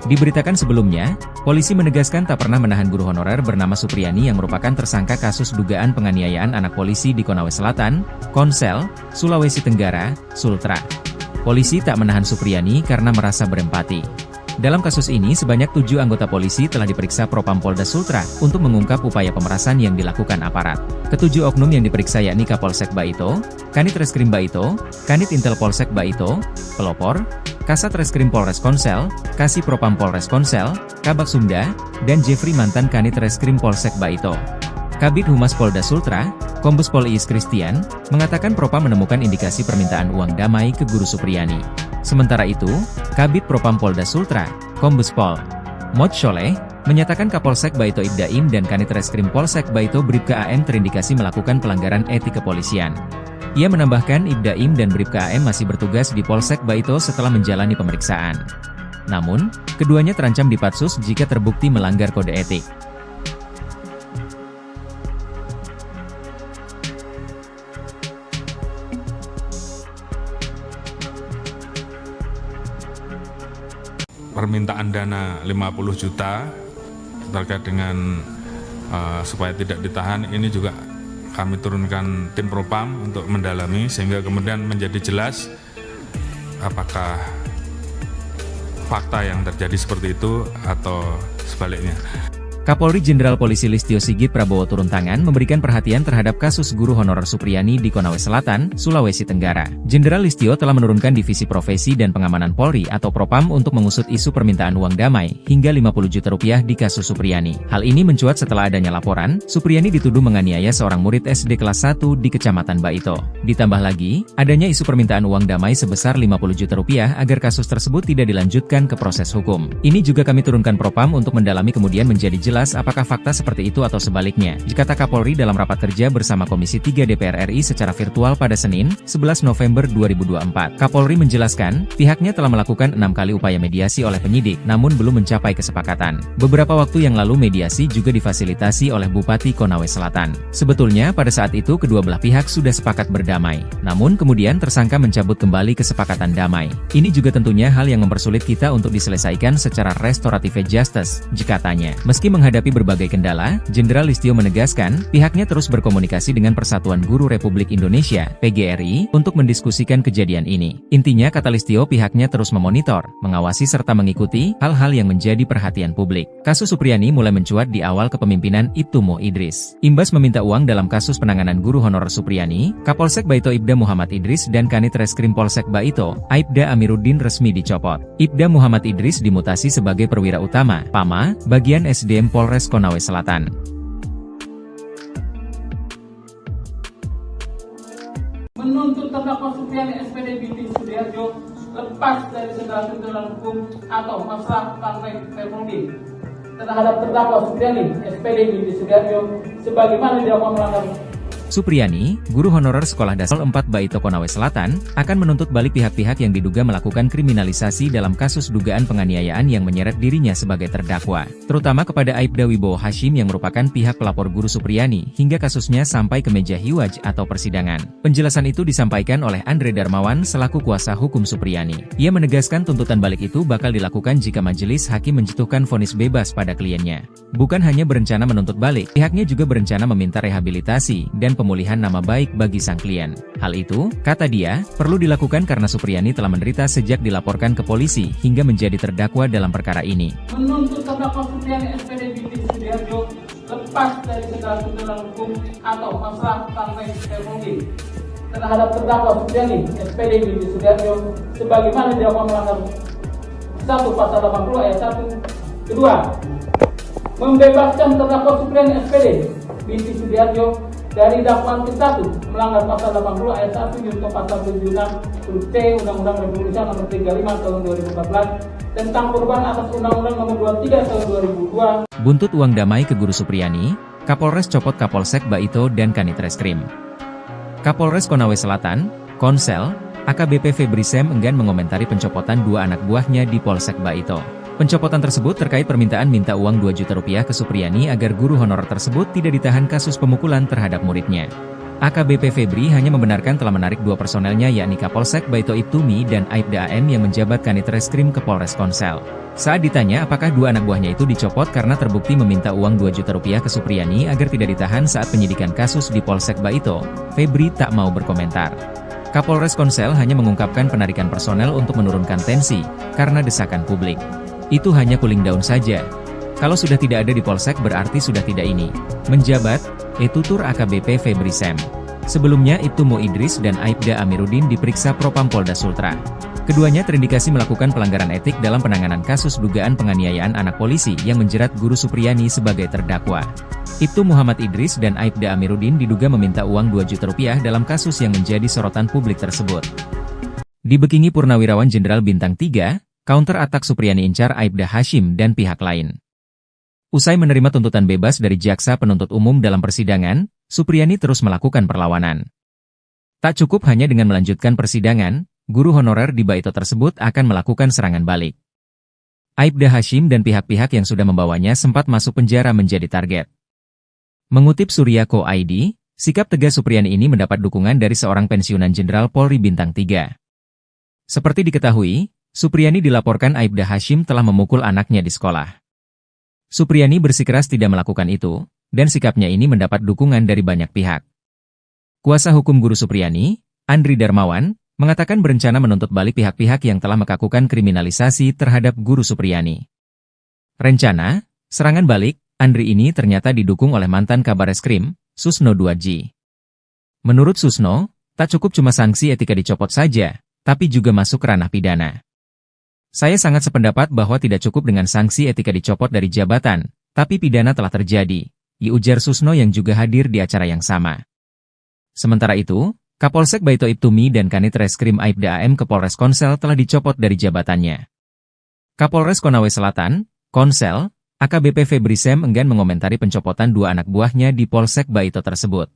Speaker 1: Diberitakan sebelumnya, polisi menegaskan tak pernah menahan guru honorer bernama Supriani yang merupakan tersangka kasus dugaan penganiayaan anak polisi di Konawe Selatan, Konsel, Sulawesi Tenggara, Sultra. Polisi tak menahan Supriani karena merasa berempati. Dalam kasus ini sebanyak 7 anggota polisi telah diperiksa Propam Polda Sultra untuk mengungkap upaya pemerasan yang dilakukan aparat. Ketujuh oknum yang diperiksa yakni Kapolsek Baito, Kanit Reskrim Baito, Kanit Intel Polsek Baito, Pelopor, Kasat Reskrim Polres Konsel, Kasih Propam Polres Konsel, Kabak Sumda, dan Jeffrey mantan Kanit Reskrim Polsek Baito. Kabid Humas Polda Sultra, Kombes Pol Iis Christian, mengatakan Propam menemukan indikasi permintaan uang damai ke Guru Supriyani. Sementara itu, Kabid Propam Polda Sultra, Kombes Pol Mod Sholeh, menyatakan Kapolsek Baito Ibda Im dan Kanit Reskrim Polsek Baito Bribka AM terindikasi melakukan pelanggaran etik kepolisian. Ia menambahkan Ibda Im dan Bribka AM masih bertugas di Polsek Baito setelah menjalani pemeriksaan. Namun, keduanya terancam dipatsus jika terbukti melanggar kode etik.
Speaker 2: Permintaan dana 50 juta terkait dengan supaya tidak ditahan ini juga kami turunkan tim Propam untuk mendalami sehingga kemudian menjadi jelas apakah fakta yang terjadi seperti itu atau sebaliknya.
Speaker 1: Kapolri Jenderal Polisi Listio Sigit Prabowo turun tangan memberikan perhatian terhadap kasus guru honorer Supriyani di Konawe Selatan, Sulawesi Tenggara. Jenderal Listio telah menurunkan Divisi Profesi dan Pengamanan Polri atau Propam untuk mengusut isu permintaan uang damai hingga 50 juta rupiah di kasus Supriyani. Hal ini mencuat setelah adanya laporan, Supriyani dituduh menganiaya seorang murid SD kelas 1 di Kecamatan Baito. Ditambah lagi, adanya isu permintaan uang damai sebesar 50 juta rupiah agar kasus tersebut tidak dilanjutkan ke proses hukum. Ini juga kami turunkan Propam untuk mendalami kemudian menjadi jelas apakah fakta seperti itu atau sebaliknya, kata Kapolri dalam rapat kerja bersama Komisi 3 DPR RI secara virtual pada Senin, 11 November 2024. Kapolri menjelaskan, pihaknya telah melakukan 6 kali upaya mediasi oleh penyidik, namun belum mencapai kesepakatan. Beberapa waktu yang lalu mediasi juga difasilitasi oleh Bupati Konawe Selatan. Sebetulnya pada saat itu kedua belah pihak sudah sepakat berdamai, namun kemudian tersangka mencabut kembali kesepakatan damai. Ini juga tentunya hal yang mempersulit kita untuk diselesaikan secara restoratif justice, katanya. Meski menghadapi berbagai kendala, Jenderal Listio menegaskan, pihaknya terus berkomunikasi dengan Persatuan Guru Republik Indonesia, PGRI, untuk mendiskusikan kejadian ini. Intinya kata Listio pihaknya terus memonitor, mengawasi serta mengikuti hal-hal yang menjadi perhatian publik. Kasus Supriyani mulai mencuat di awal kepemimpinan Ibtu Mo Idris. Imbas meminta uang dalam kasus penanganan guru honorer Supriyani, Kapolsek Baito Ibda Muhammad Idris dan Kanit Reskrim Polsek Baito, Aibda Amiruddin resmi dicopot. Ibda Muhammad Idris dimutasi sebagai perwira utama, PAMA, bagian SDM Polres Konawe Selatan.
Speaker 3: Menuntut terdakwa Supriyani SPD binti Sudiarjo lepas dari segala tuntutan hukum atau masalah partai Republik terhadap terdakwa Supriyani SPD binti Sudiarjo sebagaimana dilakukan melanggar.
Speaker 1: Supriyani, guru honorer Sekolah Dasar 4 Baito Konawe Selatan, akan menuntut balik pihak-pihak yang diduga melakukan kriminalisasi dalam kasus dugaan penganiayaan yang menyeret dirinya sebagai terdakwa, terutama kepada Aibda Wibowo Hashim yang merupakan pihak pelapor guru Supriyani hingga kasusnya sampai ke meja hiwaj atau persidangan. Penjelasan itu disampaikan oleh Andre Darmawan selaku kuasa hukum Supriyani. Ia menegaskan tuntutan balik itu bakal dilakukan jika majelis hakim menjatuhkan vonis bebas pada kliennya. Bukan hanya berencana menuntut balik, pihaknya juga berencana meminta rehabilitasi dan pemulihan nama baik bagi sang klien. Hal itu, kata dia, perlu dilakukan karena Supriyani telah menderita sejak dilaporkan ke polisi hingga menjadi terdakwa dalam perkara ini.
Speaker 3: Menuntut terdakwa Supriyani SPD binti Sudiarjo lepas dari segala tuntutan hukum atau masalah partai Republik terhadap terdakwa Supriyani SPD binti Sudiarjo sebagaimana dilakukan melanggar 1 Pasal 80 ayat 1. Kedua, membebaskan terdakwa Supriyani SPD binti Sudiarjo dari dakwaan ke-1 melanggar Pasal 80 ayat 1 junto Pasal 76 huruf T Undang-Undang Republik Indonesia Nomor 35 Tahun 2014 tentang perubahan atas Undang-Undang Nomor 23 Tahun 2002.
Speaker 1: Buntut uang damai ke Guru Supriyani, Kapolres copot Kapolsek Baito dan Kanit Reskrim. Kapolres Konawe Selatan, Konsel, AKBP Febri Sem enggan mengomentari pencopotan 2 anak buahnya di Polsek Baito. Pencopotan tersebut terkait permintaan minta uang 2 juta rupiah ke Supriyani agar guru honorer tersebut tidak ditahan kasus pemukulan terhadap muridnya. AKBP Febri hanya membenarkan telah menarik 2 personelnya yakni Kapolsek Baito Ibtumi dan Aibda AM yang menjabat Kanit Reskrim ke Polres Konsel. Saat ditanya apakah 2 anak buahnya itu dicopot karena terbukti meminta uang 2 juta rupiah ke Supriyani agar tidak ditahan saat penyidikan kasus di Polsek Baito, Febri tak mau berkomentar. Kapolres Konsel hanya mengungkapkan penarikan personel untuk menurunkan tensi, karena desakan publik. Itu hanya cooling down saja. Kalau sudah tidak ada di Polsek berarti sudah tidak ini. Menjabat, tutur AKBP Febri Sem. Sebelumnya Ibtu Idris dan Aibda Amiruddin diperiksa Propam Polda Sultra. Keduanya terindikasi melakukan pelanggaran etik dalam penanganan kasus dugaan penganiayaan anak polisi yang menjerat Guru Supriyani sebagai terdakwa. Ibtu Muhammad Idris dan Aibda Amiruddin diduga meminta uang 2 juta rupiah dalam kasus yang menjadi sorotan publik tersebut. Dibekingi Purnawirawan Jenderal Bintang 3, counter atak Supriyani incar Aibda Hashim dan pihak lain. Usai menerima tuntutan bebas dari jaksa penuntut umum dalam persidangan, Supriyani terus melakukan perlawanan. Tak cukup hanya dengan melanjutkan persidangan, guru honorer di Baito tersebut akan melakukan serangan balik. Aibda Hashim dan pihak-pihak yang sudah membawanya sempat masuk penjara menjadi target. Mengutip Surya.co.id, sikap tegas Supriyani ini mendapat dukungan dari seorang pensiunan Jenderal Polri Bintang 3. Seperti diketahui, Supriyani dilaporkan Aibda Hashim telah memukul anaknya di sekolah. Supriyani bersikeras tidak melakukan itu, dan sikapnya ini mendapat dukungan dari banyak pihak. Kuasa hukum Guru Supriyani, Andri Darmawan, mengatakan berencana menuntut balik pihak-pihak yang telah melakukan kriminalisasi terhadap Guru Supriyani. Rencana serangan balik Andri ini ternyata didukung oleh mantan Kabareskrim, Susno Duadji. Menurut Susno, tak cukup cuma sanksi etika dicopot saja, tapi juga masuk ranah pidana. Saya sangat sependapat bahwa tidak cukup dengan sanksi etika dicopot dari jabatan, tapi pidana telah terjadi, ujar Susno yang juga hadir di acara yang sama. Sementara itu, Kapolsek Baito Ibtumi dan Kanit Reskrim Aibda AM ke Polres Konsel telah dicopot dari jabatannya. Kapolres Konawe Selatan, Konsel, AKBP Febri Sem enggan mengomentari pencopotan 2 anak buahnya di Polsek Baito tersebut.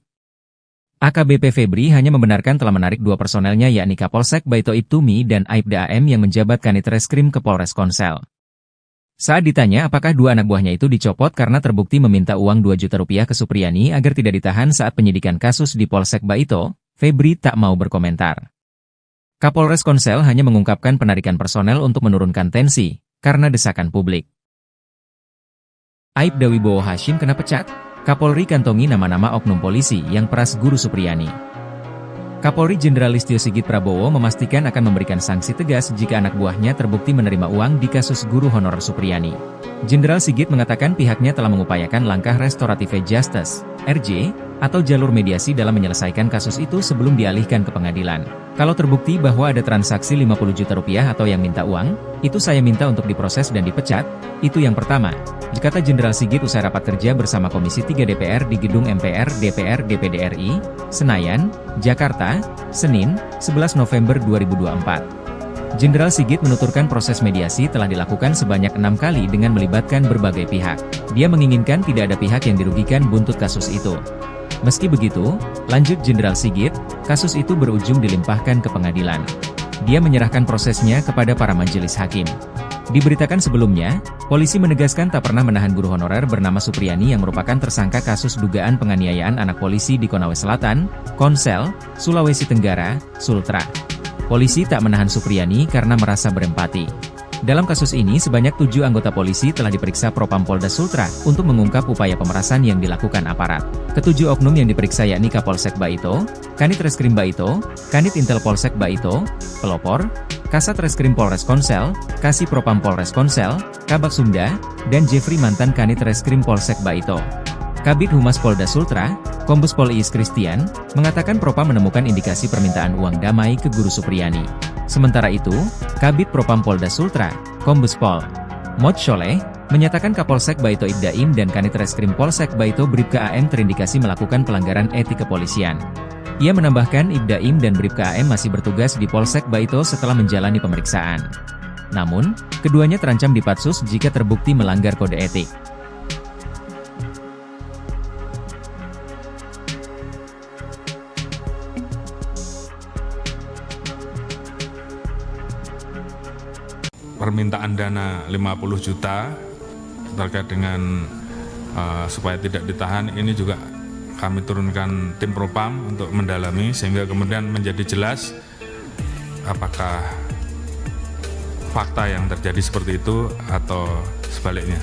Speaker 1: AKBP Febri hanya membenarkan telah menarik 2 personelnya yakni Kapolsek Baito Ibtumi dan Aibda AM yang menjabat Kanit Reskrim ke Polres Konsel. Saat ditanya apakah 2 anak buahnya itu dicopot karena terbukti meminta uang 2 juta rupiah ke Supriyani agar tidak ditahan saat penyidikan kasus di Polsek Baito, Febri tak mau berkomentar. Kapolres Konsel hanya mengungkapkan penarikan personel untuk menurunkan tensi, karena desakan publik. Aibda Wibowo Hashim kena pecat, Kapolri kantongi nama-nama oknum polisi yang peras Guru Supriyani. Kapolri Jenderal Listio Sigit Prabowo memastikan akan memberikan sanksi tegas jika anak buahnya terbukti menerima uang di kasus guru honorer Supriyani. Jenderal Sigit mengatakan pihaknya telah mengupayakan langkah restorative justice, RJ, atau jalur mediasi dalam menyelesaikan kasus itu sebelum dialihkan ke pengadilan. Kalau terbukti bahwa ada transaksi 50 juta rupiah atau yang minta uang, itu saya minta untuk diproses dan dipecat, itu yang pertama, kata Jenderal Sigit usai rapat kerja bersama Komisi 3 DPR di Gedung MPR DPR DPD RI, Senayan, Jakarta, Senin, 11 November 2024. Jenderal Sigit menuturkan proses mediasi telah dilakukan sebanyak 6 kali dengan melibatkan berbagai pihak. Dia menginginkan tidak ada pihak yang dirugikan buntut kasus itu. Meski begitu, lanjut Jenderal Sigit, kasus itu berujung dilimpahkan ke pengadilan. Dia menyerahkan prosesnya kepada para majelis hakim. Diberitakan sebelumnya, polisi menegaskan tak pernah menahan guru honorer bernama Supriyani yang merupakan tersangka kasus dugaan penganiayaan anak polisi di Konawe Selatan, Konsel, Sulawesi Tenggara, Sultra. Polisi tak menahan Supriyani karena merasa berempati. Dalam kasus ini sebanyak 7 anggota polisi telah diperiksa Propam Polda Sultra untuk mengungkap upaya pemerasan yang dilakukan aparat. Ketujuh oknum yang diperiksa yakni Kapolsek Baito, Kanit Reskrim Baito, Kanit Intel Polsek Baito, Pelopor, Kasat Reskrim Polres Konsel, Kasih Propam Polres Konsel, Kabak Sumda, dan Jeffrey mantan Kanit Reskrim Polsek Baito. Kabid Humas Polda Sultra, Kombes Pol Iis Christian, mengatakan Propam menemukan indikasi permintaan uang damai ke Guru Supriyani. Sementara itu, Kabid Propam Polda Sultra, Kombes Pol Mod Sholeh, menyatakan Kapolsek Baito Ibdaim dan Kanit Reskrim Polsek Baito Bribka AM terindikasi melakukan pelanggaran etik kepolisian. Ia menambahkan Ibdaim dan Bribka AM masih bertugas di Polsek Baito setelah menjalani pemeriksaan. Namun, keduanya terancam dipatsus jika terbukti melanggar kode etik.
Speaker 2: Permintaan dana 50 juta terkait dengan supaya tidak ditahan ini juga kami turunkan tim Propam untuk mendalami sehingga kemudian menjadi jelas apakah fakta yang terjadi seperti itu atau sebaliknya.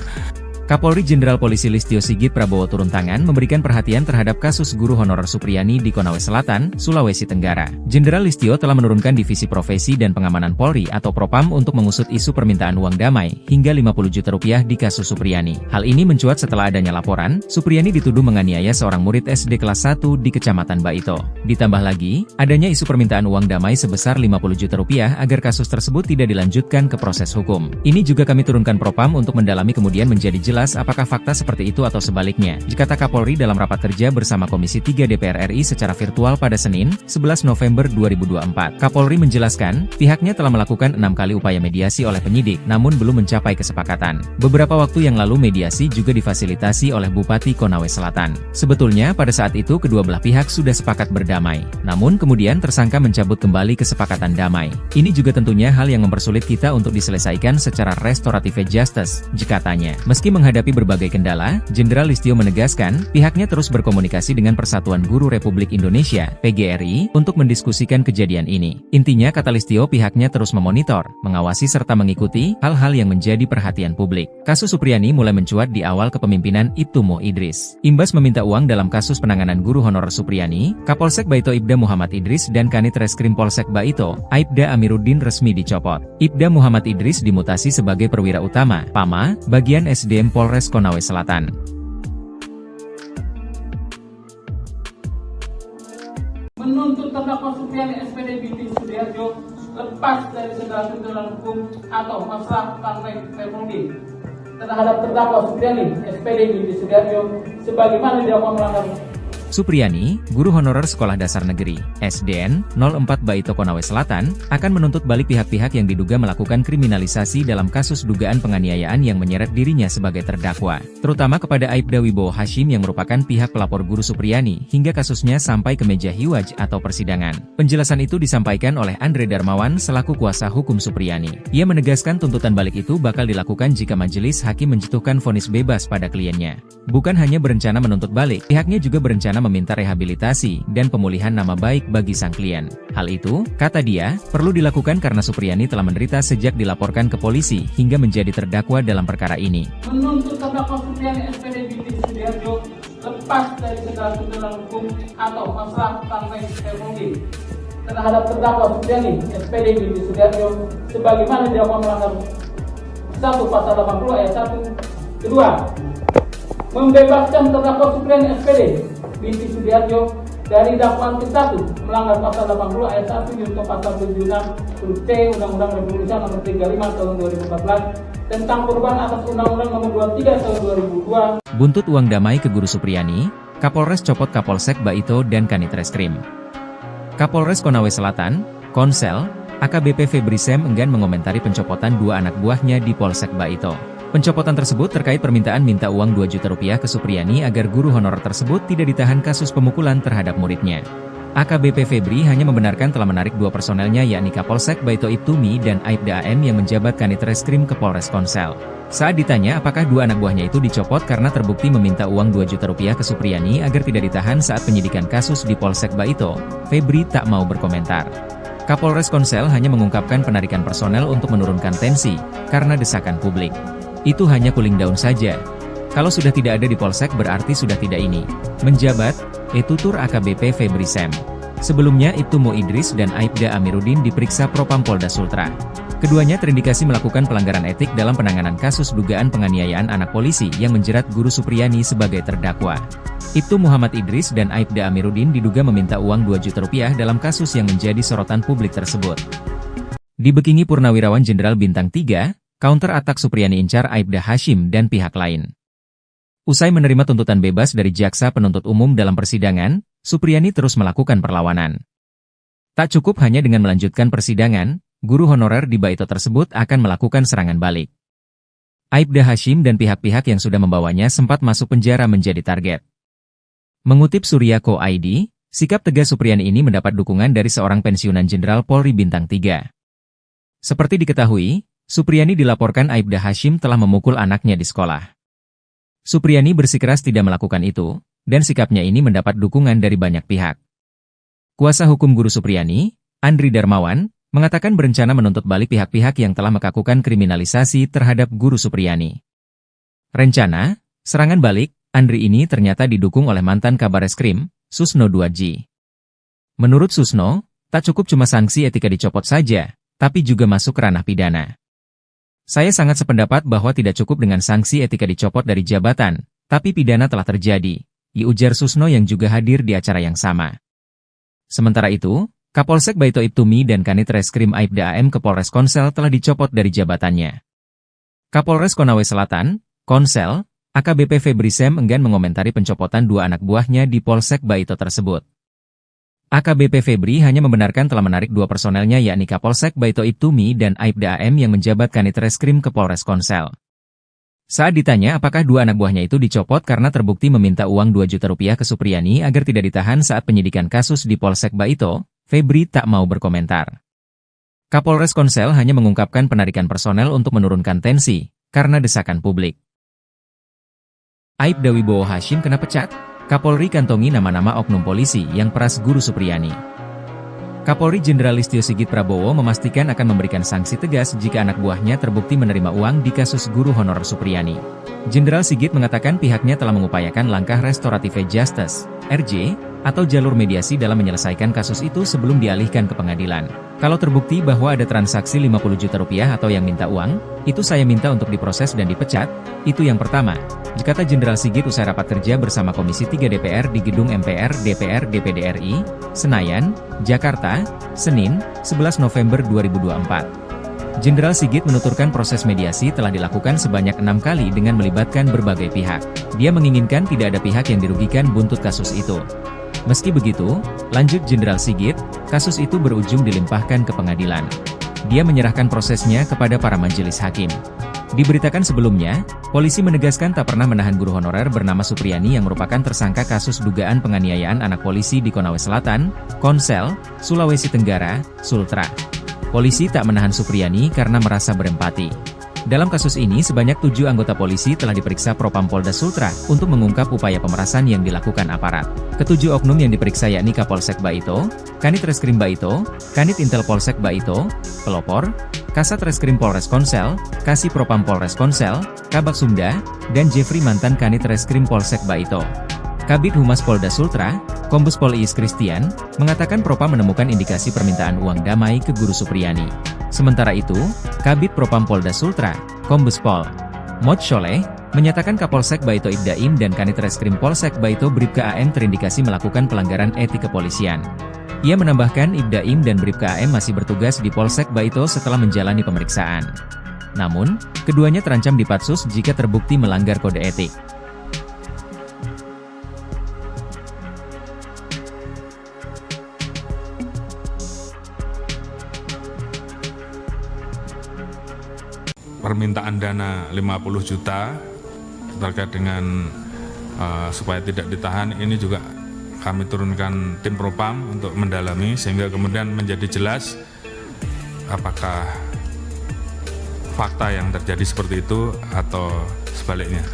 Speaker 1: Kapolri Jenderal Polisi Listio Sigit Prabowo turun tangan memberikan perhatian terhadap kasus guru honorer Supriyani di Konawe Selatan, Sulawesi Tenggara. Jenderal Listio telah menurunkan Divisi Profesi dan Pengamanan Polri atau Propam untuk mengusut isu permintaan uang damai hingga 50 juta rupiah di kasus Supriyani. Hal ini mencuat setelah adanya laporan, Supriyani dituduh menganiaya seorang murid SD kelas 1 di Kecamatan Baito. Ditambah lagi, adanya isu permintaan uang damai sebesar 50 juta rupiah agar kasus tersebut tidak dilanjutkan ke proses hukum. Ini juga kami turunkan Propam untuk mendalami kemudian menjadi jelas apakah fakta seperti itu atau sebaliknya, kata Kapolri dalam rapat kerja bersama Komisi 3 DPR RI secara virtual pada Senin, 11 November 2024. Kapolri menjelaskan, pihaknya telah melakukan 6 kali upaya mediasi oleh penyidik, namun belum mencapai kesepakatan. Beberapa waktu yang lalu mediasi juga difasilitasi oleh Bupati Konawe Selatan. Sebetulnya pada saat itu kedua belah pihak sudah sepakat berdamai, namun kemudian tersangka mencabut kembali kesepakatan damai. Ini juga tentunya hal yang mempersulit kita untuk diselesaikan secara restoratif justice, katanya. Meski menghadapi berbagai kendala, Jenderal Listio menegaskan, pihaknya terus berkomunikasi dengan Persatuan Guru Republik Indonesia, PGRI, untuk mendiskusikan kejadian ini. Intinya, kata Listio, pihaknya terus memonitor, mengawasi serta mengikuti hal-hal yang menjadi perhatian publik. Kasus Supriyani mulai mencuat di awal kepemimpinan Ibtu Mo Idris. Imbas meminta uang dalam kasus penanganan guru honorer Supriyani, Kapolsek Baito Ibda Muhammad Idris dan Kanit Reskrim Polsek Baito, Aibda Amiruddin resmi dicopot. Ibda Muhammad Idris dimutasi sebagai perwira utama, PAMA, bagian SDM Polres Konawe Selatan.
Speaker 3: Menuntut terdakwa Supriyani SPD binti Sudiarjo lepas dari segala tuntutan hukum atau masalah partai Republik terhadap terdakwa Supriyani SPD binti Sudiarjo sebagaimana dilakukan melanggar.
Speaker 1: Supriyani, guru honorer Sekolah Dasar Negeri, SDN, 04 Baito Konawe Selatan, akan menuntut balik pihak-pihak yang diduga melakukan kriminalisasi dalam kasus dugaan penganiayaan yang menyeret dirinya sebagai terdakwa, terutama kepada Aibda Wibowo Hashim yang merupakan pihak pelapor guru Supriyani, hingga kasusnya sampai ke meja hiwaj atau persidangan. Penjelasan itu disampaikan oleh Andre Darmawan selaku kuasa hukum Supriyani. Ia menegaskan tuntutan balik itu bakal dilakukan jika majelis hakim menjatuhkan vonis bebas pada kliennya. Bukan hanya berencana menuntut balik, pihaknya juga berencana meminta rehabilitasi dan pemulihan nama baik bagi sang klien. Hal itu, kata dia, perlu dilakukan karena Supriyani telah menderita sejak dilaporkan ke polisi hingga menjadi terdakwa dalam perkara ini.
Speaker 3: Menuntut terdakwa Supriyani SPD binti Sudiarjo lepas dari segala tuntutan hukum atau masalah partai Republik terhadap terdakwa Supriyani SPD binti Sudiarjo sebagaimana dilakukan melanggar 1 Pasal 80 ayat 1. Kedua, membebaskan terdakwa Supriyani SPD binti Sudiarjo dari dakwaan ke-1 melanggar Pasal 80 ayat 1 junto Pasal 76 huruf C Undang-Undang Republik Indonesia Nomor 35 Tahun 2014 tentang perubahan atas Undang-Undang Nomor 23 Tahun 2002.
Speaker 1: Buntut uang damai ke guru Supriyani, Kapolres copot Kapolsek Baito dan Kanit Reskrim. Kapolres Konawe Selatan, Konsel, AKBP Febri Sem enggan mengomentari pencopotan 2 anak buahnya di Polsek Baito. Pencopotan tersebut terkait permintaan minta uang 2 juta rupiah ke Supriyani agar guru honorer tersebut tidak ditahan kasus pemukulan terhadap muridnya. AKBP Febri hanya membenarkan telah menarik 2 personelnya yakni Kapolsek Baito Ibtumi dan Aibda AM yang menjabat Kanit Reskrim ke Polres Konsel. Saat ditanya apakah 2 anak buahnya itu dicopot karena terbukti meminta uang 2 juta rupiah ke Supriyani agar tidak ditahan saat penyidikan kasus di Polsek Baito, Febri tak mau berkomentar. Kapolres Konsel hanya mengungkapkan penarikan personel untuk menurunkan tensi, karena desakan publik. Itu hanya cooling down saja. Kalau sudah tidak ada di Polsek berarti sudah tidak ini. Menjabat, tutur AKBP Febri Sem. Sebelumnya Ibtu Mo Idris dan Aibda Amiruddin diperiksa Propam Polda Sultra. Keduanya terindikasi melakukan pelanggaran etik dalam penanganan kasus dugaan penganiayaan anak polisi yang menjerat guru Supriyani sebagai terdakwa. Ibtu Muhammad Idris dan Aibda Amiruddin diduga meminta uang 2 juta rupiah dalam kasus yang menjadi sorotan publik tersebut. Dibekingi Purnawirawan Jenderal Bintang 3, counter atak Supriyani incar Aibda Hashim dan pihak lain. Usai menerima tuntutan bebas dari jaksa penuntut umum dalam persidangan, Supriyani terus melakukan perlawanan. Tak cukup hanya dengan melanjutkan persidangan, guru honorer di Baito tersebut akan melakukan serangan balik. Aibda Hashim dan pihak-pihak yang sudah membawanya sempat masuk penjara menjadi target. Mengutip Suryako ID, sikap tegas Supriyani ini mendapat dukungan dari seorang pensiunan Jenderal Polri Bintang 3. Seperti diketahui, Supriyani dilaporkan Aibda Hashim telah memukul anaknya di sekolah. Supriyani bersikeras tidak melakukan itu, dan sikapnya ini mendapat dukungan dari banyak pihak. Kuasa hukum guru Supriyani, Andri Darmawan, mengatakan berencana menuntut balik pihak-pihak yang telah melakukan kriminalisasi terhadap guru Supriyani. Rencana, serangan balik, Andri ini ternyata didukung oleh mantan Kabareskrim, Susno 2J. Menurut Susno, tak cukup cuma sanksi etika dicopot saja, tapi juga masuk ranah pidana. Saya sangat sependapat bahwa tidak cukup dengan sanksi etika dicopot dari jabatan, tapi pidana telah terjadi, ujar Susno yang juga hadir di acara yang sama. Sementara itu, Kapolsek Baito Ibtumi dan Kanit Reskrim Aibda AM ke Polres Konsel telah dicopot dari jabatannya. Kapolres Konawe Selatan, Konsel, AKBP Febri Sem enggan mengomentari pencopotan dua anak buahnya di Polsek Baito tersebut. AKBP Febri hanya membenarkan telah menarik dua personelnya yakni Kapolsek Baito Ibtumi dan Aibda AM yang menjabat Kanit Reskrim ke Polres Konsel. Saat ditanya apakah dua anak buahnya itu dicopot karena terbukti meminta uang 2 juta rupiah ke Supriyani agar tidak ditahan saat penyidikan kasus di Polsek Baito, Febri tak mau berkomentar. Kapolres Konsel hanya mengungkapkan penarikan personel untuk menurunkan tensi, karena desakan publik. Aibda Wibowo Hashim kena pecat, Kapolri kantongi nama-nama oknum polisi yang peras Guru Supriyani. Kapolri Jenderal Listio Sigit Prabowo memastikan akan memberikan sanksi tegas jika anak buahnya terbukti menerima uang di kasus guru honorer Supriyani. Jenderal Sigit mengatakan pihaknya telah mengupayakan langkah restoratif justice, RJ, atau jalur mediasi dalam menyelesaikan kasus itu sebelum dialihkan ke pengadilan. Kalau terbukti bahwa ada transaksi 50 juta rupiah atau yang minta uang, itu saya minta untuk diproses dan dipecat, itu yang pertama, kata Jenderal Sigit usai rapat kerja bersama Komisi 3 DPR di Gedung MPR DPR DPD RI, Senayan, Jakarta, Senin, 11 November 2024. Jenderal Sigit menuturkan proses mediasi telah dilakukan sebanyak 6 kali dengan melibatkan berbagai pihak. Dia menginginkan tidak ada pihak yang dirugikan buntut kasus itu. Meski begitu, lanjut Jenderal Sigit, kasus itu berujung dilimpahkan ke pengadilan. Dia menyerahkan prosesnya kepada para majelis hakim. Diberitakan sebelumnya, polisi menegaskan tak pernah menahan guru honorer bernama Supriyani yang merupakan tersangka kasus dugaan penganiayaan anak polisi di Konawe Selatan, Konsel, Sulawesi Tenggara, Sultra. Polisi tak menahan Supriyani karena merasa berempati. Dalam kasus ini sebanyak 7 anggota polisi telah diperiksa Propam Polda Sultra untuk mengungkap upaya pemerasan yang dilakukan aparat. Ketujuh oknum yang diperiksa yakni Kapolsek Baito, Kanit Reskrim Baito, Kanit Intel Polsek Baito, Pelopor, Kasat Reskrim Polres Konsel, Kasih Propam Polres Konsel, Kabak Sumda, dan Jeffrey mantan Kanit Reskrim Polsek Baito. Kabid Humas Polda Sultra, Kombes Pol Iis Christian, mengatakan Propam menemukan indikasi permintaan uang damai ke Guru Supriyani. Sementara itu, Kabid Propam Polda Sultra, Kombes Pol Mod Sholeh, menyatakan Kapolsek Baito Ibdaim dan Kanit Reskrim Polsek Baito Bribka AM terindikasi melakukan pelanggaran etik kepolisian. Ia menambahkan Ibdaim dan Bribka AM masih bertugas di Polsek Baito setelah menjalani pemeriksaan. Namun, keduanya terancam dipatsus jika terbukti melanggar kode etik.
Speaker 2: Permintaan dana 50 juta terkait dengan supaya tidak ditahan, ini juga kami turunkan tim Propam untuk mendalami sehingga kemudian menjadi jelas apakah fakta yang terjadi seperti itu atau sebaliknya.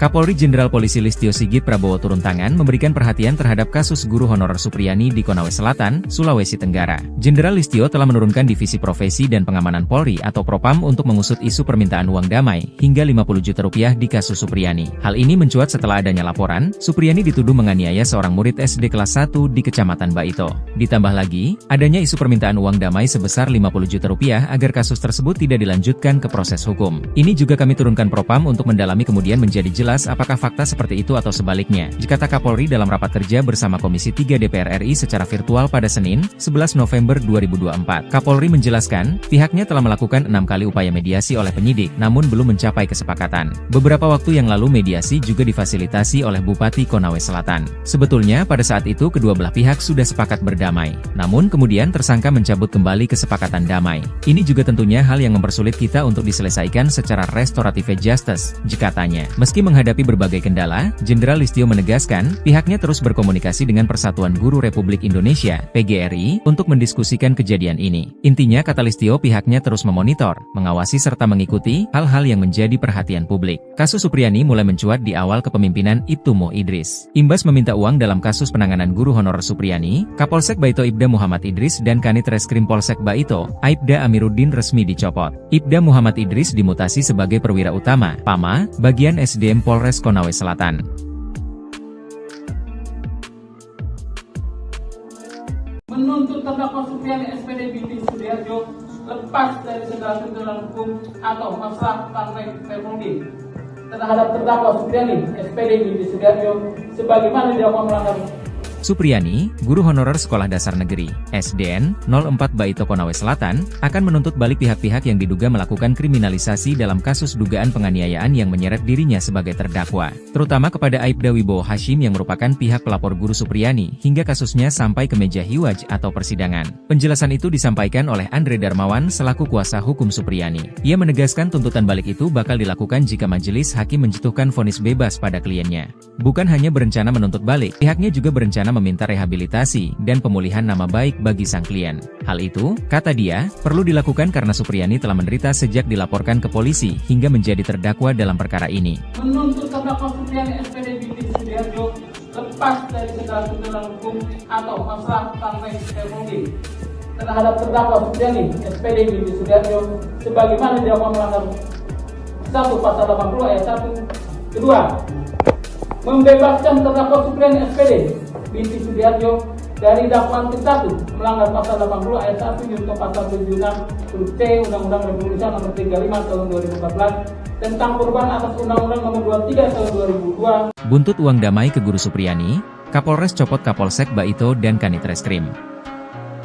Speaker 1: Kapolri Jenderal Polisi Listio Sigit Prabowo turun tangan memberikan perhatian terhadap kasus guru honorer Supriyani di Konawe Selatan, Sulawesi Tenggara. Jenderal Listio telah menurunkan Divisi Profesi dan Pengamanan Polri atau Propam untuk mengusut isu permintaan uang damai hingga 50 juta rupiah di kasus Supriyani. Hal ini mencuat setelah adanya laporan, Supriyani dituduh menganiaya seorang murid SD kelas 1 di Kecamatan Baito. Ditambah lagi, adanya isu permintaan uang damai sebesar 50 juta rupiah agar kasus tersebut tidak dilanjutkan ke proses hukum. Ini juga kami turunkan Propam untuk mendalami kemudian menjadi jelas apakah fakta seperti itu atau sebaliknya, kata Kapolri dalam rapat kerja bersama Komisi 3 DPR RI secara virtual pada Senin, 11 November 2024. Kapolri menjelaskan, pihaknya telah melakukan 6 kali upaya mediasi oleh penyidik, namun belum mencapai kesepakatan. Beberapa waktu yang lalu mediasi juga difasilitasi oleh Bupati Konawe Selatan. Sebetulnya pada saat itu kedua belah pihak sudah sepakat berdamai, namun kemudian tersangka mencabut kembali kesepakatan damai. Ini juga tentunya hal yang mempersulit kita untuk diselesaikan secara restoratif justice, katanya. Meski menghadapi berbagai kendala, Jenderal Listio menegaskan, pihaknya terus berkomunikasi dengan Persatuan Guru Republik Indonesia, PGRI, untuk mendiskusikan kejadian ini. Intinya kata Listio pihaknya terus memonitor, mengawasi serta mengikuti hal-hal yang menjadi perhatian publik. Kasus Supriyani mulai mencuat di awal kepemimpinan Ibtu Mo Idris. Imbas meminta uang dalam kasus penanganan guru honorer Supriyani, Kapolsek Baito Ibda Muhammad Idris dan Kanit Reskrim Polsek Baito, Aibda Amiruddin resmi dicopot. Ibda Muhammad Idris dimutasi sebagai perwira utama, PAMA, bagian SDM Polres Konawe Selatan.
Speaker 3: Menuntut terdakwa Supriyani SPD binti Sudiarjo lepas dari segala tuntutan hukum atau masalah partai Permudi terhadap terdakwa Supriyani SPD binti Sudiarjo sebagaimana didakwa melanggar.
Speaker 1: Supriyani, guru honorer Sekolah Dasar Negeri, SDN, 04 Baito Konawe Selatan, akan menuntut balik pihak-pihak yang diduga melakukan kriminalisasi dalam kasus dugaan penganiayaan yang menyeret dirinya sebagai terdakwa, terutama kepada Aibda Wibowo Hashim yang merupakan pihak pelapor guru Supriyani hingga kasusnya sampai ke meja hiwaj atau persidangan. Penjelasan itu disampaikan oleh Andre Darmawan selaku kuasa hukum Supriyani. Ia menegaskan tuntutan balik itu bakal dilakukan jika majelis hakim menjatuhkan vonis bebas pada kliennya. Bukan hanya berencana menuntut balik, pihaknya juga berencana meminta rehabilitasi dan pemulihan nama baik bagi sang klien. Hal itu, kata dia, perlu dilakukan karena Supriyani telah menderita sejak dilaporkan ke polisi hingga menjadi terdakwa dalam perkara ini.
Speaker 3: Menuntut terdakwa Supriyani SPD binti Sudiarjo lepas dari segala tuntutan hukum atau masalah partai Permudi terhadap terdakwa Supriyani SPD binti Sudiarjo sebagaimana didakwa melanggar 1 pasal 80 ayat 1. Kedua, membebaskan terdakwa Supriyani SPD binti Sudiarjo dari dakwaan ke-1 melanggar pasal 80 ayat 1 junto pasal 76 huruf C Undang-Undang Republik Indonesia nomor 35 tahun 2014 tentang perubahan atas Undang-Undang nomor 23 tahun 2002.
Speaker 1: Buntut uang damai ke guru Supriyani, Kapolres copot Kapolsek Baito dan Kanit Reskrim.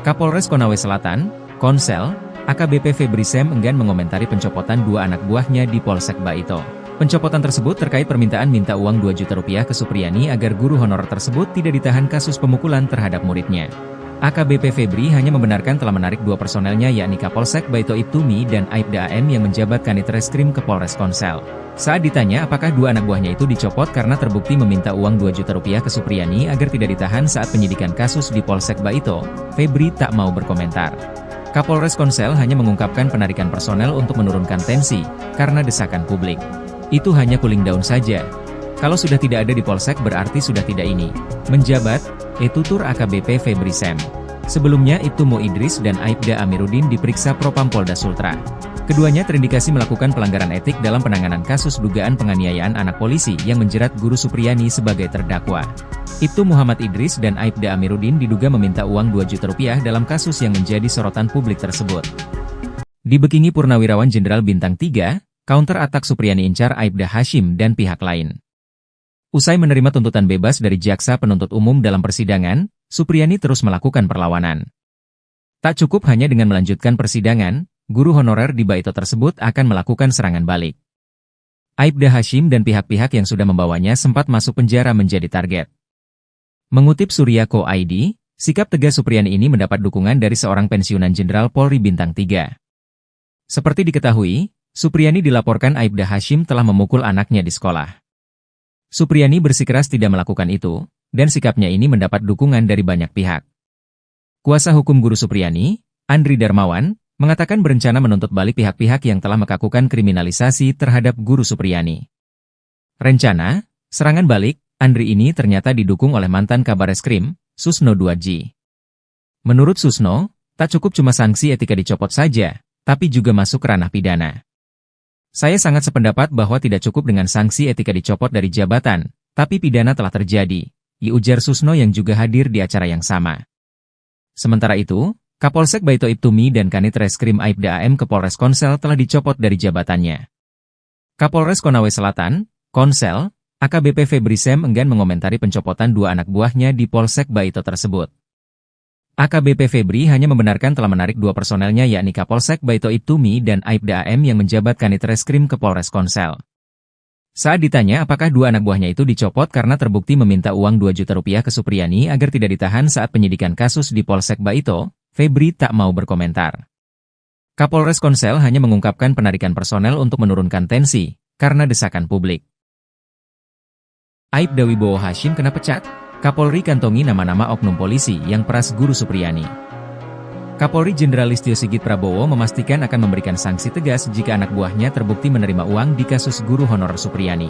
Speaker 1: Kapolres Konawe Selatan, Konsel, AKBP Febri Sem enggan mengomentari pencopotan 2 anak buahnya di Polsek Baito. Pencopotan tersebut terkait permintaan minta uang 2 juta rupiah ke Supriyani agar guru honorer tersebut tidak ditahan kasus pemukulan terhadap muridnya. AKBP Febri hanya membenarkan telah menarik 2 personelnya yakni Kapolsek Baito Ibtumi dan Aibda AM yang menjabat Kanit Reskrim ke Polres Konsel. Saat ditanya apakah 2 anak buahnya itu dicopot karena terbukti meminta uang 2 juta rupiah ke Supriyani agar tidak ditahan saat penyidikan kasus di Polsek Baito, Febri tak mau berkomentar. Kapolres Konsel hanya mengungkapkan penarikan personel untuk menurunkan tensi, karena desakan publik. Itu hanya cooling down saja. Kalau sudah tidak ada di Polsek berarti sudah tidak ini. Menjabat, tutur AKBP Febri Sem. Sebelumnya Ibtu Mo Idris dan Aibda Amiruddin diperiksa Propam Polda Sultra. Keduanya terindikasi melakukan pelanggaran etik dalam penanganan kasus dugaan penganiayaan anak polisi yang menjerat guru Supriyani sebagai terdakwa. Ibtu Muhammad Idris dan Aibda Amiruddin diduga meminta uang 2 juta rupiah dalam kasus yang menjadi sorotan publik tersebut. Dibekingi Purnawirawan Jenderal Bintang 3, counter atak Supriyani incar Aibda Hashim dan pihak lain. Usai menerima tuntutan bebas dari jaksa penuntut umum dalam persidangan, Supriyani terus melakukan perlawanan. Tak cukup hanya dengan melanjutkan persidangan, guru honorer di Baito tersebut akan melakukan serangan balik. Aibda Hashim dan pihak-pihak yang sudah membawanya sempat masuk penjara menjadi target. Mengutip Surya.co.id, sikap tegas Supriyani ini mendapat dukungan dari seorang pensiunan Jenderal Polri Bintang 3. Seperti diketahui, Supriyani dilaporkan Aibda Hashim telah memukul anaknya di sekolah. Supriyani bersikeras tidak melakukan itu, dan sikapnya ini mendapat dukungan dari banyak pihak. Kuasa hukum guru Supriyani, Andri Darmawan, mengatakan berencana menuntut balik pihak-pihak yang telah melakukan kriminalisasi terhadap guru Supriyani. Rencana, serangan balik, Andri ini ternyata didukung oleh mantan Kabareskrim, Susno Duadji. Menurut Susno, tak cukup cuma sanksi etika dicopot saja, tapi juga masuk ranah pidana. Saya sangat sependapat bahwa tidak cukup dengan sanksi etika dicopot dari jabatan, tapi pidana telah terjadi, ujar Susno yang juga hadir di acara yang sama. Sementara itu, Kapolsek Baito Ibtumi dan Kanit Reskrim Aibda AM ke Polres Konsel telah dicopot dari jabatannya. Kapolres Konawe Selatan, Konsel, AKBP Febri Sem enggan mengomentari pencopotan 2 anak buahnya di Polsek Baito tersebut. AKBP Febri hanya membenarkan telah menarik 2 personelnya yakni Kapolsek Baito Ibtumi dan Aibda AM yang menjabat Kanit Reskrim ke Polres Konsel. Saat ditanya apakah 2 anak buahnya itu dicopot karena terbukti meminta uang 2 juta rupiah ke Supriyani agar tidak ditahan saat penyidikan kasus di Polsek Baito, Febri tak mau berkomentar. Kapolres Konsel hanya mengungkapkan penarikan personel untuk menurunkan tensi, karena desakan publik. Aibda Wibowo Hashim kena pecat? Kapolri kantongi nama-nama oknum polisi yang peras Guru Supriyani. Kapolri Jenderal Listio Sigit Prabowo memastikan akan memberikan sanksi tegas jika anak buahnya terbukti menerima uang di kasus guru honorer Supriyani.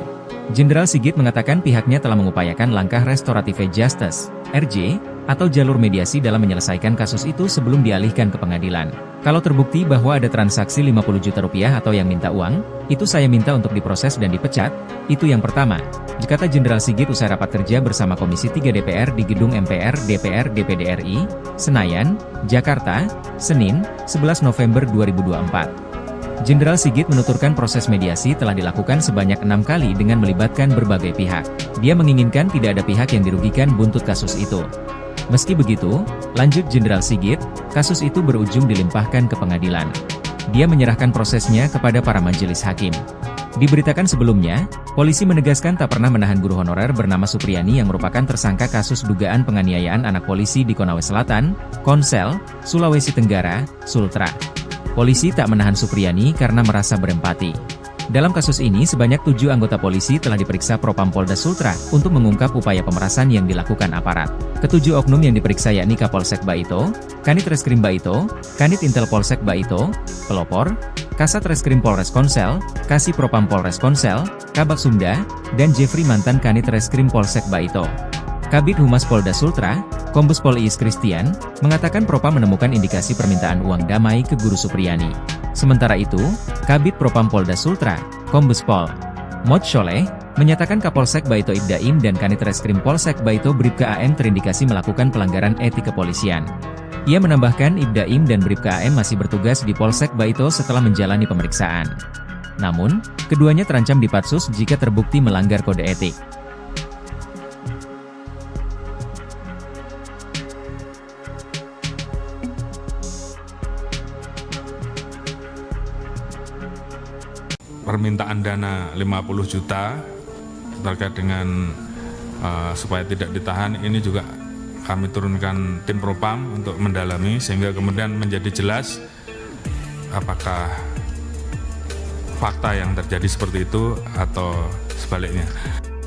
Speaker 1: Jenderal Sigit mengatakan pihaknya telah mengupayakan langkah restoratif justice, RJ, atau jalur mediasi dalam menyelesaikan kasus itu sebelum dialihkan ke pengadilan. Kalau terbukti bahwa ada transaksi 50 juta rupiah atau yang minta uang, itu saya minta untuk diproses dan dipecat, itu yang pertama, kata Jenderal Sigit usai rapat kerja bersama Komisi 3 DPR di Gedung MPR DPR DPD RI, Senayan, Jakarta, Senin, 11 November 2024. Jenderal Sigit menuturkan proses mediasi telah dilakukan sebanyak 6 kali dengan melibatkan berbagai pihak. Dia menginginkan tidak ada pihak yang dirugikan buntut kasus itu. Meski begitu, lanjut Jenderal Sigit, kasus itu berujung dilimpahkan ke pengadilan. Dia menyerahkan prosesnya kepada para majelis hakim. Diberitakan sebelumnya, polisi menegaskan tak pernah menahan guru honorer bernama Supriyani yang merupakan tersangka kasus dugaan penganiayaan anak polisi di Konawe Selatan, Konsel, Sulawesi Tenggara, Sultra. Polisi tak menahan Supriyani karena merasa berempati. Dalam kasus ini sebanyak 7 anggota polisi telah diperiksa Propam Polda Sultra untuk mengungkap upaya pemerasan yang dilakukan aparat. Ketujuh oknum yang diperiksa yakni Kapolsek Baito, Kanit Reskrim Baito, Kanit Intel Polsek Baito, Pelopor, Kasat Reskrim Polres Konsel, Kasih Propam Polres Konsel, Kabak Sunda, dan Jeffrey mantan Kanit Reskrim Polsek Baito. Kabid Humas Polda Sultra, Kombes Pol Iis Christian, mengatakan Propam menemukan indikasi permintaan uang damai ke Guru Supriyani. Sementara itu, Kabid Propam Polda Sultra, Kombes Pol Mod Sholeh, menyatakan Kapolsek Baito Ibda Im dan Kanit Reskrim Polsek Baito Bribka AM terindikasi melakukan pelanggaran etik kepolisian. Ia menambahkan Ibda Im dan Bribka AM masih bertugas di Polsek Baito setelah menjalani pemeriksaan. Namun, keduanya terancam dipatsus jika terbukti melanggar kode etik.
Speaker 2: Permintaan dana 50 juta terkait dengan supaya tidak ditahan, ini juga kami turunkan tim Propam untuk mendalami sehingga kemudian menjadi jelas apakah fakta yang terjadi seperti itu atau sebaliknya.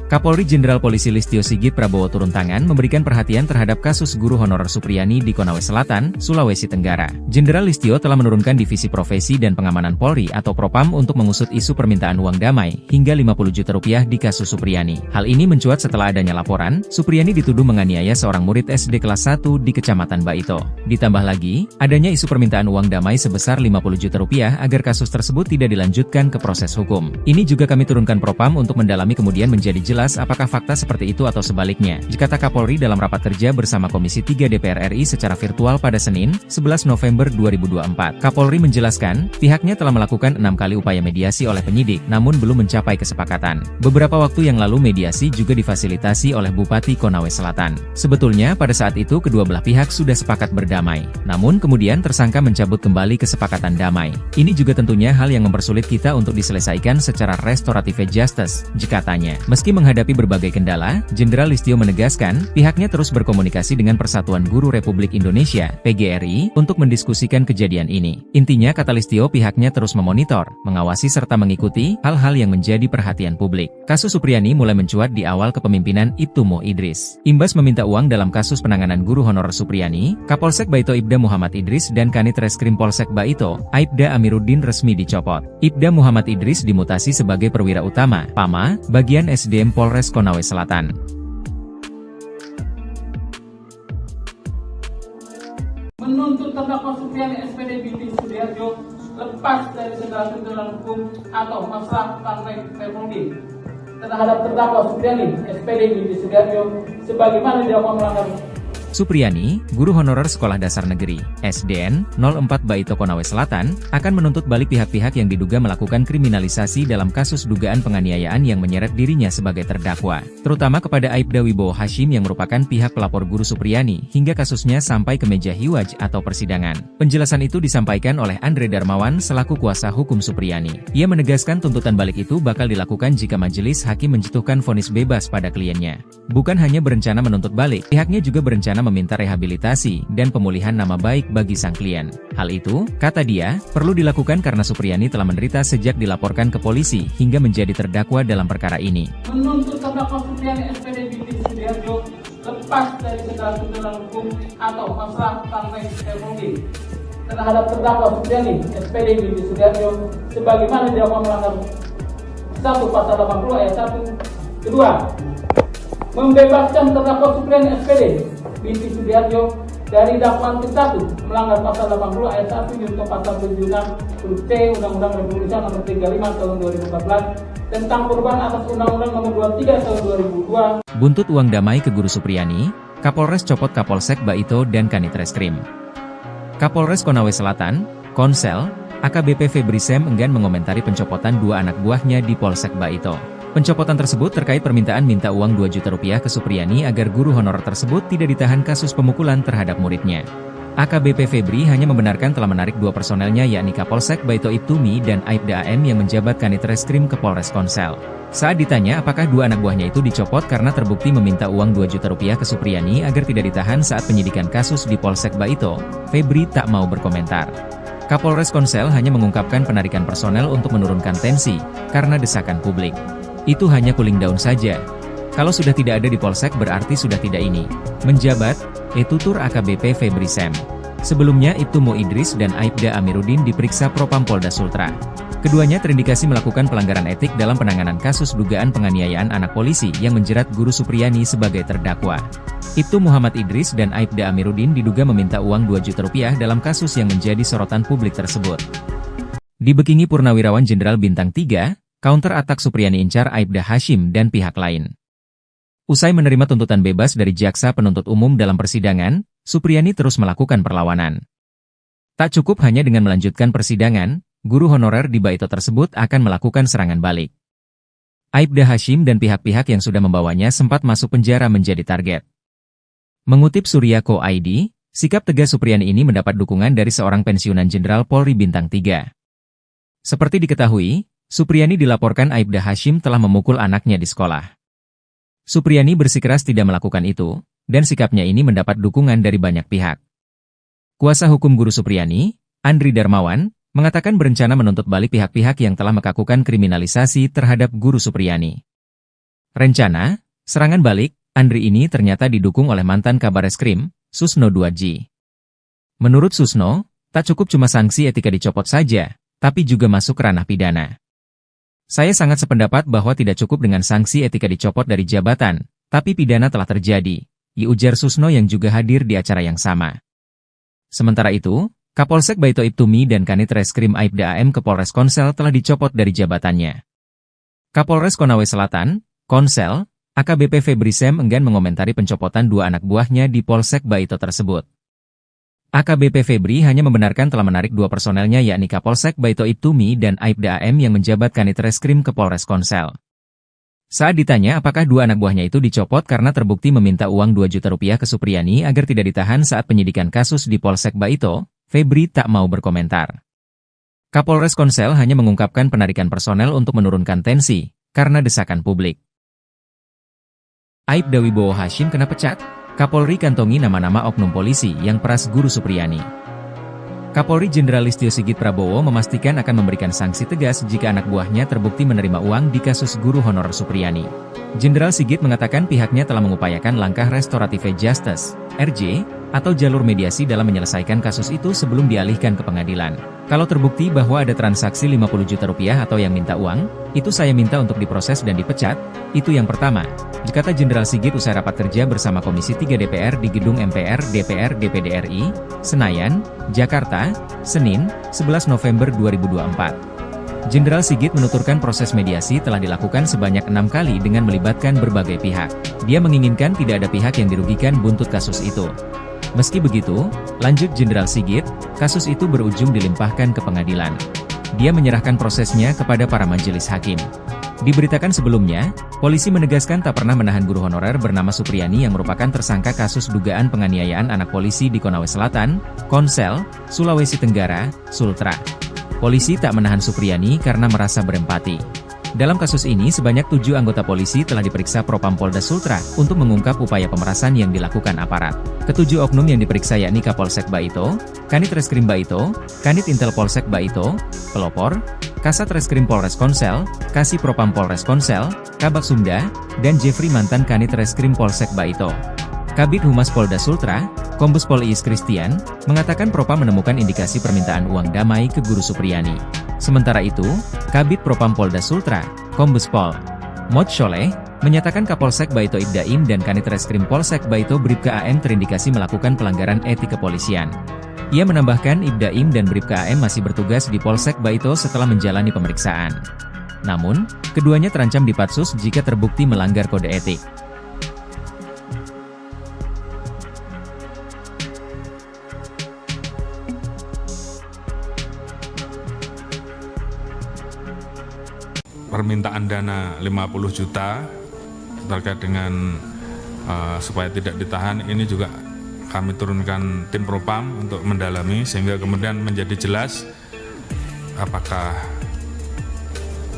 Speaker 1: Kapolri Jenderal Polisi Listio Sigit Prabowo turun tangan memberikan perhatian terhadap kasus guru honorer Supriyani di Konawe Selatan, Sulawesi Tenggara. Jenderal Listio telah menurunkan Divisi Profesi dan Pengamanan Polri atau Propam untuk mengusut isu permintaan uang damai hingga 50 juta rupiah di kasus Supriyani. Hal ini mencuat setelah adanya laporan, Supriyani dituduh menganiaya seorang murid SD kelas 1 di Kecamatan Baito. Ditambah lagi, adanya isu permintaan uang damai sebesar 50 juta rupiah agar kasus tersebut tidak dilanjutkan ke proses hukum. Ini juga kami turunkan Propam untuk mendalami kemudian menjadi jelas apakah fakta seperti itu atau sebaliknya, kata Kapolri dalam rapat kerja bersama Komisi 3 DPR RI secara virtual pada Senin, 11 November 2024. Kapolri menjelaskan, pihaknya telah melakukan 6 kali upaya mediasi oleh penyidik, namun belum mencapai kesepakatan. Beberapa waktu yang lalu mediasi juga difasilitasi oleh Bupati Konawe Selatan. Sebetulnya pada saat itu kedua belah pihak sudah sepakat berdamai, namun kemudian tersangka mencabut kembali kesepakatan damai. Ini juga tentunya hal yang mempersulit kita untuk diselesaikan secara restoratif justice, katanya. Meski menghadapi berbagai kendala, Jenderal Listio menegaskan, pihaknya terus berkomunikasi dengan Persatuan Guru Republik Indonesia, PGRI, untuk mendiskusikan kejadian ini. Intinya kata Listio pihaknya terus memonitor, mengawasi serta mengikuti hal-hal yang menjadi perhatian publik. Kasus Supriyani mulai mencuat di awal kepemimpinan Ibtu Mo Idris. Imbas meminta uang dalam kasus penanganan guru honorer Supriyani, Kapolsek Baito Ibda Muhammad Idris dan Kanit Reskrim Polsek Baito, Aibda Amiruddin resmi dicopot. Ibda Muhammad Idris dimutasi sebagai perwira utama, PAMA, bagian SDM Polres Konawe Selatan.
Speaker 3: Menuntut terdakwa Supriyani SPD Binti Sudiarjo lepas dari segala tuntutan hukum atau masalah partai Permudi terhadap terdakwa Supriyani SPD Binti Sudiarjo sebagaimana dilakukan melanggar.
Speaker 1: Supriyani, guru honorer Sekolah Dasar Negeri, SDN, 04 Baito Konawe Selatan, akan menuntut balik pihak-pihak yang diduga melakukan kriminalisasi dalam kasus dugaan penganiayaan yang menyeret dirinya sebagai terdakwa, terutama kepada Aibda Wibowo Hashim yang merupakan pihak pelapor guru Supriyani hingga kasusnya sampai ke meja hiwaj atau persidangan. Penjelasan itu disampaikan oleh Andre Darmawan selaku kuasa hukum Supriyani. Ia menegaskan tuntutan balik itu bakal dilakukan jika majelis hakim menjatuhkan vonis bebas pada kliennya. Bukan hanya berencana menuntut balik, pihaknya juga berencana berencana meminta rehabilitasi dan pemulihan nama baik bagi sang klien. Hal itu, kata dia, perlu dilakukan karena Supriyani telah menderita sejak dilaporkan ke polisi hingga menjadi terdakwa dalam perkara ini.
Speaker 3: Menuntut terdakwa Supriyani SPD binti Sudiarjo lepas dari segala tuntutan hukum atau masalah sampai teknologi terhadap terdakwa Supriyani SPD binti Sudiarjo sebagaimana didakwa melanggar 1 pasal 80 ayat 1. Kedua, membebaskan terdakwa Supriyani SPD binti Sudiarjo dari dakwaan ke-1 melanggar pasal 80 ayat 1 junto pasal 76 huruf C Undang-Undang Republik Indonesia nomor 35 tahun 2014 tentang perubahan atas Undang-Undang nomor 23 tahun 2002.
Speaker 1: Buntut uang damai ke Guru Supriyani, Kapolres copot Kapolsek Baito dan Kanit Reskrim. Kapolres Konawe Selatan, Konsel, AKBP Febri Sem enggan mengomentari pencopotan 2 anak buahnya di Polsek Baito. Pencopotan tersebut terkait permintaan minta uang 2 juta rupiah ke Supriyani agar guru honorer tersebut tidak ditahan kasus pemukulan terhadap muridnya. AKBP Febri hanya membenarkan telah menarik 2 personelnya yakni Kapolsek Baito Ibtumi dan Aibda AM yang menjabat Kanit Reskrim ke Polres Konsel. Saat ditanya apakah 2 anak buahnya itu dicopot karena terbukti meminta uang 2 juta rupiah ke Supriyani agar tidak ditahan saat penyidikan kasus di Polsek Baito, Febri tak mau berkomentar. Kapolres Konsel hanya mengungkapkan penarikan personel untuk menurunkan tensi, karena desakan publik. Itu hanya cooling down saja. Kalau sudah tidak ada di Polsek berarti sudah tidak ini. Menjabat, tutur AKBP Febri Sem. Sebelumnya Ibtumo Idris dan Aibda Amiruddin diperiksa Propam Polda Sultra. Keduanya terindikasi melakukan pelanggaran etik dalam penanganan kasus dugaan penganiayaan anak polisi yang menjerat Guru Supriyani sebagai terdakwa. Ibtu Muhammad Idris dan Aibda Amiruddin diduga meminta uang 2 juta rupiah dalam kasus yang menjadi sorotan publik tersebut. Dibekingi Purnawirawan Jenderal Bintang 3, counter atak Supriyani incar Aibda Hashim dan pihak lain. Usai menerima tuntutan bebas dari jaksa penuntut umum dalam persidangan, Supriyani terus melakukan perlawanan. Tak cukup hanya dengan melanjutkan persidangan, guru honorer di Baito tersebut akan melakukan serangan balik. Aibda Hashim dan pihak-pihak yang sudah membawanya sempat masuk penjara menjadi target. Mengutip Surya.co ID, sikap tegas Supriyani ini mendapat dukungan dari seorang pensiunan Jenderal Polri Bintang 3. Seperti diketahui, Supriyani dilaporkan Aibda Hashim telah memukul anaknya di sekolah. Supriyani bersikeras tidak melakukan itu, dan sikapnya ini mendapat dukungan dari banyak pihak. Kuasa hukum Guru Supriyani, Andri Darmawan, mengatakan berencana menuntut balik pihak-pihak yang telah melakukan kriminalisasi terhadap Guru Supriyani. Rencana, serangan balik, Andri ini ternyata didukung oleh mantan Kabareskrim, Susno Duadji. Menurut Susno, tak cukup cuma sanksi etika dicopot saja, tapi juga masuk ranah pidana. Saya sangat sependapat bahwa tidak cukup dengan sanksi etika dicopot dari jabatan, tapi pidana telah terjadi, ujar Susno yang juga hadir di acara yang sama. Sementara itu, Kapolsek Baito Ibtumi dan Kanit Reskrim Aibda AM ke Polres Konsel telah dicopot dari jabatannya. Kapolres Konawe Selatan, Konsel, AKBP Febri Sem enggan mengomentari pencopotan 2 anak buahnya di Polsek Baito tersebut. AKBP Febri hanya membenarkan telah menarik 2 personelnya yakni Kapolsek Baito Ibtumi dan Aibda AM yang menjabat Kanit Reskrim ke Polres Konsel. Saat ditanya apakah 2 anak buahnya itu dicopot karena terbukti meminta uang 2 juta rupiah ke Supriyani agar tidak ditahan saat penyidikan kasus di Polsek Baito, Febri tak mau berkomentar. Kapolres Konsel hanya mengungkapkan penarikan personel untuk menurunkan tensi, karena desakan publik. Aibda Wibowo Hashim kena pecat, Kapolri kantongi nama-nama oknum polisi yang peras Guru Supriyani. Kapolri Jenderal Listio Sigit Prabowo memastikan akan memberikan sanksi tegas jika anak buahnya terbukti menerima uang di kasus guru honorer Supriyani. Jenderal Sigit mengatakan pihaknya telah mengupayakan langkah restoratif justice, RJ, atau jalur mediasi dalam menyelesaikan kasus itu sebelum dialihkan ke pengadilan. Kalau terbukti bahwa ada transaksi 50 juta rupiah atau yang minta uang, itu saya minta untuk diproses dan dipecat, itu yang pertama, kata Jenderal Sigit usai rapat kerja bersama Komisi 3 DPR di Gedung MPR DPR DPD RI, Senayan, Jakarta, Senin, 11 November 2024. Jenderal Sigit menuturkan proses mediasi telah dilakukan sebanyak 6 kali dengan melibatkan berbagai pihak. Dia menginginkan tidak ada pihak yang dirugikan buntut kasus itu. Meski begitu, lanjut Jenderal Sigit, kasus itu berujung dilimpahkan ke pengadilan. Dia menyerahkan prosesnya kepada para majelis hakim. Diberitakan sebelumnya, polisi menegaskan tak pernah menahan guru honorer bernama Supriyani yang merupakan tersangka kasus dugaan penganiayaan anak polisi di Konawe Selatan, Konsel, Sulawesi Tenggara, Sultra. Polisi tak menahan Supriyani karena merasa berempati. Dalam kasus ini sebanyak 7 anggota polisi telah diperiksa Propam Polda Sultra untuk mengungkap upaya pemerasan yang dilakukan aparat. Ketujuh oknum yang diperiksa yakni Kapolsek Baito, Kanit Reskrim Baito, Kanit Intel Polsek Baito, Pelopor, Kasat Reskrim Polres Konsel, Kasih Propam Polres Konsel, Kabak Sumda, dan Jeffrey mantan Kanit Reskrim Polsek Baito. Kabid Humas Polda Sultra, Kombes Pol Iis Christian, mengatakan Propam menemukan indikasi permintaan uang damai ke Guru Supriyani. Sementara itu, Kabid Propam Polda Sultra, Kombes Pol Mod Sholeh, menyatakan Kapolsek Baito Ibda Im dan Kanit Reskrim Polsek Baito Bribka AM terindikasi melakukan pelanggaran etik kepolisian. Ia menambahkan Ibda Im dan Bribka AM masih bertugas di Polsek Baito setelah menjalani pemeriksaan. Namun, keduanya terancam dipatsus jika terbukti melanggar kode etik.
Speaker 2: Permintaan dana 50 juta terkait dengan supaya tidak ditahan ini juga kami turunkan tim Propam untuk mendalami sehingga kemudian menjadi jelas apakah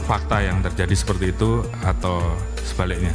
Speaker 2: fakta yang terjadi seperti itu atau sebaliknya.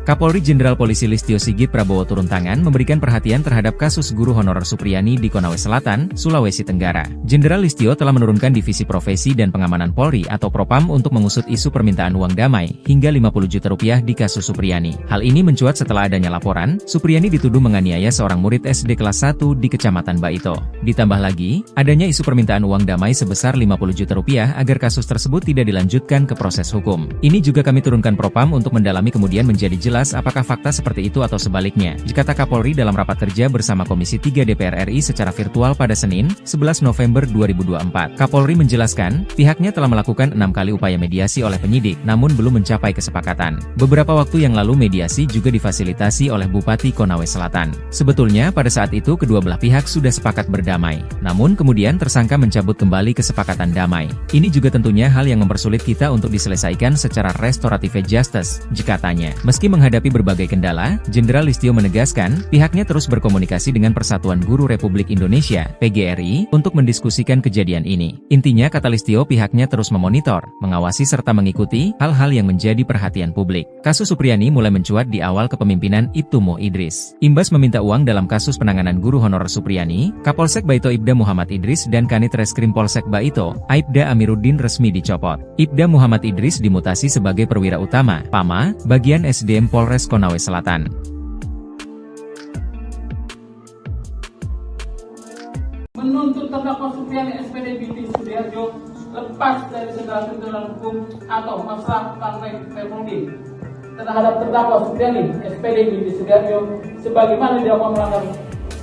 Speaker 1: Kapolri Jenderal Polisi Listio Sigit Prabowo turun tangan memberikan perhatian terhadap kasus guru honorer Supriyani di Konawe Selatan, Sulawesi Tenggara. Jenderal Listio telah menurunkan Divisi Profesi dan Pengamanan Polri atau Propam untuk mengusut isu permintaan uang damai hingga 50 juta rupiah di kasus Supriyani. Hal ini mencuat setelah adanya laporan, Supriyani dituduh menganiaya seorang murid SD kelas 1 di Kecamatan Baito. Ditambah lagi, adanya isu permintaan uang damai sebesar 50 juta rupiah agar kasus tersebut tidak dilanjutkan ke proses hukum. Ini juga kami turunkan Propam untuk mendalami kemudian menjadi jelas apakah fakta seperti itu atau sebaliknya, kata Kapolri dalam rapat kerja bersama Komisi 3 DPR RI secara virtual pada Senin, 11 November 2024. Kapolri menjelaskan, pihaknya telah melakukan 6 kali upaya mediasi oleh penyidik, namun belum mencapai kesepakatan. Beberapa waktu yang lalu mediasi juga difasilitasi oleh Bupati Konawe Selatan. Sebetulnya pada saat itu kedua belah pihak sudah sepakat berdamai, namun kemudian tersangka mencabut kembali kesepakatan damai. Ini juga tentunya hal yang mempersulit kita untuk diselesaikan secara restoratif justice, katanya. Meski menghadapi berbagai kendala, Jenderal Listio menegaskan, pihaknya terus berkomunikasi dengan Persatuan Guru Republik Indonesia, PGRI, untuk mendiskusikan kejadian ini. Intinya, kata Listio, pihaknya terus memonitor, mengawasi serta mengikuti hal-hal yang menjadi perhatian publik. Kasus Supriyani mulai mencuat di awal kepemimpinan Ibtu Mo Idris. Imbas meminta uang dalam kasus penanganan guru honorer Supriyani, Kapolsek Baito Ibda Muhammad Idris dan Kanit Reskrim Polsek Baito, Aibda Amiruddin resmi dicopot. Ibda Muhammad Idris dimutasi sebagai perwira utama, PAMA, bagian SDM Polres Konawe Selatan.
Speaker 3: Menuntut terdakwa Supriyani SPD binti Sudiarjo lepas dari segala tuntutan hukum atau masalah partai Republik terhadap terdakwa Supriyani SPD binti Sudiarjo sebagaimana dilakukan melanggar.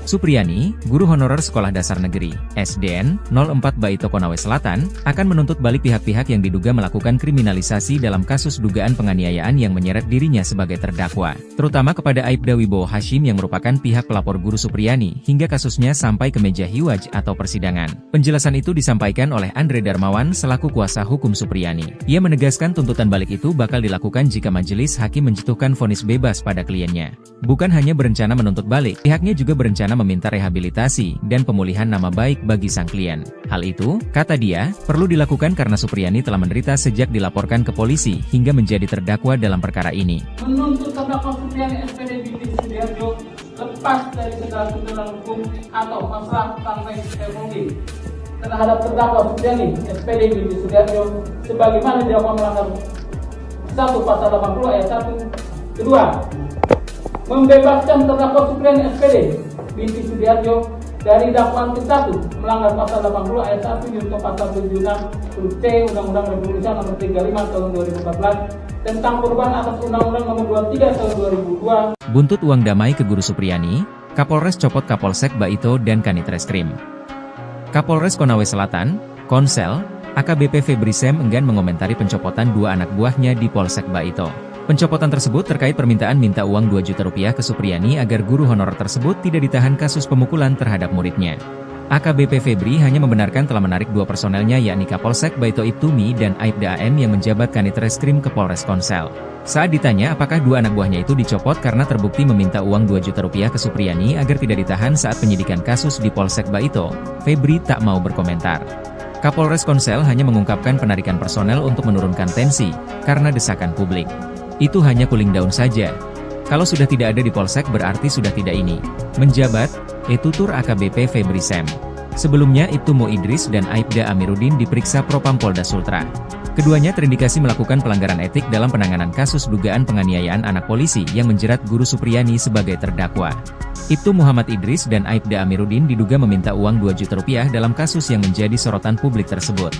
Speaker 1: Supriyani, guru honorer Sekolah Dasar Negeri, SDN, 04 Baito Konawe Selatan, akan menuntut balik pihak-pihak yang diduga melakukan kriminalisasi dalam kasus dugaan penganiayaan yang menyeret dirinya sebagai terdakwa, terutama kepada Aibda Wibowo Hashim yang merupakan pihak pelapor guru Supriyani, hingga kasusnya sampai ke meja hiwaj atau persidangan. Penjelasan itu disampaikan oleh Andre Darmawan selaku kuasa hukum Supriyani. Ia menegaskan tuntutan balik itu bakal dilakukan jika majelis hakim menjatuhkan vonis bebas pada kliennya. Bukan hanya berencana menuntut balik, pihaknya juga berencana meminta rehabilitasi dan pemulihan nama baik bagi sang klien. Hal itu, kata dia, perlu dilakukan karena Supriyani telah menderita sejak dilaporkan ke polisi hingga menjadi terdakwa dalam perkara ini.
Speaker 3: Menuntut terdakwa Supriyani SPD binti Sudiarjo lepas dari segala tuntutan hukum atau masalah partai Republik terhadap terdakwa Supriyani SPD binti Sudiarjo sebagaimana dilakukan melanggar 1 Pasal 80 ayat 1, kedua, membebaskan terdakwa Supriyani SPD binti Sudiarjo dari dakwaan ke-1 melanggar Pasal 80 ayat 1 junto Pasal 76 huruf C Undang-Undang Republik Indonesia Nomor 35 Tahun 2014 tentang perubahan atas Undang-Undang Nomor 23 Tahun 2002.
Speaker 1: Buntut uang damai ke guru Supriyani, Kapolres copot Kapolsek Baito dan Kanit Reskrim. Kapolres Konawe Selatan, Konsel, AKBP Febri Sem enggan mengomentari pencopotan 2 anak buahnya di Polsek Baito. Pencopotan tersebut terkait permintaan minta uang 2 juta rupiah ke Supriyani agar guru honorer tersebut tidak ditahan kasus pemukulan terhadap muridnya. AKBP Febri hanya membenarkan telah menarik 2 personelnya yakni Kapolsek Baito Ibtumi dan Aibda AM yang menjabat Kanit Reskrim ke Polres Konsel. Saat ditanya apakah 2 anak buahnya itu dicopot karena terbukti meminta uang 2 juta rupiah ke Supriyani agar tidak ditahan saat penyidikan kasus di Polsek Baito, Febri tak mau berkomentar. Kapolres Konsel hanya mengungkapkan penarikan personel untuk menurunkan tensi, karena desakan publik. Itu hanya cooling down saja. Kalau sudah tidak ada di Polsek berarti sudah tidak ini. Menjabat, tutur AKBP Febri Sem. Sebelumnya Ibtu Mo Idris dan Aibda Amiruddin diperiksa Propam Polda Sultra. Keduanya terindikasi melakukan pelanggaran etik dalam penanganan kasus dugaan penganiayaan anak polisi yang menjerat Guru Supriyani sebagai terdakwa. Ibtu Muhammad Idris dan Aibda Amiruddin diduga meminta uang 2 juta rupiah dalam kasus yang menjadi sorotan publik tersebut.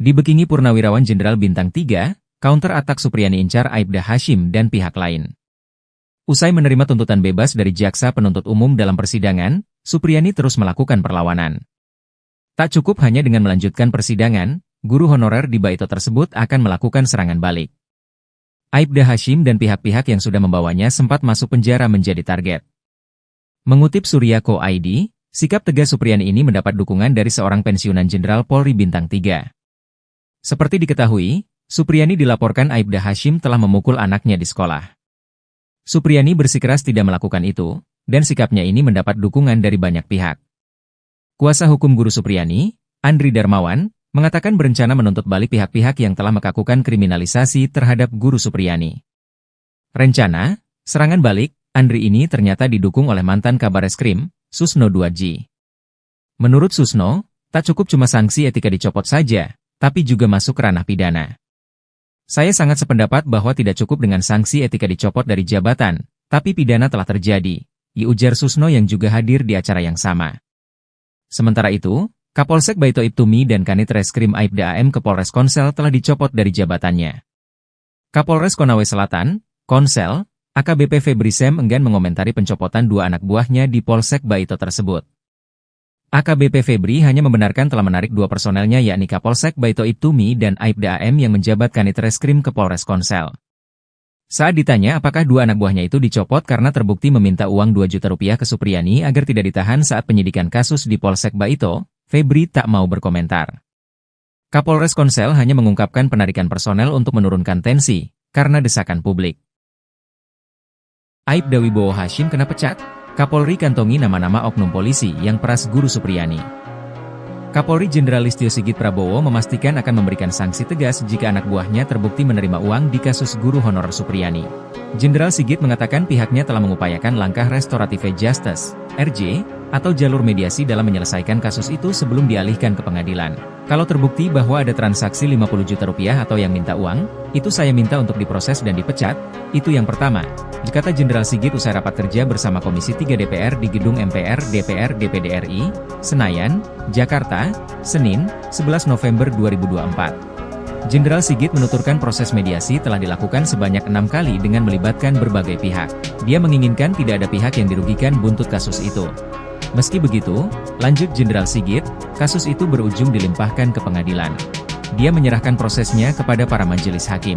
Speaker 1: Dibekingi Purnawirawan Jenderal Bintang 3, counter attack Supriyani incar Aibda Hashim dan pihak lain. Usai menerima tuntutan bebas dari jaksa penuntut umum dalam persidangan, Supriyani terus melakukan perlawanan. Tak cukup hanya dengan melanjutkan persidangan, guru honorer di Baito tersebut akan melakukan serangan balik. Aibda Hashim dan pihak-pihak yang sudah membawanya sempat masuk penjara menjadi target. Mengutip Surya.co ID, sikap tegas Supriyani ini mendapat dukungan dari seorang pensiunan Jenderal Polri Bintang 3. Seperti diketahui, Supriyani dilaporkan Aibda Hashim telah memukul anaknya di sekolah. Supriyani bersikeras tidak melakukan itu, dan sikapnya ini mendapat dukungan dari banyak pihak. Kuasa hukum Guru Supriyani, Andri Darmawan, mengatakan berencana menuntut balik pihak-pihak yang telah melakukan kriminalisasi terhadap Guru Supriyani. Rencana, serangan balik, Andri ini ternyata didukung oleh mantan Kabareskrim, Susno Duadji. Menurut Susno, tak cukup cuma sanksi etika dicopot saja, tapi juga masuk ranah pidana. Saya sangat sependapat bahwa tidak cukup dengan sanksi etika dicopot dari jabatan, tapi pidana telah terjadi, ujar Susno yang juga hadir di acara yang sama. Sementara itu, Kapolsek Baito Ibtumi dan Kanit Reskrim Aibda AM ke Polres Konsel telah dicopot dari jabatannya. Kapolres Konawe Selatan, Konsel, AKBP Febri Sem enggan mengomentari pencopotan 2 anak buahnya di Polsek Baito tersebut. AKBP Febri hanya membenarkan telah menarik 2 personelnya yakni Kapolsek Baito Ibtumi dan Aibda AM yang menjabat Kanit Reskrim ke Polres Konsel. Saat ditanya apakah 2 anak buahnya itu dicopot karena terbukti meminta uang 2 juta rupiah ke Supriyani agar tidak ditahan saat penyidikan kasus di Polsek Baito, Febri tak mau berkomentar. Kapolres Konsel hanya mengungkapkan penarikan personel untuk menurunkan tensi, karena desakan publik. Aibda Wibowo Hashim kena pecat? Kapolri kantongi nama-nama oknum polisi yang peras Guru Supriyani. Kapolri Jenderal Listio Sigit Prabowo memastikan akan memberikan sanksi tegas jika anak buahnya terbukti menerima uang di kasus guru honorer Supriyani. Jenderal Sigit mengatakan pihaknya telah mengupayakan langkah restorative justice, RJ, atau jalur mediasi dalam menyelesaikan kasus itu sebelum dialihkan ke pengadilan. Kalau terbukti bahwa ada transaksi 50 juta rupiah atau yang minta uang, itu saya minta untuk diproses dan dipecat, itu yang pertama, kata Jenderal Sigit usai rapat kerja bersama Komisi 3 DPR di Gedung MPR DPR DPD RI, Senayan, Jakarta, Senin, 11 November 2024. Jenderal Sigit menuturkan proses mediasi telah dilakukan sebanyak 6 kali dengan melibatkan berbagai pihak. Dia menginginkan tidak ada pihak yang dirugikan buntut kasus itu. Meski begitu, lanjut Jenderal Sigit, kasus itu berujung dilimpahkan ke pengadilan. Dia menyerahkan prosesnya kepada para majelis hakim.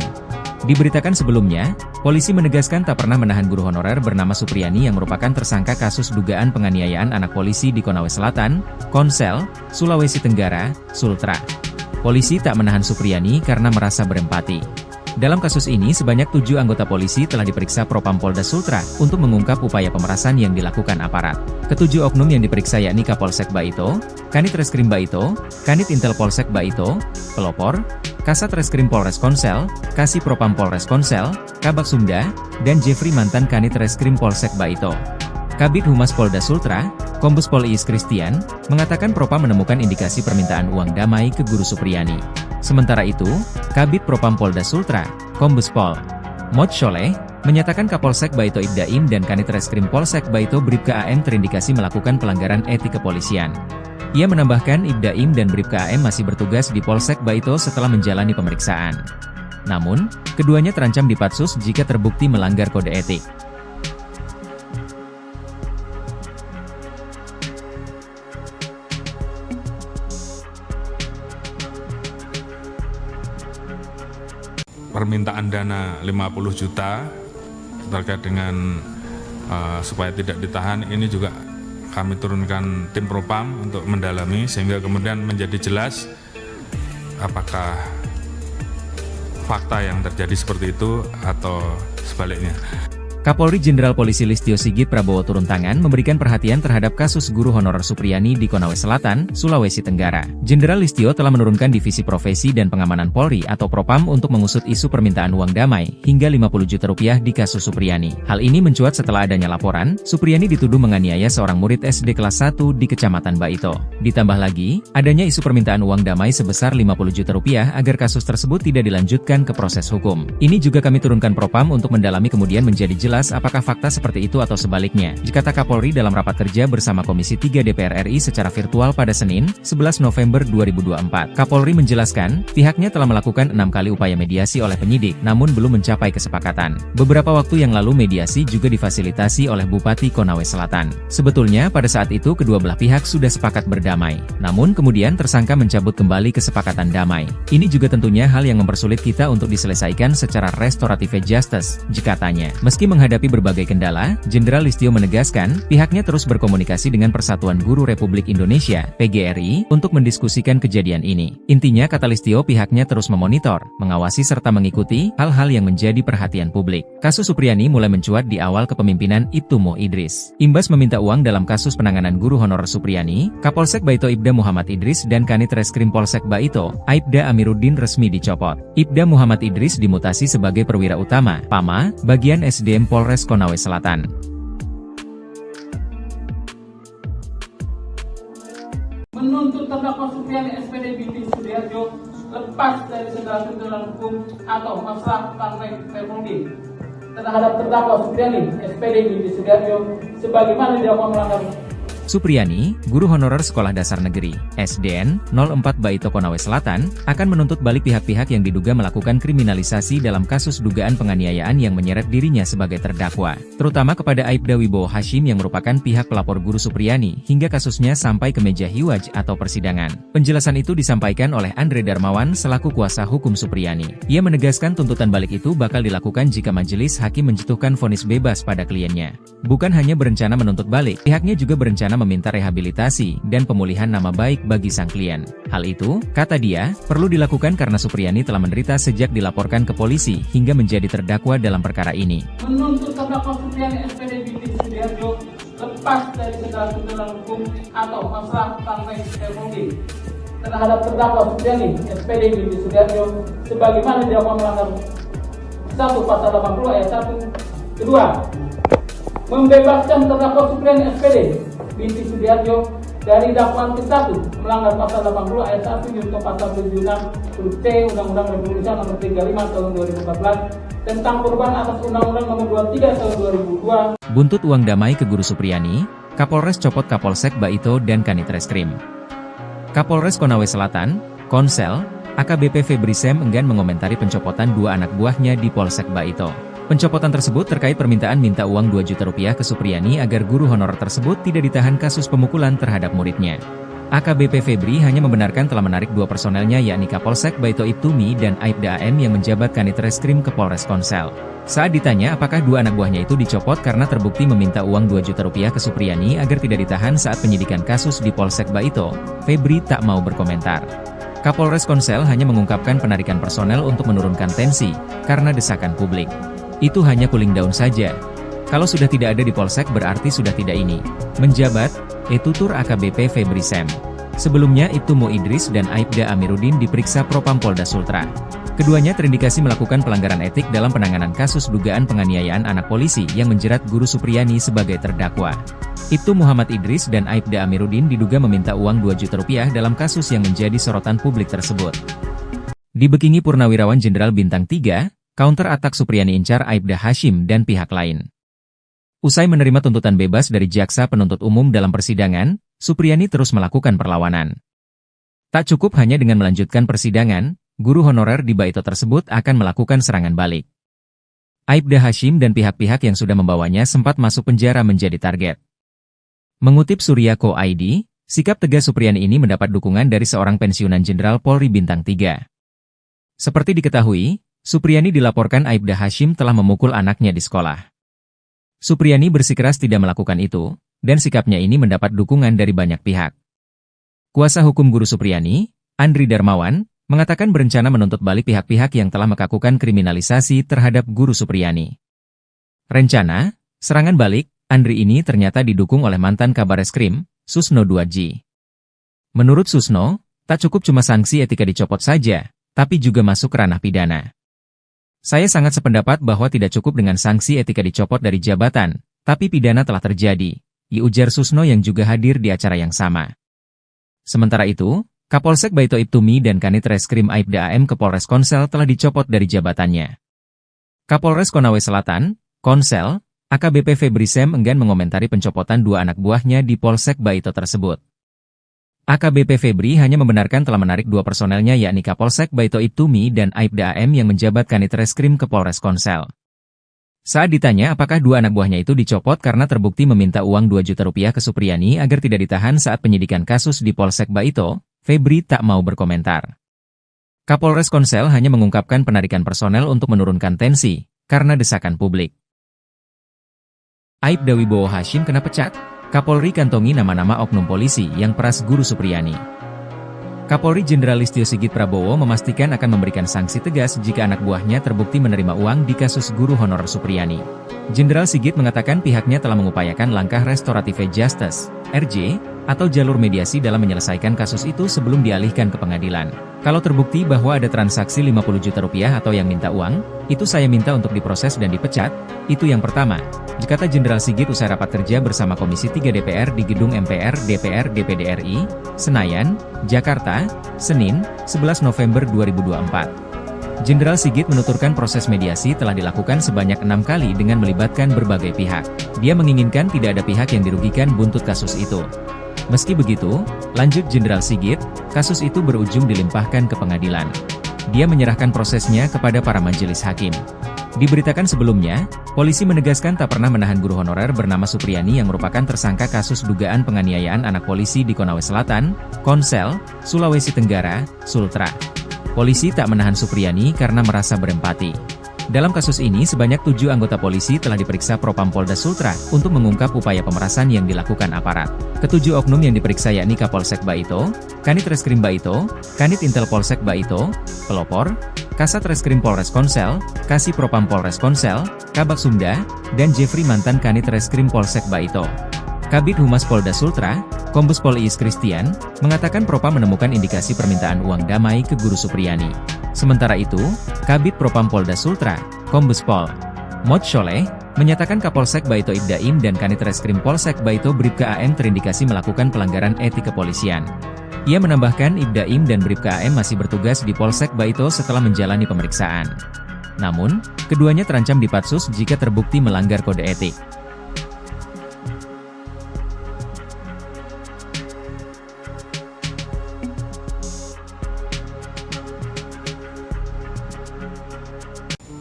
Speaker 1: Diberitakan sebelumnya, polisi menegaskan tak pernah menahan guru honorer bernama Supriyani yang merupakan tersangka kasus dugaan penganiayaan anak polisi di Konawe Selatan, Konsel, Sulawesi Tenggara, Sultra. Polisi tak menahan Supriyani karena merasa berempati. Dalam kasus ini sebanyak 7 anggota polisi telah diperiksa Propam Polda Sultra untuk mengungkap upaya pemerasan yang dilakukan aparat. Ketujuh oknum yang diperiksa yakni Kapolsek Baito, Kanit Reskrim Baito, Kanit Intel Polsek Baito, Pelopor, Kasat Reskrim Polres Konsel, Kasih Propam Polres Konsel, Kabak Sumda, dan Jeffrey mantan Kanit Reskrim Polsek Baito. Kabid Humas Polda Sultra, Kombes Pol Iis Christian, mengatakan Propam menemukan indikasi permintaan uang damai ke Guru Supriyani. Sementara itu, Kabid Propam Polda Sultra, Kombes Pol Mod Sholeh, menyatakan Kapolsek Baito Ibdaim dan Kanit Reskrim Polsek Baito Bribka AM terindikasi melakukan pelanggaran etik kepolisian. Ia menambahkan Ibdaim dan Bribka AM masih bertugas di Polsek Baito setelah menjalani pemeriksaan. Namun, keduanya terancam dipatsus jika terbukti melanggar kode etik.
Speaker 2: Permintaan dana 50 juta terkait dengan supaya tidak ditahan ini juga kami turunkan tim Propam untuk mendalami sehingga kemudian menjadi jelas apakah fakta yang terjadi seperti itu atau sebaliknya.
Speaker 1: Kapolri Jenderal Polisi Listio Sigit Prabowo turun tangan memberikan perhatian terhadap kasus guru honorer Supriyani di Konawe Selatan, Sulawesi Tenggara. Jenderal Listio telah menurunkan Divisi Profesi dan Pengamanan Polri atau Propam untuk mengusut isu permintaan uang damai hingga 50 juta rupiah di kasus Supriyani. Hal ini mencuat setelah adanya laporan, Supriyani dituduh menganiaya seorang murid SD kelas 1 di Kecamatan Baito. Ditambah lagi, adanya isu permintaan uang damai sebesar 50 juta rupiah agar kasus tersebut tidak dilanjutkan ke proses hukum. Ini juga kami turunkan Propam untuk mendalami kemudian menjadi jelas apakah fakta seperti itu atau sebaliknya, kata Kapolri dalam rapat kerja bersama Komisi 3 DPR RI secara virtual pada Senin, 11 November 2024. Kapolri menjelaskan, pihaknya telah melakukan 6 kali upaya mediasi oleh penyidik, namun belum mencapai kesepakatan. Beberapa waktu yang lalu mediasi juga difasilitasi oleh Bupati Konawe Selatan. Sebetulnya pada saat itu kedua belah pihak sudah sepakat berdamai, namun kemudian tersangka mencabut kembali kesepakatan damai. Ini juga tentunya hal yang mempersulit kita untuk diselesaikan secara restoratif justice, katanya. Meski menghadapi berbagai kendala, Jenderal Listio menegaskan, pihaknya terus berkomunikasi dengan Persatuan Guru Republik Indonesia, PGRI, untuk mendiskusikan kejadian ini. Intinya, kata Listio, pihaknya terus memonitor, mengawasi serta mengikuti hal-hal yang menjadi perhatian publik. Kasus Supriyani mulai mencuat di awal kepemimpinan Ibtu Mo Idris. Imbas meminta uang dalam kasus penanganan guru honorer Supriyani, Kapolsek Baito Ibda Muhammad Idris dan Kanit Reskrim Polsek Baito, Aibda Amiruddin resmi dicopot. Ibda Muhammad Idris dimutasi sebagai perwira utama, PAMA, bagian SDM Polres Konawe Selatan.
Speaker 3: Menuntut terdakwa Supriyani SPD binti Sudiarjo lepas dari segala tuntutan hukum atau masalah partai Permudi terhadap terdakwa Supriyani SPD binti Sudiarjo sebagaimana dilakukan melanggar.
Speaker 1: Supriyani, guru honorer Sekolah Dasar Negeri, SDN, 04 Baito Konawe Selatan, akan menuntut balik pihak-pihak yang diduga melakukan kriminalisasi dalam kasus dugaan penganiayaan yang menyeret dirinya sebagai terdakwa, terutama kepada Aibda Wibowo Hashim yang merupakan pihak pelapor guru Supriyani, hingga kasusnya sampai ke meja hiwaj atau persidangan. Penjelasan itu disampaikan oleh Andre Darmawan selaku kuasa hukum Supriyani. Ia menegaskan tuntutan balik itu bakal dilakukan jika majelis hakim menjatuhkan vonis bebas pada kliennya. Bukan hanya berencana menuntut balik, pihaknya juga berencana meminta rehabilitasi dan pemulihan nama baik bagi sang klien. Hal itu, kata dia, perlu dilakukan karena Supriyani telah menderita sejak dilaporkan ke polisi hingga menjadi terdakwa dalam perkara ini.
Speaker 3: Menuntut terdakwa Supriyani SPD binti Sudiarjo lepas dari segala tuntutan hukum atau masalah partai Permudi terhadap terdakwa Supriyani SPD binti Sudiarjo sebagaimana dilakukan melanggar 1 pasal 80 ayat 1. Kedua, membebaskan terdakwa Supriyani SPD binti Sudiarjo dari dakwaan ke-1 melanggar pasal 80 ayat 1 junto pasal 76 huruf C Undang-Undang Republik Indonesia nomor 35 tahun 2014 tentang perubahan atas Undang-Undang nomor 23 tahun 2002.
Speaker 1: Buntut uang damai ke guru Supriyani, Kapolres copot Kapolsek Baito dan Kanit Reskrim. Kapolres Konawe Selatan, Konsel, AKBP Febri Sem enggan mengomentari pencopotan 2 anak buahnya di Polsek Baito. Pencopotan tersebut terkait permintaan minta uang 2 juta rupiah ke Supriyani agar guru honorer tersebut tidak ditahan kasus pemukulan terhadap muridnya. AKBP Febri hanya membenarkan telah menarik 2 personelnya yakni Kapolsek Baito Ibtumi dan Aibda AM yang menjabat Kanit Reskrim ke Polres Konsel. Saat ditanya apakah 2 anak buahnya itu dicopot karena terbukti meminta uang 2 juta rupiah ke Supriyani agar tidak ditahan saat penyidikan kasus di Polsek Baito, Febri tak mau berkomentar. Kapolres Konsel hanya mengungkapkan penarikan personel untuk menurunkan tensi, karena desakan publik. Itu hanya cooling down saja. Kalau sudah tidak ada di Polsek berarti sudah tidak ini. Menjabat, tutur AKBP Febri Sem. Sebelumnya Ibtu Mo Idris dan Aibda Amiruddin diperiksa Propam Polda Sultra. Keduanya terindikasi melakukan pelanggaran etik dalam penanganan kasus dugaan penganiayaan anak polisi yang menjerat guru Supriyani sebagai terdakwa. Ibtu Muhammad Idris dan Aibda Amiruddin diduga meminta uang 2 juta rupiah dalam kasus yang menjadi sorotan publik tersebut. Dibekingi Purnawirawan Jenderal Bintang 3, counter atak Supriyani incar Aibda Hashim dan pihak lain. Usai menerima tuntutan bebas dari jaksa penuntut umum dalam persidangan, Supriyani terus melakukan perlawanan. Tak cukup hanya dengan melanjutkan persidangan, guru honorer di Baito tersebut akan melakukan serangan balik. Aibda Hashim dan pihak-pihak yang sudah membawanya sempat masuk penjara menjadi target. Mengutip Surya.co ID, sikap tegas Supriyani ini mendapat dukungan dari seorang pensiunan Jenderal Polri Bintang 3. Seperti diketahui, Supriyani dilaporkan Aibda Hashim telah memukul anaknya di sekolah. Supriyani bersikeras tidak melakukan itu, dan sikapnya ini mendapat dukungan dari banyak pihak. Kuasa hukum guru Supriyani, Andri Darmawan, mengatakan berencana menuntut balik pihak-pihak yang telah melakukan kriminalisasi terhadap guru Supriyani. Rencana, serangan balik, Andri ini ternyata didukung oleh mantan Kabareskrim, Susno 2J. Menurut Susno, tak cukup cuma sanksi etika dicopot saja, tapi juga masuk ranah pidana. Saya sangat sependapat bahwa tidak cukup dengan sanksi etika dicopot dari jabatan, tapi pidana telah terjadi, ujar Susno yang juga hadir di acara yang sama. Sementara itu, Kapolsek Baito Ibtumi dan Kanit Reskrim Aibda AM ke Polres Konsel telah dicopot dari jabatannya. Kapolres Konawe Selatan, Konsel, AKBP Febri Sem enggan mengomentari pencopotan dua anak buahnya di Polsek Baito tersebut. AKBP Febri hanya membenarkan telah menarik dua personelnya yakni Kapolsek Baito Ibtumi dan Aibda AM yang menjabat Kanit Reskrim ke Polres Konsel. Saat ditanya apakah dua anak buahnya itu dicopot karena terbukti meminta uang 2 juta rupiah ke Supriyani agar tidak ditahan saat penyidikan kasus di Polsek Baito, Febri tak mau berkomentar. Kapolres Konsel hanya mengungkapkan penarikan personel untuk menurunkan tensi, karena desakan publik. Aibda Wibowo Hashim kena pecat? Kapolri kantongi nama-nama oknum polisi yang peras Guru Supriyani. Kapolri Jenderal Listio Sigit Prabowo memastikan akan memberikan sanksi tegas jika anak buahnya terbukti menerima uang di kasus guru honorer Supriyani. Jenderal Sigit mengatakan pihaknya telah mengupayakan langkah restoratif justice, RJ, atau jalur mediasi dalam menyelesaikan kasus itu sebelum dialihkan ke pengadilan. Kalau terbukti bahwa ada transaksi 50 juta rupiah atau yang minta uang, itu saya minta untuk diproses dan dipecat, itu yang pertama, kata Jenderal Sigit usai rapat kerja bersama Komisi 3 DPR di Gedung MPR DPR DPD RI, Senayan, Jakarta, Senin, 11 November 2024. Jenderal Sigit menuturkan proses mediasi telah dilakukan sebanyak 6 kali dengan melibatkan berbagai pihak. Dia menginginkan tidak ada pihak yang dirugikan buntut kasus itu. Meski begitu, lanjut Jenderal Sigit, kasus itu berujung dilimpahkan ke pengadilan. Dia menyerahkan prosesnya kepada para majelis hakim. Diberitakan sebelumnya, polisi menegaskan tak pernah menahan guru honorer bernama Supriyani yang merupakan tersangka kasus dugaan penganiayaan anak polisi di Konawe Selatan, Konsel, Sulawesi Tenggara, Sultra. Polisi tak menahan Supriyani karena merasa berempati. Dalam kasus ini sebanyak 7 anggota polisi telah diperiksa Propam Polda Sultra untuk mengungkap upaya pemerasan yang dilakukan aparat. Ketujuh oknum yang diperiksa yakni Kapolsek Baito, Kanit Reskrim Baito, Kanit Intel Polsek Baito, Pelopor, Kasat Reskrim Polres Konsel, Kasih Propam Polres Konsel, Kabak Sumda, dan Jeffrey mantan Kanit Reskrim Polsek Baito. Kabid Humas Polda Sultra, Kombes Pol Iis Christian, mengatakan Propam menemukan indikasi permintaan uang damai ke Guru Supriyani. Sementara itu, Kabid Propam Polda Sultra, Kombes Pol Mod Sholeh, menyatakan Kapolsek Baito Ibdaim dan Kanit Reskrim Polsek Baito Bribka AM terindikasi melakukan pelanggaran etik kepolisian. Ia menambahkan Ibdaim dan Bribka AM masih bertugas di Polsek Baito setelah menjalani pemeriksaan. Namun, keduanya terancam dipatsus jika terbukti melanggar kode etik.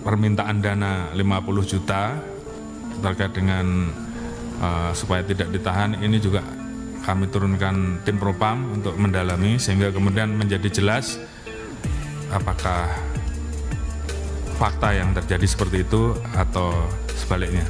Speaker 2: Permintaan dana 50 juta terkait dengan supaya tidak ditahan ini juga kami turunkan tim Propam untuk mendalami sehingga kemudian menjadi jelas apakah fakta yang terjadi seperti itu atau sebaliknya.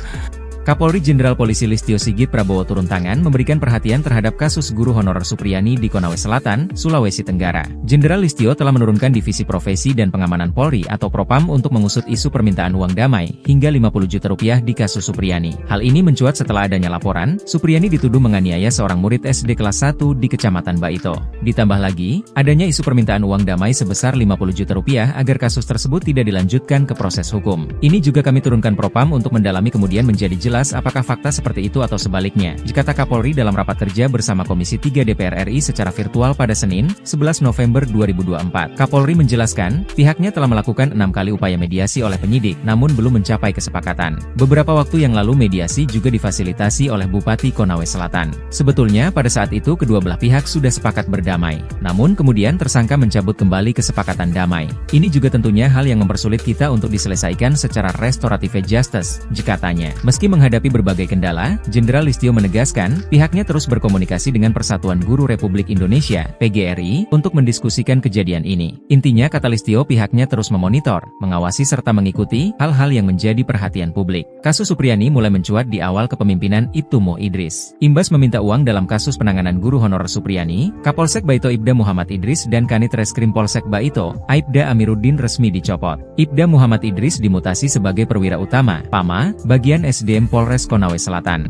Speaker 1: Kapolri Jenderal Polisi Listio Sigit Prabowo turun tangan memberikan perhatian terhadap kasus guru honorer Supriyani di Konawe Selatan, Sulawesi Tenggara. Jenderal Listio telah menurunkan Divisi Profesi dan Pengamanan Polri atau Propam untuk mengusut isu permintaan uang damai hingga 50 juta rupiah di kasus Supriyani. Hal ini mencuat setelah adanya laporan, Supriyani dituduh menganiaya seorang murid SD kelas 1 di Kecamatan Baito. Ditambah lagi, adanya isu permintaan uang damai sebesar 50 juta rupiah agar kasus tersebut tidak dilanjutkan ke proses hukum. Ini juga kami turunkan Propam untuk mendalami kemudian menjadi jelas apakah fakta seperti itu atau sebaliknya, kata Kapolri dalam rapat kerja bersama Komisi 3 DPR RI secara virtual pada Senin, 11 November 2024. Kapolri menjelaskan, pihaknya telah melakukan 6 kali upaya mediasi oleh penyidik, namun belum mencapai kesepakatan. Beberapa waktu yang lalu mediasi juga difasilitasi oleh Bupati Konawe Selatan. Sebetulnya pada saat itu kedua belah pihak sudah sepakat berdamai, namun kemudian tersangka mencabut kembali kesepakatan damai. Ini juga tentunya hal yang mempersulit kita untuk diselesaikan secara restoratif justice, katanya. Meski menghadapi menghadapi berbagai kendala, Jenderal Listio menegaskan, pihaknya terus berkomunikasi dengan Persatuan Guru Republik Indonesia, PGRI, untuk mendiskusikan kejadian ini. Intinya, kata Listio, pihaknya terus memonitor, mengawasi serta mengikuti hal-hal yang menjadi perhatian publik. Kasus Supriyani mulai mencuat di awal kepemimpinan Ibtu Mo Idris. Imbas meminta uang dalam kasus penanganan guru honorer Supriyani, Kapolsek Baito Ibda Muhammad Idris dan Kanit Reskrim Polsek Baito, Aibda Amiruddin resmi dicopot. Ibda Muhammad Idris dimutasi sebagai perwira utama, PAMA, bagian SDM Polres Konawe Selatan.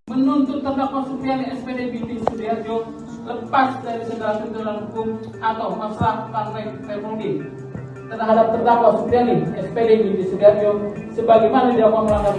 Speaker 3: Menuntut terdakwa Supriyani SPD binti Sudiarjo lepas dari segala tuntutan hukum atau masalah partai Permudi terhadap terdakwa Supriyani SPD binti Sudiarjo sebagaimana dilakukan melanggar.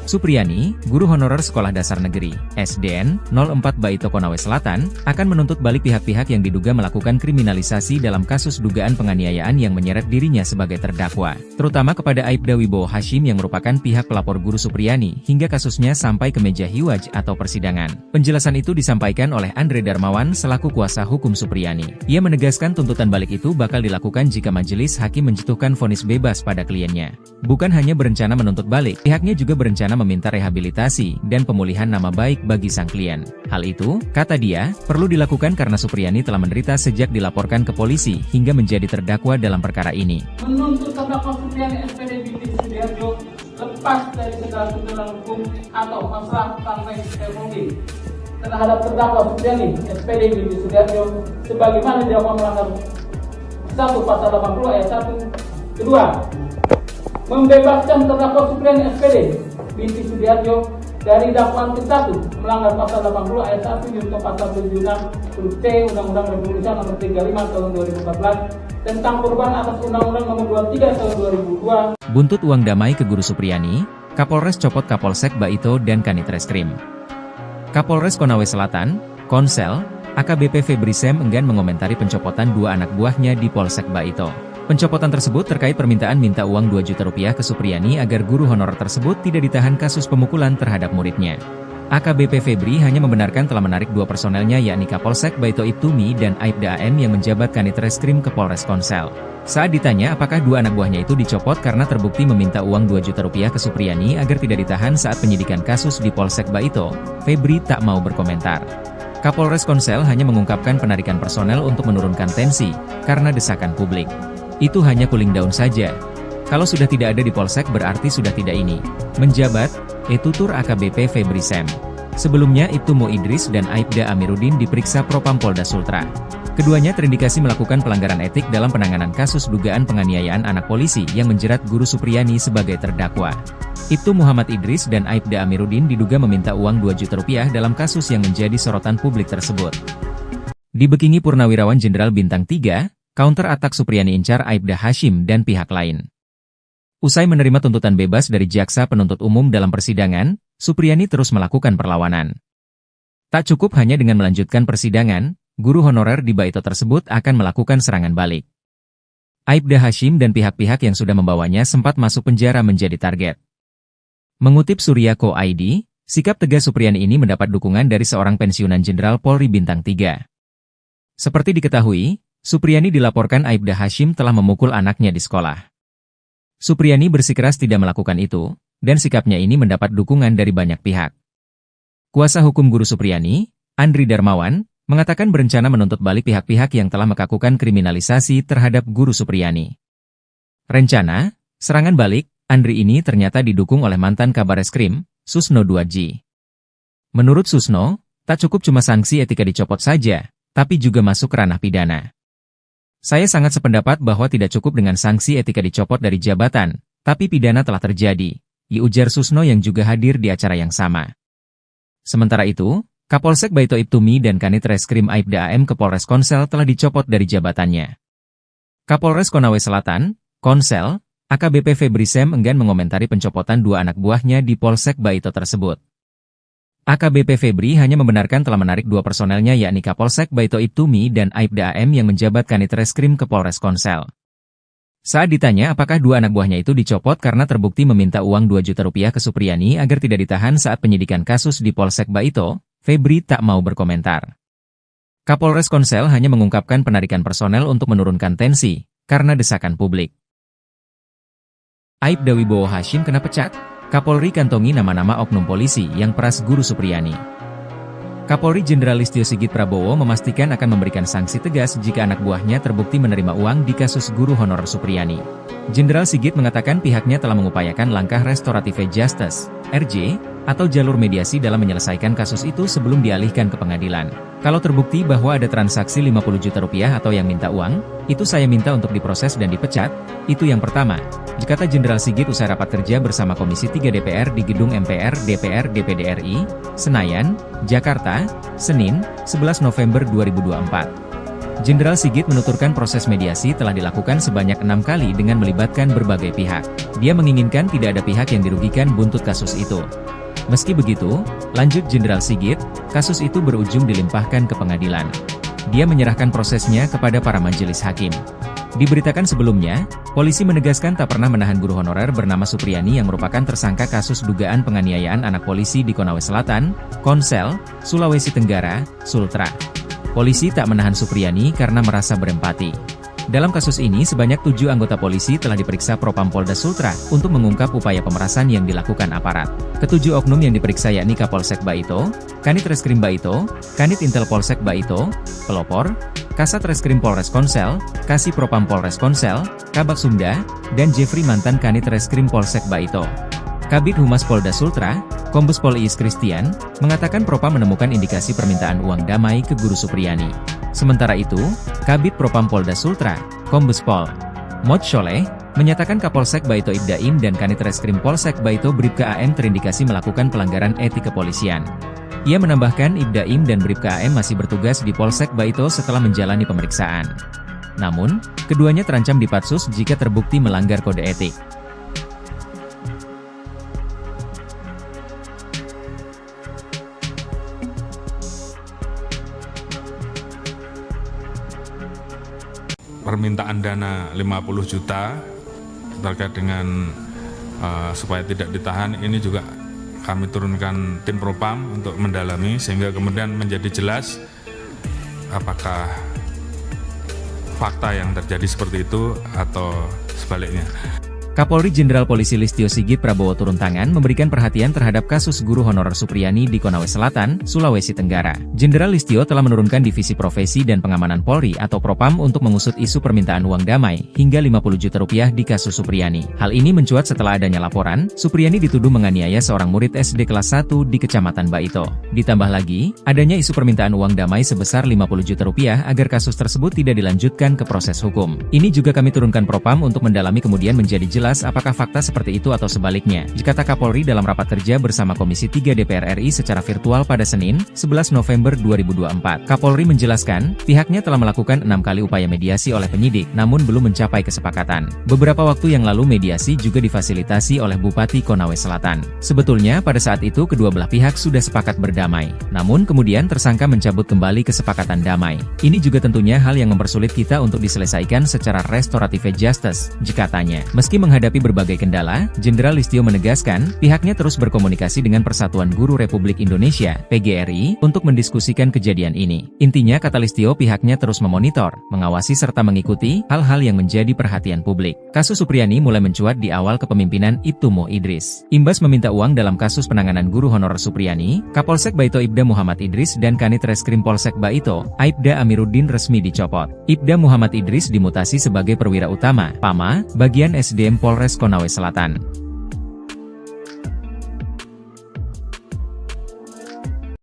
Speaker 1: Supriyani, guru honorer Sekolah Dasar Negeri, SDN, 04 Baito Konawe Selatan, akan menuntut balik pihak-pihak yang diduga melakukan kriminalisasi dalam kasus dugaan penganiayaan yang menyeret dirinya sebagai terdakwa, terutama kepada Aibda Wibowo Hashim yang merupakan pihak pelapor guru Supriyani hingga kasusnya sampai ke meja hiwaj atau persidangan. Penjelasan itu disampaikan oleh Andre Darmawan selaku kuasa hukum Supriyani. Ia menegaskan tuntutan balik itu bakal dilakukan jika majelis hakim menjatuhkan vonis bebas pada kliennya. Bukan hanya berencana menuntut balik, pihaknya juga berencana meminta rehabilitasi dan pemulihan nama baik bagi sang klien. Hal itu, kata dia, perlu dilakukan karena Supriyani telah menderita sejak dilaporkan ke polisi hingga menjadi terdakwa dalam perkara ini.
Speaker 3: Menuntut terdakwa Supriyani SPD binti Sudiarjo lepas dari segala tuntutan hukum atau masalah partai Permudi terhadap terdakwa Supriyani SPD binti Sudiarjo sebagaimana dilakukan melanggar 1 pasal 80 ayat 1. Kedua, membebaskan terdakwa Supriyani SPD binti Sudiarjo dari dakwaan ke-1 melanggar pasal 80 ayat 1 junto pasal 76 huruf C Undang-Undang Republik Indonesia nomor 35 tahun 2014 tentang perubahan atas Undang-Undang nomor 23 tahun 2002.
Speaker 1: Buntut uang damai ke guru Supriyani, Kapolres copot Kapolsek Baito dan Kanit Reskrim. Kapolres Konawe Selatan, Konsel, AKBP Febri Sem enggan mengomentari pencopotan 2 anak buahnya di Polsek Baito. Pencopotan tersebut terkait permintaan minta uang 2 juta rupiah ke Supriyani agar guru honorer tersebut tidak ditahan kasus pemukulan terhadap muridnya. AKBP Febri hanya membenarkan telah menarik 2 personelnya yakni Kapolsek Baito Ibtumi dan Aibda AM yang menjabat Kanit Reskrim ke Polres Konsel. Saat ditanya apakah 2 anak buahnya itu dicopot karena terbukti meminta uang 2 juta rupiah ke Supriyani agar tidak ditahan saat penyidikan kasus di Polsek Baito, Febri tak mau berkomentar. Kapolres Konsel hanya mengungkapkan penarikan personel untuk menurunkan tensi, karena desakan publik. Itu hanya cooling down saja. Kalau sudah tidak ada di Polsek berarti sudah tidak ini. Menjabat, tutur AKBP Febri Sem. Sebelumnya Ibtu Mo Idris dan Aibda Amiruddin diperiksa Propam Polda Sultra. Keduanya terindikasi melakukan pelanggaran etik dalam penanganan kasus dugaan penganiayaan anak polisi yang menjerat guru Supriyani sebagai terdakwa. Ibtu Muhammad Idris dan Aibda Amiruddin diduga meminta uang 2 juta rupiah dalam kasus yang menjadi sorotan publik tersebut. Dibekingi Purnawirawan Jenderal Bintang 3, counter atak Supriyani incar Aibda Hashim dan pihak lain. Usai menerima tuntutan bebas dari jaksa penuntut umum dalam persidangan, Supriyani terus melakukan perlawanan. Tak cukup hanya dengan melanjutkan persidangan, guru honorer di Baito tersebut akan melakukan serangan balik. Aibda Hashim dan pihak-pihak yang sudah membawanya sempat masuk penjara menjadi target. Mengutip Surya.co.id, sikap tegas Supriyani ini mendapat dukungan dari seorang pensiunan Jenderal Polri Bintang 3. Seperti diketahui, Supriyani dilaporkan Aibda Hashim telah memukul anaknya di sekolah. Supriyani bersikeras tidak melakukan itu, dan sikapnya ini mendapat dukungan dari banyak pihak. Kuasa hukum guru Supriyani, Andri Darmawan, mengatakan berencana menuntut balik pihak-pihak yang telah melakukan kriminalisasi terhadap guru Supriyani. Rencana, serangan balik, Andri ini ternyata didukung oleh mantan Kabar Reskrim, Susno 2G. Menurut Susno, tak cukup cuma sanksi etika dicopot saja, tapi juga masuk ranah pidana. Saya sangat sependapat bahwa tidak cukup dengan sanksi etika dicopot dari jabatan, tapi pidana telah terjadi, ujar Susno yang juga hadir di acara yang sama. Sementara itu, Kapolsek Baito Ibtumi dan Kanit Reskrim Aibda AM ke Polres Konsel telah dicopot dari jabatannya. Kapolres Konawe Selatan, Konsel, AKBP Febri Sem enggan mengomentari pencopotan 2 anak buahnya di Polsek Baito tersebut. AKBP Febri hanya membenarkan telah menarik 2 personelnya yakni Kapolsek Baito Ibtumi dan Aibda AM yang menjabat Kanit Reskrim ke Polres Konsel. Saat ditanya apakah 2 anak buahnya itu dicopot karena terbukti meminta uang 2 juta rupiah ke Supriyani agar tidak ditahan saat penyidikan kasus di Polsek Baito, Febri tak mau berkomentar. Kapolres Konsel hanya mengungkapkan penarikan personel untuk menurunkan tensi, karena desakan publik. Aibda Wibowo Hashim kena pecat? Kapolri kantongi nama-nama oknum polisi yang peras Guru Supriyani. Kapolri Jenderal Listio Sigit Prabowo memastikan akan memberikan sanksi tegas jika anak buahnya terbukti menerima uang di kasus guru honorer Supriyani. Jenderal Sigit mengatakan pihaknya telah mengupayakan langkah restoratif justice, RJ, atau jalur mediasi dalam menyelesaikan kasus itu sebelum dialihkan ke pengadilan. Kalau terbukti bahwa ada transaksi 50 juta rupiah atau yang minta uang, itu saya minta untuk diproses dan dipecat, itu yang pertama, kata Jenderal Sigit usai rapat kerja bersama Komisi 3 DPR di Gedung MPR DPR DPD RI, Senayan, Jakarta, Senin, 11 November 2024. Jenderal Sigit menuturkan proses mediasi telah dilakukan sebanyak 6 kali dengan melibatkan berbagai pihak. Dia menginginkan tidak ada pihak yang dirugikan buntut kasus itu. Meski begitu, lanjut Jenderal Sigit, kasus itu berujung dilimpahkan ke pengadilan. Dia menyerahkan prosesnya kepada para majelis hakim. Diberitakan sebelumnya, polisi menegaskan tak pernah menahan guru honorer bernama Supriyani yang merupakan tersangka kasus dugaan penganiayaan anak polisi di Konawe Selatan, Konsel, Sulawesi Tenggara, Sultra. Polisi tak menahan Supriyani karena merasa berempati. Dalam kasus ini sebanyak 7 anggota polisi telah diperiksa Propam Polda Sultra untuk mengungkap upaya pemerasan yang dilakukan aparat. Ketujuh oknum yang diperiksa yakni Kapolsek Baito, Kanit Reskrim Baito, Kanit Intel Polsek Baito, Pelopor, Kasat Reskrim Polres Konsel, Kasih Propam Polres Konsel, Kabak Sumda, dan Jeffrey mantan Kanit Reskrim Polsek Baito. Kabid Humas Polda Sultra, Kombes Pol Iis Christian, mengatakan Propam menemukan indikasi permintaan uang damai ke Guru Supriyani. Sementara itu, Kabid Propam Polda Sultra, Kombes Pol Mod Sholeh, menyatakan Kapolsek Baito Ibdaim dan Kanit Reskrim Polsek Baito Bribka AM terindikasi melakukan pelanggaran etik kepolisian. Ia menambahkan Ibdaim dan Bribka AM masih bertugas di Polsek Baito setelah menjalani pemeriksaan. Namun, keduanya terancam dipatsus jika terbukti melanggar kode etik.
Speaker 2: Permintaan dana 50 juta terkait dengan supaya tidak ditahan, ini juga kami turunkan tim Propam untuk mendalami sehingga kemudian menjadi jelas apakah fakta yang terjadi seperti itu atau sebaliknya.
Speaker 1: Kapolri Jenderal Polisi Listio Sigit Prabowo turun tangan memberikan perhatian terhadap kasus guru honorer Supriyani di Konawe Selatan, Sulawesi Tenggara. Jenderal Listio telah menurunkan Divisi Profesi dan Pengamanan Polri atau Propam untuk mengusut isu permintaan uang damai hingga 50 juta rupiah di kasus Supriyani. Hal ini mencuat setelah adanya laporan, Supriyani dituduh menganiaya seorang murid SD kelas 1 di Kecamatan Baito. Ditambah lagi, adanya isu permintaan uang damai sebesar 50 juta rupiah agar kasus tersebut tidak dilanjutkan ke proses hukum. Ini juga kami turunkan Propam untuk mendalami kemudian menjadi jelas apakah fakta seperti itu atau sebaliknya, kata Kapolri dalam rapat kerja bersama Komisi 3 DPR RI secara virtual pada Senin, 11 November 2024. Kapolri menjelaskan, pihaknya telah melakukan 6 kali upaya mediasi oleh penyidik, namun belum mencapai kesepakatan. Beberapa waktu yang lalu mediasi juga difasilitasi oleh Bupati Konawe Selatan. Sebetulnya pada saat itu kedua belah pihak sudah sepakat berdamai, namun kemudian tersangka mencabut kembali kesepakatan damai. Ini juga tentunya hal yang mempersulit kita untuk diselesaikan secara restoratif justice, katanya. Meski menghadapi berbagai kendala, Jenderal Listio menegaskan, pihaknya terus berkomunikasi dengan Persatuan Guru Republik Indonesia, PGRI, untuk mendiskusikan kejadian ini. Intinya kata Listio pihaknya terus memonitor, mengawasi serta mengikuti hal-hal yang menjadi perhatian publik. Kasus Supriyani mulai mencuat di awal kepemimpinan Ibtu Mo Idris. Imbas meminta uang dalam kasus penanganan guru honorer Supriyani, Kapolsek Baito Ibda Muhammad Idris dan Kanit Reskrim Polsek Baito, Aibda Amiruddin resmi dicopot. Ibda Muhammad Idris dimutasi sebagai perwira utama, PAMA, bagian SDM Polres Konawe Selatan.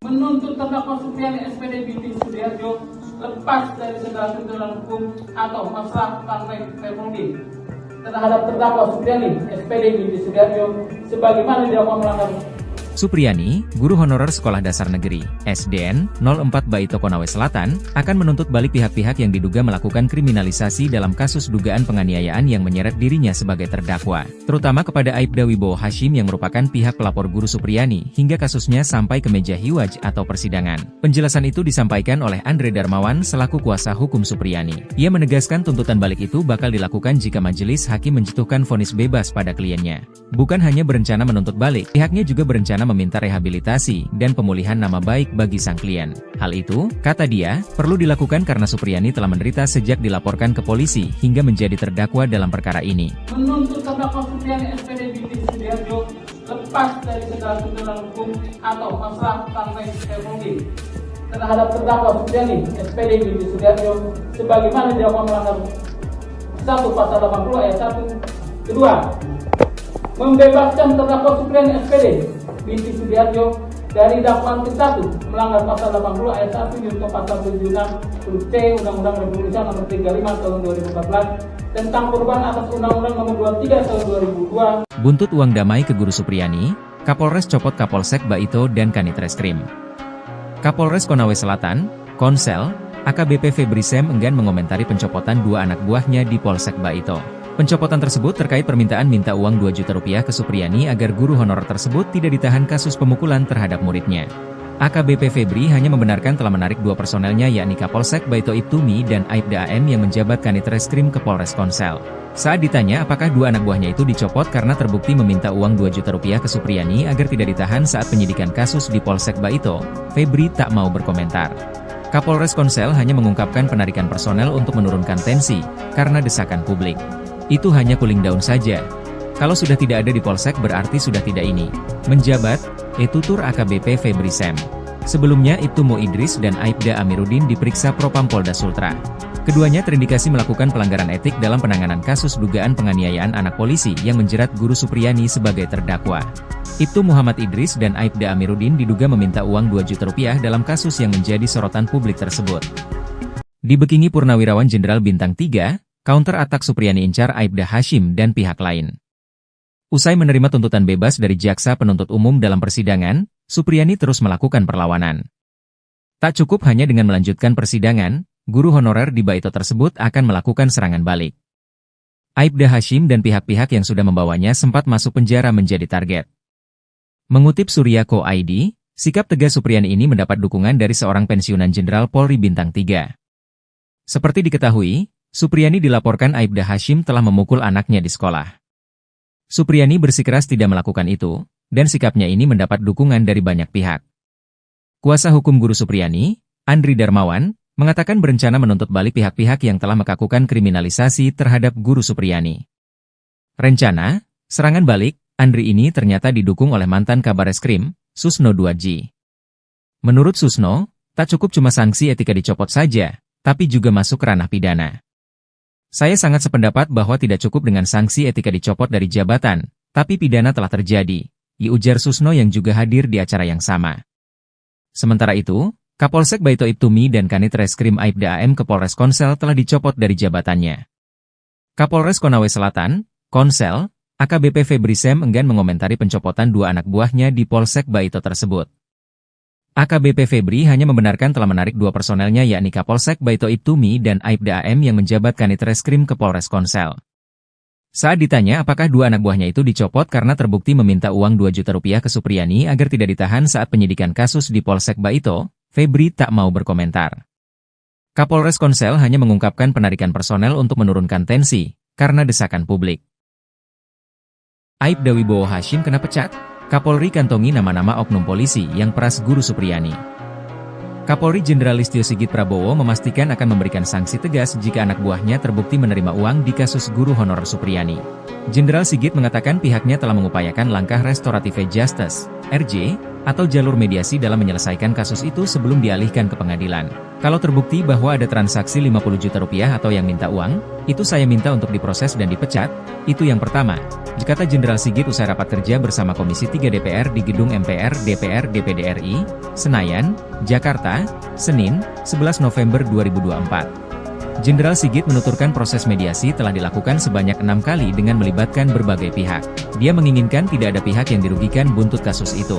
Speaker 3: Menuntut terdakwa Supriyani SPD binti Sudiarjo lepas dari segala tuntutan hukum atau masalah partai Permudi terhadap terdakwa Supriyani SPD binti Sudiarjo sebagaimana dilakukan melanggar.
Speaker 1: Supriyani, guru honorer Sekolah Dasar Negeri, SDN, 04 Baito Konawe Selatan, akan menuntut balik pihak-pihak yang diduga melakukan kriminalisasi dalam kasus dugaan penganiayaan yang menyeret dirinya sebagai terdakwa, terutama kepada Aibda Wibowo Hashim yang merupakan pihak pelapor guru Supriyani hingga kasusnya sampai ke meja hiwaj atau persidangan. Penjelasan itu disampaikan oleh Andre Darmawan selaku kuasa hukum Supriyani. Ia menegaskan tuntutan balik itu bakal dilakukan jika majelis hakim menjatuhkan vonis bebas pada kliennya. Bukan hanya berencana menuntut balik, pihaknya juga berencana meminta rehabilitasi dan pemulihan nama baik bagi sang klien. Hal itu, kata dia, perlu dilakukan karena Supriyani telah menderita sejak dilaporkan ke polisi hingga menjadi terdakwa dalam perkara ini.
Speaker 3: Menuntut terdakwa Supriani SPD binti Sudiarjo lepas dari segala tuntutan hukum atau masalah sampai teknologi terhadap terdakwa Supriani SPD binti Sudiarjo sebagaimana dilakukan melanggar 1 pasal 80 ayat 1. Kedua, membebaskan terdakwa Supriani SPD binti Sudiarjo dari dakwaan ke-1 melanggar pasal 80 ayat 1 junto pasal 76 huruf C Undang-Undang Republik Indonesia nomor 35 tahun 2014 tentang perubahan atas Undang-Undang nomor 23 tahun 2002.
Speaker 1: Buntut uang damai ke Guru Supriani, Kapolres copot Kapolsek Baito dan Kanit Reskrim. Kapolres Konawe Selatan, Konsel, AKBP Febri Sem enggan mengomentari pencopotan 2 anak buahnya di Polsek Baito. Pencopotan tersebut terkait permintaan minta uang 2 juta rupiah ke Supriani agar guru honorer tersebut tidak ditahan kasus pemukulan terhadap muridnya. AKBP Febri hanya membenarkan telah menarik 2 personelnya yakni Kapolsek Baito Ibtumi dan Aibda AM yang menjabat Kanit Reskrim ke Polres Konsel. Saat ditanya apakah 2 anak buahnya itu dicopot karena terbukti meminta uang 2 juta rupiah ke Supriani agar tidak ditahan saat penyidikan kasus di Polsek Baito, Febri tak mau berkomentar. Kapolres Konsel hanya mengungkapkan penarikan personel untuk menurunkan tensi, karena desakan publik. Itu hanya cooling down saja. Kalau sudah tidak ada di Polsek berarti sudah tidak ini. Menjabat, tutur AKBP Febri Sem. Sebelumnya Ibtumo Idris dan Aibda Amiruddin diperiksa Propam Polda Sultra. Keduanya terindikasi melakukan pelanggaran etik dalam penanganan kasus dugaan penganiayaan anak polisi yang menjerat Guru Supriani sebagai terdakwa. Ibtu Muhammad Idris dan Aibda Amiruddin diduga meminta uang 2 juta rupiah dalam kasus yang menjadi sorotan publik tersebut. Dibekingi Purnawirawan Jenderal Bintang 3, counter attack Supriani incar Aibda Hashim dan pihak lain. Usai menerima tuntutan bebas dari jaksa penuntut umum dalam persidangan, Supriani terus melakukan perlawanan. Tak cukup hanya dengan melanjutkan persidangan, guru honorer di Baito tersebut akan melakukan serangan balik. Aibda Hashim dan pihak-pihak yang sudah membawanya sempat masuk penjara menjadi target. Mengutip Surya.co.id, sikap tegas Supriani ini mendapat dukungan dari seorang pensiunan Jenderal Polri Bintang 3. Seperti diketahui, Supriani dilaporkan Aibda Hashim telah memukul anaknya di sekolah. Supriani bersikeras tidak melakukan itu, dan sikapnya ini mendapat dukungan dari banyak pihak. Kuasa hukum Guru Supriani, Andri Darmawan, mengatakan berencana menuntut balik pihak-pihak yang telah melakukan kriminalisasi terhadap Guru Supriani. Rencana, serangan balik, Andri ini ternyata didukung oleh mantan Kabar Reskrim, Susno Duadji. Menurut Susno, tak cukup cuma sanksi etika dicopot saja, tapi juga masuk ranah pidana. Saya sangat sependapat bahwa tidak cukup dengan sanksi etika dicopot dari jabatan, tapi pidana telah terjadi, ujar Susno yang juga hadir di acara yang sama. Sementara itu, Kapolsek Baito Ibtumi dan Kanit Reskrim Aibda AM ke Polres Konsel telah dicopot dari jabatannya. Kapolres Konawe Selatan, Konsel, AKBP Febri Sem enggan mengomentari pencopotan 2 anak buahnya di Polsek Baito tersebut. AKBP Febri hanya membenarkan telah menarik 2 personelnya yakni Kapolsek Baito Ibtumi dan Aibda AM yang menjabat Kanit Reskrim ke Polres Konsel. Saat ditanya apakah 2 anak buahnya itu dicopot karena terbukti meminta uang 2 juta rupiah ke Supriani agar tidak ditahan saat penyidikan kasus di Polsek Baito, Febri tak mau berkomentar. Kapolres Konsel hanya mengungkapkan penarikan personel untuk menurunkan tensi, karena desakan publik. Aibda Wibowo Hashim kena pecat? Kapolri kantongi nama-nama oknum polisi yang peras Guru Supriani. Kapolri Jenderal Listio Sigit Prabowo memastikan akan memberikan sanksi tegas jika anak buahnya terbukti menerima uang di kasus guru honorer Supriani. Jenderal Sigit mengatakan pihaknya telah mengupayakan langkah restoratif justice, RJ, atau jalur mediasi dalam menyelesaikan kasus itu sebelum dialihkan ke pengadilan. Kalau terbukti bahwa ada transaksi 50 juta rupiah atau yang minta uang, itu saya minta untuk diproses dan dipecat, itu yang pertama, kata Jenderal Sigit usai rapat kerja bersama Komisi 3 DPR di Gedung MPR DPR DPD RI, Senayan, Jakarta, Senin, 11 November 2024. Jenderal Sigit menuturkan proses mediasi telah dilakukan sebanyak 6 kali dengan melibatkan berbagai pihak. Dia menginginkan tidak ada pihak yang dirugikan buntut kasus itu.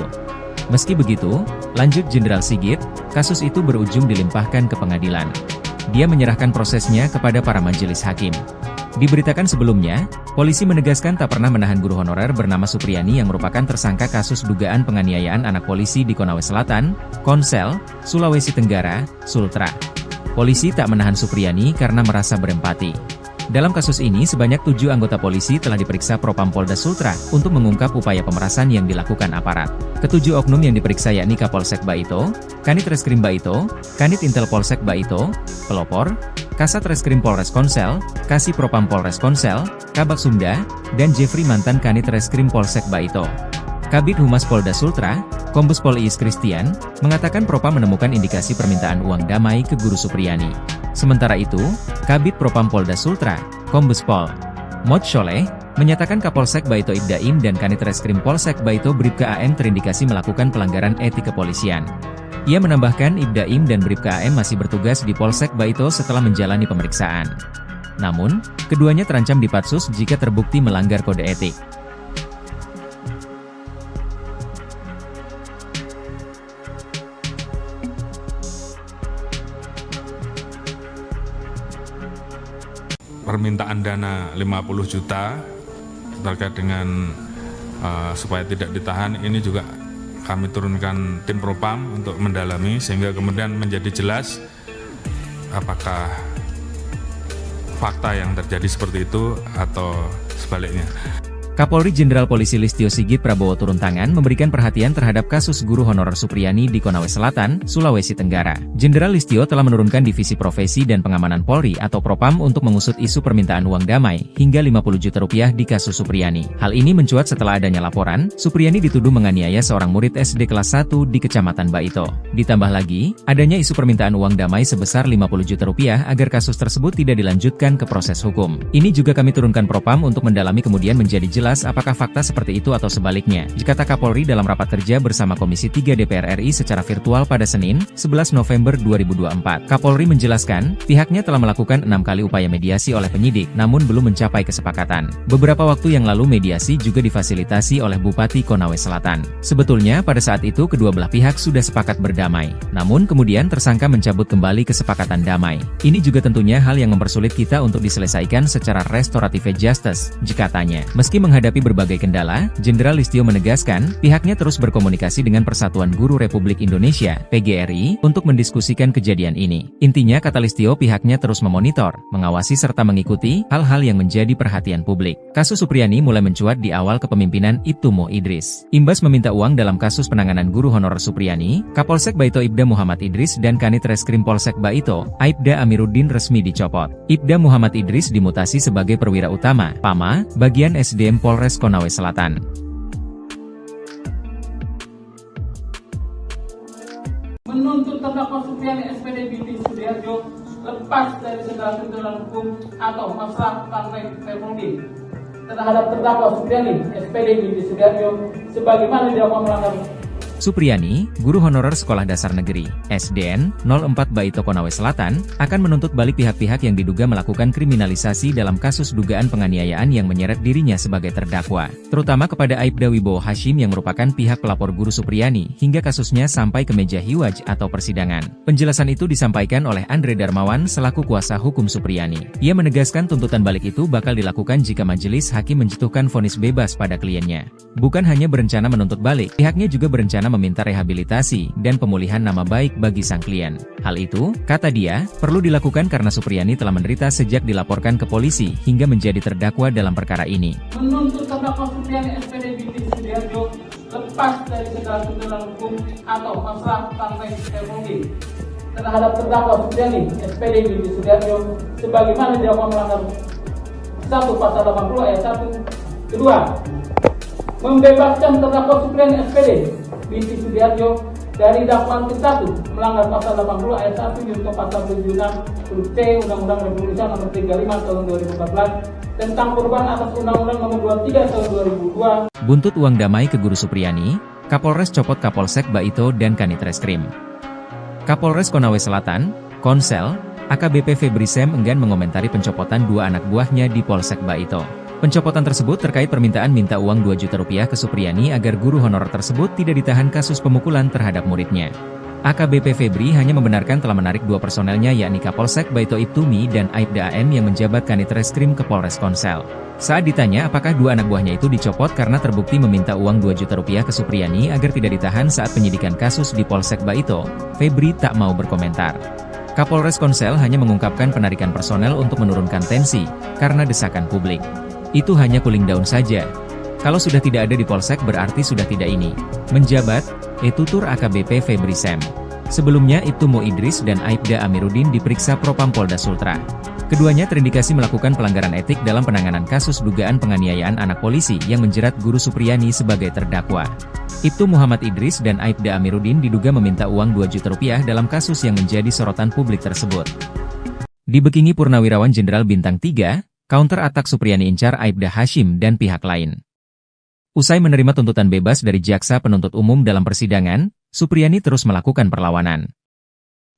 Speaker 1: Meski begitu, lanjut Jenderal Sigit, kasus itu berujung dilimpahkan ke pengadilan. Dia menyerahkan prosesnya kepada para majelis hakim. Diberitakan sebelumnya, polisi menegaskan tak pernah menahan guru honorer bernama Supriani yang merupakan tersangka kasus dugaan penganiayaan anak polisi di Konawe Selatan, Konsel, Sulawesi Tenggara, Sultra. Polisi tak menahan Supriani karena merasa berempati. Dalam kasus ini sebanyak 7 anggota polisi telah diperiksa Propam Polda Sultra untuk mengungkap upaya pemerasan yang dilakukan aparat. Ketujuh oknum yang diperiksa yakni Kapolsek Baito, Kanit Reskrim Baito, Kanit Intel Polsek Baito, pelopor, Kasat Reskrim Polres Konsel, Kasih Propam Polres Konsel, Kabak Sumda, dan Jeffrey mantan Kanit Reskrim Polsek Baito. Kabid Humas Polda Sultra, Kombes Pol Iis Christian, mengatakan Propam menemukan indikasi permintaan uang damai ke Guru Supriyani. Sementara itu, Kabid Propam Polda Sultra, Kombes Pol Mod Sholeh, menyatakan Kapolsek Baito Ibda Im dan Kanit Reskrim Polsek Baito Bribka AM terindikasi melakukan pelanggaran etik kepolisian. Ia menambahkan Ibda Im dan Bribka AM masih bertugas di Polsek Baito setelah menjalani pemeriksaan. Namun, keduanya terancam dipatsus jika terbukti melanggar kode etik.
Speaker 2: Permintaan dana 50 juta terkait dengan supaya tidak ditahan ini juga kami turunkan tim Propam untuk mendalami sehingga kemudian menjadi jelas apakah fakta yang terjadi seperti itu atau sebaliknya.
Speaker 1: Kapolri Jenderal Polisi Listio Sigit Prabowo turun tangan memberikan perhatian terhadap kasus guru honorer Supriyani di Konawe Selatan, Sulawesi Tenggara. Jenderal Listio telah menurunkan Divisi Profesi dan Pengamanan Polri atau Propam untuk mengusut isu permintaan uang damai hingga 50 juta rupiah di kasus Supriyani. Hal ini mencuat setelah adanya laporan, Supriyani dituduh menganiaya seorang murid SD kelas 1 di Kecamatan Baito. Ditambah lagi, adanya isu permintaan uang damai sebesar 50 juta rupiah agar kasus tersebut tidak dilanjutkan ke proses hukum. Ini juga kami turunkan Propam untuk mendalami kemudian menjadi jelas apakah fakta seperti itu atau sebaliknya, kata Kapolri dalam rapat kerja bersama Komisi 3 DPR RI secara virtual pada Senin, 11 November 2024. Kapolri menjelaskan, pihaknya telah melakukan 6 kali upaya mediasi oleh penyidik, namun belum mencapai kesepakatan. Beberapa waktu yang lalu mediasi juga difasilitasi oleh Bupati Konawe Selatan. Sebetulnya pada saat itu kedua belah pihak sudah sepakat berdamai, namun kemudian tersangka mencabut kembali kesepakatan damai. Ini juga tentunya hal yang mempersulit kita untuk diselesaikan secara restoratif justice, katanya. Meski menghadapi berbagai kendala, Jenderal Listio menegaskan, pihaknya terus berkomunikasi dengan Persatuan Guru Republik Indonesia, PGRI, untuk mendiskusikan kejadian ini. Intinya kata Listio pihaknya terus memonitor, mengawasi serta mengikuti hal-hal yang menjadi perhatian publik. Kasus Supriyani mulai mencuat di awal kepemimpinan Ibtu Mo Idris. Imbas meminta uang dalam kasus penanganan guru honorer Supriyani, Kapolsek Baito Ibda Muhammad Idris dan Kanit Reskrim Polsek Baito, Aibda Amiruddin resmi dicopot. Ibda Muhammad Idris dimutasi sebagai perwira utama, PAMA, bagian SDM Polres Konawe Selatan.
Speaker 3: Menuntut terdakwa Supriyani SPD binti Sudiarjo lepas dari segala tuntutan hukum atau masalah partai Permudi terhadap terdakwa Supriyani SPD binti Sudiarjo sebagaimana dilakukan melanggar.
Speaker 1: Supriyani, guru honorer Sekolah Dasar Negeri, SDN, 04 Baito Konawe Selatan, akan menuntut balik pihak-pihak yang diduga melakukan kriminalisasi dalam kasus dugaan penganiayaan yang menyeret dirinya sebagai terdakwa, terutama kepada Aibda Wibowo Hashim yang merupakan pihak pelapor guru Supriyani hingga kasusnya sampai ke meja hiwaj atau persidangan. Penjelasan itu disampaikan oleh Andre Darmawan selaku kuasa hukum Supriyani. Ia menegaskan tuntutan balik itu bakal dilakukan jika majelis hakim menjatuhkan vonis bebas pada kliennya. Bukan hanya berencana menuntut balik, pihaknya juga berencana meminta rehabilitasi dan pemulihan nama baik bagi sang klien. Hal itu, kata dia, perlu dilakukan karena Supriyani telah menderita sejak dilaporkan ke polisi hingga menjadi terdakwa dalam perkara ini.
Speaker 3: Menuntut terdakwa Supriyani SPD binti Sudiarjo lepas dari segala tuntutan hukum atau masalah partai Permudi terhadap terdakwa Supriyani SPD binti Sudiarjo sebagaimana dilakukan melanggar 1 Pasal 80 ayat 1. Kedua, membebaskan terdakwa Supriyani SPD binti Sudiarjo dari dakwaan ke-1 melanggar Pasal 80 ayat 1 junto Pasal 76 huruf C Undang-Undang Republik Indonesia Nomor 35 Tahun 2014 tentang perubahan atas Undang-Undang Nomor 23 Tahun 2002.
Speaker 1: Buntut uang damai ke Guru Supriyani, Kapolres copot Kapolsek Baito dan Kanit Reskrim. Kapolres Konawe Selatan, Konsel, AKBP Febri Sem enggan mengomentari pencopotan 2 anak buahnya di Polsek Baito. Pencopotan tersebut terkait permintaan minta uang 2 juta rupiah ke Supriyani agar guru honorer tersebut tidak ditahan kasus pemukulan terhadap muridnya. AKBP Febri hanya membenarkan telah menarik 2 personelnya yakni Kapolsek Baito Ibtumi dan Aibda AM yang menjabat Kanit Reskrim ke Polres Konsel. Saat ditanya apakah 2 anak buahnya itu dicopot karena terbukti meminta uang 2 juta rupiah ke Supriyani agar tidak ditahan saat penyidikan kasus di Polsek Baito, Febri tak mau berkomentar. Kapolres Konsel hanya mengungkapkan penarikan personel untuk menurunkan tensi, karena desakan publik. Itu hanya cooling down saja. Kalau sudah tidak ada di Polsek berarti sudah tidak ini. Menjabat, tutur AKBP Febri Sem. Sebelumnya Ibtu Mo Idris dan Aibda Amiruddin diperiksa Propam Polda Sultra. Keduanya terindikasi melakukan pelanggaran etik dalam penanganan kasus dugaan penganiayaan anak polisi yang menjerat Guru Supriyani sebagai terdakwa. Ibtu Muhammad Idris dan Aibda Amiruddin diduga meminta uang 2 juta rupiah dalam kasus yang menjadi sorotan publik tersebut. Dibekingi Purnawirawan Jenderal Bintang 3, counter attack Supriyani incar Aibda Hashim dan pihak lain. Usai menerima tuntutan bebas dari jaksa penuntut umum dalam persidangan, Supriyani terus melakukan perlawanan.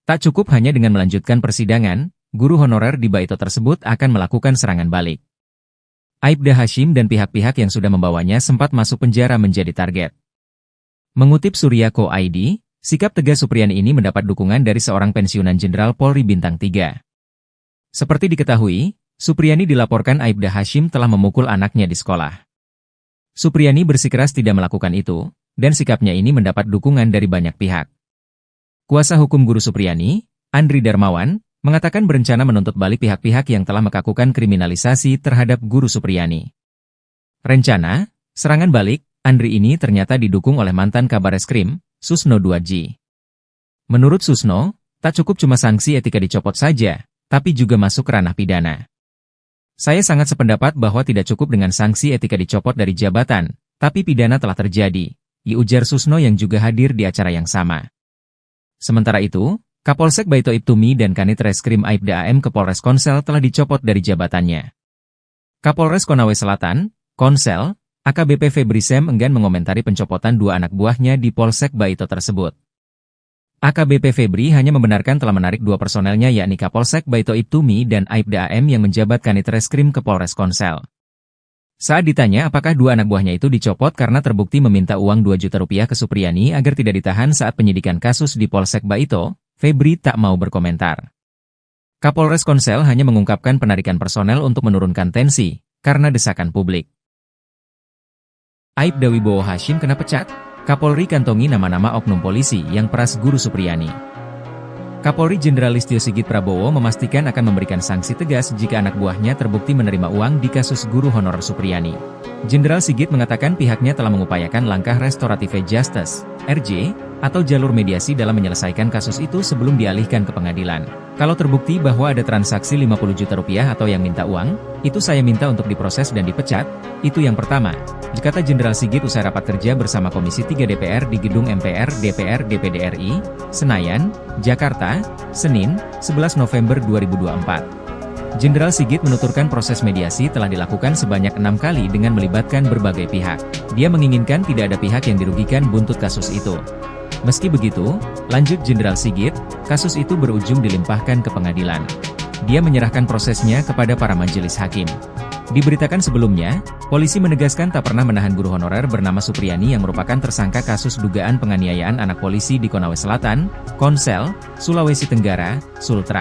Speaker 1: Tak cukup hanya dengan melanjutkan persidangan, guru honorer di Baito tersebut akan melakukan serangan balik. Aibda Hashim dan pihak-pihak yang sudah membawanya sempat masuk penjara menjadi target. Mengutip Surya.co ID, sikap tegas Supriyani ini mendapat dukungan dari seorang pensiunan Jenderal Polri Bintang 3. Seperti diketahui, Supriyani dilaporkan Aibda Hashim telah memukul anaknya di sekolah. Supriyani bersikeras tidak melakukan itu, dan sikapnya ini mendapat dukungan dari banyak pihak. Kuasa hukum Guru Supriyani, Andri Darmawan, mengatakan berencana menuntut balik pihak-pihak yang telah melakukan kriminalisasi terhadap Guru Supriyani. Rencana, serangan balik, Andri ini ternyata didukung oleh mantan Kabareskrim, Susno Duadji. Menurut Susno, tak cukup cuma sanksi etika dicopot saja, tapi juga masuk ranah pidana. Saya sangat sependapat bahwa tidak cukup dengan sanksi etika dicopot dari jabatan, tapi pidana telah terjadi, ujar Susno yang juga hadir di acara yang sama. Sementara itu, Kapolsek Baito Ibtumi dan Kanit Reskrim Aibda AM ke Polres Konsel telah dicopot dari jabatannya. Kapolres Konawe Selatan, Konsel, AKBP Febri Sem enggan mengomentari pencopotan 2 anak buahnya di Polsek Baito tersebut. AKBP Febri hanya membenarkan telah menarik 2 personelnya yakni Kapolsek Baito Ibtumi dan Aibda AM yang menjabat Kanit Reskrim ke Polres Konsel. Saat ditanya apakah 2 anak buahnya itu dicopot karena terbukti meminta uang 2 juta rupiah ke Supriyani agar tidak ditahan saat penyidikan kasus di Polsek Baito, Febri tak mau berkomentar. Kapolres Konsel hanya mengungkapkan penarikan personel untuk menurunkan tensi, karena desakan publik. Aibda Wibowo Hashim kena pecat, Kapolri kantongi nama-nama oknum polisi yang peras Guru Supriyani. Kapolri Jenderal Listio Sigit Prabowo memastikan akan memberikan sanksi tegas jika anak buahnya terbukti menerima uang di kasus guru honorer Supriyani. Jenderal Sigit mengatakan pihaknya telah mengupayakan langkah restorative justice, RJ, atau jalur mediasi dalam menyelesaikan kasus itu sebelum dialihkan ke pengadilan. Kalau terbukti bahwa ada transaksi 50 juta rupiah atau yang minta uang, itu saya minta untuk diproses dan dipecat, itu yang pertama, kata Jenderal Sigit usai rapat kerja bersama Komisi 3 DPR di Gedung MPR DPR DPD RI, Senayan, Jakarta, Senin, 11 November 2024. Jenderal Sigit menuturkan proses mediasi telah dilakukan sebanyak 6 kali dengan melibatkan berbagai pihak. Dia menginginkan tidak ada pihak yang dirugikan buntut kasus itu. Meski begitu, lanjut Jenderal Sigit, kasus itu berujung dilimpahkan ke pengadilan. Dia menyerahkan prosesnya kepada para majelis hakim. Diberitakan sebelumnya, polisi menegaskan tak pernah menahan guru honorer bernama Supriyani yang merupakan tersangka kasus dugaan penganiayaan anak polisi di Konawe Selatan, Konsel, Sulawesi Tenggara, Sultra.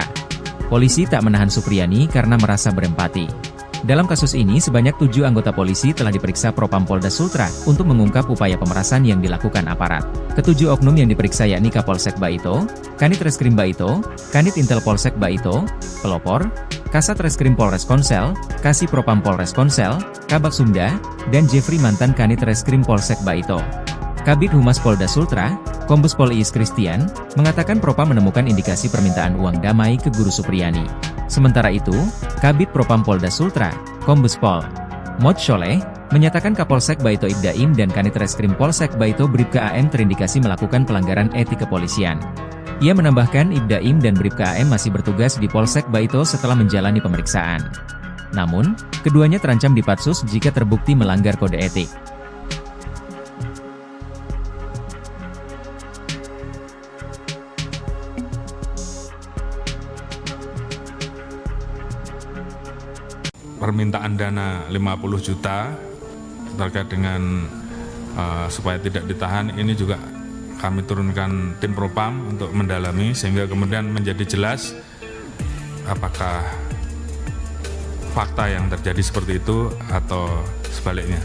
Speaker 1: Polisi tak menahan Supriyani karena merasa berempati. Dalam kasus ini sebanyak 7 anggota polisi telah diperiksa Propam Polda Sultra untuk mengungkap upaya pemerasan yang dilakukan aparat. Ketujuh oknum yang diperiksa yakni Kapolsek Baito, Kanit Reskrim Baito, Kanit Intel Polsek Baito, Pelopor, Kasat Reskrim Polres Konsel, Kasih Propam Polres Konsel, Kabak Sumda, dan Jeffrey mantan Kanit Reskrim Polsek Baito. Kabid Humas Polda Sultra, Kombes Pol Iis Christian, mengatakan Propam menemukan indikasi permintaan uang damai ke Guru Supriyani. Sementara itu, Kabid Propam Polda Sultra, Kombes Pol Mod Sholeh, menyatakan Kapolsek Baito Ibdaim dan Kanit Reskrim Polsek Baito Bribka AM terindikasi melakukan pelanggaran etik kepolisian. Ia menambahkan Ibdaim dan Bribka AM masih bertugas di Polsek Baito setelah menjalani pemeriksaan. Namun, keduanya terancam dipatsus jika terbukti melanggar kode etik.
Speaker 2: Permintaan dana 50 juta terkait dengan supaya tidak ditahan ini juga kami turunkan tim Propam untuk mendalami sehingga kemudian menjadi jelas apakah fakta yang terjadi seperti itu atau sebaliknya.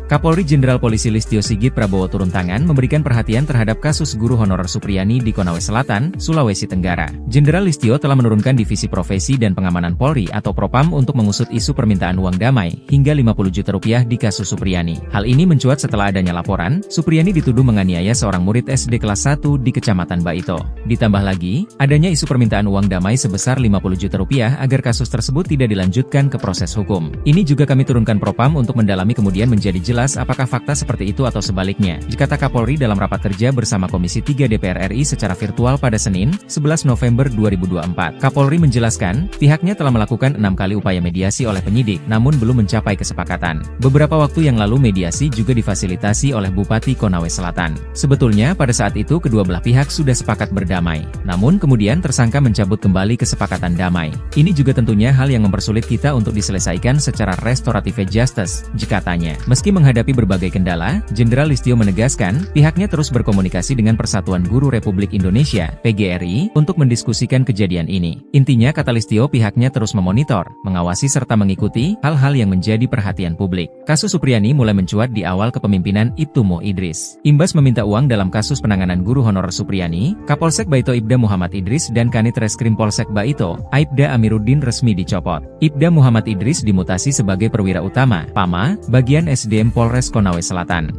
Speaker 1: Kapolri Jenderal Polisi Listio Sigit Prabowo turun tangan memberikan perhatian terhadap kasus guru honorer Supriyani di Konawe Selatan, Sulawesi Tenggara. Jenderal Listio telah menurunkan Divisi Profesi dan Pengamanan Polri atau Propam untuk mengusut isu permintaan uang damai hingga 50 juta rupiah di kasus Supriyani. Hal ini mencuat setelah adanya laporan, Supriyani dituduh menganiaya seorang murid SD kelas 1 di Kecamatan Baito. Ditambah lagi, adanya isu permintaan uang damai sebesar 50 juta rupiah agar kasus tersebut tidak dilanjutkan ke proses hukum. Ini juga kami turunkan Propam untuk mendalami kemudian menjadi jelas apakah fakta seperti itu atau sebaliknya, kata Kapolri dalam rapat kerja bersama Komisi 3 DPR RI secara virtual pada Senin, 11 November 2024. Kapolri menjelaskan, pihaknya telah melakukan 6 kali upaya mediasi oleh penyidik, namun belum mencapai kesepakatan. Beberapa waktu yang lalu mediasi juga difasilitasi oleh Bupati Konawe Selatan. Sebetulnya pada saat itu kedua belah pihak sudah sepakat berdamai, namun kemudian tersangka mencabut kembali kesepakatan damai. Ini juga tentunya hal yang mempersulit kita untuk diselesaikan secara restoratif justice, katanya. Meski menghadapi berbagai kendala, Jenderal Listio menegaskan, pihaknya terus berkomunikasi dengan Persatuan Guru Republik Indonesia, PGRI, untuk mendiskusikan kejadian ini. Intinya kata Listio pihaknya terus memonitor, mengawasi serta mengikuti hal-hal yang menjadi perhatian publik. Kasus Supriyani mulai mencuat di awal kepemimpinan Ibtu Mo Idris. Imbas meminta uang dalam kasus penanganan guru honorer Supriyani, Kapolsek Baito Ibda Muhammad Idris dan Kanit Reskrim Polsek Baito, Aibda Amiruddin resmi dicopot. Ibda Muhammad Idris dimutasi sebagai perwira utama, PAMA, bagian SDM Polres Konawe Selatan.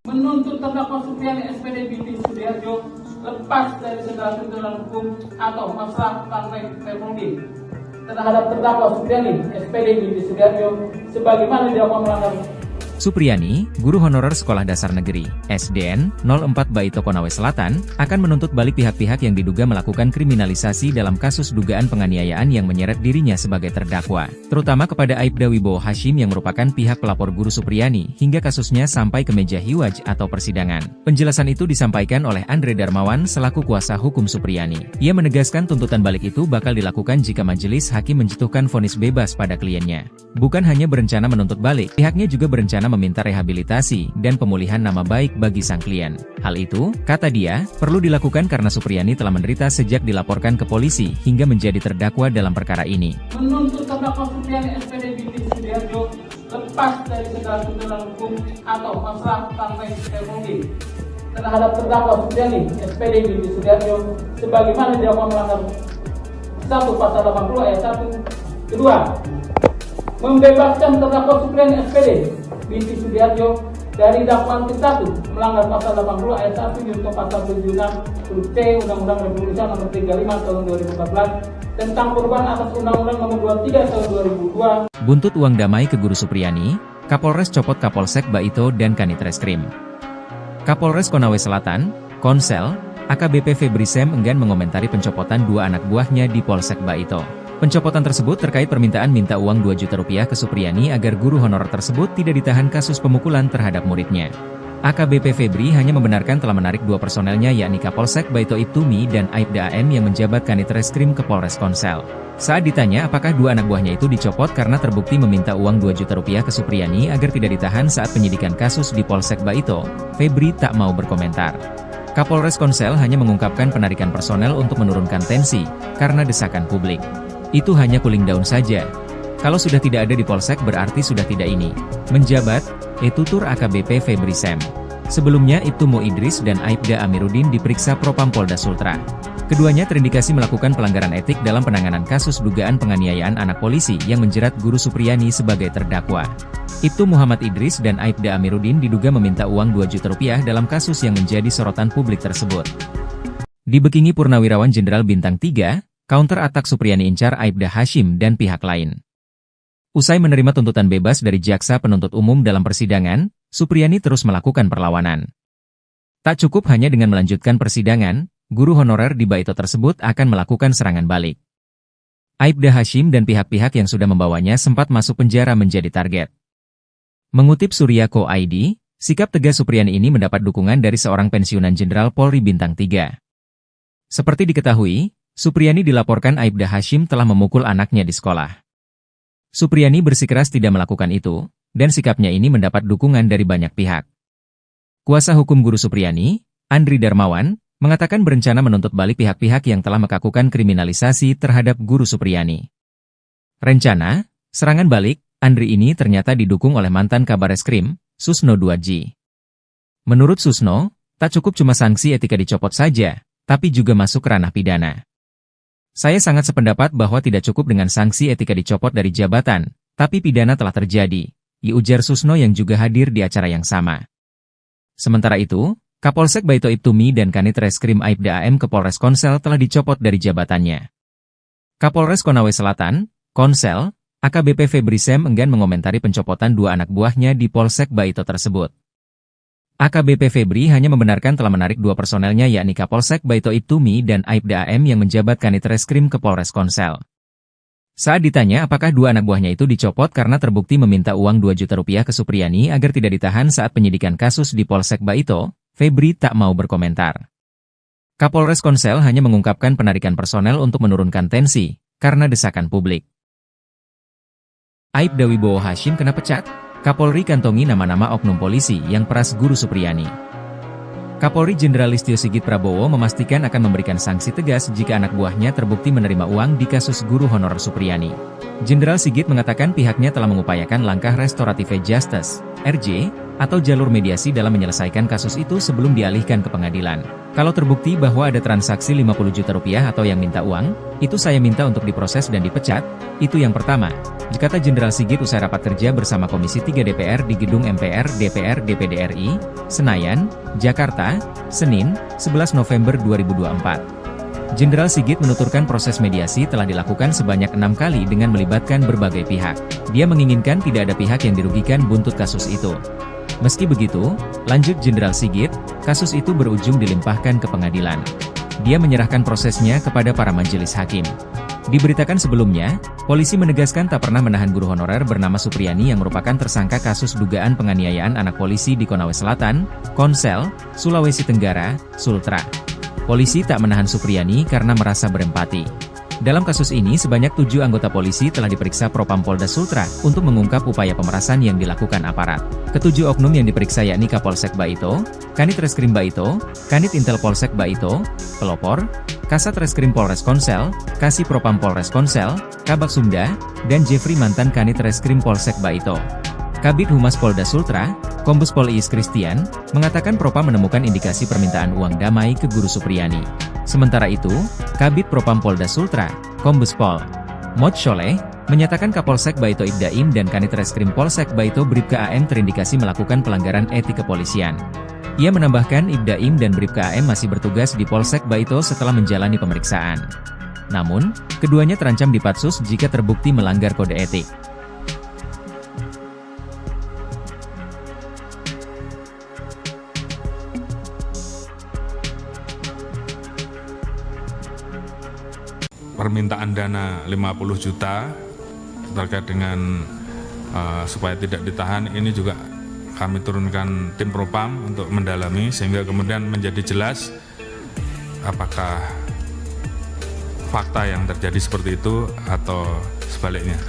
Speaker 3: Menuntut terdakwa Supriyani SPD binti Sudiarjo lepas dari segala tuntutan hukum atau masalah Ferrodi terhadap terdakwa Supriyani SPD binti Sudiarjo sebagaimana didakwa melanggar.
Speaker 1: Supriyani, guru honorer Sekolah Dasar Negeri, SDN, 04 Baito Konawe Selatan, akan menuntut balik pihak-pihak yang diduga melakukan kriminalisasi dalam kasus dugaan penganiayaan yang menyeret dirinya sebagai terdakwa, terutama kepada Aibda Wibowo Hashim yang merupakan pihak pelapor guru Supriyani, hingga kasusnya sampai ke meja hiwaj atau persidangan. Penjelasan itu disampaikan oleh Andre Darmawan selaku kuasa hukum Supriyani. Ia menegaskan tuntutan balik itu bakal dilakukan jika majelis hakim menjatuhkan vonis bebas pada kliennya. Bukan hanya berencana menuntut balik, pihaknya juga berencana meminta rehabilitasi dan pemulihan nama baik bagi sang klien. Hal itu, kata dia, perlu dilakukan karena Supriyani telah menderita sejak dilaporkan ke polisi hingga menjadi terdakwa dalam perkara ini.
Speaker 3: Menuntut terdakwa Supriyani SPD binti Sudiarjo lepas dari segala tuntutan hukum atau masalah Ferrodi terhadap terdakwa Supriyani SPD binti Sudiarjo sebagaimana didakwa melanggar 1 Pasal 80 ayat 1. Kedua, membebaskan terdakwa Supriyani SPD binti Sudiarjo dari dakwaan ke-1 melanggar Pasal 80 ayat 1 junto Pasal 76 huruf C Undang-Undang Republik Indonesia Nomor 35 Tahun 2014 tentang perubahan atas Undang-Undang Nomor 23 Tahun 2002.
Speaker 1: Buntut uang damai ke guru Supriyani, Kapolres copot Kapolsek Baito dan Kanit Reskrim. Kapolres Konawe Selatan, Konsel, AKBP Febri Sem enggan mengomentari pencopotan 2 anak buahnya di Polsek Baito. Pencopotan tersebut terkait permintaan minta uang 2 juta rupiah ke Supriyani agar guru honorer tersebut tidak ditahan kasus pemukulan terhadap muridnya. AKBP Febri hanya membenarkan telah menarik 2 personelnya yakni Kapolsek Baito Ibtumi dan Aibda AM yang menjabat Kanit Reskrim ke Polres Konsel. Saat ditanya apakah 2 anak buahnya itu dicopot karena terbukti meminta uang 2 juta rupiah ke Supriyani agar tidak ditahan saat penyidikan kasus di Polsek Baito, Febri tak mau berkomentar. Kapolres Konsel hanya mengungkapkan penarikan personel untuk menurunkan tensi, karena desakan publik. Itu hanya cooling down saja. Kalau sudah tidak ada di Polsek berarti sudah tidak ini. Menjabat, tutur AKBP Febri Sem. Sebelumnya Ibtu Mo Idris dan Aibda Amiruddin diperiksa Propam Polda Sultra. Keduanya terindikasi melakukan pelanggaran etik dalam penanganan kasus dugaan penganiayaan anak polisi yang menjerat guru Supriyani sebagai terdakwa. Ibtu Muhammad Idris dan Aibda Amiruddin diduga meminta uang 2 juta rupiah dalam kasus yang menjadi sorotan publik tersebut. Dibekingi Purnawirawan Jenderal Bintang 3, counter atak Supriyani incar Aibda Hashim dan pihak lain. Usai menerima tuntutan bebas dari jaksa penuntut umum dalam persidangan, Supriyani terus melakukan perlawanan. Tak cukup hanya dengan melanjutkan persidangan, guru honorer di Baito tersebut akan melakukan serangan balik. Aibda Hashim dan pihak-pihak yang sudah membawanya sempat masuk penjara menjadi target. Mengutip Suryako ID, sikap tegas Supriyani ini mendapat dukungan dari seorang pensiunan Jenderal Polri Bintang 3. Seperti diketahui, Supriyani dilaporkan Aibda Hashim telah memukul anaknya di sekolah. Supriyani bersikeras tidak melakukan itu, dan sikapnya ini mendapat dukungan dari banyak pihak. Kuasa hukum guru Supriyani, Andri Darmawan, mengatakan berencana menuntut balik pihak-pihak yang telah melakukan kriminalisasi terhadap guru Supriyani. Rencana, serangan balik, Andri ini ternyata didukung oleh mantan Kabareskrim, Susno 2J. Menurut Susno, tak cukup cuma sanksi etika dicopot saja, tapi juga masuk ranah pidana. Saya sangat sependapat bahwa tidak cukup dengan sanksi etika dicopot dari jabatan, tapi pidana telah terjadi, ujar Susno yang juga hadir di acara yang sama. Sementara itu, Kapolsek Baito Ibtumi dan Kanit Reskrim Aibda AM ke Polres Konsel telah dicopot dari jabatannya. Kapolres Konawe Selatan, Konsel, AKBP Febri Sem enggan mengomentari pencopotan dua anak buahnya di Polsek Baito tersebut. AKBP Febri hanya membenarkan telah menarik dua personelnya yakni Kapolsek Baito Ibtumi dan Aibda AM yang menjabat Kanit Reskrim ke Polres Konsel. Saat ditanya apakah dua anak buahnya itu dicopot karena terbukti meminta uang 2 juta rupiah ke Supriyani agar tidak ditahan saat penyidikan kasus di Polsek Baito, Febri tak mau berkomentar. Kapolres Konsel hanya mengungkapkan penarikan personel untuk menurunkan tensi, karena desakan publik. Aibda Wibowo Hashim kena pecat, Kapolri kantongi nama-nama oknum polisi yang peras Guru Supriyani. Kapolri Jenderal Listio Sigit Prabowo memastikan akan memberikan sanksi tegas jika anak buahnya terbukti menerima uang di kasus guru honorer Supriyani. Jenderal Sigit mengatakan pihaknya telah mengupayakan langkah restoratif justice, RJ, atau jalur mediasi dalam menyelesaikan kasus itu sebelum dialihkan ke pengadilan. Kalau terbukti bahwa ada transaksi 50 juta rupiah atau yang minta uang, itu saya minta untuk diproses dan dipecat, itu yang pertama, kata Jenderal Sigit usai rapat kerja bersama Komisi 3 DPR di Gedung MPR DPR DPD RI, Senayan, Jakarta, Senin, 11 November 2024. Jenderal Sigit menuturkan proses mediasi telah dilakukan sebanyak 6 kali dengan melibatkan berbagai pihak. Dia menginginkan tidak ada pihak yang dirugikan buntut kasus itu. Meski begitu, lanjut Jenderal Sigit, kasus itu berujung dilimpahkan ke pengadilan. Dia menyerahkan prosesnya kepada para majelis hakim. Diberitakan sebelumnya, polisi menegaskan tak pernah menahan guru honorer bernama Supriyani yang merupakan tersangka kasus dugaan penganiayaan anak polisi di Konawe Selatan, Konsel, Sulawesi Tenggara, Sultra. Polisi tak menahan Supriyani karena merasa berempati. Dalam kasus ini sebanyak 7 anggota polisi telah diperiksa Propam Polda Sultra untuk mengungkap upaya pemerasan yang dilakukan aparat. Ketujuh oknum yang diperiksa yakni Kapolsek Baito, Kanit Reskrim Baito, Kanit Intel Polsek Baito, Pelopor, Kasat Reskrim Polres Konsel, Kasih Propam Polres Konsel, Kabak Sumda, dan Jeffrey mantan Kanit Reskrim Polsek Baito. Kabid Humas Polda Sultra, Kombes Pol Iis Christian, mengatakan Propam menemukan indikasi permintaan uang damai ke Guru Supriyani. Sementara itu, Kabid Propam Polda Sultra, Kombes Pol Mod Sholeh, menyatakan Kapolsek Baito Ibdaim dan Kanit Reskrim Polsek Baito Bribka AM terindikasi melakukan pelanggaran etik kepolisian. Ia menambahkan Ibdaim dan Bribka AM masih bertugas di Polsek Baito setelah menjalani pemeriksaan. Namun, keduanya terancam dipatsus jika terbukti melanggar kode etik.
Speaker 2: Permintaan dana 50 juta terkait dengan supaya tidak ditahan ini juga kami turunkan tim Propam untuk mendalami sehingga kemudian menjadi jelas apakah fakta yang terjadi seperti itu atau sebaliknya.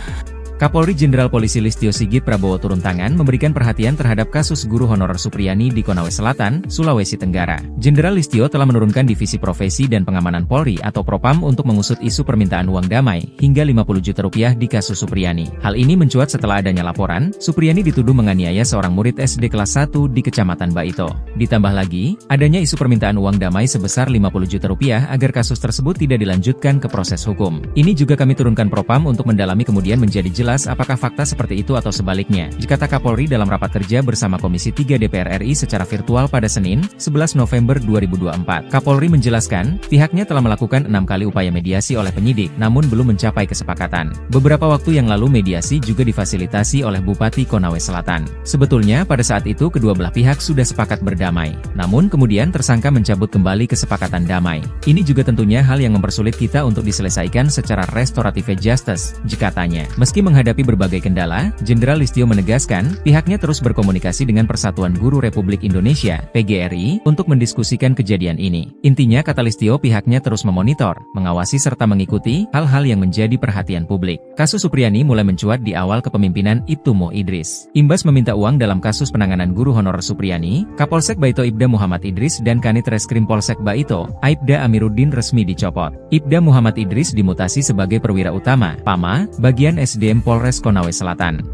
Speaker 1: Kapolri Jenderal Polisi Listio Sigit Prabowo turun tangan memberikan perhatian terhadap kasus guru honorer Supriyani di Konawe Selatan, Sulawesi Tenggara. Jenderal Listio telah menurunkan Divisi Profesi dan Pengamanan Polri atau Propam untuk mengusut isu permintaan uang damai hingga 50 juta rupiah di kasus Supriyani. Hal ini mencuat setelah adanya laporan, Supriyani dituduh menganiaya seorang murid SD kelas 1 di Kecamatan Baito. Ditambah lagi, adanya isu permintaan uang damai sebesar 50 juta rupiah agar kasus tersebut tidak dilanjutkan ke proses hukum. Ini juga kami turunkan Propam untuk mendalami kemudian menjadi jelas apakah fakta seperti itu atau sebaliknya, kata Kapolri dalam rapat kerja bersama Komisi 3 DPR RI secara virtual pada Senin, 11 November 2024. Kapolri menjelaskan, pihaknya telah melakukan 6 kali upaya mediasi oleh penyidik, namun belum mencapai kesepakatan. Beberapa waktu yang lalu mediasi juga difasilitasi oleh Bupati Konawe Selatan. Sebetulnya pada saat itu kedua belah pihak sudah sepakat berdamai, namun kemudian tersangka mencabut kembali kesepakatan damai. Ini juga tentunya hal yang mempersulit kita untuk diselesaikan secara restoratif justice, katanya. Meski menghadapi menghadapi berbagai kendala, Jenderal Listio menegaskan, pihaknya terus berkomunikasi dengan Persatuan Guru Republik Indonesia, PGRI, untuk mendiskusikan kejadian ini. Intinya kata Listio pihaknya terus memonitor, mengawasi serta mengikuti hal-hal yang menjadi perhatian publik. Kasus Supriyani mulai mencuat di awal kepemimpinan Ibtu Mo Idris. Imbas meminta uang dalam kasus penanganan guru honorer Supriyani, Kapolsek Baito Ibda Muhammad Idris dan Kanit Reskrim Polsek Baito, Aibda Amiruddin resmi dicopot. Ibda Muhammad Idris dimutasi sebagai perwira utama, PAMA, bagian SDM Polres Konawe Selatan.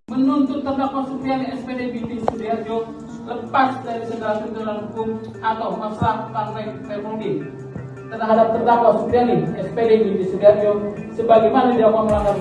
Speaker 3: Menuntut terdakwa Supriyani SPD binti Sudiarjo lepas dari segala tuntutan hukum atau masalah partai Permudi terhadap terdakwa Supriyani SPD binti Sudiarjo sebagaimana dilakukan melanggar.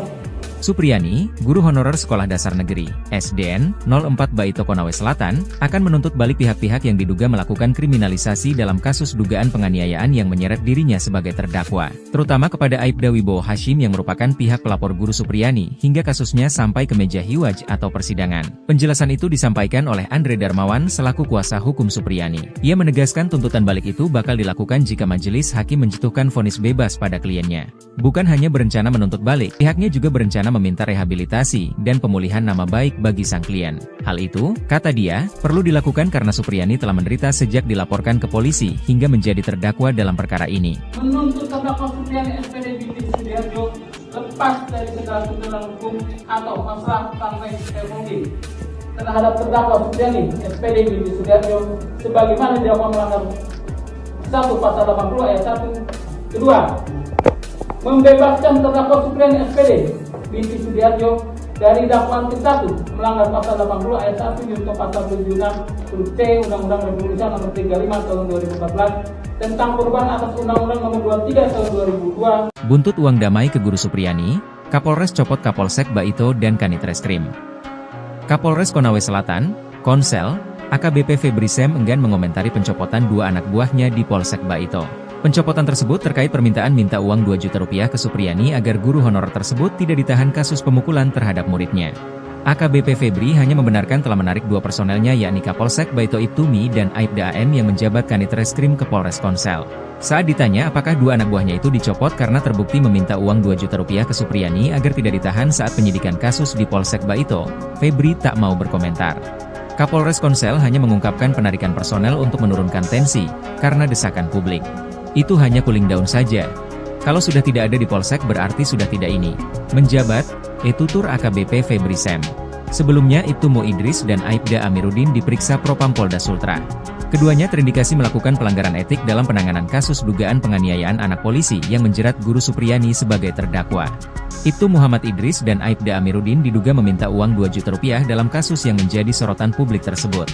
Speaker 1: Supriyani, guru honorer Sekolah Dasar Negeri, SDN, 04 Baito Konawe Selatan, akan menuntut balik pihak-pihak yang diduga melakukan kriminalisasi dalam kasus dugaan penganiayaan yang menyeret dirinya sebagai terdakwa, terutama kepada Aibda Wibowo Hashim yang merupakan pihak pelapor guru Supriyani hingga kasusnya sampai ke meja hiwaj atau persidangan. Penjelasan itu disampaikan oleh Andre Darmawan selaku kuasa hukum Supriyani. Ia menegaskan tuntutan balik itu bakal dilakukan jika majelis hakim menjatuhkan vonis bebas pada kliennya. Bukan hanya berencana menuntut balik, pihaknya juga berencana meminta rehabilitasi dan pemulihan nama baik bagi sang klien. Hal itu, kata dia, perlu dilakukan karena Supriyani telah menderita sejak dilaporkan ke polisi hingga menjadi terdakwa dalam perkara ini.
Speaker 3: Menuntut terdakwa Supriyani SPD binti Sudiarjo lepas dari segala tuntutan hukum atau masalah partai Permudi terhadap terdakwa Supriyani SPD binti Sudiarjo sebagaimana dilakukan melanggar 1 pasal 80 ayat 1. Kedua, membebaskan terdakwa Supriyani SPD binti Sudiarjo dari dakwaan ke-1 melanggar pasal 80 ayat 1 junto pasal 76 huruf C Undang-Undang Republik Indonesia nomor 35 tahun 2014 tentang perubahan atas Undang-Undang nomor 23 tahun 2002.
Speaker 1: Buntut uang damai ke guru Supriyani, Kapolres copot Kapolsek Baito dan Kanit Reskrim. Kapolres Konawe Selatan, Konsel, AKBP Febri Sem enggan mengomentari pencopotan 2 anak buahnya di Polsek Baito. Pencopotan tersebut terkait permintaan minta uang 2 juta rupiah ke Supriyani agar guru honorer tersebut tidak ditahan kasus pemukulan terhadap muridnya. AKBP Febri hanya membenarkan telah menarik 2 personelnya yakni Kapolsek Baito Ibtumi dan Aibda AM yang menjabat Kanit Reskrim ke Polres Konsel. Saat ditanya apakah 2 anak buahnya itu dicopot karena terbukti meminta uang 2 juta rupiah ke Supriyani agar tidak ditahan saat penyidikan kasus di Polsek Baito, Febri tak mau berkomentar. Kapolres Konsel hanya mengungkapkan penarikan personel untuk menurunkan tensi, karena desakan publik. Itu hanya cooling down saja. Kalau sudah tidak ada di Polsek berarti sudah tidak ini. Menjabat, tutur AKBP Febri Sem. Sebelumnya Ibtu Mo Idris dan Aibda Amiruddin diperiksa Propam Polda Sultra. Keduanya terindikasi melakukan pelanggaran etik dalam penanganan kasus dugaan penganiayaan anak polisi yang menjerat guru Supriyani sebagai terdakwa. Ibtu Muhammad Idris dan Aibda Amiruddin diduga meminta uang 2 juta rupiah dalam kasus yang menjadi sorotan publik tersebut.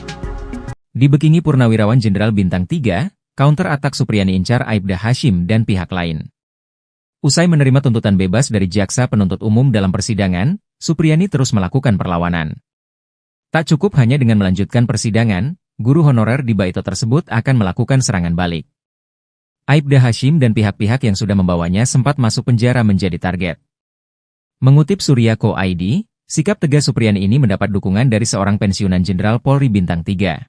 Speaker 1: Dibekingi Purnawirawan Jenderal Bintang 3, counter atak Supriyani incar Aibda Hashim dan pihak lain. Usai menerima tuntutan bebas dari jaksa penuntut umum dalam persidangan, Supriyani terus melakukan perlawanan. Tak cukup hanya dengan melanjutkan persidangan, guru honorer di Baito tersebut akan melakukan serangan balik. Aibda Hashim dan pihak-pihak yang sudah membawanya sempat masuk penjara menjadi target. Mengutip Surya.co ID, sikap tegas Supriyani ini mendapat dukungan dari seorang pensiunan Jenderal Polri Bintang 3.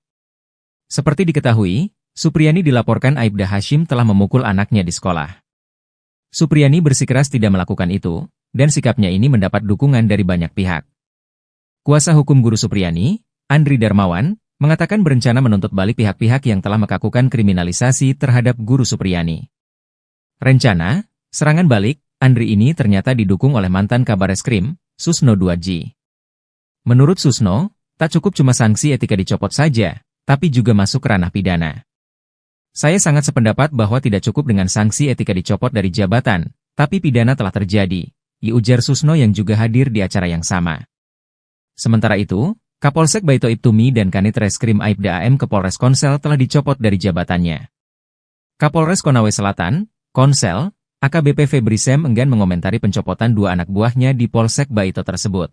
Speaker 1: Seperti diketahui, Supriyani dilaporkan Aibda Hashim telah memukul anaknya di sekolah. Supriyani bersikeras tidak melakukan itu, dan sikapnya ini mendapat dukungan dari banyak pihak. Kuasa hukum guru Supriyani, Andri Darmawan, mengatakan berencana menuntut balik pihak-pihak yang telah melakukan kriminalisasi terhadap guru Supriyani. Rencana, serangan balik, Andri ini ternyata didukung oleh mantan Kabareskrim, Susno 2G. Menurut Susno, tak cukup cuma sanksi etika dicopot saja, tapi juga masuk ke ranah pidana. Saya sangat sependapat bahwa tidak cukup dengan sanksi etika dicopot dari jabatan, tapi pidana telah terjadi, ujar Susno yang juga hadir di acara yang sama. Sementara itu, Kapolsek Baito Ibtumi dan Kanit Reskrim Aibda AM ke Polres Konsel telah dicopot dari jabatannya. Kapolres Konawe Selatan, Konsel, AKBP Febri Sem enggan mengomentari pencopotan 2 anak buahnya di Polsek Baito tersebut.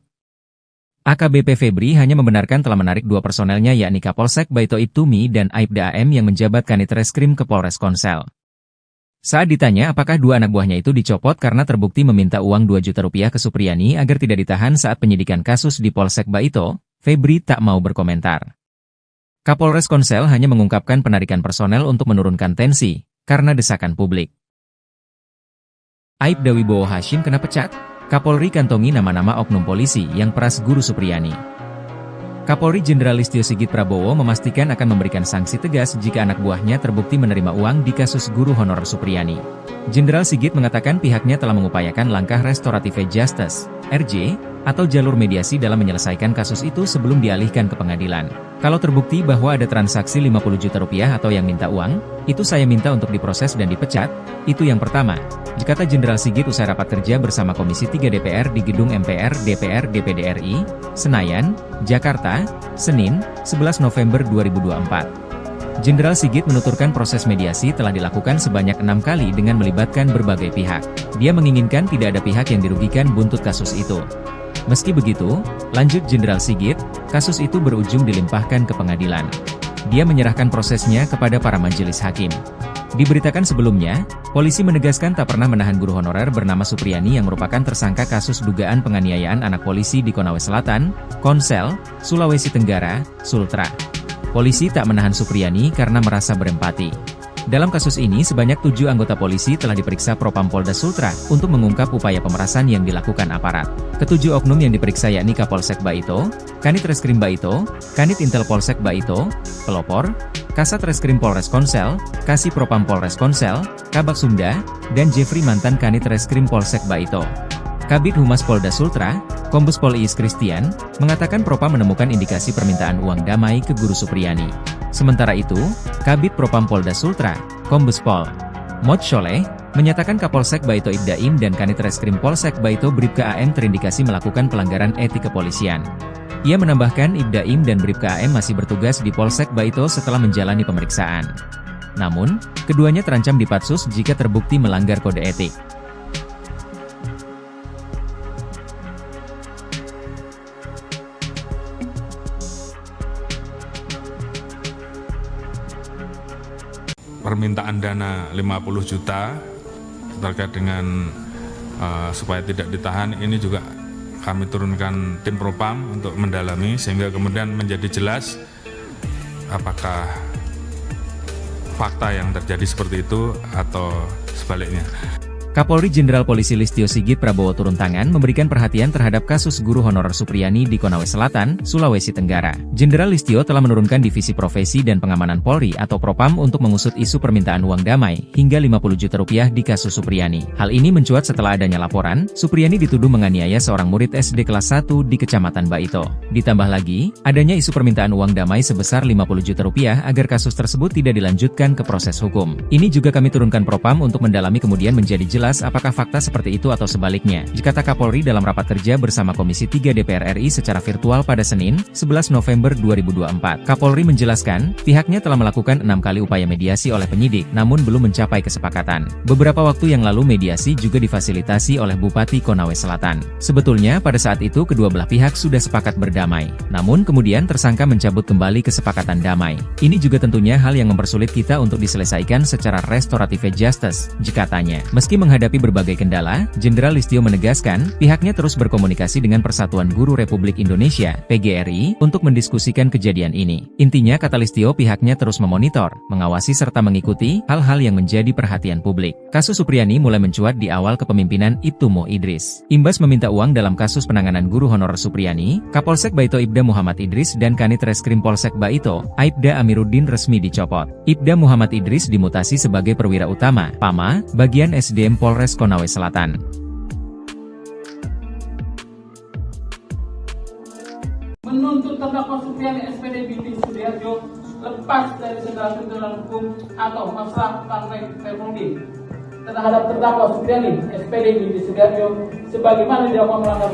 Speaker 1: AKBP Febri hanya membenarkan telah menarik 2 personelnya yakni Kapolsek Baito Ibtumi dan Aibda AM yang menjabat Kanit Reskrim ke Polres Konsel. Saat ditanya apakah 2 anak buahnya itu dicopot karena terbukti meminta uang 2 juta rupiah ke Supriyani agar tidak ditahan saat penyidikan kasus di Polsek Baito, Febri tak mau berkomentar. Kapolres Konsel hanya mengungkapkan penarikan personel untuk menurunkan tensi, karena desakan publik. Aibda Wibowo Hashim kena pecat? Kapolri kantongi nama-nama oknum polisi yang peras Guru Supriyani. Kapolri Jenderal Listio Sigit Prabowo memastikan akan memberikan sanksi tegas jika anak buahnya terbukti menerima uang di kasus guru honorer Supriyani. Jenderal Sigit mengatakan pihaknya telah mengupayakan langkah restoratif justice, RJ, atau jalur mediasi dalam menyelesaikan kasus itu sebelum dialihkan ke pengadilan. Kalau terbukti bahwa ada transaksi 50 juta rupiah atau yang minta uang, itu saya minta untuk diproses dan dipecat, itu yang pertama, kata Jenderal Sigit usai rapat kerja bersama Komisi 3 DPR di Gedung MPR DPR DPD RI, Senayan, Jakarta, Senin, 11 November 2024. Jenderal Sigit menuturkan proses mediasi telah dilakukan sebanyak 6 kali dengan melibatkan berbagai pihak. Dia menginginkan tidak ada pihak yang dirugikan buntut kasus itu. Meski begitu, lanjut Jenderal Sigit, kasus itu berujung dilimpahkan ke pengadilan. Dia menyerahkan prosesnya kepada para majelis hakim. Diberitakan sebelumnya, polisi menegaskan tak pernah menahan guru honorer bernama Supriyani yang merupakan tersangka kasus dugaan penganiayaan anak polisi di Konawe Selatan, Konsel, Sulawesi Tenggara, Sultra. Polisi tak menahan Supriyani karena merasa berempati. Dalam kasus ini sebanyak 7 anggota polisi telah diperiksa Propam Polda Sultra untuk mengungkap upaya pemerasan yang dilakukan aparat. Ketujuh oknum yang diperiksa yakni Kapolsek Baito, Kanit Reskrim Baito, Kanit Intel Polsek Baito, Pelopor, Kasat Reskrim Polres Konsel, Kasih Propam Polres Konsel, Kabak Sumda, dan Jeffrey mantan Kanit Reskrim Polsek Baito. Kabid Humas Polda Sultra, Kombes Pol Iis Christian, mengatakan Propam menemukan indikasi permintaan uang damai ke Guru Supriyani. Sementara itu, Kabid Propam Polda Sultra, Kombes Pol Mod Sholeh, menyatakan Kapolsek Baito Ibdaim dan Kanit Reskrim Polsek Baito Bribka AM terindikasi melakukan pelanggaran etik kepolisian. Ia menambahkan Ibdaim dan Bribka AM masih bertugas di Polsek Baito setelah menjalani pemeriksaan. Namun, keduanya terancam dipatsus jika terbukti melanggar kode etik.
Speaker 2: Permintaan dana 50 juta terkait dengan supaya tidak ditahan, ini juga kami turunkan tim Propam untuk mendalami sehingga kemudian menjadi jelas apakah fakta yang terjadi seperti itu atau sebaliknya.
Speaker 1: Kapolri Jenderal Polisi Listio Sigit Prabowo turun tangan memberikan perhatian terhadap kasus guru honorer Supriyani di Konawe Selatan, Sulawesi Tenggara. Jenderal Listio telah menurunkan Divisi Profesi dan Pengamanan Polri atau Propam untuk mengusut isu permintaan uang damai hingga 50 juta rupiah di kasus Supriyani. Hal ini mencuat setelah adanya laporan, Supriyani dituduh menganiaya seorang murid SD kelas 1 di Kecamatan Baito. Ditambah lagi, adanya isu permintaan uang damai sebesar 50 juta rupiah agar kasus tersebut tidak dilanjutkan ke proses hukum. Ini juga kami turunkan Propam untuk mendalami kemudian menjadi jelas apakah fakta seperti itu atau sebaliknya, kata Kapolri dalam rapat kerja bersama Komisi 3 DPR RI secara virtual pada Senin, 11 November 2024. Kapolri menjelaskan, pihaknya telah melakukan 6 kali upaya mediasi oleh penyidik, namun belum mencapai kesepakatan. Beberapa waktu yang lalu mediasi juga difasilitasi oleh Bupati Konawe Selatan. Sebetulnya pada saat itu kedua belah pihak sudah sepakat berdamai, namun kemudian tersangka mencabut kembali kesepakatan damai. Ini juga tentunya hal yang mempersulit kita untuk diselesaikan secara restoratif justice, katanya. Meski menghadapi berbagai kendala, Jenderal Listio menegaskan, pihaknya terus berkomunikasi dengan Persatuan Guru Republik Indonesia, PGRI, untuk mendiskusikan kejadian ini. Intinya kata Listio pihaknya terus memonitor, mengawasi serta mengikuti hal-hal yang menjadi perhatian publik. Kasus Supriyani mulai mencuat di awal kepemimpinan Ibtu Mo Idris. Imbas meminta uang dalam kasus penanganan guru honorer Supriyani, Kapolsek Baito Ibda Muhammad Idris dan Kanit Reskrim Polsek Baito, Aibda Amiruddin resmi dicopot. Ibda Muhammad Idris dimutasi sebagai perwira utama, PAMA, bagian SDM Polres Konawe Selatan.
Speaker 3: Menuntut terdakwa Supriyani SPD binti Sudiarjo lepas dari segala tuntutan hukum atau masalah partai Permudi terhadap terdakwa Supriyani SPD binti Sudiarjo sebagaimana dilakukan melanggar.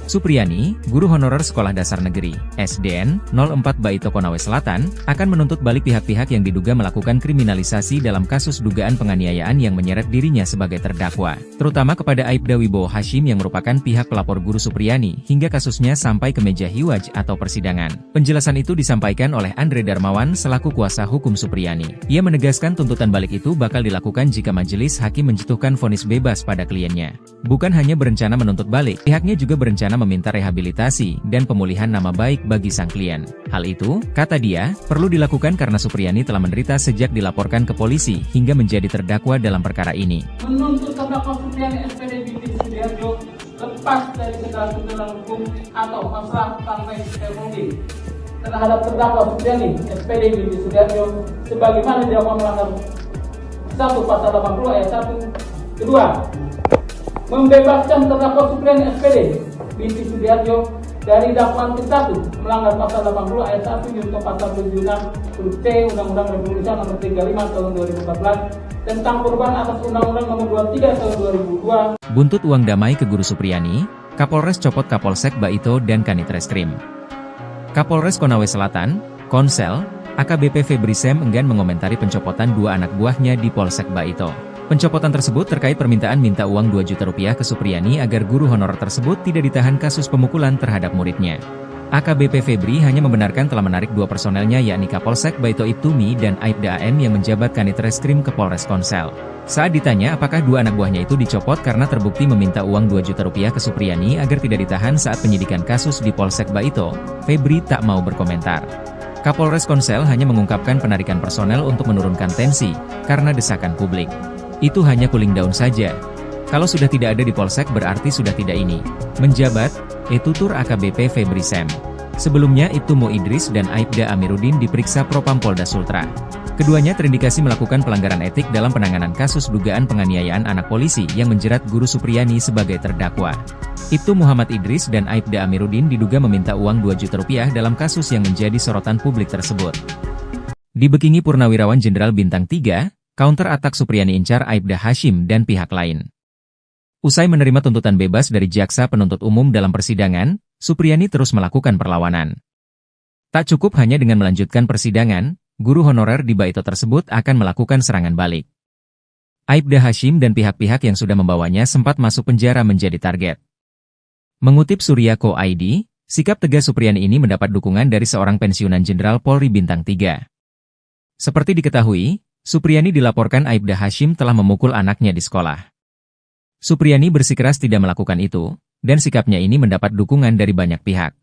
Speaker 1: Supriyani, guru honorer Sekolah Dasar Negeri, SDN, 04 Baito Konawe Selatan, akan menuntut balik pihak-pihak yang diduga melakukan kriminalisasi dalam kasus dugaan penganiayaan yang menyeret dirinya sebagai terdakwa, terutama kepada Aibda Wibowo Hashim yang merupakan pihak pelapor guru Supriyani hingga kasusnya sampai ke meja hiwaj atau persidangan. Penjelasan itu disampaikan oleh Andre Darmawan selaku kuasa hukum Supriyani. Ia menegaskan tuntutan balik itu bakal dilakukan jika majelis hakim menjatuhkan vonis bebas pada kliennya. Bukan hanya berencana menuntut balik, pihaknya juga berencana meminta rehabilitasi dan pemulihan nama baik bagi sang klien. Hal itu, kata dia, perlu dilakukan karena Supriyani telah menderita sejak dilaporkan ke polisi hingga menjadi terdakwa dalam perkara ini.
Speaker 3: Menuntut terdakwa Supriani SPD binti Sudiarjo lepas dari segala tuntutan hukum atau masalah sampai teknologi terhadap terdakwa Supriani SPD binti Sudiarjo sebagaimana dilakukan melanggar 1 pasal 80 ayat 1. Kedua, membebaskan terdakwa Supriani SPD binti Sudiarjo dari dakwaan ke-1 melanggar pasal 80 ayat 1 junto pasal 76 huruf C Undang-Undang Republik Indonesia nomor 35 tahun 2014 tentang perubahan atas Undang-Undang nomor 23 tahun 2002.
Speaker 1: Buntut uang damai ke Guru Supriani, Kapolres copot Kapolsek Baito dan Kanit Reskrim. Kapolres Konawe Selatan, Konsel, AKBP Febri Sem enggan mengomentari pencopotan 2 anak buahnya di Polsek Baito. Pencopotan tersebut terkait permintaan minta uang 2 juta rupiah ke Supriani agar guru honorer tersebut tidak ditahan kasus pemukulan terhadap muridnya. AKBP Febri hanya membenarkan telah menarik 2 personelnya yakni Kapolsek Baito Ibtumi dan Aibda AM yang menjabat Kanit Reskrim ke Polres Konsel. Saat ditanya apakah 2 anak buahnya itu dicopot karena terbukti meminta uang 2 juta rupiah ke Supriani agar tidak ditahan saat penyidikan kasus di Polsek Baito, Febri tak mau berkomentar. Kapolres Konsel hanya mengungkapkan penarikan personel untuk menurunkan tensi, karena desakan publik. Itu hanya cooling down saja. Kalau sudah tidak ada di Polsek berarti sudah tidak ini. Menjabat, tutur AKBP Febri Sem. Sebelumnya Ibtumo Idris dan Aibda Amiruddin diperiksa Propam Polda Sultra. Keduanya terindikasi melakukan pelanggaran etik dalam penanganan kasus dugaan penganiayaan anak polisi yang menjerat Guru Supriani sebagai terdakwa. Ibtu Muhammad Idris dan Aibda Amiruddin diduga meminta uang 2 juta rupiah dalam kasus yang menjadi sorotan publik tersebut. Dibekingi Purnawirawan Jenderal Bintang 3, counter atak Supriani incar Aibda Hashim dan pihak lain. Usai menerima tuntutan bebas dari jaksa penuntut umum dalam persidangan, Supriani terus melakukan perlawanan. Tak cukup hanya dengan melanjutkan persidangan, guru honorer di Baito tersebut akan melakukan serangan balik. Aibda Hashim dan pihak-pihak yang sudah membawanya sempat masuk penjara menjadi target. Mengutip Surya.co.id, sikap tegas Supriani ini mendapat dukungan dari seorang pensiunan Jenderal Polri Bintang 3. Seperti diketahui, Supriani dilaporkan Aibda Hashim telah memukul anaknya di sekolah. Supriani bersikeras tidak melakukan itu, dan sikapnya ini mendapat dukungan dari banyak pihak.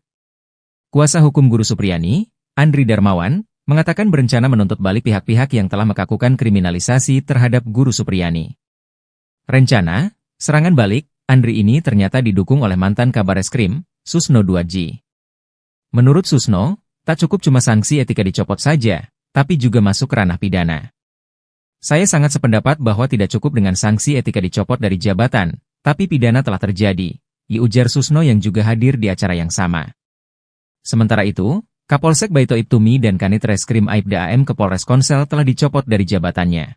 Speaker 1: Kuasa hukum Guru Supriani, Andri Darmawan, mengatakan berencana menuntut balik pihak-pihak yang telah melakukan kriminalisasi terhadap Guru Supriani. Rencana, serangan balik, Andri ini ternyata didukung oleh mantan Kabareskrim, Susno Duadji. Menurut Susno, tak cukup cuma sanksi etika dicopot saja, tapi juga masuk ranah pidana. Saya sangat sependapat bahwa tidak cukup dengan sanksi etika dicopot dari jabatan, tapi pidana telah terjadi, ujar Susno yang juga hadir di acara yang sama. Sementara itu, Kapolsek Baito Ibtumi dan Kanit Reskrim Aibda AM ke Polres Konsel telah dicopot dari jabatannya.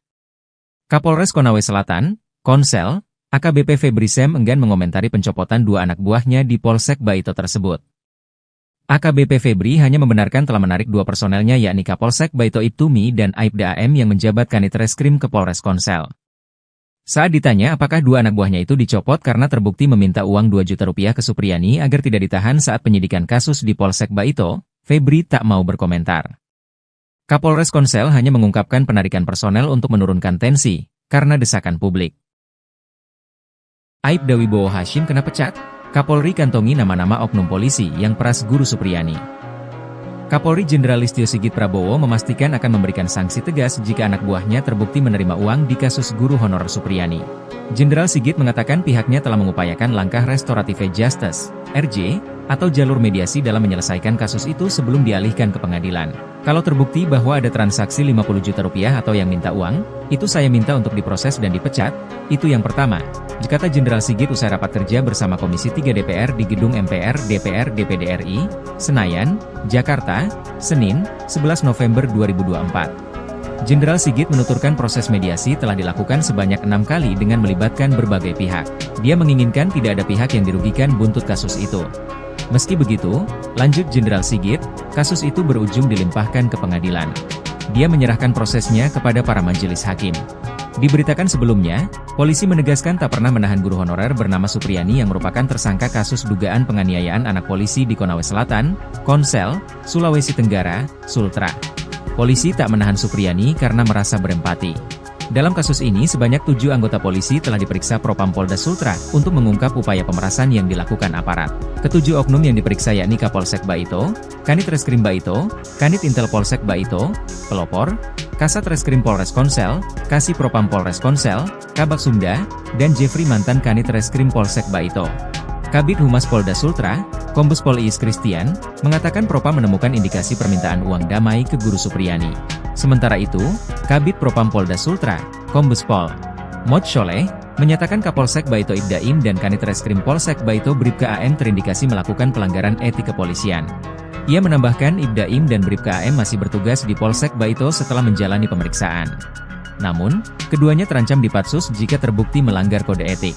Speaker 1: Kapolres Konawe Selatan, Konsel, AKBP Febri Sem enggan mengomentari pencopotan 2 anak buahnya di Polsek Baito tersebut. AKBP Febri hanya membenarkan telah menarik 2 personelnya yakni Kapolsek Baito Ibtumi dan Aibda AM yang menjabat Kanit Reskrim ke Polres Konsel. Saat ditanya apakah 2 anak buahnya itu dicopot karena terbukti meminta uang 2 juta rupiah ke Supriani agar tidak ditahan saat penyidikan kasus di Polsek Baito, Febri tak mau berkomentar. Kapolres Konsel hanya mengungkapkan penarikan personel untuk menurunkan tensi, karena desakan publik. Aibda Wibowo Hashim kena pecat, Kapolri kantongi nama-nama oknum polisi yang peras Guru Supriani. Kapolri Jenderal Listio Sigit Prabowo memastikan akan memberikan sanksi tegas jika anak buahnya terbukti menerima uang di kasus guru honorer Supriani. Jenderal Sigit mengatakan pihaknya telah mengupayakan langkah restoratif justice, RJ, atau jalur mediasi dalam menyelesaikan kasus itu sebelum dialihkan ke pengadilan. Kalau terbukti bahwa ada transaksi 50 juta rupiah atau yang minta uang, itu saya minta untuk diproses dan dipecat, itu yang pertama, kata Jenderal Sigit usai rapat kerja bersama Komisi 3 DPR di Gedung MPR DPR DPD RI, Senayan, Jakarta, Senin, 11 November 2024. Jenderal Sigit menuturkan proses mediasi telah dilakukan sebanyak 6 kali dengan melibatkan berbagai pihak. Dia menginginkan tidak ada pihak yang dirugikan buntut kasus itu. Meski begitu, lanjut Jenderal Sigit, kasus itu berujung dilimpahkan ke pengadilan. Dia menyerahkan prosesnya kepada para majelis hakim. Diberitakan sebelumnya, polisi menegaskan tak pernah menahan guru honorer bernama Supriani yang merupakan tersangka kasus dugaan penganiayaan anak polisi di Konawe Selatan, Konsel, Sulawesi Tenggara, Sultra. Polisi tak menahan Supriani karena merasa berempati. Dalam kasus ini sebanyak 7 anggota polisi telah diperiksa Propam Polda Sultra untuk mengungkap upaya pemerasan yang dilakukan aparat. Ketujuh oknum yang diperiksa yakni Kapolsek Baito, Kanit Reskrim Baito, Kanit Intel Polsek Baito, pelopor, Kasat Reskrim Polres Konsel, Kasih Propam Polres Konsel, Kabak Sumda, dan Jeffrey mantan Kanit Reskrim Polsek Baito. Kabid Humas Polda Sultra, Kombes Pol Iis Christian, mengatakan Propam menemukan indikasi permintaan uang damai ke Guru Supriyani. Sementara itu, Kabid Propam Polda Sultra, Kombes Pol Mod Sholeh, menyatakan Kapolsek Baito Ibda Im dan Kanit Reskrim Polsek Baito Bribka AM terindikasi melakukan pelanggaran etik kepolisian. Ia menambahkan Ibda Im dan Bribka AM masih bertugas di Polsek Baito setelah menjalani pemeriksaan. Namun, keduanya terancam dipatsus jika terbukti melanggar kode etik.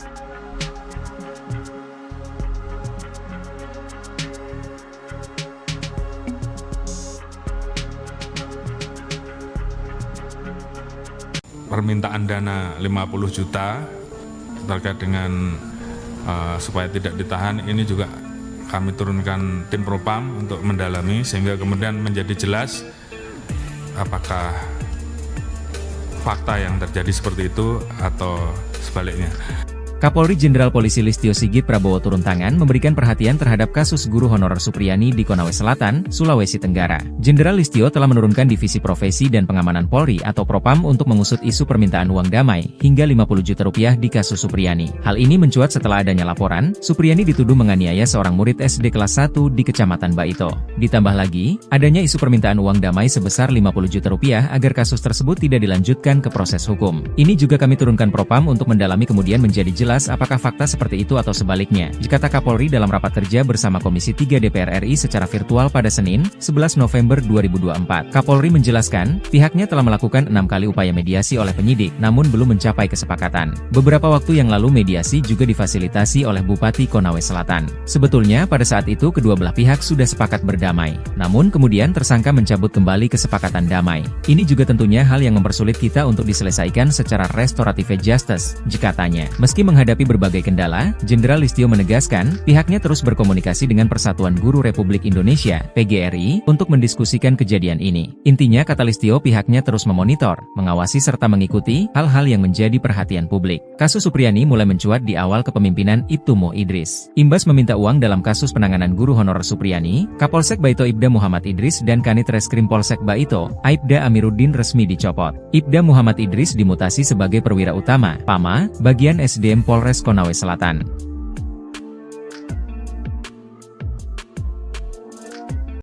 Speaker 2: Permintaan dana 50 juta terkait dengan supaya tidak ditahan ini juga kami turunkan tim Propam untuk mendalami sehingga kemudian menjadi jelas apakah fakta yang terjadi seperti itu atau sebaliknya.
Speaker 1: Kapolri Jenderal Polisi Listio Sigit Prabowo turun tangan memberikan perhatian terhadap kasus guru honorer Supriyani di Konawe Selatan, Sulawesi Tenggara. Jenderal Listio telah menurunkan Divisi Profesi dan Pengamanan Polri atau Propam untuk mengusut isu permintaan uang damai hingga 50 juta rupiah di kasus Supriyani. Hal ini mencuat setelah adanya laporan, Supriyani dituduh menganiaya seorang murid SD kelas 1 di Kecamatan Baito. Ditambah lagi, adanya isu permintaan uang damai sebesar 50 juta rupiah agar kasus tersebut tidak dilanjutkan ke proses hukum. Ini juga kami turunkan Propam untuk mendalami kemudian menjadi jelas apakah fakta seperti itu atau sebaliknya, kata Kapolri dalam rapat kerja bersama Komisi 3 DPR RI secara virtual pada Senin, 11 November 2024. Kapolri menjelaskan, pihaknya telah melakukan 6 kali upaya mediasi oleh penyidik, namun belum mencapai kesepakatan. Beberapa waktu yang lalu mediasi juga difasilitasi oleh Bupati Konawe Selatan. Sebetulnya pada saat itu kedua belah pihak sudah sepakat berdamai, namun kemudian tersangka mencabut kembali kesepakatan damai. Ini juga tentunya hal yang mempersulit kita untuk diselesaikan secara restoratif justice, katanya. Meski menghadapi berbagai kendala, Jenderal Listio menegaskan, pihaknya terus berkomunikasi dengan Persatuan Guru Republik Indonesia, PGRI, untuk mendiskusikan kejadian ini. Intinya kata Listio pihaknya terus memonitor, mengawasi serta mengikuti hal-hal yang menjadi perhatian publik. Kasus Supriyani mulai mencuat di awal kepemimpinan Ibtu Mo Idris. Imbas meminta uang dalam kasus penanganan guru honorer Supriyani, Kapolsek Baito Ibda Muhammad Idris dan Kanit Reskrim Polsek Baito, Aibda Amiruddin resmi dicopot. Ibda Muhammad Idris dimutasi sebagai perwira utama, PAMA, bagian SDM Polres Konawe Selatan.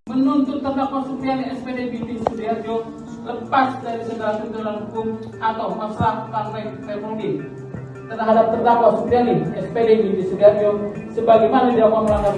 Speaker 3: Menuntut terdakwa Supriyani SPD Binti Sudiarjo lepas dari segala tuntutan hukum atau masalah partai Permudi terhadap terdakwa Supriyani SPD Binti Sudiarjo sebagaimana dilakukan melanggar.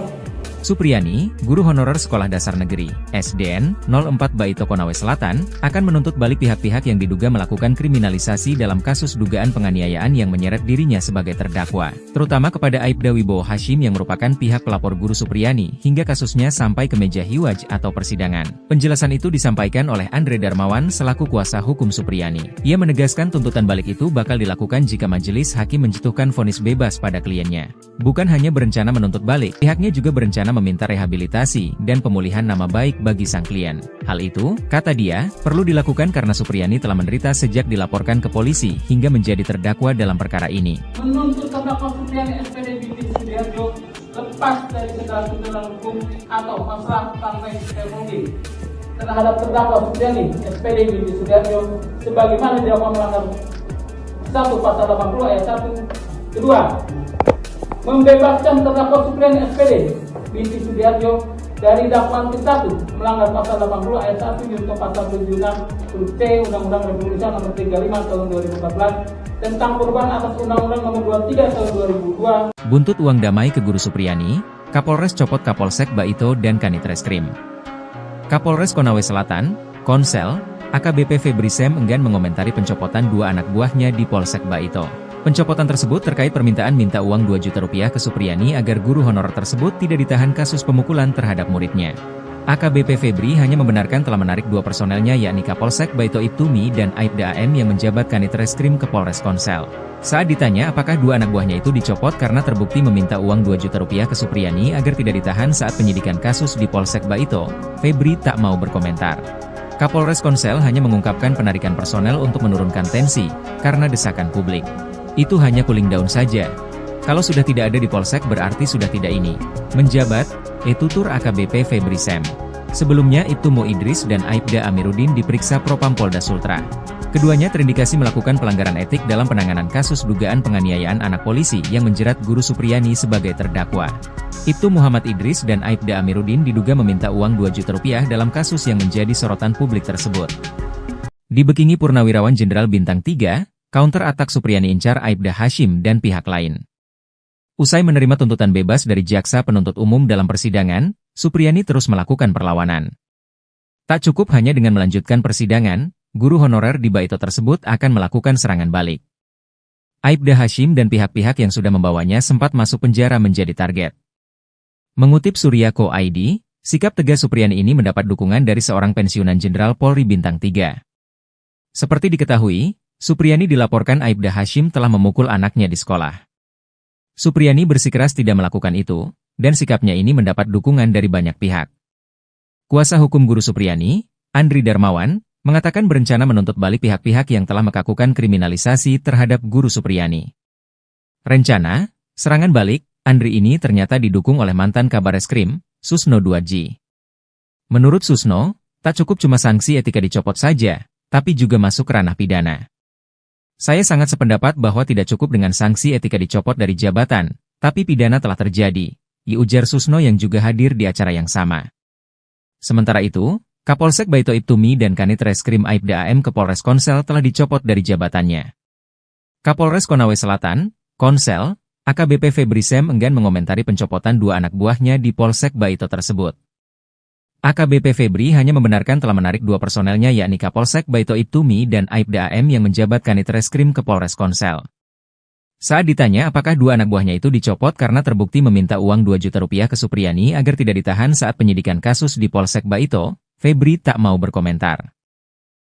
Speaker 1: Supriyani, guru honorer Sekolah Dasar Negeri, SDN, 04 Baito Konawe Selatan, akan menuntut balik pihak-pihak yang diduga melakukan kriminalisasi dalam kasus dugaan penganiayaan yang menyeret dirinya sebagai terdakwa, terutama kepada Aibda Wibowo Hashim yang merupakan pihak pelapor guru Supriyani hingga kasusnya sampai ke meja hiwaj atau persidangan. Penjelasan itu disampaikan oleh Andre Darmawan selaku kuasa hukum Supriyani. Ia menegaskan tuntutan balik itu bakal dilakukan jika majelis hakim menjatuhkan vonis bebas pada kliennya. Bukan hanya berencana menuntut balik, pihaknya juga berencana meminta rehabilitasi dan pemulihan nama baik bagi sang klien. Hal itu, kata dia, perlu dilakukan karena Supriyani telah menderita sejak dilaporkan ke polisi hingga menjadi terdakwa dalam perkara ini.
Speaker 3: Menuntut terdakwa Supriyani SPD Binti Sudiarjo lepas dari segala tuntutan hukum atau masalah partai Permudi terhadap terdakwa Supriyani SPD Binti Sudiarjo sebagaimana dilakukan melanggar 1 Pasal 80 ayat 1. Kedua, membebaskan terdakwa Supriyani SPD Binti Sudiarjo dari dakwaan ke-1 melanggar Pasal 80 ayat 1 junto Pasal 76 huruf C Undang-Undang Republik Indonesia Nomor 35 Tahun 2014 tentang perubahan atas Undang-Undang Nomor 23 Tahun 2002.
Speaker 1: Buntut uang damai ke Guru Supriyani, Kapolres copot Kapolsek Baito dan Kanit Reskrim. Kapolres Konawe Selatan, Konsel, AKBP Febri Sem enggan mengomentari pencopotan 2 anak buahnya di Polsek Baito. Pencopotan tersebut terkait permintaan minta uang 2 juta rupiah ke Supriyani agar guru honorer tersebut tidak ditahan kasus pemukulan terhadap muridnya. AKBP Febri hanya membenarkan telah menarik 2 personelnya yakni Kapolsek Baito Ibtumi dan Aibda AM yang menjabat Kanit Reskrim ke Polres Konsel. Saat ditanya apakah 2 anak buahnya itu dicopot karena terbukti meminta uang 2 juta rupiah ke Supriyani agar tidak ditahan saat penyidikan kasus di Polsek Baito, Febri tak mau berkomentar. Kapolres Konsel hanya mengungkapkan penarikan personel untuk menurunkan tensi, karena desakan publik. Itu hanya cooling down saja. Kalau sudah tidak ada di Polsek berarti sudah tidak ini. Menjabat, tutur AKBP Febri Sem. Sebelumnya Ibtu Mo Idris dan Aibda Amiruddin diperiksa Propam Polda Sultra. Keduanya terindikasi melakukan pelanggaran etik dalam penanganan kasus dugaan penganiayaan anak polisi yang menjerat Guru Supriyani sebagai terdakwa. Ibtu Muhammad Idris dan Aibda Amiruddin diduga meminta uang 2 juta rupiah dalam kasus yang menjadi sorotan publik tersebut. Dibekingi Purnawirawan Jenderal Bintang 3, counter atak Supriyani incar Aibda Hashim dan pihak lain. Usai menerima tuntutan bebas dari jaksa penuntut umum dalam persidangan, Supriyani terus melakukan perlawanan. Tak cukup hanya dengan melanjutkan persidangan, guru honorer di Baito tersebut akan melakukan serangan balik. Aibda Hashim dan pihak-pihak yang sudah membawanya sempat masuk penjara menjadi target. Mengutip Surya.co.id, sikap tegas Supriyani ini mendapat dukungan dari seorang pensiunan Jenderal Polri Bintang 3. Seperti diketahui, Supriyani dilaporkan Aibda Hashim telah memukul anaknya di sekolah. Supriyani bersikeras tidak melakukan itu, dan sikapnya ini mendapat dukungan dari banyak pihak. Kuasa hukum Guru Supriyani, Andri Darmawan, mengatakan berencana menuntut balik pihak-pihak yang telah melakukan kriminalisasi terhadap Guru Supriyani. Rencana, serangan balik, Andri ini ternyata didukung oleh mantan Kabareskrim, Susno Duadji. Menurut Susno, tak cukup cuma sanksi etika dicopot saja, tapi juga masuk ranah pidana. Saya sangat sependapat bahwa tidak cukup dengan sanksi etika dicopot dari jabatan, tapi pidana telah terjadi, ujar Susno yang juga hadir di acara yang sama. Sementara itu, Kapolsek Baito Ibtumi dan Kanit Reskrim Aibda AM ke Polres Konsel telah dicopot dari jabatannya. Kapolres Konawe Selatan, Konsel, AKBP Febri Sem enggan mengomentari pencopotan 2 anak buahnya di Polsek Baito tersebut. AKBP Febri hanya membenarkan telah menarik 2 personelnya yakni Kapolsek Baito Ibtumi dan Aibda AM yang menjabat Kanit Reskrim ke Polres Konsel. Saat ditanya apakah 2 anak buahnya itu dicopot karena terbukti meminta uang 2 juta rupiah ke Supriyani agar tidak ditahan saat penyidikan kasus di Polsek Baito, Febri tak mau berkomentar.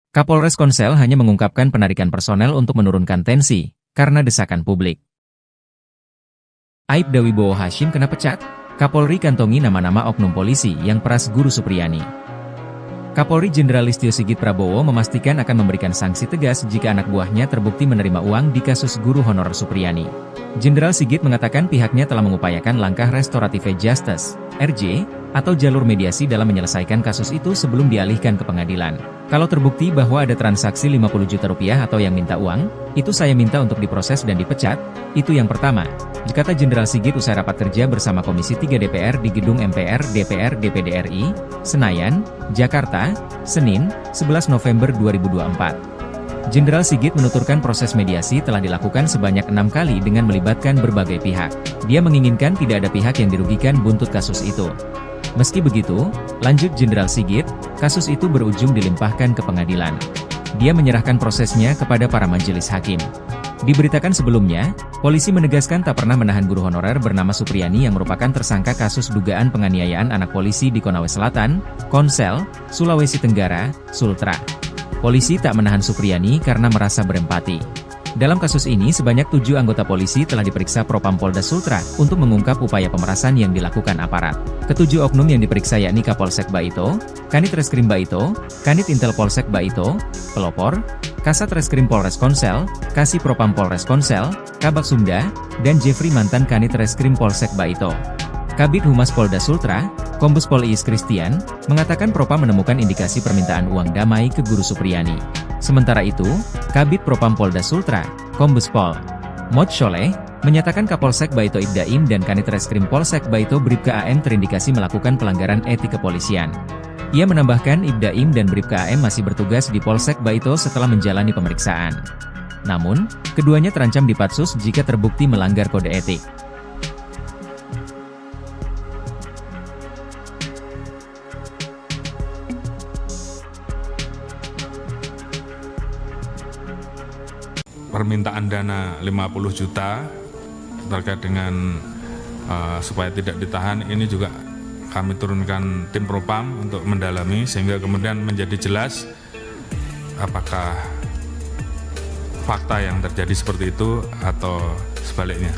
Speaker 1: Kapolres Konsel hanya mengungkapkan penarikan personel untuk menurunkan tensi, karena desakan publik. Aibda Wibowo Hashim kena pecat? Kapolri kantongi nama-nama oknum polisi yang peras Guru Supriyani. Kapolri Jenderal Listio Sigit Prabowo memastikan akan memberikan sanksi tegas jika anak buahnya terbukti menerima uang di kasus guru honorer Supriyani. Jenderal Sigit mengatakan pihaknya telah mengupayakan langkah restoratif justice, RJ, atau jalur mediasi dalam menyelesaikan kasus itu sebelum dialihkan ke pengadilan. Kalau terbukti bahwa ada transaksi 50 juta rupiah atau yang minta uang, itu saya minta untuk diproses dan dipecat, itu yang pertama, kata Jenderal Sigit usai rapat kerja bersama Komisi 3 DPR di Gedung MPR DPR DPD RI, Senayan, Jakarta, Senin, 11 November 2024. Jenderal Sigit menuturkan proses mediasi telah dilakukan sebanyak 6 kali dengan melibatkan berbagai pihak. Dia menginginkan tidak ada pihak yang dirugikan buntut kasus itu. Meski begitu, lanjut Jenderal Sigit, kasus itu berujung dilimpahkan ke pengadilan. Dia menyerahkan prosesnya kepada para majelis hakim. Diberitakan sebelumnya, polisi menegaskan tak pernah menahan guru honorer bernama Supriyani yang merupakan tersangka kasus dugaan penganiayaan anak polisi di Konawe Selatan, Konsel, Sulawesi Tenggara, Sultra. Polisi tak menahan Supriyani karena merasa berempati. Dalam kasus ini sebanyak 7 anggota polisi telah diperiksa Propam Polda Sultra untuk mengungkap upaya pemerasan yang dilakukan aparat. Ketujuh oknum yang diperiksa yakni Kapolsek Baito, Kanit Reskrim Baito, Kanit Intel Polsek Baito, Pelopor, Kasat Reskrim Polres Konsel, Kasih Propam Polres Konsel, Kabak Sumda, dan Jeffrey mantan Kanit Reskrim Polsek Baito. Kabid Humas Polda Sultra, Kombes Pol Iis Christian, mengatakan Propam menemukan indikasi permintaan uang damai ke Guru Supriyani. Sementara itu, Kabid Propam Polda Sultra, Kombes Pol Mod Sholeh, menyatakan Kapolsek Baito Ibdaim dan Kanit Reskrim Polsek Baito Bribka AM terindikasi melakukan pelanggaran etik kepolisian. Ia menambahkan Ibdaim dan Bribka AM masih bertugas di Polsek Baito setelah menjalani pemeriksaan. Namun, keduanya terancam dipatsus jika terbukti melanggar kode etik.
Speaker 2: Permintaan dana 50 juta terkait dengan supaya tidak ditahan ini juga kami turunkan tim Propam untuk mendalami sehingga kemudian menjadi jelas apakah fakta yang terjadi seperti itu atau sebaliknya.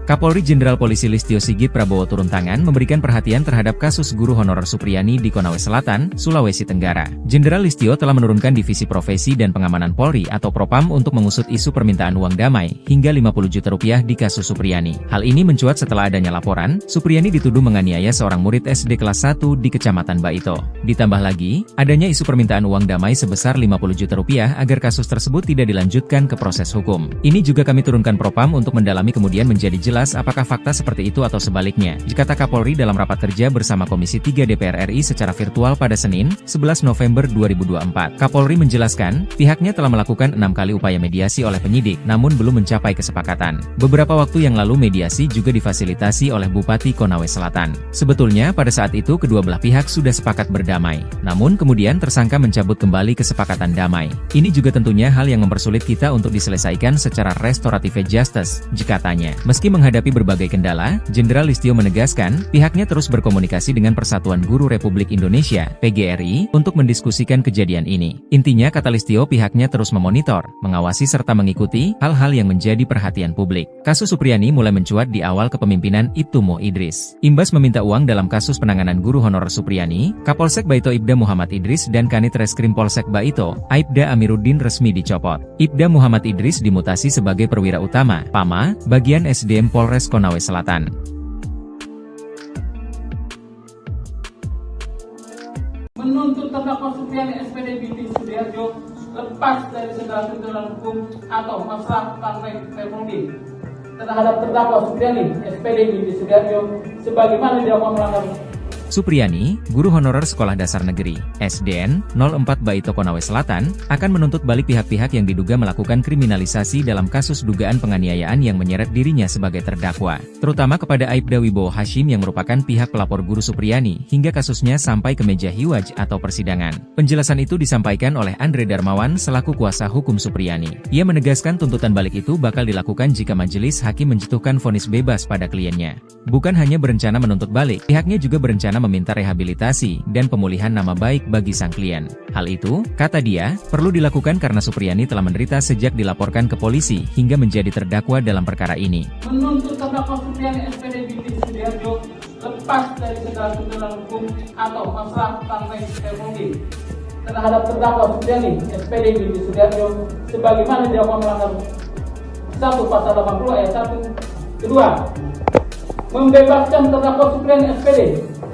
Speaker 1: Kapolri Jenderal Polisi Listio Sigit Prabowo turun tangan memberikan perhatian terhadap kasus guru honorer Supriyani di Konawe Selatan, Sulawesi Tenggara. Jenderal Listio telah menurunkan Divisi Profesi dan Pengamanan Polri atau Propam untuk mengusut isu permintaan uang damai hingga 50 juta rupiah di kasus Supriyani. Hal ini mencuat setelah adanya laporan, Supriyani dituduh menganiaya seorang murid SD kelas 1 di Kecamatan Baito. Ditambah lagi, adanya isu permintaan uang damai sebesar 50 juta rupiah agar kasus tersebut tidak dilanjutkan ke proses hukum. Ini juga kami turunkan Propam untuk mendalami kemudian menjadi jelas apakah fakta seperti itu atau sebaliknya, kata Kapolri dalam rapat kerja bersama Komisi 3 DPR RI secara virtual pada Senin, 11 November 2024. Kapolri menjelaskan, pihaknya telah melakukan 6 kali upaya mediasi oleh penyidik, namun belum mencapai kesepakatan. Beberapa waktu yang lalu mediasi juga difasilitasi oleh Bupati Konawe Selatan. Sebetulnya pada saat itu kedua belah pihak sudah sepakat berdamai, namun kemudian tersangka mencabut kembali kesepakatan damai. Ini juga tentunya hal yang mempersulit kita untuk diselesaikan secara restoratif justice, katanya. Meski menghadapi berbagai kendala, Jenderal Listio menegaskan, pihaknya terus berkomunikasi dengan Persatuan Guru Republik Indonesia, PGRI, untuk mendiskusikan kejadian ini. Intinya, kata Listio, pihaknya terus memonitor, mengawasi serta mengikuti hal-hal yang menjadi perhatian publik. Kasus Supriyani mulai mencuat di awal kepemimpinan Ibtu Mo Idris. Imbas meminta uang dalam kasus penanganan guru honorer Supriyani, Kapolsek Baito Ibda Muhammad Idris dan Kanit Reskrim Polsek Baito, Aibda Amiruddin resmi dicopot. Ibda Muhammad Idris dimutasi sebagai perwira utama, PAMA, bagian SDM Polres Konawe Selatan.
Speaker 3: Menuntut terdakwa Supriyani SPD binti Sudiharjo lepas dari segala tuntutan hukum atau masalah partai Republik terhadap terdakwa Supriyani SPD binti Sudiharjo sebagaimana dilakukan melanggar.
Speaker 1: Supriyani, guru honorer Sekolah Dasar Negeri, SDN, 04 Baito Konawe Selatan, akan menuntut balik pihak-pihak yang diduga melakukan kriminalisasi dalam kasus dugaan penganiayaan yang menyeret dirinya sebagai terdakwa, terutama kepada Aibda Wibowo Hashim yang merupakan pihak pelapor guru Supriyani, hingga kasusnya sampai ke meja hiwaj atau persidangan. Penjelasan itu disampaikan oleh Andre Darmawan selaku kuasa hukum Supriyani. Ia menegaskan tuntutan balik itu bakal dilakukan jika majelis hakim menjatuhkan vonis bebas pada kliennya. Bukan hanya berencana menuntut balik, pihaknya juga berencana meminta rehabilitasi dan pemulihan nama baik bagi sang klien. Hal itu, kata dia, perlu dilakukan karena Supriyani telah menderita sejak dilaporkan ke polisi hingga menjadi terdakwa dalam perkara ini.
Speaker 3: Menuntut terdakwa Supriyani SPD binti Sudiharjo lepas dari segala tuntutan hukum atau masalah partai Republik terhadap terdakwa Supriyani SPD binti Sudiharjo sebagaimana dilakukan melanggar 1 Pasal 80 ayat 1. Kedua, membebaskan terdakwa Supriyani SPD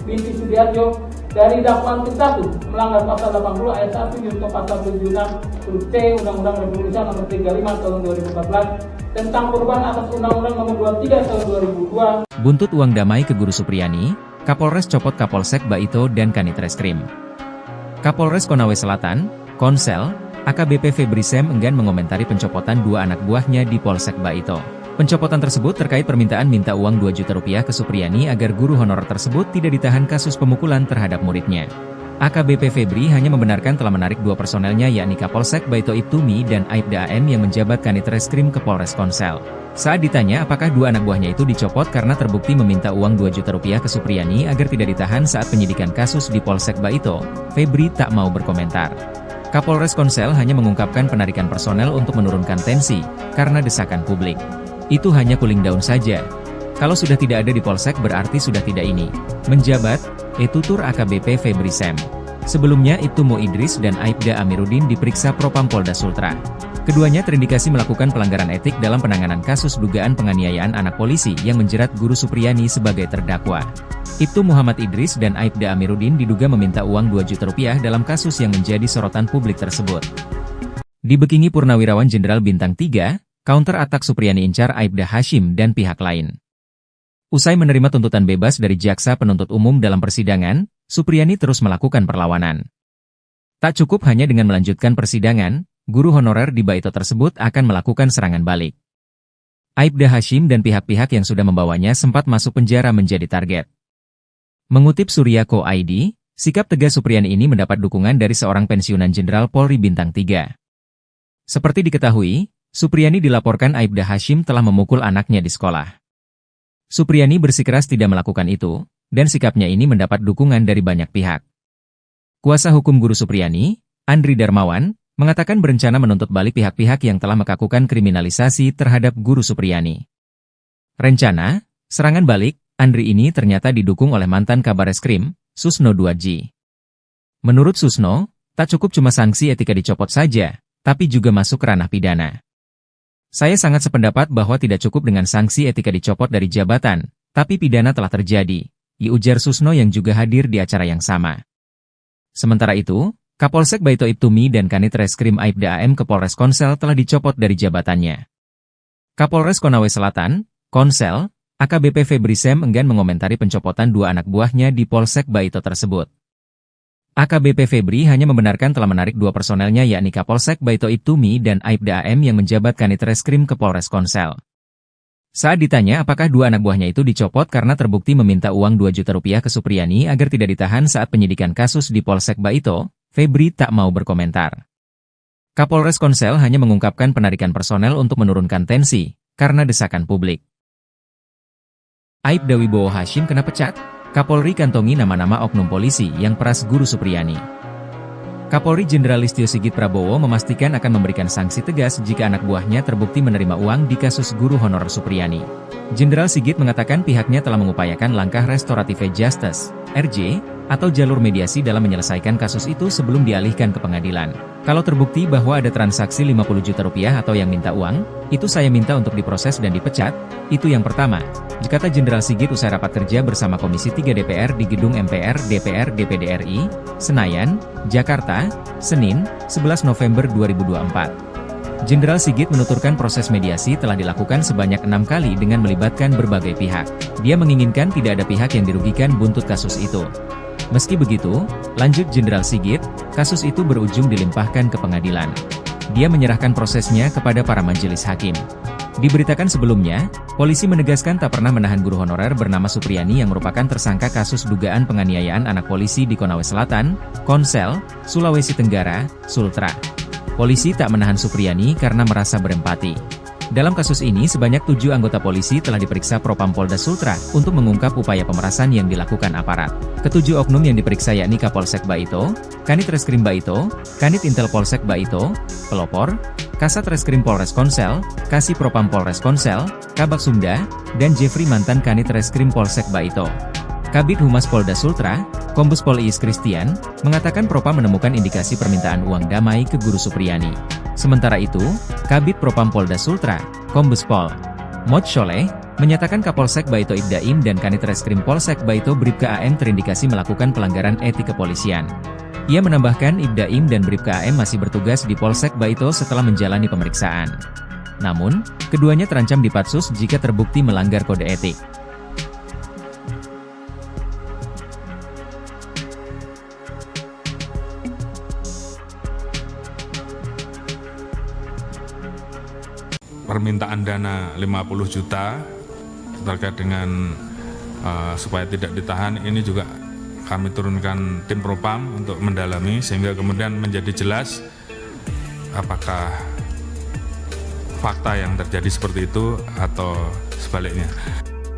Speaker 3: binti Sudiharjo dari dakwaan ke-1 melanggar Pasal 80 ayat 1 junto Pasal 76 huruf C Undang-Undang Republik Indonesia Nomor 35 Tahun 2014 tentang perubahan atas Undang-Undang Nomor 23 Tahun 2002.
Speaker 1: Buntut uang damai ke guru Supriyani, Kapolres copot Kapolsek Baito dan Kanit Reskrim. Kapolres Konawe Selatan, Konsel, AKBP Febri Sem enggan mengomentari pencopotan 2 anak buahnya di Polsek Baito. Pencopotan tersebut terkait permintaan minta uang 2 juta rupiah ke Supriyani agar guru honorer tersebut tidak ditahan kasus pemukulan terhadap muridnya. AKBP Febri hanya membenarkan telah menarik 2 personelnya yakni Kapolsek Baito Ibtumi dan Aibda AM yang menjabat Kanit Reskrim ke Polres Konsel. Saat ditanya apakah 2 anak buahnya itu dicopot karena terbukti meminta uang 2 juta rupiah ke Supriyani agar tidak ditahan saat penyidikan kasus di Polsek Baito, Febri tak mau berkomentar. Kapolres Konsel hanya mengungkapkan penarikan personel untuk menurunkan tensi, karena desakan publik. Itu hanya cooling down saja. Kalau sudah tidak ada di Polsek berarti sudah tidak ini. Menjabat, tutur AKBP Febri Sem. Sebelumnya Ibtu Mo Idris dan Aibda Amiruddin diperiksa Propam Polda Sultra. Keduanya terindikasi melakukan pelanggaran etik dalam penanganan kasus dugaan penganiayaan anak polisi yang menjerat guru Supriyani sebagai terdakwa. Ibtu Muhammad Idris dan Aibda Amiruddin diduga meminta uang 2 juta rupiah dalam kasus yang menjadi sorotan publik tersebut. Dibekingi Purnawirawan Jenderal Bintang 3, counter atak Supriyani incar Aibda Hashim dan pihak lain. Usai menerima tuntutan bebas dari jaksa penuntut umum dalam persidangan, Supriyani terus melakukan perlawanan. Tak cukup hanya dengan melanjutkan persidangan, guru honorer di Baito tersebut akan melakukan serangan balik. Aibda Hashim dan pihak-pihak yang sudah membawanya sempat masuk penjara menjadi target. Mengutip Suryako ID, sikap tegas Supriyani ini mendapat dukungan dari seorang pensiunan Jenderal Polri Bintang 3. Seperti diketahui, Supriyani dilaporkan Aibda Hashim telah memukul anaknya di sekolah. Supriyani bersikeras tidak melakukan itu, dan sikapnya ini mendapat dukungan dari banyak pihak. Kuasa hukum guru Supriyani, Andri Darmawan, mengatakan berencana menuntut balik pihak-pihak yang telah melakukan kriminalisasi terhadap guru Supriyani. Rencana, serangan balik, Andri ini ternyata didukung oleh mantan Kabareskrim, Susno 2J. Menurut Susno, tak cukup cuma sanksi etika dicopot saja, tapi juga masuk ranah pidana. Saya sangat sependapat bahwa tidak cukup dengan sanksi etika dicopot dari jabatan, tapi pidana telah terjadi, ujar Susno yang juga hadir di acara yang sama. Sementara itu, Kapolsek Baito Ibtumi dan Kanit Reskrim Aibda AM ke Polres Konsel telah dicopot dari jabatannya. Kapolres Konawe Selatan, Konsel, AKBP Febri Sem enggan mengomentari pencopotan dua anak buahnya di Polsek Baito tersebut. AKBP Febri hanya membenarkan telah menarik dua personelnya yakni Kapolsek Baito Ibtumi dan Aibda AM yang menjabat Kanit Reskrim ke Polres Konsel. Saat ditanya apakah dua anak buahnya itu dicopot karena terbukti meminta uang 2 juta rupiah ke Supriyani agar tidak ditahan saat penyidikan kasus di Polsek Baito, Febri tak mau berkomentar. Kapolres Konsel hanya mengungkapkan penarikan personel untuk menurunkan tensi, karena desakan publik. Aibda Wibowo Hashim kena pecat, Kapolri kantongi nama-nama oknum polisi yang peras Guru Supriyani. Kapolri Jenderal Listio Sigit Prabowo memastikan akan memberikan sanksi tegas jika anak buahnya terbukti menerima uang di kasus guru honorer Supriyani. Jenderal Sigit mengatakan pihaknya telah mengupayakan langkah restoratif justice, RJ, atau jalur mediasi dalam menyelesaikan kasus itu sebelum dialihkan ke pengadilan. Kalau terbukti bahwa ada transaksi 50 juta rupiah atau yang minta uang, itu saya minta untuk diproses dan dipecat, itu yang pertama, kata Jenderal Sigit usai rapat kerja bersama Komisi 3 DPR di Gedung MPR DPR DPD RI, Senayan, Jakarta, Senin, 11 November 2024. Jenderal Sigit menuturkan proses mediasi telah dilakukan sebanyak 6 kali dengan melibatkan berbagai pihak. Dia menginginkan tidak ada pihak yang dirugikan buntut kasus itu. Meski begitu, lanjut Jenderal Sigit, kasus itu berujung dilimpahkan ke pengadilan. Dia menyerahkan prosesnya kepada para majelis hakim. Diberitakan sebelumnya, polisi menegaskan tak pernah menahan guru honorer bernama Supriyani yang merupakan tersangka kasus dugaan penganiayaan anak polisi di Konawe Selatan, Konsel, Sulawesi Tenggara, Sultra. Polisi tak menahan Supriyani karena merasa berempati. Dalam kasus ini sebanyak 7 anggota polisi telah diperiksa Propam Polda Sultra untuk mengungkap upaya pemerasan yang dilakukan aparat. Ketujuh oknum yang diperiksa yakni Kapolsek Baito, Kanit Reskrim Baito, Kanit Intel Polsek Baito, Pelopor, Kasat Reskrim Polres Konsel, Kasih Propam Polres Konsel, Kabak Sumda, dan Jeffrey mantan Kanit Reskrim Polsek Baito. Kabid Humas Polda Sultra, Kombes Pol Iis Christian, mengatakan Propam menemukan indikasi permintaan uang damai ke Guru Supriyani. Sementara itu, Kabid Propam Polda Sultra, Kombes Pol Mod Sholeh, menyatakan Kapolsek Baito Ibdaim dan Kanit Reskrim Polsek Baito Bribka AM terindikasi melakukan pelanggaran etik kepolisian. Ia menambahkan Ibdaim dan Bribka AM masih bertugas di Polsek Baito setelah menjalani pemeriksaan. Namun, keduanya terancam dipatsus jika terbukti melanggar kode etik.
Speaker 2: Permintaan dana 50 juta terkait dengan supaya tidak ditahan, ini juga kami turunkan tim Propam untuk mendalami sehingga kemudian menjadi jelas apakah fakta yang terjadi seperti itu atau sebaliknya.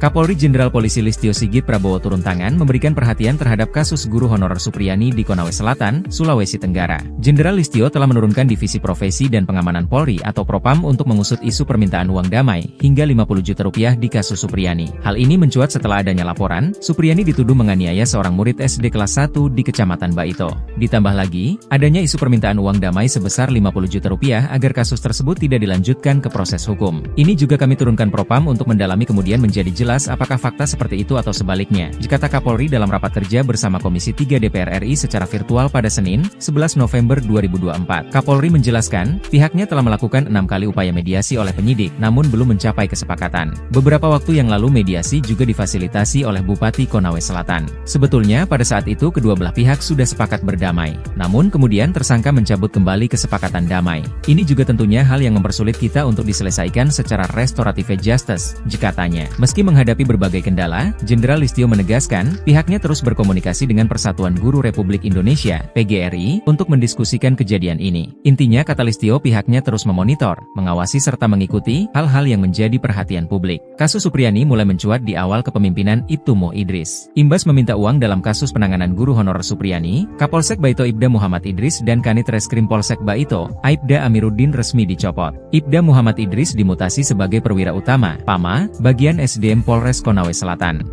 Speaker 1: Kapolri Jenderal Polisi Listio Sigit Prabowo turun tangan memberikan perhatian terhadap kasus guru honorer Supriyani di Konawe Selatan, Sulawesi Tenggara. Jenderal Listio telah menurunkan Divisi Profesi dan Pengamanan Polri atau Propam untuk mengusut isu permintaan uang damai hingga 50 juta rupiah di kasus Supriyani. Hal ini mencuat setelah adanya laporan, Supriyani dituduh menganiaya seorang murid SD kelas 1 di Kecamatan Baito. Ditambah lagi, adanya isu permintaan uang damai sebesar 50 juta rupiah agar kasus tersebut tidak dilanjutkan ke proses hukum. Ini juga kami turunkan Propam untuk mendalami kemudian menjadi jelas apakah fakta seperti itu atau sebaliknya, kata Kapolri dalam rapat kerja bersama Komisi 3 DPR RI secara virtual pada Senin, 11 November 2024. Kapolri menjelaskan, pihaknya telah melakukan 6 kali upaya mediasi oleh penyidik, namun belum mencapai kesepakatan. Beberapa waktu yang lalu mediasi juga difasilitasi oleh Bupati Konawe Selatan. Sebetulnya pada saat itu kedua belah pihak sudah sepakat berdamai, namun kemudian tersangka mencabut kembali kesepakatan damai. Ini juga tentunya hal yang mempersulit kita untuk diselesaikan secara restoratif justice, katanya. Meski menghadapi berbagai kendala, Jenderal Listio menegaskan, pihaknya terus berkomunikasi dengan Persatuan Guru Republik Indonesia, PGRI, untuk mendiskusikan kejadian ini. Intinya kata Listio pihaknya terus memonitor, mengawasi serta mengikuti hal-hal yang menjadi perhatian publik. Kasus Supriyani mulai mencuat di awal kepemimpinan Ibtu Mo Idris. Imbas meminta uang dalam kasus penanganan guru honorer Supriyani, Kapolsek Baito Ibda Muhammad Idris dan Kanit Reskrim Polsek Baito, Aibda Amiruddin resmi dicopot. Ibda Muhammad Idris dimutasi sebagai perwira utama, PAMA, bagian SDM Polres Konawe Selatan.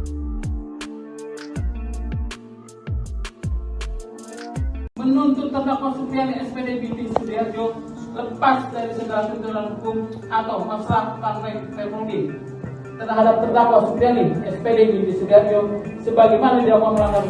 Speaker 3: Menuntut terdakwa Supriyani SPD binti Sudiarjo lepas dari segala tuntutan hukum atau masalah partai Permudi terhadap terdakwa Supriyani SPD binti Sudiarjo sebagaimana didakwa melanggar.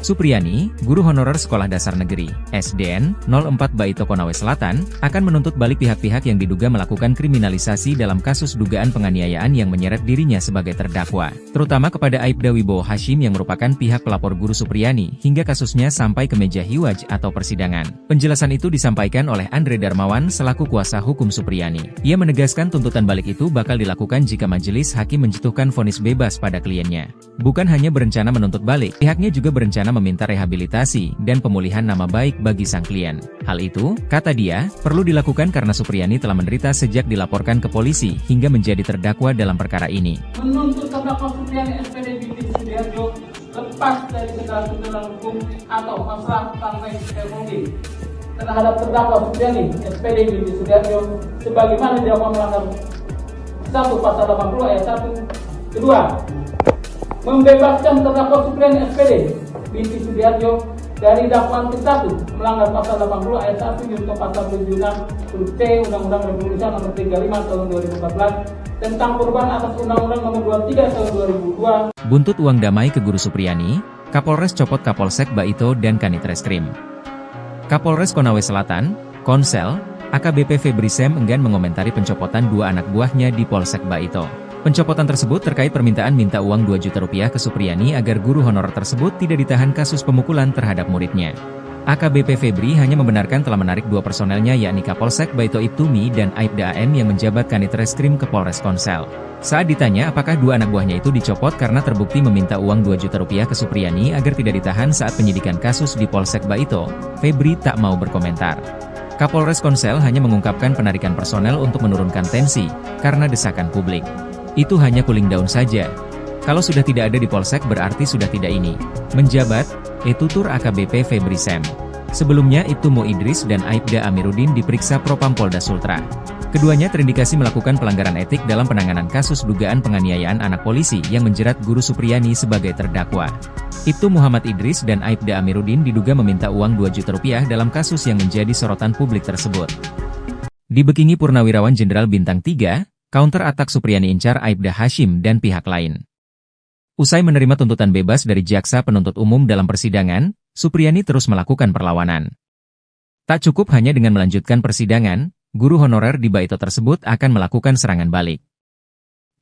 Speaker 1: Supriyani, guru honorer Sekolah Dasar Negeri, SDN, 04 Baito Konawe Selatan, akan menuntut balik pihak-pihak yang diduga melakukan kriminalisasi dalam kasus dugaan penganiayaan yang menyeret dirinya sebagai terdakwa, terutama kepada Aibda Wibowo Hashim yang merupakan pihak pelapor guru Supriyani hingga kasusnya sampai ke meja hiwaj atau persidangan. Penjelasan itu disampaikan oleh Andre Darmawan selaku kuasa hukum Supriyani. Ia menegaskan tuntutan balik itu bakal dilakukan jika majelis hakim menjatuhkan vonis bebas pada kliennya. Bukan hanya berencana menuntut balik, pihaknya juga berencana meminta rehabilitasi dan pemulihan nama baik bagi sang klien. Hal itu, kata dia, perlu dilakukan karena Supriyani telah menderita sejak dilaporkan ke polisi hingga menjadi terdakwa dalam perkara ini.
Speaker 3: Menuntut terdakwa Supriyani SPD binti Sudiarjo lepas dari segala tuntutan hukum atau masalah partai Permudi terhadap terdakwa Supriyani SPD binti Sudiarjo sebagaimana didakwa melanggar 1 pasal 80 ayat 1. Kedua, membebaskan terdakwa Supriyani SPD binti Sudiarjo dari dakwaan ke-1 melanggar pasal 80 ayat 1 junto pasal 76 huruf C Undang-Undang Republik Indonesia nomor 35 tahun 2014 tentang perubahan atas Undang-Undang nomor 23 tahun 2002.
Speaker 1: Buntut uang damai ke guru Supriyani, Kapolres copot Kapolsek Baito dan Kanit Reskrim. Kapolres Konawe Selatan, Konsel, AKBP Febri Sem enggan mengomentari pencopotan 2 anak buahnya di Polsek Baito. Pencopotan tersebut terkait permintaan minta uang 2 juta rupiah ke Supriyani agar guru honorer tersebut tidak ditahan kasus pemukulan terhadap muridnya. AKBP Febri hanya membenarkan telah menarik 2 personelnya yakni Kapolsek Baito Ibtumi dan Aibda AM yang menjabat Kanit Reskrim ke Polres Konsel. Saat ditanya apakah 2 anak buahnya itu dicopot karena terbukti meminta uang 2 juta rupiah ke Supriyani agar tidak ditahan saat penyidikan kasus di Polsek Baito, Febri tak mau berkomentar. Kapolres Konsel hanya mengungkapkan penarikan personel untuk menurunkan tensi, karena desakan publik. Itu hanya cooling down saja. Kalau sudah tidak ada di Polsek berarti sudah tidak ini. Menjabat, tutur AKBP Febri Sem. Sebelumnya Ibtu Mo Idris dan Aibda Amiruddin diperiksa Propam Polda Sultra. Keduanya terindikasi melakukan pelanggaran etik dalam penanganan kasus dugaan penganiayaan anak polisi yang menjerat guru Supriyani sebagai terdakwa. Ibtu Muhammad Idris dan Aibda Amiruddin diduga meminta uang 2 juta rupiah dalam kasus yang menjadi sorotan publik tersebut. Dibekingi Purnawirawan Jenderal Bintang 3, counter atak Supriyani incar Aibda Hashim dan pihak lain. Usai menerima tuntutan bebas dari jaksa penuntut umum dalam persidangan, Supriyani terus melakukan perlawanan. Tak cukup hanya dengan melanjutkan persidangan, guru honorer di Baito tersebut akan melakukan serangan balik.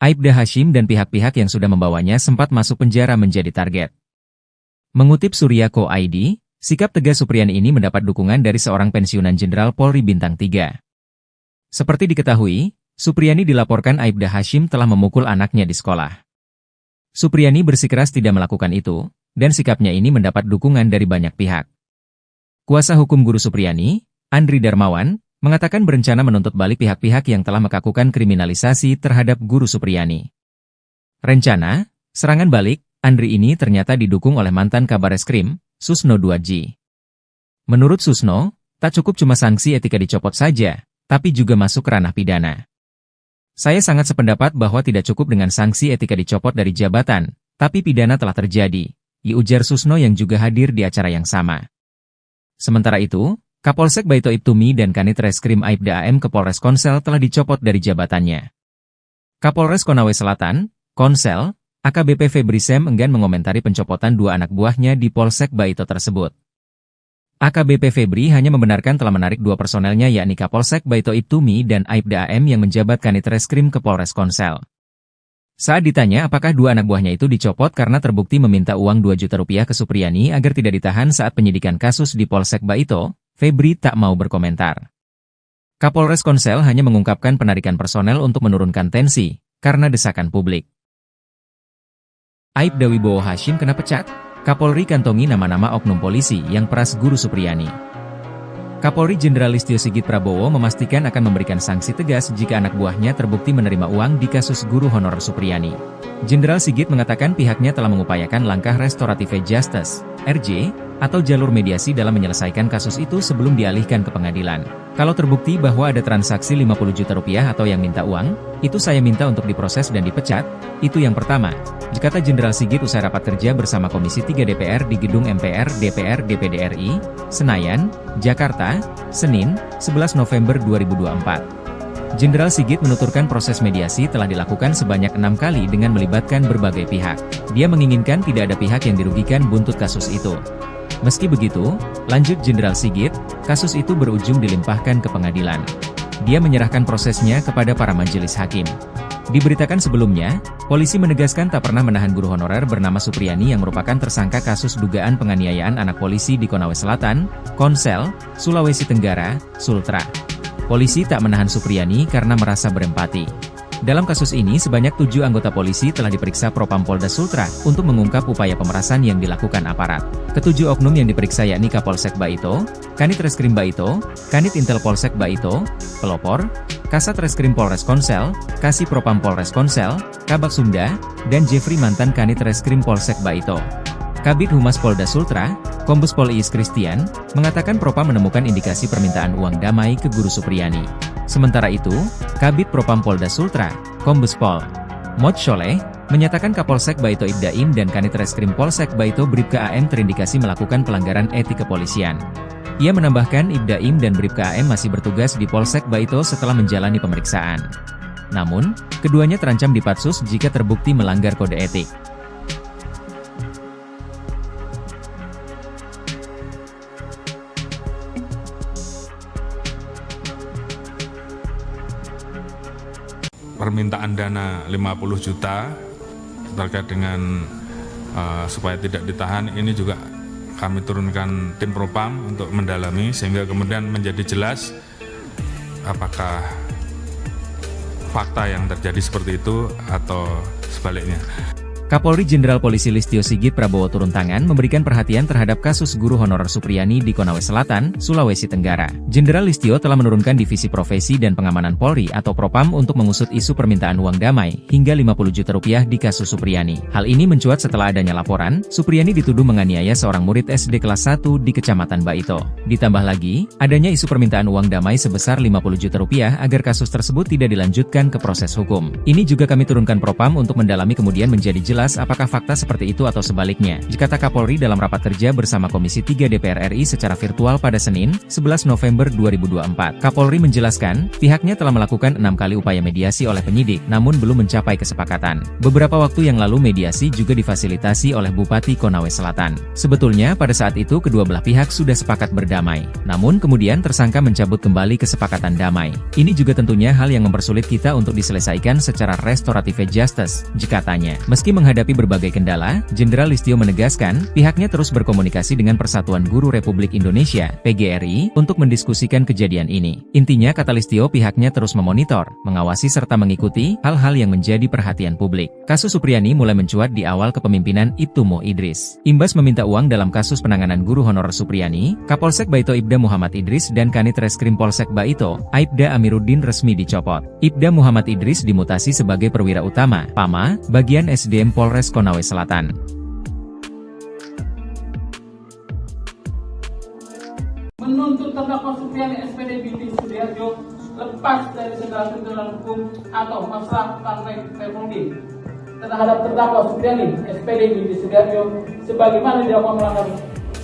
Speaker 1: Aibda Hashim dan pihak-pihak yang sudah membawanya sempat masuk penjara menjadi target. Mengutip Surya.co.id, sikap tegas Supriyani ini mendapat dukungan dari seorang pensiunan Jenderal Polri Bintang 3. Seperti diketahui, Supriyani dilaporkan Aibda Hashim telah memukul anaknya di sekolah. Supriyani bersikeras tidak melakukan itu, dan sikapnya ini mendapat dukungan dari banyak pihak. Kuasa hukum guru Supriyani, Andri Darmawan, mengatakan berencana menuntut balik pihak-pihak yang telah melakukan kriminalisasi terhadap guru Supriyani. Rencana, serangan balik, Andri ini ternyata didukung oleh mantan Kabareskrim, Susno Duadji. Menurut Susno, tak cukup cuma sanksi etika dicopot saja, tapi juga masuk ranah pidana. Saya sangat sependapat bahwa tidak cukup dengan sanksi etika dicopot dari jabatan, tapi pidana telah terjadi, ujar Susno yang juga hadir di acara yang sama. Sementara itu, Kapolsek Baito Ibtumi dan Kanit Reskrim Aibda AM ke Polres Konsel telah dicopot dari jabatannya. Kapolres Konawe Selatan, Konsel, AKBP Febri Sem enggan mengomentari pencopotan 2 anak buahnya di Polsek Baito tersebut. AKBP Febri hanya membenarkan telah menarik 2 personelnya yakni Kapolsek Baito Ibtumi dan Aibda AM yang menjabat Kanit Reskrim ke Polres Konsel. Saat ditanya apakah 2 anak buahnya itu dicopot karena terbukti meminta uang 2 juta rupiah ke Supriyani agar tidak ditahan saat penyidikan kasus di Polsek Baito, Febri tak mau berkomentar. Kapolres Konsel hanya mengungkapkan penarikan personel untuk menurunkan tensi, karena desakan publik. Aibda Wibowo Hashim kena pecat? Kapolri kantongi nama-nama oknum polisi yang peras Guru Supriyani. Kapolri Jenderal Listio Sigit Prabowo memastikan akan memberikan sanksi tegas jika anak buahnya terbukti menerima uang di kasus guru honorer Supriyani. Jenderal Sigit mengatakan pihaknya telah mengupayakan langkah restoratif justice, RJ, atau jalur mediasi dalam menyelesaikan kasus itu sebelum dialihkan ke pengadilan. Kalau terbukti bahwa ada transaksi 50 juta rupiah atau yang minta uang, itu saya minta untuk diproses dan dipecat, itu yang pertama, kata Jenderal Sigit usai rapat kerja bersama Komisi 3 DPR di Gedung MPR DPR DPD RI, Senayan, Jakarta, Senin, 11 November 2024. Jenderal Sigit menuturkan proses mediasi telah dilakukan sebanyak 6 kali dengan melibatkan berbagai pihak. Dia menginginkan tidak ada pihak yang dirugikan buntut kasus itu. Meski begitu, lanjut Jenderal Sigit, kasus itu berujung dilimpahkan ke pengadilan. Dia menyerahkan prosesnya kepada para majelis hakim. Diberitakan sebelumnya, polisi menegaskan tak pernah menahan guru honorer bernama Supriyani yang merupakan tersangka kasus dugaan penganiayaan anak polisi di Konawe Selatan, Konsel, Sulawesi Tenggara, Sultra. Polisi tak menahan Supriyani karena merasa berempati. Dalam kasus ini sebanyak 7 anggota polisi telah diperiksa Propam Polda Sultra untuk mengungkap upaya pemerasan yang dilakukan aparat. Ketujuh oknum yang diperiksa yakni Kapolsek Baito, Kanit Reskrim Baito, Kanit Intel Polsek Baito, Pelopor, Kasat Reskrim Polres Konsel, Kasih Propam Polres Konsel, Kabak Sunda, dan Jeffrey mantan Kanit Reskrim Polsek Baito. Kabid Humas Polda Sultra, Kombes Pol Iis Christian, mengatakan Propam menemukan indikasi permintaan uang damai ke Guru Supriyani. Sementara itu, Kabid Propam Polda Sultra, Kombes Pol Mod Sholeh, menyatakan Kapolsek Baito Ibda Im dan Kanit Reskrim Polsek Baito Bribka AM terindikasi melakukan pelanggaran etik kepolisian. Ia menambahkan Ibda Im dan Bribka AM masih bertugas di Polsek Baito setelah menjalani pemeriksaan. Namun, keduanya terancam dipatsus jika terbukti melanggar kode etik.
Speaker 2: Permintaan dana 50 juta terkait dengan supaya tidak ditahan, ini juga kami turunkan tim Propam untuk mendalami sehingga kemudian menjadi jelas apakah fakta yang terjadi seperti itu atau sebaliknya.
Speaker 1: Kapolri Jenderal Polisi Listio Sigit Prabowo turun tangan memberikan perhatian terhadap kasus guru honorer Supriyani di Konawe Selatan, Sulawesi Tenggara. Jenderal Listio telah menurunkan Divisi Profesi dan Pengamanan Polri atau Propam untuk mengusut isu permintaan uang damai hingga 50 juta rupiah di kasus Supriyani. Hal ini mencuat setelah adanya laporan, Supriyani dituduh menganiaya seorang murid SD kelas 1 di Kecamatan Baito. Ditambah lagi, adanya isu permintaan uang damai sebesar 50 juta rupiah agar kasus tersebut tidak dilanjutkan ke proses hukum. Ini juga kami turunkan Propam untuk mendalami kemudian menjadi jelas apakah fakta seperti itu atau sebaliknya, kata Kapolri dalam rapat kerja bersama Komisi 3 DPR RI secara virtual pada Senin, 11 November 2024. Kapolri menjelaskan, pihaknya telah melakukan 6 kali upaya mediasi oleh penyidik, namun belum mencapai kesepakatan. Beberapa waktu yang lalu mediasi juga difasilitasi oleh Bupati Konawe Selatan. Sebetulnya pada saat itu kedua belah pihak sudah sepakat berdamai, namun kemudian tersangka mencabut kembali kesepakatan damai. Ini juga tentunya hal yang mempersulit kita untuk diselesaikan secara restoratif justice, katanya. Meski menghadapi berbagai kendala, Jenderal Listio menegaskan, pihaknya terus berkomunikasi dengan Persatuan Guru Republik Indonesia, PGRI, untuk mendiskusikan kejadian ini. Intinya kata Listio pihaknya terus memonitor, mengawasi serta mengikuti hal-hal yang menjadi perhatian publik. Kasus Supriyani mulai mencuat di awal kepemimpinan Ibtu Mo Idris. Imbas meminta uang dalam kasus penanganan guru honorer Supriyani, Kapolsek Baito Ibda Muhammad Idris dan Kanit Reskrim Polsek Baito, Aibda Amiruddin resmi dicopot. Ibda Muhammad Idris dimutasi sebagai perwira utama, PAMA, bagian SDM Polres Konawe Selatan.
Speaker 3: Menuntut terdakwa Supriyani SPD Binti Sudiarjo lepas dari segala tuntutan hukum atau masalah partai Permudi terhadap terdakwa Supriyani SPD Binti Sudiarjo sebagaimana dilakukan melanggar.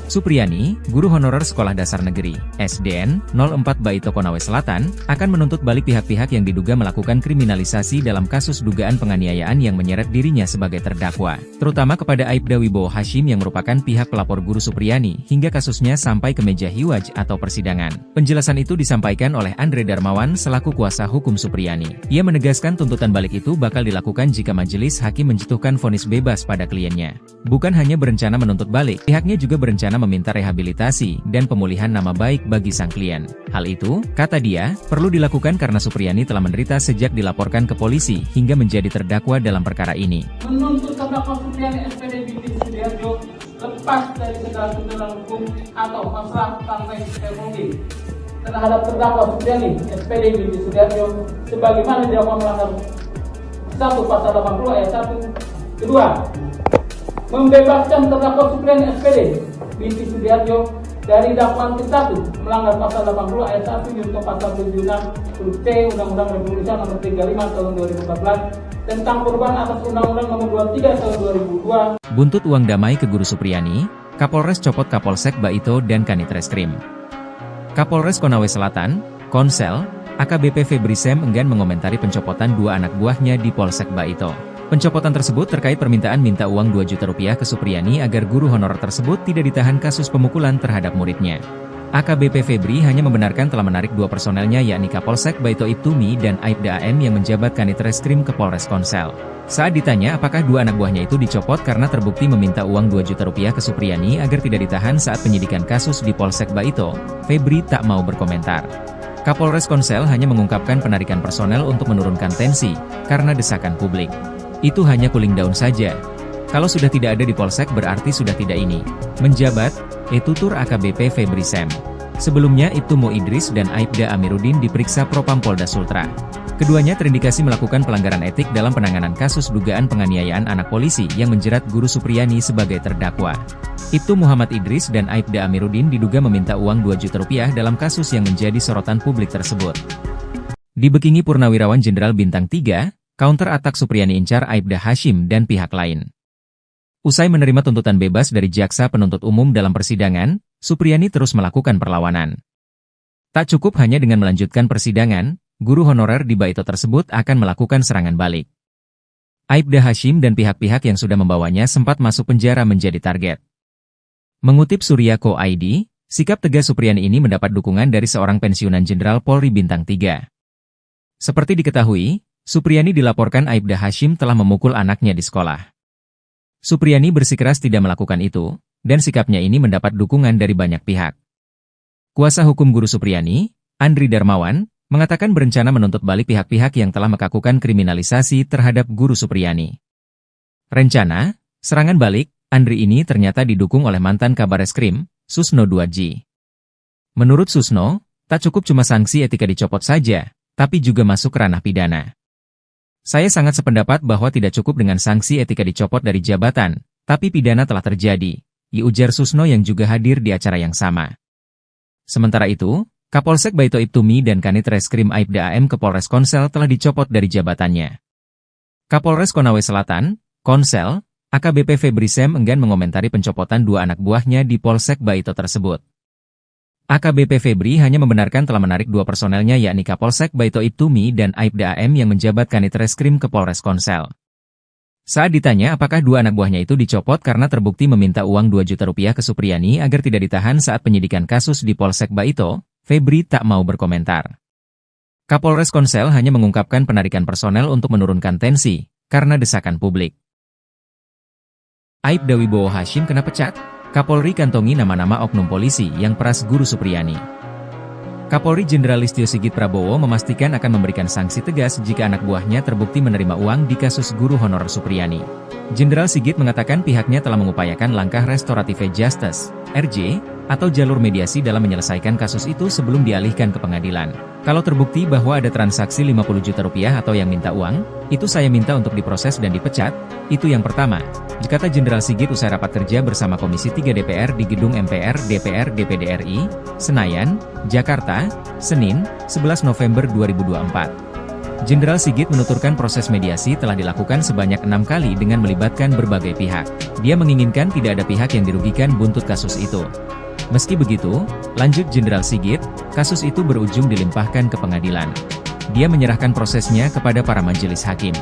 Speaker 1: Supriyani, guru honorer Sekolah Dasar Negeri, SDN, 04 Baito Konawe Selatan, akan menuntut balik pihak-pihak yang diduga melakukan kriminalisasi dalam kasus dugaan penganiayaan yang menyeret dirinya sebagai terdakwa, terutama kepada Aibda Wibowo Hashim yang merupakan pihak pelapor guru Supriyani hingga kasusnya sampai ke meja hiwaj atau persidangan. Penjelasan itu disampaikan oleh Andre Darmawan selaku kuasa hukum Supriyani. Ia menegaskan tuntutan balik itu bakal dilakukan jika majelis hakim menjatuhkan vonis bebas pada kliennya. Bukan hanya berencana menuntut balik, pihaknya juga berencana berencana meminta rehabilitasi dan pemulihan nama baik bagi sang klien. Hal itu, kata dia, perlu dilakukan karena Supriyani telah menderita sejak dilaporkan ke polisi hingga menjadi terdakwa dalam perkara ini.
Speaker 3: Menuntut terdakwa Supriyani SPD binti Sudiarjo lepas dari segala tuntutan hukum atau masalah sampai teknologi terhadap terdakwa Supriyani SPD binti Sudiarjo sebagaimana didakwa melanggar 1 pasal 80 ayat 1. Kedua, membebaskan terdakwa Supriyani SPD binti Sudiarjo dari dakwaan ke-1 melanggar pasal 80 ayat 1 junto pasal 76 huruf C Undang-Undang Republik Indonesia nomor 35 tahun 2014 tentang perubahan atas Undang-Undang nomor 23 tahun 2002.
Speaker 1: Buntut uang damai ke Guru Supriyani, Kapolres copot Kapolsek Baito dan Kanit Reskrim. Kapolres Konawe Selatan, Konsel, AKBP Febri Sem enggan mengomentari pencopotan 2 anak buahnya di Polsek Baito. Pencopotan tersebut terkait permintaan minta uang 2 juta rupiah ke Supriyani agar guru honorer tersebut tidak ditahan kasus pemukulan terhadap muridnya. AKBP Febri hanya membenarkan telah menarik 2 personelnya yakni Kapolsek Baito Ibtumi dan Aibda AM yang menjabat Kanit Reskrim ke Polres Konsel. Saat ditanya apakah 2 anak buahnya itu dicopot karena terbukti meminta uang 2 juta rupiah ke Supriyani agar tidak ditahan saat penyidikan kasus di Polsek Baito, Febri tak mau berkomentar. Kapolres Konsel hanya mengungkapkan penarikan personel untuk menurunkan tensi, karena desakan publik. Itu hanya cooling down saja. Kalau sudah tidak ada di Polsek berarti sudah tidak ini. Menjabat, tutur AKBP Febri Sem. Sebelumnya Ibtumo Idris dan Aibda Amiruddin diperiksa Propam Polda Sultra. Keduanya terindikasi melakukan pelanggaran etik dalam penanganan kasus dugaan penganiayaan anak polisi yang menjerat Guru Supriyani sebagai terdakwa. Ibtu Muhammad Idris dan Aibda Amiruddin diduga meminta uang 2 juta rupiah dalam kasus yang menjadi sorotan publik tersebut. Dibekingi Purnawirawan Jenderal Bintang 3, counter atak Supriyani incar Aibda Hashim dan pihak lain. Usai menerima tuntutan bebas dari jaksa penuntut umum dalam persidangan, Supriyani terus melakukan perlawanan. Tak cukup hanya dengan melanjutkan persidangan, guru honorer di Baito tersebut akan melakukan serangan balik. Aibda Hashim dan pihak-pihak yang sudah membawanya sempat masuk penjara menjadi target. Mengutip Surya.co.id, sikap tegas Supriyani ini mendapat dukungan dari seorang pensiunan Jenderal Polri Bintang 3. Seperti diketahui, Supriyani dilaporkan Aibda Hashim telah memukul anaknya di sekolah. Supriyani bersikeras tidak melakukan itu, dan sikapnya ini mendapat dukungan dari banyak pihak. Kuasa hukum Guru Supriyani, Andri Darmawan, mengatakan berencana menuntut balik pihak-pihak yang telah melakukan kriminalisasi terhadap Guru Supriyani. Rencana, serangan balik, Andri ini ternyata didukung oleh mantan Kabar Eskrim, Susno Duadji. Menurut Susno, tak cukup cuma sanksi etika dicopot saja, tapi juga masuk ranah pidana. Saya sangat sependapat bahwa tidak cukup dengan sanksi etika dicopot dari jabatan, tapi pidana telah terjadi, ujar Susno yang juga hadir di acara yang sama. Sementara itu, Kapolsek Baito Ibtumi dan Kanit Reskrim Aibda AM ke Polres Konsel telah dicopot dari jabatannya. Kapolres Konawe Selatan, Konsel, AKBP Febri Sem enggan mengomentari pencopotan 2 anak buahnya di Polsek Baito tersebut. AKBP Febri hanya membenarkan telah menarik 2 personelnya yakni Kapolsek Baito Ibtumi dan Aibda AM yang menjabat Kanit Reskrim ke Polres Konsel. Saat ditanya apakah 2 anak buahnya itu dicopot karena terbukti meminta uang 2 juta rupiah ke Supriyani agar tidak ditahan saat penyidikan kasus di Polsek Baito, Febri tak mau berkomentar. Kapolres Konsel hanya mengungkapkan penarikan personel untuk menurunkan tensi, karena desakan publik. Aibda Wibowo Hashim kena pecat? Kapolri kantongi nama-nama oknum polisi yang peras Guru Supriyani. Kapolri Jenderal Listio Sigit Prabowo memastikan akan memberikan sanksi tegas jika anak buahnya terbukti menerima uang di kasus guru honorer Supriyani. Jenderal Sigit mengatakan pihaknya telah mengupayakan langkah restoratif justice, RJ, atau jalur mediasi dalam menyelesaikan kasus itu sebelum dialihkan ke pengadilan. Kalau terbukti bahwa ada transaksi 50 juta rupiah atau yang minta uang, itu saya minta untuk diproses dan dipecat, itu yang pertama, kata Jenderal Sigit usai rapat kerja bersama Komisi 3 DPR di Gedung MPR DPR DPD RI, Senayan, Jakarta, Senin, 11 November 2024. Jenderal Sigit menuturkan proses mediasi telah dilakukan sebanyak 6 kali dengan melibatkan berbagai pihak. Dia menginginkan tidak ada pihak yang dirugikan buntut kasus itu. Meski begitu, lanjut Jenderal Sigit, kasus itu berujung dilimpahkan ke pengadilan. Dia menyerahkan prosesnya kepada para majelis hakim.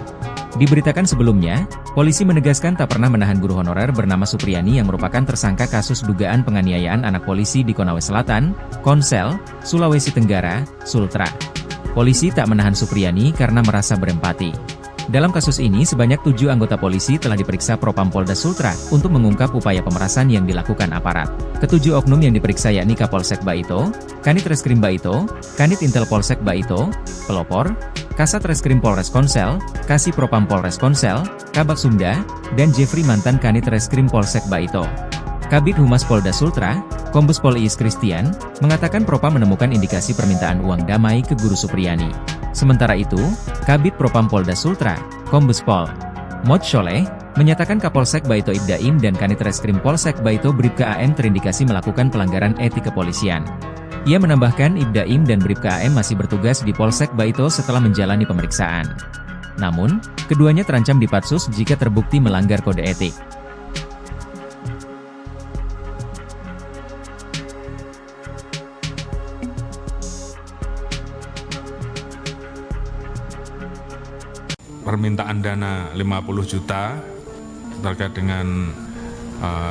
Speaker 1: Diberitakan sebelumnya, polisi menegaskan tak pernah menahan guru honorer bernama Supriyani yang merupakan tersangka kasus dugaan penganiayaan anak polisi di Konawe Selatan, Konsel, Sulawesi Tenggara, Sultra. Polisi tak menahan Supriyani karena merasa berempati. Dalam kasus ini sebanyak 7 anggota polisi telah diperiksa Propam Polda Sultra untuk mengungkap upaya pemerasan yang dilakukan aparat. Ketujuh oknum yang diperiksa yakni Kapolsek Baito, Kanit Reskrim Baito, Kanit Intel Polsek Baito, Pelopor, Kasat Reskrim Polres Konsel, Kasih Propam Polres Konsel, Kabak Sumda, dan Jeffrey mantan Kanit Reskrim Polsek Baito. Kabid Humas Polda Sultra, Kombes Pol Iis Christian, mengatakan Propam menemukan indikasi permintaan uang damai ke Guru Supriyani. Sementara itu, Kabid Propam Polda Sultra, Kombes Pol Mod Sholeh, menyatakan Kapolsek Baito Ibda Im dan Kanit Reskrim Polsek Baito Bribka AM terindikasi melakukan pelanggaran etik kepolisian. Ia menambahkan Ibda Im dan Bribka AM masih bertugas di Polsek Baito setelah menjalani pemeriksaan. Namun, keduanya terancam dipatsus jika terbukti melanggar kode etik.
Speaker 2: Permintaan dana 50 juta terkait dengan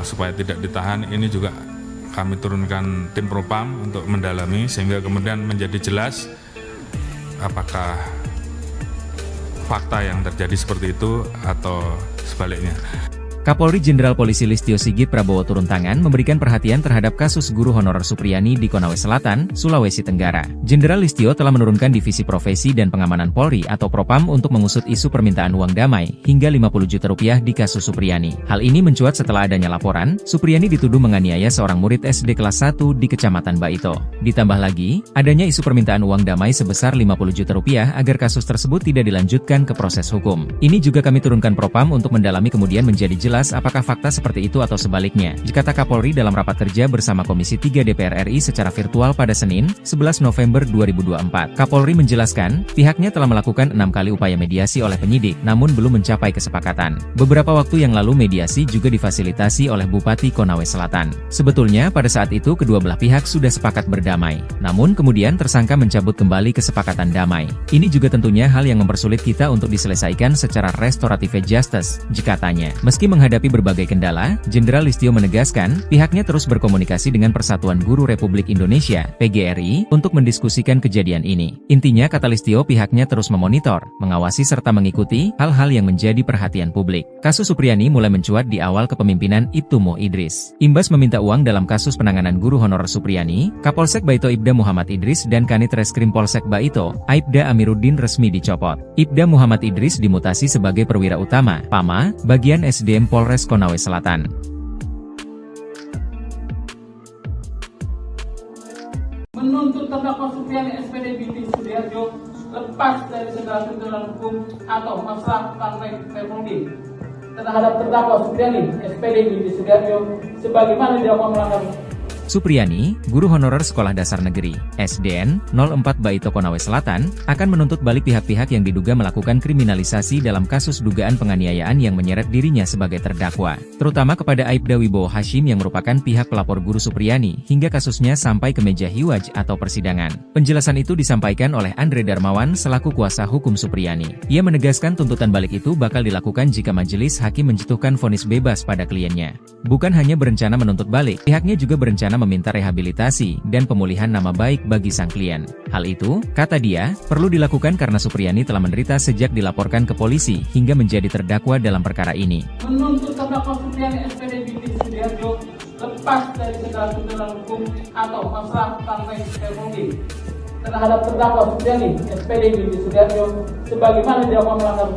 Speaker 2: supaya tidak ditahan ini juga kami turunkan tim Propam untuk mendalami sehingga kemudian menjadi jelas apakah fakta yang terjadi seperti itu atau sebaliknya.
Speaker 1: Kapolri Jenderal Polisi Listio Sigit Prabowo turun tangan memberikan perhatian terhadap kasus guru honorer Supriyani di Konawe Selatan, Sulawesi Tenggara. Jenderal Listio telah menurunkan Divisi Profesi dan Pengamanan Polri atau Propam untuk mengusut isu permintaan uang damai hingga 50 juta rupiah di kasus Supriyani. Hal ini mencuat setelah adanya laporan, Supriyani dituduh menganiaya seorang murid SD kelas 1 di Kecamatan Baito. Ditambah lagi, adanya isu permintaan uang damai sebesar 50 juta rupiah agar kasus tersebut tidak dilanjutkan ke proses hukum. Ini juga kami turunkan Propam untuk mendalami kemudian menjadi jelas apakah fakta seperti itu atau sebaliknya, kata Kapolri dalam rapat kerja bersama Komisi 3 DPR RI secara virtual pada Senin, 11 November 2024. Kapolri menjelaskan, pihaknya telah melakukan 6 kali upaya mediasi oleh penyidik, namun belum mencapai kesepakatan. Beberapa waktu yang lalu mediasi juga difasilitasi oleh Bupati Konawe Selatan. Sebetulnya pada saat itu kedua belah pihak sudah sepakat berdamai, namun kemudian tersangka mencabut kembali kesepakatan damai. Ini juga tentunya hal yang mempersulit kita untuk diselesaikan secara restoratif justice, katanya. Meski menghadapi berbagai kendala, Jenderal Listio menegaskan, pihaknya terus berkomunikasi dengan Persatuan Guru Republik Indonesia, PGRI, untuk mendiskusikan kejadian ini. Intinya kata Listio pihaknya terus memonitor, mengawasi serta mengikuti hal-hal yang menjadi perhatian publik. Kasus Supriyani mulai mencuat di awal kepemimpinan Ibtu Mo Idris. Imbas meminta uang dalam kasus penanganan guru honorer Supriyani, Kapolsek Baito Ibda Muhammad Idris dan Kanit Reskrim Polsek Baito, Aibda Amiruddin resmi dicopot. Ibda Muhammad Idris dimutasi sebagai perwira utama, PAMA, bagian SDM Polres Konawe Selatan.
Speaker 3: Menuntut terdakwa Supriyani SPD binti Sudiarjo lepas dari segala tuntutan hukum atau masalah partai Republik terhadap terdakwa Supriyani SPD binti Sudiarjo sebagaimana dilakukan melanggar.
Speaker 1: Supriyani, guru honorer Sekolah Dasar Negeri, SDN, 04 Baito Konawe Selatan, akan menuntut balik pihak-pihak yang diduga melakukan kriminalisasi dalam kasus dugaan penganiayaan yang menyeret dirinya sebagai terdakwa, terutama kepada Aibda Wibowo Hashim yang merupakan pihak pelapor guru Supriyani, hingga kasusnya sampai ke meja hiwaj atau persidangan. Penjelasan itu disampaikan oleh Andre Darmawan selaku kuasa hukum Supriyani. Ia menegaskan tuntutan balik itu bakal dilakukan jika majelis hakim menjatuhkan vonis bebas pada kliennya. Bukan hanya berencana menuntut balik, pihaknya juga berencana meminta rehabilitasi dan pemulihan nama baik bagi sang klien. Hal itu, kata dia, perlu dilakukan karena Supriyani telah menderita sejak dilaporkan ke polisi hingga menjadi terdakwa dalam perkara ini.
Speaker 3: Menuntut terdakwa Supriyani SPD binti Sudiarjo lepas dari segala tuntutan hukum atau masalah partai Republik terhadap terdakwa Supriyani SPD binti Sudiarjo sebagaimana dilakukan melanggar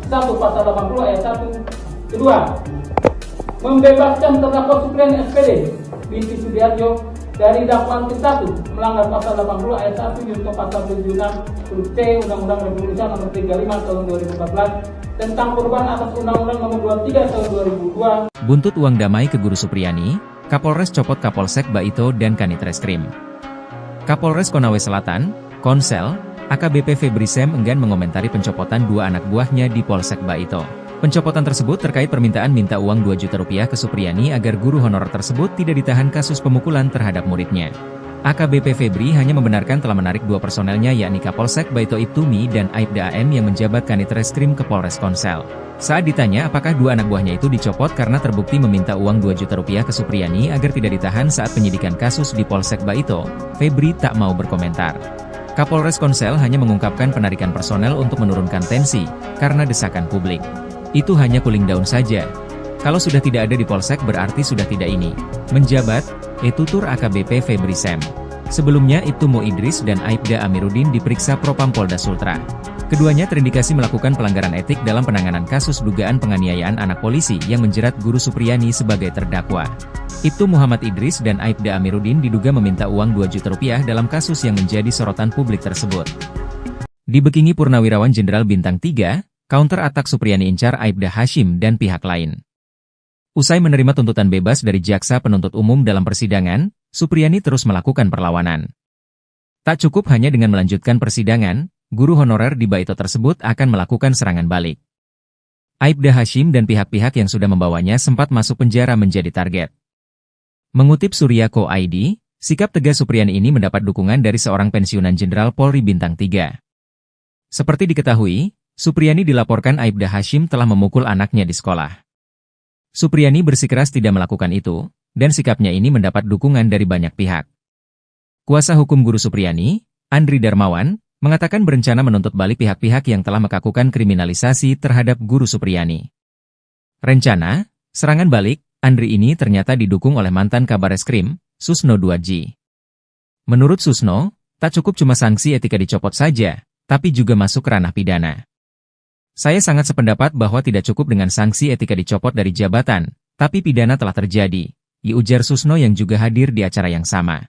Speaker 3: 1 Pasal 80 ayat 1. Kedua, membebaskan terdakwa Supriyani SPD binti Sudiarjo dari dakwaan ke-1 melanggar Pasal 80 ayat 1 junto Pasal 76 huruf C Undang-Undang Republik Indonesia Nomor 35 Tahun 2014 tentang perubahan atas Undang-Undang Nomor 23 Tahun 2002.
Speaker 1: Buntut uang damai ke guru Supriyani, Kapolres copot Kapolsek Baito dan Kanit Reskrim. Kapolres Konawe Selatan, Konsel, AKBP Febri Sem enggan mengomentari pencopotan 2 anak buahnya di Polsek Baito. Pencopotan tersebut terkait permintaan minta uang 2 juta rupiah ke Supriyani agar guru honorer tersebut tidak ditahan kasus pemukulan terhadap muridnya. AKBP Febri hanya membenarkan telah menarik 2 personelnya yakni Kapolsek Baito Ibtumi dan Aibda AM yang menjabat Kanit Reskrim ke Polres Konsel. Saat ditanya apakah 2 anak buahnya itu dicopot karena terbukti meminta uang 2 juta rupiah ke Supriyani agar tidak ditahan saat penyidikan kasus di Polsek Baito, Febri tak mau berkomentar. Kapolres Konsel hanya mengungkapkan penarikan personel untuk menurunkan tensi, karena desakan publik. Itu hanya cooling down saja. Kalau sudah tidak ada di Polsek berarti sudah tidak ini. Menjabat, tutur AKBP Febri Sem. Sebelumnya Ibtu Mo Idris dan Aibda Amiruddin diperiksa Propam Polda Sultra. Keduanya terindikasi melakukan pelanggaran etik dalam penanganan kasus dugaan penganiayaan anak polisi yang menjerat Guru Supriyani sebagai terdakwa. Ibtu Muhammad Idris dan Aibda Amiruddin diduga meminta uang 2 juta rupiah dalam kasus yang menjadi sorotan publik tersebut. Dibekingi Purnawirawan Jenderal Bintang 3, counter atak Supriyani incar Aibda Hashim dan pihak lain. Usai menerima tuntutan bebas dari jaksa penuntut umum dalam persidangan, Supriyani terus melakukan perlawanan. Tak cukup hanya dengan melanjutkan persidangan, guru honorer di Baito tersebut akan melakukan serangan balik. Aibda Hashim dan pihak-pihak yang sudah membawanya sempat masuk penjara menjadi target. Mengutip Surya.co ID, sikap tegas Supriyani ini mendapat dukungan dari seorang pensiunan Jenderal Polri Bintang 3. Seperti diketahui, Supriyani dilaporkan Aibda Hashim telah memukul anaknya di sekolah. Supriyani bersikeras tidak melakukan itu, dan sikapnya ini mendapat dukungan dari banyak pihak. Kuasa hukum guru Supriyani, Andri Darmawan, mengatakan berencana menuntut balik pihak-pihak yang telah melakukan kriminalisasi terhadap guru Supriyani. Rencana, serangan balik, Andri ini ternyata didukung oleh mantan Kabareskrim, Susno 2G. Menurut Susno, tak cukup cuma sanksi etika dicopot saja, tapi juga masuk ranah pidana. Saya sangat sependapat bahwa tidak cukup dengan sanksi etika dicopot dari jabatan, tapi pidana telah terjadi, ujar Susno yang juga hadir di acara yang sama.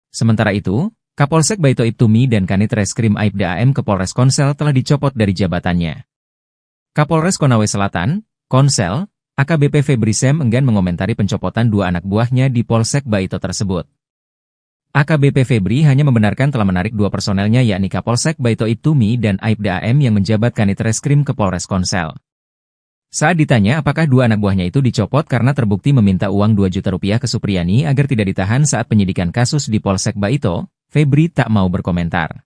Speaker 1: Sementara itu, Kapolsek Baito Ibtumi dan Kanit Reskrim Aibda AM ke Polres Konsel telah dicopot dari jabatannya. Kapolres Konawe Selatan, Konsel, AKBP Febri Sem enggan mengomentari pencopotan 2 anak buahnya di Polsek Baito tersebut. AKBP Febri hanya membenarkan telah menarik 2 personelnya yakni Kapolsek Baito Ibtumi dan Aibda AM yang menjabat Kanit Reskrim ke Polres Konsel. Saat ditanya apakah 2 anak buahnya itu dicopot karena terbukti meminta uang 2 juta rupiah ke Supriyani agar tidak ditahan saat penyidikan kasus di Polsek Baito, Febri tak mau berkomentar.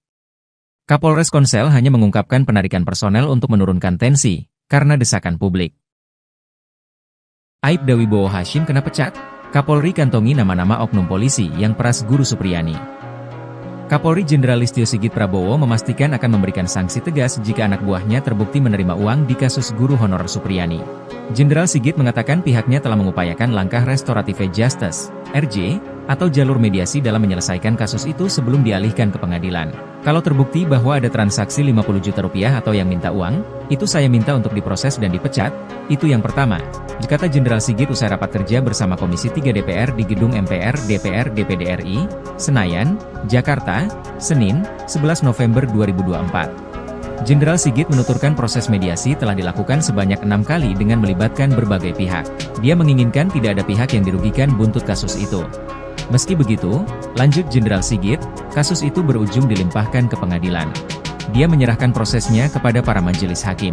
Speaker 1: Kapolres Konsel hanya mengungkapkan penarikan personel untuk menurunkan tensi, karena desakan publik. Aibda Wibowo Hashim kena pecat, Kapolri kantongi nama-nama oknum polisi yang peras Guru Supriyani. Kapolri Jenderal Listio Sigit Prabowo memastikan akan memberikan sanksi tegas jika anak buahnya terbukti menerima uang di kasus guru honorer Supriyani. Jenderal Sigit mengatakan pihaknya telah mengupayakan langkah restorative justice, RJ, atau jalur mediasi dalam menyelesaikan kasus itu sebelum dialihkan ke pengadilan. Kalau terbukti bahwa ada transaksi 50 juta rupiah atau yang minta uang, itu saya minta untuk diproses dan dipecat, itu yang pertama, kata Jenderal Sigit usai rapat kerja bersama Komisi 3 DPR di Gedung MPR DPR DPD RI, Senayan, Jakarta, Senin, 11 November 2024. Jenderal Sigit menuturkan proses mediasi telah dilakukan sebanyak 6 kali dengan melibatkan berbagai pihak. Dia menginginkan tidak ada pihak yang dirugikan buntut kasus itu. Meski begitu, lanjut Jenderal Sigit, kasus itu berujung dilimpahkan ke pengadilan. Dia menyerahkan prosesnya kepada para majelis hakim.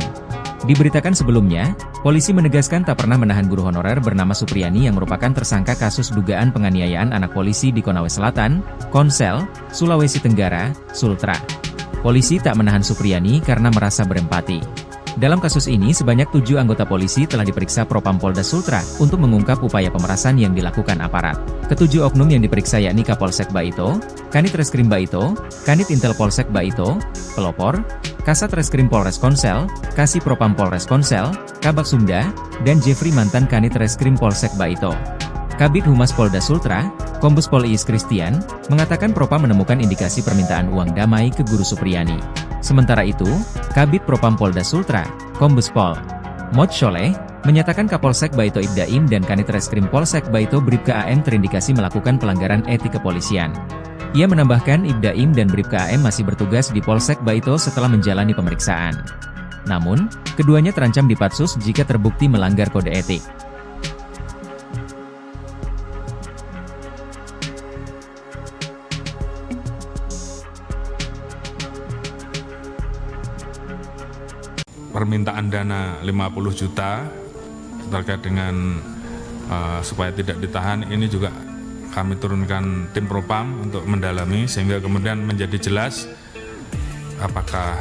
Speaker 1: Diberitakan sebelumnya, polisi menegaskan tak pernah menahan guru honorer bernama Supriyani yang merupakan tersangka kasus dugaan penganiayaan anak polisi di Konawe Selatan, Konsel, Sulawesi Tenggara, Sultra. Polisi tak menahan Supriyani karena merasa berempati. Dalam kasus ini sebanyak 7 anggota polisi telah diperiksa Propam Polda Sultra untuk mengungkap upaya pemerasan yang dilakukan aparat. Ketujuh oknum yang diperiksa yakni Kapolsek Baito, Kanit Reskrim Baito, Kanit Intel Polsek Baito, Pelopor, Kasat Reskrim Polres Konsel, Kasih Propam Polres Konsel, Kabak Sumda, dan Jeffrey mantan Kanit Reskrim Polsek Baito. Kabid Humas Polda Sultra, Kombes Pol Iis Christian, mengatakan Propam menemukan indikasi permintaan uang damai ke Guru Supriyani. Sementara itu, Kabid Propam Polda Sultra, Kombes Pol Mod Sholeh, menyatakan Kapolsek Baito Ibdaim dan Kanit Reskrim Polsek Baito Bribka AM terindikasi melakukan pelanggaran etik kepolisian. Ia menambahkan Ibdaim dan Bribka AM masih bertugas di Polsek Baito setelah menjalani pemeriksaan. Namun, keduanya terancam dipatsus jika terbukti melanggar kode etik.
Speaker 2: Permintaan dana 50 juta terkait dengan supaya tidak ditahan ini juga kami turunkan tim Propam untuk mendalami sehingga kemudian menjadi jelas apakah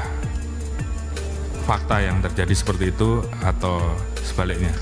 Speaker 2: fakta yang terjadi seperti itu atau sebaliknya.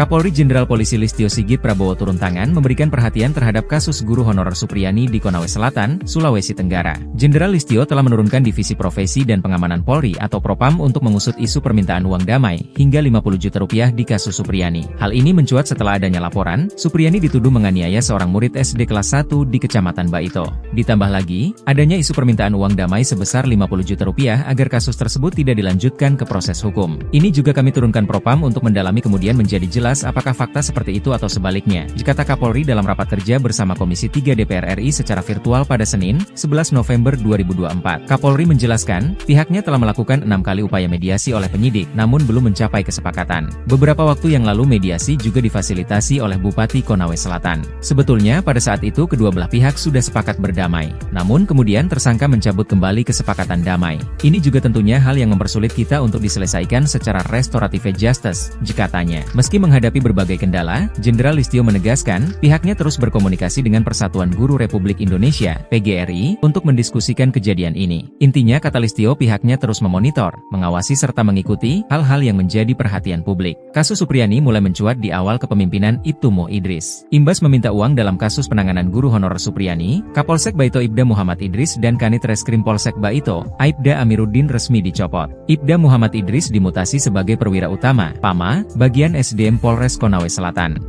Speaker 1: Kapolri Jenderal Polisi Listio Sigit Prabowo turun tangan memberikan perhatian terhadap kasus guru honorer Supriyani di Konawe Selatan, Sulawesi Tenggara. Jenderal Listio telah menurunkan Divisi Profesi dan Pengamanan Polri atau Propam untuk mengusut isu permintaan uang damai hingga 50 juta rupiah di kasus Supriyani. Hal ini mencuat setelah adanya laporan, Supriyani dituduh menganiaya seorang murid SD kelas 1 di Kecamatan Baito. Ditambah lagi, adanya isu permintaan uang damai sebesar 50 juta rupiah agar kasus tersebut tidak dilanjutkan ke proses hukum. Ini juga kami turunkan Propam untuk mendalami kemudian menjadi jelas apakah fakta seperti itu atau sebaliknya, kata Kapolri dalam rapat kerja bersama Komisi 3 DPR RI secara virtual pada Senin, 11 November 2024. Kapolri menjelaskan, pihaknya telah melakukan 6 kali upaya mediasi oleh penyidik, namun belum mencapai kesepakatan. Beberapa waktu yang lalu mediasi juga difasilitasi oleh Bupati Konawe Selatan. Sebetulnya pada saat itu kedua belah pihak sudah sepakat berdamai, namun kemudian tersangka mencabut kembali kesepakatan damai. Ini juga tentunya hal yang mempersulit kita untuk diselesaikan secara restoratif justice, katanya. Meski menghadapi berbagai kendala, Jenderal Listio menegaskan, pihaknya terus berkomunikasi dengan Persatuan Guru Republik Indonesia, PGRI, untuk mendiskusikan kejadian ini. Intinya, kata Listio, pihaknya terus memonitor, mengawasi serta mengikuti hal-hal yang menjadi perhatian publik. Kasus Supriyani mulai mencuat di awal kepemimpinan Ibtu Mo Idris. Imbas meminta uang dalam kasus penanganan guru honorer Supriyani, Kapolsek Baito Ibda Muhammad Idris dan Kanit Reskrim Polsek Baito, Aibda Amiruddin resmi dicopot. Ibda Muhammad Idris dimutasi sebagai perwira utama, PAMA, bagian SDM Polres Konawe Selatan.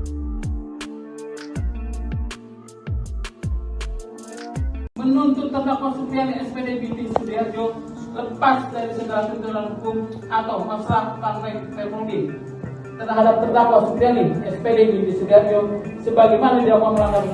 Speaker 3: Menuntut terdakwa Supriyani SPD binti Sudiarjo lepas dari segala tuntutan hukum atau masalah partai Permudi terhadap terdakwa Supriyani SPD binti Sudiarjo sebagaimana dilakukan melanggar.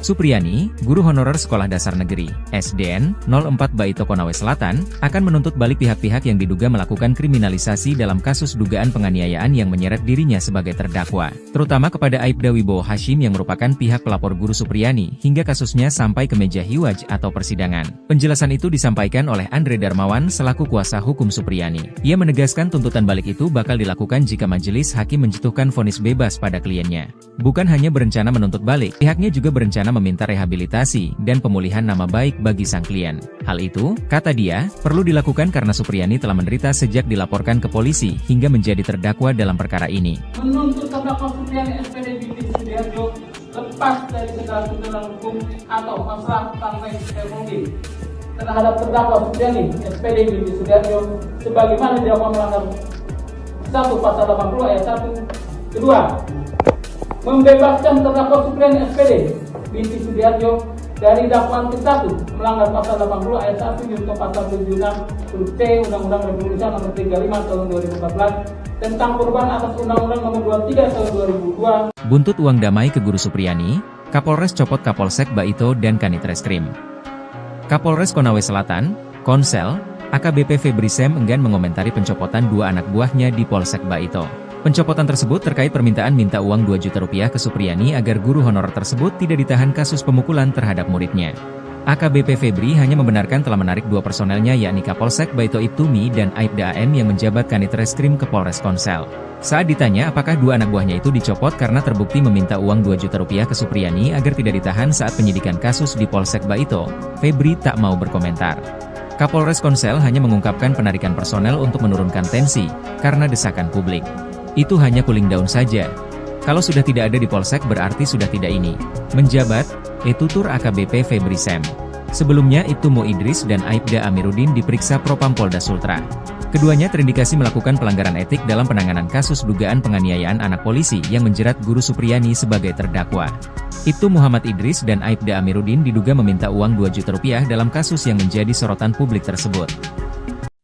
Speaker 1: Supriyani, guru honorer Sekolah Dasar Negeri, SDN, 04 Baito Konawe Selatan, akan menuntut balik pihak-pihak yang diduga melakukan kriminalisasi dalam kasus dugaan penganiayaan yang menyeret dirinya sebagai terdakwa, terutama kepada Aibda Wibowo Hashim yang merupakan pihak pelapor guru Supriyani, hingga kasusnya sampai ke meja hiwaj atau persidangan. Penjelasan itu disampaikan oleh Andre Darmawan selaku kuasa hukum Supriyani. Ia menegaskan tuntutan balik itu bakal dilakukan jika majelis hakim menjatuhkan vonis bebas pada kliennya. Bukan hanya berencana menuntut balik, pihaknya juga berencana meminta rehabilitasi dan pemulihan nama baik bagi sang klien. Hal itu, kata dia, perlu dilakukan karena Supriyani telah menderita sejak dilaporkan ke polisi hingga menjadi terdakwa dalam perkara ini.
Speaker 3: Menuntut terdakwa Supriyani SPD binti Sudiarjo lepas dari segala tuntutan hukum atau masalah partai Permudi terhadap terdakwa Supriyani SPD binti Sudiarjo sebagaimana dilakukan melanggar 1 Pasal 80 ayat 1. Kedua, membebaskan terdakwa Supriyani SPD binti Sudiarjo dari dakwaan ke-1 melanggar Pasal 80 ayat 1 junto Pasal 76 huruf C Undang-Undang Republik Indonesia Nomor 35 Tahun 2014 tentang perubahan atas Undang-Undang Nomor 23 Tahun 2002.
Speaker 1: Buntut uang damai ke guru Supriyani, Kapolres copot Kapolsek Baito dan Kanit Reskrim. Kapolres Konawe Selatan, Konsel, AKBP Febri Sem enggan mengomentari pencopotan 2 anak buahnya di Polsek Baito. Pencopotan tersebut terkait permintaan minta uang 2 juta rupiah ke Supriyani agar guru honorer tersebut tidak ditahan kasus pemukulan terhadap muridnya. AKBP Febri hanya membenarkan telah menarik 2 personelnya yakni Kapolsek Baito Ibtumi dan Aibda AM yang menjabat Kanit Reskrim ke Polres Konsel. Saat ditanya apakah 2 anak buahnya itu dicopot karena terbukti meminta uang 2 juta rupiah ke Supriyani agar tidak ditahan saat penyidikan kasus di Polsek Baito, Febri tak mau berkomentar. Kapolres Konsel hanya mengungkapkan penarikan personel untuk menurunkan tensi, karena desakan publik. Itu hanya cooling down saja. Kalau sudah tidak ada di Polsek berarti sudah tidak ini. Menjabat, tutur AKBP Febri Sem. Sebelumnya Ibtu Mo Idris dan Aibda Amiruddin diperiksa Propam Polda Sultra. Keduanya terindikasi melakukan pelanggaran etik dalam penanganan kasus dugaan penganiayaan anak polisi yang menjerat guru Supriyani sebagai terdakwa. Ibtu Muhammad Idris dan Aibda Amiruddin diduga meminta uang 2 juta rupiah dalam kasus yang menjadi sorotan publik tersebut.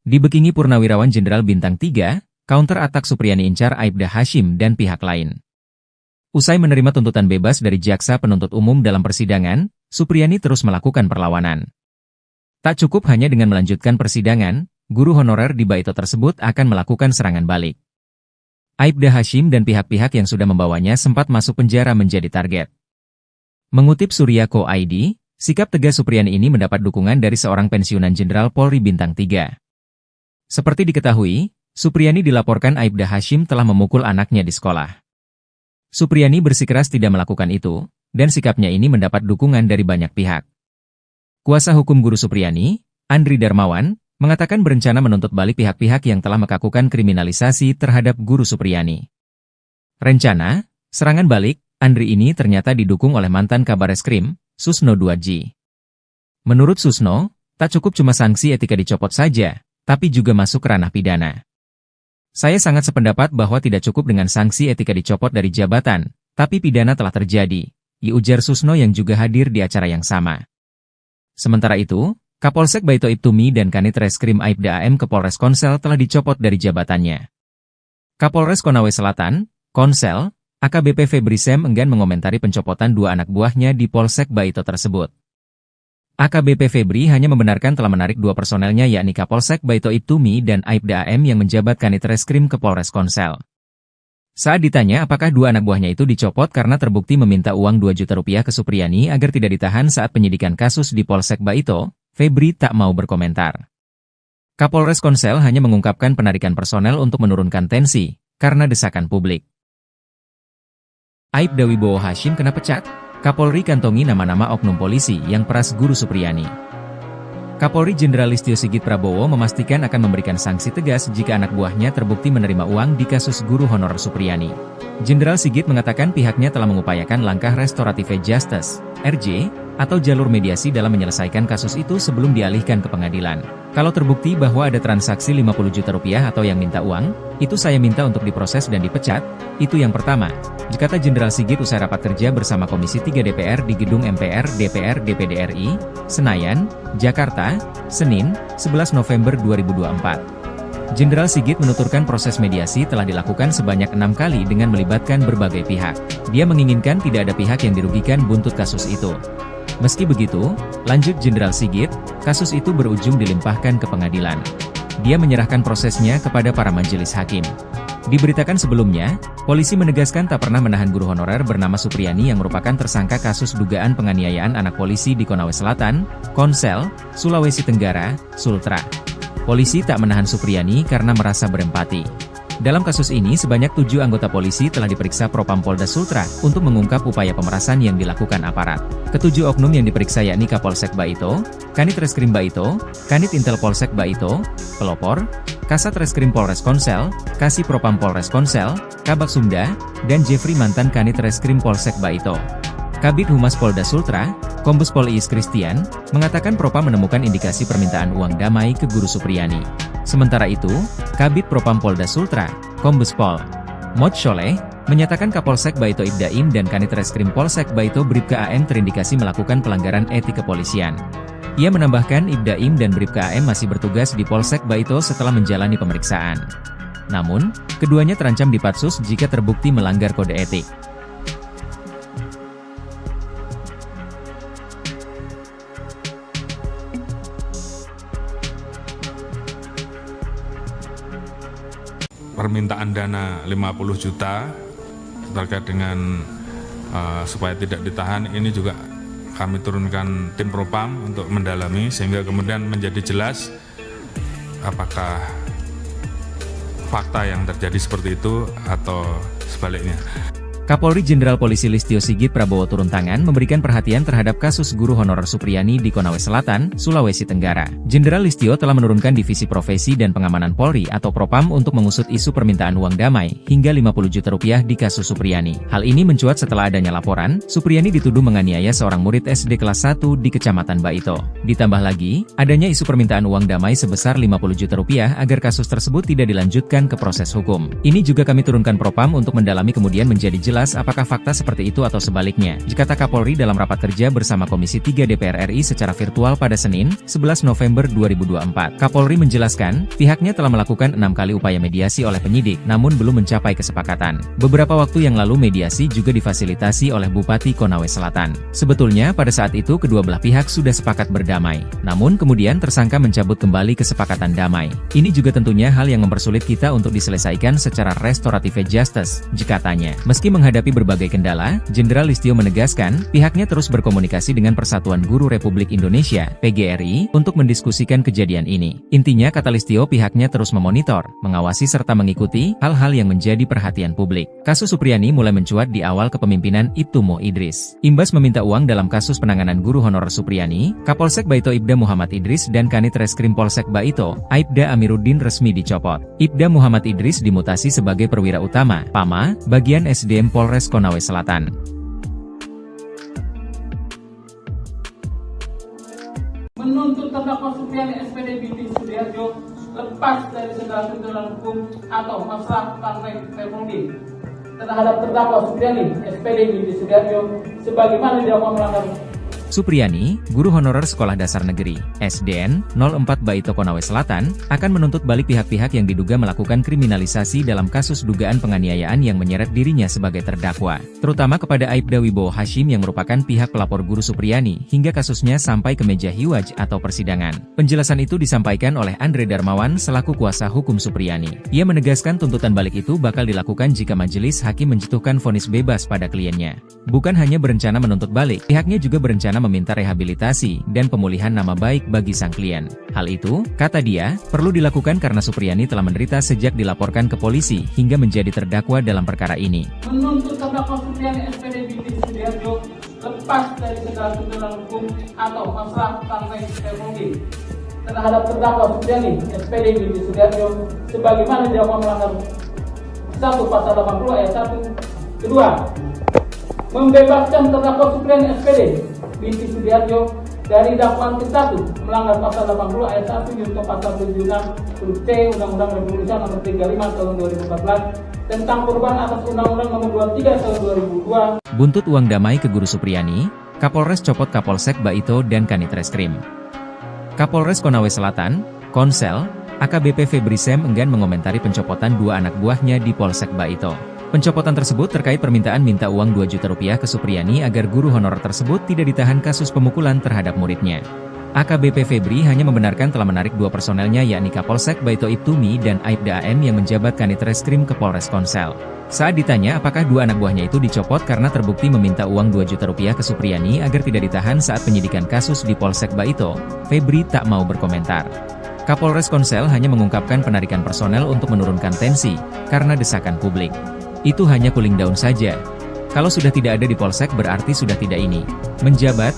Speaker 1: Dibekingi Purnawirawan Jenderal Bintang 3, counter atak Supriyani incar Aibda Hashim dan pihak lain. Usai menerima tuntutan bebas dari jaksa penuntut umum dalam persidangan, Supriyani terus melakukan perlawanan. Tak cukup hanya dengan melanjutkan persidangan, guru honorer di Baito tersebut akan melakukan serangan balik. Aibda Hashim dan pihak-pihak yang sudah membawanya sempat masuk penjara menjadi target. Mengutip Surya.co ID, sikap tegas Supriyani ini mendapat dukungan dari seorang pensiunan Jenderal Polri Bintang 3. Seperti diketahui, Supriyani dilaporkan Aibda Hashim telah memukul anaknya di sekolah. Supriyani bersikeras tidak melakukan itu, dan sikapnya ini mendapat dukungan dari banyak pihak. Kuasa hukum guru Supriyani, Andri Darmawan, mengatakan berencana menuntut balik pihak-pihak yang telah melakukan kriminalisasi terhadap guru Supriyani. Rencana, serangan balik, Andri ini ternyata didukung oleh mantan Kabareskrim, Susno 2J. Menurut Susno, tak cukup cuma sanksi etika dicopot saja, tapi juga masuk ke ranah pidana. Saya sangat sependapat bahwa tidak cukup dengan sanksi etika dicopot dari jabatan, tapi pidana telah terjadi, ujar Susno yang juga hadir di acara yang sama. Sementara itu, Kapolsek Baito Ibtumi dan Kanit Reskrim Aibda AM ke Polres Konsel telah dicopot dari jabatannya. Kapolres Konawe Selatan, Konsel, AKBP Febri Sem enggan mengomentari pencopotan dua anak buahnya di Polsek Baito tersebut. AKBP Febri hanya membenarkan telah menarik dua personelnya yakni Kapolsek Baito Ibtumi dan Aibda AM yang menjabat Kanit Reskrim ke Polres Konsel. Saat ditanya apakah dua anak buahnya itu dicopot karena terbukti meminta uang 2 juta rupiah ke Supriyani agar tidak ditahan saat penyidikan kasus di Polsek Baito, Febri tak mau berkomentar. Kapolres Konsel hanya mengungkapkan penarikan personel untuk menurunkan tensi, karena desakan publik. Aibda Wibowo Hashim kena pecat? Kapolri kantongi nama-nama oknum polisi yang peras Guru Supriyani. Kapolri Jenderal Listio Sigit Prabowo memastikan akan memberikan sanksi tegas jika anak buahnya terbukti menerima uang di kasus guru honorer Supriyani. Jenderal Sigit mengatakan pihaknya telah mengupayakan langkah restoratif justice, RJ, atau jalur mediasi dalam menyelesaikan kasus itu sebelum dialihkan ke pengadilan. Kalau terbukti bahwa ada transaksi 50 juta rupiah atau yang minta uang, itu saya minta untuk diproses dan dipecat, itu yang pertama, kata Jenderal Sigit usai rapat kerja bersama Komisi 3 DPR di Gedung MPR DPR DPD RI, Senayan, Jakarta, Senin, 11 November 2024. Jenderal Sigit menuturkan proses mediasi telah dilakukan sebanyak 6 kali dengan melibatkan berbagai pihak. Dia menginginkan tidak ada pihak yang dirugikan buntut kasus itu. Meski begitu, lanjut Jenderal Sigit, kasus itu berujung dilimpahkan ke pengadilan. Dia menyerahkan prosesnya kepada para majelis hakim. Diberitakan sebelumnya, polisi menegaskan tak pernah menahan guru honorer bernama Supriyani yang merupakan tersangka kasus dugaan penganiayaan anak polisi di Konawe Selatan, Konsel, Sulawesi Tenggara, Sultra. Polisi tak menahan Supriyani karena merasa berempati. Dalam kasus ini sebanyak 7 anggota polisi telah diperiksa Propam Polda Sultra untuk mengungkap upaya pemerasan yang dilakukan aparat. Ketujuh oknum yang diperiksa yakni Kapolsek Baito, Kanit Reskrim Baito, Kanit Intel Polsek Baito, Pelopor, Kasat Reskrim Polres Konsel, Kasih Propam Polres Konsel, Kabak Sumda, dan Jeffrey mantan Kanit Reskrim Polsek Baito. Kabid Humas Polda Sultra, Kombes Pol Iis Christian, mengatakan Propam menemukan indikasi permintaan uang damai ke Guru Supriyani. Sementara itu, Kabid Propam Polda Sultra, Kombes Pol Mod Sholeh, menyatakan Kapolsek Baito Ibdaim dan Kanit Reskrim Polsek Baito Bribka AM terindikasi melakukan pelanggaran etik kepolisian. Ia menambahkan Ibdaim dan Bribka AM masih bertugas di Polsek Baito setelah menjalani pemeriksaan. Namun, keduanya terancam dipatsus jika terbukti melanggar kode etik.
Speaker 2: Permintaan dana 50 juta terkait dengan supaya tidak ditahan ini juga kami turunkan tim Propam untuk mendalami sehingga kemudian menjadi jelas apakah fakta yang terjadi seperti itu atau sebaliknya.
Speaker 1: Kapolri Jenderal Polisi Listio Sigit Prabowo turun tangan memberikan perhatian terhadap kasus guru honorer Supriyani di Konawe Selatan, Sulawesi Tenggara. Jenderal Listio telah menurunkan Divisi Profesi dan Pengamanan Polri atau Propam untuk mengusut isu permintaan uang damai hingga 50 juta rupiah di kasus Supriyani. Hal ini mencuat setelah adanya laporan, Supriyani dituduh menganiaya seorang murid SD kelas 1 di Kecamatan Baito. Ditambah lagi, adanya isu permintaan uang damai sebesar 50 juta rupiah agar kasus tersebut tidak dilanjutkan ke proses hukum. Ini juga kami turunkan Propam untuk mendalami kemudian menjadi jelas apakah fakta seperti itu atau sebaliknya, kata Kapolri dalam rapat kerja bersama Komisi 3 DPR RI secara virtual pada Senin, 11 November 2024. Kapolri menjelaskan, pihaknya telah melakukan 6 kali upaya mediasi oleh penyidik, namun belum mencapai kesepakatan. Beberapa waktu yang lalu mediasi juga difasilitasi oleh Bupati Konawe Selatan. Sebetulnya pada saat itu kedua belah pihak sudah sepakat berdamai, namun kemudian tersangka mencabut kembali kesepakatan damai. Ini juga tentunya hal yang mempersulit kita untuk diselesaikan secara restoratif justice, katanya. Meski menghadapi menghadapi berbagai kendala, Jenderal Listio menegaskan, pihaknya terus berkomunikasi dengan Persatuan Guru Republik Indonesia, PGRI, untuk mendiskusikan kejadian ini. Intinya, kata Listio, pihaknya terus memonitor, mengawasi serta mengikuti hal-hal yang menjadi perhatian publik. Kasus Supriyani mulai mencuat di awal kepemimpinan Ibtu Mo Idris. Imbas meminta uang dalam kasus penanganan guru honorer Supriyani, Kapolsek Baito Ibda Muhammad Idris dan Kanit Reskrim Polsek Baito, Aibda Amiruddin resmi dicopot. Ibda Muhammad Idris dimutasi sebagai perwira utama, PAMA, bagian SDM Polres Konawe Selatan.
Speaker 3: Menuntut terdakwa Supriyani SPD binti Sudiarjo lepas dari segala tuntutan hukum atau masalah partai Permudi terhadap terdakwa Supriyani SPD binti Sudiarjo sebagaimana didakwa melanggar.
Speaker 1: Supriyani, guru honorer Sekolah Dasar Negeri, SDN, 04 Baito Konawe Selatan, akan menuntut balik pihak-pihak yang diduga melakukan kriminalisasi dalam kasus dugaan penganiayaan yang menyeret dirinya sebagai terdakwa, terutama kepada Aibda Wibowo Hashim yang merupakan pihak pelapor guru Supriyani hingga kasusnya sampai ke meja hiwaj atau persidangan. Penjelasan itu disampaikan oleh Andre Darmawan selaku kuasa hukum Supriyani. Ia menegaskan tuntutan balik itu bakal dilakukan jika majelis hakim menjatuhkan vonis bebas pada kliennya. Bukan hanya berencana menuntut balik, pihaknya juga berencana meminta rehabilitasi dan pemulihan nama baik bagi sang klien. Hal itu, kata dia, perlu dilakukan karena Supriyani telah menderita sejak dilaporkan ke polisi hingga menjadi terdakwa dalam perkara ini.
Speaker 3: Menuntut terdakwa Supriyani SPD binti Sudiarjo lepas dari segala tuntutan hukum atau masalah partai Permudi terhadap terdakwa Supriyani SPD binti Sudiarjo sebagaimana didakwa melanggar 1 pasal 80 ayat 1. Kedua, membebaskan terdakwa Supriyani SPD binti Sudiarjo dari dakwaan ke-1 melanggar pasal 80 ayat 1 junto pasal 76 huruf C Undang-Undang Republik Indonesia nomor 35 tahun 2014 tentang perubahan atas Undang-Undang nomor 23 tahun 2002.
Speaker 1: Buntut uang damai ke guru Supriyani, Kapolres copot Kapolsek Baito dan Kanit Reskrim. Kapolres Konawe Selatan, Konsel, AKBP Febri Sem enggan mengomentari pencopotan 2 anak buahnya di Polsek Baito. Pencopotan tersebut terkait permintaan minta uang 2 juta rupiah ke Supriyani agar guru honorer tersebut tidak ditahan kasus pemukulan terhadap muridnya. AKBP Febri hanya membenarkan telah menarik 2 personelnya yakni Kapolsek Baito Ibtumi dan Aibda AM yang menjabat Kanit Reskrim ke Polres Konsel. Saat ditanya apakah 2 anak buahnya itu dicopot karena terbukti meminta uang 2 juta rupiah ke Supriyani agar tidak ditahan saat penyidikan kasus di Polsek Baito, Febri tak mau berkomentar. Kapolres Konsel hanya mengungkapkan penarikan personel untuk menurunkan tensi, karena desakan publik. Itu hanya cooling down saja. Kalau sudah tidak ada di Polsek berarti sudah tidak ini. Menjabat,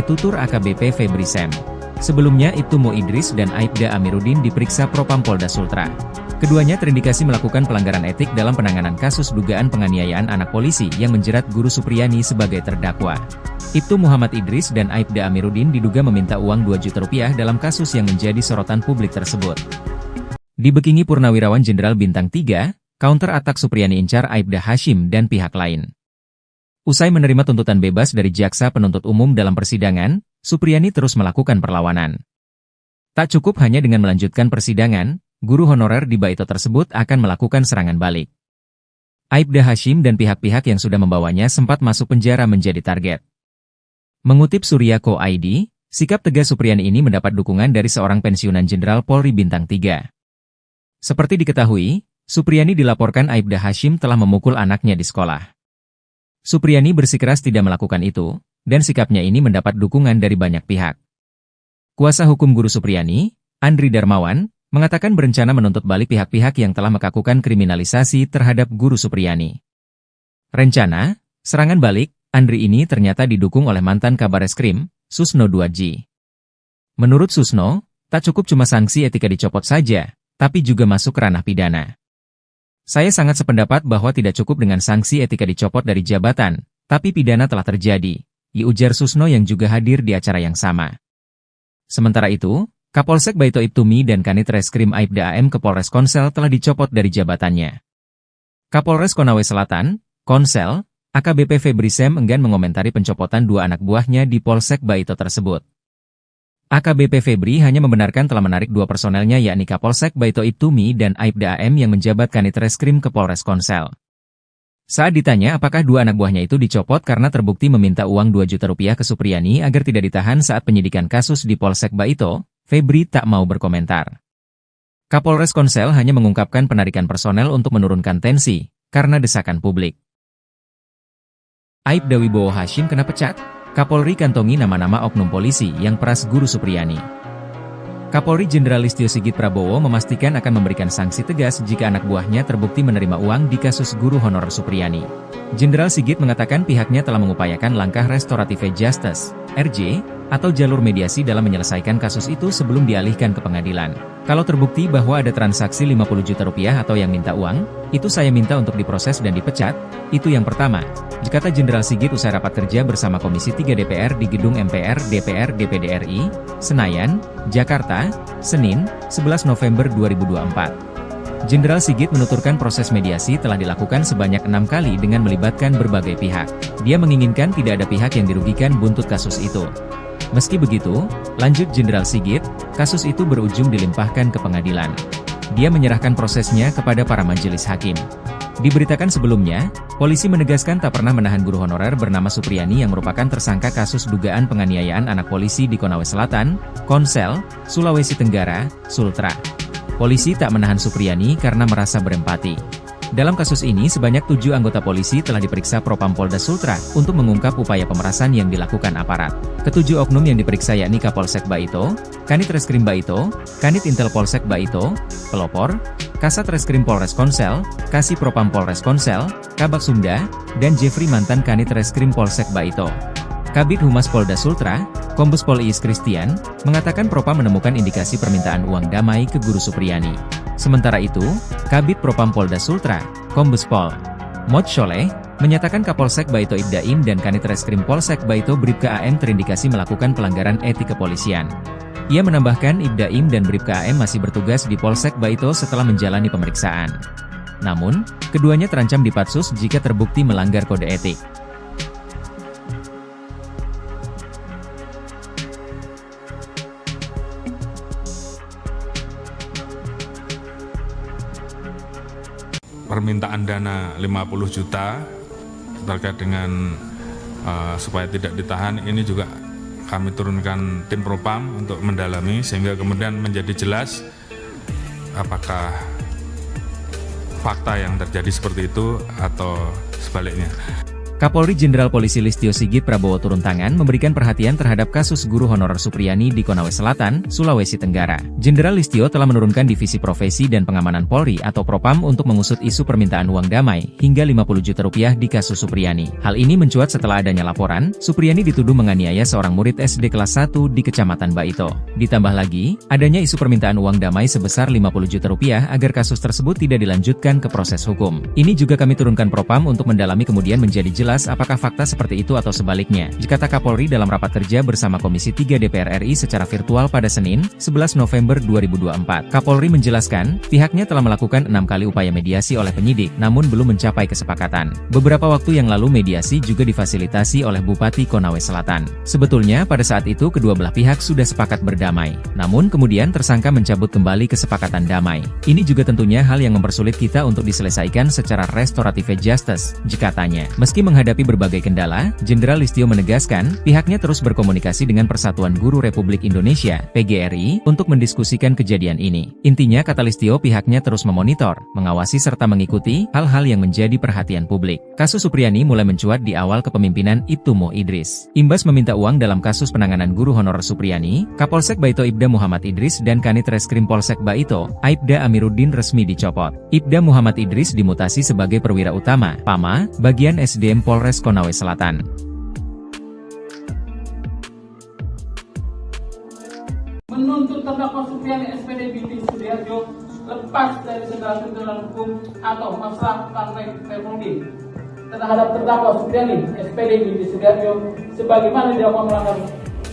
Speaker 1: tutur AKBP Febri Sem. Sebelumnya Ibtu Mo Idris dan Aibda Amiruddin diperiksa Propam Polda Sultra. Keduanya terindikasi melakukan pelanggaran etik dalam penanganan kasus dugaan penganiayaan anak polisi yang menjerat guru Supriyani sebagai terdakwa. Ibtu Muhammad Idris dan Aibda Amiruddin diduga meminta uang 2 juta rupiah dalam kasus yang menjadi sorotan publik tersebut. Dibekingi Purnawirawan Jenderal Bintang 3, counter atak Supriyani incar Aibda Hashim dan pihak lain. Usai menerima tuntutan bebas dari jaksa penuntut umum dalam persidangan, Supriyani terus melakukan perlawanan. Tak cukup hanya dengan melanjutkan persidangan, guru honorer di Baito tersebut akan melakukan serangan balik. Aibda Hashim dan pihak-pihak yang sudah membawanya sempat masuk penjara menjadi target. Mengutip Surya.co.id, sikap tegas Supriyani ini mendapat dukungan dari seorang pensiunan Jenderal Polri Bintang 3. Seperti diketahui, Supriyani dilaporkan Aibda Hashim telah memukul anaknya di sekolah. Supriyani bersikeras tidak melakukan itu, dan sikapnya ini mendapat dukungan dari banyak pihak. Kuasa hukum guru Supriyani, Andri Darmawan, mengatakan berencana menuntut balik pihak-pihak yang telah melakukan kriminalisasi terhadap guru Supriyani. Rencana, serangan balik, Andri ini ternyata didukung oleh mantan Kabareskrim, Susno 2G. Menurut Susno, tak cukup cuma sanksi etika dicopot saja, tapi juga masuk ranah pidana. Saya sangat sependapat bahwa tidak cukup dengan sanksi etika dicopot dari jabatan, tapi pidana telah terjadi, ujar Susno yang juga hadir di acara yang sama. Sementara itu, Kapolsek Baito Ibtumi dan Kanit Reskrim Aibda AM ke Polres Konsel telah dicopot dari jabatannya. Kapolres Konawe Selatan, Konsel, AKBP Febri Sem enggan mengomentari pencopotan 2 anak buahnya di Polsek Baito tersebut. AKBP Febri hanya membenarkan telah menarik 2 personelnya yakni Kapolsek Baito Ibtumi dan Aibda AM yang menjabat Kanit Reskrim ke Polres Konsel. Saat ditanya apakah 2 anak buahnya itu dicopot karena terbukti meminta uang 2 juta rupiah ke Supriyani agar tidak ditahan saat penyidikan kasus di Polsek Baito, Febri tak mau berkomentar. Kapolres Konsel hanya mengungkapkan penarikan personel untuk menurunkan tensi, karena desakan publik. Aibda Wibowo Hashim kena pecat? Kapolri kantongi nama-nama oknum polisi yang peras Guru Supriyani. Kapolri Jenderal Listio Sigit Prabowo memastikan akan memberikan sanksi tegas jika anak buahnya terbukti menerima uang di kasus guru honorer Supriyani. Jenderal Sigit mengatakan pihaknya telah mengupayakan langkah restoratif justice, RJ, atau jalur mediasi dalam menyelesaikan kasus itu sebelum dialihkan ke pengadilan. Kalau terbukti bahwa ada transaksi 50 juta rupiah atau yang minta uang, itu saya minta untuk diproses dan dipecat, itu yang pertama, kata Jenderal Sigit usai rapat kerja bersama Komisi 3 DPR di Gedung MPR DPR DPD RI, Senayan, Jakarta, Senin, 11 November 2024. Jenderal Sigit menuturkan proses mediasi telah dilakukan sebanyak 6 kali dengan melibatkan berbagai pihak. Dia menginginkan tidak ada pihak yang dirugikan buntut kasus itu. Meski begitu, lanjut Jenderal Sigit, kasus itu berujung dilimpahkan ke pengadilan. Dia menyerahkan prosesnya kepada para majelis hakim. Diberitakan sebelumnya, polisi menegaskan tak pernah menahan guru honorer bernama Supriyani yang merupakan tersangka kasus dugaan penganiayaan anak polisi di Konawe Selatan, Konsel, Sulawesi Tenggara, Sultra. Polisi tak menahan Supriyani karena merasa berempati. Dalam kasus ini sebanyak 7 anggota polisi telah diperiksa Propam Polda Sultra untuk mengungkap upaya pemerasan yang dilakukan aparat. Ketujuh oknum yang diperiksa yakni Kapolsek Baito, Kanit Reskrim Baito, Kanit Intel Polsek Baito, Pelopor, Kasat Reskrim Polres Konsel, Kasih Propam Polres Konsel, Kabak Sumda, dan Jeffrey mantan Kanit Reskrim Polsek Baito. Kabid Humas Polda Sultra, Kombes Pol Iis Christian, mengatakan Propam menemukan indikasi permintaan uang damai ke Guru Supriyani. Sementara itu, Kabid Propam Polda Sultra, Kombes Pol Mod Sholeh, menyatakan Kapolsek Baito Ibdaim dan Kanit Reskrim Polsek Baito Bribka AM terindikasi melakukan pelanggaran etik kepolisian. Ia menambahkan Ibdaim dan Bribka AM masih bertugas di Polsek Baito setelah menjalani pemeriksaan. Namun, keduanya terancam dipatsus jika terbukti melanggar kode etik.
Speaker 2: Permintaan dana 50 juta terkait dengan supaya tidak ditahan, ini juga kami turunkan tim Propam untuk mendalami sehingga kemudian menjadi jelas apakah fakta yang terjadi seperti itu atau sebaliknya.
Speaker 1: Kapolri Jenderal Polisi Listio Sigit Prabowo turun tangan memberikan perhatian terhadap kasus guru honorer Supriyani di Konawe Selatan, Sulawesi Tenggara. Jenderal Listio telah menurunkan Divisi Profesi dan Pengamanan Polri atau Propam untuk mengusut isu permintaan uang damai hingga 50 juta rupiah di kasus Supriyani. Hal ini mencuat setelah adanya laporan, Supriyani dituduh menganiaya seorang murid SD kelas 1 di Kecamatan Baito. Ditambah lagi, adanya isu permintaan uang damai sebesar 50 juta rupiah agar kasus tersebut tidak dilanjutkan ke proses hukum. Ini juga kami turunkan Propam untuk mendalami kemudian menjadi jelas apakah fakta seperti itu atau sebaliknya, kata Kapolri dalam rapat kerja bersama Komisi 3 DPR RI secara virtual pada Senin, 11 November 2024. Kapolri menjelaskan, pihaknya telah melakukan 6 kali upaya mediasi oleh penyidik, namun belum mencapai kesepakatan. Beberapa waktu yang lalu mediasi juga difasilitasi oleh Bupati Konawe Selatan. Sebetulnya pada saat itu kedua belah pihak sudah sepakat berdamai, namun kemudian tersangka mencabut kembali kesepakatan damai. Ini juga tentunya hal yang mempersulit kita untuk diselesaikan secara restoratif justice, katanya. Meski menghadapi berbagai kendala, Jenderal Listio menegaskan, pihaknya terus berkomunikasi dengan Persatuan Guru Republik Indonesia, PGRI, untuk mendiskusikan kejadian ini. Intinya kata Listio pihaknya terus memonitor, mengawasi serta mengikuti hal-hal yang menjadi perhatian publik. Kasus Supriyani mulai mencuat di awal kepemimpinan Ibtu Mo Idris. Imbas meminta uang dalam kasus penanganan guru honorer Supriyani, Kapolsek Baito Ibda Muhammad Idris dan Kanit Reskrim Polsek Baito, Aibda Amiruddin resmi dicopot. Ibda Muhammad Idris dimutasi sebagai perwira utama, PAMA, bagian SDM Polres Konawe Selatan.
Speaker 3: Menuntut terdakwa Supriyani SPD binti Sudiarjo lepas dari segala tuntutan hukum atau masalah partai Permudi terhadap terdakwa Supriyani SPD binti Sudiarjo sebagaimana dilakukan melanggar.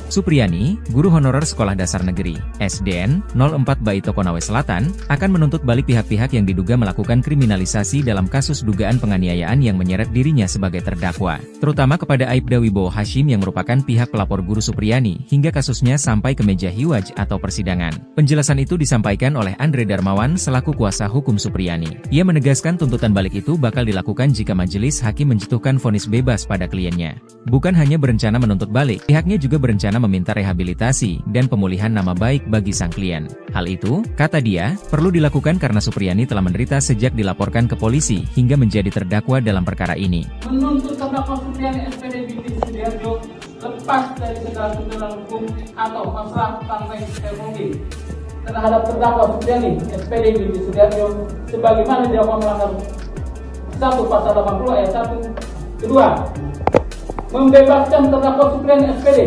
Speaker 1: Supriyani, guru honorer Sekolah Dasar Negeri, SDN, 04 Baito Konawe Selatan, akan menuntut balik pihak-pihak yang diduga melakukan kriminalisasi dalam kasus dugaan penganiayaan yang menyeret dirinya sebagai terdakwa, terutama kepada Aibda Wibowo Hashim yang merupakan pihak pelapor guru Supriyani hingga kasusnya sampai ke meja hiwaj atau persidangan. Penjelasan itu disampaikan oleh Andre Darmawan selaku kuasa hukum Supriyani. Ia menegaskan tuntutan balik itu bakal dilakukan jika majelis hakim menjatuhkan vonis bebas pada kliennya. Bukan hanya berencana menuntut balik, pihaknya juga berencana berencana meminta rehabilitasi dan pemulihan nama baik bagi sang klien. Hal itu, kata dia, perlu dilakukan karena Supriyani telah menderita sejak dilaporkan ke polisi hingga menjadi terdakwa dalam perkara ini.
Speaker 3: Menuntut terdakwa Supriyani SPD binti Sudiarjo lepas dari segala tuntutan hukum atau masalah sampai teknologi terhadap terdakwa Supriyani SPD binti Sudiarjo sebagaimana dilakukan melanggar 1 pasal 80 ayat 1. Kedua, membebaskan terdakwa Supriyani SPD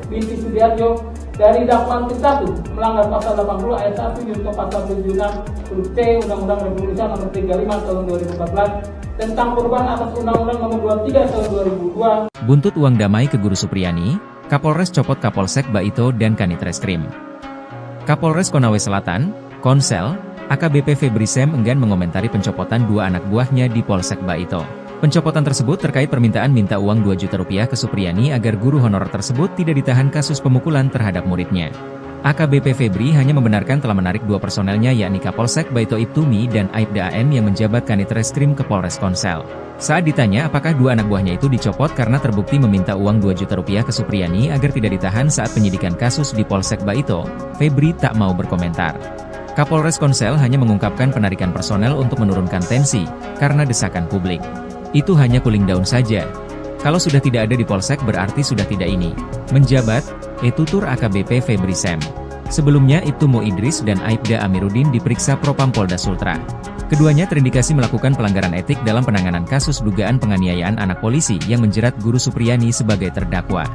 Speaker 3: binti Sudiarjo dari dakwaan ke-1 melanggar pasal 80 ayat 1 junto pasal 76 huruf C Undang-Undang Republik Indonesia nomor 35 tahun 2014 tentang perubahan atas Undang-Undang nomor 23 tahun 2002.
Speaker 1: Buntut uang damai ke Guru Supriyani, Kapolres copot Kapolsek Baito dan Kanit Reskrim. Kapolres Konawe Selatan, Konsel, AKBP Febri Sem enggan mengomentari pencopotan 2 anak buahnya di Polsek Baito. Pencopotan tersebut terkait permintaan minta uang 2 juta rupiah ke Supriyani agar guru honorer tersebut tidak ditahan kasus pemukulan terhadap muridnya. AKBP Febri hanya membenarkan telah menarik 2 personelnya yakni Kapolsek Baito Ibtumi dan Aibda AM yang menjabat Kanit Reskrim ke Polres Konsel. Saat ditanya apakah 2 anak buahnya itu dicopot karena terbukti meminta uang 2 juta rupiah ke Supriyani agar tidak ditahan saat penyidikan kasus di Polsek Baito, Febri tak mau berkomentar. Kapolres Konsel hanya mengungkapkan penarikan personel untuk menurunkan tensi, karena desakan publik. Itu hanya cooling down saja. Kalau sudah tidak ada di Polsek berarti sudah tidak ini. Menjabat, tutur AKBP Febri Sem. Sebelumnya Ibtumo Idris dan Aibda Amiruddin diperiksa Propam Polda Sultra. Keduanya terindikasi melakukan pelanggaran etik dalam penanganan kasus dugaan penganiayaan anak polisi yang menjerat Guru Supriyani sebagai terdakwa.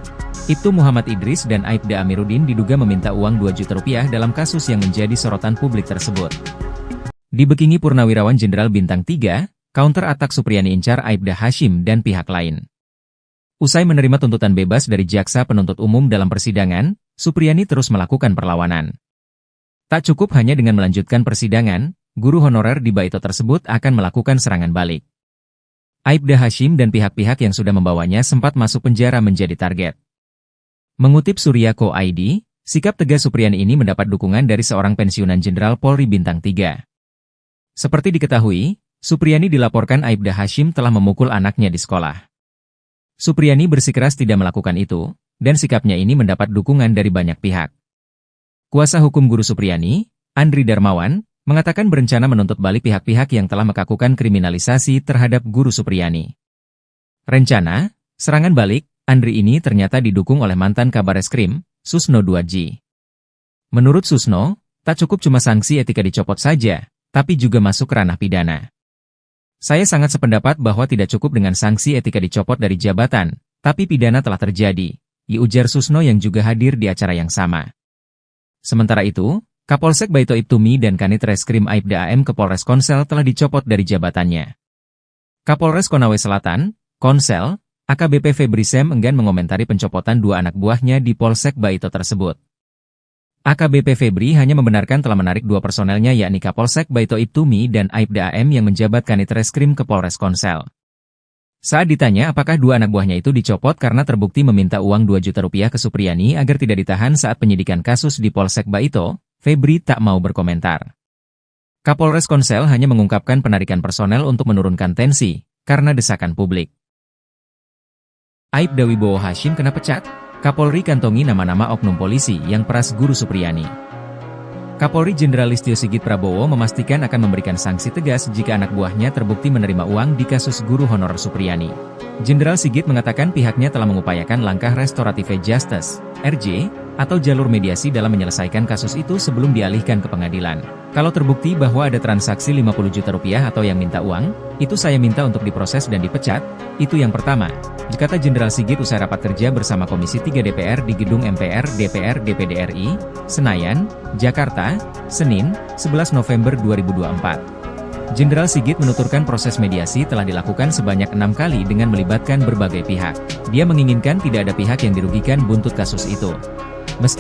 Speaker 1: Ibtu Muhammad Idris dan Aibda Amiruddin diduga meminta uang 2 juta rupiah dalam kasus yang menjadi sorotan publik tersebut. Dibekingi Purnawirawan Jenderal Bintang 3, counter atak Supriyani incar Aibda Hashim dan pihak lain. Usai menerima tuntutan bebas dari jaksa penuntut umum dalam persidangan, Supriyani terus melakukan perlawanan. Tak cukup hanya dengan melanjutkan persidangan, guru honorer di Baito tersebut akan melakukan serangan balik. Aibda Hashim dan pihak-pihak yang sudah membawanya sempat masuk penjara menjadi target. Mengutip Suryako ID, sikap tegas Supriyani ini mendapat dukungan dari seorang pensiunan Jenderal Polri Bintang 3. Seperti diketahui, Supriyani dilaporkan Aibda Hashim telah memukul anaknya di sekolah. Supriyani bersikeras tidak melakukan itu, dan sikapnya ini mendapat dukungan dari banyak pihak. Kuasa hukum Guru Supriyani, Andri Darmawan, mengatakan berencana menuntut balik pihak-pihak yang telah melakukan kriminalisasi terhadap Guru Supriyani. Rencana, serangan balik, Andri ini ternyata didukung oleh mantan Kabareskrim, Susno Duadji. Menurut Susno, tak cukup cuma sanksi etika dicopot saja, tapi juga masuk ke ranah pidana. Saya sangat sependapat bahwa tidak cukup dengan sanksi etika dicopot dari jabatan, tapi pidana telah terjadi, ujar Susno yang juga hadir di acara yang sama. Sementara itu, Kapolsek Baito Ibtumi dan Kanit Reskrim Aibda AM ke Polres Konsel telah dicopot dari jabatannya. Kapolres Konawe Selatan, Konsel, AKBP Febri Sem enggan mengomentari pencopotan 2 anak buahnya di Polsek Baito tersebut. AKBP Febri hanya membenarkan telah menarik 2 personelnya yakni Kapolsek Baito Ibtumi dan Aibda AM yang menjabat Kanit Reskrim ke Polres Konsel. Saat ditanya apakah 2 anak buahnya itu dicopot karena terbukti meminta uang 2 juta rupiah ke Supriyani agar tidak ditahan saat penyidikan kasus di Polsek Baito, Febri tak mau berkomentar. Kapolres Konsel hanya mengungkapkan penarikan personel untuk menurunkan tensi, karena desakan publik. Aibda Wibowo Hashim kena pecat? Kapolri kantongi nama-nama oknum polisi yang peras Guru Supriyani. Kapolri Jenderal Listio Sigit Prabowo memastikan akan memberikan sanksi tegas jika anak buahnya terbukti menerima uang di kasus guru honorer Supriyani. Jenderal Sigit mengatakan pihaknya telah mengupayakan langkah restorative justice, RJ, atau jalur mediasi dalam menyelesaikan kasus itu sebelum dialihkan ke pengadilan. Kalau terbukti bahwa ada transaksi 50 juta rupiah atau yang minta uang, itu saya minta untuk diproses dan dipecat, itu yang pertama, kata Jenderal Sigit usai rapat kerja bersama Komisi 3 DPR di Gedung MPR DPR DPD RI, Senayan, Jakarta, Senin, 11 November 2024. Jenderal Sigit menuturkan proses mediasi telah dilakukan sebanyak 6 kali dengan melibatkan berbagai pihak. Dia menginginkan tidak ada pihak yang dirugikan buntut kasus itu. Meski